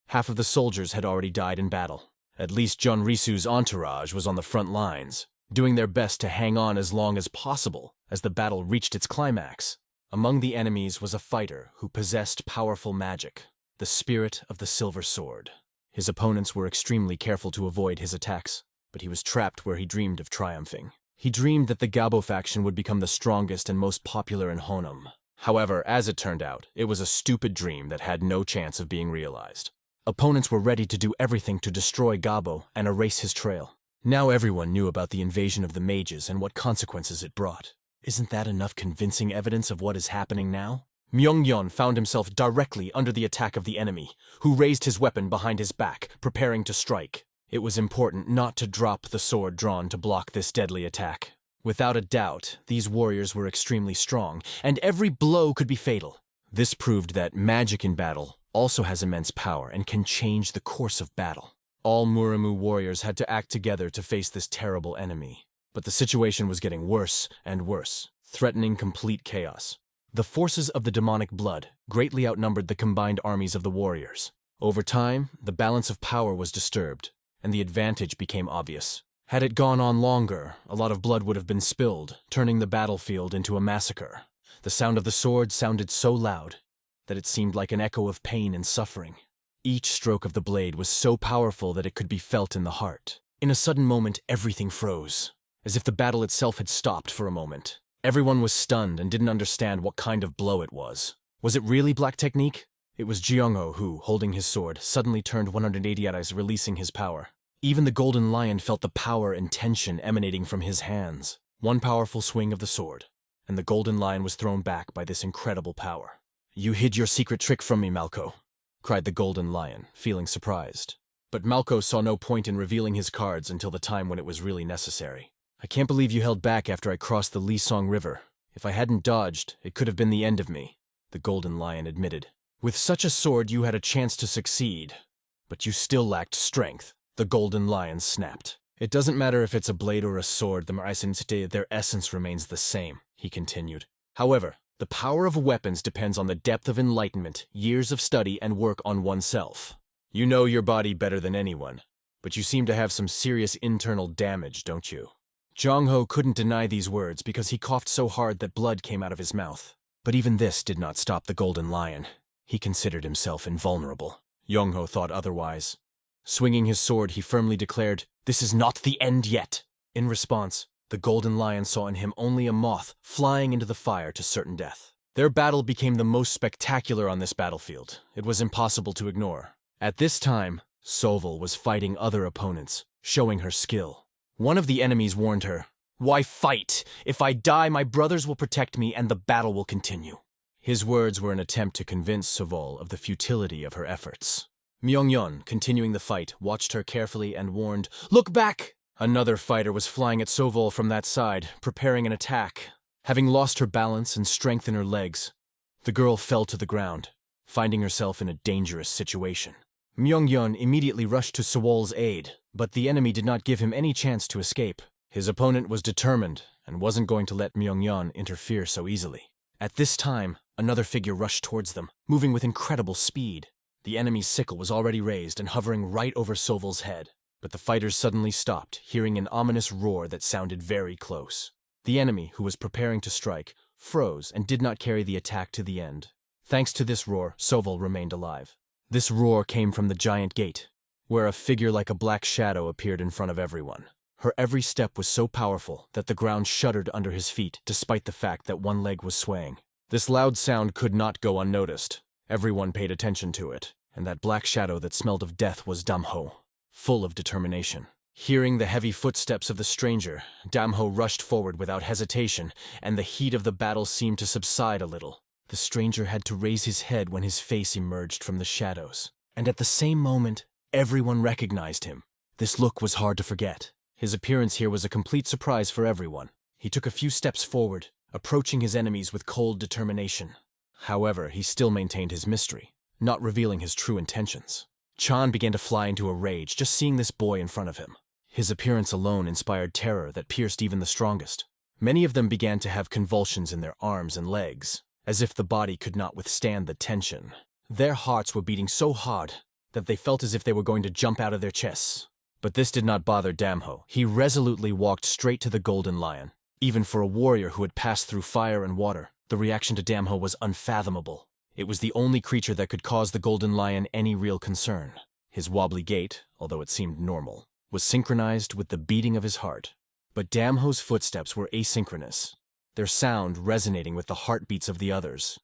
Half of the soldiers had already died in battle. At least John Risu's entourage was on the front lines, doing their best to hang on as long as possible as the battle reached its climax. Among the enemies was a fighter who possessed powerful magic, the spirit of the silver sword. His opponents were extremely careful to avoid his attacks, but he was trapped where he dreamed of triumphing. He dreamed that the Gabo faction would become the strongest and most popular in Honam. However, as it turned out, it was a stupid dream that had no chance of being realized. Opponents were ready to do everything to destroy Gabo and erase his trail. Now everyone knew about the invasion of the mages and what consequences it brought. Isn't that enough convincing evidence of what is happening now? Myungyeon found himself directly under the attack of the enemy, who raised his weapon behind his back, preparing to strike. It was important not to drop the sword drawn to block this deadly attack. Without a doubt, these warriors were extremely strong, and every blow could be fatal. This proved that magic in battle also has immense power and can change the course of battle. All Muramu warriors had to act together to face this terrible enemy. But the situation was getting worse and worse, threatening complete chaos. The forces of the demonic blood greatly outnumbered the combined armies of the warriors. Over time, the balance of power was disturbed, and the advantage became obvious. Had it gone on longer, a lot of blood would have been spilled, turning the battlefield into a massacre. The sound of the sword sounded so loud that it seemed like an echo of pain and suffering. Each stroke of the blade was so powerful that it could be felt in the heart. In a sudden moment, everything froze, as if the battle itself had stopped for a moment. Everyone was stunned and didn't understand what kind of blow it was. Was it really black technique? It was Jeongho who, holding his sword, suddenly turned 180 eyes, releasing his power. Even the Golden Lion felt the power and tension emanating from his hands. One powerful swing of the sword, and the Golden Lion was thrown back by this incredible power. "You hid your secret trick from me, Malko," cried the Golden Lion, feeling surprised. But Malko saw no point in revealing his cards until the time when it was really necessary. "I can't believe you held back after I crossed the Lisong River. If I hadn't dodged, it could have been the end of me," the Golden Lion admitted. "With such a sword, you had a chance to succeed. But you still lacked strength," the Golden Lion snapped. "It doesn't matter if it's a blade or a sword, their essence remains the same," he continued. "However, the power of weapons depends on the depth of enlightenment, years of study, and work on oneself. You know your body better than anyone, but you seem to have some serious internal damage, don't you?" Jeongho couldn't deny these words because he coughed so hard that blood came out of his mouth. But even this did not stop the Golden Lion. He considered himself invulnerable. Jeongho thought otherwise. Swinging his sword, he firmly declared, "This is not the end yet." In response, the Golden Lion saw in him only a moth flying into the fire to certain death. Their battle became the most spectacular on this battlefield. It was impossible to ignore. At this time, Soval was fighting other opponents, showing her skill. One of the enemies warned her, "Why fight? If I die, my brothers will protect me and the battle will continue." His words were an attempt to convince Soval of the futility of her efforts. Myungyeon, continuing the fight, watched her carefully and warned, "Look back!" Another fighter was flying at Soval from that side, preparing an attack. Having lost her balance and strength in her legs, the girl fell to the ground, finding herself in a dangerous situation. Myungyeon immediately rushed to Sewol's aid, but the enemy did not give him any chance to escape. His opponent was determined and wasn't going to let Myungyeon interfere so easily. At this time, another figure rushed towards them, moving with incredible speed. The enemy's sickle was already raised and hovering right over Soval's head. But the fighters suddenly stopped, hearing an ominous roar that sounded very close. The enemy, who was preparing to strike, froze and did not carry the attack to the end. Thanks to this roar, Soval remained alive. This roar came from the giant gate, where a figure like a black shadow appeared in front of everyone. Her every step was so powerful that the ground shuddered under his feet, despite the fact that one leg was swaying. This loud sound could not go unnoticed. Everyone paid attention to it, and that black shadow that smelled of death was Damho, full of determination. Hearing the heavy footsteps of the stranger, Damho rushed forward without hesitation, and the heat of the battle seemed to subside a little. The stranger had to raise his head when his face emerged from the shadows. And at the same moment, everyone recognized him. This look was hard to forget. His appearance here was a complete surprise for everyone. He took a few steps forward, approaching his enemies with cold determination. However, he still maintained his mystery, not revealing his true intentions. Chan began to fly into a rage just seeing this boy in front of him. His appearance alone inspired terror that pierced even the strongest. Many of them began to have convulsions in their arms and legs, as if the body could not withstand the tension. Their hearts were beating so hard that they felt as if they were going to jump out of their chests. But this did not bother Damho. He resolutely walked straight to the golden lion. Even for a warrior who had passed through fire and water, the reaction to Damho was unfathomable. It was the only creature that could cause the golden lion any real concern. His wobbly gait, although it seemed normal, was synchronized with the beating of his heart. But Damho's footsteps were asynchronous, their sound resonating with the heartbeats of the others,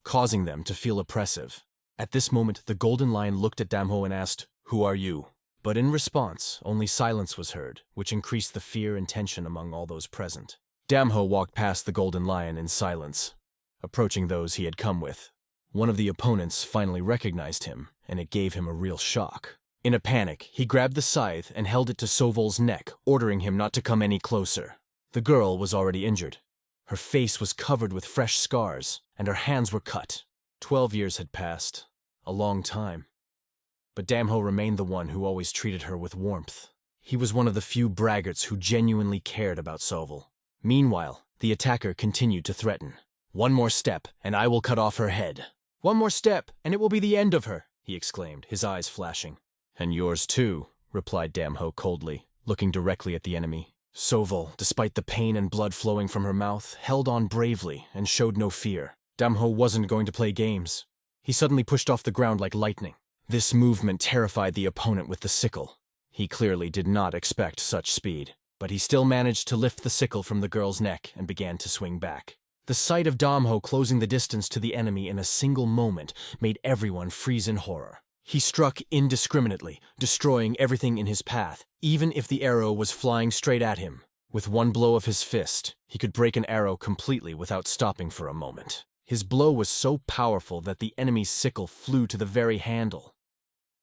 causing them to feel oppressive. At this moment, the golden lion looked at Damho and asked, "Who are you?" But in response, only silence was heard, which increased the fear and tension among all those present. Damho walked past the golden lion in silence, approaching those he had come with. One of the opponents finally recognized him, and it gave him a real shock. In a panic, he grabbed the scythe and held it to Soval's neck, ordering him not to come any closer. The girl was already injured. Her face was covered with fresh scars, and her hands were cut. 12 years had passed, a long time. But Damho remained the one who always treated her with warmth. He was one of the few braggarts who genuinely cared about Soval. Meanwhile, the attacker continued to threaten. "One more step, and I will cut off her head." "One more step, and it will be the end of her," he exclaimed, his eyes flashing. "And yours too," replied Damho coldly, looking directly at the enemy. Soval, despite the pain and blood flowing from her mouth, held on bravely and showed no fear. Damho wasn't going to play games. He suddenly pushed off the ground like lightning. This movement terrified the opponent with the sickle. He clearly did not expect such speed, but he still managed to lift the sickle from the girl's neck and began to swing back. The sight of Damho closing the distance to the enemy in a single moment made everyone freeze in horror. He struck indiscriminately, destroying everything in his path, even if the arrow was flying straight at him. With one blow of his fist, he could break an arrow completely without stopping for a moment. His blow was so powerful that the enemy's sickle flew to the very handle,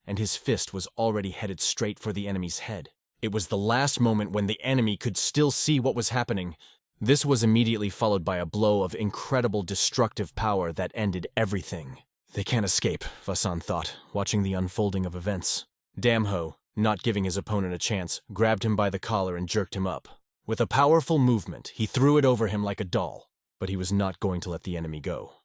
and his fist was already headed straight for the enemy's head. It was the last moment when the enemy could still see what was happening. This was immediately followed by a blow of incredible destructive power that ended everything. They can't escape, Vasan thought, watching the unfolding of events. Damho, not giving his opponent a chance, grabbed him by the collar and jerked him up. With a powerful movement, he threw it over him like a doll, but he was not going to let the enemy go.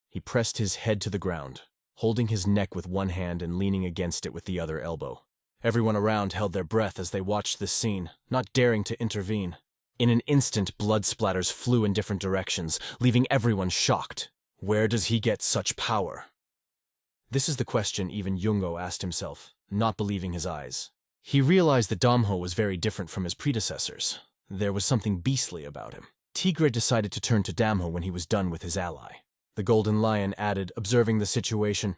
He pressed his head to the ground, holding his neck with one hand and leaning against it with the other elbow. Everyone around held their breath as they watched this scene, not daring to intervene. In an instant, blood splatters flew in different directions, leaving everyone shocked. Where does he get such power? This is the question even Jungo asked himself, not believing his eyes. He realized that Damho was very different from his predecessors. There was something beastly about him. Tigre decided to turn to Damho when he was done with his ally. The Golden Lion added, observing the situation,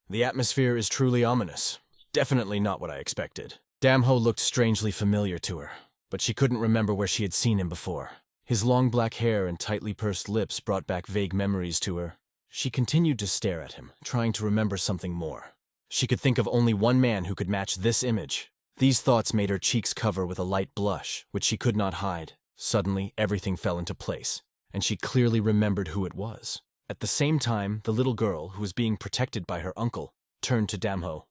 "The atmosphere is truly ominous. Definitely not what I expected." Damho looked strangely familiar to her, but she couldn't remember where she had seen him before. His long black hair and tightly pursed lips brought back vague memories to her. She continued to stare at him, trying to remember something more. She could think of only one man who could match this image. These thoughts made her cheeks cover with a light blush, which she could not hide. Suddenly, everything fell into place, and she clearly remembered who it was. At the same time, the little girl, who was being protected by her uncle, turned to Damho.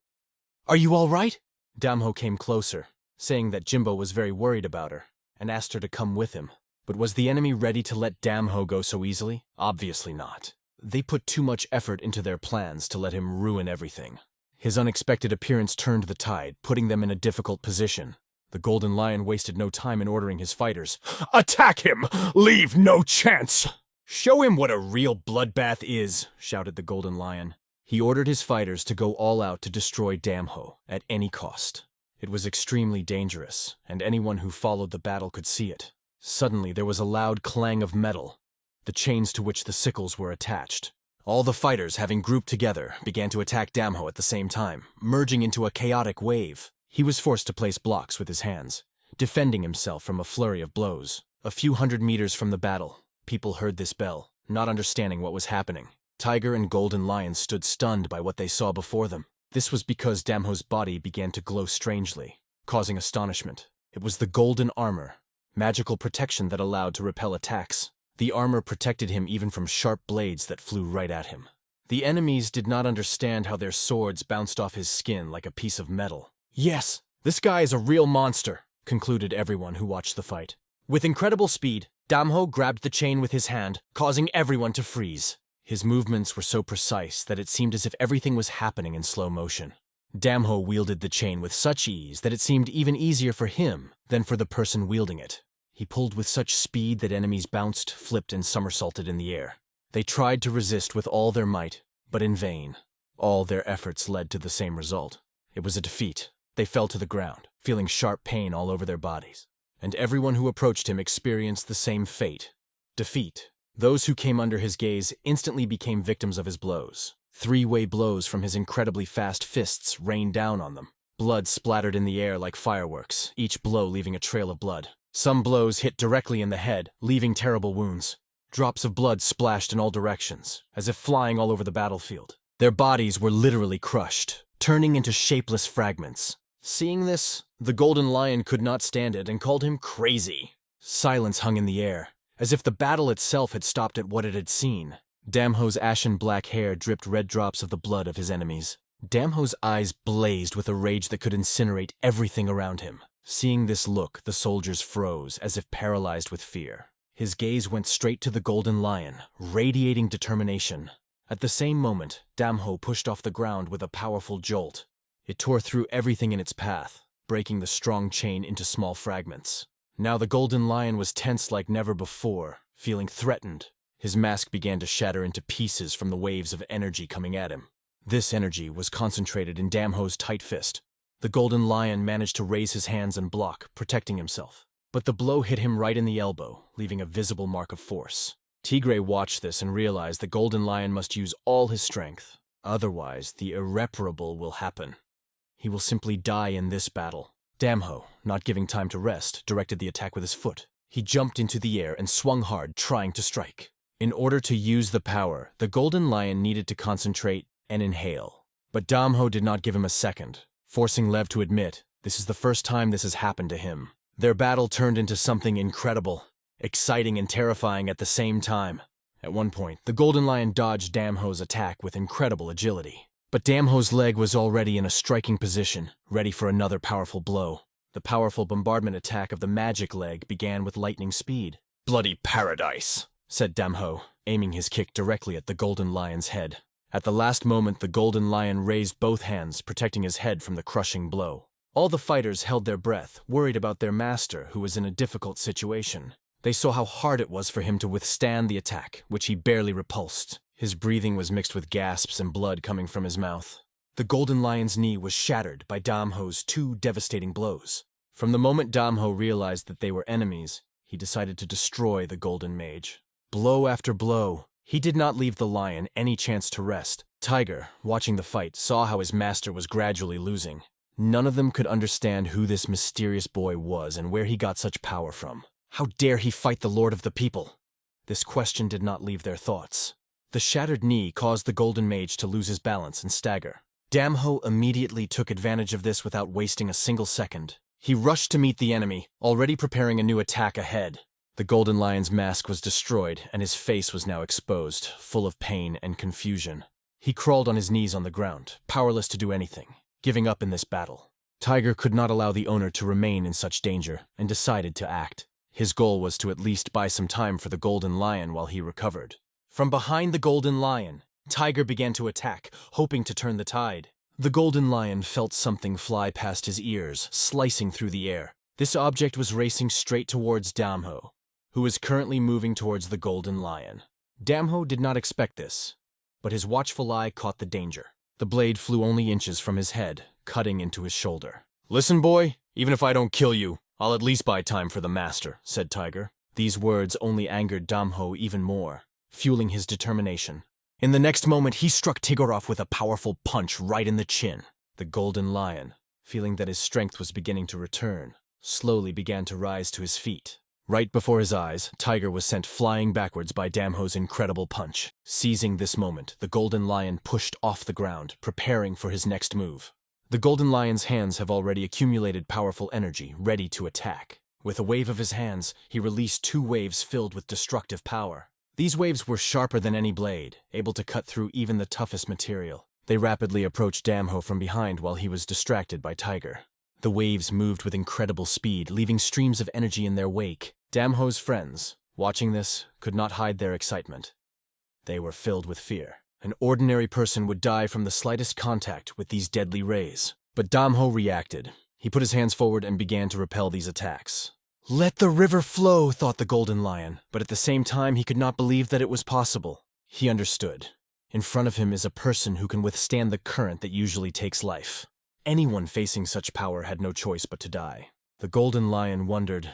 "Are you all right?" Damho came closer, saying that Jimbo was very worried about her, and asked her to come with him. But was the enemy ready to let Damho go so easily? Obviously not. They put too much effort into their plans to let him ruin everything. His unexpected appearance turned the tide, putting them in a difficult position. The Golden Lion wasted no time in ordering his fighters. "Attack him! Leave no chance!" "Show him what a real bloodbath is," shouted the Golden Lion. He ordered his fighters to go all out to destroy Damho at any cost. It was extremely dangerous, and anyone who followed the battle could see it. Suddenly there was a loud clang of metal, the chains to which the sickles were attached. All the fighters, having grouped together, began to attack Damho at the same time, merging into a chaotic wave. He was forced to place blocks with his hands, defending himself from a flurry of blows. A few hundred meters from the battle, people heard this bell, not understanding what was happening. Tiger and Golden Lion stood stunned by what they saw before them. This was because Damho's body began to glow strangely, causing astonishment. It was the golden armor, magical protection that allowed to repel attacks. The armor protected him even from sharp blades that flew right at him. The enemies did not understand how their swords bounced off his skin like a piece of metal. "Yes, this guy is a real monster," concluded everyone who watched the fight. With incredible speed, Damho grabbed the chain with his hand, causing everyone to freeze. His movements were so precise that it seemed as if everything was happening in slow motion. Damho wielded the chain with such ease that it seemed even easier for him than for the person wielding it. He pulled with such speed that enemies bounced, flipped, and somersaulted in the air. They tried to resist with all their might, but in vain. All their efforts led to the same result. It was a defeat. They fell to the ground, feeling sharp pain all over their bodies. And everyone who approached him experienced the same fate: defeat. Those who came under his gaze instantly became victims of his blows. Three-way blows from his incredibly fast fists rained down on them. Blood splattered in the air like fireworks, each blow leaving a trail of blood. Some blows hit directly in the head, leaving terrible wounds. Drops of blood splashed in all directions, as if flying all over the battlefield. Their bodies were literally crushed, turning into shapeless fragments. Seeing this, the Golden Lion could not stand it and called him crazy. Silence hung in the air, as if the battle itself had stopped at what it had seen. Damho's ashen black hair dripped red drops of the blood of his enemies. Damho's eyes blazed with a rage that could incinerate everything around him. Seeing this look, the soldiers froze, as if paralyzed with fear. His gaze went straight to the Golden Lion, radiating determination. At the same moment, Damho pushed off the ground with a powerful jolt. It tore through everything in its path, breaking the strong chain into small fragments. Now the Golden Lion was tense like never before, feeling threatened. His mask began to shatter into pieces from the waves of energy coming at him. This energy was concentrated in Damho's tight fist. The Golden Lion managed to raise his hands and block, protecting himself. But the blow hit him right in the elbow, leaving a visible mark of force. Tigre watched this and realized the Golden Lion must use all his strength. Otherwise, the irreparable will happen. He will simply die in this battle. Damho, not giving time to rest, directed the attack with his foot. He jumped into the air and swung hard, trying to strike. In order to use the power, the Golden Lion needed to concentrate and inhale. But Damho did not give him a second, forcing Lev to admit this is the first time this has happened to him. Their battle turned into something incredible, exciting and terrifying at the same time. At one point, the Golden Lion dodged Damho's attack with incredible agility. But Damho's leg was already in a striking position, ready for another powerful blow. The powerful bombardment attack of the magic leg began with lightning speed. "Bloody paradise," said Damho, aiming his kick directly at the Golden Lion's head. At the last moment, the Golden Lion raised both hands, protecting his head from the crushing blow. All the fighters held their breath, worried about their master, who was in a difficult situation. They saw how hard it was for him to withstand the attack, which he barely repulsed. His breathing was mixed with gasps and blood coming from his mouth. The Golden Lion's knee was shattered by Damho's two devastating blows. From the moment Damho realized that they were enemies, he decided to destroy the Golden Mage. Blow after blow, he did not leave the lion any chance to rest. Tiger, watching the fight, saw how his master was gradually losing. None of them could understand who this mysterious boy was and where he got such power from. How dare he fight the Lord of the People? This question did not leave their thoughts. The shattered knee caused the Golden Mage to lose his balance and stagger. Damho immediately took advantage of this without wasting a single second. He rushed to meet the enemy, already preparing a new attack ahead. The Golden Lion's mask was destroyed, and his face was now exposed, full of pain and confusion. He crawled on his knees on the ground, powerless to do anything, giving up in this battle. Tiger could not allow the owner to remain in such danger, and decided to act. His goal was to at least buy some time for the Golden Lion while he recovered. From behind the Golden Lion, Tiger began to attack, hoping to turn the tide. The golden lion felt something fly past his ears, slicing through the air. This object was racing straight towards Damho, who was currently moving towards the golden lion. Damho did not expect this, but his watchful eye caught the danger. The blade flew only inches from his head, cutting into his shoulder. "Listen, boy, even if I don't kill you, I'll at least buy time for the master," said Tiger. These words only angered Damho even more, fueling his determination. In the next moment, he struck Tigorov with a powerful punch right in the chin. The golden lion, feeling that his strength was beginning to return, slowly began to rise to his feet. Right before his eyes, Tiger was sent flying backwards by Damho's incredible punch. Seizing this moment, the golden lion pushed off the ground, preparing for his next move. The golden lion's hands have already accumulated powerful energy, ready to attack. With a wave of his hands, he released 2 waves filled with destructive power. These waves were sharper than any blade, able to cut through even the toughest material. They rapidly approached Damho from behind while he was distracted by Tiger. The waves moved with incredible speed, leaving streams of energy in their wake. Damho's friends, watching this, could not hide their excitement. They were filled with fear. An ordinary person would die from the slightest contact with these deadly rays. But Damho reacted. He put his hands forward and began to repel these attacks. "Let the river flow," thought the golden lion, but at the same time he could not believe that it was possible. He understood. In front of him is a person who can withstand the current that usually takes life. Anyone facing such power had no choice but to die. The golden lion wondered,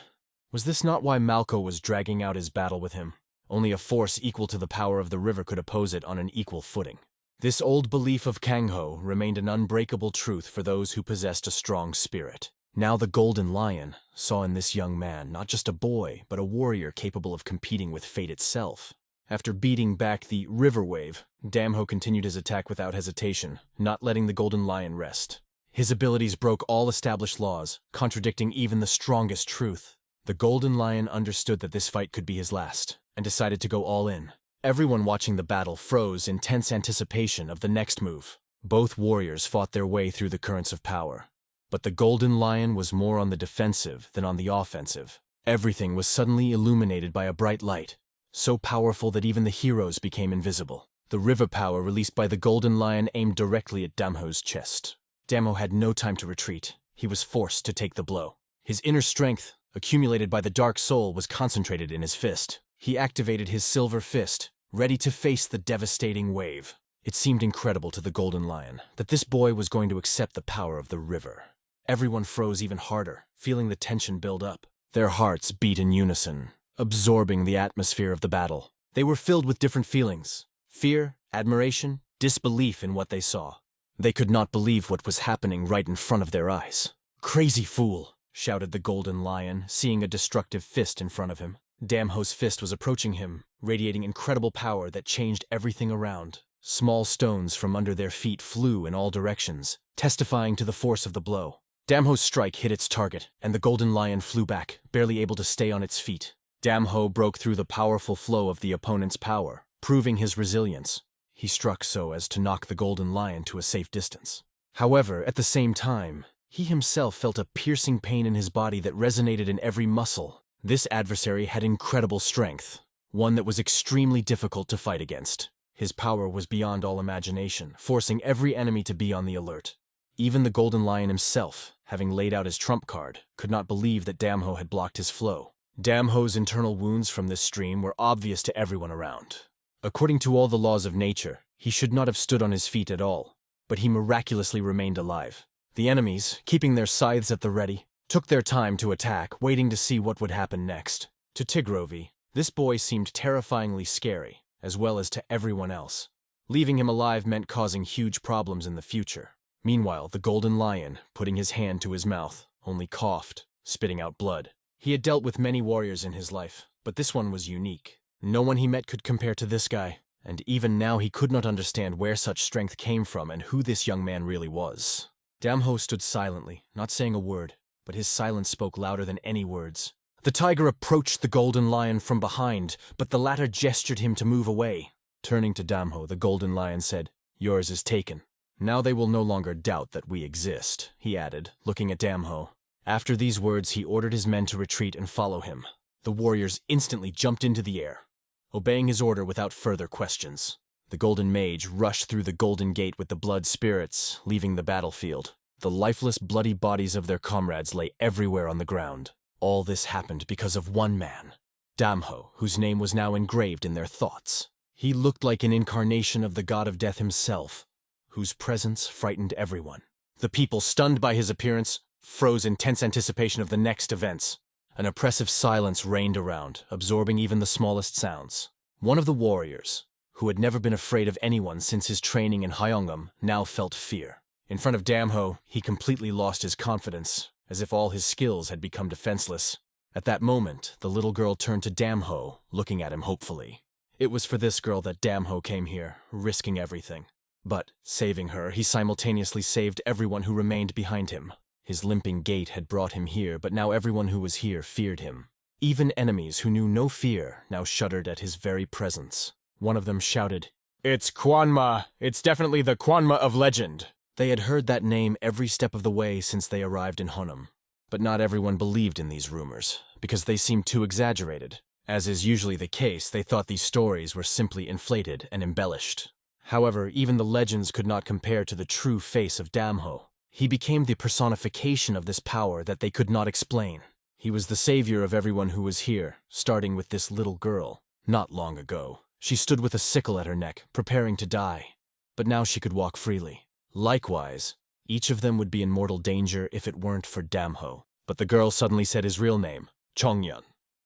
was this not why Malko was dragging out his battle with him? Only a force equal to the power of the river could oppose it on an equal footing. This old belief of Kangho remained an unbreakable truth for those who possessed a strong spirit. Now the golden lion saw in this young man not just a boy, but a warrior capable of competing with fate itself. After beating back the river wave, Damho continued his attack without hesitation, not letting the golden lion rest. His abilities broke all established laws, contradicting even the strongest truth. The golden lion understood that this fight could be his last, and decided to go all in. Everyone watching the battle froze in tense anticipation of the next move. Both warriors fought their way through the currents of power. But the golden lion was more on the defensive than on the offensive. Everything was suddenly illuminated by a bright light, so powerful that even the heroes became invisible. The river power released by the golden lion aimed directly at Damho's chest. Damho had no time to retreat. He was forced to take the blow. His inner strength, accumulated by the dark soul, was concentrated in his fist. He activated his silver fist, ready to face the devastating wave. It seemed incredible to the golden lion that this boy was going to accept the power of the river. Everyone froze even harder, feeling the tension build up. Their hearts beat in unison, absorbing the atmosphere of the battle. They were filled with different feelings: fear, admiration, disbelief in what they saw. They could not believe what was happening right in front of their eyes. "Crazy fool!" shouted the golden lion, seeing a destructive fist in front of him. Damho's fist was approaching him, radiating incredible power that changed everything around. Small stones from under their feet flew in all directions, testifying to the force of the blow. Damho's strike hit its target, and the golden lion flew back, barely able to stay on its feet. Damho broke through the powerful flow of the opponent's power, proving his resilience. He struck so as to knock the golden lion to a safe distance. However, at the same time, he himself felt a piercing pain in his body that resonated in every muscle. This adversary had incredible strength, one that was extremely difficult to fight against. His power was beyond all imagination, forcing every enemy to be on the alert. Even the golden lion himself, having laid out his trump card, could not believe that Damho had blocked his flow. Damho's internal wounds from this stream were obvious to everyone around. According to all the laws of nature, he should not have stood on his feet at all, but he miraculously remained alive. The enemies, keeping their scythes at the ready, took their time to attack, waiting to see what would happen next. To Tigrovi, this boy seemed terrifyingly scary, as well as to everyone else. Leaving him alive meant causing huge problems in the future. Meanwhile, the golden lion, putting his hand to his mouth, only coughed, spitting out blood. He had dealt with many warriors in his life, but this one was unique. No one he met could compare to this guy, and even now he could not understand where such strength came from and who this young man really was. Damho stood silently, not saying a word, but his silence spoke louder than any words. The tiger approached the golden lion from behind, but the latter gestured him to move away. Turning to Damho, the golden lion said, "Yours is taken. Now they will no longer doubt that we exist," he added, looking at Damho. After these words, he ordered his men to retreat and follow him. The warriors instantly jumped into the air, obeying his order without further questions. The golden mage rushed through the golden gate with the blood spirits, leaving the battlefield. The lifeless, bloody bodies of their comrades lay everywhere on the ground. All this happened because of one man, Damho, whose name was now engraved in their thoughts. He looked like an incarnation of the god of death himself, whose presence frightened everyone. The people, stunned by his appearance, froze in tense anticipation of the next events. An oppressive silence reigned around, absorbing even the smallest sounds. One of the warriors, who had never been afraid of anyone since his training in Hyongam, now felt fear. In front of Damho, he completely lost his confidence, as if all his skills had become defenseless. At that moment, the little girl turned to Damho, looking at him hopefully. It was for this girl that Damho came here, risking everything. But, saving her, he simultaneously saved everyone who remained behind him. His limping gait had brought him here, but now everyone who was here feared him. Even enemies who knew no fear now shuddered at his very presence. One of them shouted, "It's Kwanma! It's definitely the Kwanma of legend!" They had heard that name every step of the way since they arrived in Honam. But not everyone believed in these rumors, because they seemed too exaggerated. As is usually the case, they thought these stories were simply inflated and embellished. However, even the legends could not compare to the true face of Damho. He became the personification of this power that they could not explain. He was the savior of everyone who was here, starting with this little girl. Not long ago, she stood with a sickle at her neck, preparing to die. But now she could walk freely. Likewise, each of them would be in mortal danger if it weren't for Damho. But the girl suddenly said his real name, Chongyun.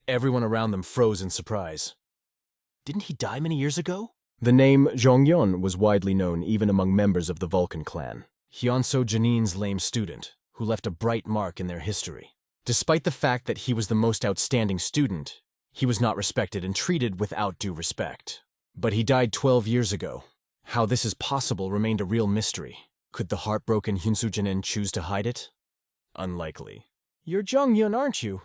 Everyone around them froze in surprise. Didn't he die many years ago? The name Zhongyun was widely known even among members of the Vulcan clan. Hyunso Janin's lame student, who left a bright mark in their history. Despite the fact that he was the most outstanding student, he was not respected and treated without due respect. But he died 12 years ago. How this is possible remained a real mystery. Could the heartbroken Hyunso Janin choose to hide it? Unlikely. "You're Zhongyun, aren't you?"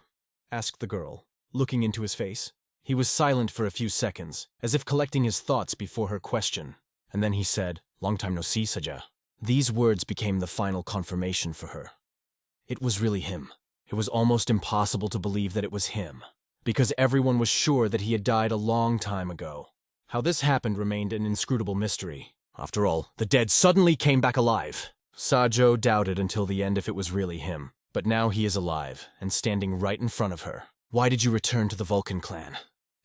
asked the girl, looking into his face. He was silent for a few seconds, as if collecting his thoughts before her question. And then he said, "Long time no see, Saja." These words became the final confirmation for her. It was really him. It was almost impossible to believe that it was him, because everyone was sure that he had died a long time ago. How this happened remained an inscrutable mystery. After all, the dead suddenly came back alive. Sajo doubted until the end if it was really him. But now he is alive, and standing right in front of her. "Why did you return to the Vulcan clan?"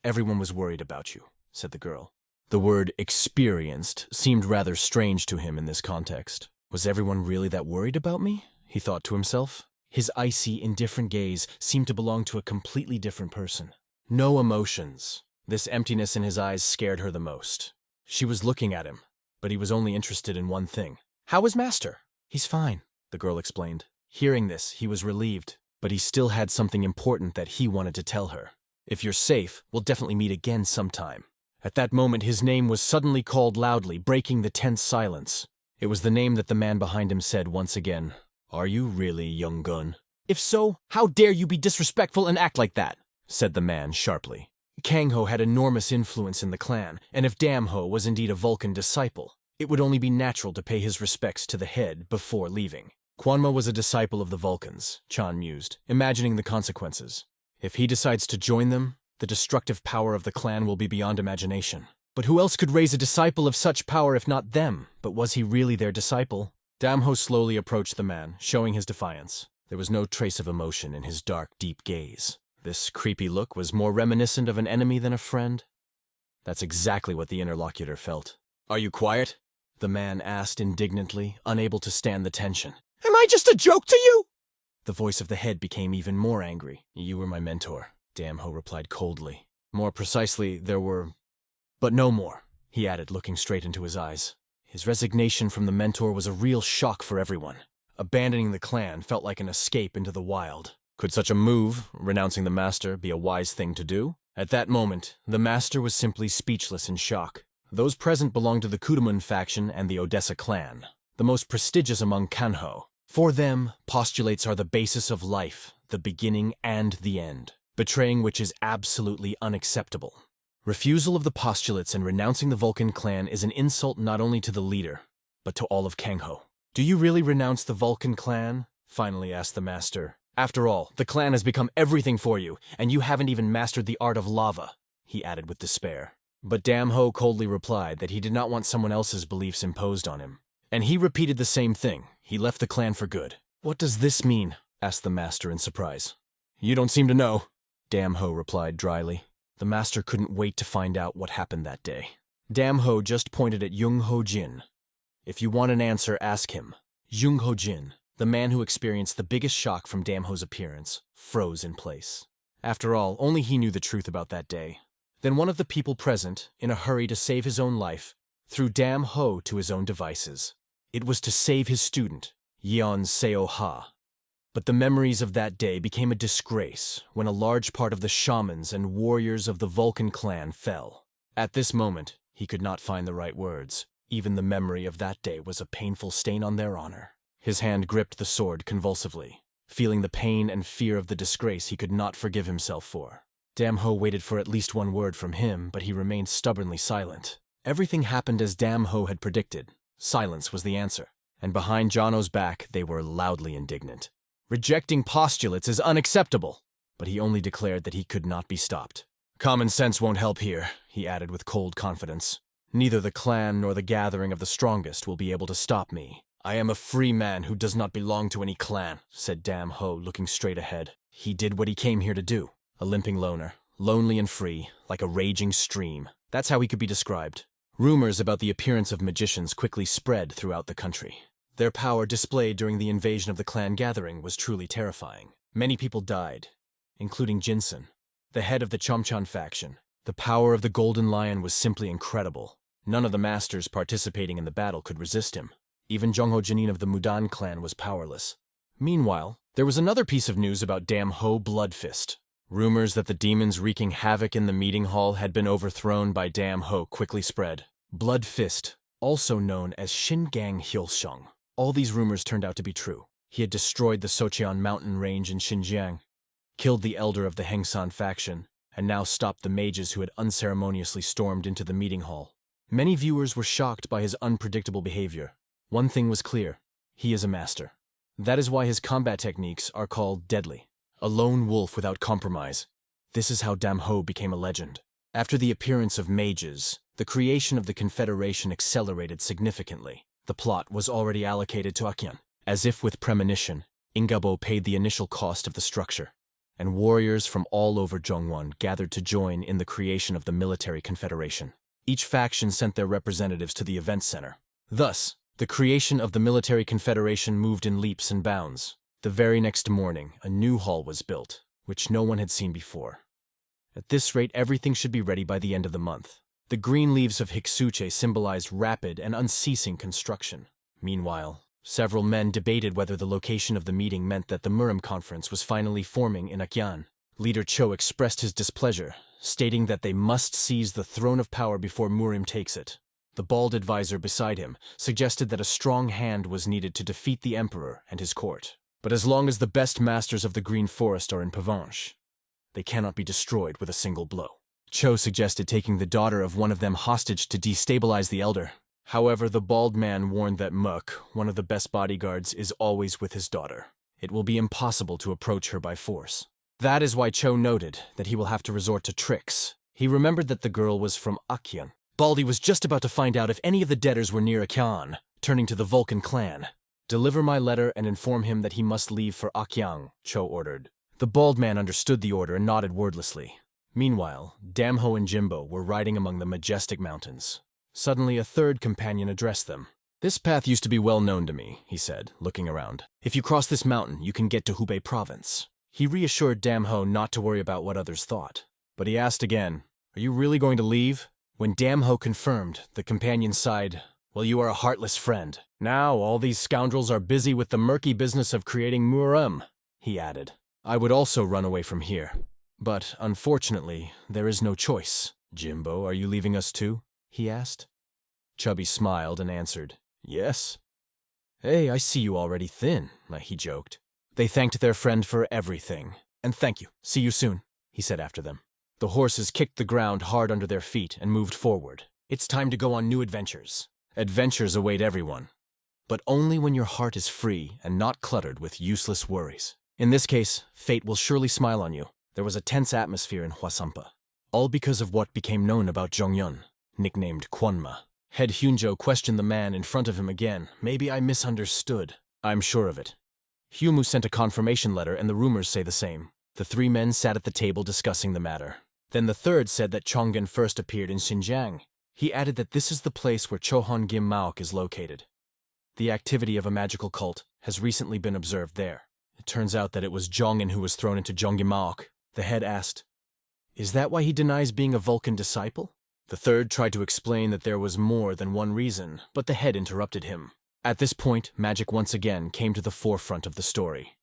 "Everyone was worried about you," said the girl. The word "experienced" seemed rather strange to him in this context. Was everyone really that worried about me? He thought to himself. His icy, indifferent gaze seemed to belong to a completely different person. No emotions. This emptiness in his eyes scared her the most. She was looking at him, but he was only interested in one thing. "How is Master?" "He's fine," the girl explained. Hearing this, he was relieved, but he still had something important that he wanted to tell her. "If you're safe, we'll definitely meet again sometime." At that moment, his name was suddenly called loudly, breaking the tense silence. It was the name that the man behind him said once again. "Are you really Young-gun?" "If so, how dare you be disrespectful and act like that?" said the man sharply. Kangho had enormous influence in the clan, and if Damho was indeed a Vulcan disciple, it would only be natural to pay his respects to the head before leaving. Kwanma was a disciple of the Vulcans, Chan mused, imagining the consequences. If he decides to join them, the destructive power of the clan will be beyond imagination. But who else could raise a disciple of such power if not them? But was he really their disciple? Damho slowly approached the man, showing his defiance. There was no trace of emotion in his dark, deep gaze. This creepy look was more reminiscent of an enemy than a friend. That's exactly what the interlocutor felt. "Are you quiet?" the man asked indignantly, unable to stand the tension. "Am I just a joke to you?" The voice of the head became even more angry. "You were my mentor," Damho replied coldly. "More precisely, there were... but no more," he added, looking straight into his eyes. His resignation from the mentor was a real shock for everyone. Abandoning the clan felt like an escape into the wild. Could such a move, renouncing the master, be a wise thing to do? At that moment, the master was simply speechless in shock. Those present belonged to the Kudamun faction and the Odessa clan, the most prestigious among Kanho. For them, postulates are the basis of life, the beginning and the end, betraying which is absolutely unacceptable. Refusal of the postulates and renouncing the Vulcan clan is an insult not only to the leader, but to all of Kangho. "Do you really renounce the Vulcan clan?" finally asked the master. "After all, the clan has become everything for you, and you haven't even mastered the art of lava," he added with despair. But Dam Ho coldly replied that he did not want someone else's beliefs imposed on him. And he repeated the same thing. He left the clan for good. "What does this mean?" asked the master in surprise. "You don't seem to know," Dam Ho replied dryly. The master couldn't wait to find out what happened that day. Dam Ho just pointed at Jung Ho Jin. "If you want an answer, ask him." Jung Ho Jin, the man who experienced the biggest shock from Dam Ho's appearance, froze in place. After all, only he knew the truth about that day. Then one of the people present, in a hurry to save his own life, threw Dam Ho to his own devices. It was to save his student, Yeon Seo Ha. But the memories of that day became a disgrace when a large part of the shamans and warriors of the Vulcan clan fell. At this moment, he could not find the right words. Even the memory of that day was a painful stain on their honor. His hand gripped the sword convulsively, feeling the pain and fear of the disgrace he could not forgive himself for. Dam Ho waited for at least one word from him, but he remained stubbornly silent. Everything happened as Dam Ho had predicted. Silence was the answer. And behind Jono's back, they were loudly indignant. Rejecting postulates is unacceptable. But he only declared that he could not be stopped. "Common sense won't help here," he added with cold confidence. "Neither the clan nor the gathering of the strongest will be able to stop me. I am a free man who does not belong to any clan," said Dam Ho, looking straight ahead. He did what he came here to do. A limping loner, lonely and free, like a raging stream. That's how he could be described. Rumors about the appearance of magicians quickly spread throughout the country. Their power displayed during the invasion of the clan gathering was truly terrifying. Many people died, including Jinsun, the head of the Chomchan faction. The power of the Golden Lion was simply incredible. None of the masters participating in the battle could resist him. Even Jongho Janin of the Mudan clan was powerless. Meanwhile, there was another piece of news about Dam Ho Bloodfist. Rumors that the demons wreaking havoc in the meeting hall had been overthrown by Dam Ho quickly spread. Bloodfist, also known as Shingang Hyolshung. All these rumors turned out to be true. He had destroyed the Socheon mountain range in Xinjiang, killed the elder of the Hengsan faction, and now stopped the mages who had unceremoniously stormed into the meeting hall. Many viewers were shocked by his unpredictable behavior. One thing was clear: he is a master. That is why his combat techniques are called deadly. A lone wolf without compromise. This is how Dam Ho became a legend. After the appearance of mages, the creation of the Confederation accelerated significantly. The plot was already allocated to Akyan. As if with premonition, Ingabo paid the initial cost of the structure, and warriors from all over Zhongwan gathered to join in the creation of the military confederation. Each faction sent their representatives to the event center. Thus, the creation of the military confederation moved in leaps and bounds. The very next morning, a new hall was built, which no one had seen before. At this rate, everything should be ready by the end of the month. The green leaves of Hiksuche symbolized rapid and unceasing construction. Meanwhile, several men debated whether the location of the meeting meant that the Murim conference was finally forming in Akyan. Leader Cho expressed his displeasure, stating that they must seize the throne of power before Murim takes it. The bald advisor beside him suggested that a strong hand was needed to defeat the emperor and his court. But as long as the best masters of the Green Forest are in Pavanche, they cannot be destroyed with a single blow. Cho suggested taking the daughter of one of them hostage to destabilize the elder. However, the bald man warned that Muk, one of the best bodyguards, is always with his daughter. It will be impossible to approach her by force. That is why Cho noted that he will have to resort to tricks. He remembered that the girl was from Akyan. Baldy was just about to find out if any of the debtors were near Akyan, turning to the Vulcan clan. "Deliver my letter and inform him that he must leave for Akyang," Cho ordered. The bald man understood the order and nodded wordlessly. Meanwhile, Dam Ho and Jimbo were riding among the majestic mountains. Suddenly, a third companion addressed them. "This path used to be well known to me," he said, looking around. "If you cross this mountain, you can get to Hubei province." He reassured Dam Ho not to worry about what others thought. But he asked again, "Are you really going to leave?" When Dam Ho confirmed, the companion sighed, "Well, you are a heartless friend. Now all these scoundrels are busy with the murky business of creating Murim," he added. "I would also run away from here. But, unfortunately, there is no choice." "Jimbo, are you leaving us too?" he asked. Chubby smiled and answered, "Yes." "Hey, I see you already thin," he joked. They thanked their friend for everything. "And thank you. See you soon," he said after them. The horses kicked the ground hard under their feet and moved forward. It's time to go on new adventures. Adventures await everyone, but only when your heart is free and not cluttered with useless worries. In this case, fate will surely smile on you. There was a tense atmosphere in Huasampa. all because of what became known about Jongyun, nicknamed Kwanma. Head Hyunjo questioned the man in front of him again. Maybe I misunderstood. I'm sure of it. Hyumu sent a confirmation letter and the rumors say the same. The three men sat at the table discussing the matter. Then the third said that Chongan first appeared in Xinjiang. He added that this is the place where Chohon Gim Maok is located. The activity of a magical cult has recently been observed there. It turns out that it was Jongan who was thrown into Jonggimaok. The head asked, "Is that why he denies being a Vulcan disciple?" The third tried to explain that there was more than one reason, but the head interrupted him. At this point, magic once again came to the forefront of the story.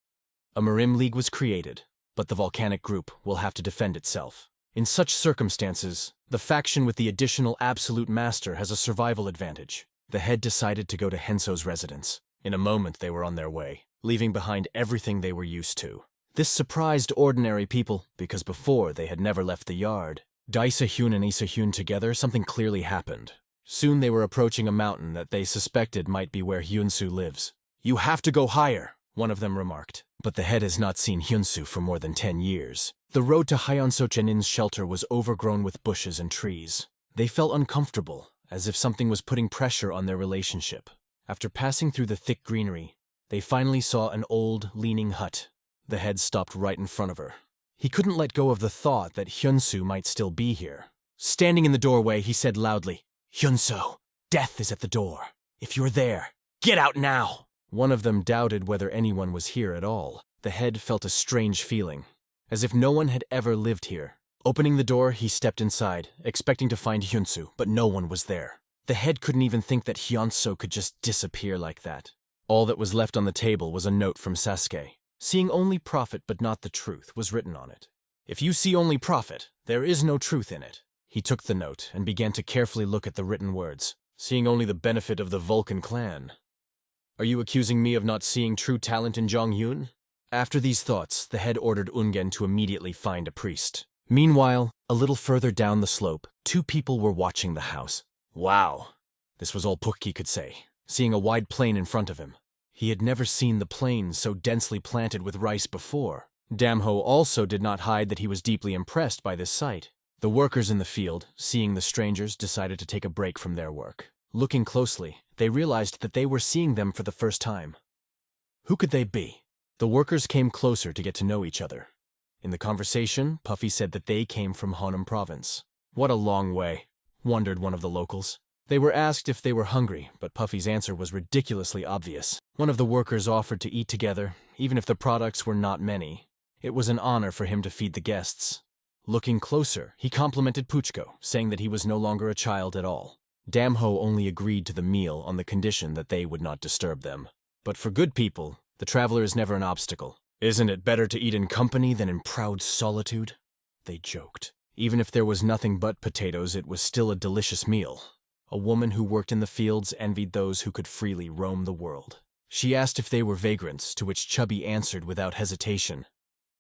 A Marim League was created, but the volcanic group will have to defend itself. In such circumstances, the faction with the additional absolute master has a survival advantage. The head decided to go to Henso's residence. In a moment they were on their way, leaving behind everything they were used to. This surprised ordinary people, because before they had never left the yard. Daisa-hyun and Isa-hyun together, something clearly happened. Soon they were approaching a mountain that they suspected might be where Hyunsu lives. "You have to go higher," one of them remarked. But the head has not seen Hyunsu for more than 10 years. The road to Hyunso Chenin's shelter was overgrown with bushes and trees. They felt uncomfortable, as if something was putting pressure on their relationship. After passing through the thick greenery, they finally saw an old, leaning hut. The head stopped right in front of her. He couldn't let go of the thought that Hyunsu might still be here. Standing in the doorway, he said loudly, "Hyunso, death is at the door. If you're there, get out now!" One of them doubted whether anyone was here at all. The head felt a strange feeling, as if no one had ever lived here. Opening the door, he stepped inside, expecting to find Hyunsu, but no one was there. The head couldn't even think that Hyunsu could just disappear like that. All that was left on the table was a note from Sasuke. "Seeing only profit but not the truth" was written on it. "If you see only profit, there is no truth in it." He took the note and began to carefully look at the written words. "Seeing only the benefit of the Vulcan clan. Are you accusing me of not seeing true talent in Jong-hyun?" After these thoughts, the head ordered Ungen to immediately find a priest. Meanwhile, a little further down the slope, two people were watching the house. Wow! This was all Pukki could say, seeing a wide plain in front of him. He had never seen the plain so densely planted with rice before. Damho also did not hide that he was deeply impressed by this sight. The workers in the field, seeing the strangers, decided to take a break from their work. Looking closely, they realized that they were seeing them for the first time. Who could they be? The workers came closer to get to know each other. In the conversation, Puffy said that they came from Honam province. "What a long way," wondered one of the locals. They were asked if they were hungry, but Puffy's answer was ridiculously obvious. One of the workers offered to eat together, even if the products were not many. It was an honor for him to feed the guests. Looking closer, he complimented Puchko, saying that he was no longer a child at all. Damho only agreed to the meal on the condition that they would not disturb them. But for good people, the traveler is never an obstacle. "Isn't it better to eat in company than in proud solitude?" They joked. Even if there was nothing but potatoes, it was still a delicious meal. A woman who worked in the fields envied those who could freely roam the world. She asked if they were vagrants, to which Chubby answered without hesitation,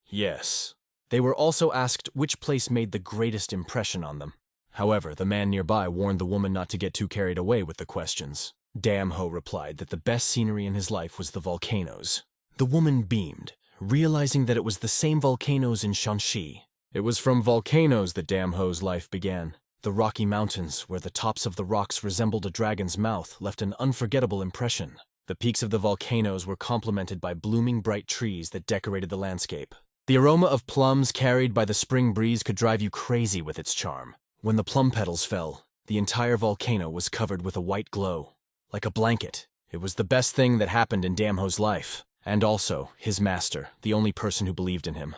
"Yes." They were also asked which place made the greatest impression on them. However, the man nearby warned the woman not to get too carried away with the questions. Damho replied that the best scenery in his life was the volcanoes. The woman beamed, realizing that it was the same volcanoes in Shanxi. It was from volcanoes that Damho's life began. The Rocky Mountains, where the tops of the rocks resembled a dragon's mouth, left an unforgettable impression. The peaks of the volcanoes were complemented by blooming bright trees that decorated the landscape. The aroma of plums carried by the spring breeze could drive you crazy with its charm. When the plum petals fell, the entire volcano was covered with a white glow. Like a blanket, it was the best thing that happened in Damho's life, and also his master, the only person who believed in him.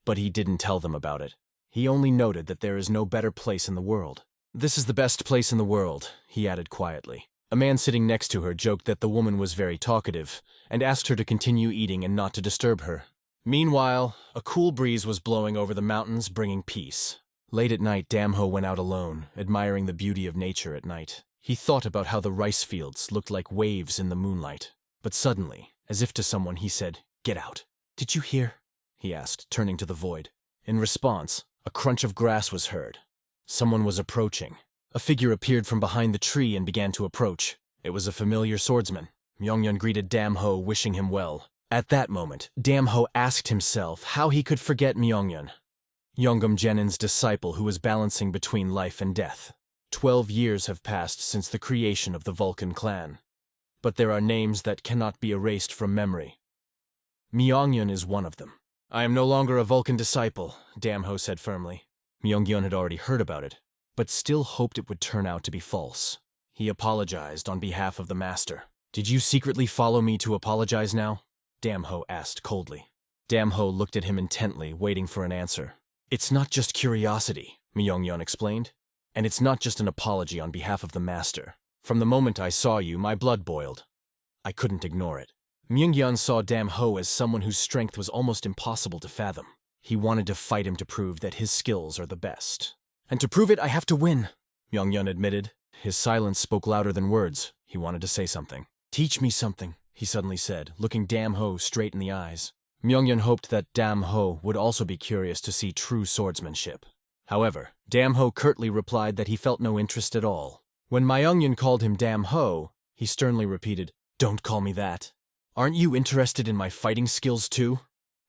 But he didn't tell them about it. He only noted that there is no better place in the world. "This is the best place in the world," he added quietly. A man sitting next to her joked that the woman was very talkative, and asked her to continue eating and not to disturb her. Meanwhile, a cool breeze was blowing over the mountains, bringing peace. Late at night, Damho went out alone, admiring the beauty of nature at night. He thought about how the rice fields looked like waves in the moonlight. But suddenly, as if to someone, he said, "Get out." "Did you hear?" he asked, turning to the void. In response, a crunch of grass was heard. Someone was approaching. A figure appeared from behind the tree and began to approach. It was a familiar swordsman. Myeongyun greeted Damho, wishing him well. At that moment, Damho asked himself how he could forget Myeongyun. Yeongum Jenin's disciple who was balancing between life and death. 12 years have passed since the creation of the Vulcan clan. But there are names that cannot be erased from memory. Myeongyeon is one of them. I am no longer a Vulcan disciple, Damho said firmly. Myeongyeon had already heard about it, but still hoped it would turn out to be false. He apologized on behalf of the master. Did you secretly follow me to apologize now? Damho asked coldly. Damho looked at him intently, waiting for an answer. It's not just curiosity, Myeongyeon explained. And it's not just an apology on behalf of the master. From the moment I saw you, my blood boiled. I couldn't ignore it. Myeongyeon saw Damho as someone whose strength was almost impossible to fathom. He wanted to fight him to prove that his skills are the best. And to prove it, I have to win, Myeongyeon admitted. His silence spoke louder than words. He wanted to say something. Teach me something, he suddenly said, looking Damho straight in the eyes. Myeongyeon hoped that Damho would also be curious to see true swordsmanship. However, Damho curtly replied that he felt no interest at all. When Myeongyeon called him Damho, he sternly repeated, "Don't call me that." "Aren't you interested in my fighting skills too?"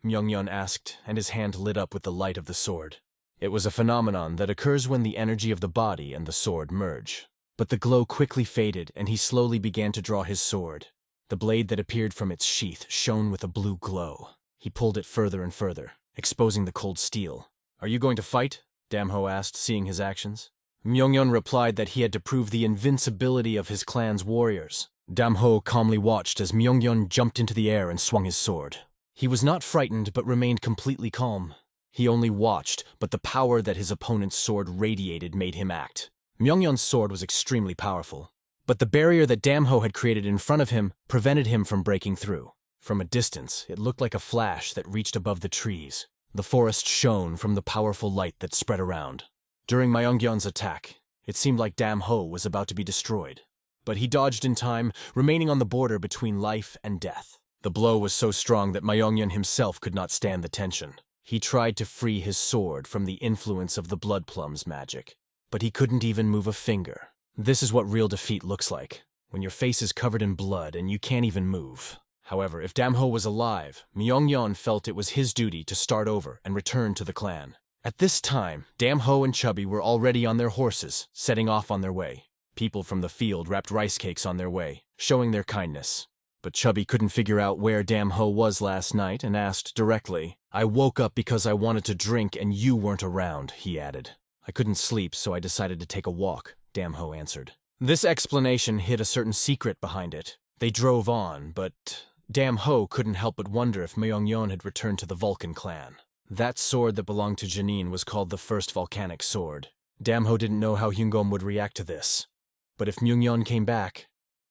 Myeongyeon asked, and his hand lit up with the light of the sword. It was a phenomenon that occurs when the energy of the body and the sword merge. But the glow quickly faded, and he slowly began to draw his sword. The blade that appeared from its sheath shone with a blue glow. He pulled it further and further, exposing the cold steel. "Are you going to fight?" Damho asked, seeing his actions. Myeongyeon replied that he had to prove the invincibility of his clan's warriors. Damho calmly watched as Myeongyeon jumped into the air and swung his sword. He was not frightened but remained completely calm. He only watched, but the power that his opponent's sword radiated made him act. Myeongyeon's sword was extremely powerful, but the barrier that Damho had created in front of him prevented him from breaking through. From a distance, it looked like a flash that reached above the trees. The forest shone from the powerful light that spread around. During Myeongyeon's attack, it seemed like Damho was about to be destroyed. But he dodged in time, remaining on the border between life and death. The blow was so strong that Myeongyeon himself could not stand the tension. He tried to free his sword from the influence of the Blood Plum's magic, but he couldn't even move a finger. This is what real defeat looks like, when your face is covered in blood and you can't even move. However, if Damho was alive, Myeongyeon felt it was his duty to start over and return to the clan. At this time, Damho and Chubby were already on their horses, setting off on their way. People from the field wrapped rice cakes on their way, showing their kindness. But Chubby couldn't figure out where Damho was last night and asked directly, "I woke up because I wanted to drink and you weren't around," he added. "I couldn't sleep, so I decided to take a walk," Damho answered. This explanation hid a certain secret behind it. They drove on, but Damho couldn't help but wonder if Myeongyeon had returned to the Vulcan clan. That sword that belonged to Janine was called the First Volcanic Sword. Damho didn't know how Hyungom would react to this. But if Myeongyeon came back,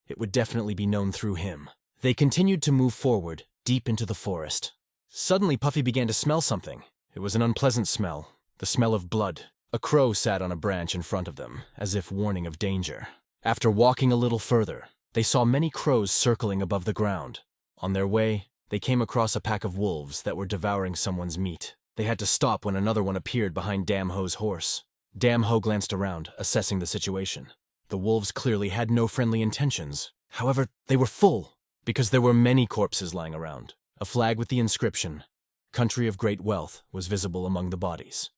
it would definitely be known through him. They continued to move forward, deep into the forest. Suddenly Puffy began to smell something. It was an unpleasant smell, the smell of blood. A crow sat on a branch in front of them, as if warning of danger. After walking a little further, they saw many crows circling above the ground. On their way, they came across a pack of wolves that were devouring someone's meat. They had to stop when another one appeared behind Damho's horse. Damho glanced around, assessing the situation. The wolves clearly had no friendly intentions. However, they were full, because there were many corpses lying around. A flag with the inscription, "Country of Great Wealth," was visible among the bodies.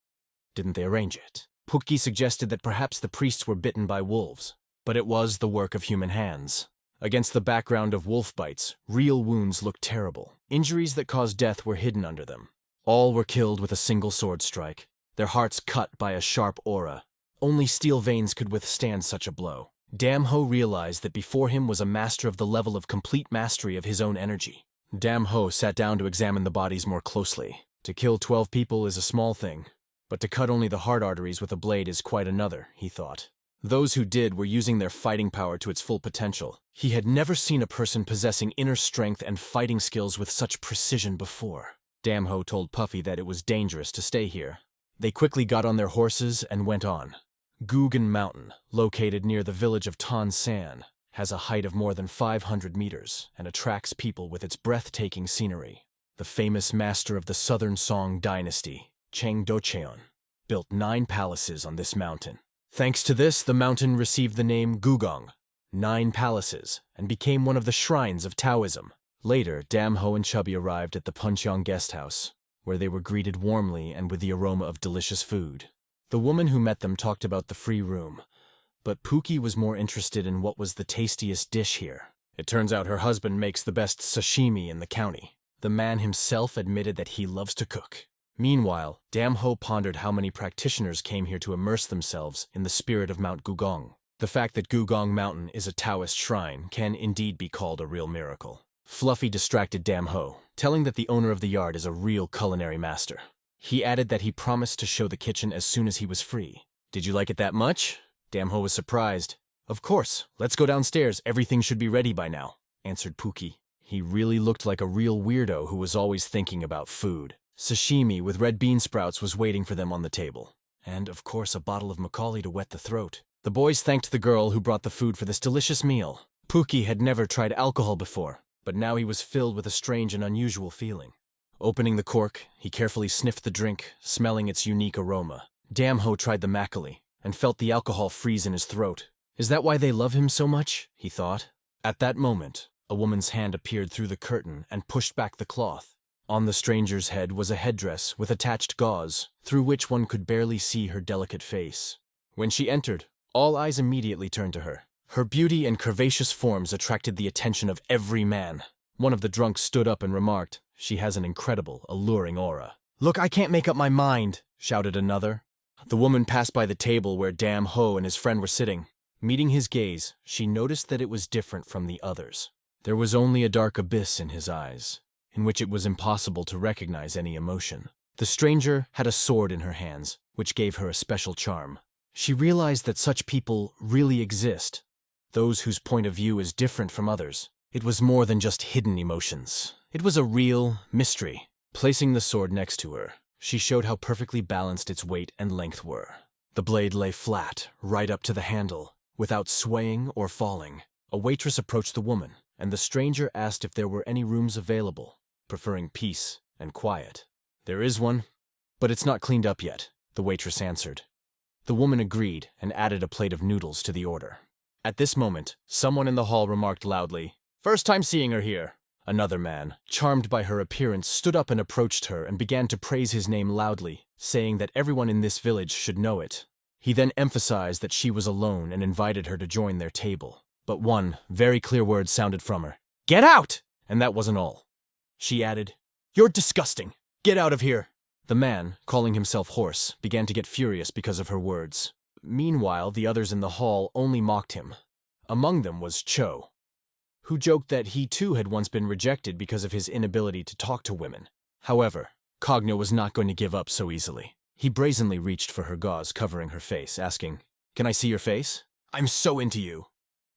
Didn't they arrange it? Pukki suggested that perhaps the priests were bitten by wolves, but it was the work of human hands. Against the background of wolf bites, real wounds looked terrible. Injuries that caused death were hidden under them. All were killed with a single sword strike, their hearts cut by a sharp aura. Only steel veins could withstand such a blow. Damho realized that before him was a master of the level of complete mastery of his own energy. Damho sat down to examine the bodies more closely. To kill 12 people is a small thing, but to cut only the heart arteries with a blade is quite another, he thought. Those who did were using their fighting power to its full potential. He had never seen a person possessing inner strength and fighting skills with such precision before. Damho told Puffy that it was dangerous to stay here. They quickly got on their horses and went on. Guggen Mountain, located near the village of Ton San, has a height of more than 500 meters and attracts people with its breathtaking scenery. The famous master of the Southern Song dynasty, Chang Docheon, built 9 palaces on this mountain. Thanks to this, the mountain received the name Gugong, 9 palaces, and became one of the shrines of Taoism. Later, Damho and Chubby arrived at the Puncheong guest house. where they were greeted warmly and with the aroma of delicious food. The woman who met them talked about the free room, but Pookie was more interested in what was the tastiest dish here. It turns out her husband makes the best sashimi in the county. The man himself admitted that he loves to cook. Meanwhile, Damho pondered how many practitioners came here to immerse themselves in the spirit of Mount Gugong. The fact that Gugong Mountain is a Taoist shrine can indeed be called a real miracle. Fluffy distracted Damho, telling that the owner of the yard is a real culinary master. He added that he promised to show the kitchen as soon as he was free. Did you like it that much? Damho was surprised. Of course, let's go downstairs, everything should be ready by now, answered Pookie. He really looked like a real weirdo who was always thinking about food. Sashimi with red bean sprouts was waiting for them on the table. And, of course, a bottle of Macaulay to wet the throat. The boys thanked the girl who brought the food for this delicious meal. Pookie had never tried alcohol before, but now he was filled with a strange and unusual feeling. Opening the cork, he carefully sniffed the drink, smelling its unique aroma. Damho tried the Macaulay and felt the alcohol freeze in his throat. Is that why they love him so much? He thought. At that moment, a woman's hand appeared through the curtain and pushed back the cloth. On the stranger's head was a headdress with attached gauze, through which one could barely see her delicate face. When she entered, all eyes immediately turned to her. Her beauty and curvaceous forms attracted the attention of every man. One of the drunks stood up and remarked, "She has an incredible, alluring aura." "Look, I can't make up my mind," shouted another. The woman passed by the table where Damho and his friend were sitting. Meeting his gaze, she noticed that it was different from the others. There was only a dark abyss in his eyes, in which it was impossible to recognize any emotion. The stranger had a sword in her hands, which gave her a special charm. She realized that such people really exist, those whose point of view is different from others. It was more than just hidden emotions. It was a real mystery. Placing the sword next to her, she showed how perfectly balanced its weight and length were. The blade lay flat, right up to the handle, without swaying or falling. A waitress approached the woman, and the stranger asked if there were any rooms available, preferring peace and quiet. "There is one, but it's not cleaned up yet," the waitress answered. The woman agreed and added a plate of noodles to the order. At this moment, someone in the hall remarked loudly, "First time seeing her here." Another man, charmed by her appearance, stood up and approached her and began to praise his name loudly, saying that everyone in this village should know it. He then emphasized that she was alone and invited her to join their table. But one very clear word sounded from her, "Get out!" And that wasn't all. She added, "You're disgusting. Get out of here." The man, calling himself Horse, began to get furious because of her words. Meanwhile, the others in the hall only mocked him. Among them was Cho, who joked that he too had once been rejected because of his inability to talk to women. However, Cogno was not going to give up so easily. He brazenly reached for her gauze covering her face, asking, "Can I see your face? I'm so into you,"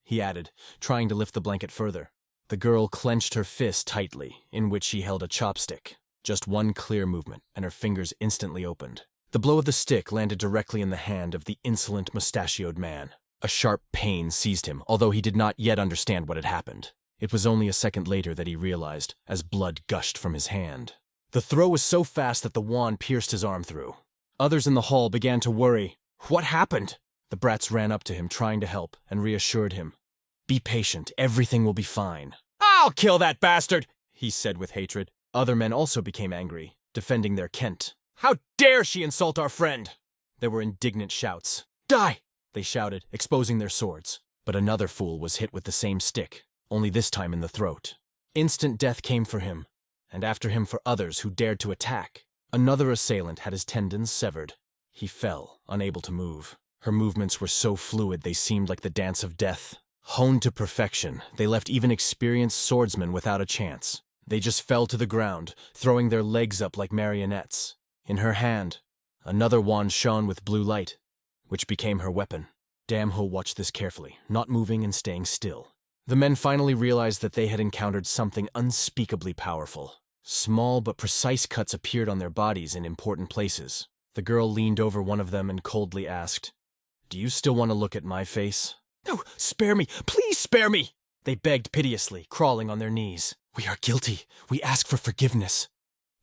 he added, trying to lift the blanket further. The girl clenched her fist tightly, in which she held a chopstick. Just one clear movement, and her fingers instantly opened. The blow of the stick landed directly in the hand of the insolent, mustachioed man. A sharp pain seized him, although he did not yet understand what had happened. It was only a second later that he realized, as blood gushed from his hand. The throw was so fast that the wand pierced his arm through. Others in the hall began to worry. What happened? The brats ran up to him, trying to help, and reassured him. "Be patient, everything will be fine." "I'll kill that bastard," he said with hatred. Other men also became angry, defending their Kent. "How dare she insult our friend?" There were indignant shouts. "Die!" they shouted, exposing their swords. But another fool was hit with the same stick, only this time in the throat. Instant death came for him, and after him for others who dared to attack. Another assailant had his tendons severed. He fell, unable to move. Her movements were so fluid they seemed like the dance of death. Honed to perfection, they left even experienced swordsmen without a chance. They just fell to the ground, throwing their legs up like marionettes. In her hand, another wand shone with blue light, which became her weapon. Damho watched this carefully, not moving and staying still. The men finally realized that they had encountered something unspeakably powerful. Small but precise cuts appeared on their bodies in important places. The girl leaned over one of them and coldly asked, "Do you still want to look at my face?" "No, spare me! Please spare me!" They begged piteously, crawling on their knees. "We are guilty. We ask for forgiveness,"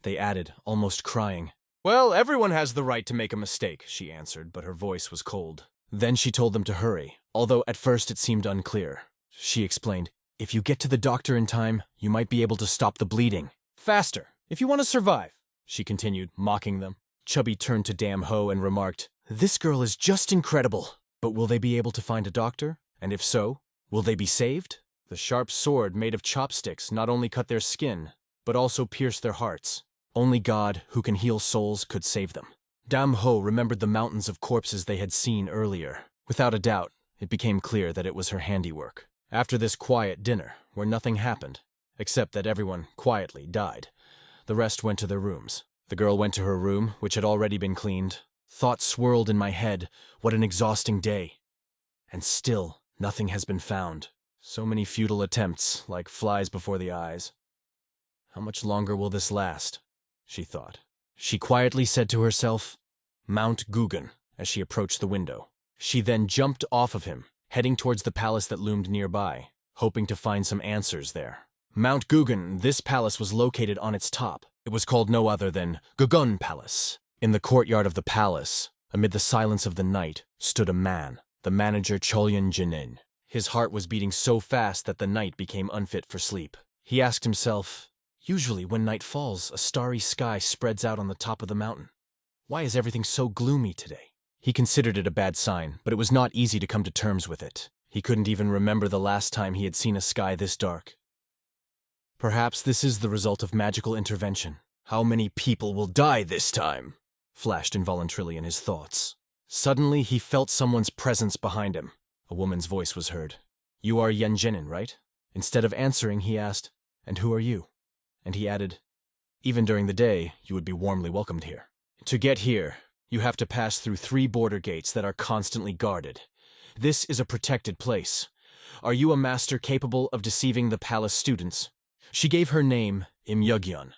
they added, almost crying. "Well, everyone has the right to make a mistake," she answered, but her voice was cold. Then she told them to hurry, although at first it seemed unclear. She explained, "If you get to the doctor in time, you might be able to stop the bleeding. Faster, if you want to survive." she continued, mocking them. Chubby turned to Dam Ho and remarked, "This girl is just incredible. But will they be able to find a doctor? And if so, will they be saved?" The sharp sword made of chopsticks not only cut their skin, but also pierced their hearts. Only God, who can heal souls, could save them. Dam Ho remembered the mountains of corpses they had seen earlier. Without a doubt, it became clear that it was her handiwork. After this quiet dinner, where nothing happened, except that everyone quietly died, the rest went to their rooms. The girl went to her room, which had already been cleaned. Thoughts swirled in my head. What an exhausting day. And still, nothing has been found. So many futile attempts, like flies before the eyes. How much longer will this last? She thought. She quietly said to herself, Mount Gugan, as she approached the window. She then jumped off of him, heading towards the palace that loomed nearby, hoping to find some answers there. Mount Gugan, this palace was located on its top. It was called no other than Gugun Palace. In the courtyard of the palace, amid the silence of the night, stood a man, the manager Cholyan Jinin. His heart was beating so fast that the night became unfit for sleep. He asked himself, usually when night falls, a starry sky spreads out on the top of the mountain. Why is everything so gloomy today? He considered it a bad sign, but it was not easy to come to terms with it. He couldn't even remember the last time he had seen a sky this dark. Perhaps this is the result of magical intervention. How many people will die this time? Flashed involuntarily in his thoughts. Suddenly, he felt someone's presence behind him. A woman's voice was heard. You are Yen Jinin, right? Instead of answering, he asked, and who are you? And he added, even during the day, you would be warmly welcomed here. To get here, you have to pass through 3 border gates that are constantly guarded. This is a protected place. Are you a master capable of deceiving the palace students? She gave her name, Im Yugyeon,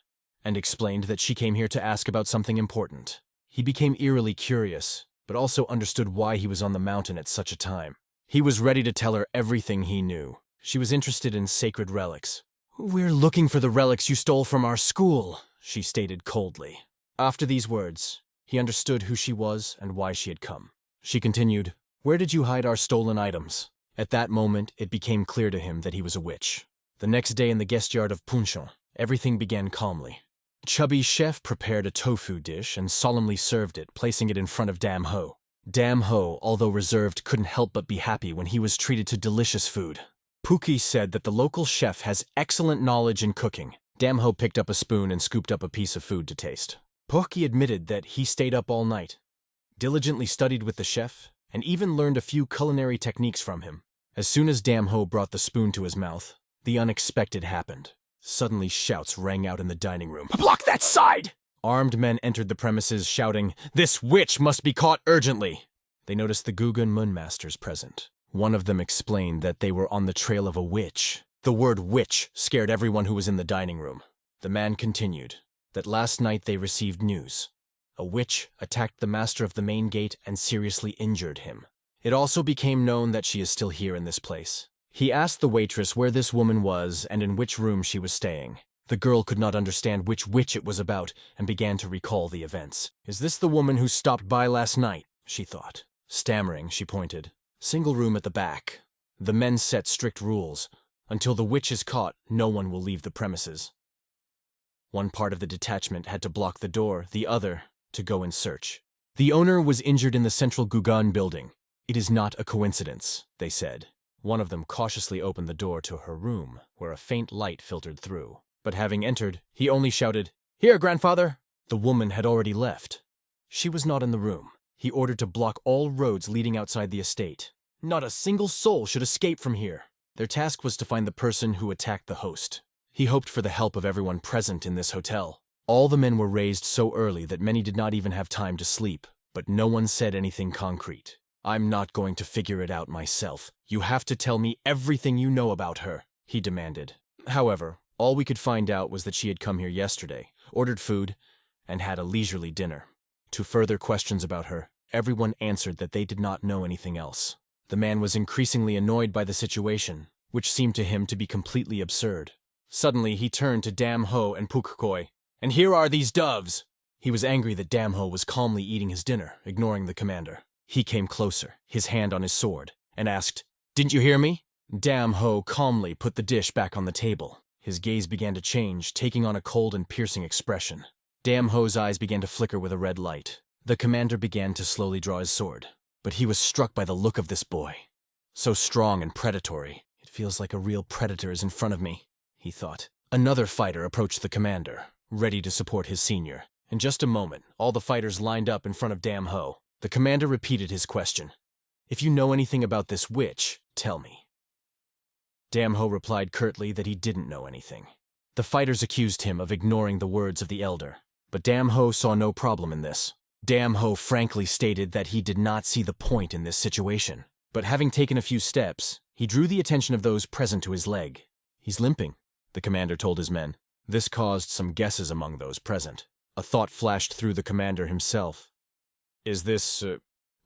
and explained that she came here to ask about something important. He became eerily curious, but also understood why he was on the mountain at such a time. He was ready to tell her everything he knew. She was interested in sacred relics. We're looking for the relics you stole from our school, she stated coldly. After these words, he understood who she was and why she had come. She continued, where did you hide our stolen items? At that moment, it became clear to him that he was a witch. The next day in the guest yard of Punchon, everything began calmly. Chubby chef prepared a tofu dish and solemnly served it, placing it in front of Dam Ho. Dam Ho, although reserved, couldn't help but be happy when he was treated to delicious food. Pookie said that the local chef has excellent knowledge in cooking. Dam Ho picked up a spoon and scooped up a piece of food to taste. Pookie admitted that he stayed up all night, diligently studied with the chef, and even learned a few culinary techniques from him. As soon as Dam Ho brought the spoon to his mouth, the unexpected happened. Suddenly shouts rang out in the dining room. Block that side! Armed men entered the premises shouting, this witch must be caught urgently! They noticed the Gugun Moon Masters present. One of them explained that they were on the trail of a witch. The word witch scared everyone who was in the dining room. The man continued that last night they received news. A witch attacked the master of the main gate and seriously injured him. It also became known that she is still here in this place. He asked the waitress where this woman was and in which room she was staying. The girl could not understand which witch it was about and began to recall the events. Is this the woman who stopped by last night? She thought. Stammering, she pointed. Single room at the back. The men set strict rules. Until the witch is caught, no one will leave the premises. One part of the detachment had to block the door, the other to go in search. The owner was injured in the central Gugan building. It is not a coincidence, they said. One of them cautiously opened the door to her room, where a faint light filtered through. But having entered, he only shouted, Here, grandfather! The woman had already left. She was not in the room. He ordered to block all roads leading outside the estate. Not a single soul should escape from here. Their task was to find the person who attacked the host. He hoped for the help of everyone present in this hotel. All the men were raised so early that many did not even have time to sleep, but no one said anything concrete. I'm not going to figure it out myself. You have to tell me everything you know about her, he demanded. However, all we could find out was that she had come here yesterday, ordered food, and had a leisurely dinner. To further questions about her, everyone answered that they did not know anything else. The man was increasingly annoyed by the situation, which seemed to him to be completely absurd. Suddenly, he turned to Dam Ho and Pukkoi. And here are these doves! He was angry that Dam Ho was calmly eating his dinner, ignoring the commander. He came closer, his hand on his sword, and asked, Didn't you hear me? Dam Ho calmly put the dish back on the table. His gaze began to change, taking on a cold and piercing expression. Damn Ho's eyes began to flicker with a red light. The commander began to slowly draw his sword, but he was struck by the look of this boy. So strong and predatory. It feels like a real predator is in front of me, he thought. Another fighter approached the commander, ready to support his senior. In just a moment, all the fighters lined up in front of Damn Ho. The commander repeated his question. If you know anything about this witch, tell me. Damn Ho replied curtly that he didn't know anything. The fighters accused him of ignoring the words of the elder, but Damn Ho saw no problem in this. Damn Ho frankly stated that he did not see the point in this situation, but having taken a few steps, he drew the attention of those present to his leg. He's limping, the commander told his men. This caused some guesses among those present. A thought flashed through the commander himself. Is this,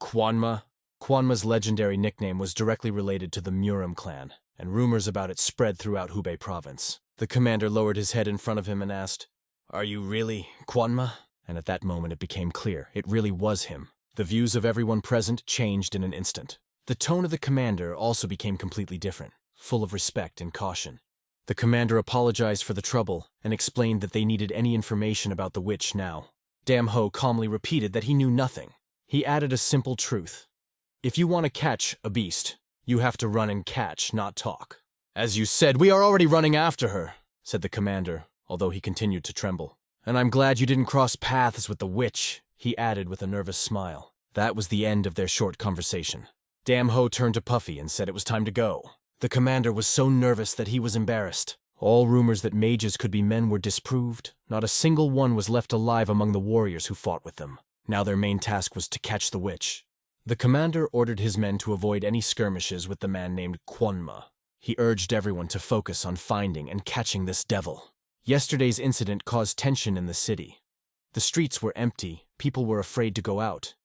Kwanma? Kwanma's legendary nickname was directly related to the Murim clan, and rumors about it spread throughout Hubei province. The commander lowered his head in front of him and asked, Are you really Kwanma? And at that moment it became clear, it really was him. The views of everyone present changed in an instant. The tone of the commander also became completely different, full of respect and caution. The commander apologized for the trouble and explained that they needed any information about the witch now. Damn Ho calmly repeated that he knew nothing. He added a simple truth. If you want to catch a beast, you have to run and catch, not talk. As you said, we are already running after her, said the commander, although he continued to tremble. And I'm glad you didn't cross paths with the witch, he added with a nervous smile. That was the end of their short conversation. Damn Ho turned to Puffy and said it was time to go. The commander was so nervous that he was embarrassed. All rumors that mages could be men were disproved. Not a single one was left alive among the warriors who fought with them. Now their main task was to catch the witch. The commander ordered his men to avoid any skirmishes with the man named Kwanma. He urged everyone to focus on finding and catching this devil. Yesterday's incident caused tension in the city. The streets were empty, people were afraid to go out,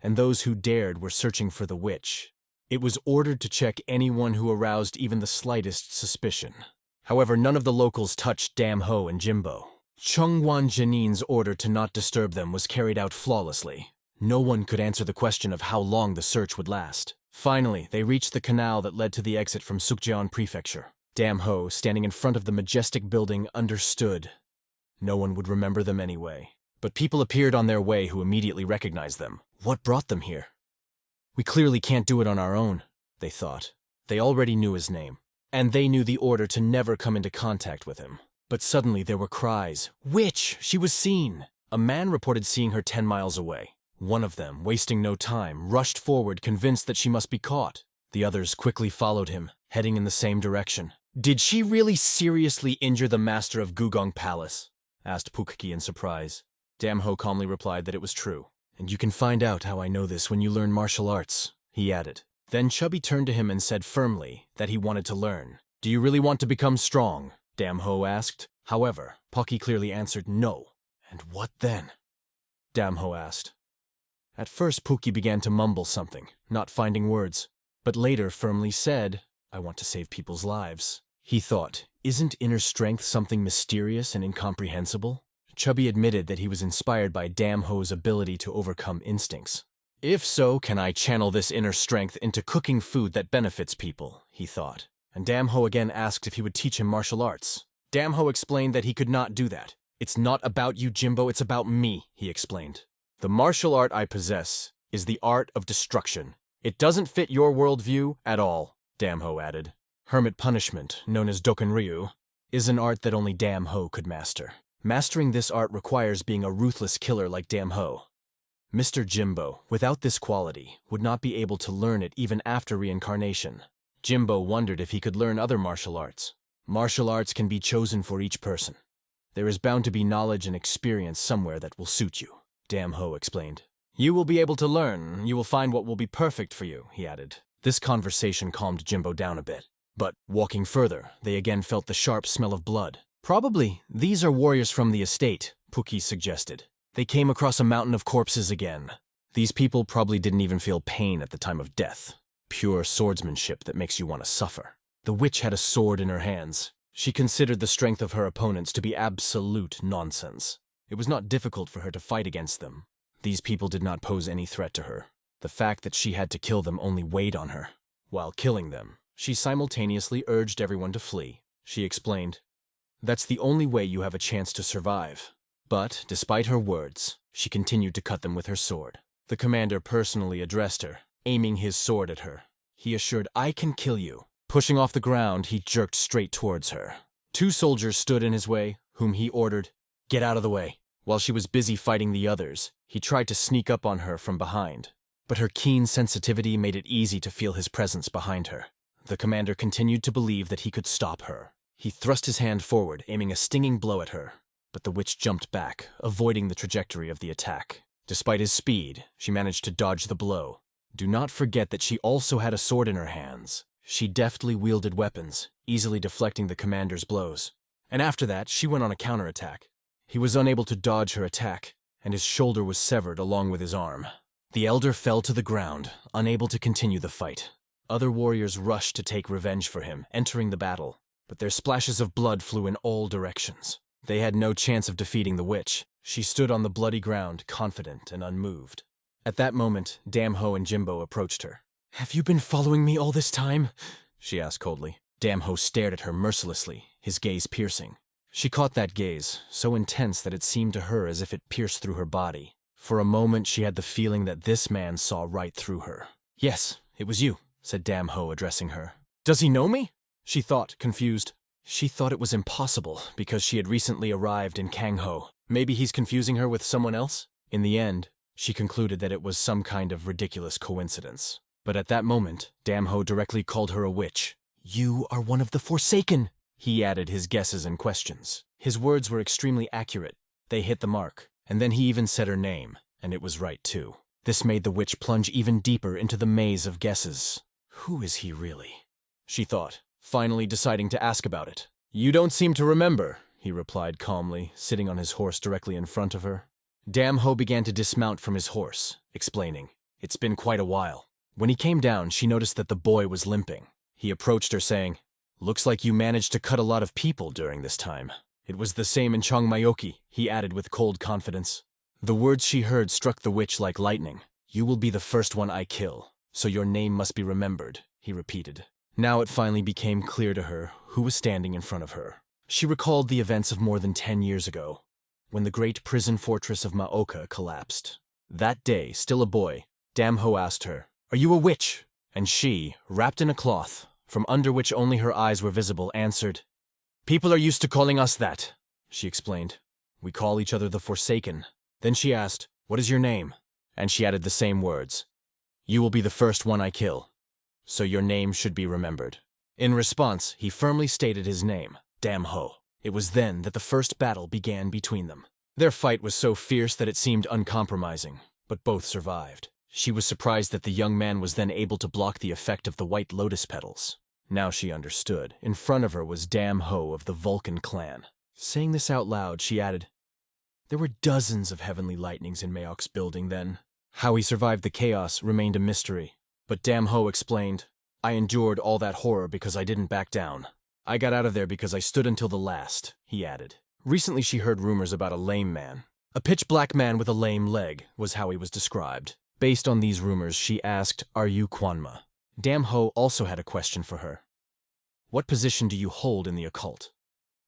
and those who dared were searching for the witch. It was ordered to check anyone who aroused even the slightest suspicion. However, none of the locals touched Damn Ho and Jimbo. Chungwan Janin's order to not disturb them was carried out flawlessly. No one could answer the question of how long the search would last. Finally, they reached the canal that led to the exit from Sukjeon Prefecture. Damn Ho, standing in front of the majestic building, understood. No one would remember them anyway. But people appeared on their way who immediately recognized them. What brought them here? We clearly can't do it on our own, they thought. They already knew his name, and they knew the order to never come into contact with him. But suddenly there were cries. Witch! She was seen! A man reported seeing her 10 miles away. One of them, wasting no time, rushed forward convinced that she must be caught. The others quickly followed him, heading in the same direction. Did she really seriously injure the master of Gugong Palace? Asked Pukki in surprise. Damn Ho calmly replied that it was true. And you can find out how I know this when you learn martial arts, he added. Then Chubby turned to him and said firmly that he wanted to learn. Do you really want to become strong? Damn Ho asked. However, Pukki clearly answered no. And what then? Damn Ho asked. At first Pukki began to mumble something, not finding words, but later firmly said, I want to save people's lives. He thought, isn't inner strength something mysterious and incomprehensible? Chubby admitted that he was inspired by Damn Ho's ability to overcome instincts. If so, can I channel this inner strength into cooking food that benefits people, he thought. And Damn Ho again asked if he would teach him martial arts. Damn Ho explained that he could not do that. It's not about you, Jimbo, it's about me, he explained. The martial art I possess is the art of destruction. It doesn't fit your worldview at all, Damn Ho added. Hermit punishment, known as Dokenryu, is an art that only Damn Ho could master. Mastering this art requires being a ruthless killer like Damn Ho. Mr. Jimbo, without this quality, would not be able to learn it even after reincarnation. Jimbo wondered if he could learn other martial arts. Martial arts can be chosen for each person. There is bound to be knowledge and experience somewhere that will suit you, Damn Ho explained. You will be able to learn. You will find what will be perfect for you, he added. This conversation calmed Jimbo down a bit. But, walking further, they again felt the sharp smell of blood. Probably, these are warriors from the estate, Pukki suggested. They came across a mountain of corpses again. These people probably didn't even feel pain at the time of death. Pure swordsmanship that makes you want to suffer. The witch had a sword in her hands. She considered the strength of her opponents to be absolute nonsense. It was not difficult for her to fight against them. These people did not pose any threat to her. The fact that she had to kill them only weighed on her. While killing them, she simultaneously urged everyone to flee. She explained, That's the only way you have a chance to survive. But, despite her words, she continued to cut them with her sword. The commander personally addressed her, aiming his sword at her. He assured, "I can kill you." Pushing off the ground, he jerked straight towards her. Two soldiers stood in his way, whom he ordered, "Get out of the way." While she was busy fighting the others, he tried to sneak up on her from behind. But her keen sensitivity made it easy to feel his presence behind her. The commander continued to believe that he could stop her. He thrust his hand forward, aiming a stinging blow at her. But the witch jumped back, avoiding the trajectory of the attack. Despite his speed, she managed to dodge the blow. Do not forget that she also had a sword in her hands. She deftly wielded weapons, easily deflecting the commander's blows. And after that, she went on a counterattack. He was unable to dodge her attack, and his shoulder was severed along with his arm. The elder fell to the ground, unable to continue the fight. Other warriors rushed to take revenge for him, entering the battle, but their splashes of blood flew in all directions. They had no chance of defeating the witch. She stood on the bloody ground, confident and unmoved. At that moment, Damho and Jimbo approached her. "Have you been following me all this time?" she asked coldly. Damho stared at her mercilessly, his gaze piercing. She caught that gaze, so intense that it seemed to her as if it pierced through her body. For a moment, she had the feeling that this man saw right through her. "Yes, it was you," said Damho, addressing her. "Does he know me?" she thought, confused. She thought it was impossible because she had recently arrived in Kangho. Maybe he's confusing her with someone else? In the end, she concluded that it was some kind of ridiculous coincidence. But at that moment, Damho directly called her a witch. "You are one of the Forsaken," he added his guesses and questions. His words were extremely accurate. They hit the mark. And then he even said her name, and it was right too. This made the witch plunge even deeper into the maze of guesses. Who is he really? She thought, finally deciding to ask about it. "You don't seem to remember," he replied calmly, sitting on his horse directly in front of her. Damho began to dismount from his horse, explaining, "It's been quite a while." When he came down, she noticed that the boy was limping. He approached her saying, "Looks like you managed to cut a lot of people during this time." "It was the same in Chongmayoki," he added with cold confidence. The words she heard struck the witch like lightning. "You will be the first one I kill, so your name must be remembered," he repeated. Now it finally became clear to her who was standing in front of her. She recalled the events of more than 10 years ago, when the great prison fortress of Maoka collapsed. That day, still a boy, Damho asked her, "Are you a witch?" And she, wrapped in a cloth, from under which only her eyes were visible, answered, "People are used to calling us that," she explained. "We call each other the Forsaken." Then she asked, "What is your name?" And she added the same words. "You will be the first one I kill, so your name should be remembered." In response, he firmly stated his name, Damho. It was then that the first battle began between them. Their fight was so fierce that it seemed uncompromising, but both survived. She was surprised that the young man was then able to block the effect of the white lotus petals. Now she understood. In front of her was Damho of the Vulcan clan. Saying this out loud, she added, "There were dozens of heavenly lightnings in Maok's building then." How he survived the chaos remained a mystery. But Damho explained, "I endured all that horror because I didn't back down. I got out of there because I stood until the last," he added. Recently she heard rumors about a lame man. A pitch-black man with a lame leg was how he was described. Based on these rumors, she asked, "Are you Kwanma?" Damho also had a question for her. "What position do you hold in the occult?"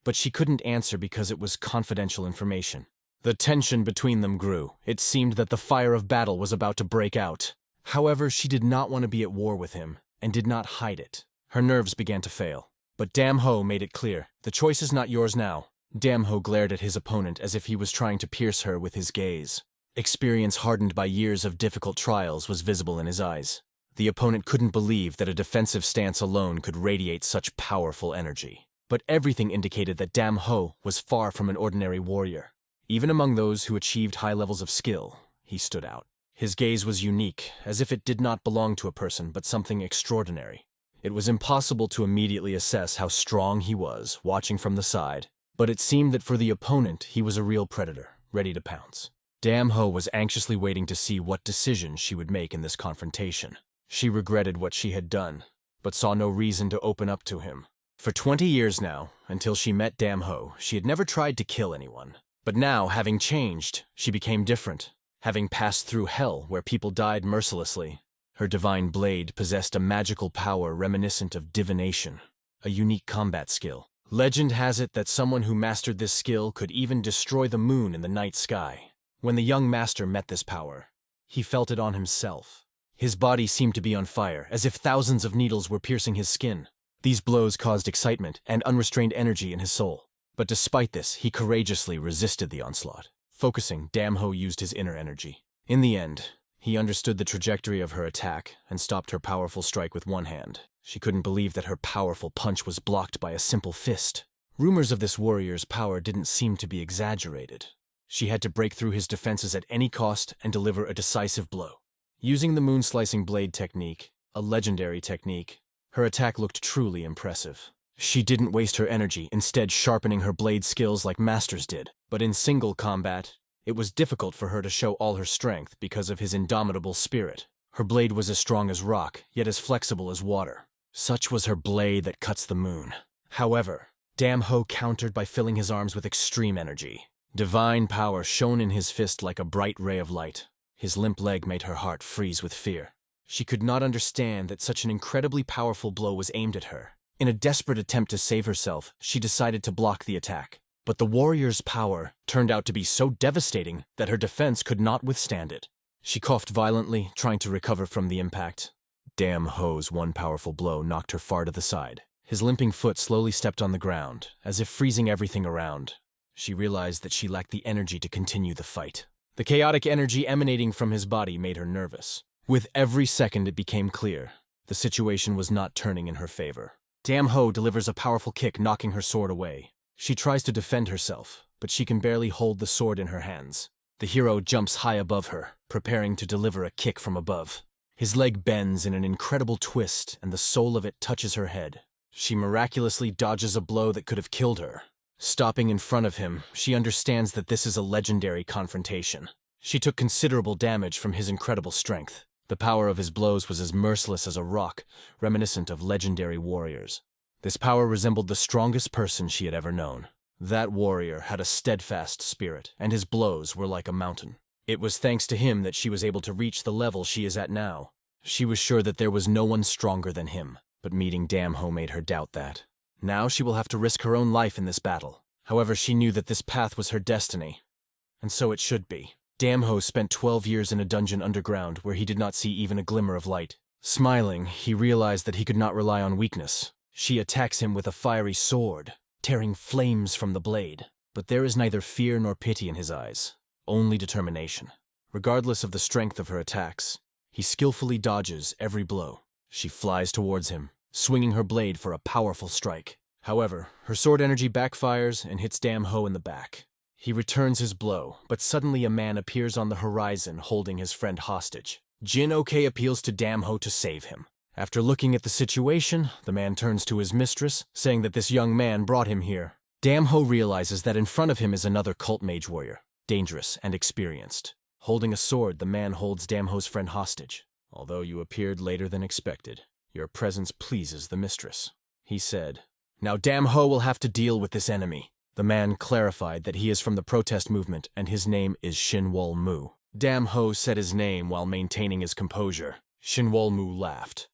But she couldn't answer because it was confidential information. The tension between them grew. It seemed that the fire of battle was about to break out. However, she did not want to be at war with him, and did not hide it. Her nerves began to fail. But Damho made it clear, "The choice is not yours now." Damho glared at his opponent as if he was trying to pierce her with his gaze. Experience hardened by years of difficult trials was visible in his eyes. The opponent couldn't believe that a defensive stance alone could radiate such powerful energy. But everything indicated that Damho was far from an ordinary warrior. Even among those who achieved high levels of skill, he stood out. His gaze was unique, as if it did not belong to a person but something extraordinary. It was impossible to immediately assess how strong he was, watching from the side, but it seemed that for the opponent he was a real predator, ready to pounce. Damho was anxiously waiting to see what decision she would make in this confrontation. She regretted what she had done, but saw no reason to open up to him. For 20 years now, until she met Damho, she had never tried to kill anyone. But now, having changed, she became different. Having passed through hell where people died mercilessly, her divine blade possessed a magical power reminiscent of divination, a unique combat skill. Legend has it that someone who mastered this skill could even destroy the moon in the night sky. When the young master met this power, he felt it on himself. His body seemed to be on fire, as if thousands of needles were piercing his skin. These blows caused excitement and unrestrained energy in his soul. But despite this, he courageously resisted the onslaught. Focusing, Damho used his inner energy. In the end, he understood the trajectory of her attack and stopped her powerful strike with one hand. She couldn't believe that her powerful punch was blocked by a simple fist. Rumors of this warrior's power didn't seem to be exaggerated. She had to break through his defenses at any cost and deliver a decisive blow. Using the moon-slicing blade technique, a legendary technique, her attack looked truly impressive. She didn't waste her energy, instead sharpening her blade skills like masters did. But in single combat, it was difficult for her to show all her strength because of his indomitable spirit. Her blade was as strong as rock, yet as flexible as water. Such was her blade that cuts the moon. However, Damho countered by filling his arms with extreme energy. Divine power shone in his fist like a bright ray of light. His limp leg made her heart freeze with fear. She could not understand that such an incredibly powerful blow was aimed at her. In a desperate attempt to save herself, she decided to block the attack. But the warrior's power turned out to be so devastating that her defense could not withstand it. She coughed violently, trying to recover from the impact. Damho's one powerful blow knocked her far to the side. His limping foot slowly stepped on the ground, as if freezing everything around. She realized that she lacked the energy to continue the fight. The chaotic energy emanating from his body made her nervous. With every second it became clear. The situation was not turning in her favor. Damho delivers a powerful kick, knocking her sword away. She tries to defend herself, but she can barely hold the sword in her hands. The hero jumps high above her, preparing to deliver a kick from above. His leg bends in an incredible twist, and the sole of it touches her head. She miraculously dodges a blow that could have killed her. Stopping in front of him, she understands that this is a legendary confrontation. She took considerable damage from his incredible strength. The power of his blows was as merciless as a rock, reminiscent of legendary warriors. This power resembled the strongest person she had ever known. That warrior had a steadfast spirit, and his blows were like a mountain. It was thanks to him that she was able to reach the level she is at now. She was sure that there was no one stronger than him, but meeting Damho made her doubt that. Now she will have to risk her own life in this battle. However, she knew that this path was her destiny, and so it should be. Damho spent 12 years in a dungeon underground where he did not see even a glimmer of light. Smiling, he realized that he could not rely on weakness. She attacks him with a fiery sword, tearing flames from the blade. But there is neither fear nor pity in his eyes, only determination. Regardless of the strength of her attacks, he skillfully dodges every blow. She flies towards him, swinging her blade for a powerful strike. However, her sword energy backfires and hits Damho in the back. He returns his blow, but suddenly a man appears on the horizon holding his friend hostage. Jin-Ok appeals to Damho to save him. After looking at the situation, the man turns to his mistress, saying that this young man brought him here. Damho realizes that in front of him is another cult mage warrior, dangerous and experienced. Holding a sword, the man holds Damho's friend hostage. Although you appeared later than expected, your presence pleases the mistress, he said. Now Damho will have to deal with this enemy. The man clarified that he is from the protest movement and his name is Shinwol Mu. Damho said his name while maintaining his composure. Shinwol Mu laughed,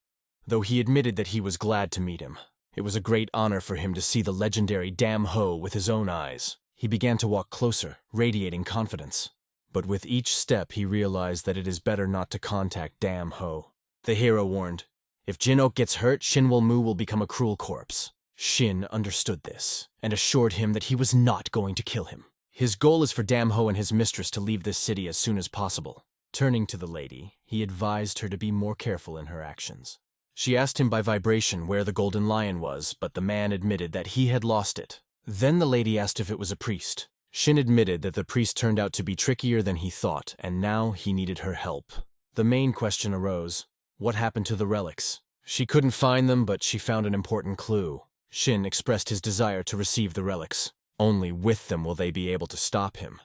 though he admitted that he was glad to meet him. It was a great honor for him to see the legendary Damho with his own eyes. He began to walk closer, radiating confidence. But with each step he realized that it is better not to contact Damho. The hero warned, if Jin-Ok gets hurt, Shinwol Mu will become a cruel corpse. Shin understood this, and assured him that he was not going to kill him. His goal is for Damho and his mistress to leave this city as soon as possible. Turning to the lady, he advised her to be more careful in her actions. She asked him by vibration where the golden lion was, but the man admitted that he had lost it. Then the lady asked if it was a priest. Shin admitted that the priest turned out to be trickier than he thought, and now he needed her help. The main question arose, what happened to the relics? She couldn't find them, but she found an important clue. Shin expressed his desire to receive the relics. Only with them will they be able to stop him.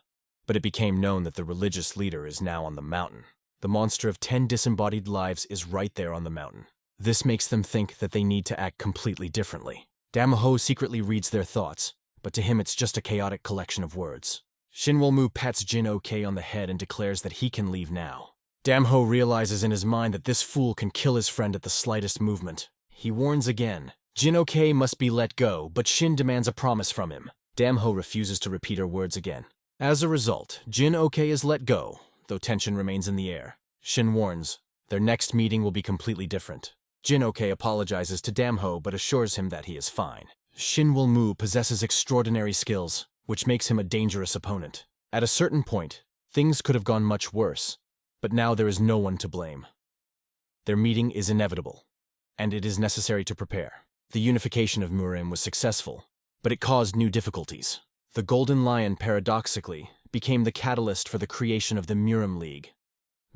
But it became known that the religious leader is now on the mountain. The monster of 10 disembodied lives is right there on the mountain. This makes them think that they need to act completely differently. Damho secretly reads their thoughts, but to him it's just a chaotic collection of words. Shinwol Mu pats Jin-Ok on the head and declares that he can leave now. Damho realizes in his mind that this fool can kill his friend at the slightest movement. He warns again, Jin-ok must be let go, but Shin demands a promise from him. Damho refuses to repeat her words again. As a result, Jin-ok is let go, though tension remains in the air. Shin warns, their next meeting will be completely different. Jin-ok apologizes to Damho but assures him that he is fine. Shin Woo possesses extraordinary skills, which makes him a dangerous opponent. At a certain point, things could have gone much worse, but now there is no one to blame. Their meeting is inevitable, and it is necessary to prepare. The unification of Murim was successful, but it caused new difficulties. The Golden Lion, paradoxically, became the catalyst for the creation of the Murim League.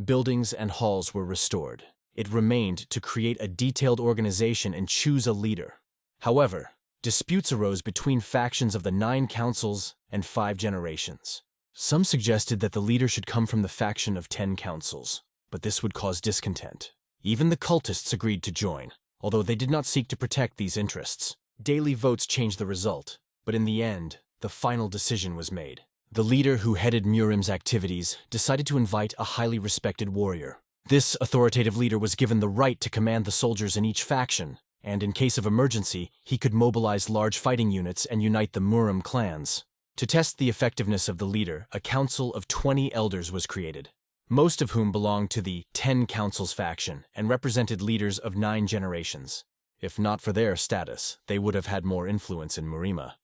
Buildings and halls were restored. It remained to create a detailed organization and choose a leader. However, disputes arose between factions of the 9 councils and 5 generations. Some suggested that the leader should come from the faction of 10 councils, but this would cause discontent. Even the cultists agreed to join, although they did not seek to protect these interests. Daily votes changed the result, but in the end, the final decision was made. The leader who headed Murim's activities decided to invite a highly respected warrior. This authoritative leader was given the right to command the soldiers in each faction, and in case of emergency, he could mobilize large fighting units and unite the Murim clans. To test the effectiveness of the leader, a council of 20 elders was created, most of whom belonged to the 10 councils faction and represented leaders of 9 generations. If not for their status, they would have had more influence in Murima.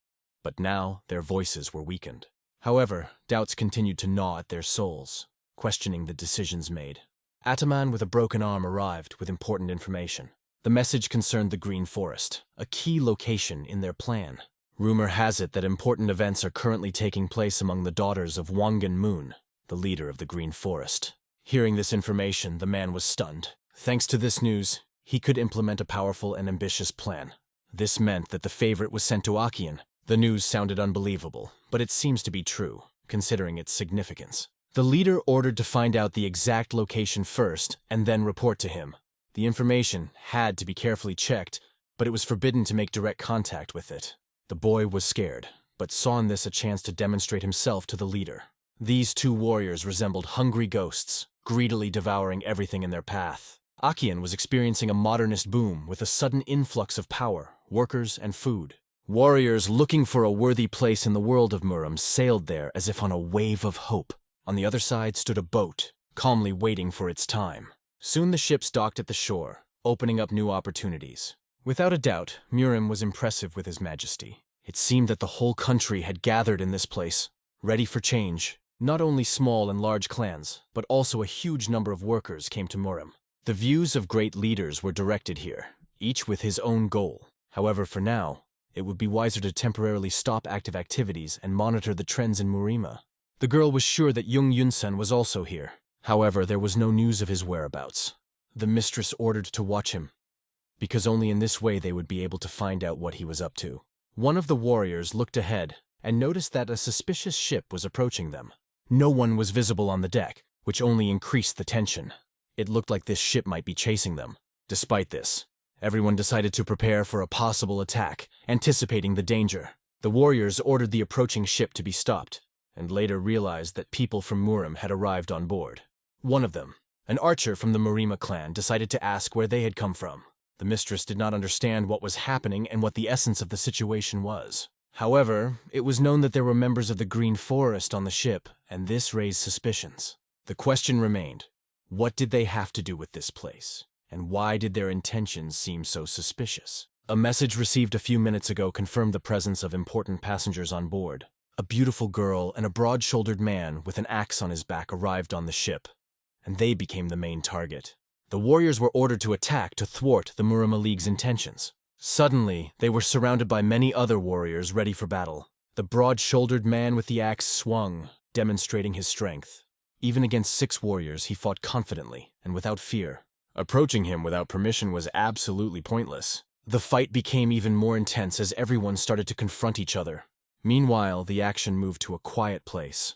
But now their voices were weakened. However, doubts continued to gnaw at their souls, questioning the decisions made. Ataman with a broken arm arrived with important information. The message concerned the Green Forest, a key location in their plan. Rumor has it that important events are currently taking place among the daughters of Wangan Moon, the leader of the Green Forest. Hearing this information, the man was stunned. Thanks to this news, he could implement a powerful and ambitious plan. This meant that the favorite was sent to Akian. The news sounded unbelievable, but it seems to be true, considering its significance. The leader ordered to find out the exact location first and then report to him. The information had to be carefully checked, but it was forbidden to make direct contact with it. The boy was scared, but saw in this a chance to demonstrate himself to the leader. These 2 warriors resembled hungry ghosts, greedily devouring everything in their path. Akian was experiencing a modernist boom with a sudden influx of power, workers, and food. Warriors looking for a worthy place in the world of Murim sailed there as if on a wave of hope. On the other side stood a boat, calmly waiting for its time. Soon the ships docked at the shore, opening up new opportunities. Without a doubt, Murim was impressive with his majesty. It seemed that the whole country had gathered in this place, ready for change. Not only small and large clans, but also a huge number of workers came to Murim. The views of great leaders were directed here, each with his own goal. However, for now, it would be wiser to temporarily stop active activities and monitor the trends in Murima. The girl was sure that Jung Yunsan was also here. However, there was no news of his whereabouts. The mistress ordered to watch him, because only in this way they would be able to find out what he was up to. One of the warriors looked ahead and noticed that a suspicious ship was approaching them. No one was visible on the deck, which only increased the tension. It looked like this ship might be chasing them. Despite this, everyone decided to prepare for a possible attack, anticipating the danger. The warriors ordered the approaching ship to be stopped, and later realized that people from Murim had arrived on board. One of them, an archer from the Murima clan, decided to ask where they had come from. The mistress did not understand what was happening and what the essence of the situation was. However, it was known that there were members of the Green Forest on the ship, and this raised suspicions. The question remained, what did they have to do with this place? And why did their intentions seem so suspicious? A message received a few minutes ago confirmed the presence of important passengers on board. A beautiful girl and a broad-shouldered man with an axe on his back arrived on the ship, and they became the main target. The warriors were ordered to attack to thwart the Murima League's intentions. Suddenly, they were surrounded by many other warriors ready for battle. The broad-shouldered man with the axe swung, demonstrating his strength. Even against 6 warriors, he fought confidently and without fear. Approaching him without permission was absolutely pointless. The fight became even more intense as everyone started to confront each other. Meanwhile, the action moved to a quiet place,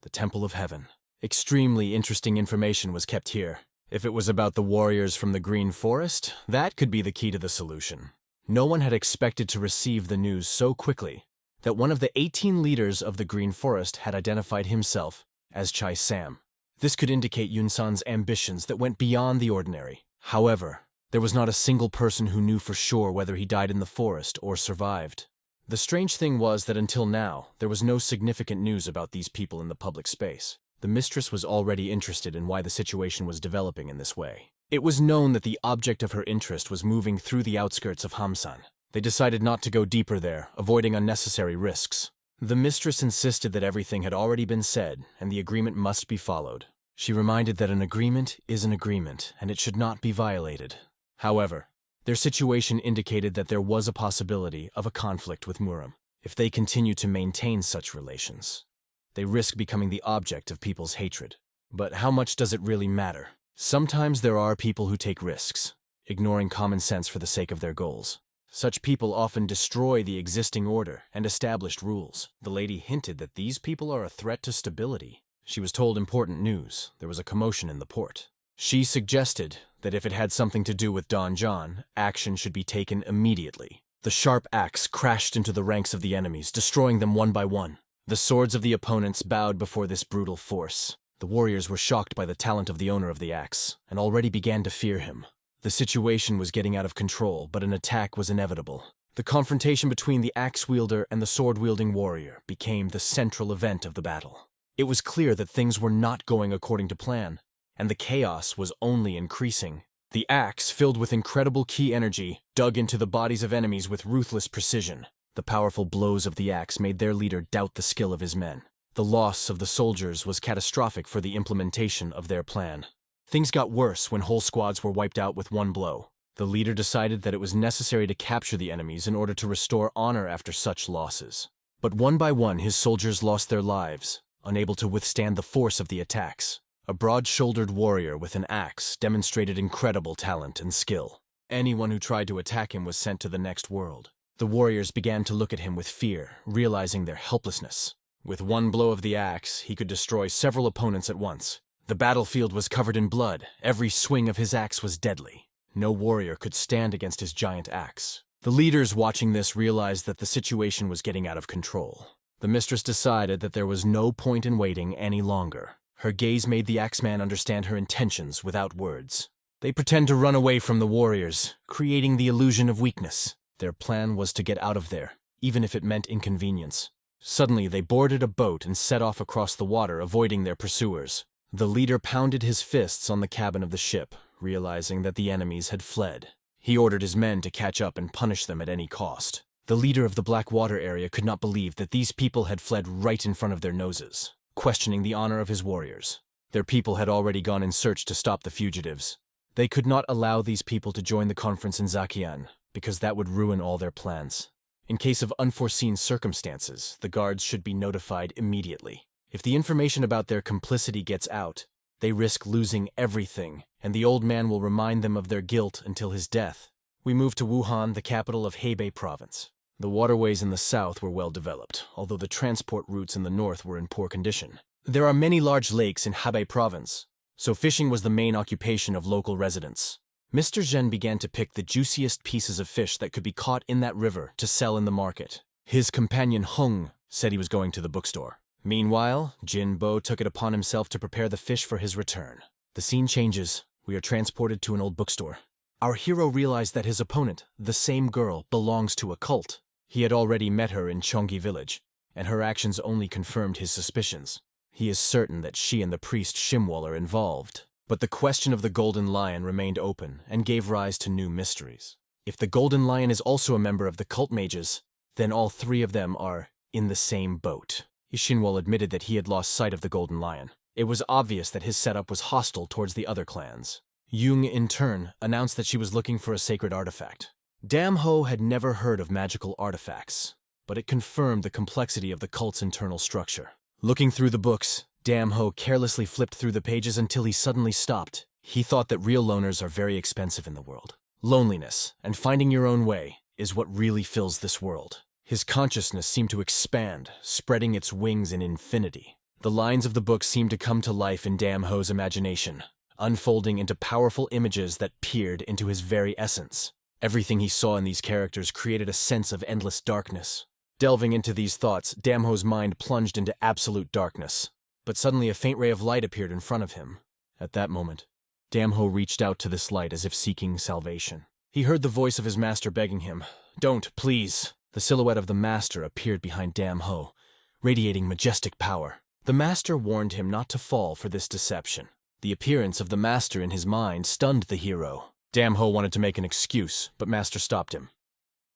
the Temple of Heaven. Extremely interesting information was kept here. If it was about the warriors from the Green Forest, that could be the key to the solution. No one had expected to receive the news so quickly that one of the 18 leaders of the Green Forest had identified himself as Chai Sam. This could indicate Yunsan's ambitions that went beyond the ordinary. However, There was not a single person who knew for sure whether he died in the forest or survived. The strange thing was that until now, there was no significant news about these people in the public space. The mistress was already interested in why the situation was developing in this way. It was known that the object of her interest was moving through the outskirts of Hamsan. They decided not to go deeper there, avoiding unnecessary risks. The mistress insisted that everything had already been said, and the agreement must be followed. She reminded that an agreement is an agreement, and it should not be violated. However, their situation indicated that there was a possibility of a conflict with Muram. If they continue to maintain such relations, they risk becoming the object of people's hatred. But how much does it really matter? Sometimes there are people who take risks, ignoring common sense for the sake of their goals. Such people often destroy the existing order and established rules. The lady hinted that these people are a threat to stability. She was told important news. There was a commotion in the port. She suggested that if it had something to do with Don John, action should be taken immediately. The sharp axe crashed into the ranks of the enemies, destroying them one by one. The swords of the opponents bowed before this brutal force. The warriors were shocked by the talent of the owner of the axe, and already began to fear him. The situation was getting out of control, but an attack was inevitable. The confrontation between the axe-wielder and the sword-wielding warrior became the central event of the battle. It was clear that things were not going according to plan, and the chaos was only increasing. The axe, filled with incredible ki energy, dug into the bodies of enemies with ruthless precision. The powerful blows of the axe made their leader doubt the skill of his men. The loss of the soldiers was catastrophic for the implementation of their plan. Things got worse when whole squads were wiped out with one blow. The leader decided that it was necessary to capture the enemies in order to restore honor after such losses. But one by one his soldiers lost their lives, unable to withstand the force of the attacks. A broad-shouldered warrior with an axe demonstrated incredible talent and skill. Anyone who tried to attack him was sent to the next world. The warriors began to look at him with fear, realizing their helplessness. With one blow of the axe, he could destroy several opponents at once. The battlefield was covered in blood. Every swing of his axe was deadly. No warrior could stand against his giant axe. The leaders watching this realized that the situation was getting out of control. The mistress decided that there was no point in waiting any longer. Her gaze made the axeman understand her intentions without words. They pretend to run away from the warriors, creating the illusion of weakness. Their plan was to get out of there, even if it meant inconvenience. Suddenly, they boarded a boat and set off across the water, avoiding their pursuers. The leader pounded his fists on the cabin of the ship, realizing that the enemies had fled. He ordered his men to catch up and punish them at any cost. The leader of the Black Water area could not believe that these people had fled right in front of their noses, questioning the honor of his warriors. Their people had already gone in search to stop the fugitives. They could not allow these people to join the conference in Zakian, because that would ruin all their plans. In case of unforeseen circumstances, the guards should be notified immediately. If the information about their complicity gets out, they risk losing everything, and the old man will remind them of their guilt until his death. We moved to Wuhan, the capital of Hebei province. The waterways in the south were well developed, although the transport routes in the north were in poor condition. There are many large lakes in Hebei province, so fishing was the main occupation of local residents. Mr. Zhen began to pick the juiciest pieces of fish that could be caught in that river to sell in the market. His companion Hung said he was going to the bookstore. Meanwhile, Jin Bo took it upon himself to prepare the fish for his return. The scene changes. We are transported to an old bookstore. Our hero realized that his opponent, the same girl, belongs to a cult. He had already met her in Chonggi village, and her actions only confirmed his suspicions. He is certain that she and the priest Shimwal are involved. But the question of the Golden Lion remained open and gave rise to new mysteries. If the Golden Lion is also a member of the cult mages, then all three of them are in the same boat. Ishinwal admitted that he had lost sight of the Golden Lion. It was obvious that his setup was hostile towards the other clans. Jung, in turn, announced that she was looking for a sacred artifact. Dam Ho had never heard of magical artifacts, but it confirmed the complexity of the cult's internal structure. Looking through the books, Dam Ho carelessly flipped through the pages until he suddenly stopped. He thought that real loners are very expensive in the world. Loneliness, and finding your own way, is what really fills this world. His consciousness seemed to expand, spreading its wings in infinity. The lines of the book seemed to come to life in Dam Ho's imagination, unfolding into powerful images that peered into his very essence. Everything he saw in these characters created a sense of endless darkness. Delving into these thoughts, Dam Ho's mind plunged into absolute darkness. But suddenly a faint ray of light appeared in front of him. At that moment, Damho reached out to this light as if seeking salvation. He heard the voice of his master begging him, "Don't, please." The silhouette of the master appeared behind Damho, radiating majestic power. The master warned him not to fall for this deception. The appearance of the master in his mind stunned the hero. Damho wanted to make an excuse, but master stopped him.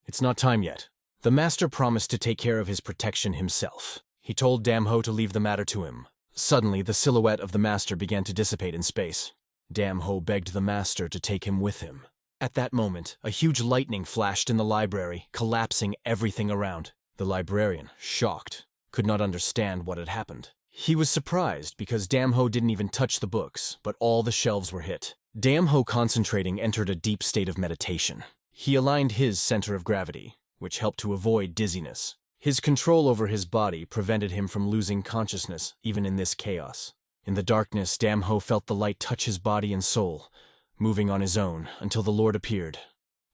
"It's not time yet." The master promised to take care of his protection himself. He told Damho to leave the matter to him. Suddenly, the silhouette of the master began to dissipate in space. Damho begged the master to take him with him. At that moment, a huge lightning flashed in the library, collapsing everything around. The librarian, shocked, could not understand what had happened. He was surprised because Damho didn't even touch the books, but all the shelves were hit. Damho, concentrating, entered a deep state of meditation. He aligned his center of gravity, which helped to avoid dizziness. His control over his body prevented him from losing consciousness, even in this chaos. In the darkness, Damho felt the light touch his body and soul, moving on his own until the Lord appeared.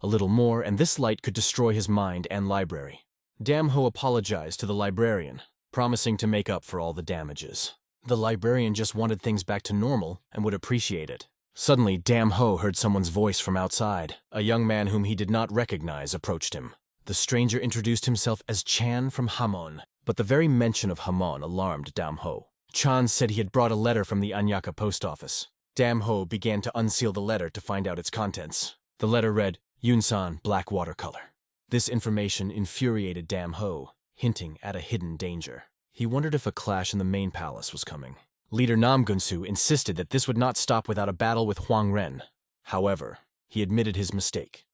A little more, and this light could destroy his mind and library. Damho apologized to the librarian, promising to make up for all the damages. The librarian just wanted things back to normal and would appreciate it. Suddenly, Damho heard someone's voice from outside. A young man whom he did not recognize approached him. The stranger introduced himself as Chan from Hamon, but the very mention of Hamon alarmed Damho. Chan said he had brought a letter from the Anyaka post office. Damho began to unseal the letter to find out its contents. The letter read, "Yunsan, black watercolor." This information infuriated Damho, hinting at a hidden danger. He wondered if a clash in the main palace was coming. Leader Namgunsu insisted that this would not stop without a battle with Huang Ren. However, he admitted his mistake.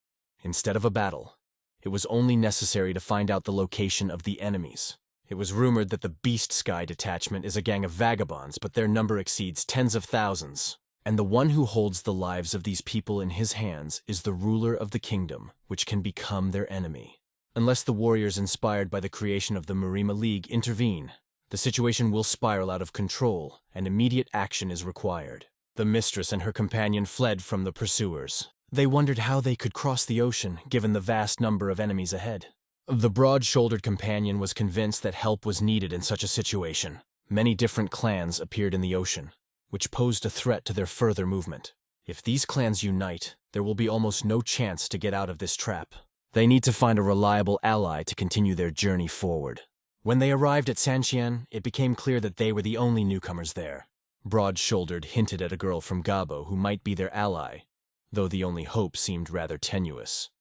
Instead of a battle, it was only necessary to find out the location of the enemies. It was rumored that the Beast Sky detachment is a gang of vagabonds, but their number exceeds tens of thousands. And the one who holds the lives of these people in his hands is the ruler of the kingdom, which can become their enemy. Unless the warriors inspired by the creation of the Marima League intervene, the situation will spiral out of control, and immediate action is required. The mistress and her companion fled from the pursuers. They wondered how they could cross the ocean, given the vast number of enemies ahead. The broad-shouldered companion was convinced that help was needed in such a situation. Many different clans appeared in the ocean, which posed a threat to their further movement. If these clans unite, there will be almost no chance to get out of this trap. They need to find a reliable ally to continue their journey forward. When they arrived at Sanxian, it became clear that they were the only newcomers there. Broad-shouldered hinted at a girl from Gabo who might be their ally, though the only hope seemed rather tenuous.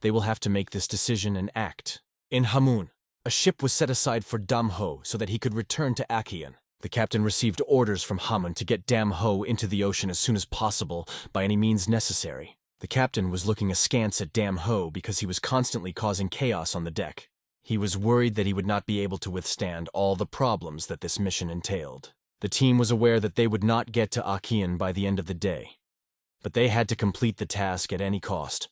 They will have to make this decision and act. In Hamun, a ship was set aside for Damho so that he could return to Akian. The captain received orders from Hamun to get Damho into the ocean as soon as possible by any means necessary. The captain was looking askance at Damho because he was constantly causing chaos on the deck. He was worried that he would not be able to withstand all the problems that this mission entailed. The team was aware that they would not get to Akian by the end of the day, but they had to complete the task at any cost.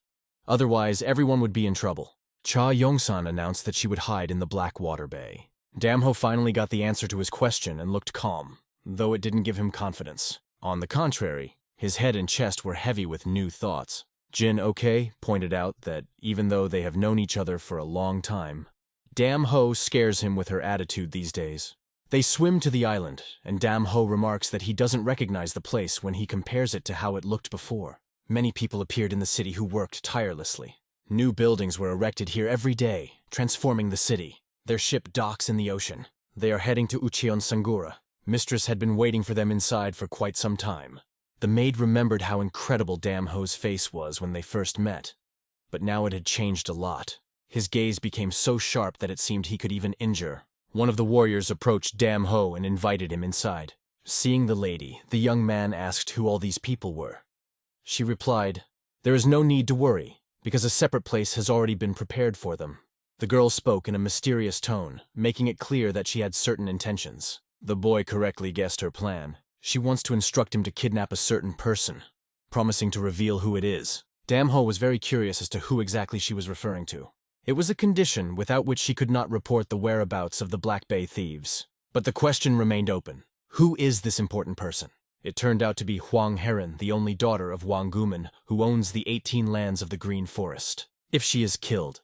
Otherwise, everyone would be in trouble. Cha Yongsan announced that she would hide in the Blackwater Bay. Damho finally got the answer to his question and looked calm, though it didn't give him confidence. On the contrary, his head and chest were heavy with new thoughts. Jin Oke pointed out that even though they have known each other for a long time, Damho scares him with her attitude these days. They swim to the island, and Damho remarks that he doesn't recognize the place when he compares it to how it looked before. Many people appeared in the city who worked tirelessly. New buildings were erected here every day, transforming the city. Their ship docks in the ocean. They are heading to Uchion Sangura. Mistress had been waiting for them inside for quite some time. The maid remembered how incredible Damho's face was when they first met, but now it had changed a lot. His gaze became so sharp that it seemed he could even injure. One of the warriors approached Damho and invited him inside. Seeing the lady, the young man asked who all these people were. She replied, "There is no need to worry, because a separate place has already been prepared for them." The girl spoke in a mysterious tone, making it clear that she had certain intentions. The boy correctly guessed her plan. She wants to instruct him to kidnap a certain person, promising to reveal who it is. Damho was very curious as to who exactly she was referring to. It was a condition without which she could not report the whereabouts of the Black Bay thieves. But the question remained open. Who is this important person? It turned out to be Huang Heron, the only daughter of Wang Guman, who owns the 18 lands of the Green Forest. If she is killed,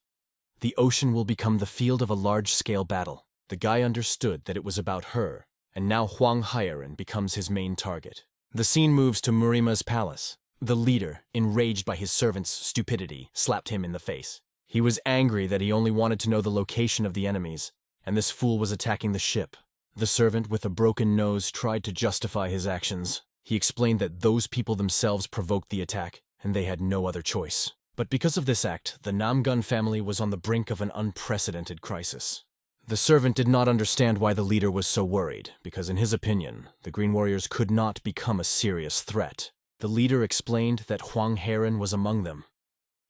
the ocean will become the field of a large-scale battle. The guy understood that it was about her, and now Huang Heron becomes his main target. The scene moves to Murima's palace. The leader, enraged by his servant's stupidity, slapped him in the face. He was angry that he only wanted to know the location of the enemies, and this fool was attacking the ship. The servant with a broken nose tried to justify his actions. He explained that those people themselves provoked the attack, and they had no other choice. But because of this act, the Namgun family was on the brink of an unprecedented crisis. The servant did not understand why the leader was so worried, because in his opinion, the Green Warriors could not become a serious threat. The leader explained that Huang Heron was among them.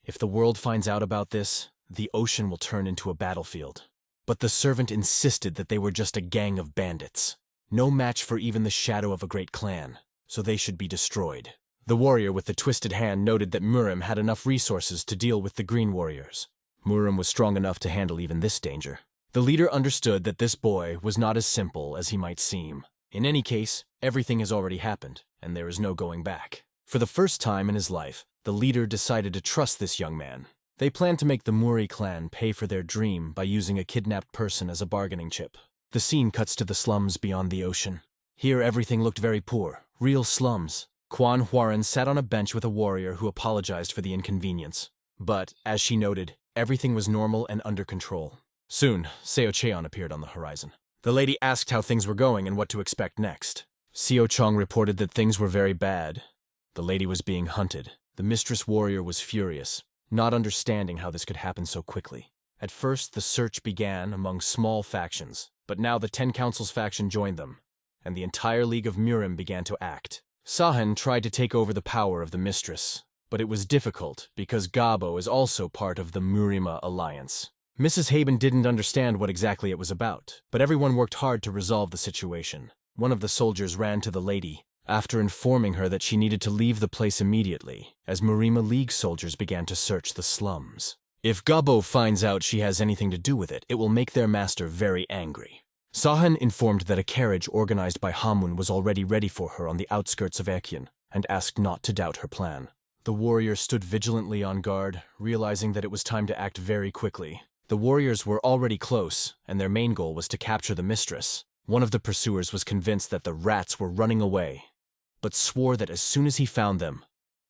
If the world finds out about this, the ocean will turn into a battlefield. But the servant insisted that they were just a gang of bandits, no match for even the shadow of a great clan, so they should be destroyed. The warrior with the twisted hand noted that Murim had enough resources to deal with the Green Warriors. Murim was strong enough to handle even this danger. The leader understood that this boy was not as simple as he might seem. In any case, everything has already happened, and there is no going back. For the first time in his life, the leader decided to trust this young man. They planned to make the Muri clan pay for their dream by using a kidnapped person as a bargaining chip. The scene cuts to the slums beyond the ocean. Here everything looked very poor, real slums. Quan Huaren sat on a bench with a warrior who apologized for the inconvenience. But, as she noted, everything was normal and under control. Soon, Seo Cheon appeared on the horizon. The lady asked how things were going and what to expect next. Seo Chong reported that things were very bad. The lady was being hunted. The mistress warrior was furious, not understanding how this could happen so quickly. At first, the search began among small factions, but now the 10 Councils faction joined them, and the entire League of Murim began to act. Sahan tried to take over the power of the mistress, but it was difficult because Gabo is also part of the Murima alliance. Mrs. Haben didn't understand what exactly it was about, but everyone worked hard to resolve the situation. One of the soldiers ran to the lady, after informing her that she needed to leave the place immediately, as Murima League soldiers began to search the slums. If Gabo finds out she has anything to do with it, it will make their master very angry. Sahan informed that a carriage organized by Hamun was already ready for her on the outskirts of Ekyan, and asked not to doubt her plan. The warrior stood vigilantly on guard, realizing that it was time to act very quickly. The warriors were already close, and their main goal was to capture the mistress. One of the pursuers was convinced that the rats were running away, but swore that as soon as he found them,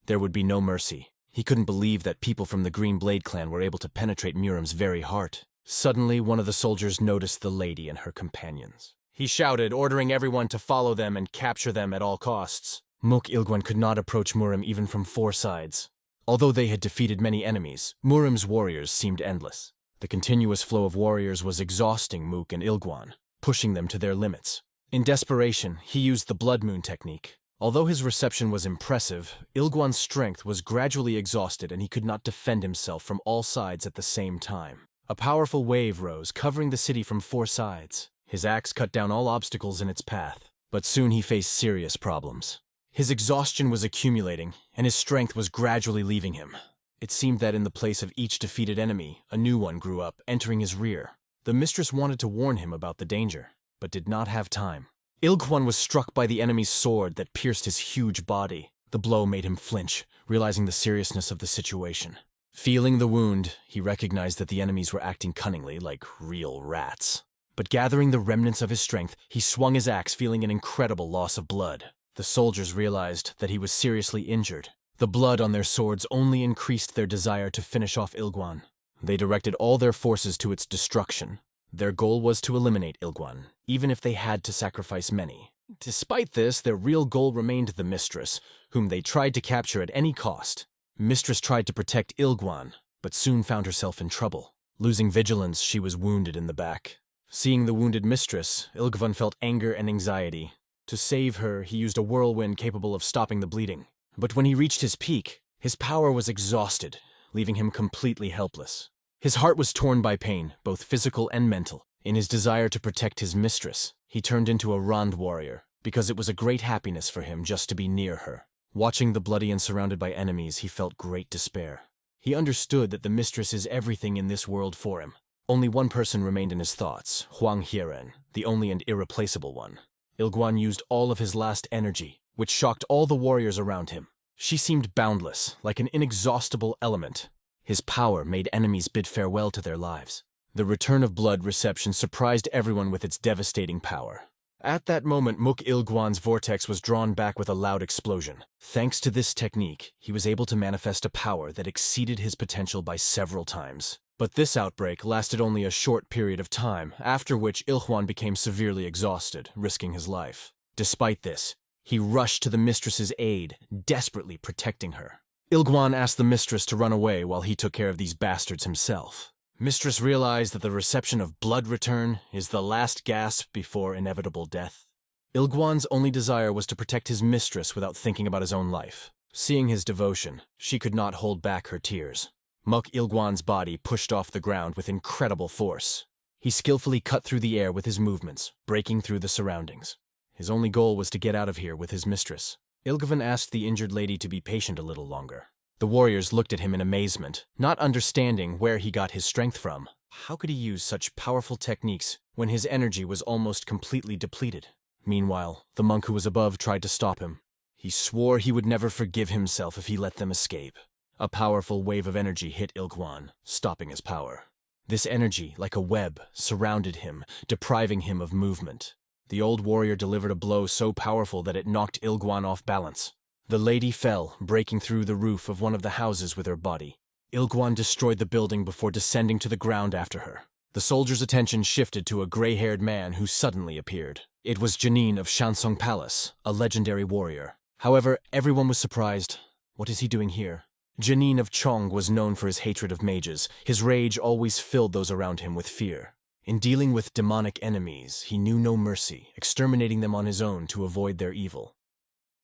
there would be no mercy. He couldn't believe that people from the Green Blade clan were able to penetrate Murim's very heart. Suddenly, one of the soldiers noticed the lady and her companions. He shouted, ordering everyone to follow them and capture them at all costs. Muk Ilgwan could not approach Murim even from 4 sides. Although they had defeated many enemies, Murim's warriors seemed endless. The continuous flow of warriors was exhausting Mook and Ilgwan, pushing them to their limits. In desperation, he used the Blood Moon technique. Although his reception was impressive, Ilgwan's strength was gradually exhausted and he could not defend himself from all sides at the same time. A powerful wave rose, covering the city from 4 sides. His axe cut down all obstacles in its path, but soon he faced serious problems. His exhaustion was accumulating, and his strength was gradually leaving him. It seemed that in the place of each defeated enemy, a new one grew up, entering his rear. The mistress wanted to warn him about the danger, but did not have time. Ilgwan was struck by the enemy's sword that pierced his huge body. The blow made him flinch, realizing the seriousness of the situation. Feeling the wound, he recognized that the enemies were acting cunningly, like real rats. But gathering the remnants of his strength, he swung his axe, feeling an incredible loss of blood. The soldiers realized that he was seriously injured. The blood on their swords only increased their desire to finish off Ilgwan. They directed all their forces to its destruction. Their goal was to eliminate Ilgwan, even if they had to sacrifice many. Despite this, their real goal remained the mistress, whom they tried to capture at any cost. Mistress tried to protect Ilgwan, but soon found herself in trouble. Losing vigilance, she was wounded in the back. Seeing the wounded mistress, Ilgwan felt anger and anxiety. To save her, he used a whirlwind capable of stopping the bleeding. But when he reached his peak, his power was exhausted, leaving him completely helpless. His heart was torn by pain, both physical and mental. In his desire to protect his mistress, he turned into a Rand warrior, because it was a great happiness for him just to be near her. Watching the bloody and surrounded by enemies, he felt great despair. He understood that the mistress is everything in this world for him. Only one person remained in his thoughts, Huang Hieren, the only and irreplaceable one. Ilgwan used all of his last energy, which shocked all the warriors around him. She seemed boundless, like an inexhaustible element. His power made enemies bid farewell to their lives. The return of blood reception surprised everyone with its devastating power. At that moment, Muk Ilguan's vortex was drawn back with a loud explosion. Thanks to this technique, he was able to manifest a power that exceeded his potential by several times. But this outbreak lasted only a short period of time, after which Ilhuan became severely exhausted, risking his life. Despite this, he rushed to the mistress's aid, desperately protecting her. Ilguan asked the mistress to run away while he took care of these bastards himself. Mistress realized that the reception of blood return is the last gasp before inevitable death. Ilguan's only desire was to protect his mistress without thinking about his own life. Seeing his devotion, she could not hold back her tears. Muk Ilguan's body pushed off the ground with incredible force. He skillfully cut through the air with his movements, breaking through the surroundings. His only goal was to get out of here with his mistress. Ilgvan asked the injured lady to be patient a little longer. The warriors looked at him in amazement, not understanding where he got his strength from. How could he use such powerful techniques when his energy was almost completely depleted? Meanwhile, the monk who was above tried to stop him. He swore he would never forgive himself if he let them escape. A powerful wave of energy hit Ilguan, stopping his power. This energy, like a web, surrounded him, depriving him of movement. The old warrior delivered a blow so powerful that it knocked Ilguan off balance. The lady fell, breaking through the roof of one of the houses with her body. Ilguan destroyed the building before descending to the ground after her. The soldiers' attention shifted to a gray-haired man who suddenly appeared. It was Janine of Shansong Palace, a legendary warrior. However, everyone was surprised. What is he doing here? Janine of Chong was known for his hatred of mages. His rage always filled those around him with fear. In dealing with demonic enemies, he knew no mercy, exterminating them on his own to avoid their evil.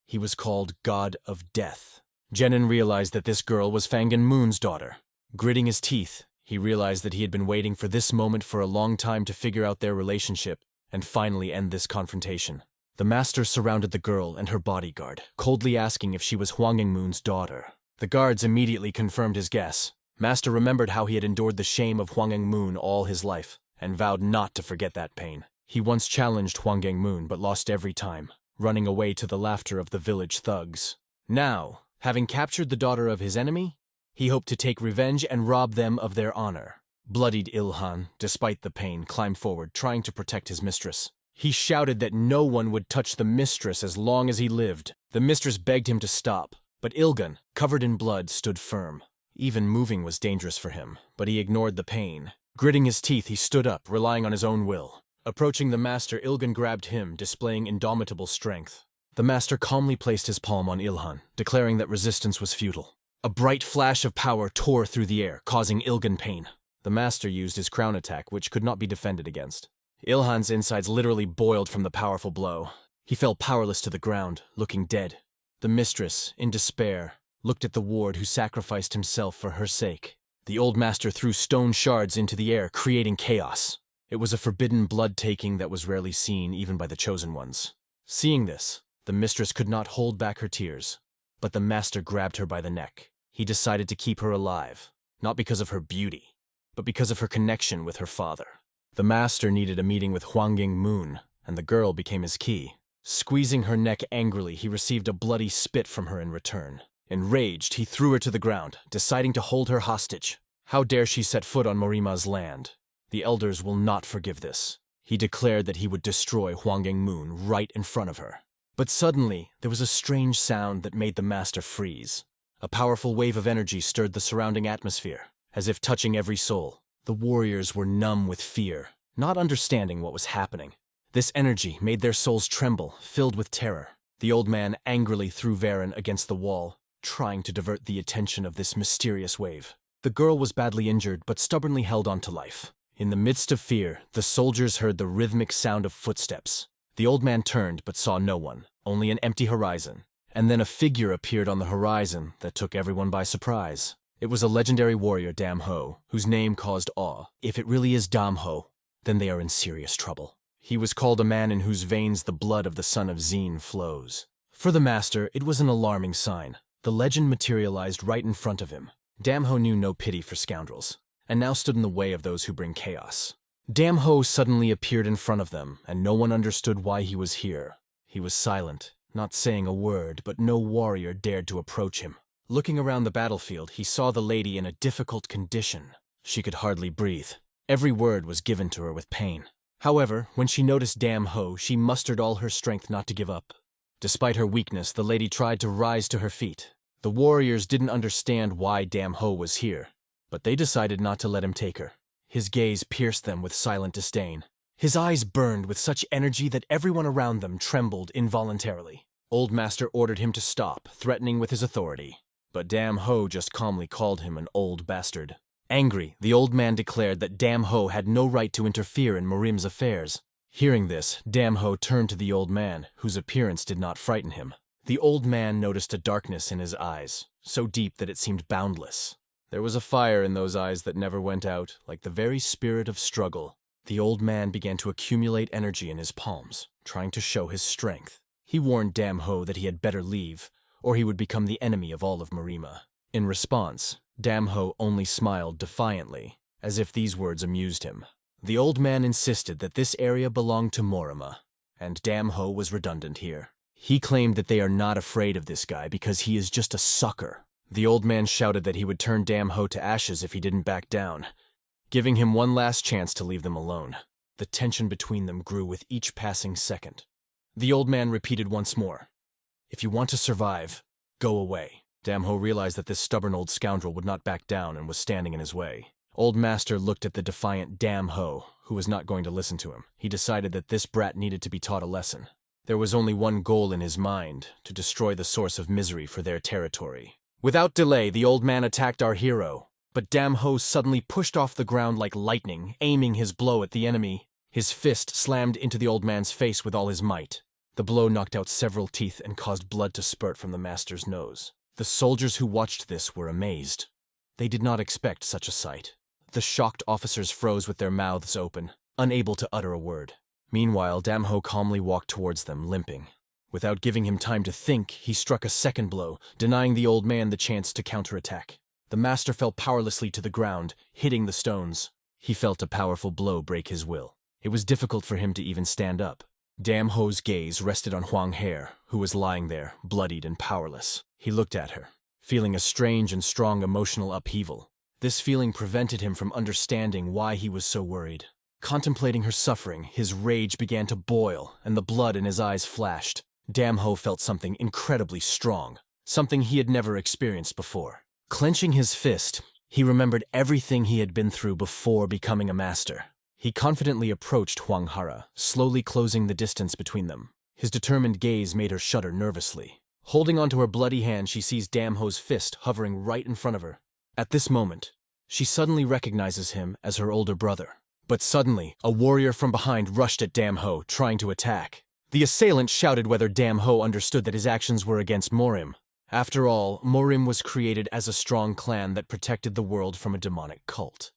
He was called God of Death. Jenin realized that this girl was Fangan Moon's daughter. Gritting his teeth, he realized that he had been waiting for this moment for a long time to figure out their relationship and finally end this confrontation. The master surrounded the girl and her bodyguard, coldly asking if she was Hwanging Moon's daughter. The guards immediately confirmed his guess. Master remembered how he had endured the shame of Hwanging Moon all his life, and vowed not to forget that pain. He once challenged Hwanging Moon but lost every time, running away to the laughter of the village thugs. Now, having captured the daughter of his enemy, he hoped to take revenge and rob them of their honor. Bloodied Ilhan, despite the pain, climbed forward, trying to protect his mistress. He shouted that no one would touch the mistress as long as he lived. The mistress begged him to stop, but Ilgan, covered in blood, stood firm. Even moving was dangerous for him, but he ignored the pain. Gritting his teeth, he stood up, relying on his own will. Approaching the master, Ilgan grabbed him, displaying indomitable strength. The master calmly placed his palm on Ilhan, declaring that resistance was futile. A bright flash of power tore through the air, causing Ilgan pain. The master used his crown attack, which could not be defended against. Ilhan's insides literally boiled from the powerful blow. He fell powerless to the ground, looking dead. The mistress, in despair, looked at the ward who sacrificed himself for her sake. The old master threw stone shards into the air, creating chaos. It was a forbidden blood-taking that was rarely seen even by the chosen ones. Seeing this, the mistress could not hold back her tears, but the master grabbed her by the neck. He decided to keep her alive, not because of her beauty, but because of her connection with her father. The master needed a meeting with Hwanging Moon, and the girl became his key. Squeezing her neck angrily, he received a bloody spit from her in return. Enraged, he threw her to the ground, deciding to hold her hostage. How dare she set foot on Morima's land? The elders will not forgive this. He declared that he would destroy Hwanging Moon right in front of her. But suddenly, there was a strange sound that made the master freeze. A powerful wave of energy stirred the surrounding atmosphere, as if touching every soul. The warriors were numb with fear, not understanding what was happening. This energy made their souls tremble, filled with terror. The old man angrily threw Varen against the wall, trying to divert the attention of this mysterious wave. The girl was badly injured, but stubbornly held on to life. In the midst of fear, the soldiers heard the rhythmic sound of footsteps. The old man turned, but saw no one, only an empty horizon. And then a figure appeared on the horizon that took everyone by surprise. It was a legendary warrior, Dam Ho, whose name caused awe. If it really is Dam Ho, then they are in serious trouble. He was called a man in whose veins the blood of the son of Zine flows. For the master, it was an alarming sign. The legend materialized right in front of him. Dam Ho knew no pity for scoundrels, and now stood in the way of those who bring chaos. Dam Ho suddenly appeared in front of them, and no one understood why he was here. He was silent, not saying a word, but no warrior dared to approach him. Looking around the battlefield, he saw the lady in a difficult condition. She could hardly breathe. Every word was given to her with pain. However, when she noticed Dam Ho, she mustered all her strength not to give up. Despite her weakness, the lady tried to rise to her feet. The warriors didn't understand why Dam Ho was here, but they decided not to let him take her. His gaze pierced them with silent disdain. His eyes burned with such energy that everyone around them trembled involuntarily. Old Master ordered him to stop, threatening with his authority. But Dam Ho just calmly called him an old bastard. Angry, the old man declared that Dam Ho had no right to interfere in Marim's affairs. Hearing this, Dam Ho turned to the old man, whose appearance did not frighten him. The old man noticed a darkness in his eyes, so deep that it seemed boundless. There was a fire in those eyes that never went out, like the very spirit of struggle. The old man began to accumulate energy in his palms, trying to show his strength. He warned Dam Ho that he had better leave, or he would become the enemy of all of Marima. In response, Dam Ho only smiled defiantly, as if these words amused him. The old man insisted that this area belonged to Morima, and Dam Ho was redundant here. He claimed that they are not afraid of this guy because he is just a sucker. The old man shouted that he would turn Dam Ho to ashes if he didn't back down, giving him one last chance to leave them alone. The tension between them grew with each passing second. The old man repeated once more, "If you want to survive, go away." Dam Ho realized that this stubborn old scoundrel would not back down and was standing in his way. Old Master looked at the defiant Dam Ho, who was not going to listen to him. He decided that this brat needed to be taught a lesson. There was only one goal in his mind, to destroy the source of misery for their territory. Without delay, the old man attacked our hero, but Dam Ho suddenly pushed off the ground like lightning, aiming his blow at the enemy. His fist slammed into the old man's face with all his might. The blow knocked out several teeth and caused blood to spurt from the master's nose. The soldiers who watched this were amazed. They did not expect such a sight. The shocked officers froze with their mouths open, unable to utter a word. Meanwhile, Dam Ho calmly walked towards them, limping. Without giving him time to think, he struck a second blow, denying the old man the chance to counterattack. The master fell powerlessly to the ground, hitting the stones. He felt a powerful blow break his will. It was difficult for him to even stand up. Dam Ho's gaze rested on Huang He, who was lying there, bloodied and powerless. He looked at her, feeling a strange and strong emotional upheaval. This feeling prevented him from understanding why he was so worried. Contemplating her suffering, his rage began to boil, and the blood in his eyes flashed. Dam Ho felt something incredibly strong, something he had never experienced before. Clenching his fist, he remembered everything he had been through before becoming a master. He confidently approached Huang He, slowly closing the distance between them. His determined gaze made her shudder nervously. Holding onto her bloody hand, she sees Dam Ho's fist hovering right in front of her. At this moment, she suddenly recognizes him as her older brother. But suddenly, a warrior from behind rushed at Dam Ho, trying to attack. The assailant shouted whether Dam Ho understood that his actions were against Morim. After all, Morim was created as a strong clan that protected the world from a demonic cult.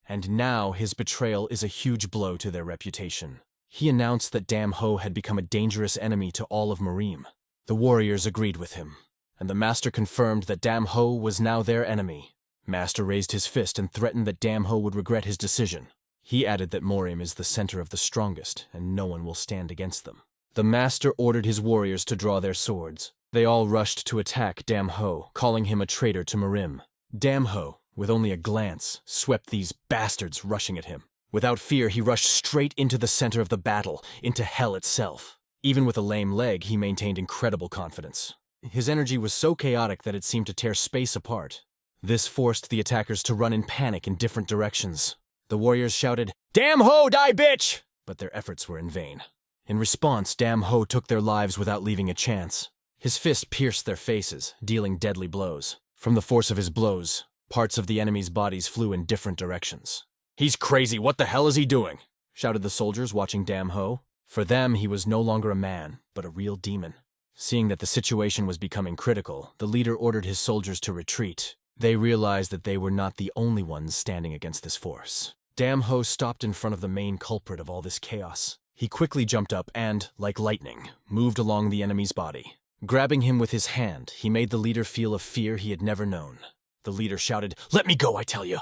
And now his betrayal is a huge blow to their reputation. He announced that Dam Ho had become a dangerous enemy to all of Marim. The warriors agreed with him, and the master confirmed that Dam Ho was now their enemy. Master raised his fist and threatened that Dam Ho would regret his decision. He added that Morim is the center of the strongest, and no one will stand against them. The master ordered his warriors to draw their swords. They all rushed to attack Dam Ho, calling him a traitor to Marim. Dam Ho, with only a glance, swept these bastards rushing at him. Without fear, he rushed straight into the center of the battle, into hell itself. Even with a lame leg, he maintained incredible confidence. His energy was so chaotic that it seemed to tear space apart. This forced the attackers to run in panic in different directions. The warriors shouted, "Dam Ho, die bitch!" But their efforts were in vain. In response, Dam Ho took their lives without leaving a chance. His fist pierced their faces, dealing deadly blows. From the force of his blows, parts of the enemy's bodies flew in different directions. "He's crazy, what the hell is he doing?" shouted the soldiers watching Dam Ho. For them, he was no longer a man, but a real demon. Seeing that the situation was becoming critical, the leader ordered his soldiers to retreat. They realized that they were not the only ones standing against this force. Dam Ho stopped in front of the main culprit of all this chaos. He quickly jumped up and, like lightning, moved along the enemy's body. Grabbing him with his hand, he made the leader feel a fear he had never known. The leader shouted, "Let me go, I tell you!"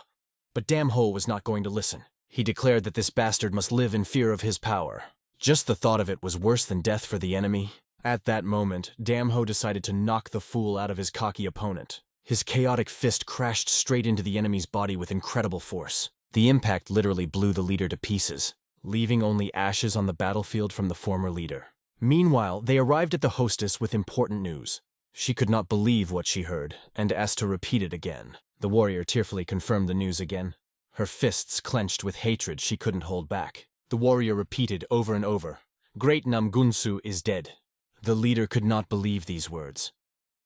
But Dam Ho was not going to listen. He declared that this bastard must live in fear of his power. Just the thought of it was worse than death for the enemy. At that moment, Dam Ho decided to knock the fool out of his cocky opponent. His chaotic fist crashed straight into the enemy's body with incredible force. The impact literally blew the leader to pieces, leaving only ashes on the battlefield from the former leader. Meanwhile, they arrived at the hostess with important news. She could not believe what she heard, and asked to repeat it again. The warrior tearfully confirmed the news again, her fists clenched with hatred she couldn't hold back. The warrior repeated over and over, "Great Namgunsu is dead." The leader could not believe these words.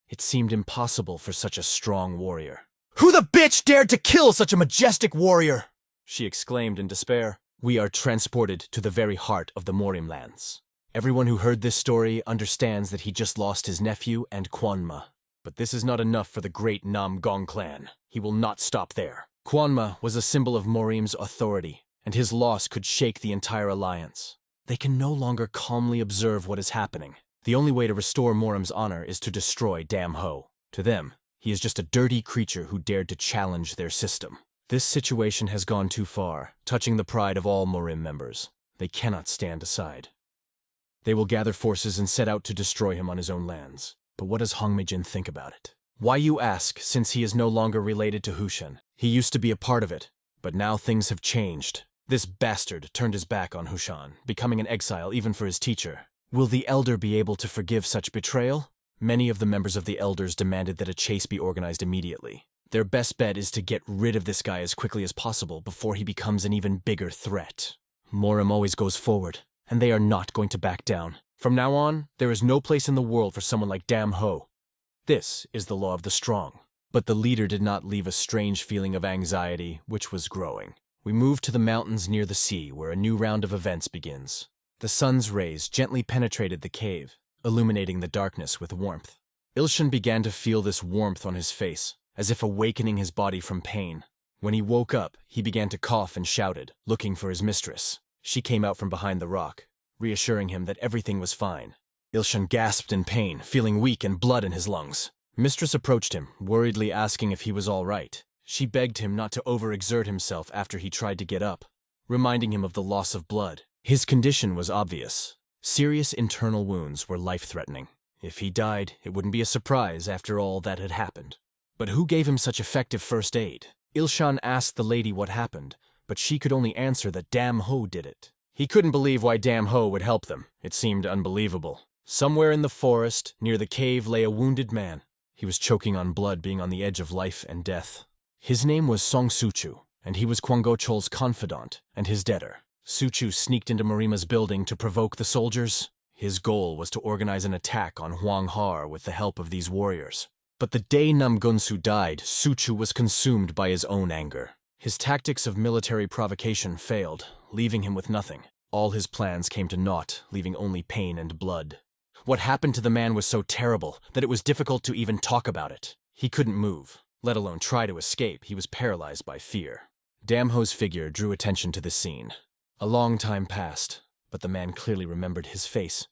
It seemed impossible for such a strong warrior. "Who the bitch dared to kill such a majestic warrior?" she exclaimed in despair. We are transported to the very heart of the Morim lands. Everyone who heard this story understands that he just lost his nephew and Kwanma. But this is not enough for the great Nam Gong clan. He will not stop there. Kwanma was a symbol of Morim's authority, and his loss could shake the entire alliance. They can no longer calmly observe what is happening. The only way to restore Morim's honor is to destroy Dam Ho. To them, he is just a dirty creature who dared to challenge their system. This situation has gone too far, touching the pride of all Morim members. They cannot stand aside. They will gather forces and set out to destroy him on his own lands. But what does Hongmeijin think about it? Why, you ask, since he is no longer related to Hushan. He used to be a part of it, but now things have changed. This bastard turned his back on Hushan, becoming an exile even for his teacher. Will the Elder be able to forgive such betrayal? Many of the members of the Elders demanded that a chase be organized immediately. Their best bet is to get rid of this guy as quickly as possible before he becomes an even bigger threat. Morim always goes forward, and they are not going to back down. From now on, there is no place in the world for someone like Dam Ho. This is the law of the strong. But the leader did not leave a strange feeling of anxiety, which was growing. We moved to the mountains near the sea, where a new round of events begins. The sun's rays gently penetrated the cave, illuminating the darkness with warmth. Ilshan began to feel this warmth on his face, as if awakening his body from pain. When he woke up, he began to cough and shouted, looking for his mistress. She came out from behind the rock, reassuring him that everything was fine. Ilshan gasped in pain, feeling weak and blood in his lungs. Mistress approached him, worriedly asking if he was all right. She begged him not to overexert himself after he tried to get up, reminding him of the loss of blood. His condition was obvious. Serious internal wounds were life-threatening. If he died, it wouldn't be a surprise after all that had happened. But who gave him such effective first aid? Ilshan asked the lady what happened, but she could only answer that Dam Ho did it. He couldn't believe why Dam Ho would help them. It seemed unbelievable. Somewhere in the forest, near the cave, lay a wounded man. He was choking on blood, being on the edge of life and death. His name was Song Suchu, and he was Kwangochol's confidant and his debtor. Suchu sneaked into Marima's building to provoke the soldiers. His goal was to organize an attack on Huanghar with the help of these warriors. But the day Namgunsu died, Suchu was consumed by his own anger. His tactics of military provocation failed, leaving him with nothing. All his plans came to naught, leaving only pain and blood. What happened to the man was so terrible that it was difficult to even talk about it. He couldn't move, let alone try to escape. He was paralyzed by fear. Dam Ho's figure drew attention to the scene. A long time passed, but the man clearly remembered his face.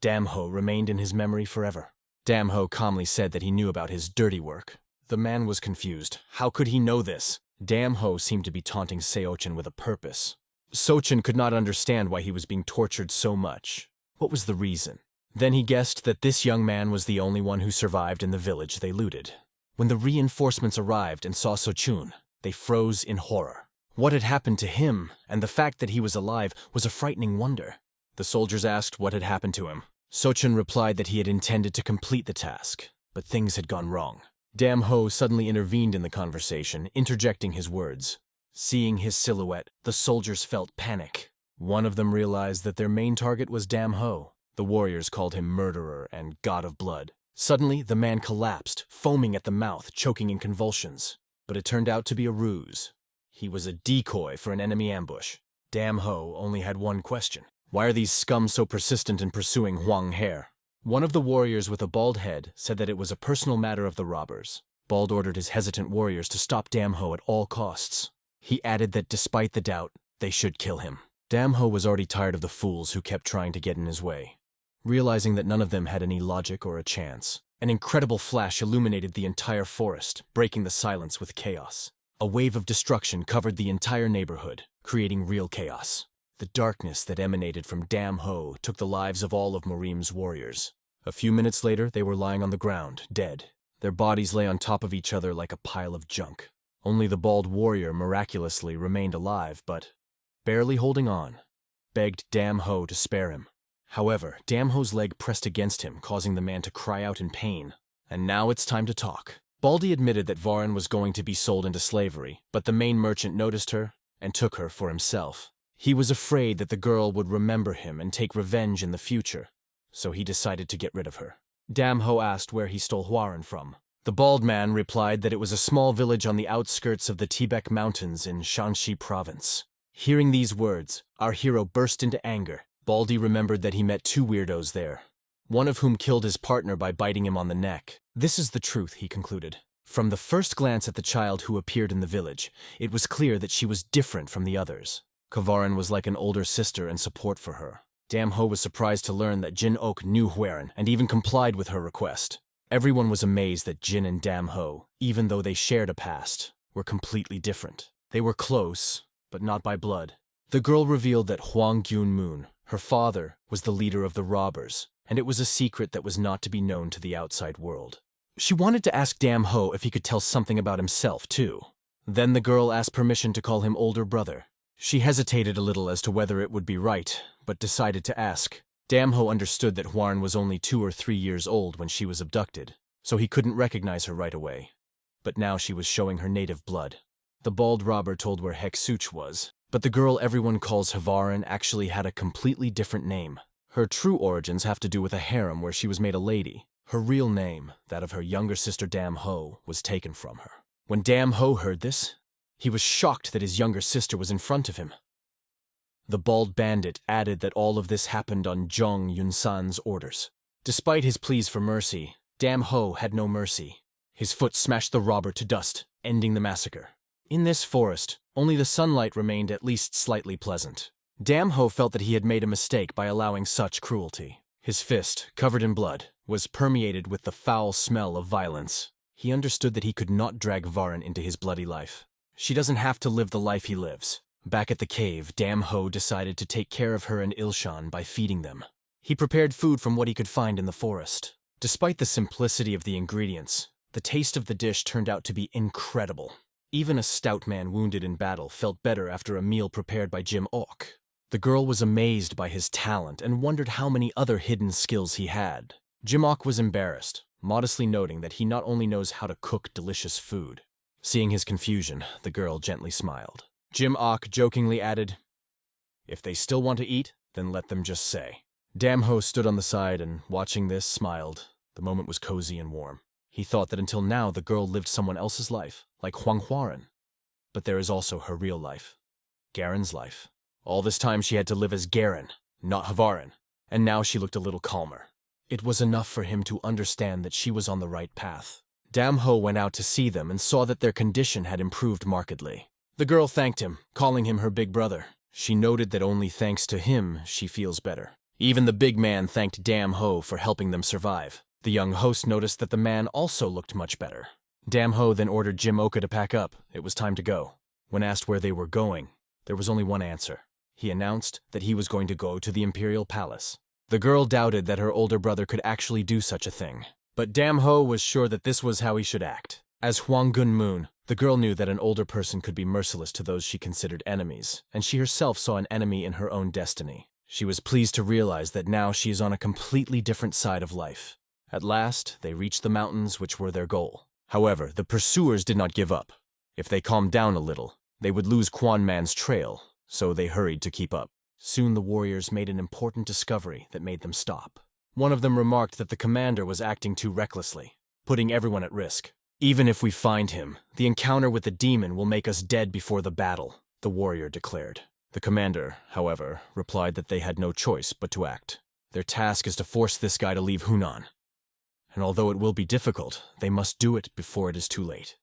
Dam Ho remained in his memory forever. Dam Ho calmly said that he knew about his dirty work. The man was confused. How could he know this? Dam Ho seemed to be taunting Seochin with a purpose. Sochin could not understand why he was being tortured so much. What was the reason? Then he guessed that this young man was the only one who survived in the village they looted. When the reinforcements arrived and saw Sochun, they froze in horror. What had happened to him, and the fact that he was alive, was a frightening wonder. The soldiers asked what had happened to him. Sochin replied that he had intended to complete the task, but things had gone wrong. Dam Ho suddenly intervened in the conversation, interjecting his words. Seeing his silhouette, the soldiers felt panic. One of them realized that their main target was Dam Ho. The warriors called him murderer and god of blood. Suddenly, the man collapsed, foaming at the mouth, choking in convulsions. But it turned out to be a ruse. He was a decoy for an enemy ambush. Dam Ho only had one question. Why are these scum so persistent in pursuing Huang He? One of the warriors with a bald head said that it was a personal matter of the robbers. Bald ordered his hesitant warriors to stop Dam Ho at all costs. He added that despite the doubt, they should kill him. Dam Ho was already tired of the fools who kept trying to get in his way. Realizing that none of them had any logic or a chance, an incredible flash illuminated the entire forest, breaking the silence with chaos. A wave of destruction covered the entire neighborhood, creating real chaos. The darkness that emanated from Dam Ho took the lives of all of Morim's warriors. A few minutes later, they were lying on the ground, dead. Their bodies lay on top of each other like a pile of junk. Only the bald warrior miraculously remained alive, but barely holding on. begged Dam Ho to spare him. However, Dam Ho's leg pressed against him, causing the man to cry out in pain. And now it's time to talk. Baldy admitted that Varan was going to be sold into slavery, but the main merchant noticed her and took her for himself. He was afraid that the girl would remember him and take revenge in the future, so he decided to get rid of her. Dam Ho asked where he stole Huaran from. The bald man replied that it was a small village on the outskirts of the Tibet Mountains in Shanxi province. Hearing these words, our hero burst into anger. Baldy remembered that he met two weirdos there, one of whom killed his partner by biting him on the neck. This is the truth, he concluded. From the first glance at the child who appeared in the village, it was clear that she was different from the others. Kavaran was like an older sister and support for her. Dam Ho was surprised to learn that Jin Ok knew Huaran and even complied with her request. Everyone was amazed that Jin and Dam Ho, even though they shared a past, were completely different. They were close, but not by blood. The girl revealed that Huang Gyun Moon, her father, was the leader of the robbers, and it was a secret that was not to be known to the outside world. She wanted to ask Dam Ho if he could tell something about himself, too. Then the girl asked permission to call him older brother. She hesitated a little as to whether it would be right, but decided to ask. Dam Ho understood that Huaran was only 2 or 3 years old when she was abducted, so he couldn't recognize her right away. But now she was showing her native blood. The bald robber told where Heksuch was, but the girl everyone calls Havaran actually had a completely different name. Her true origins have to do with a harem where she was made a lady. Her real name, that of her younger sister Dam Ho, was taken from her. When Dam Ho heard this, he was shocked that his younger sister was in front of him. The bald bandit added that all of this happened on Zhong Yunsan's orders. Despite his pleas for mercy, Dam Ho had no mercy. His foot smashed the robber to dust, ending the massacre. In this forest, only the sunlight remained at least slightly pleasant. Dam Ho felt that he had made a mistake by allowing such cruelty. His fist, covered in blood, was permeated with the foul smell of violence. He understood that he could not drag Varan into his bloody life. She doesn't have to live the life he lives. Back at the cave, Dam Ho decided to take care of her and Ilshan by feeding them. He prepared food from what he could find in the forest. Despite the simplicity of the ingredients, the taste of the dish turned out to be incredible. Even a stout man wounded in battle felt better after a meal prepared by Jim Ok. The girl was amazed by his talent and wondered how many other hidden skills he had. Jim Ok was embarrassed, modestly noting that he not only knows how to cook delicious food. Seeing his confusion, the girl gently smiled. Jim Ok jokingly added, "If they still want to eat, then let them just say." Dam Ho stood on the side and, watching this, smiled. The moment was cozy and warm. He thought that until now the girl lived someone else's life, like Huang Huaran. But there is also her real life, Garen's life. All this time she had to live as Garen, not Havaran, and now she looked a little calmer. It was enough for him to understand that she was on the right path. Dam Ho went out to see them and saw that their condition had improved markedly. The girl thanked him, calling him her big brother. She noted that only thanks to him she feels better. Even the big man thanked Dam Ho for helping them survive. The young host noticed that the man also looked much better. Dam Ho then ordered Jim Oka to pack up. It was time to go. When asked where they were going, there was only one answer. He announced that he was going to go to the Imperial Palace. The girl doubted that her older brother could actually do such a thing. But Dam Ho was sure that this was how he should act. As Huang Gun Moon, the girl knew that an older person could be merciless to those she considered enemies, and she herself saw an enemy in her own destiny. She was pleased to realize that now she is on a completely different side of life. At last, they reached the mountains which were their goal. However, the pursuers did not give up. If they calmed down a little, they would lose Quan Man's trail, so they hurried to keep up. Soon the warriors made an important discovery that made them stop. One of them remarked that the commander was acting too recklessly, putting everyone at risk. "Even if we find him, the encounter with the demon will make us dead before the battle," the warrior declared. The commander, however, replied that they had no choice but to act. Their task is to force this guy to leave Hunan. And although it will be difficult, they must do it before it is too late.